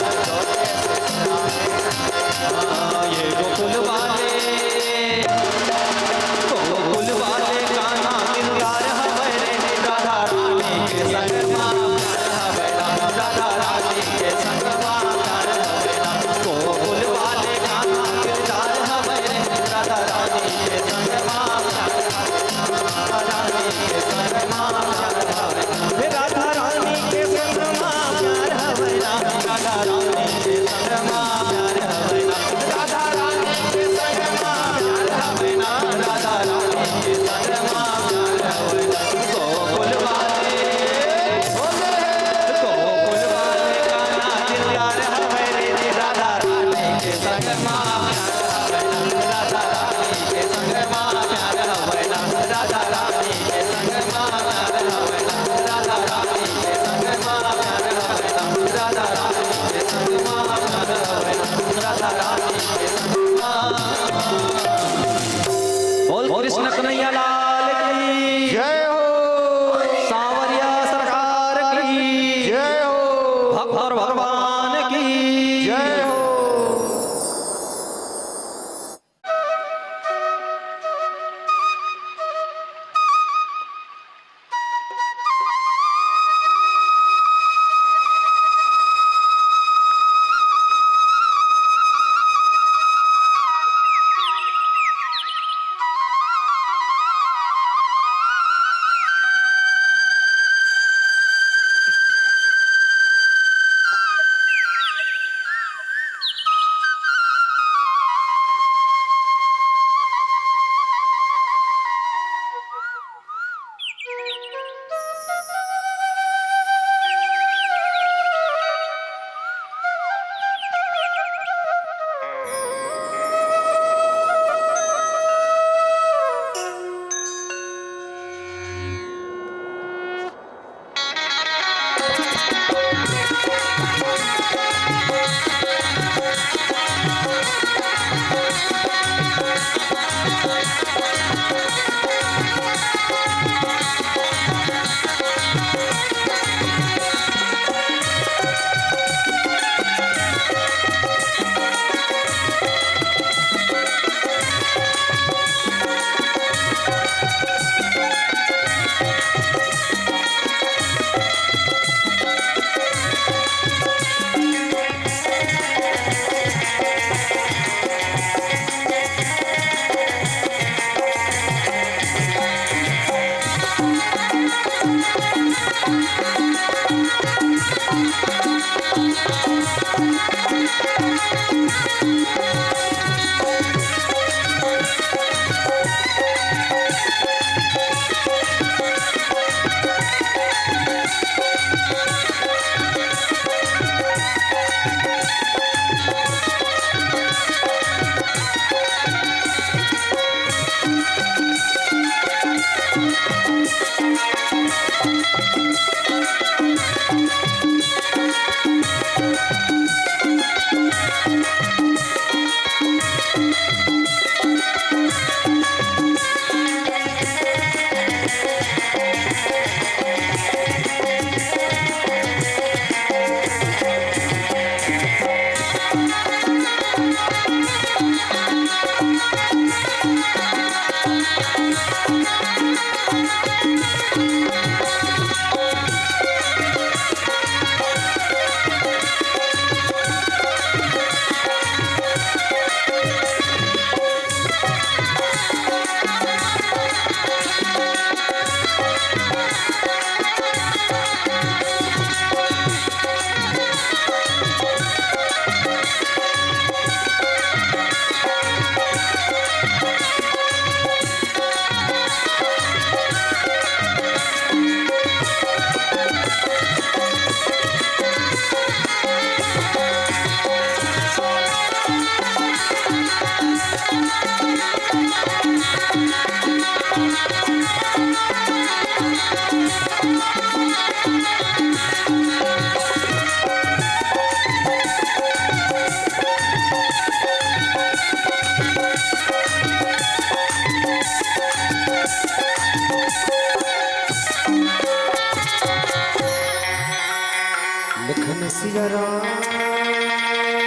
सिया रामचंद्र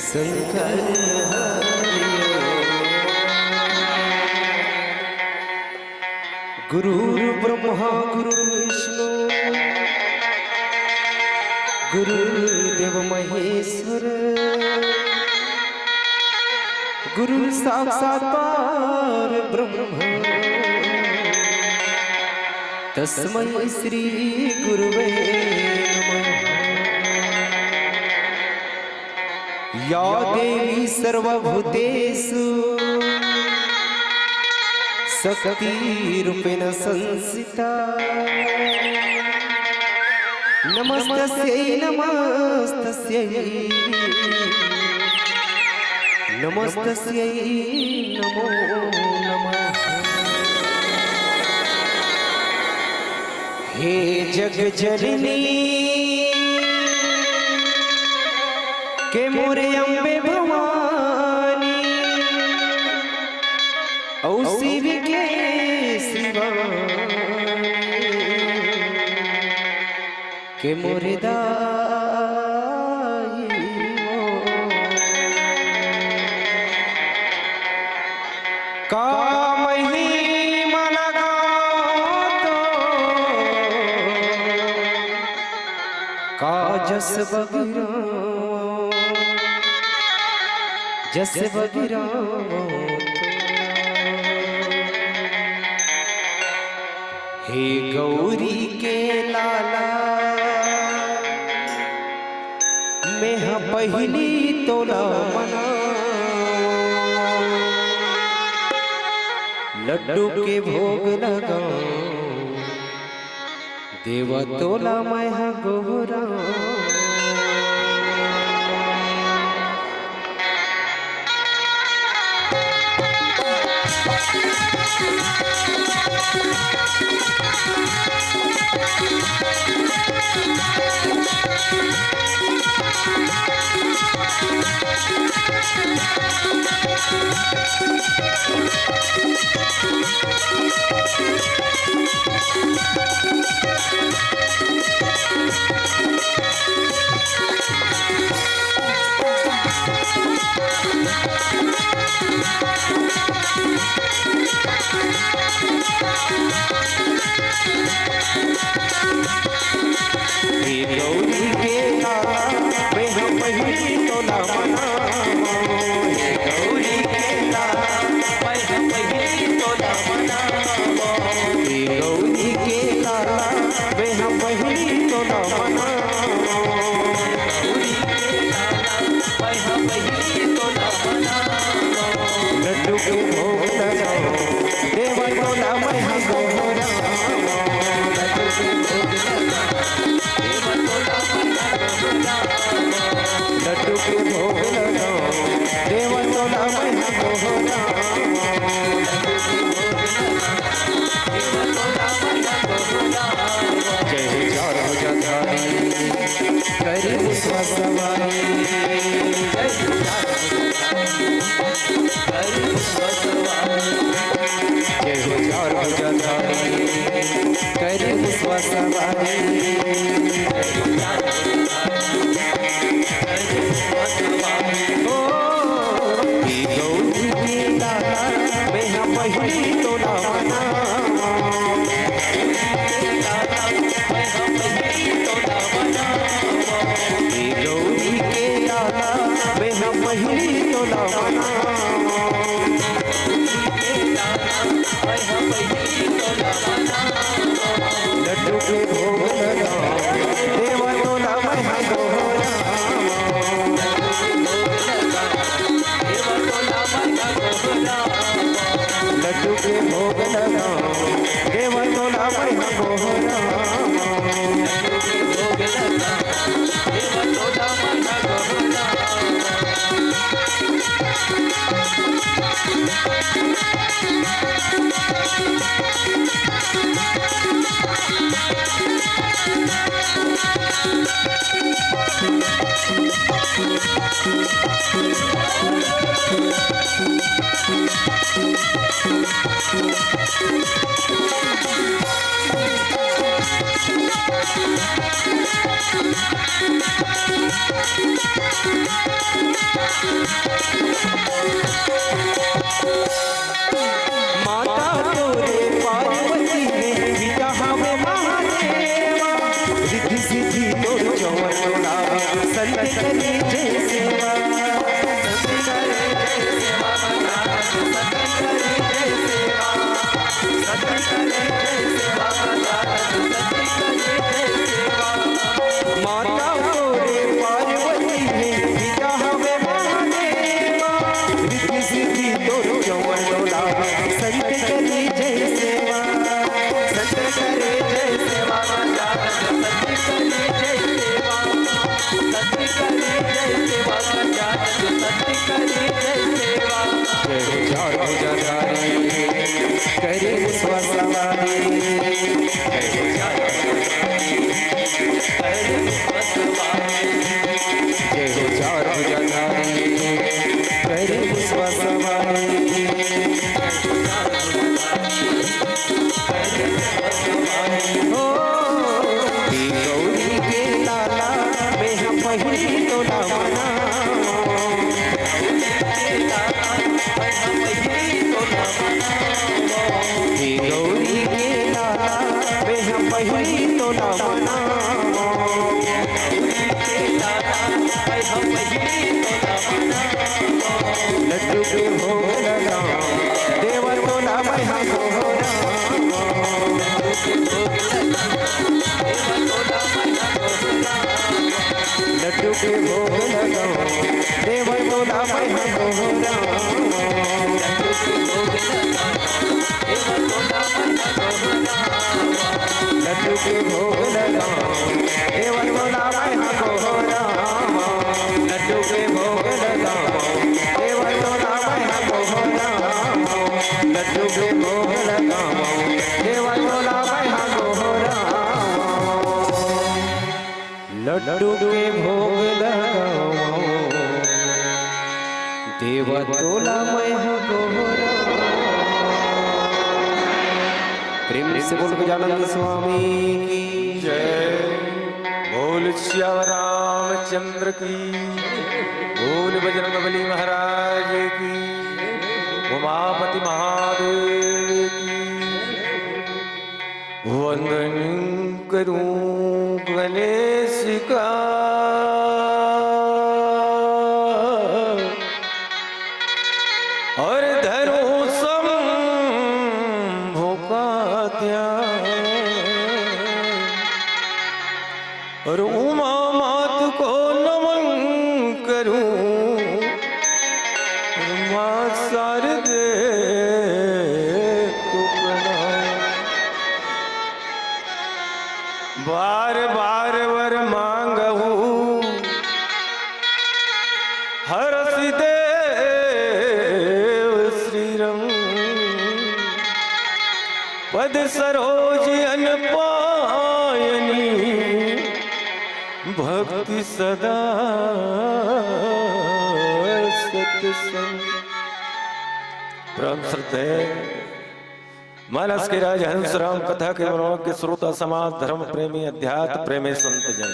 शंकर गुरु ब्रह्मा गुरु विष्णु गुरुदेव महेश्वर गुरु साक्षात् परब्रह्म तस्मै श्री गुरुवे नमः। या देवी सर्वभूतेषु शक्तिरूपेण संस्थिता नमस्तस्यै नमस्तस्यै नमस्तस्यै नमो नमः। हे जग जननी के मोरे अम्बे भवानी औ शिव के के मोरे दाई का महिमा लगाओ तो का जस बगिरा हे गौरी के लाला मैं पहली तोला मना लड्डू के भोग लगाओ देवा तोला मैं गोहरा संत करे जय सेवा, संत करे जय सेवा, संत करे जय सेवा, संत करे जय सेवा, संत करे जय सेवा। माता तोरे पार्वती है, पिता हमें महादेवा, रिद्धि सिद्धि तोरो जवन डोला, संत करे जय सेवा, संत करे जय सेवा, संत करे जय सेवा, संत करे जय सेवा, संत करे जय सेवा। जय जादू जगारी करे स्वसवारी, जय जादू करे स्वसवारी, जय जादू जगारी करे स्वसवारी। गौरी के लाला में हम पहिली तोला मना, गौरी के लाला में हम पहिली तोला मना, लड्डू के भोग लगा देवर तोला मैं हम गोरा, लड्डू के भोग लगाओ देवर तोला मैं हम गोरा, लड्डू के भोग लगाओ देवर तोला मैं हम गोरा, लड्डू के भोग लगाओ देवर तोला मैं हम गोरा, लड्डू के भोग लगाओ देवर तोला मैं हम गोरा, लड्डू के भोग लगाओ देवा तोला मैं हूँ गोरा। प्रेम से बोल गजानंद स्वामी की जय, बोल श्याम रामचंद्र की, बोल बजरंगबली महाराज की, उमापति महादेव की। वंदन करूं गणेश का, और धरूं शंभु का ध्यान, और उमा मात को नमन करूं, मां शारदे को प्रणाम। बार बार वर मांगहु हरस देव श्रीरंग, पद सरोज अनपायनी, भक्ति सदा सत्संग। परम श्रद्धेय मानस के राज हंस राम कथा के मनोज्ञ श्रोता समाज धर्म प्रेमी अध्यात्म प्रेमी संत जन,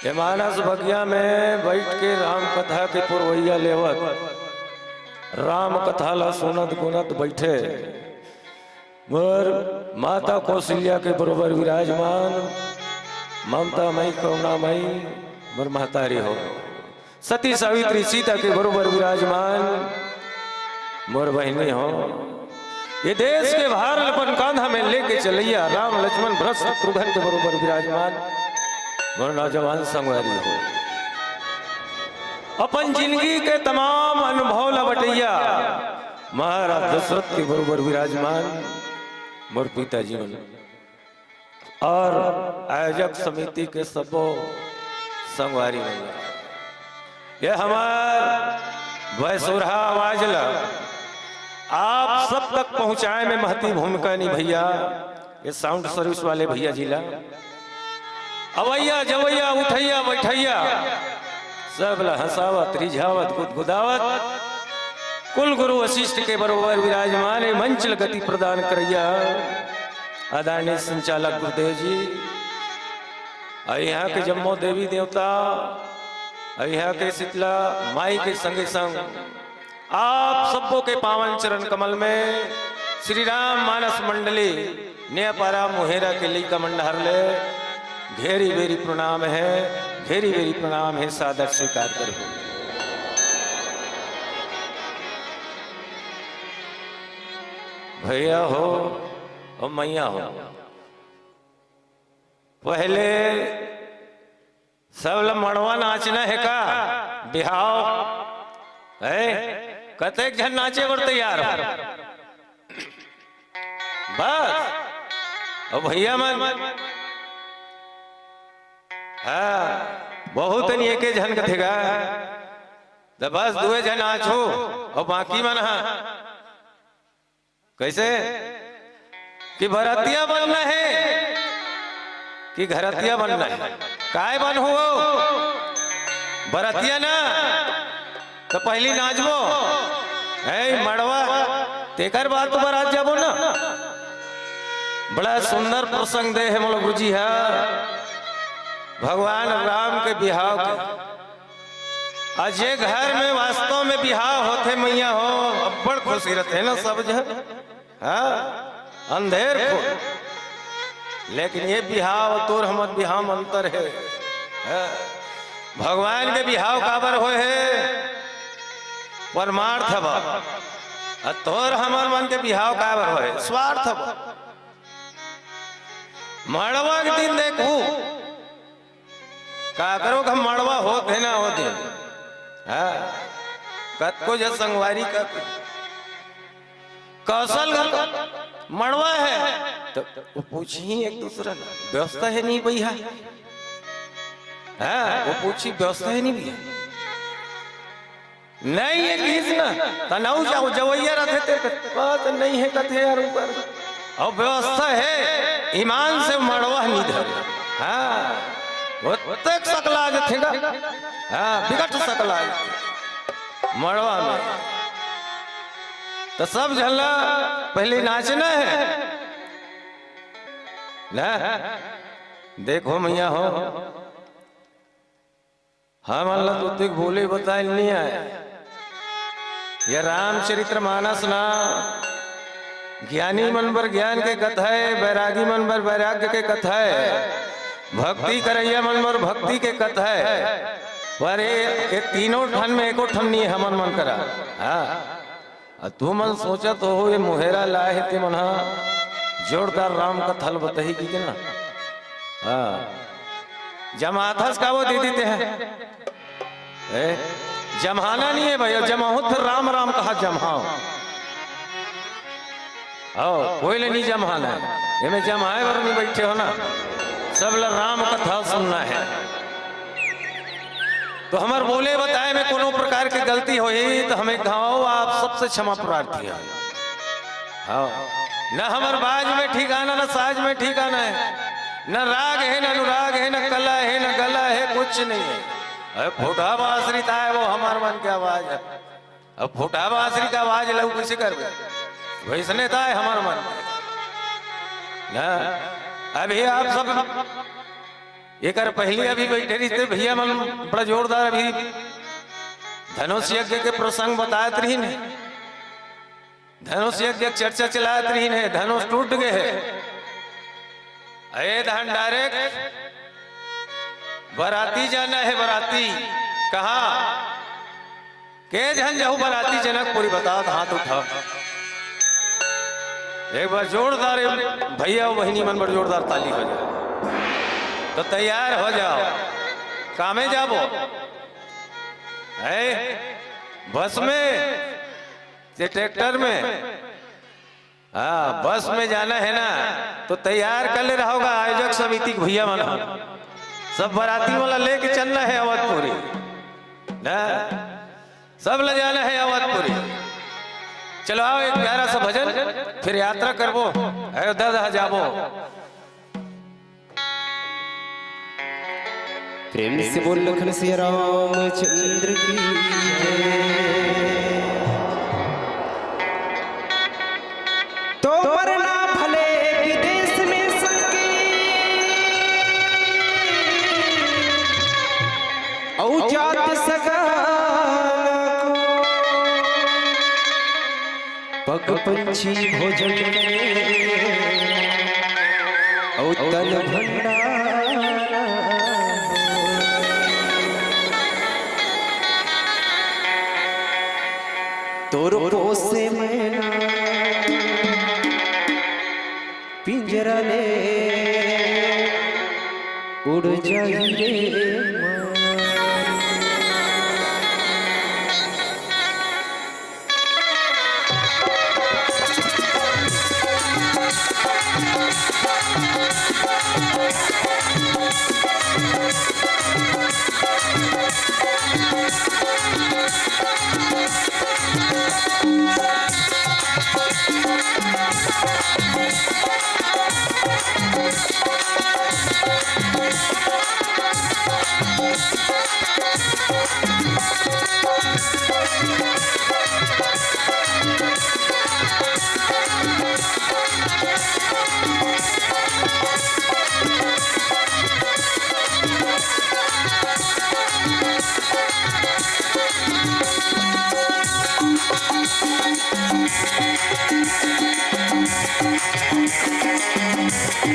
ये मानस भगिया में बैठ के राम कथा के पुरवैया लेवत राम कथा ला सुनत गुनत बैठे मोर माता कौशल्या के बरोबर विराजमान ममता मई करुणा मई मोर महतारी हो, सती सावित्री सीता के बरोबर विराजमान मोर बहनी हो। ये देश के भार अपन कांधा में लेके चलैया राम लक्ष्मण भरत शत्रुघ्न के बरोबर विराजमान मोर नौजवान संगवारी हो। अपन जिंदगी के तमाम अनुभव ला बटैया महाराज दशरथ के बरोबर विराजमान मोर पिता जीवन, और आयोजक समिति के सबो संगवारी में ये हमार वैसुरहा आवाज ला आप सब तक पहुंचाए में महती भूमिका निभैया ये साउंड सर्विस वाले भैया जिला अवैया जवैया उठैया बैठैया सब ला हंसावत रिझावत गुदगुदावत कुल गुरु वशिष्ठ के बरोबर विराजमान मंच गति प्रदान करैया आदरणीय संचालक गुरुदेव जी, यहाँ के जम्मो देवी देवता, यहाँ के शीतला माई के संगे संग आप सबों के पावन चरण कमल में श्री राम मानस मंडली नेपारा मुहेरा के लिए का मंडहर ले घेरी बेरी प्रणाम है। भेरी भेरी प्रणाम है, सादर स्वीकार करो। भैया हो और मैया हो, पहले सब लोग मड़वा नाचना है का बिहाव है, कतेक जन नाचे बर तैयार हो बस। और भैया मन हाँ बहुत नहीं एक जन कथेगा तो बस दुए जन नाचो और बाकी मन हाँ कैसे कि बरातिया बनना है कि घरतिया बनना है, काय बन हो बरातिया ना तो पहली नाचबो है मड़वा तेकर बाद तो बारात जाबो ना। बड़ा सुंदर प्रसंग दे है मोल गुरुजी है भगवान राम के बिहाव के। अजय घर में वास्तव में बिहाव होते मैया हो बड़ खुशी रहते है ना सब जन, हाँ अंधेर को, लेकिन ये बिहाव तोर हमर बिहाव अंतर है, भगवान के बिहाव काबर हो है परमार्थ बा, तोर हमर मन के बिहाव काबर हो है स्वार्थ बा। मड़वा के दिन देखू का करो हम मड़वा होते ना होते, हाँ कत को जब संगवारी का कौशल मड़वा है तो वो पूछी एक दूसरा व्यवस्था है नहीं भैया, हाँ वो पूछी व्यवस्था है नहीं भैया, नहीं है किस ना तनाव जाओ जवैया रखे बात नहीं है कथे यार ऊपर, और व्यवस्था है ईमान से मड़वा नहीं धर, हाँ वो तक सकला जथेगा, हाँ बिगट सकला मड़वा में तो सब झल्ला पहले नाचना है ना। देखो मैया हो हम अल्लाह तो तक बोले बताए नहीं आए, यह रामचरित्र मानस ना ज्ञानी मन पर ज्ञान के कथा है, वैरागी मन पर वैराग्य के कथा है, भक्ति करैया मन पर भक्ति के कथा है, पर ये तीनों ठन में एको ठन नहीं है हमन मन करा। हाँ तू मन सोचा तो हो ये मुहेरा लाए ते मन जोरदार राम कथल बताही की ना, हाँ जमाथस का वो दे देते हैं, जमाना नहीं है भैया, जमाओ फिर राम राम कहा जमाओ, आओ कोई ले नहीं जमाना है, ये में जमाए वर नहीं बैठे हो ना, सब लोग राम कथा सुनना है। तो हमारे बोले बताए में कोनो प्रकार की गलती हुई तो हमें गाँव आप सबसे क्षमा प्रार्थी है, हाँ न हमारे बाज में ठिकाना न साज में ठिकाना है, न राग है न अनुराग है न कला है न गला है, कुछ नहीं है। फुटा बांसुरी है वो हमारे मन की आवाज है, अब फुटा बांसुरी का आवाज लग कैसे कर वैसने था है हमारे मन में। अभी आप सब एक पहले अभी बैठे रही थे भैया मन बड़ा जोरदार अभी धनुष यज्ञ के प्रसंग बताते रही ने, धनुष यज्ञ चर्चा चलाते रही ने, धनुष टूट गए है, अरे धन डायरेक्ट बराती जाना है, बराती कहा के जन जाऊ बराती जनकपुरी बताओ हाथ उठाओ एक बार जोरदार भैया बहनी मन बड़ जोरदार ताली हो जाए तो तैयार हो जाओ, कामे जाबो है बस में से ट्रैक्टर में, हाँ बस में जाना है ना तो तैयार कर ले रहोगा आयोजक समिति भैया मन सब बराती वाला लेके चलना है अवधपुरी ना, सब ले जाना है अवधपुरी। चलो आओ एक प्यारा सा भजन फिर यात्रा करबो अयोध्या जाबो। प्रेम से बोल लखन सिया रामचंद्र की तो वरना भले विदेश में सके औजात सगाना को पग पंछी भोजन औ तन भंडारा तोर पोसे मैना पिंजरा ले उड़ जाई रे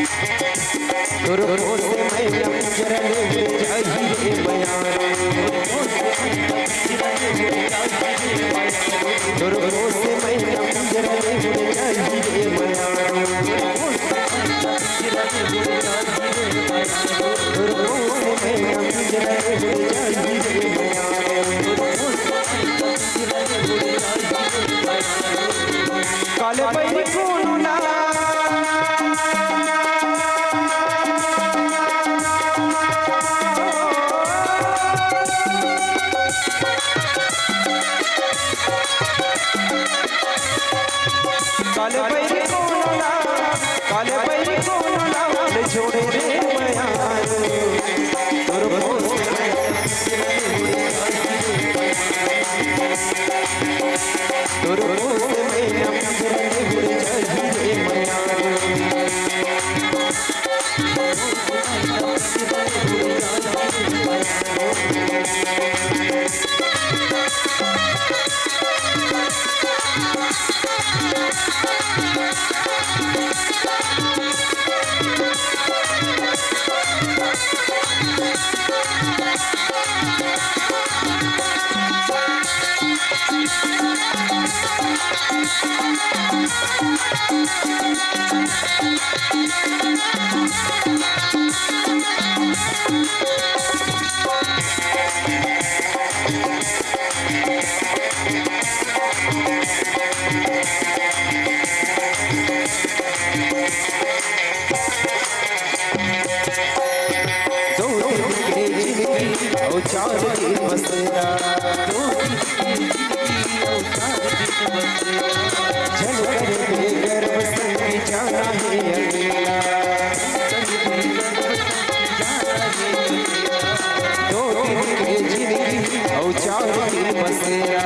तोर पोसे मैना पिंजरा ले जाई रे बयारो तोर पोसे मैना पिंजरा ले जाई रे बयारो तोर पोसे मैना पिंजरा ले जाई रे बयारो काले बैरी कोनो ना काले बैरी कोनो लाल छोड़े रे मयार तोर पोसे तोर पोसे मैना पिंजरा ले जाई रे मयार चार दिन बसेरा चल कर बेगर बसंगी जाना है अकेला दो दिन की जिंदगी और चार दिन बसेरा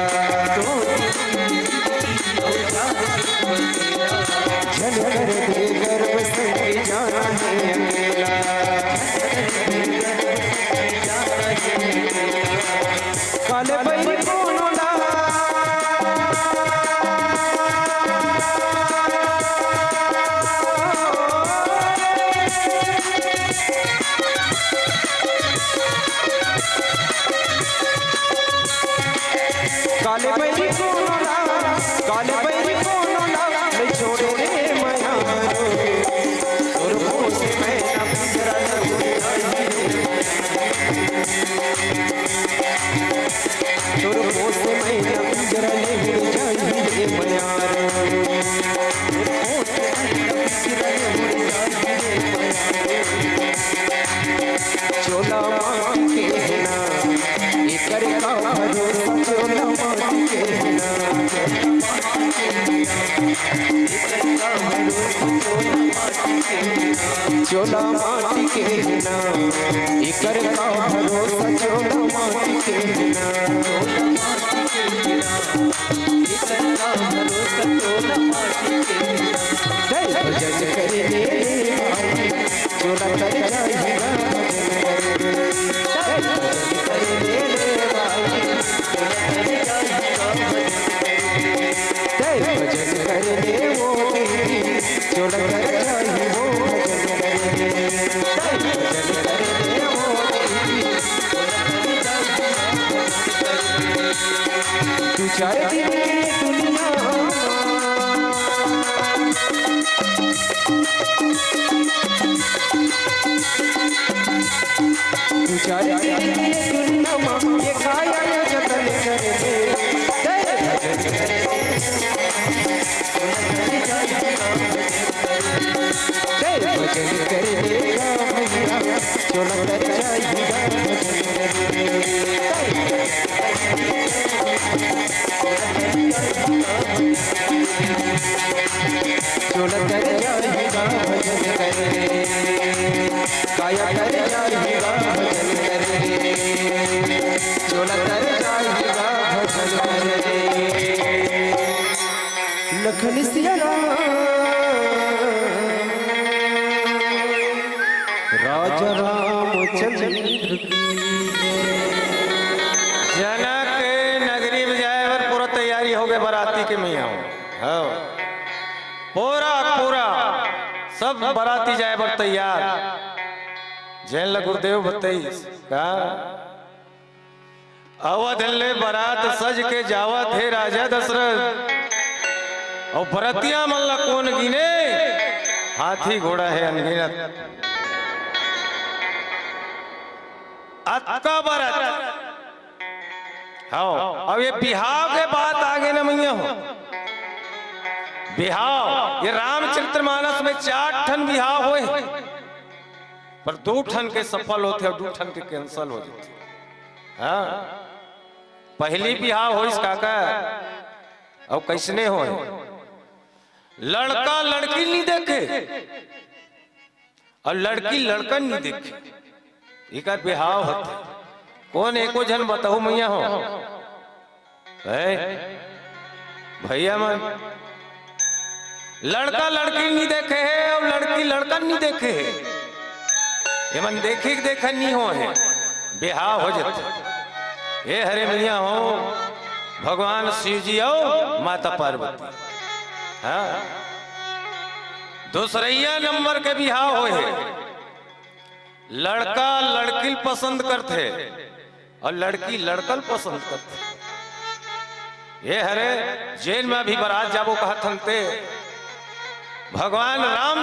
चल कर बेगर बसंगी जाना है अकेला काले बैरी कोनो ना काले बैरी कोनो ना ले छोड़े रे मयारो तोर पोसे मैना पिंजरा ले तोर पोसे मैना पिंजरा ले जाई रे मयारो चोला मांग के ना एकर का भरोसा चोला मांग के ना चोला माटी के ना एकर का भरोसा चोला माटी के ना जय भजन करे चोला कर जाएगा जय भजन करे वो चोला कर जाए वो तू चार दिन चार दिन की गुन्नमा ये काया जतन कर दे भजन करे भजन करेगा भैया चोला कर जाएगा चोला कर जाएगा भजन करे काया कर जाएगा भजन करे चोला कर जाएगा भजन करे लखन सिया राजा रामचंद्र जनक नगरी में जाए और पूरा तैयारी हो गए बराती के मियाँ हाँ पूरा सब बराती जाए पर तैयार जैन गुरुदेव बताई का अवध ले बरात सज के जावत है राजा दशरथ और बरतिया मल्ला कौन गिने हाथी घोड़ा है अनगिनत अक्का बरत हाँ अब ये बिहाव के बात आगे न मैया हो बिहाव ये रामचरितमानस में 4 ठन बिहाव हुए पर 2 ठन के सफल होते और 2 ठन के कैंसल हो जाते हाँ पहली बिहाव हो इस काका और कैसने हो लड़का लड़की नहीं देखे और लड़की लड़का नहीं देखे एक बिहाव होते कौन एको जन बताओ मैया हो भैया मन लड़का लड़की नहीं देखे है और लड़की लड़का नहीं देखे है ये मन देखे देखा नहीं हो है बिहाव हो जाते ये हरे मैया हो भगवान शिव जी आओ माता पार्वती हाँ दूसरैया नंबर के बिहाव हो है लड़का लड़की पसंद करते और लड़की लड़कल पसंद करते ये हरे जेल में भी बारात जाबो कहत हनते भगवान राम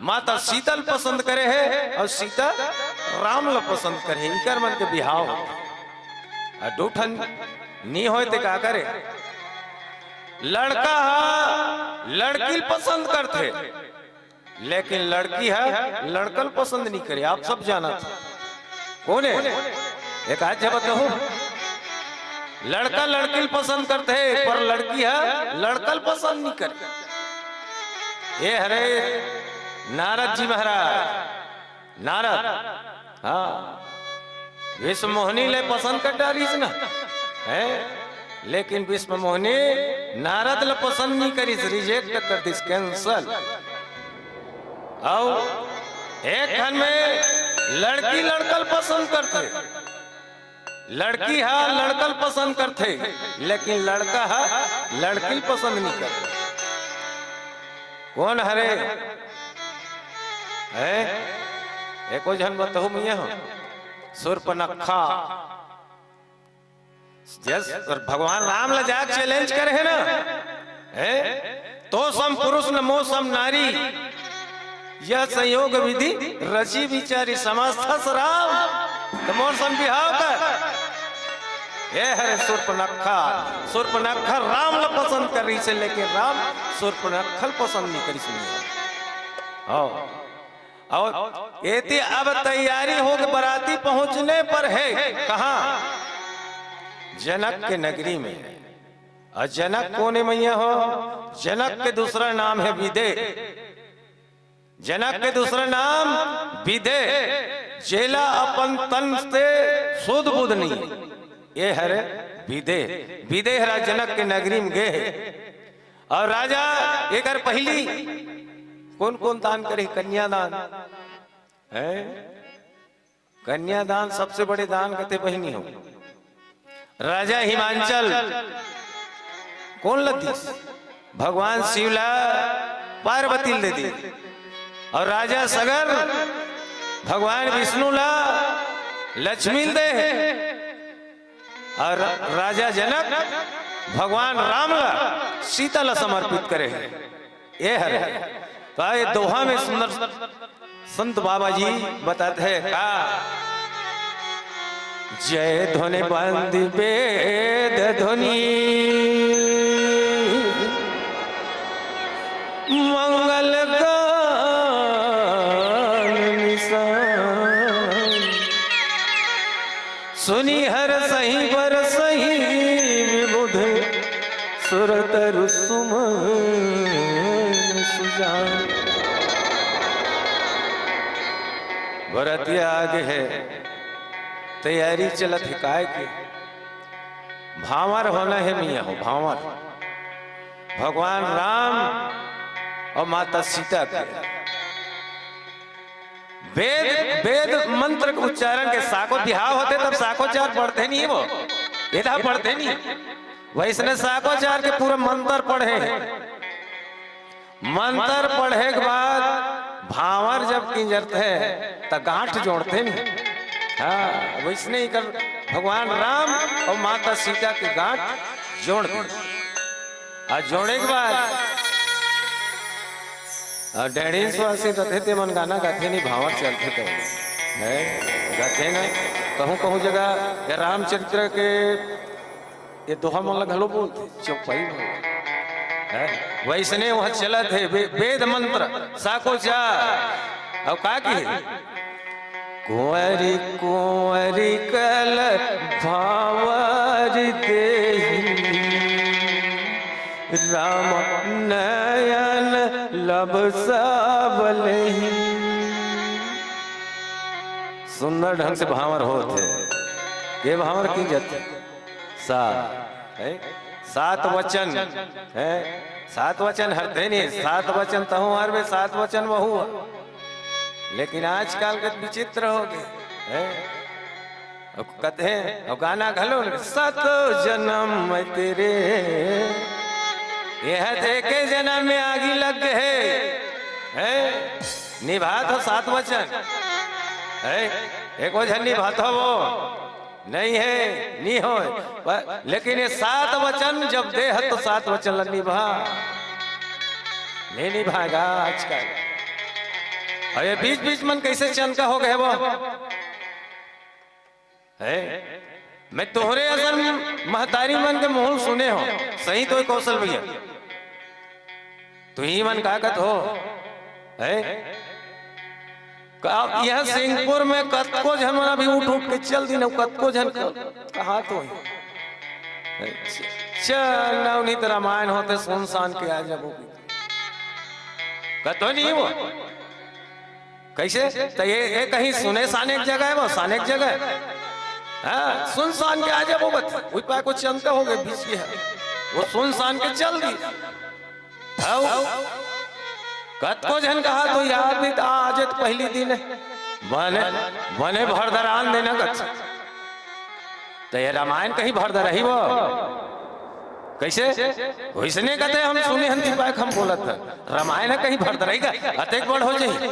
माता सीतल पसंद करे है और सीता राम ल पसंद करे इकर मन के बिहाव और 2 ठन नहीं होए ते का करे लड़का लड़की पसंद करते लेकिन लड़की है लड़कल पसंद नहीं करे आप सब जाना था कौन है एक आज बताओ लड़का लड़की पसंद करते पर लड़की है लड़कल पसंद नहीं करे ये हरे नारद जी महाराज नारद हाँ विश्व मोहिनी ले पसंद कर डाली ना है लेकिन विश्व मोहिनी नारद ले पसंद नहीं करी रिजेक्ट कर दी कैंसल और एक खन में लड़की लड़कल पसंद करते लड़की है लड़कल पसंद करते लेकिन लड़का है लड़की पसंद नहीं करते कौन हरे है एको जन बताओ मिया हो सुर्पनखा भगवान राम ला जाग चैलेंज करे है ना है तो सम पुरुष न मो सम नारी यह संयोग विधि रची विचारी समस्त राम तो मोर सम बिहाव कर ये है सुर्पनखा राम ला पसंद कर रही से लेकिन राम सुर्पनखल पसंद नहीं करी सुनिए और ये अब तैयारी हो के बराती पहुंचने पर है कहा जनक के नगरी में और जनक कौन है मैया हो जनक के दूसरा नाम है विदे जनक के दूसरा नाम विदे जेला अपन तन से शुद्ध बुद्ध नहीं ये है विदे विदे जनक के नगरी में गए और राजा एक पहली कौन कौन दान करे कन्यादान है कन्यादान सबसे बड़े दान कहते बहनी हो राजा हिमांचल कौन लती भगवान शिवला पार्वती ले दी और राजा सगर भगवान विष्णु ला लक्ष्मी दे और राजा जनक भगवान राम ला सीता ला समर्पित करे ये है तो ये दोहा में सुंदर संत बाबा जी बताते हैं का जय ध्वनि बंद वेद ध्वनि मंगल गान निशान सुनी हर सही बर सही विबुध सुरतर सुमन सुजान। भरतिया आगे है तैयारी चलत है काय की भावर होना है मियाँ हो भावर भगवान राम और माता सीता के वेद वेद मंत्र के उच्चारण के साको बिहाव होते तब साकोचार पढ़ते नहीं वो इधर पढ़ते नहीं वैसने साकोचार के पूरा मंत्र पढ़े हैं। मंत्र पढ़े के बाद भावर जब किंजरते है तो गांठ जोड़ते नहीं। हाँ वैसने ही कर भगवान राम और माता सीता के गांठ जोड़ दी और जोड़े के बाद डेढ़ी स्वासी रथे ते मन गाना गाथे नहीं भावर चलते तो है गाथे ना कहूँ कहूँ जगह या रामचरित्र के ये दोहा मन घलो बोलते चौपाई है वैसने वह चलत है वेद मंत्र साको चार और का की कुंवरी कुंवरी कल भावर देहि राम नयन लब सबलहि। सुंदर ढंग से भावर होते ये भावर की जाते सात वचन है सात वचन हरते नहीं सात वचन तहु हर में सात वचन वहु लेकिन आजकल के विचित्र हो गए कहते हैं और गाना घलो सत जन्म में तेरे यह देखे जन्म में आगी लग गए है निभा तो सात वचन है एक वचन निभा तो वो नहीं है नहीं हो लेकिन ये सात वचन जब दे है तो सात वचन निभा नहीं निभाएगा आजकल। और ये बीच बीच मन कैसे चंका हो गए वो है मैं तोहरे अगर महतारी मन के मोहन सुने हो सही तो कौशल भैया तू ही मन काकत हो है यह सिंहपुर में कतको जन अभी उठ उठ के चल दी कतको जन कहा तो चल नवनीत रामायण होते सुनसान के आ जब कतो नहीं वो कैसे तो ये कहीं सुने साने की जगह है वो साने की जगह हाँ सुनसान के आ जाए वो बता कुछ चंका हो गए बीच की है वो सुनसान के चल दी कतको जन कहा तो यार भी आज तो पहली दिन बने बने भरदरान देना कत तो ये रामायण कहीं भरदर ही वो कैसे वैसने कहते हम सुने हंती पाए हम बोला था रामायण कहीं भरदर रहेगा अतेक बड़ हो जाए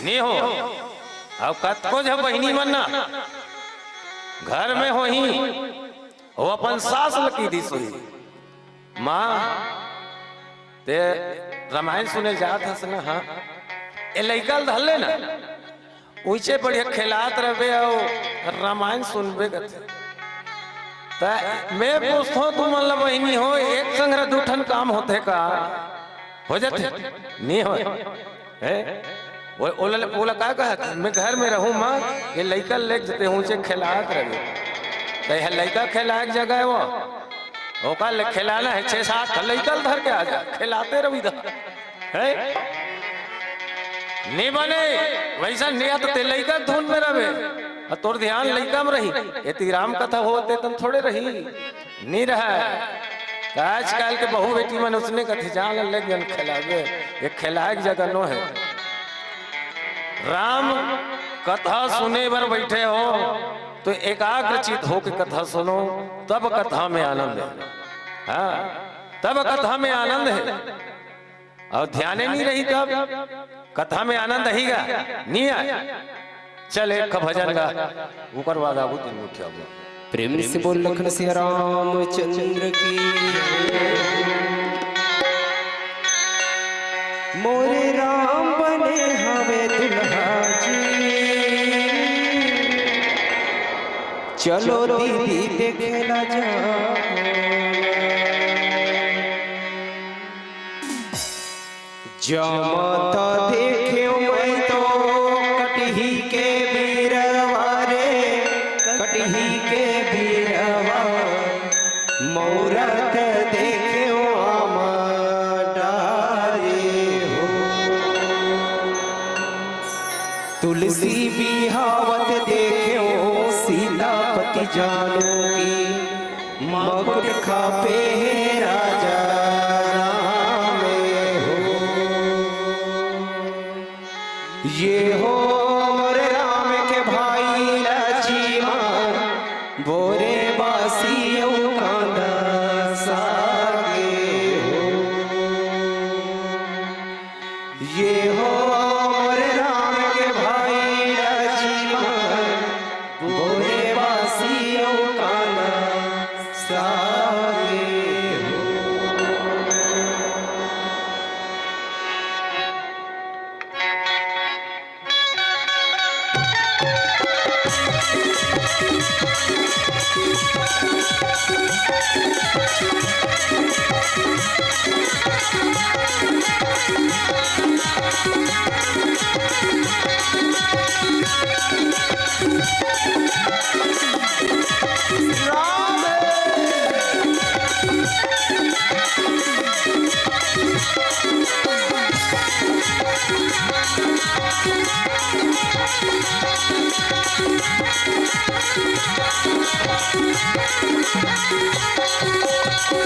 नहीं हो अब कतको जब बहनी बनना घर में हो ही वो अपन सास लकी दी सोई माँ ते रामायण सुने जात हस ना हाँ ये लइका धले ना ऊंचे बढ़िया खिलात रहे और रामायण सुनबे करते मैं पूछता हूँ तुम मतलब बहनी हो एक संग दूठन काम होते का हो जाते नहीं हो वो बोला का कहा मैं घर में रहूं माँ ये लड़का ले जाते ऊंचे खिलात रहे तो यह लड़का खिलाए जगह है वो का खिलाना है 6-7 लड़का धर के आ जा खिलाते रहो इधर है नहीं बने वैसा नहीं आता ते लड़का धुन में रहे तोर ध्यान लड़का में रही ये राम कथा होते तुम थोड़े रही नहीं रहा आजकल के बहु बेटी मन उसने कथे जान लग खिलावे ये खिलाए जगह नो है। राम कथा सुने बर बैठे हो तो एकाग्रचित हो के कथा सुनो तब कथा में आनंद है। हाँ तब कथा में आनंद है और ध्यान नहीं रही तब कथा में आनंद रहेगा नहीं आया। चल एक भजन गा ऊपर वाला दिन उठा प्रेम से बोल लखन सिया रामचंद्र की मोरे राम बने हवे दुल्हा जी चलो दीदी देखला जाओ जमत देखे मैं तो कटही के बीरवा रे कटही के बीरवा मौरत देखे तुलसी बिहावत देखे सीतापति जानो की मकुट खापे राजा राम हो ये हो मोरे राम के भाई लक्ष्मण बोरे बासी कांदा सागे हो ये हो मोरे राम के भाई लक्ष्मण बोरे बासी कांदा सागे हो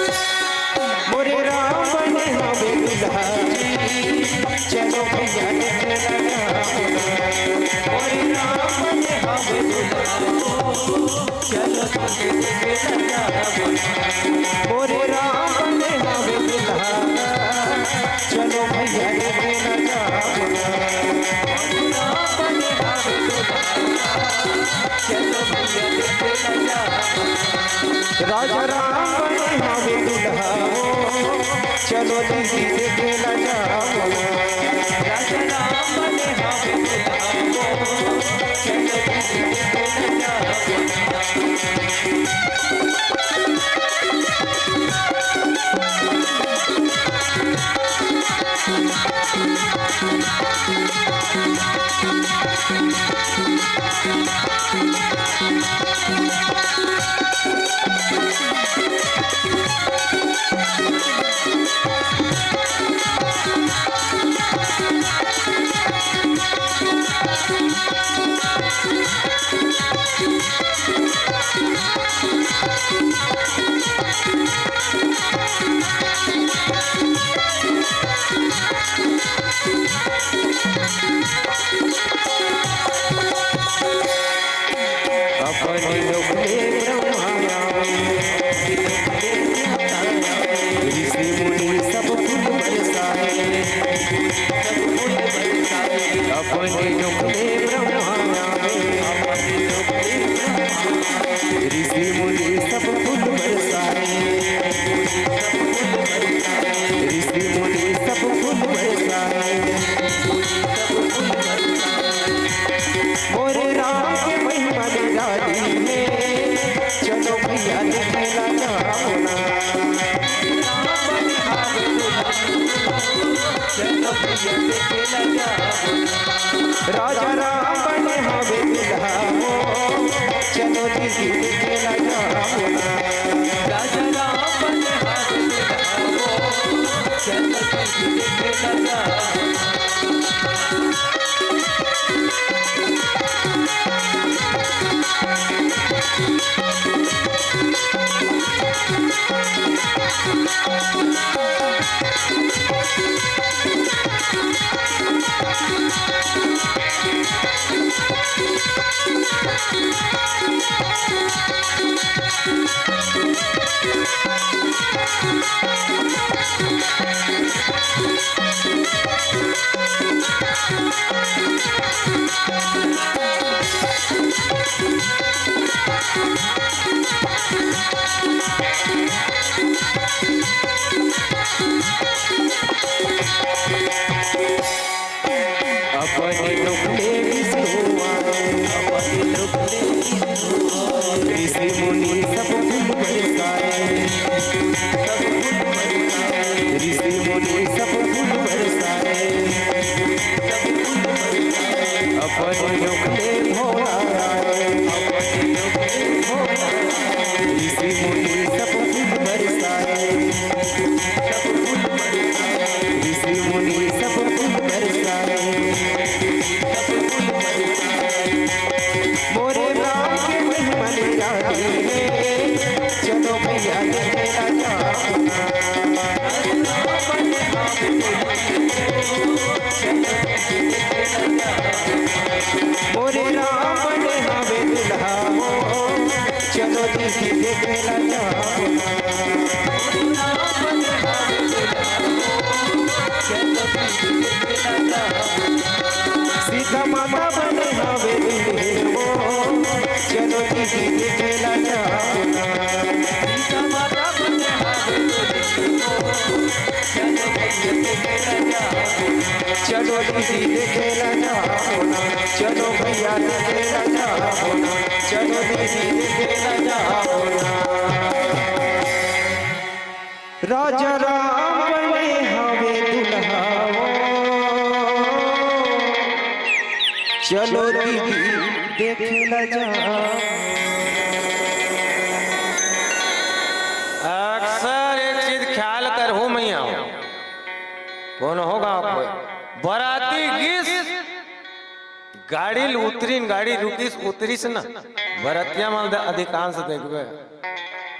मोरे राम बने हमें दुल्हा चलो भैया मोरे राम बने हमें दुल्हा चलो मोरे राम बने हमें दुल्हा चलो भैया राजा राम बने हमें दुल्हा चलो दीदी देखे न जाओ राजा राम बने हमें दुल्हा चलो दीदी देखे न अपने लोके ब्रह्माया ऋषि मुनि सब फूल बरसाए अपने लोके ब्रह्माया ऋषि मुनि सब फूल बरसाए ऋषि मुनि सब फूल बरसाए मोरे राम के महिमा निराली में चलो भैया देखला जाओ ना चलो भैया देखला जाओ राजा राम बने हमें दुल्हा चलो दीदी देखला जाओ ना राजा राम बने हमें दुल्हा चलो दीदी देखला जाओ Thank you. दीदी देखेला सीता माता बने हवे दुल्हे हो चलो दीदी देखेला सीता माता बने हवे चलो दीदी देखेला चलो भैया देखेला चलो दीदी देखेला राजा राम बने हवे दुल्हा चलो दीदी देखेला अक्सर एक चीज ख्याल कर हूं मैं आऊं कौन होगा बराती गिस गाड़ी गाड़ी रुकीस उतरीस ना बरतिया में अधिकांश देखबे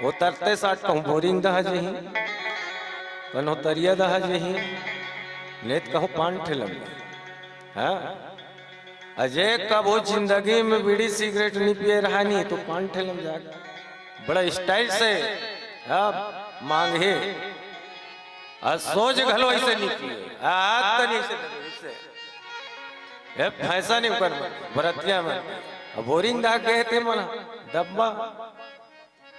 उतरते साथ कहूँ बोरिंग दह जही पनोतरिया दह जही लेत कहूँ पान ठेलम हाँ अजय कब वो जिंदगी में बीड़ी सिगरेट नहीं पिए रहा नहीं तो पान ठेलम जाके बड़ा स्टाइल से मांगे सोच घलो ऐसे नहीं पिए हाथ तो नहीं से फैसा नहीं कर बरतिया में बोरिंग दा गए थे मना डब्बा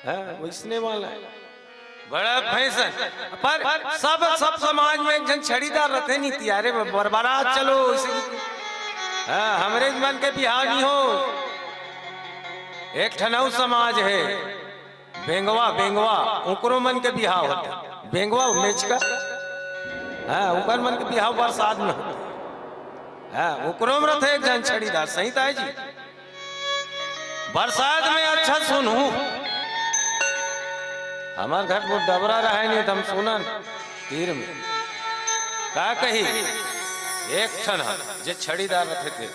है वैसने वाला है बड़ा फैशन पर सब समाज में एक जन छड़ीदार रहते नहीं तियारे बरबारात चलो इसे हमरे मन के बिहार नहीं हो एक ठनऊ समाज है बेंगवा उकरो मन के बिहार होता बेंगवा मेच का उकर मन के बिहार बरसात में होता उकरो में रहते एक जन छड़ीदार सही था जी बरसात में अच्छा सुनू हमारे घर वो डबरा रहा नहीं हम सुना तीर में का कही एक क्षण जे छड़ीदार रखे थे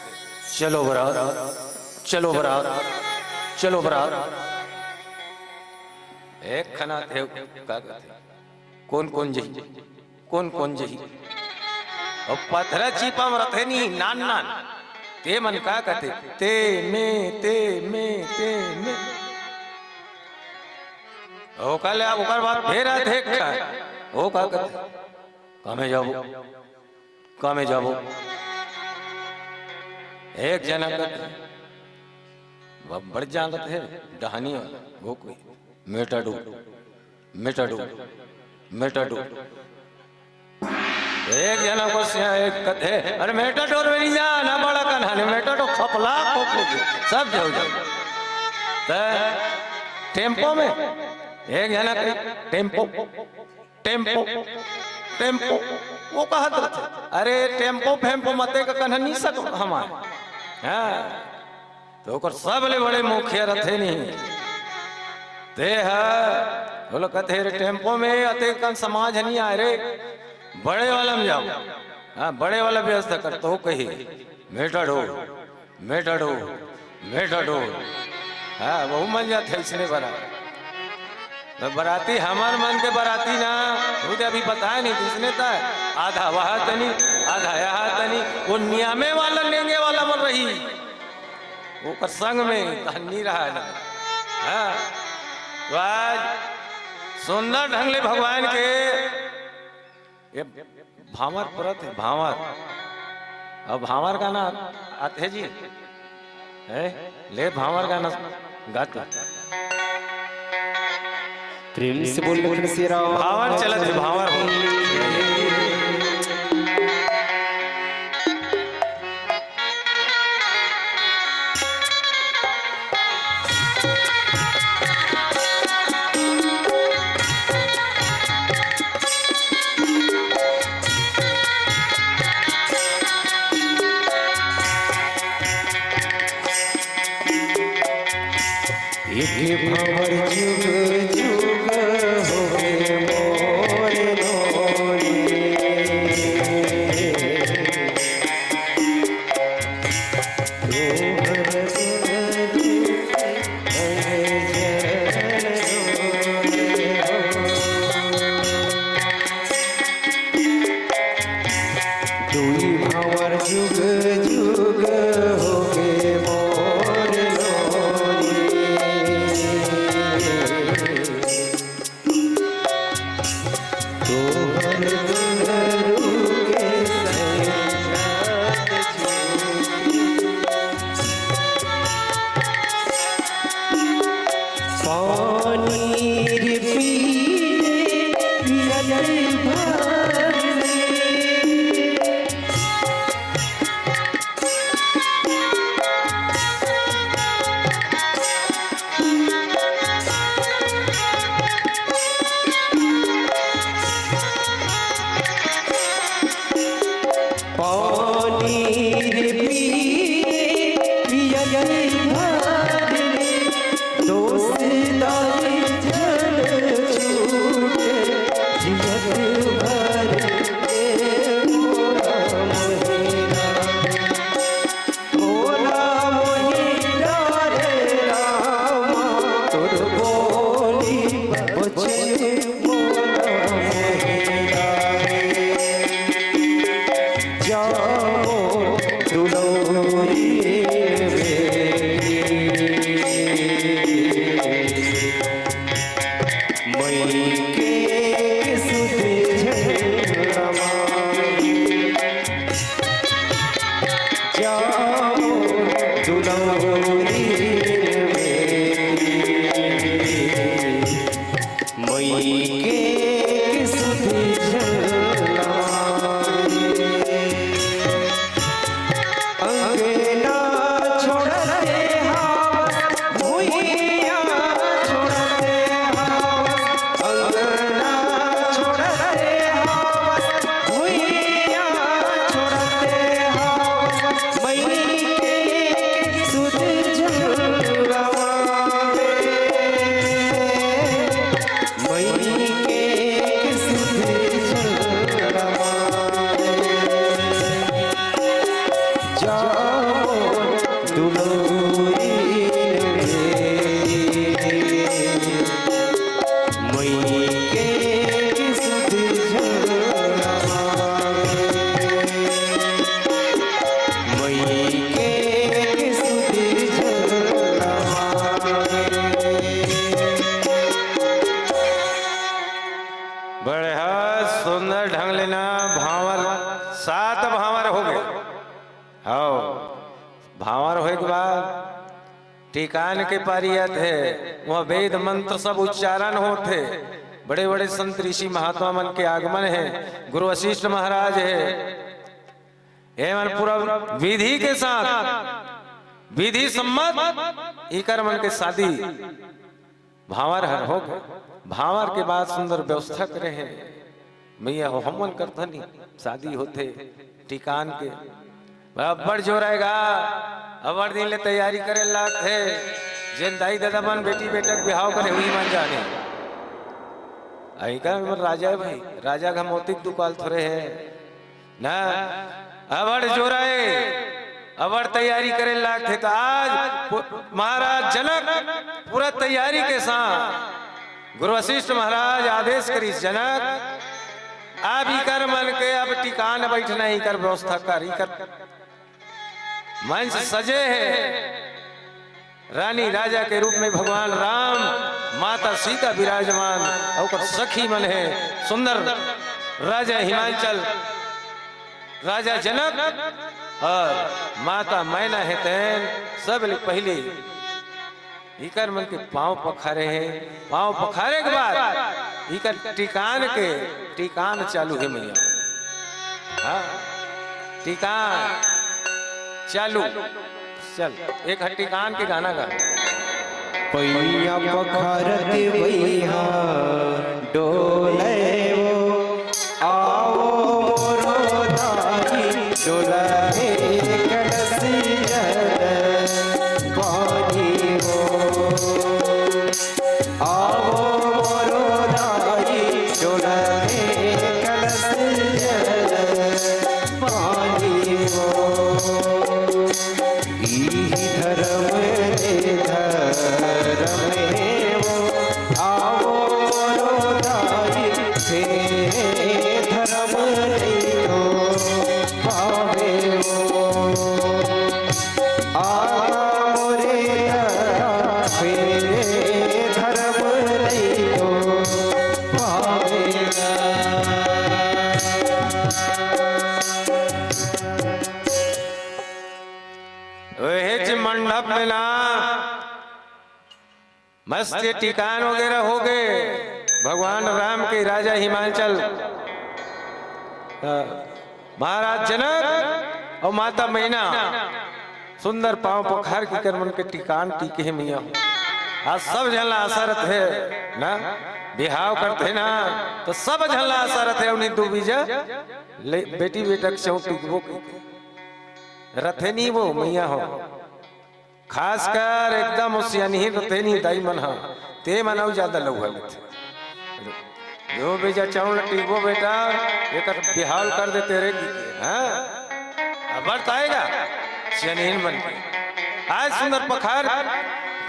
चलो बराबर चलो बराबर चलो बराबर एक खना थे का कौन कौन जही और पत्थर चीपा में रखे नहीं नान ते मन का कहते ते में ओ कल ओकर बात फेरा देख ओ का कहते कामे जाबो एक जना कहते बड़ जान रहे डहानी वो कोई मेटाडो एक जना को एक कहते अरे मेटाडोर में नहीं जाना बड़ा कन्हाने मेटाडो खपला सब जाओ टेम्पो में एक जना टेम्पो वो कहत रहते अरे टेम्पो फेम्पो मते का कन्हा नहीं सक हमारे तो सब ले बड़े मुखिया रहते नहीं ते बोलो कहते रे टेम्पो में अते कन समाज नहीं आए रे बड़े वाला में जाओ बड़े वाला व्यवस्था कर तो कही मेटाडोर वो मन जाते इसने बना तो बराती हमार मन के बराती ना मुझे अभी बताया नहीं किसने था आधा वहा तनी आधा यहाँ तनी वो नियामे वाला लेंगे वाला मन रही वो प्रसंग में नहीं रहा है तो आज सुंदर ढंग ले भगवान के ये भावर परत है भावर अब भावर गाना आते जी है ले भावर गाना गाते प्रेम से बोल भावर चलत है भावर एक भंवर जुग जुग होवे मोर लोरी दुई भंवर जुग जुग होवे मोर लोरी टिकान के पारियत है, वहाँ वेद मंत्र सब उच्चारण होते, बड़े बड़े संत ऋषि महात्मा मन के आगमन है, गुरु वशिष्ठ महाराज है, एवं पूरा विधि के साथ विधि सम्मत इकर मन के शादी भावर हर हो गए। भावर के बाद सुंदर व्यवस्था करे हैं मैया हो हमन करता नहीं शादी होते टिकान के बड़ जोर आएगा अवर दिन ले तैयारी करे लाग थे जेन दाई दादा मन बेटी बेटक बिहाव करे हुई मन जाने आई का राजा है भाई राजा का मोतिक दुकाल थोड़े है ना अवर जोर आए अवर तैयारी करे लाग थे तो आज महाराज जनक पूरा तैयारी के साथ गुरु वशिष्ठ महाराज आदेश करी जनक अब इकर मन के अब टिकान बैठना ही कर व्यवस्था कर ही कर मंच सजे है रानी राजा के रूप में भगवान राम माता सीता विराजमान और सखी मन है सुंदर राजा हिमांचल राजा जनक और माता मैना है तैन सब पहले इकर मन के पांव पखारे हैं पांव पखारे के बाद इकर टिकान चालू है मैया हाँ टिकान चालू चल एक टिकान के गाना गा पैया पखारत वैया डोले वो आओ रोदाई डोले कड़सिया पानी हो आओ रोदाई डोले कड़सिया पानी हो धर्म वो आओ रोदाई से धर्म हो पावे वो आओ रे धर्म हो पावेगा मंडप में ना मस्त टिकान वगैरह हो गए भगवान राम के राजा हिमांचल महाराज जनक और माता मैना सुंदर पांव पखार की कर मन के टिकान टीके है मैया आज सब झल्ला असरत है ना बिहाव करते ना तो सब झल्ला असरत है उन्हें दो बीजा बेटी बेटक से टिकबो रथे नहीं वो मैया हो खासकर एकदम उसियानी रथे नहीं दाई मन हा ते मनाऊ ज्यादा लौहल जो बेजा चाउल टिकबो बेटा एक बिहाल कर देते रे हाँ अब आएगा सियानीन बन के आज सुंदर पखार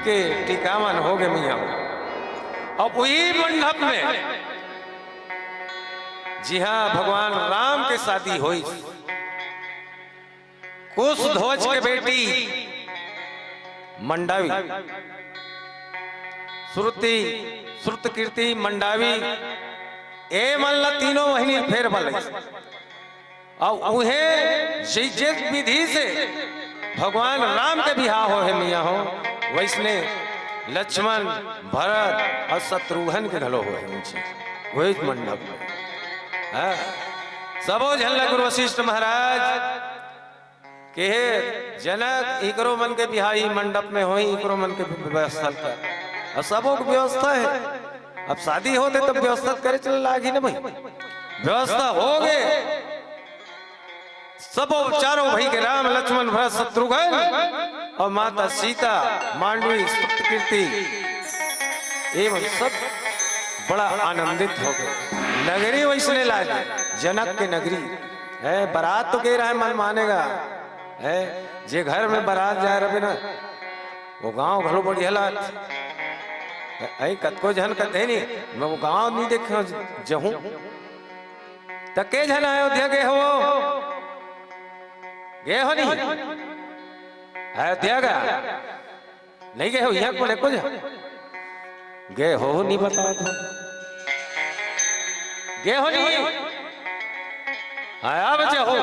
के टिकावन हो गए मैया अब वही मंडप में जी हाँ भगवान राम के शादी हुई कुश ध्वज के बेटी मंडावी श्रुत कीर्ति मंडावी ए मल्ला तीनों महीने फेर वाले और उन्हें जिस विधि से भगवान राम के बिहार हो है मिया हो वैसने लक्ष्मण भरत और शत्रुघ्न के घलो हो है मुझे वही मंडप में सबो झल्ला गुरु वशिष्ठ महाराज के जनक इकरो मन के बिहाई मंडप में हो इकरो मन के व्यवस्था कर और सबों की व्यवस्था है अब शादी होते तब व्यवस्था करे चल लागी ना भाई व्यवस्था हो गए सब चारों भाई के राम लक्ष्मण भरत शत्रुघ्न और माता सीता मांडवी कीर्ति एवं सब बड़ा आनंदित हो गए नगरी वैसने लागे जनक के नगरी है बारात तो कह रहा है मन मानेगा है जे घर में बारात जाए रहे ना वो गांव घलो बड़ी हालात ऐ कतको जन कहते नहीं मैं वो गांव नहीं देखा जहूं तके जन अयोध्या गए हो नहीं अयोध्या का नहीं गए हो यहाँ को लेको जा गए हो नहीं बता दो गए हो नहीं आया बचे हो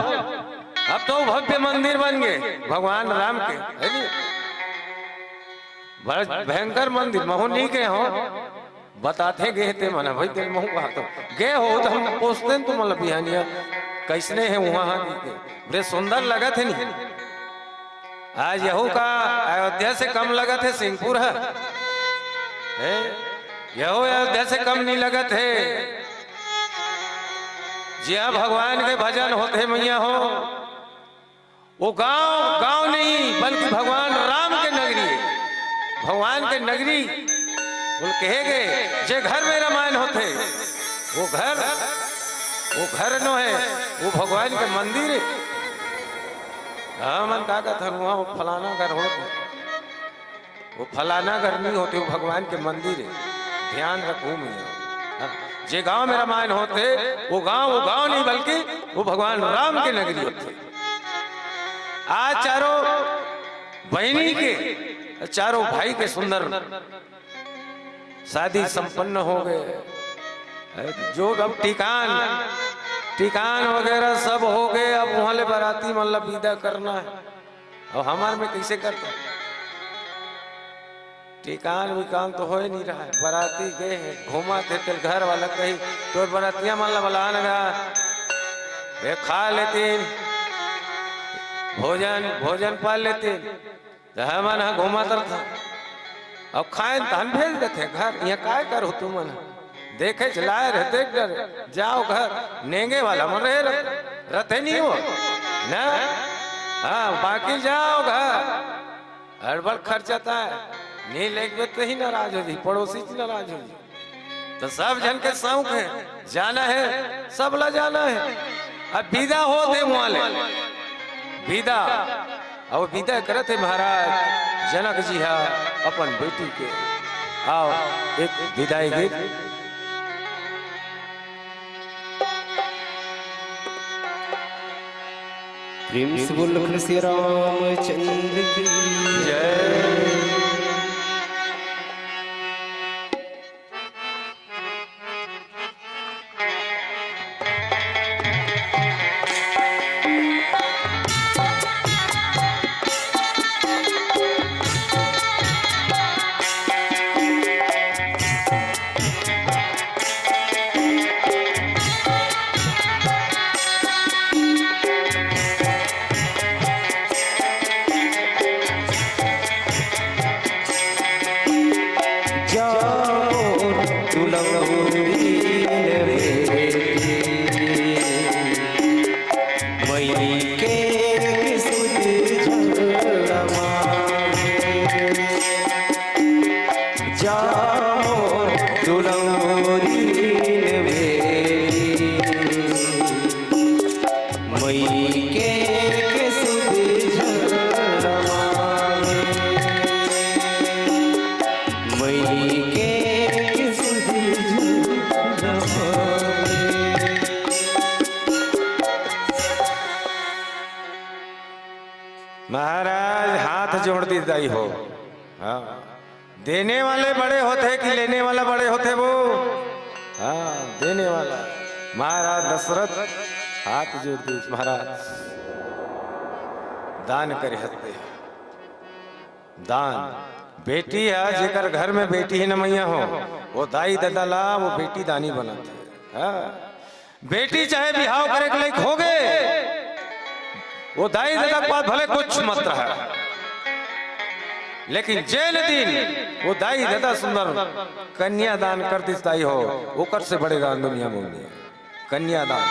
अब तो भव्य मंदिर बन गए भगवान राम के है नहीं बड़ा भयंकर मंदिर महू नहीं गए हो बताते गए थे मना भाई तेल महू कहा तो गए हो तो हम पूछते तो मतलब बिहानिया कैसने है वहां बड़े सुंदर लगा थे नहीं। आज यहू का अयोध्या से कम लगा थे सिंहपुर है यहू अयोध्या से कम नहीं लगा थे। जी हाँ भगवान के भजन होते मैया हो वो गांव गांव नहीं बल्कि भगवान राम के नगरी भगवान के नगरी बोल कहे गए जे घर में रामायण होते वो घर नो है वो भगवान के मंदिर है। हाँ मन का था वहाँ वो फलाना घर होते वो फलाना घर नहीं होते वो भगवान के मंदिर है ध्यान रखो मैं। जे गांव में रामायण होते वो गांव नहीं बल्कि वो भगवान राम के नगरी होते। आज चारों बहनी के चारों भाई के सुंदर शादी संपन्न हो गए जो अब टिकान वगैरह सब हो गए। अब वहां ले बाराती मतलब विदा करना है और हमारे में कैसे करते टिकान विकान तो हो ही नहीं रहा है। बाराती गए हैं घूमा थे तेल घर वाला कही तो बारातियां मतलब बुला वे खा लेते भोजन पा लेते मन घूमा था अब खाए धन भेज देते घर यहाँ काय करो तुम मन देखे चलाए रहते डर जाओ घर नेंगे वाला मन रहे रहते नहीं हो ना। हाँ बाकी जाओ घर हड़बड़ खर्चाता है नहीं लेके तो ही नाराज हो जी पड़ोसी नाराज हो जी। तो सब जन के शौक है जाना है सब ला जाना है। अब विदा हो दे वाले विदा और विदा करते महाराज जनक जी हा अपन बेटी के आओ एक विदाई गीत। प्रेम से बोल श्री रामचंद्र की जय। महाराज हाथ जोड़ दी दाई हो। हाँ देने वाले बड़े होते कि लेने वाला बड़े होते वो। हाँ देने वाला महाराज दशरथ हाथ जोड़ दी महाराज दान करे हते दान बेटी है जेकर घर में बेटी ही न मैया हो वो दाई दादा ला वो बेटी दानी बनाते। हाँ बेटी चाहे बिहाव करे के लायक हो गए वो दाई दादा के पास भले कुछ मत रहा लेकिन जेल दिन वो दाई दादा सुंदर कन्या दान कर दी दाई हो ओकर से बड़े दान दुनिया में नहीं कन्या दान।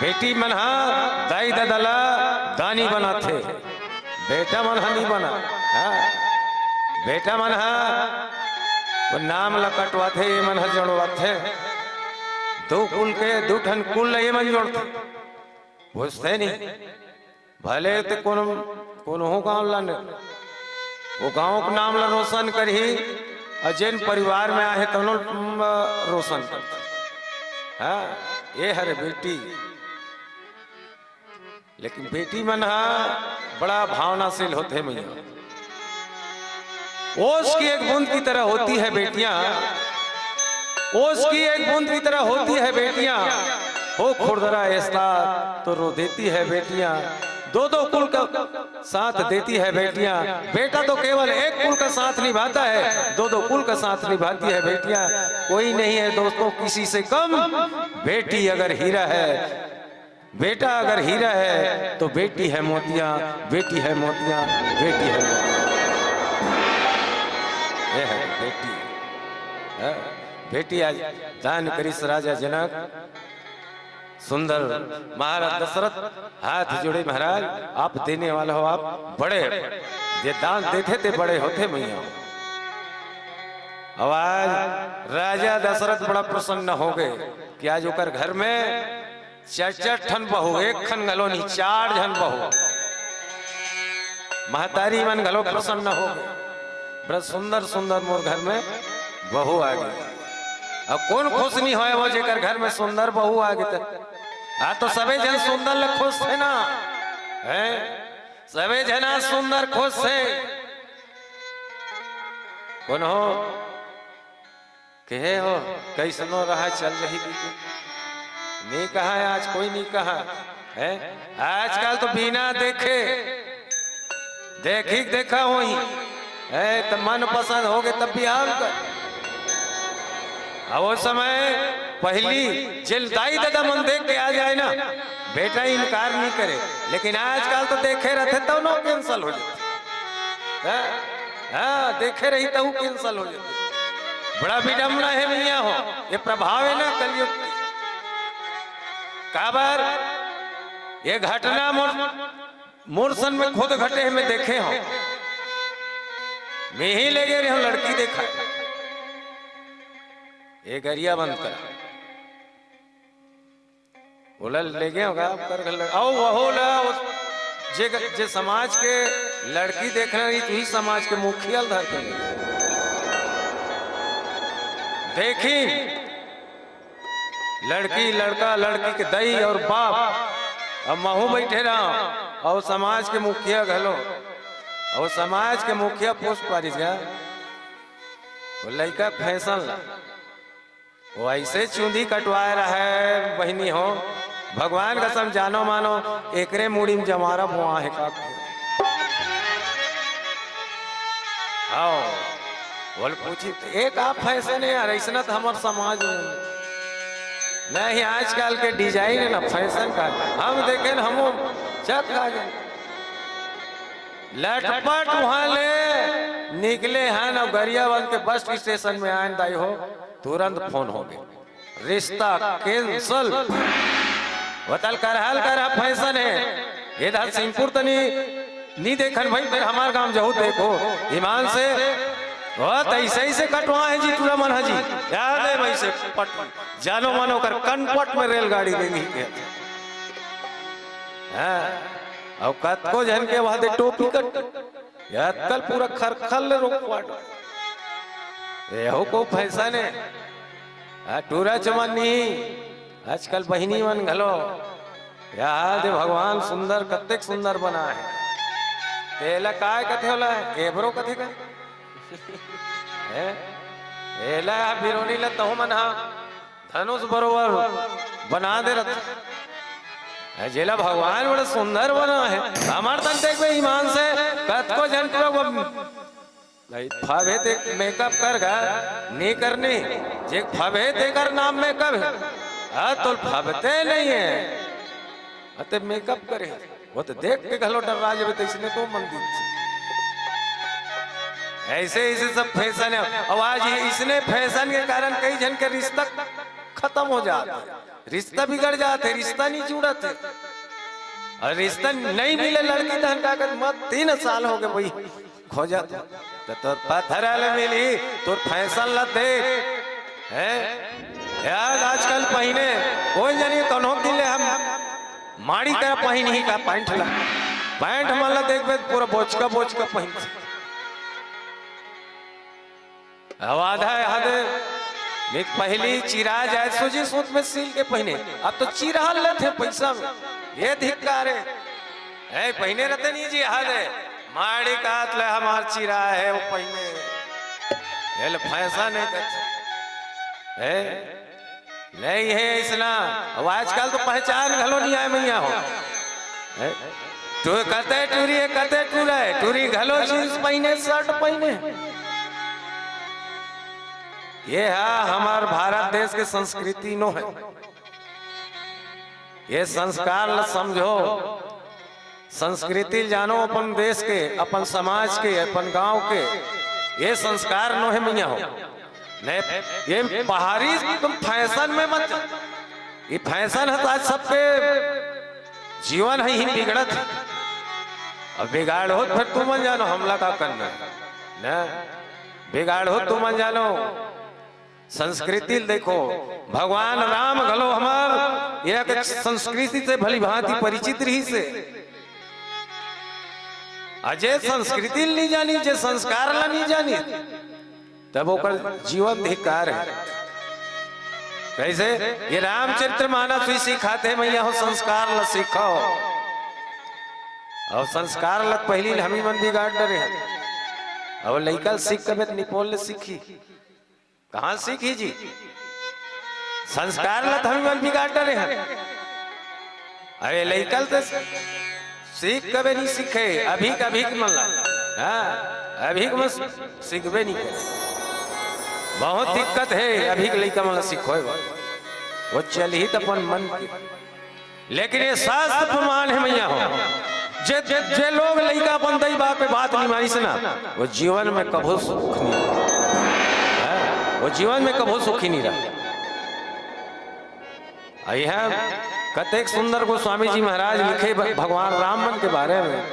बेटी मन हा दाई दादा ला दानी बनाते बेटा मन हा नहीं बना। हाँ बेटा मन हा वो नाम ला कटवाते ये मन हा जोड़वाते दो कुल के दो ठन कुल ये मन जोड़ते पूछते नहीं भले तो कौन हो गाँव लाने वो गांव का नाम ला रोशन कर ही जिन परिवार में आए तो रोशन करते। हाँ ये हरे बेटी लेकिन बेटी मन हा बड़ा भावनाशील होते मैया ओस की एक बूंद की तरह होती है बेटियां ओस की एक बूंद की तरह होती है बेटियां हो खुरदरा ऐसा तो रो देती है बेटियां दो दो कुल का साथ देती है बेटियां। बेटा तो केवल एक कुल का साथ निभाता है, दो दो कुल का साथ निभाती है बेटियां। कोई नहीं है दोस्तों किसी से कम। बेटी अगर हीरा है, बेटा अगर हीरा है तो बेटी है मोतियां, बेटी है मोतियां, बेटी है मोतियां। ये है बेटी। बेटी आज दान करिस राजा जनक, सुंदर महाराज दशरथ हाथ जोड़े, महाराज आप देने वाला हो, आप बड़े ये दान देते थे बड़े होते मैया। अब आज राजा दशरथ बड़ा प्रसन्न हो गए कि आज ओकर घर में 4 ठन बहू, एक खन गलो नहीं 4 जन बहू। महतारी मन गलो प्रसन्न हो गए, बड़ा सुंदर सुंदर मोर घर में बहू आ गई। अब कौन खुश नहीं होए वो जेकर घर में सुंदर बहू आ गई। तो सबे जन सुंदर ल खुश थे ना, हैं? सबे जना सुंदर खुश थे। कौन हो कहे हो कैसनो रहा चल रही थी? नहीं कहा है आज, कोई नहीं कहा है। आजकल तो बिना देखे देखी देखा हो ही है, तब मन पसंद हो गए तब भी हम कर। अब वो समय पहली जिलदाई दादा मन देख के आ जाए ना, बेटा इनकार नहीं करे। लेकिन आजकल तो देखे रहते तो नो कैंसल हो जाते। हाँ देखे रही तो कैंसल हो जाते। बड़ा विडम्बना है भैया हो, ये प्रभाव है ना कलयुग की। काबर ये घटना मूर्सन में खुद घटे में देखे हो। मैं ही ले गए लड़की देखा, ये गरिया बंद करा बोला ले गए होगा जे समाज के लड़की देखना रही तो ही समाज के मुखिया धर के ले देखी। लड़की लड़का लड़की के दई और बाप अब महू बैठे रहा और समाज के मुखिया घलो और समाज के मुखिया पोस्ट पारी गया। वो लड़का फैशन ला वो ऐसे चूंदी कटवाए रहा है बहनी हो, भगवान कसम जानो मानो एकरे मुड़ी में जमारा बुआ है का। आओ बोल पूछी एक आप फैशन है यार, ऐसा तो हमारे समाज में नहीं। आजकल के डिजाइन है ना फैशन का, हम देखे ना हम चक आ गए लटपट वहां ले निकले हैं ना गरियाबंद के बस स्टेशन में आए दाई हो, तुरंत फोन हो गया रिश्ता कैंसल। बतल करहल कर फैशन है ये सिंहपुर तो नहीं देखन भाई, फिर हमारे गांव जहू देखो ईमान से ऐसे ही से कटवा है जी तुरा मन जी याद है भाई से पट जानो मानो कर कनपट में रेलगाड़ी देंगी के। हाँ अब कत को जन के बाद टोपी कट याद कल पूरा खरखल रोक पाट ये हो को फैशन है। टूरा चमन नहीं आजकल बहिनी मन घलो याद भगवान सुंदर कतेक सुंदर बना है। तेला काय कथे होला एबरो कथे का एला बिरोनी ल तहो मन धनुष बरोबर बना दे रहा जेला भगवान बड़ा सुंदर बना है। हमार तन देख ईमान से कत को जन फावे ते मेकअप कर गा नहीं करनी जे फावे ते कर नाम मेकअप है। हाँ तो फावते नहीं है अते मेकअप करे वो तो देख के घलो डर राज तो इसने तो मंदिर ऐसे ऐसे सब फैशन है। और आज इसने फैशन के कारण कई जन के रिश्ता खत्म हो जाते, रिश्ता बिगड़ जाते, रिश्ता नहीं जुड़ते और रिश्ता नहीं मिले लड़की धन का मत 3 साल हो गए वही खो जाते तो तोर पत्थर मिली तोर फैशन ला देख है यार। आजकल पहने कोई जानिए कौन दिले हम माड़ी का पहन ही का पैंट ला पैंट माला देख पूरा बोचका बोचका पहन आधा आधे पहली चिरा जाए सोची सूत में सील के पहने अब तो चिरा लेते पैसा में ये धिक्कार है पहने रहते नहीं जी आधे माड़ी कात ले हमार चिरा है वो पहने फैशन है नहीं है इसना। अब आजकल तो पहचान घलो नहीं आए मैया हो तो कते टूरी कते टूरे टूरी घलो जींस पहने शर्ट पहने। ये है हमार भारत देश के संस्कृति नो है। ये संस्कार ल समझो, संस्कृति जानो अपन देश के, अपन समाज के, अपन गांव के। ये संस्कार नो है मिया हो नहीं, ये बाहरी तुम फैशन में मत। ये फैशन है आज सबके जीवन है ही बिगड़त। अब बिगाड़ हो फिर तुम मन जानो हमला का करना न, बिगाड़ हो तुम मन जानो। संस्कृति देखो, भगवान राम घलो हमार यह संस्कृति से भली भांति परिचित रही से। अजय संस्कृति नहीं जानी, जे संस्कार ला नहीं जानी, तब ओकर जीवन धिक्कार है। कैसे ये रामचरितमानस ही सिखाते मैया हो, संस्कार ला सीखो। और संस्कार लग पहली हमी मन बिगाड़ डरे। और लइका सीख कबे निपोल सीखी, कहाँ सीखी जी? संस्कार लत हमी मन बिगाड़ डरे हैं। अरे लइका तो सीख कबे नहीं सीखे, अभी कभी मन ला। हाँ अभी में सीखबे नहीं करे, बहुत दिक्कत है। अभी के लइका मन सीखो वो चल ही तो अपन मन की। लेकिन ये शास्त्र प्रमाण है मैया हो, जे जे, जे लोग लइका अपन दई बाप पे बात नहीं मानी से ना, वो जीवन में कभो सुख नहीं रहा। वो जीवन में कभो सुखी नहीं रहा। आई है कतेक सुंदर गोस्वामी जी महाराज लिखे भगवान राम के बारे में।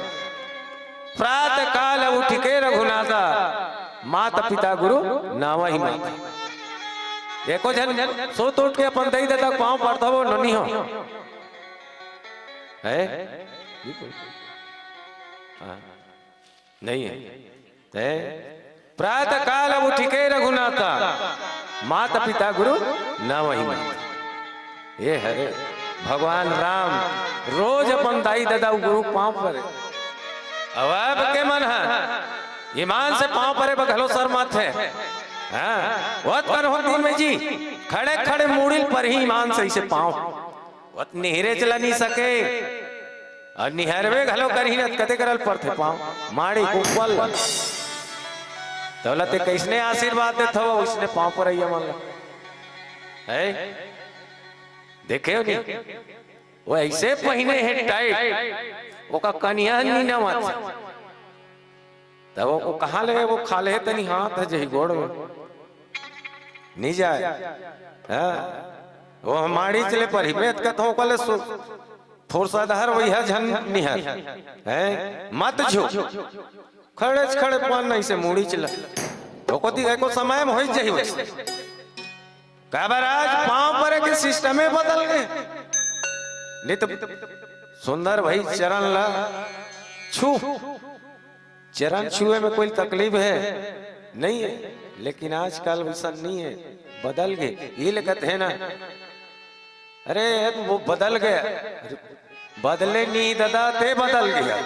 प्रातः काल उठ के रघुनाथा, माता पिता गुरु नावा ही माता। देखो जन सो तो उठ के अपन दई देता पाँव पड़ता वो ननी हो है नहीं है। प्रातः काल उठ के रघुनाथा, माता पिता गुरु नावा ही माता। ये है भगवान राम रोज अपन दाई दादा गुरु पाँव परे। अब के मन है ईमान से पाँव परे बघलो सर मत है। हाँ बहुत कर होती में जी, खड़े खड़े मूड़िल पर ही ईमान से इसे पाँव वत निहरे चला नहीं सके। और निहरवे घलो कर ही न कते करल पर थे पाँव माड़ी कुपल। दौलत कैसने आशीर्वाद देता हो उसने पाँव पर ही मन है। देखे हो नहीं वो ऐसे पहने है टाइट, वो का कनिया नहीं न मत। तब वो कहाँ ले वो खा ले तनी हाथ है जही गोड़ में नहीं जाए। हाँ वो हमारी चले पर ही बेत का तो कले सो थोड़ा दहर वही है झन निहर है मत झो खड़े खड़े पान नहीं से मुड़ी चला तो को समय में हो जाही वैसे। काबराज पांव पर के सिस्टम में बदल गए। नहीं तो सुंदर भाई चरण ला छू, चरण छुए में कोई तकलीफ है नहीं है। लेकिन आजकल वैसा नहीं है, बदल गए। ये लिखत है ना, अरे वो बदल गया। बदले नहीं दादा ते बदल गया।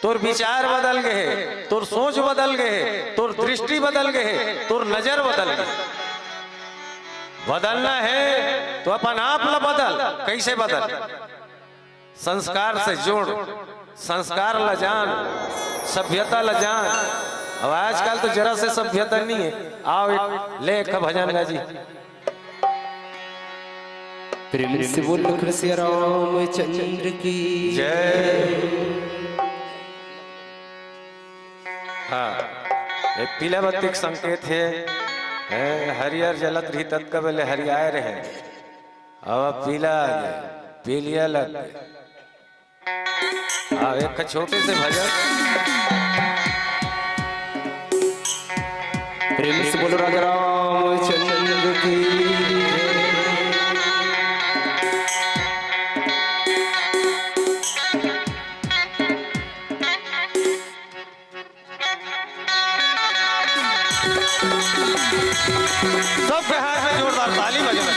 तोर विचार बदल गए, तोर सोच बदल गए, तोर दृष्टि बदल गए, तोर नजर बदल गए। बदलना है तो अपन आप ला बदल। कैसे बदल? संस्कार से जोड़, संस्कार ला जान, सभ्यता ला जान। अब आजकल तो जरा से सभ्यता नहीं है। आओ ले एक भजन गा जी। प्रेम से बोलो कृष्ण रामचंद्र की जय। हाँ ये पीला बत्ती संकेत है। हरियर जलत रही तत्कबले हरियाए रहे। अब पीला पीलिया लग। एक छोटे से भजन। प्रेम से बोलो राजा रामचंद्र की। सब हाथ में जोरदार ताली बजाना।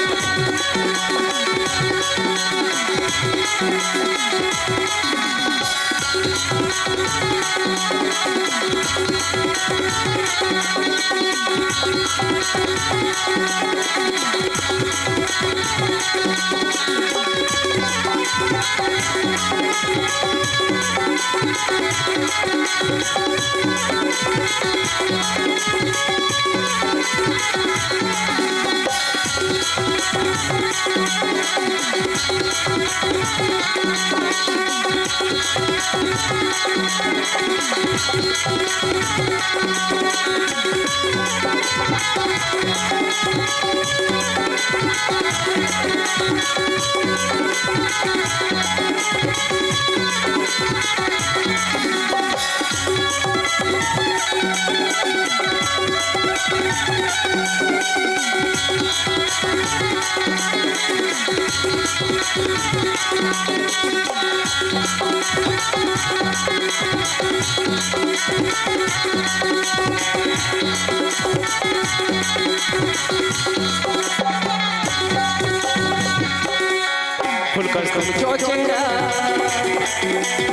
खुलकर तुम चौचेरा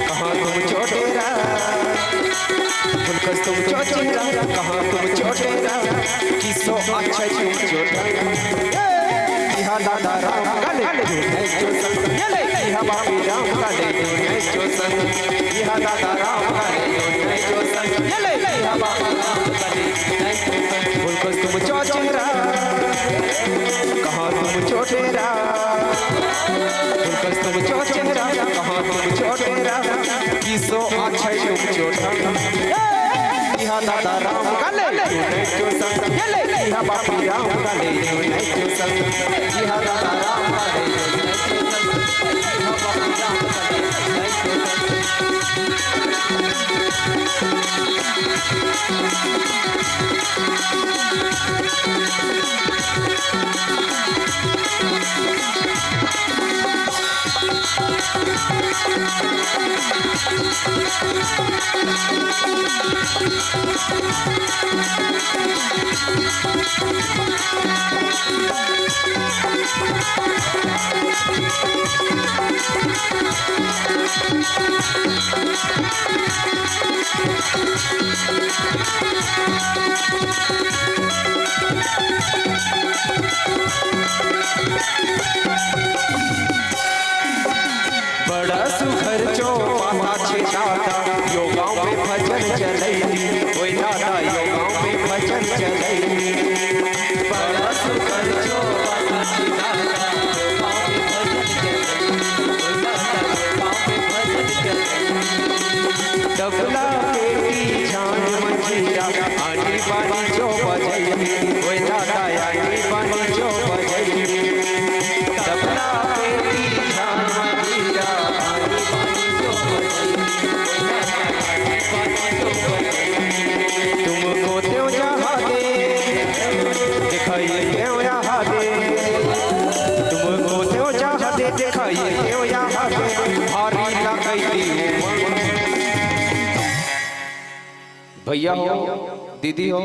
कहाँ तुम चौटेरा, खुलकर तुम चौचेरा कहाँ तुम चौटेरा, किसो अच्छा तुम चोटा, यहाँ दादा राम का ले जो संग, यहाँ बापी राम का ले जो संग, यहाँ दादा राम का ले जो संग, यहाँ बापी राम का ले जो संग। खुलकर तुम चौचेरा कहाँ तुम चौटेरा, तुम चौचेरा कहाँ तुम चौटेरा, किसो अच्छा तुम चोटा, यहाँ दादा राम का ले जो संग, यहाँ बापी राम का ले जो संग, यहाँ दादा राम का ले जो संग, यहाँ बापी राम का ले जो बड़ा सुखर चो माता छे दादा, यो गाँव में भजन चलैली, ओए दादा यो गाँव में भजन चलैली, बड़ा सुखर चो माता छे दादा, यो गाँव में भजन चलैली, ओए दादा यो गाँव में भजन चलैली, तबला पेटी झान मंजीरा, आनी बानी जो बजैली, ओए दादा आनी बानी जो बजैली, तबला पेटी झान मंजीरा, तुमको त्यों जहाँ दे दिखाइए क्यों यहाँ दे, तुमको त्यों जहाँ दे दिखाइए क्यों यहाँ दे, भारी लगाई भैया हो दीदी हो,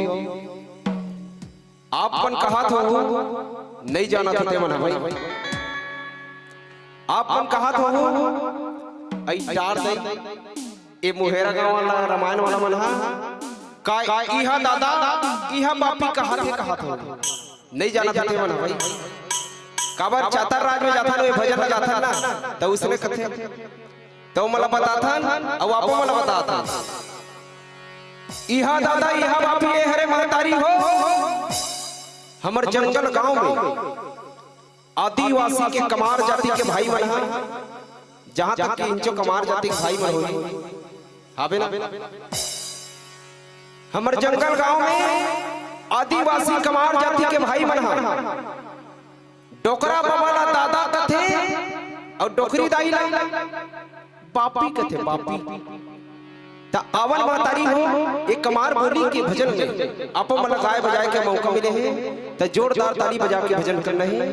आपन कहा था नहीं जाना था तेमन भाई, आपन कहा था आई चार दई ए मुहेरा गाँव वाला रामायण वाला मन हा का इहा दादा इहा बापी कहा थे नहीं जाना था तेमन भाई, काबर चातर राज में जाथा ने भजन जाथा ना, तो उसने कथे तो मला बताथा और आपो मला बताथा, इहा दादा इहा बापी ए हरे महतारी हो, हमर जंगल गांव में आदिवासी के कमार जाति के भाई मन हा, जहां तक कि इंचो कमार जाति के भाई मन होई हाबे ना, हमर जंगल गांव में आदिवासी कमार जाति के भाई मन हा, डोकरा बाबा दादा कथे और डोकरी दाई ला बापी कथे, बापी ता आवन महतारी हो एक कमार बोली के भजन में आपो मन गाय बजाए के मौका मिले है, तो जोरदार ताली बजा के भजन करना है,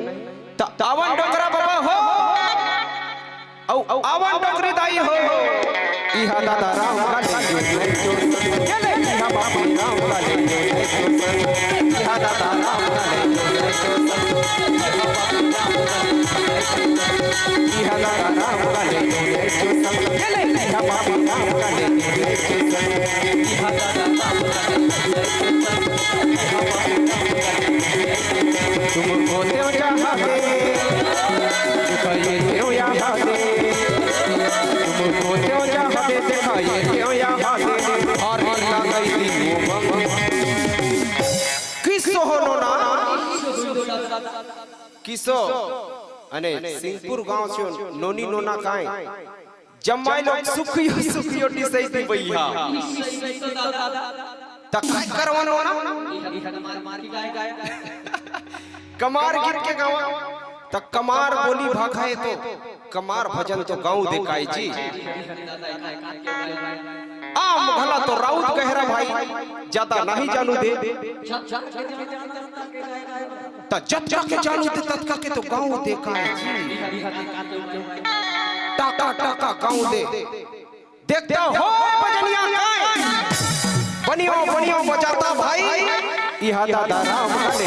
ता आवन डोकरा बाबा हो औ आवन डोकरी दाई हो, इहा दादा राम का ले जो चले, इहा बापी राम का ले जो, इहा दादा राम का ले जो, इहा दादा राम का ले जो, चले इहा बापी राम का ले जो, इहा दादा राम का ले जो, तुमको त्यों जहाँ दे दिखाइए क्यों यहाँ दे, तुमको त्यों जहाँ दे दिखाइए क्यों यहाँ दे, और लगाई दी वो किसो हो नोना किसो अने सिंहपुर गांव से नोनी नोना काए जमाई लोग सुखियो डिसई दी भैया त काय करवनो ना कमार गिर के गावा त कमार बोली भाखाए तो कमार भजन तो गाँव देखाई जी आम भला तो राउत गहरा भाई ज्यादा नहीं जानू दे त जत्रा के जानू दे तत्का के तो गाँव देखाई जी टाका टाका गाँव दे देखता हो भजनिया काय बनियो बजाता भाई इहा दादा राम काले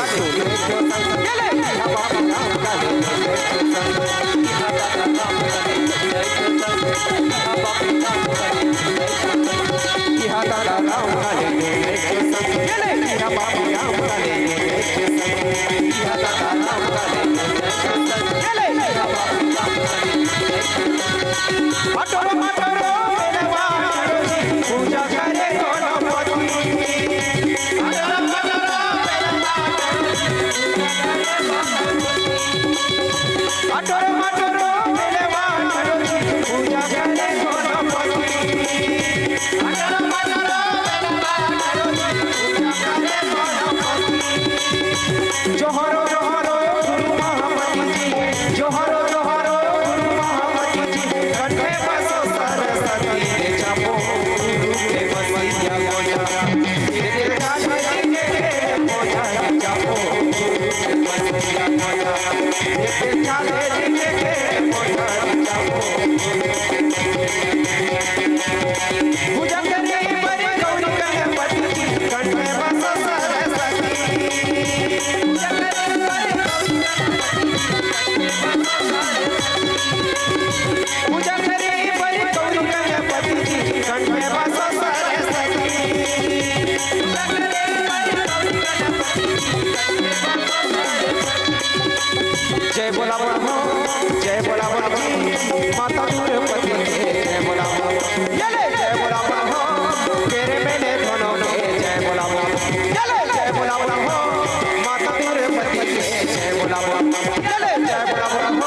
इहा बाबा राम काले इहा दादा राम काले इहा बाबा राम काले इहा दादा राम काले इहा बाबा मटोरो मटोरो मेलवा पूजा करे मटोरो मटोरो मेलवा पूजा करे जोहरो जोहरो गुरु महामती जी जोहरो जोहरो गुरु महामती जी कंठे बसो सरस्वती रे जापो रूपे बसिया गोया तेरे राजा जी के गोया जापो रूपे बसिया गोया तेरे चाले जी के गोया जापो पूजा करे बड़ी गौरी गणपति जी कंठे बसो सरस्वती पूजा करे बड़ी गौरी गणपति जी कंठे बसो सरस्वती जय बोला ब्रह्म जय बोला ब्रह्म माता दुर्पति जय बोला जय बोला ब्रह्म तेरे मैंने दोनों के जय बोला जय बोला ब्रह्म माता दुर्पति जय बोला जय बोला ब्रह्म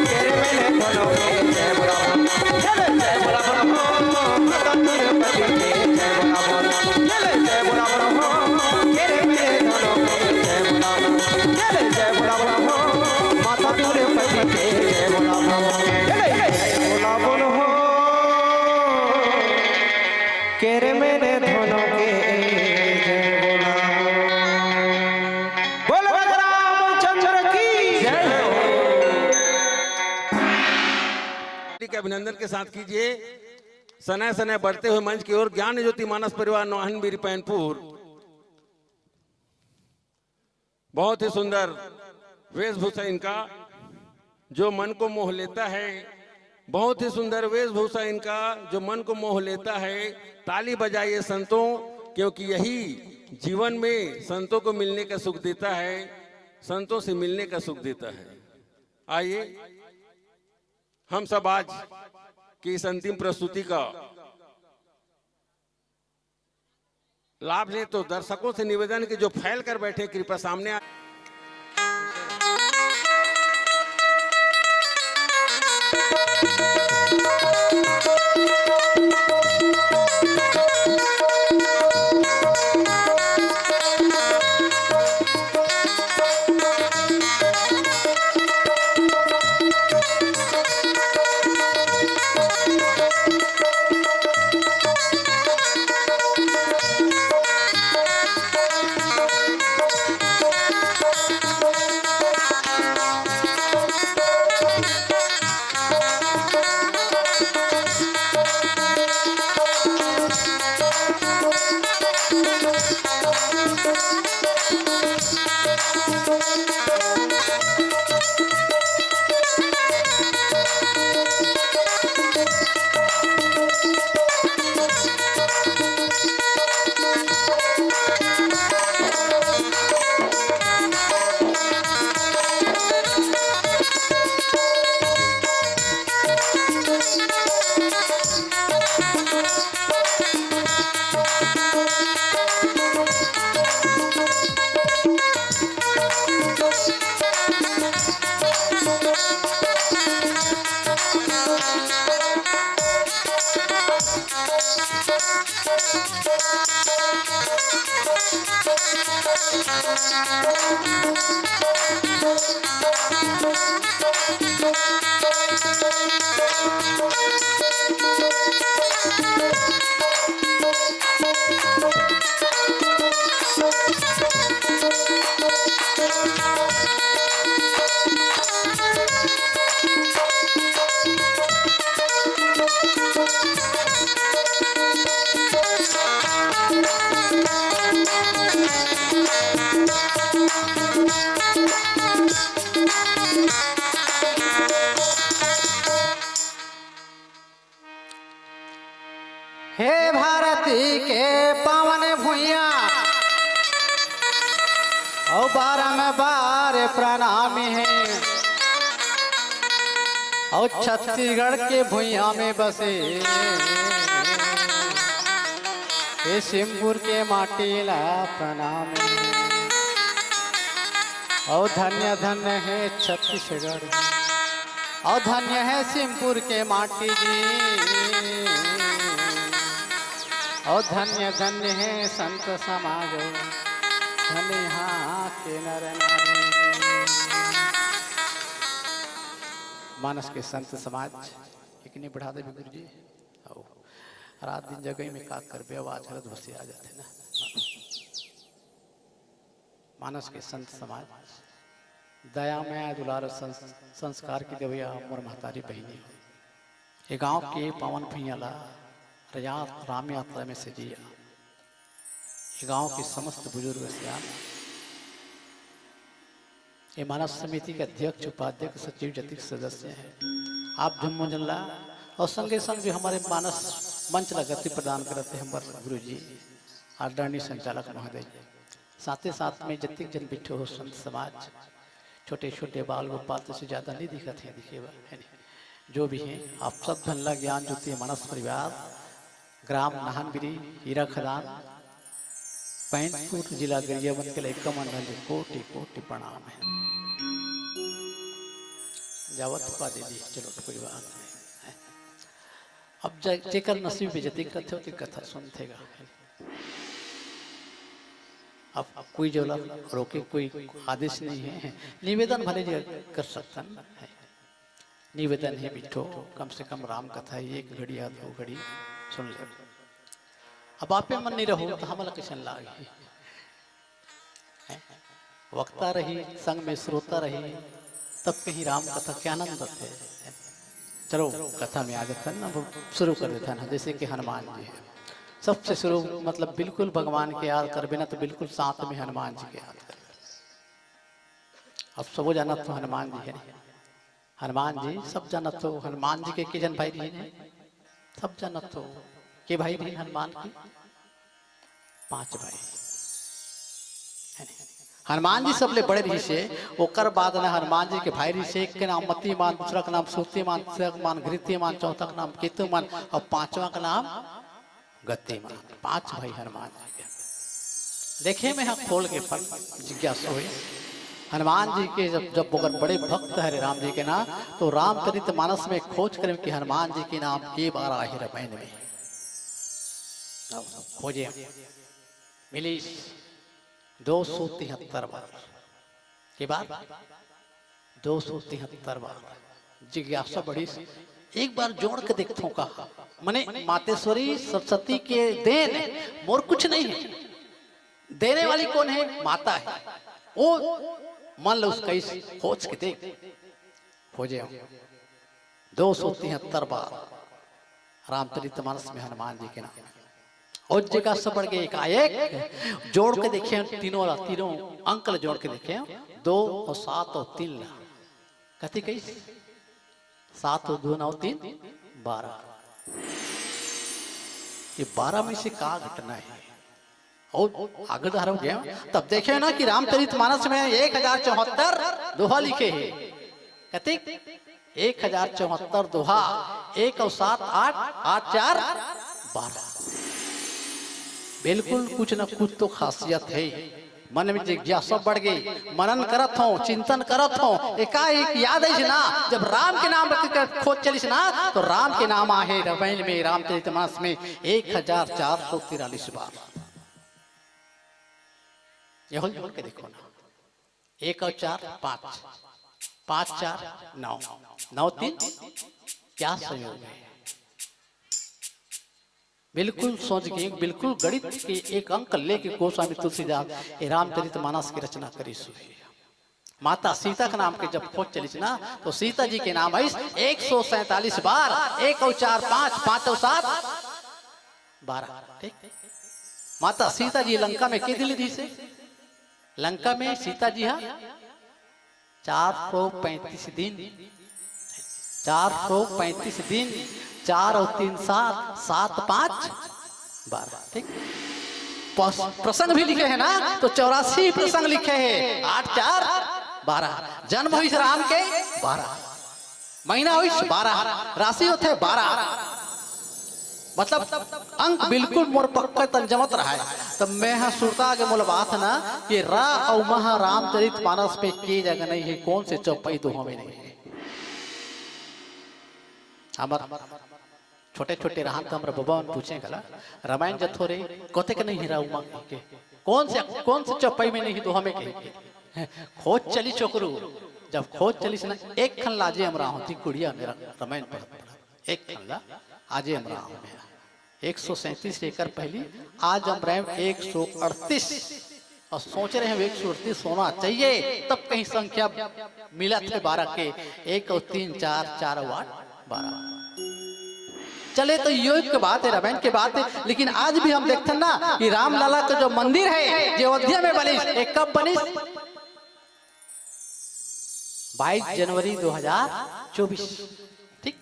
तेरे मैंने दोनों के जय बोला जय बोला ब्रह्म माता दुर्पति जय बोला जय बोला ब्रह्म तेरे मैंने दोनों के जय बोला जय बोला ब्रह्म माता दुर्पति जय बोला बोला बोलो केरे मेरे दोनों के जय बोला बोल रामचंद्र की जय के अभिनंदन के साथ कीजिए सनय सनय बढ़ते हुए मंच की ओर ज्ञान ज्योति मानस परिवार नौहन बीरी पैनपुर बहुत ही सुंदर वेशभूषा इनका जो मन को मोह लेता है बहुत ही सुंदर वेशभूषा इनका जो मन को मोह लेता है ताली बजाइए संतों क्योंकि यही जीवन में संतों को मिलने का सुख देता है संतों से मिलने का सुख देता है। आइए हम सब आज की इस अंतिम प्रस्तुति का लाभ लें तो दर्शकों से निवेदन कि जो फैल कर बैठे कृपया सामने आ हे भारती के पावन भुइया और बारंबार प्रणाम है। और छत्तीसगढ़ के भुइया में बसे ये सिमपुर के माटीला प्रणाम है। और धन्य धन्य है छत्तीसगढ़ और धन्य है सिमपुर के माटी जी। और धन्य धन्य है संत समाज धन्य यहाँ के नर नारी। मानस के संत समाज इतनी बढ़ा दे गुरु जी। रात दिन जगह में का कर बे आवाज हरद भसे आ जाते ना। मानस के संत समाज दया में दुलार संस्कार की देवया मोर महतारी बहनी। ये गांव के पावन भैया राम यात्रा में से जिया। ये गांव के समस्त बुजुर्ग सियान, ये मानव समिति के अध्यक्ष उपाध्यक्ष सचिव जतिक सदस्य हैं। आप धम्मोजनला और संगे संग भी हमारे मानस मंच ला गति प्रदान करते हैं हमारे गुरु जी आदरणीय संचालक महोदय। साथ ही साथ में जतिक जन बिठो हो संत समाज छोटे छोटे बाल गोपाल से ज्यादा नहीं दिखते हैं, दिखे है जो भी हैं आप सब धनला ज्ञान ज्योति मानस परिवार ग्राम नाहनबिरी हीरा खदान पैंतपुर जिला गरियाबंद के लिए मंडल कोटि कोटि प्रणाम है। जावत पा दे दी चलो तो कोई बात नहीं। अब जेकर नसीब बेजती करते हो तो कथा सुनते गा। अब कोई जो रोके कोई आदेश नहीं है। निवेदन भले कर सकता है, निवेदन है बिठो कम से कम राम कथा एक घड़ी या दो घड़ी सुन ले। अब आप मन नहीं रहो तो हमला किशन लागे। वक्ता रही संग में श्रोता रही तब कहीं राम कथा के आनंद थे। चलो कथा में आ जाता ना शुरू कर देता ना। जैसे कि हनुमान जी है सबसे शुरू मतलब बिल्कुल भगवान के याद कर बिना तो बिल्कुल साथ में हनुमान जी के याद कर। अब सब जाना तो हनुमान जी है, हनुमान जी सब जाना तो हनुमान जी के किजन भाई जी ने सब जाना तो के भाई बहन हनुमान की 5 भाई। हनुमान जी सबले बड़े रही से ओकर बाद ना हनुमान जी के भाई रही से एक के नाम मतीमान, दूसरा का नाम सूर्तिमान, तीसरा का नाम घृत्यमान, चौथा का नाम केतुमान और 5वां का नाम गतिमान। 5 भाई हनुमान जी के। देखे में हम खोल के फल जिज्ञासा हुई हनुमान जी के जब बड़े भक्त है राम जी के नाम तो रामचरित मानस में खोज करें कि हनुमान जी के नाम के 12 आहे रामायण में खोजे मिली 273 बार के बाद 273 बार जिज्ञासा बड़ी। एक बार जोड़ के देखता हूँ कहा मने मातेश्वरी सरस्वती के देन मोर कुछ नहीं है, देने वाली कौन है माता है। वो मान लो उसका इस खोज के देख खोजे 273 बार रामचरितमानस में हनुमान जी के नाम और जगह सब बढ़ गए एक जोड़ के देखे तीनों अंक जोड़ के देखे 2 और 7 और 3 कथी कही 7 और 2 और 3 12। ये 12 में से का घटना है और आगे धारा गया तब देखे ना कि रामचरितमानस में 1074 दोहा लिखे हैं। कथी 1074 दोहा 1 और 7 8 8 4 12। बिल्कुल कुछ न कुछ तो खासियत है। मन में जिज्ञासा बढ़ गई, मनन करत हो चिंतन करत हो एकाएक याद है ना जब राम के नाम खोज चलिस ना तो राम के नाम आहे रामायण में रामचरितमानस में 1443 बार। ये जोड़ के देखो ना 1 और 4 5, 5 4 9, 9 3 क्या संयोग है। बिल्कुल सोच के बिल्कुल गणित के एक अंक लेके गोस्वामी तुलसीदास रामचरितमानस की रचना करी सुई। माता सीता के नाम के जब खोज चली ना तो सीता जी के नाम है 147 बार, 1 और 4 5, 5 और 7 12। ठीक, माता सीता जी लंका में के दिल दी से लंका में सीता जी हाँ 435 दिन, 435 दिन, 4 और 3 7, 7 5 12। ठीक, प्रसंग भी लिखे हैं ना तो 84 प्रसंग लिखे हैं। 8 4 12, जन्म हुई राम के 12, महीना हुई 12, राशि होते 12, मतलब अंक बिल्कुल मोर पक्का तंजमत रहा है। तो मैं हाँ सुरता के मूल बात ना कि रा और महा रामचरितमानस पे की जगह नहीं है, कौन से चौपाई तो हमें नहीं है। हमारा छोटे छोटे रहा तो हमारा भगवान पूछे गला रामायण जथोरे कोते के नहीं राउमा के कौन से चौपाई में नहीं तो हमें के खोज चली चोकरू। जब खोज चली ना एक खन लाजे हमरा होती कुड़िया मेरा रामायण पढ़ एक खन ला आजे हमरा हो मेरा 137 लेकर पहली आज हम रहे 138 और सोच रहे हैं 138 होना चाहिए तब कहीं संख्या मिला थे 12 के 1 और 3 4 4 और 8 12। चले तो योग के बात है, रामायण के बात है, लेकिन आज भी हम देखते हैं ना कि रामलला का जो मंदिर है जो अयोध्या में बनी एक कब बनी 22 जनवरी 2024। ठीक,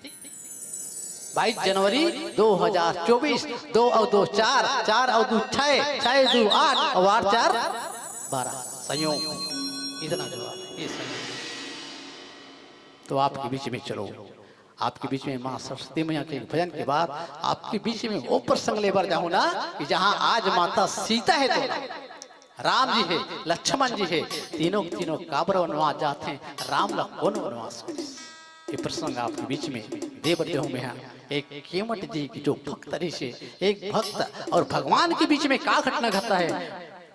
22 जनवरी 2024, 2 और 2 4, 4 और 2 6, 6 2 8 और 8 4 12 संयोग। इतना जवाब ये संयोग। तो आपके बीच में चलो, आपके बीच में माँ सरस्वती मैया के भजन के बाद आपके बीच में वो प्रसंग लेकर जाऊं ना कि जहां आज माता सीता है तो राम जी है, लक्ष्मण जी है, तीनों तीनों काबर वनवास जाते हैं, राम लक्ष्मण वनवास। ये प्रसंग आपके बीच में देवदेव में है। एक केवट जी की जो भक्त ऋषि एक भक्त और भगवान के बीच में क्या घटना घटता है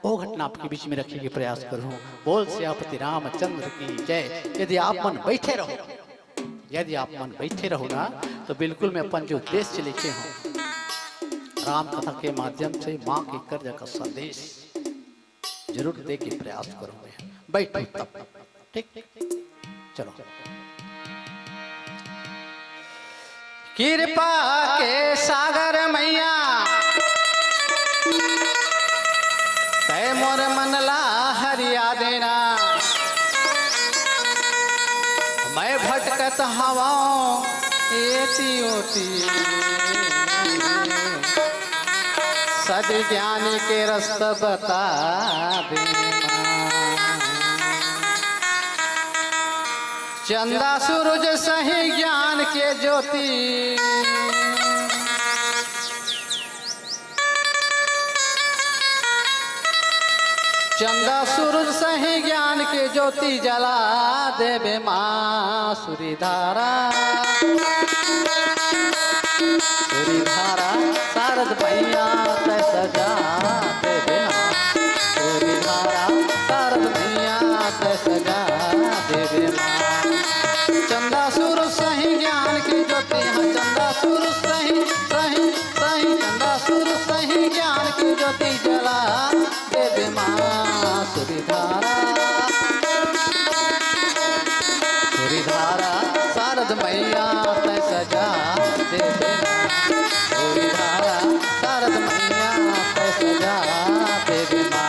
वो घटना आपके बीच में रखने के प्रयास करूं। बोल सियापति रामचंद्र की जय। यदि आप मन बैठे रहो, यदि आप मन बैठे रहो ना तो बिल्कुल मैं अपन जो उद्देश्य लिखे हूँ राम कथा के माध्यम से माँ के कर्ज का संदेश जरूर दे के प्रयास करूंगा। बैठो तब ठीक, चलो। कृपा के सागर मैया तय मोर मनला हरिया देना, मैं भटकत हवाओं एती ओती सद ज्ञानी के रास्ता बता देना। चंदा सूरज सही ज्ञान के ज्योति, चंदा सूरज सही ज्ञान के ज्योति जला देवे माँ सूरीधारा, सूरीधारा शारद मैया तय सजा देवे माँ सूरीधारा, शारद मैया तय सजा देवे माँ। चंदा सूरज सही ज्ञान की ज्योति है, चंदा सूरज सही सही सही, चंदा सूरज सही ज्ञान की ज्योति जला देवे माँ सूरीधारा, सूरीधारा शारद मैया तय सजा देवे माँ सूरीधारा, शारद मैया तय सजा देवे माँ।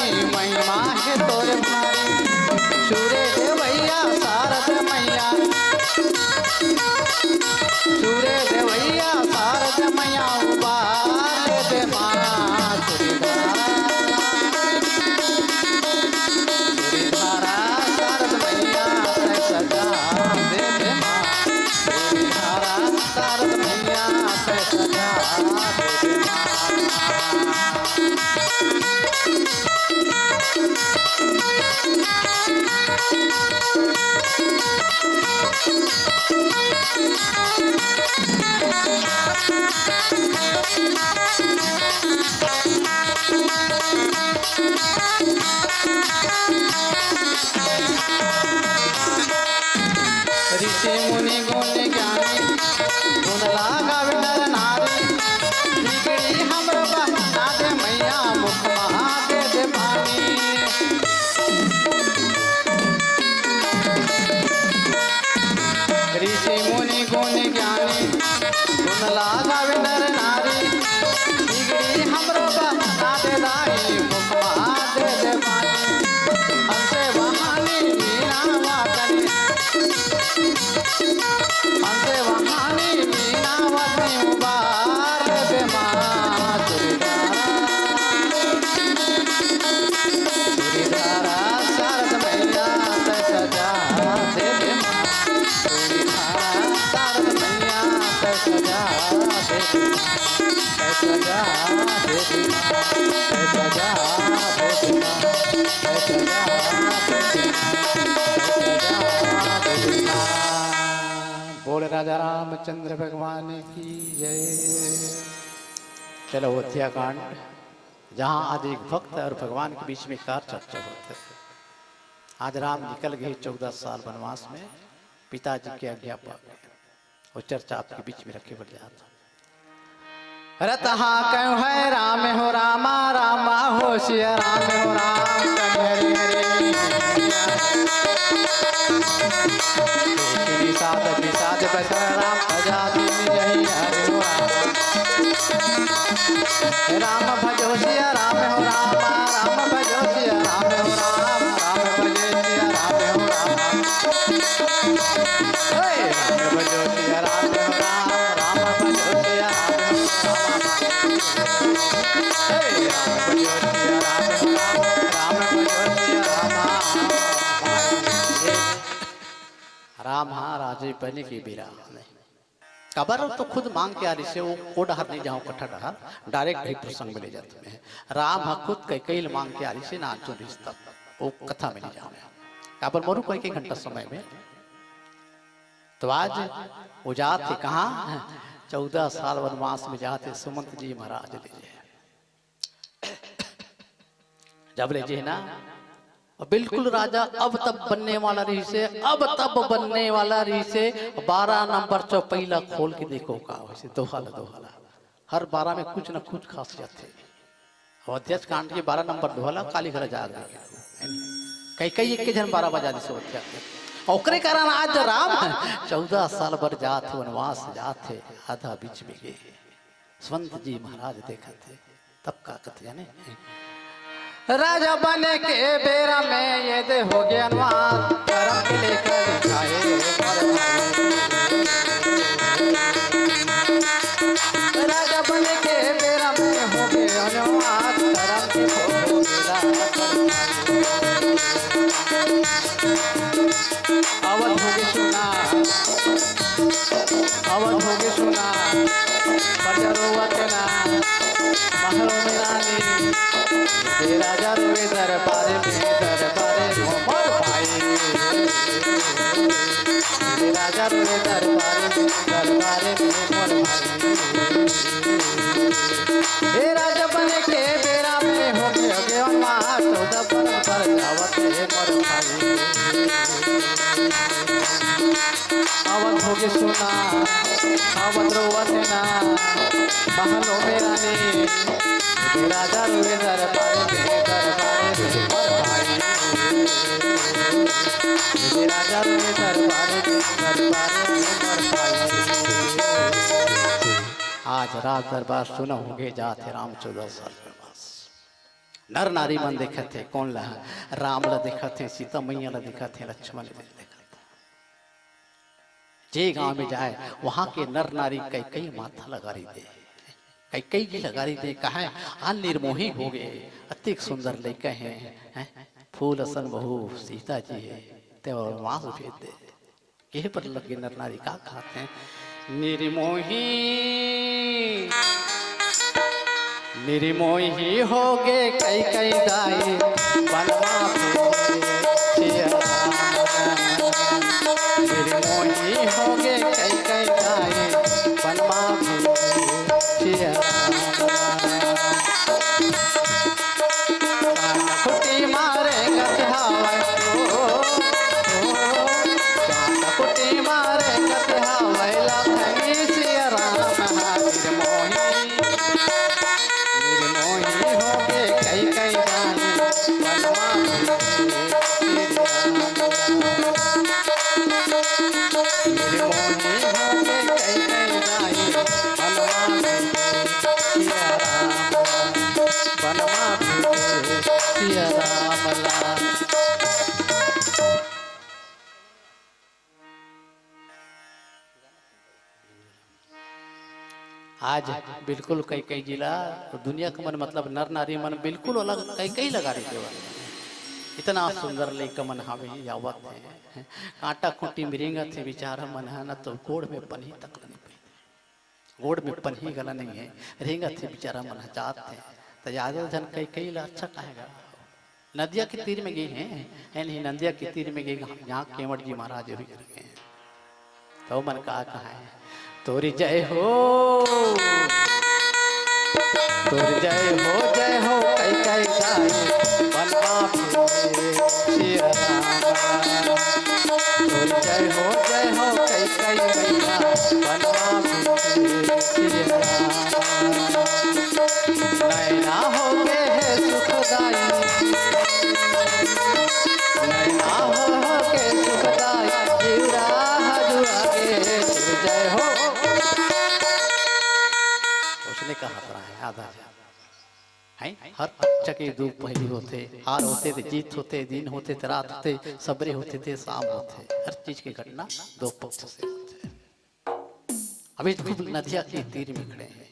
रानी महिमा है तोरे भारी सूर्य देवैया शारद मैया सूर्य देवैया शारद मैया उबार दे माँ सूर्यधारा शारद मैया सजा दे दे माँ सूर्यधारा शारद मैया सजा दे दे माँ ऋषि मुनि गुण ज्ञानी गुण लागावे नर नारी बिगड़ी हमर बहना दे मैया मुख महा दे दे पानी ऋषि मुनि गुण ज्ञानी गुण लागावे नर नारी बिगड़ी हमर बहना दे दाई मुख महा दे दे पानी हमसे वहानी मीना वादनी हमसे वहानी मीना वादनी उबार दे माँ सूर्यधारा शारद मैया सजा दे दे माँ सूर्यधारा शारद मैया सजा दे दे माँ सजा दे दे माँ सजा दे दे माँ सजा दे दे माँ बोले राजा रामचंद्र भगवान की जय। चलो हत्याकांड जहाँ आज एक भक्त और भगवान के बीच में कार चर्चा होते है। आज राम निकल गए 14 साल वनवास में पिताजी की आज्ञा पा गए और चर्चा आपके बीच में रखे बढ़ जाता रतहा क्यों है राम हो रामा रामा हो सिया राम हो राम हरे हरे विषाद विषाद बसर राम आजादी जय हरे हो राम भजो सिया राम हो रामा राम भजो सिया राम हो राम राम भजे सिया राम हो राम राम भजो सिया राम हो राम राम भजो सिया राम हो राम हाँ राजे पहले की बीरा नहीं कबर तो खुद मांग के आ रही से वो डहर नहीं जाऊँ कट्ठा डहर डायरेक्ट ही प्रसंग में ले जाते हैं राम हाँ खुद कई मांग के आ रही से ना जो रिश्ता वो कथा में नहीं जाऊँ कबर मरू कोई घंटा समय में तो आज वो जाते कहाँ 14 साल वनवास में जाते सुमंत जी महाराज ले जब ले जे ना बिल्कुल राजा अब तब बनने वाला रही से अब तब बनने वाला रही से 12 नंबर चौपैला खोल के देखो का वैसे दोहाला हर 12 में कुछ न कुछ खासियत है और अध्यक्ष कांड के 12 नंबर दोहाला काली घर जा गए कई एक जन 12 बजा दी ओकरे कारण आज राम 14 साल भर जाते वनवास जाते आधा बीच में गए स्वंत जी महाराज देखा थे तब का कथ जाने राजा बने के बेरा में ये दे हो गया अनुमान करम के लेकर जाए राजा बने के बेरा में हो गया अनुमान करम के हो अवध होगे सुना अवध होगे सुना बजरोवत ना महलों में रानी राजा रोए दरबारे मोहम्मद भाई राजा रोए दरबारे मोहम्मद भाई हे राजा बने के बेरा में हो गए वनवास 14 पर जावत है मोर भाई अवध होगे सुना अवध रोवत ना महलों में रानी राजा रोए दरबारे मोर भाई राजा रोए दरबारे मोर भाई आज रात दरबार सुना होंगे जाते राम 14 साल वनवास नर नारी मन देखा थे कौन ला राम ला देखा थे सीता मैया ला देखा थे लक्ष्मण ला देखा थे। जे गांव में जाए वहां के नर नारी कई कई माथा लगा रही दे कई कई की लगा रही दे कहा आ निर्मोही हो गए अति सुंदर लेके हैं फूल असन बहु सीता जी है ते और मांस भेज दे के पर लगे नर नारी का खाते हैं निर्मोही निर्मोही हो गए कई कई दाई बनवा निर्मोही हो गए कई कई दाई बनवा खुटी मारेगा तिहावा खुटी मारेगा तिहावा लखनी सिया राम निर्मोही हो गए कई कई दानी बनवा निर्मोही हो गए कई कई दानी बनवा सिया राम लाल। आज बिल्कुल कई कई जिला दुनिया का मन मतलब नर नारी मन बिल्कुल अलग कई कई लगा रहे थे इतना सुंदर लेकर मन हमें यावत है कांटा खूंटी मिरेंगा थे बेचारा मन है ना तो गोड़ में पन्ही तक नहीं पाई गोड़ में पन्ही गला नहीं है रहेगा थे बेचारा मन जात थे तो यादव जन कई कई ला अच्छा कहेगा नदिया के तीर में गए हैं नहीं नदिया के तीर में गए यहाँ केवट जी महाराज भी कर गए तो मन कहा है तोरी जय हो तोरी जय हो कई कई गाय बनवा सिया राम तोरी जय हो कई कई मैया बनवा सिया राम नैना हो गए है सुखदाई नैना हो के सुखदाई जीवरा जुआ गे जय हो उसने कहा था आधा है हर अच्छा के दो पहली होते हार होते थे जीत होते दिन होते थे रात होते सबरे होते थे शाम होते हर चीज की घटना दो पक्ष से होते अभी खूब नदिया के तीर में खड़े हैं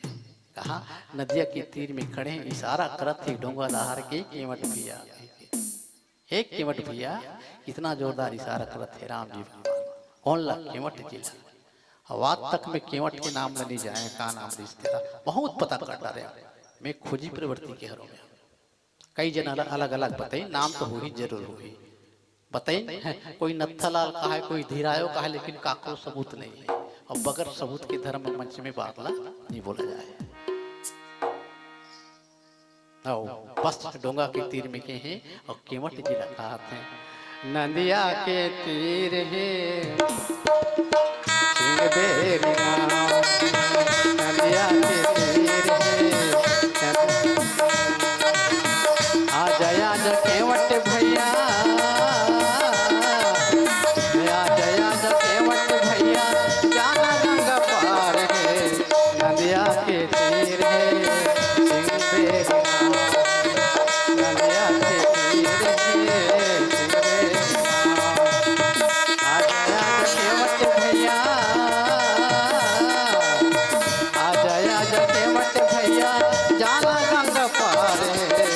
कहा नदिया के तीर में खड़े हैं इशारा करत थे डोंगा लहार के केवट भैया एक केवट भैया इतना जोरदार इशारा करत थे राम जी कौन ला केवट जिला वाद तक में केवट के नाम में नहीं जाए का नाम रिश्तेदार बहुत पता कर डाले मैं खोजी प्रवृत्ति के हरों में कई जन अलग अलग बताई नाम तो हो ही जरूर हुई बताई कोई नत्थालाल का है कोई धीरायो का है लेकिन काको सबूत नहीं है और बगैर सबूत के धर्म मंच में बातला नहीं बोला जाए बस डोंगा के तीर में के हैं और केवट जिला कहते हैं नदिया के तीर है नदिया के तीर है आजा केवट भैया आजा केवट भैया जाना गंगा पार है नदिया के तीर है नदिया के तीर है आजा केवट भैया आजा केवट भैया जाना गंगा पार है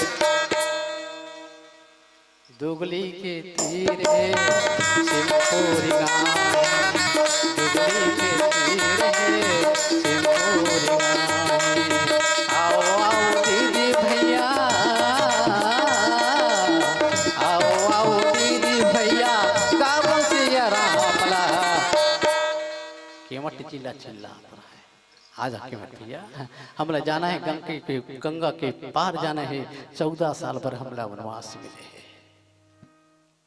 दुगली के तीर है सिंहपुरी गाँव दुगली के तीर है सिंहपुरी गाँव आओ आओ दीदी भैया आओ दीदी भैया गाँव सिया रामला केवट जिला चिल्ला आज केवट भैया हमला जाना है गंगा के पार जाना है 14 साल पर हमला वनवास मिले है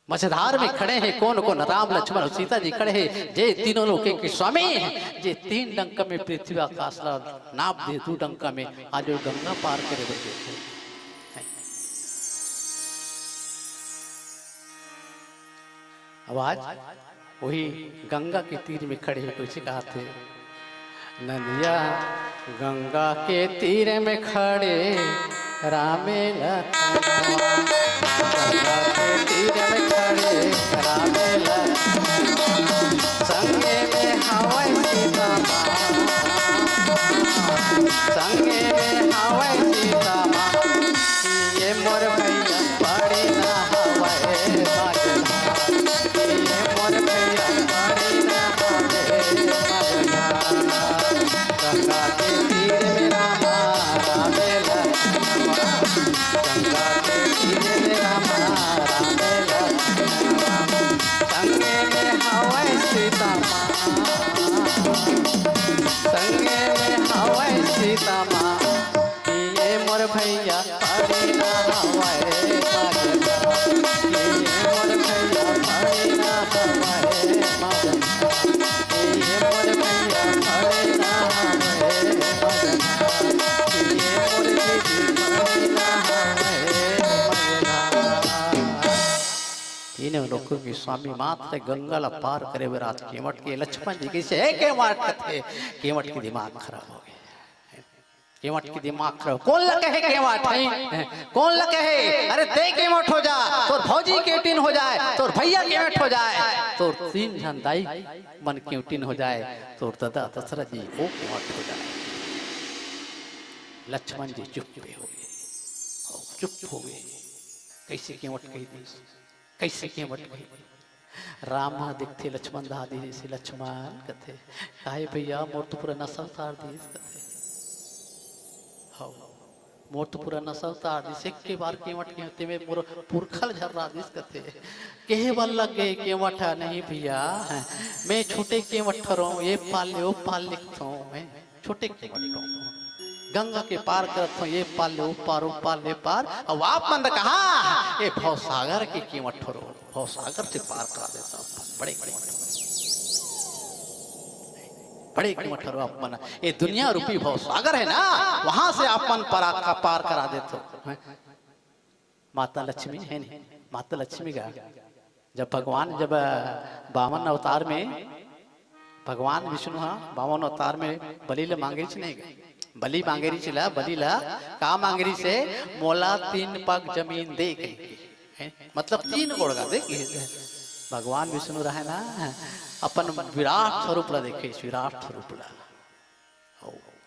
मझधार में खड़े हैं कौन कौन राम लक्ष्मण और सीता जी खड़े हैं जे तीनों लोग के स्वामी हैं जे 3 डंका में पृथ्वी आकाश नाप दे 2 डंका में आज गंगा पार करे बैठे अब आज वही गंगा के तीर में खड़े हैं कैसे कहा थे नदिया गंगा के तीर में खड़े रामे लखनवा गंगा के तीर में खड़े रामे लखनवा संगे में हवै सीता माँ संगे में हवै सीता माँ ये मोर भैया पड़ी ना हवै मजना ये मोर भैया पड़ी ना हवै मजना गंगा के तीर में रामा रामे लखनवा गंगा के तीर में रामा रामे लखनवा संगे में हवै सीता माँ संगे में हवै सीता माँ ये मोर भैया पड़ी ना हवै मजना ये मोर भैया पड़ी ना हवै मजना ये मोर भैया पड़ी ना हवै मजना ये मोर दीदी पड़ी ना हवै मजना। तीनों लोगों के स्वामी मात्र गंगा ला पार करे वे रात केवट के लक्ष्मण जी कैसे है केवट थे केवट की दिमाग खराब हो गया केवट की दिमाग खराब कौन लगे है केवट कौन लगे है अरे ते केवट हो जा तोर भौजी केवटिन हो जाए तोर भैया केवट हो जाए तोर तीन जन दाई मन केवटिन हो जाए तोर दादा दशरथ जी वो केवट हो जाए। लक्ष्मण जी चुप हो गए चुप हो गए कैसे केवट कही दी कैसे केवट कही राम दिखते लक्ष्मण दादी से लक्ष्मण कथे काहे भैया मोर तो पूरा नशा उतार दी कथे हाँ मोर तो पूरा नशा उतार दी से के बार केवट के होते में मोर पुरखल झर्रा दिस कथे केहे बल लग गए केवट नहीं भैया मैं छोटे केवट ठहरो ये पाल लिखता हूँ मैं छोटे केवट गंगा के पार करत हूँ ये पाल ले पार अब आप मन कहा ये भवसागर की कीमत ठोरो भवसागर से पार करा देता हूँ बड़े कीमत ठोरो आप मन ये दुनिया रूपी भवसागर है ना वहां से आप मन पार करा देते हो। माता लक्ष्मी है नहीं माता लक्ष्मी का जब भगवान जब बामन अवतार में भगवान विष्णु बामन अवतार में बलि मांगे नहीं गए बलि मांगेरी चिला बलि ला का मांगेरी से मोला 3 पग जमीन दे गई मतलब 3 गोड़गा दे भगवान विष्णु रहे ना अपन विराट स्वरूप ला देखे विराट स्वरूप ला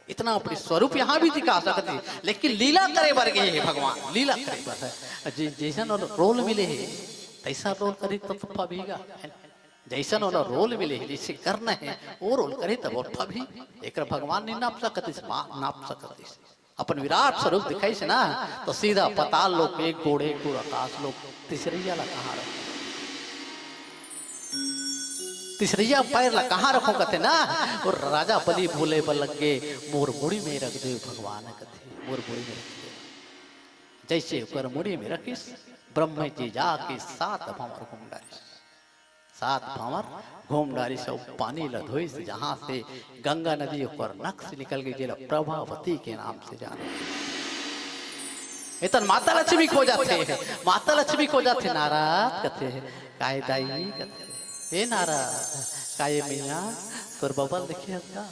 इतना अपनी स्वरूप यहाँ भी दिखा सकते लेकिन लीला करे बर गए है भगवान लीला करे बर जैसा रोल मिले है तैसा रोल करे तो तप्पा भीगा जैसा रोल मिले जैसे करना है वो रोल करे तब और भी एक भगवान नहीं नाप सकते अपन विराट स्वरूप दिखाई से ना तो सीधा पताल लोग एक गोड़ आकाश लोग तीसरिया ला कहाँ रखो तीसरिया पैर ला कहाँ रखो कहते ना और राजा बलि भूले बल लगे मोर मुड़ी में रख दे भगवान कहते मोर मुड़ी में रख दे जैसे कर मुड़ी में रखिस ब्रह्म जी जाके 7 भंवर घूम डाली सब पानी लधोई से जहाँ से गंगा नदी पर नक्श निकल गई जिला प्रभावती के नाम से जाने इतन माता लक्ष्मी खो जाते हैं माता लक्ष्मी खो जाते नाराज कहते हैं काय दाई कहते हे नाराज काय मियाँ तोर बबल देखे हस्का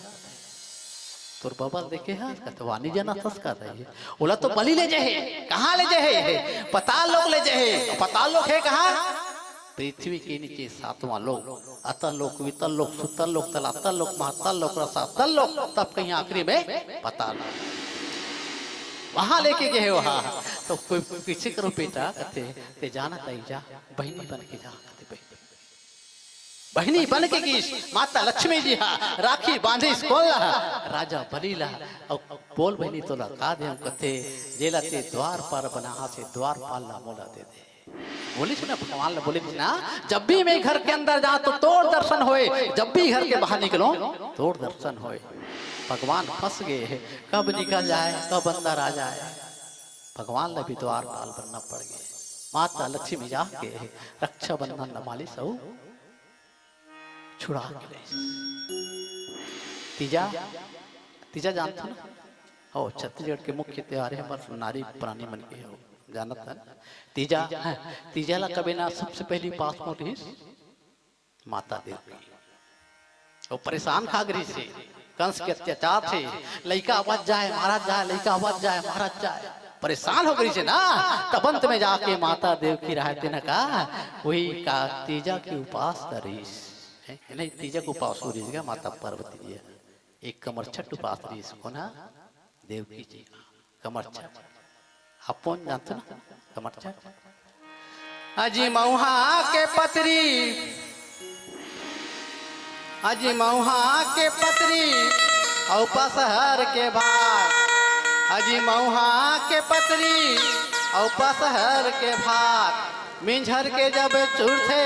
तोर बबल देखे है कहते वानी जना सस्का रही बोला तो बलि ले जाए कहाँ ले जाए पताल लोग ले जाए पताल लोग है कहाँ पृथ्वी के नीचे 7वां लोक अतल लोक वितल लोक सुतल लोक तलातल लोक महातल लोक रसातल लोक तब कहीं आखिरी में पताल वहां लेके गए वहां तो कोई पीछे करो बेटा कहते ते जाना तई जा बहनी बन के जा कहते बहनी बन के की माता लक्ष्मी जी राखी बांधे स्कूल राजा बलीला और बोल बहनी तो लगा दे कहते जेला ते द्वार पर बना से द्वार पाल मोला दे दे बोली सुना भगवान ने बोली ना जब भी मैं घर के अंदर जाऊं तो तोड़ दर्शन होए जब भी घर के बाहर निकलो तोड़ दर्शन होए भगवान फंस गए कब निकल जाए कब अंदर आ जाए भगवान ने भी द्वार पाल बनना पड़ गए माता लक्ष्मी जाके रक्षा बंधन नमाली सब छुड़ा के तीजा जानते हो ना हो छत्तीसगढ़ के मुख्य त्योहार है हमारे नारी प्राणी मन के हो जानता है तीजा ला कभी ना सबसे पहली पासपोर्ट ही माता देवी वो परेशान खागरी से कंस के अत्याचार से लड़का आवाज जाए महाराज जाए लड़का आवाज जाए महाराज जाए परेशान हो गई से ना, तब अंत में जाके माता देव की रहते न का वही का तीजा के उपास करीस नहीं, तीजा को उपास हो रही माता पार्वती जी एक कमर छठ उपास रही को ना देव की जी कमर छठ आप कौन जानते ना कमर छठ अजी मऊहा के पतरी अजी मऊहा के पतरी और पसहर के भाग अजी मऊहा के पतरी और पसहर के भाग मिंझर के जब चूरथे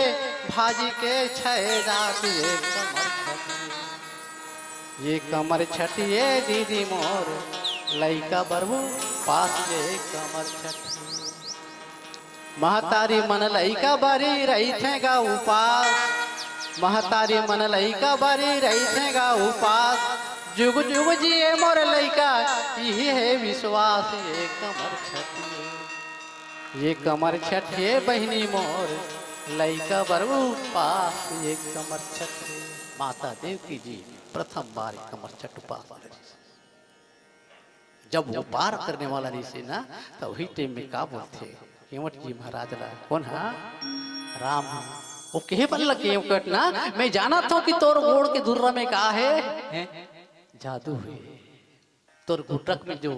भाजी के छह जात ये कमर छठिए दीदी मोर लइका बरबू पास ये कमर छठी महतारी मन लइका बरी रही थे गा उपास महतारी मन लइका बरी रही थे गा उपास जुग जुग जिए मोर लइका यही है विश्वास ये कमर छठिए बहनी मोर लइका बरबू पास ये कमर छठिए माता देव की जी प्रथम बार कमर छठ उपास जब वो पार करने वाला ऋषि ना तो वही टाइम में का बोलते केवट जी महाराज ला कौन है राम वो कहे बल्ला केवट ना मैं जाना था कि तोर गोड़ के धुर्रा में का है जादू है तोर गुटक में जो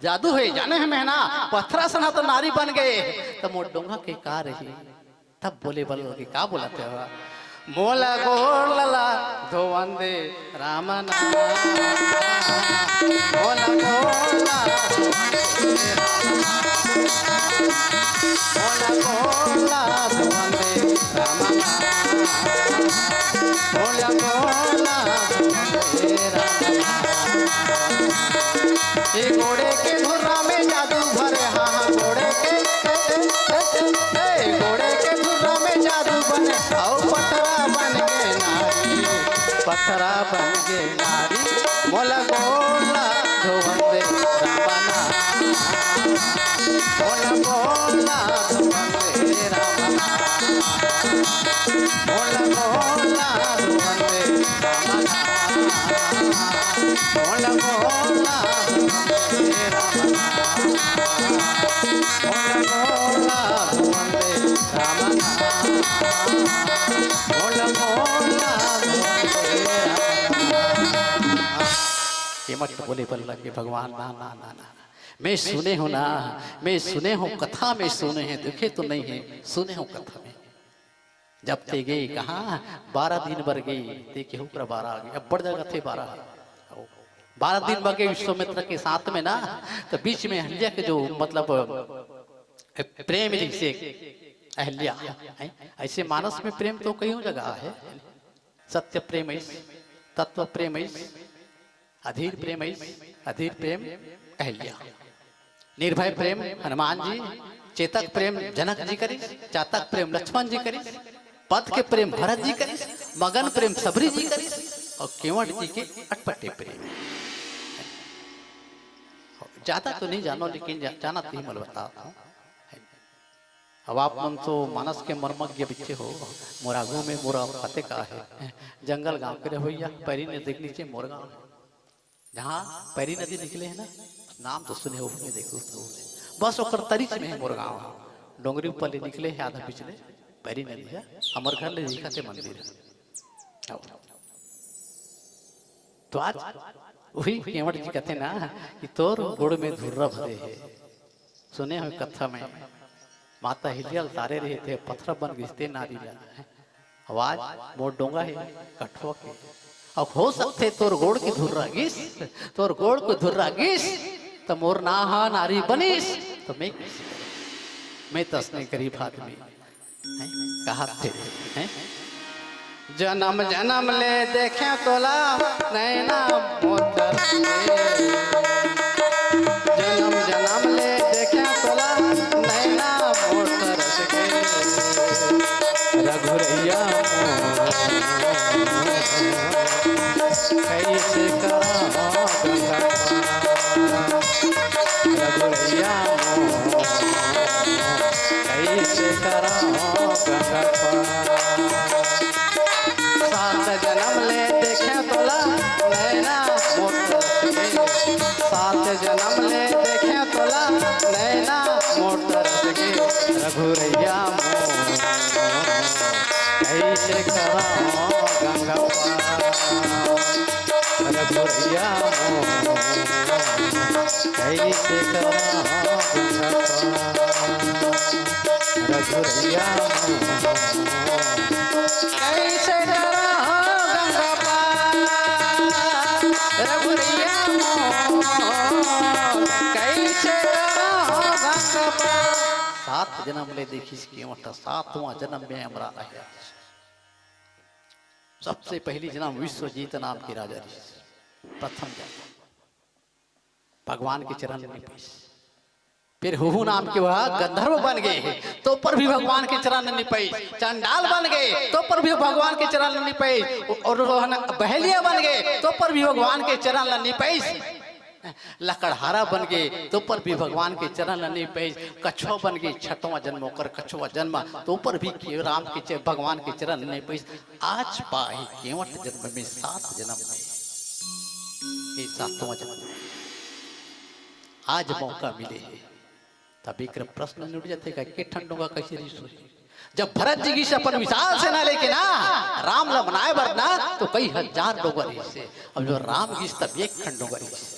जादू है जाने हमें ना पत्थरा सना तो नारी बन गए तब वो डोंगा के का रही तब बोले बल्ला के का बोलते हो मोला गोड़ लला धोवंदे रामना मोला गोला मोला गोला धोवंदे रामना मोला गोला धोवंदे रामना ये घोड़े के धुर्रा में जादू भरे हाँ घोड़े के धुर्रा में जादू बने और पत्थरा बन गे नारी मोला गोला धोवंदे रामना मोला गोला धोवंदे रामना मोला गोला धोवंदे रामना मोला गोला धोवंदे रामना मोला गोला धोवंदे रामना मोला गोला मत बोले बल्ला के भगवान ना ना ना ना मैं सुने हूँ ना मैं सुने हूँ कथा में सुने हैं देखे तो नहीं है सुने हूँ कथा में जब ते गई कहाँ 12 दिन भर गई देखे हुक्र 12 आ गई अब बढ़ जाएगा थे 12 दिन भर गए विश्वामित्र के साथ में ना तो बीच में अहल्या के जो मतलब प्रेम से अहल्या ऐसे मानस में प्रेम तो कई जगह है सत्य प्रेम तत्व प्रेम अधीर प्रेम अहल्या निर्भय प्रेम हनुमान जी चेतक प्रेम जनक जी करी चातक प्रेम लक्ष्मण जी करी पद के प्रेम भरत जी करी मगन प्रेम सबरी जी करी और केवट जी के अटपटे प्रेम ज्यादा तो नहीं जानो लेकिन जाना तो ही मैं बताता हूँ अब आप मन तो मानस के मर्मज्ञ बिच्छे हो मोरागो में मोरा फतेह का है जंगल गांव के भैया पैरी ने देख लीजिए मोरगांव जहाँ पैरी नदी निकले है ना नाम तो सुने हो देखो तो बस ओकर तरीच में है मोरगांव डोंगरी ऊपर ले निकले है आधा पिछले पैरी नदी है हमार घर ले देखा के मंदिर है तो आज वही केवट जी कहते ना कि तोर गोड़ में धुर्रा भरे है सुने हुए कथा में माता हिलियल तारे रहे थे पत्थर बन घिसते नारी आवाज मोर डोंगा है कठुआ के और हो सकते तोर गोड़ की धुर्रा घिस तोर गोड़ को धुर्रा घिस तो मोर नाहा नारी बनिस तो मैं तसने गरीब आदमी कहा थे जन्म जन्म ले देखे तोला नैना मोतर जन्म जन्म ले देखे तोला नैना मोतर रघुरैया कैसे करा रघुरैया कैसे करा सात जन्म ले देखे तोला नैना मोतर सात जन्म ले देखे तोला रघुरैया कैसे रघुरैया कैसे गंगा पार रघुरैया कैसे गंगा पार। 7 जन्म ले देखी इसकी मठा 7वां जन्म में हमारा आया। सबसे पहली जन्म विश्वजीत नाम के राजा ऋषि, प्रथम जन्म भगवान के चरण में पैस। फिर हुहू नाम के वह गंधर्व बन गए तो पर भी भगवान के चरण नहीं पैस। चंडाल बन गए तो पर भी भगवान के चरण नहीं पैस। और बहलिया बन गए तो पर भी भगवान के चरण नहीं पैस। लकड़हारा बन गए तो पर भी भगवान के चरण नहीं पैस। कछुआ बन गए 6वां जन्म होकर कछुआ जन्म तो पर भी राम के भगवान के चरण नहीं पैस। आज पाए केवट जन्म में 7 जन्म में ये 7वां जन्म आज मौका मिले है। तब एक प्रश्न उठ जाते का के ठंडोगा कैसे रिश्ते। जब भरत जी की अपन विशाल सेना लेके ना राम ला बनाए वरना तो कई हजार लोग से। अब जो राम की तब एक ठंडोगा से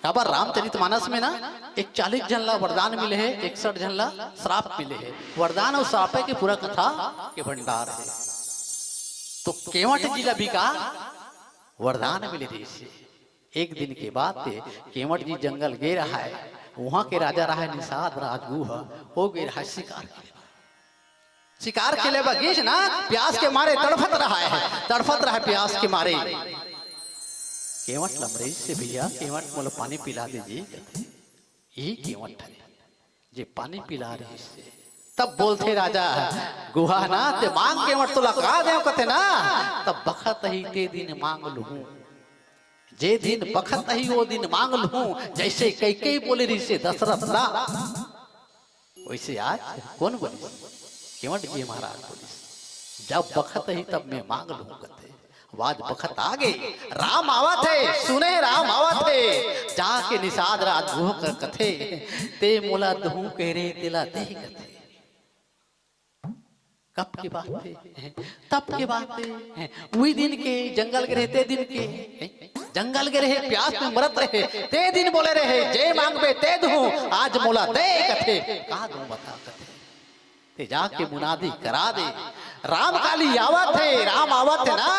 अब रामचरितमानस में ना एक 40 जन ला वरदान मिले है, 61 जन ला श्राप मिले है। वरदान और श्राप की पूरा कथा के भंडार है। तो केवट जिला भी का वरदान मिले थे। एक दिन के बाद केवट जी जंगल गे रहा है। वहां के राजा रहा है निषाद राजगुह हो गे रहा है शिकार के लिए बगीच ना प्यास के मारे तड़फत रहा है प्यास के मारे। केवट लमरेज से भैया केवट मोला पानी पिला दीजिए। यही केवट है जे पानी पिला रही से। तब बोलते राजा गुहा ना ते मांग केवट तो लगा दे कते ना। तब बखत ही ते दिन मांग लूं जे दिन बखत ही वो दिन मांग लूं। जैसे कई बोले रही से दशरथ ला वैसे आज कौन बोले केवट जी महाराज बोले जब बखत ही तब मैं मांग लूं कते। आज बखत आ गई राम आवा थे सुने राम आवा थे। जाके निषाद राजगुह कर कथे ते मोला दहू कह रे तिला दे कथे। कब की बात थे तब की बात थे वही दिन के जंगल के रहते दिन के जंगल के रहे प्यास में मरत रहे ते दिन बोले रहे जे मांगबे ते दूं आज मोला दे कथे। का दूं बता कथे ते जाके मुनादी करा दे। राम काली आवत है राम आवत है ना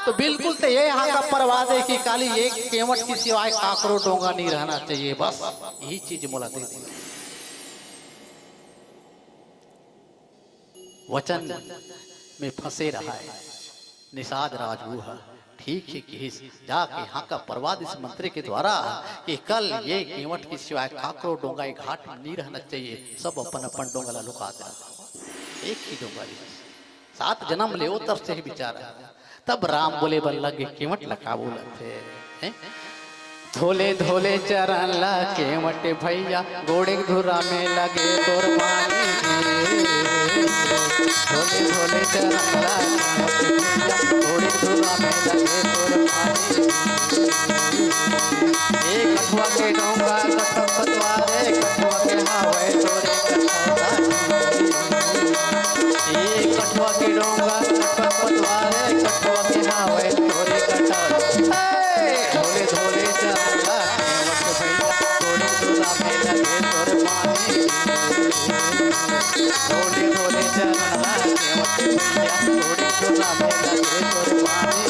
तो बिल्कुल तो ये यहाँ का परवाह दे कि काली एक केवट की सिवाय काकरो डोंगा नहीं रहना चाहिए। बस यही चीज मोला दे दी। वचन में फंसे रहा है निषाद राजगुह। ठीक है कि जाके यहाँ का परवाद इस मंत्री के द्वारा कि कल ये केवट की सिवाय काकरो डोंगा घाट में नहीं रहना चाहिए। सब अपन अपन डोंगा लुका देना। एक ही डोंगा 7 जन्म ले वो तब से ही विचारा। तब राम बोले बल लगे केवट लगा बोलते धोले धोले चरण ला केवट भैया गोड़े धुरा में लगे तोर मानी। धोले धोले चरण ला गोड़े धुरा में लगे तोर मानी। एक कठुआ के डोंगा कठुआ पतवारे कठुआ के हावे तोरे एक कठुआ के डोंगा कठुआ पतवारे कठुआ के हावे तोरे कटौरा। धोले धोले चरण ला केवट भैया गोड़े धुरा में लगे तोर मानी। धोले धोले चरण ला केवट भैया गोड़े धुरा में लगे तोर मानी।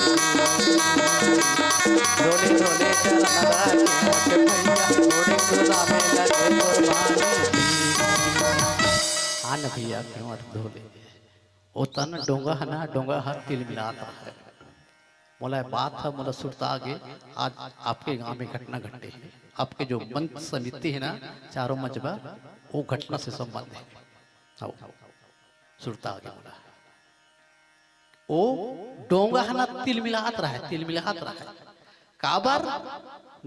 धोले धोले चरण ला केवट भैया गोड़े धुरा में लगे तोर मानी। आन भैया केवट धोले वो तन डोंगा है ना डोंगा हर तिल मिलाता है। मोला बात है मोला सुरता आगे आज आपके गांव में घटना घटे है। आपके जो मंच समिति है ना चारों मजबा वो घटना से संबंध है। सुरता आगे मोला वो डोंगा है ना तिल मिलात रहा है तिल मिलात रहा है। काबर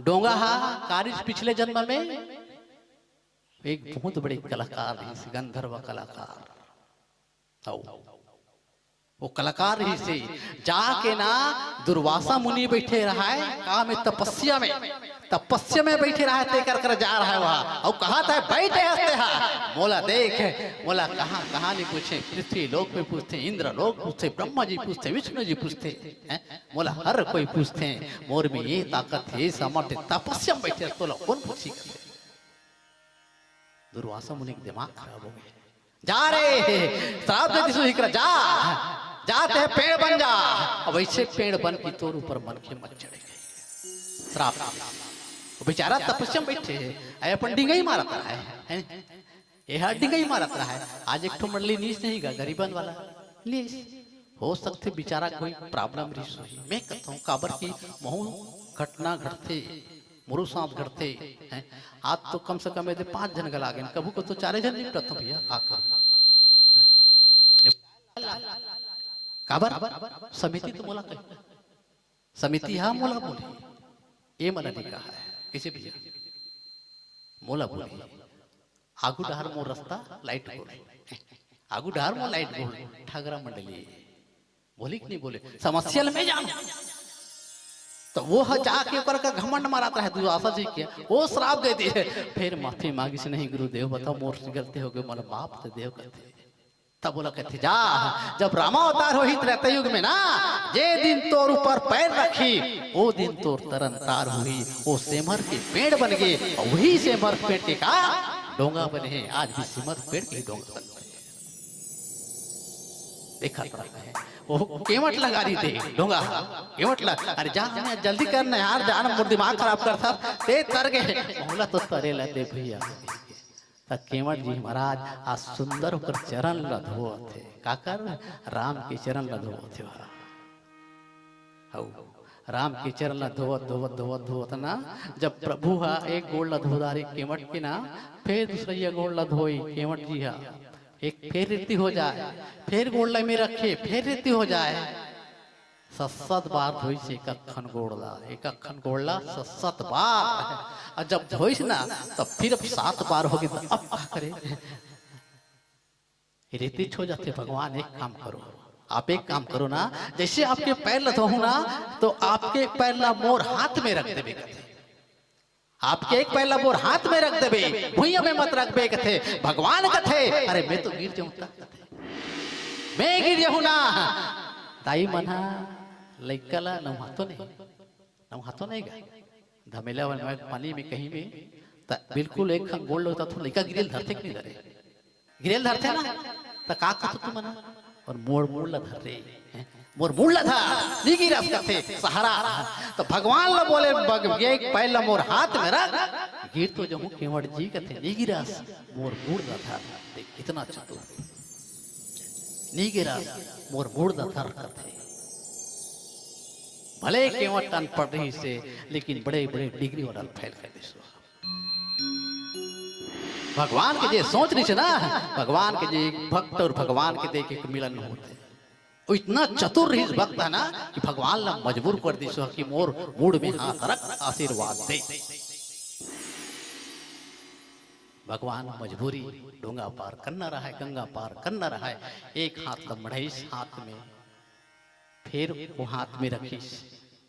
डोंगा हा कारिश पिछले जन्म में एक बहुत बड़े कलाकार है गंधर्व कलाकार। वो कलाकार ही से जाके ना दुर्वासा मुनि बैठे रहा है कहा में तपस्या में बैठे रहा है कर जा रहा है वहां और कहा था बैठे हंसते हा बोला देख बोला कहाँ नहीं पूछे पृथ्वी लोक में पूछते इंद्र लोक पूछते ब्रह्मा जी पूछते विष्णु जी पूछते हैं बोला हर कोई पूछते हैं मोर में ये ताकत है सामर्थ्य तपस्या में बैठे तो कौन पूछी दुर्वासा मुनि का दिमाग खराब हो गया जा रे श्राप देती सुहिकरा जाते हैं पेड़ बन जा अब वैसे पेड़ बन की तोर ऊपर मन के मत चढ़े गए श्राप बेचारा तपस्या में बैठे है अपन डिंगाई मारत रहा है यह डिंगाई मारत रहा है आज एक ठो मंडली नीच नहीं गा गरीबन वाला नीच हो सकते बेचारा कोई प्रॉब्लम रिस हुई मैं कहता हूँ काबर की महू घटना घटते मुरु सांप घटते हैं आज तो कम से कम यदि 5 जन गला गए कबू को तो 4 जन निपटत हूँ भैया आकर काबर समिति तो मोला कही समिति हाँ मोला बोली ये मला नहीं कहा है किसी भी मोला बोली आगू डहार मोर रास्ता लाइट गोल आगू डहार मोर लाइट गोल ठागरा मंडली बोली कि नहीं बोले समस्या में जानो तो वो जाके ऊपर का घमंड मारता है दुर्वासा जी के वो श्राप देती है फिर माफी मांगी से नहीं गुरुदेव बताओ मोर से गलती हो गई मतलब बाप से देव कहते तब बोला कहते जा जब रामावतार हो हित रहते युग में ना जे दिन तोर ऊपर पैर रखी वो दिन तोर तरन तार हुई वो सेमर के पेड़ बन गए और वही सेमर पेड़ के का डोंगा बने हैं आज भी सेमर पेड़ के डोंगा बन गए देखा है वो केवट लगा रही थी डोंगा केवट लगा अरे जा जल्दी करना यार जान मोर दिमाग खराब करता ते तर गए बोला तो तरे लते भैया केवट जी महाराज आज सुंदर होकर चरण लधो थे काकर राम के चरण लधो थे राम के चरण धोवत ना जब प्रभु हा एक गोड़ लधोदारी केवट की ना फिर दूसरा गोड़ लधोई केवट जी हा एक फिर रीति हो जाए फिर गोड़ला में रखे फिर रीति हो जाए 7 बार धोई से एक अखन गोड़ला 7 बार और जब धोई ना तब फिर अब 7 बार होगी तो अब क्या करे रीति हो जाते भगवान एक काम करो आप एक काम करो ना जैसे आपके पैर लधो ना तो आपके पैर ला मोर हाथ में रख देवे आपके एक पैर ला मोर हाथ में रख देवे भुइया में मत रख बे कथे भगवान कथे अरे मैं तो गिर जाऊं मैं गिर जाऊं ना ताई मना लइकला नौ हाथों नहीं गा धमेला वाले पानी में कहीं भी बिल्कुल एक गोल होता तो लइका गिरेल धरते कि नहीं धरे गिरेल धरते ना तो का कहतो तू मना और मोड़ ला धर रे मोर मूल ला था नीगी रस करते सहारा तो भगवान ला बोले एक पैर ला मोर हाथ में रख गिर तो जो केवट जी कहते नीगी रस मोर मूड़ ला था देख कितना चतुर नीगी रस मोर मूड़ ला था करते भले केवट अनपढ़ रही से लेकिन बड़े बड़े डिग्री वाला फैल कर भगवान के जे सोच रही ना भगवान के जे भक्त और भगवान के देख एक मिलन होते वो इतना चतुर रही भक्त है ना कि भगवान ला मजबूर कर दी सो कि मोर मूड में हाथ रख आशीर्वाद दे भगवान मजबूरी डोंगा पार करना रहा है गंगा पार करना रहा है एक हाथ ला मढ़ाईस हाथ में फिर वो हाथ में रखीस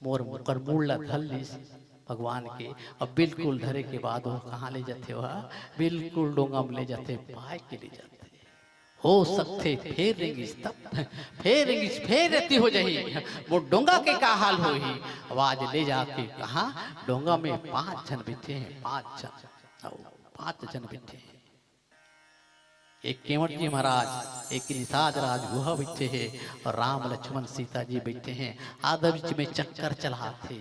मोर मुकर मूड ला धल लीस भगवान के अब बिल्कुल धरे के बाद वो कहाँ ले जाते हो बिल्कुल डोंगा में ले जाते पाए के ले जाते हो सकते फिर रेंगिस तब फिर रेंगिस फिर रहती हो जाही वो डोंगा के का हाल हो ही आवाज ले जाके कहा डोंगा में 5 जन बैठे हैं 5 जन बैठे हैं एक केवट जी महाराज एक निषाद राज गुहा बैठे हैं और राम लक्ष्मण सीता जी बैठे हैं आधा बीच में चक्कर चलाते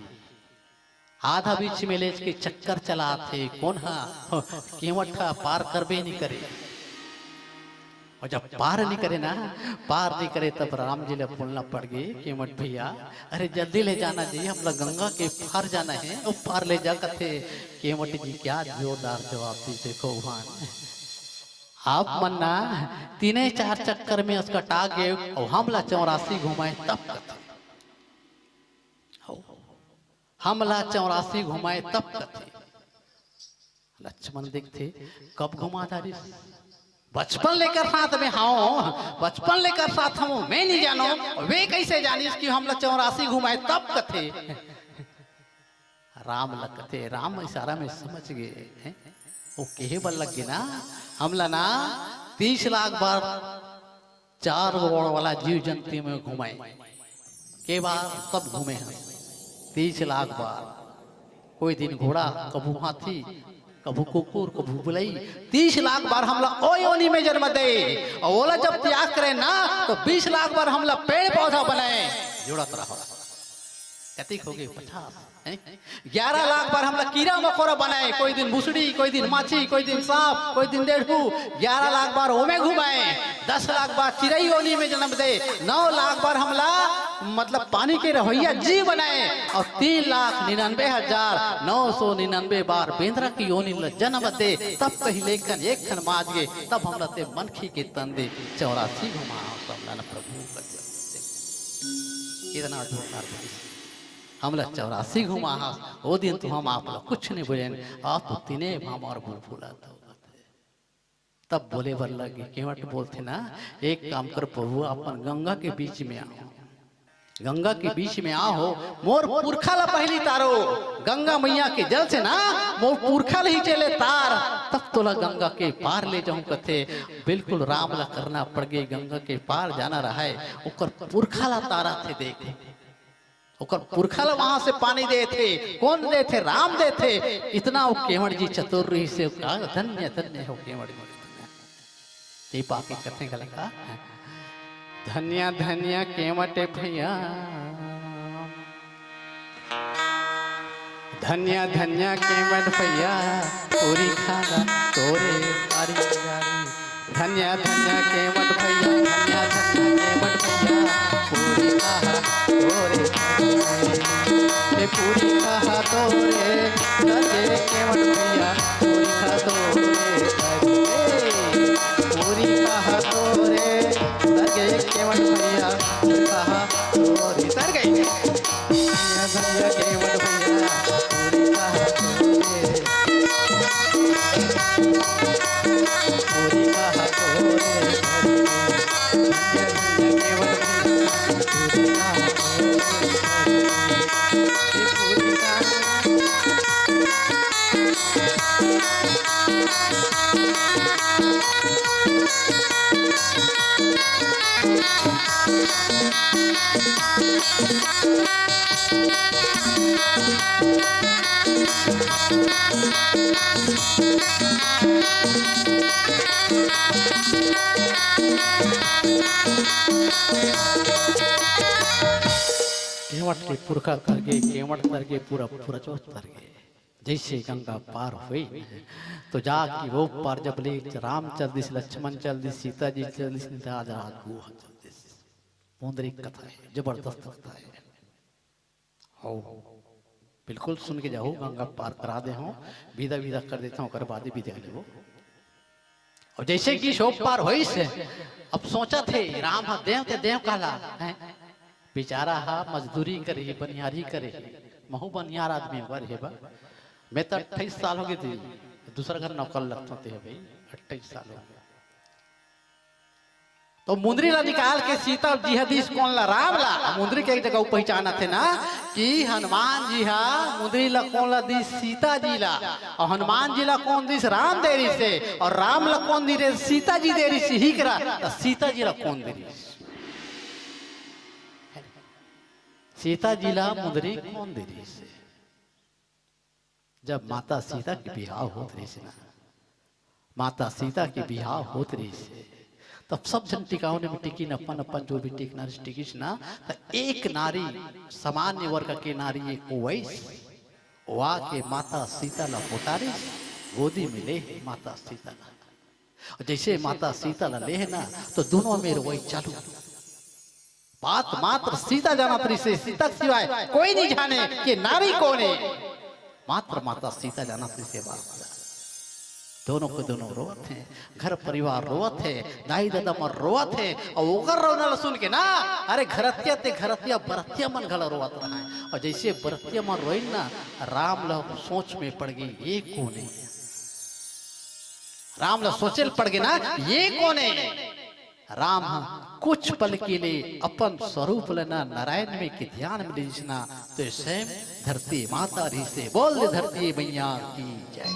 आधा बीच में ले के चक्कर चलाते कौन हा केवट पार करबे नहीं करे और जब पार नहीं करे ना पार नहीं करे तब राम जी ने बोलना पड़ गई केवट भैया अरे जल्दी ले जाना चाहिए हम लोग गंगा के पार जाना है और पार ले जा करते केवट जी क्या जोरदार जवाब दी देखो भगवान आप मन्ना 3-4 चक्कर में उसका टाग गए और हमला 84 घुमाए तब कथे हमला 84 घुमाए तब कथे लक्ष्मण देखते कब घुमा जा रही बचपन लेकर साथ में हाँ, बचपन लेकर साथ हम मैं नहीं जानो, वे कैसे जानिस कि हम लोग 84 घुमाए तब कथे। राम लगते राम इशारा में समझ गए, वो कहे बल लग गए ना, हमला ना 30 लाख बार 4 गोड़ वाला जीव जंतु में घुमाए के बार सब घूमे हम 30 लाख बार। कोई दिन घोड़ा, कभू हाथी, कभू कुकुर, कभू बुलई, 30 लाख बार हमला ओ योनि में जन्म दे, और ओला जब त्याग करे ना तो 20 लाख बार हमला पेड़ पौधा बनाए जुड़त रहो। कतिक हो गए 50, 11 लाख बार हमला कीड़ा मकोड़ा बनाए, कोई दिन भूसड़ी, कोई दिन माछी, कोई दिन सांप, कोई दिन डेढ़ू, 11 लाख बार ओमे घुमाए, 10 लाख बार चिड़ई योनि में जन्म दे, 9 लाख बार हमला मतलब पानी के रवैया जी बनाए, और 3,99,999 बार बेंद्रा की योनि में जन्म दे, तब कहीं लेखन एक खन माज गए, तब हमला ते मनखी के तंदे 84 घुमा प्रभु कितना जोरदार हमला 84 घुमा। वो दिन तो हम आप लोग कुछ नहीं बोले, आप तो तीने हम और भूला था। तब बोले बर लगे केवट बोलते ना, एक काम कर प्रभु अपन गंगा के बीच में आओ, गंगा के बीच में आओ, मोर पुरखा ला पहली तारो, गंगा मैया के जल से ना मोर पुरखा ही चले तार, तब तोला गंगा के पार ले जाऊं कथे। बिल्कुल राम ला करना पड़ गई, गंगा के पार जाना रहा है, ओकर पुरखा ला तारा थे देखे, ओकर पुरखा ला वहां से पानी दे थे, कौन दे थे? राम दे थे। इतना वो केवट जी चतुर्री से धन्य धन्य हो केवट जी, पाके करते गलका धन्य धन्य केवट भैया, धन्य धन्य केवट भैया, पूरी खाना तोरे सारी गारी, धन्य धन्य केवट भैया, धन्य धन्य केवट भैया, पूरी कहा तोरे पूरी कहा तोरे सजे केवट भैया, पूरी कहा तोरे पूरी कहा तोरे सजे केवट भैया, कहा तोरे तर गई धन्य केवट भैया, पूरी कहा तोरे पूरी कहा तोरे केवट के पुरखा कर गए, केवट कर गए, पूरा पूरा चौथ कर गए। जैसे गंगा पार हुई तो जाके वो पार जब ले राम चल दिस, लक्ष्मण चल दिस, सीता जी चल दिस, राजा गुहा चल दिस। मुंदरी कथा है, जबरदस्त कथा है। हो बिल्कुल सुन के जाओ, गंगा पार करा दे हो, विदा विदा कर देता हूँ, कर बाद विदा ले वो। और जैसे कि शोक पार हुई से अब सोचा थे राम हा देव ते देव कहला है, बेचारा हा मजदूरी करे, बनियारी करे, महू बनियार आदमी वर है बा। मैं तो 28 साल हो गए थे, दूसरा घर नौकर लगते थे भाई, 28 साल हो गया। तो मुंदरी ला निकाल के सीता जी हदीस कौन ला? राम ला। मुंदरी के एक जगह पहचाना थे ना कि हनुमान जी हा मुंदरी ला कौन ला दी? सीता जी ला। और हनुमान जी ला कौन दी? राम देरी से। और राम ला कौन दी रे? सीता जी देरी से ही करा। तो सीता जी ला कौन देरी? सीता जी ला मुंदरी कौन देरी से? जब माता सीता की बिहाव होत रही से ना, माता सीता की बिहाव होत रही से, तब सब जन टिकाओं ने भी टिकी न, अपन अपन जो भी टिकना टिकिस ना, तो एक नारी सामान्य वर्ग के नारी एक वैस वा के माता सीता ला उतारी, गोदी में ले माता सीता ला। जैसे माता सीता ला ले ना तो दोनों में वही चालू। बात मात्र सीता जाना तरी से, सीता सिवाय कोई नहीं जाने कि नारी कौन है। मात्र माता सीता जाना तरी से बात। दोनों को दोनों रोवत हैं, घर परिवार रोवत है, दाई दादा मर रोवत है। और ओकर रोना सुन के ना, अरे घरतिया ते घरतिया बरतिया मन घला रोवत रहा है। और जैसे बरतिया मन रोइन ना, राम ला सोच में पड़ गई, ये कौन है? राम ने सोचे पड़ गए ना, ये कौन है? राम कुछ पल के लिए अपन स्वरूप लेना नारायण में के ध्यान में लीजना, तो स्वयं धरती माता री से बोल धरती मैया की जय।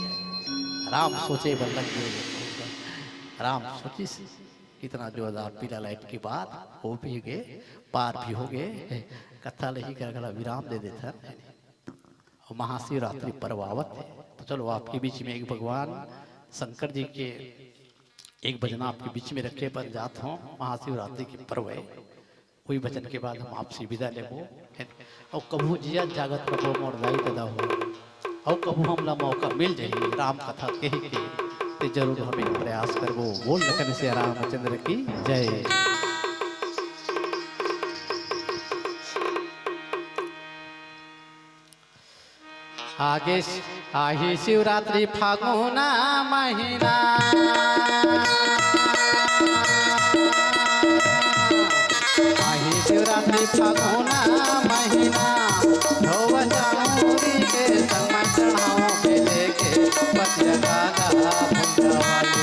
राम सोचे बल्लभ के, राम सोची कितना जोरदार पीला लाइट के बाद हो भी गए, पार भी हो गए, कथा नहीं कर विराम दे देता। महाशिवरात्रि पर्व आवत है, तो चलो आपके बीच में एक भगवान शंकर जी के एक भजन आपके बीच में रखे पर जात हूँ। महाशिवरात्रि के पर्व है, कोई भजन के बाद हम आपसे विदा लेबो। और कभू जिया जागत कबो मोर दाई दादा हो, और कभू हमला मौका मिल जाए राम कथा कही के, तो जरूर हम एक प्रयास करबो। बोल लखन से रामचंद्र की जय। आगे आही शिवरात्रि फागुना महीना, आही शिवरात्रि फागुना महीना, धोव चामुंडी के संग चढ़ाओ के लेके पतिया गागा भुंजा वाले,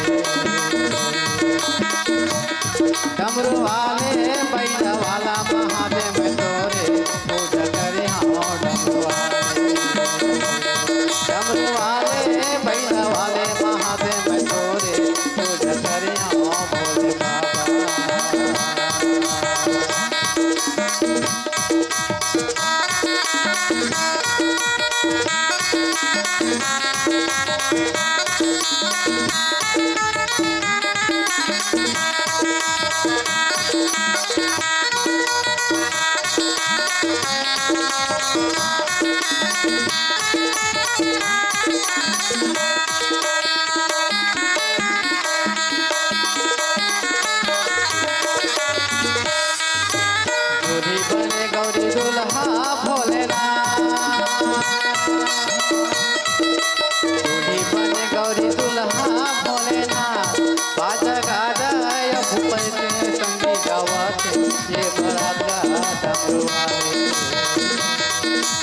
डमरू वाले बैला वाला महादेव में तोरे पूजा करे हाँ डमरू वाले, डमरू वाले बैला वाले महादेव में तोरे पूजा करे हाँ भोले बाबा।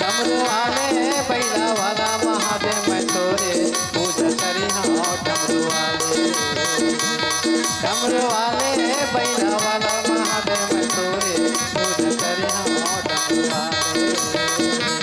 डमरू वाले बैला वाला महादेव में तोरे पूजा करी हाँ डमरू वाले, डमरू वाले बैला वाला महादेव में तोरे पूजा करी हाँ डमरू वाले।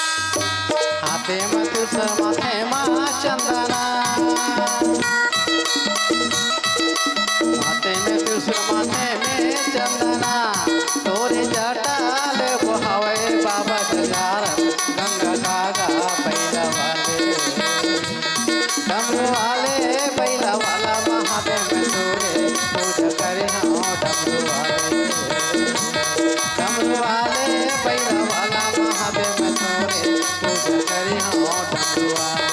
हाथे में तुलसी माथे माँ चंदना, माथे में तुलसी माथे में चंदना, तोरे जटाल बहावे बाबा जगारन गंगा कागा बैला वाले, डमरू वाले बैला वाला महादेव में तोरे पूजा करे हाँ डमरू वाले, डमरू वाले बैला वाला महादेव में तोरे पूजा करे हाँ डमरू वाले।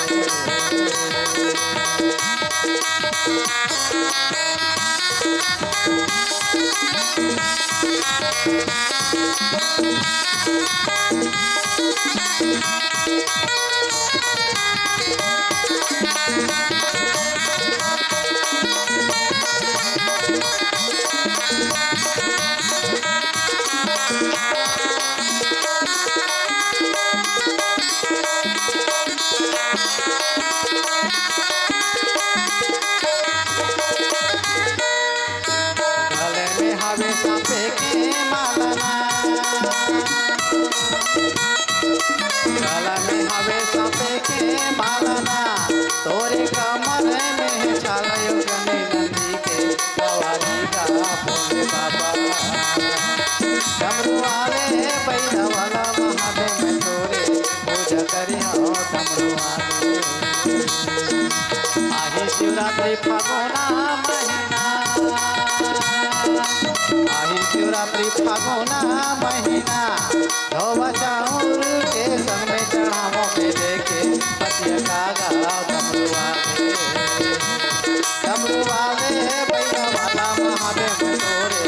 गले में हवे सांपे के मालना, गला में हवे सांपे के मालना, तोरे कमर में छाला योगनी नंदी के सवारी का भोले बाबा, डमरू वाले बैला वाला महादेव में तोरे पूजा करी हाँ डमरू वाले। आही शिवरात्रि फागुना महीना, आही शिवरात्रि शिवरात्रि फागुना महीना धोवा चाउर के संग में चढ़ावों में देखे पतिया कागा डमरू वाले बैला वाला महादेव तोरे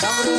डमरू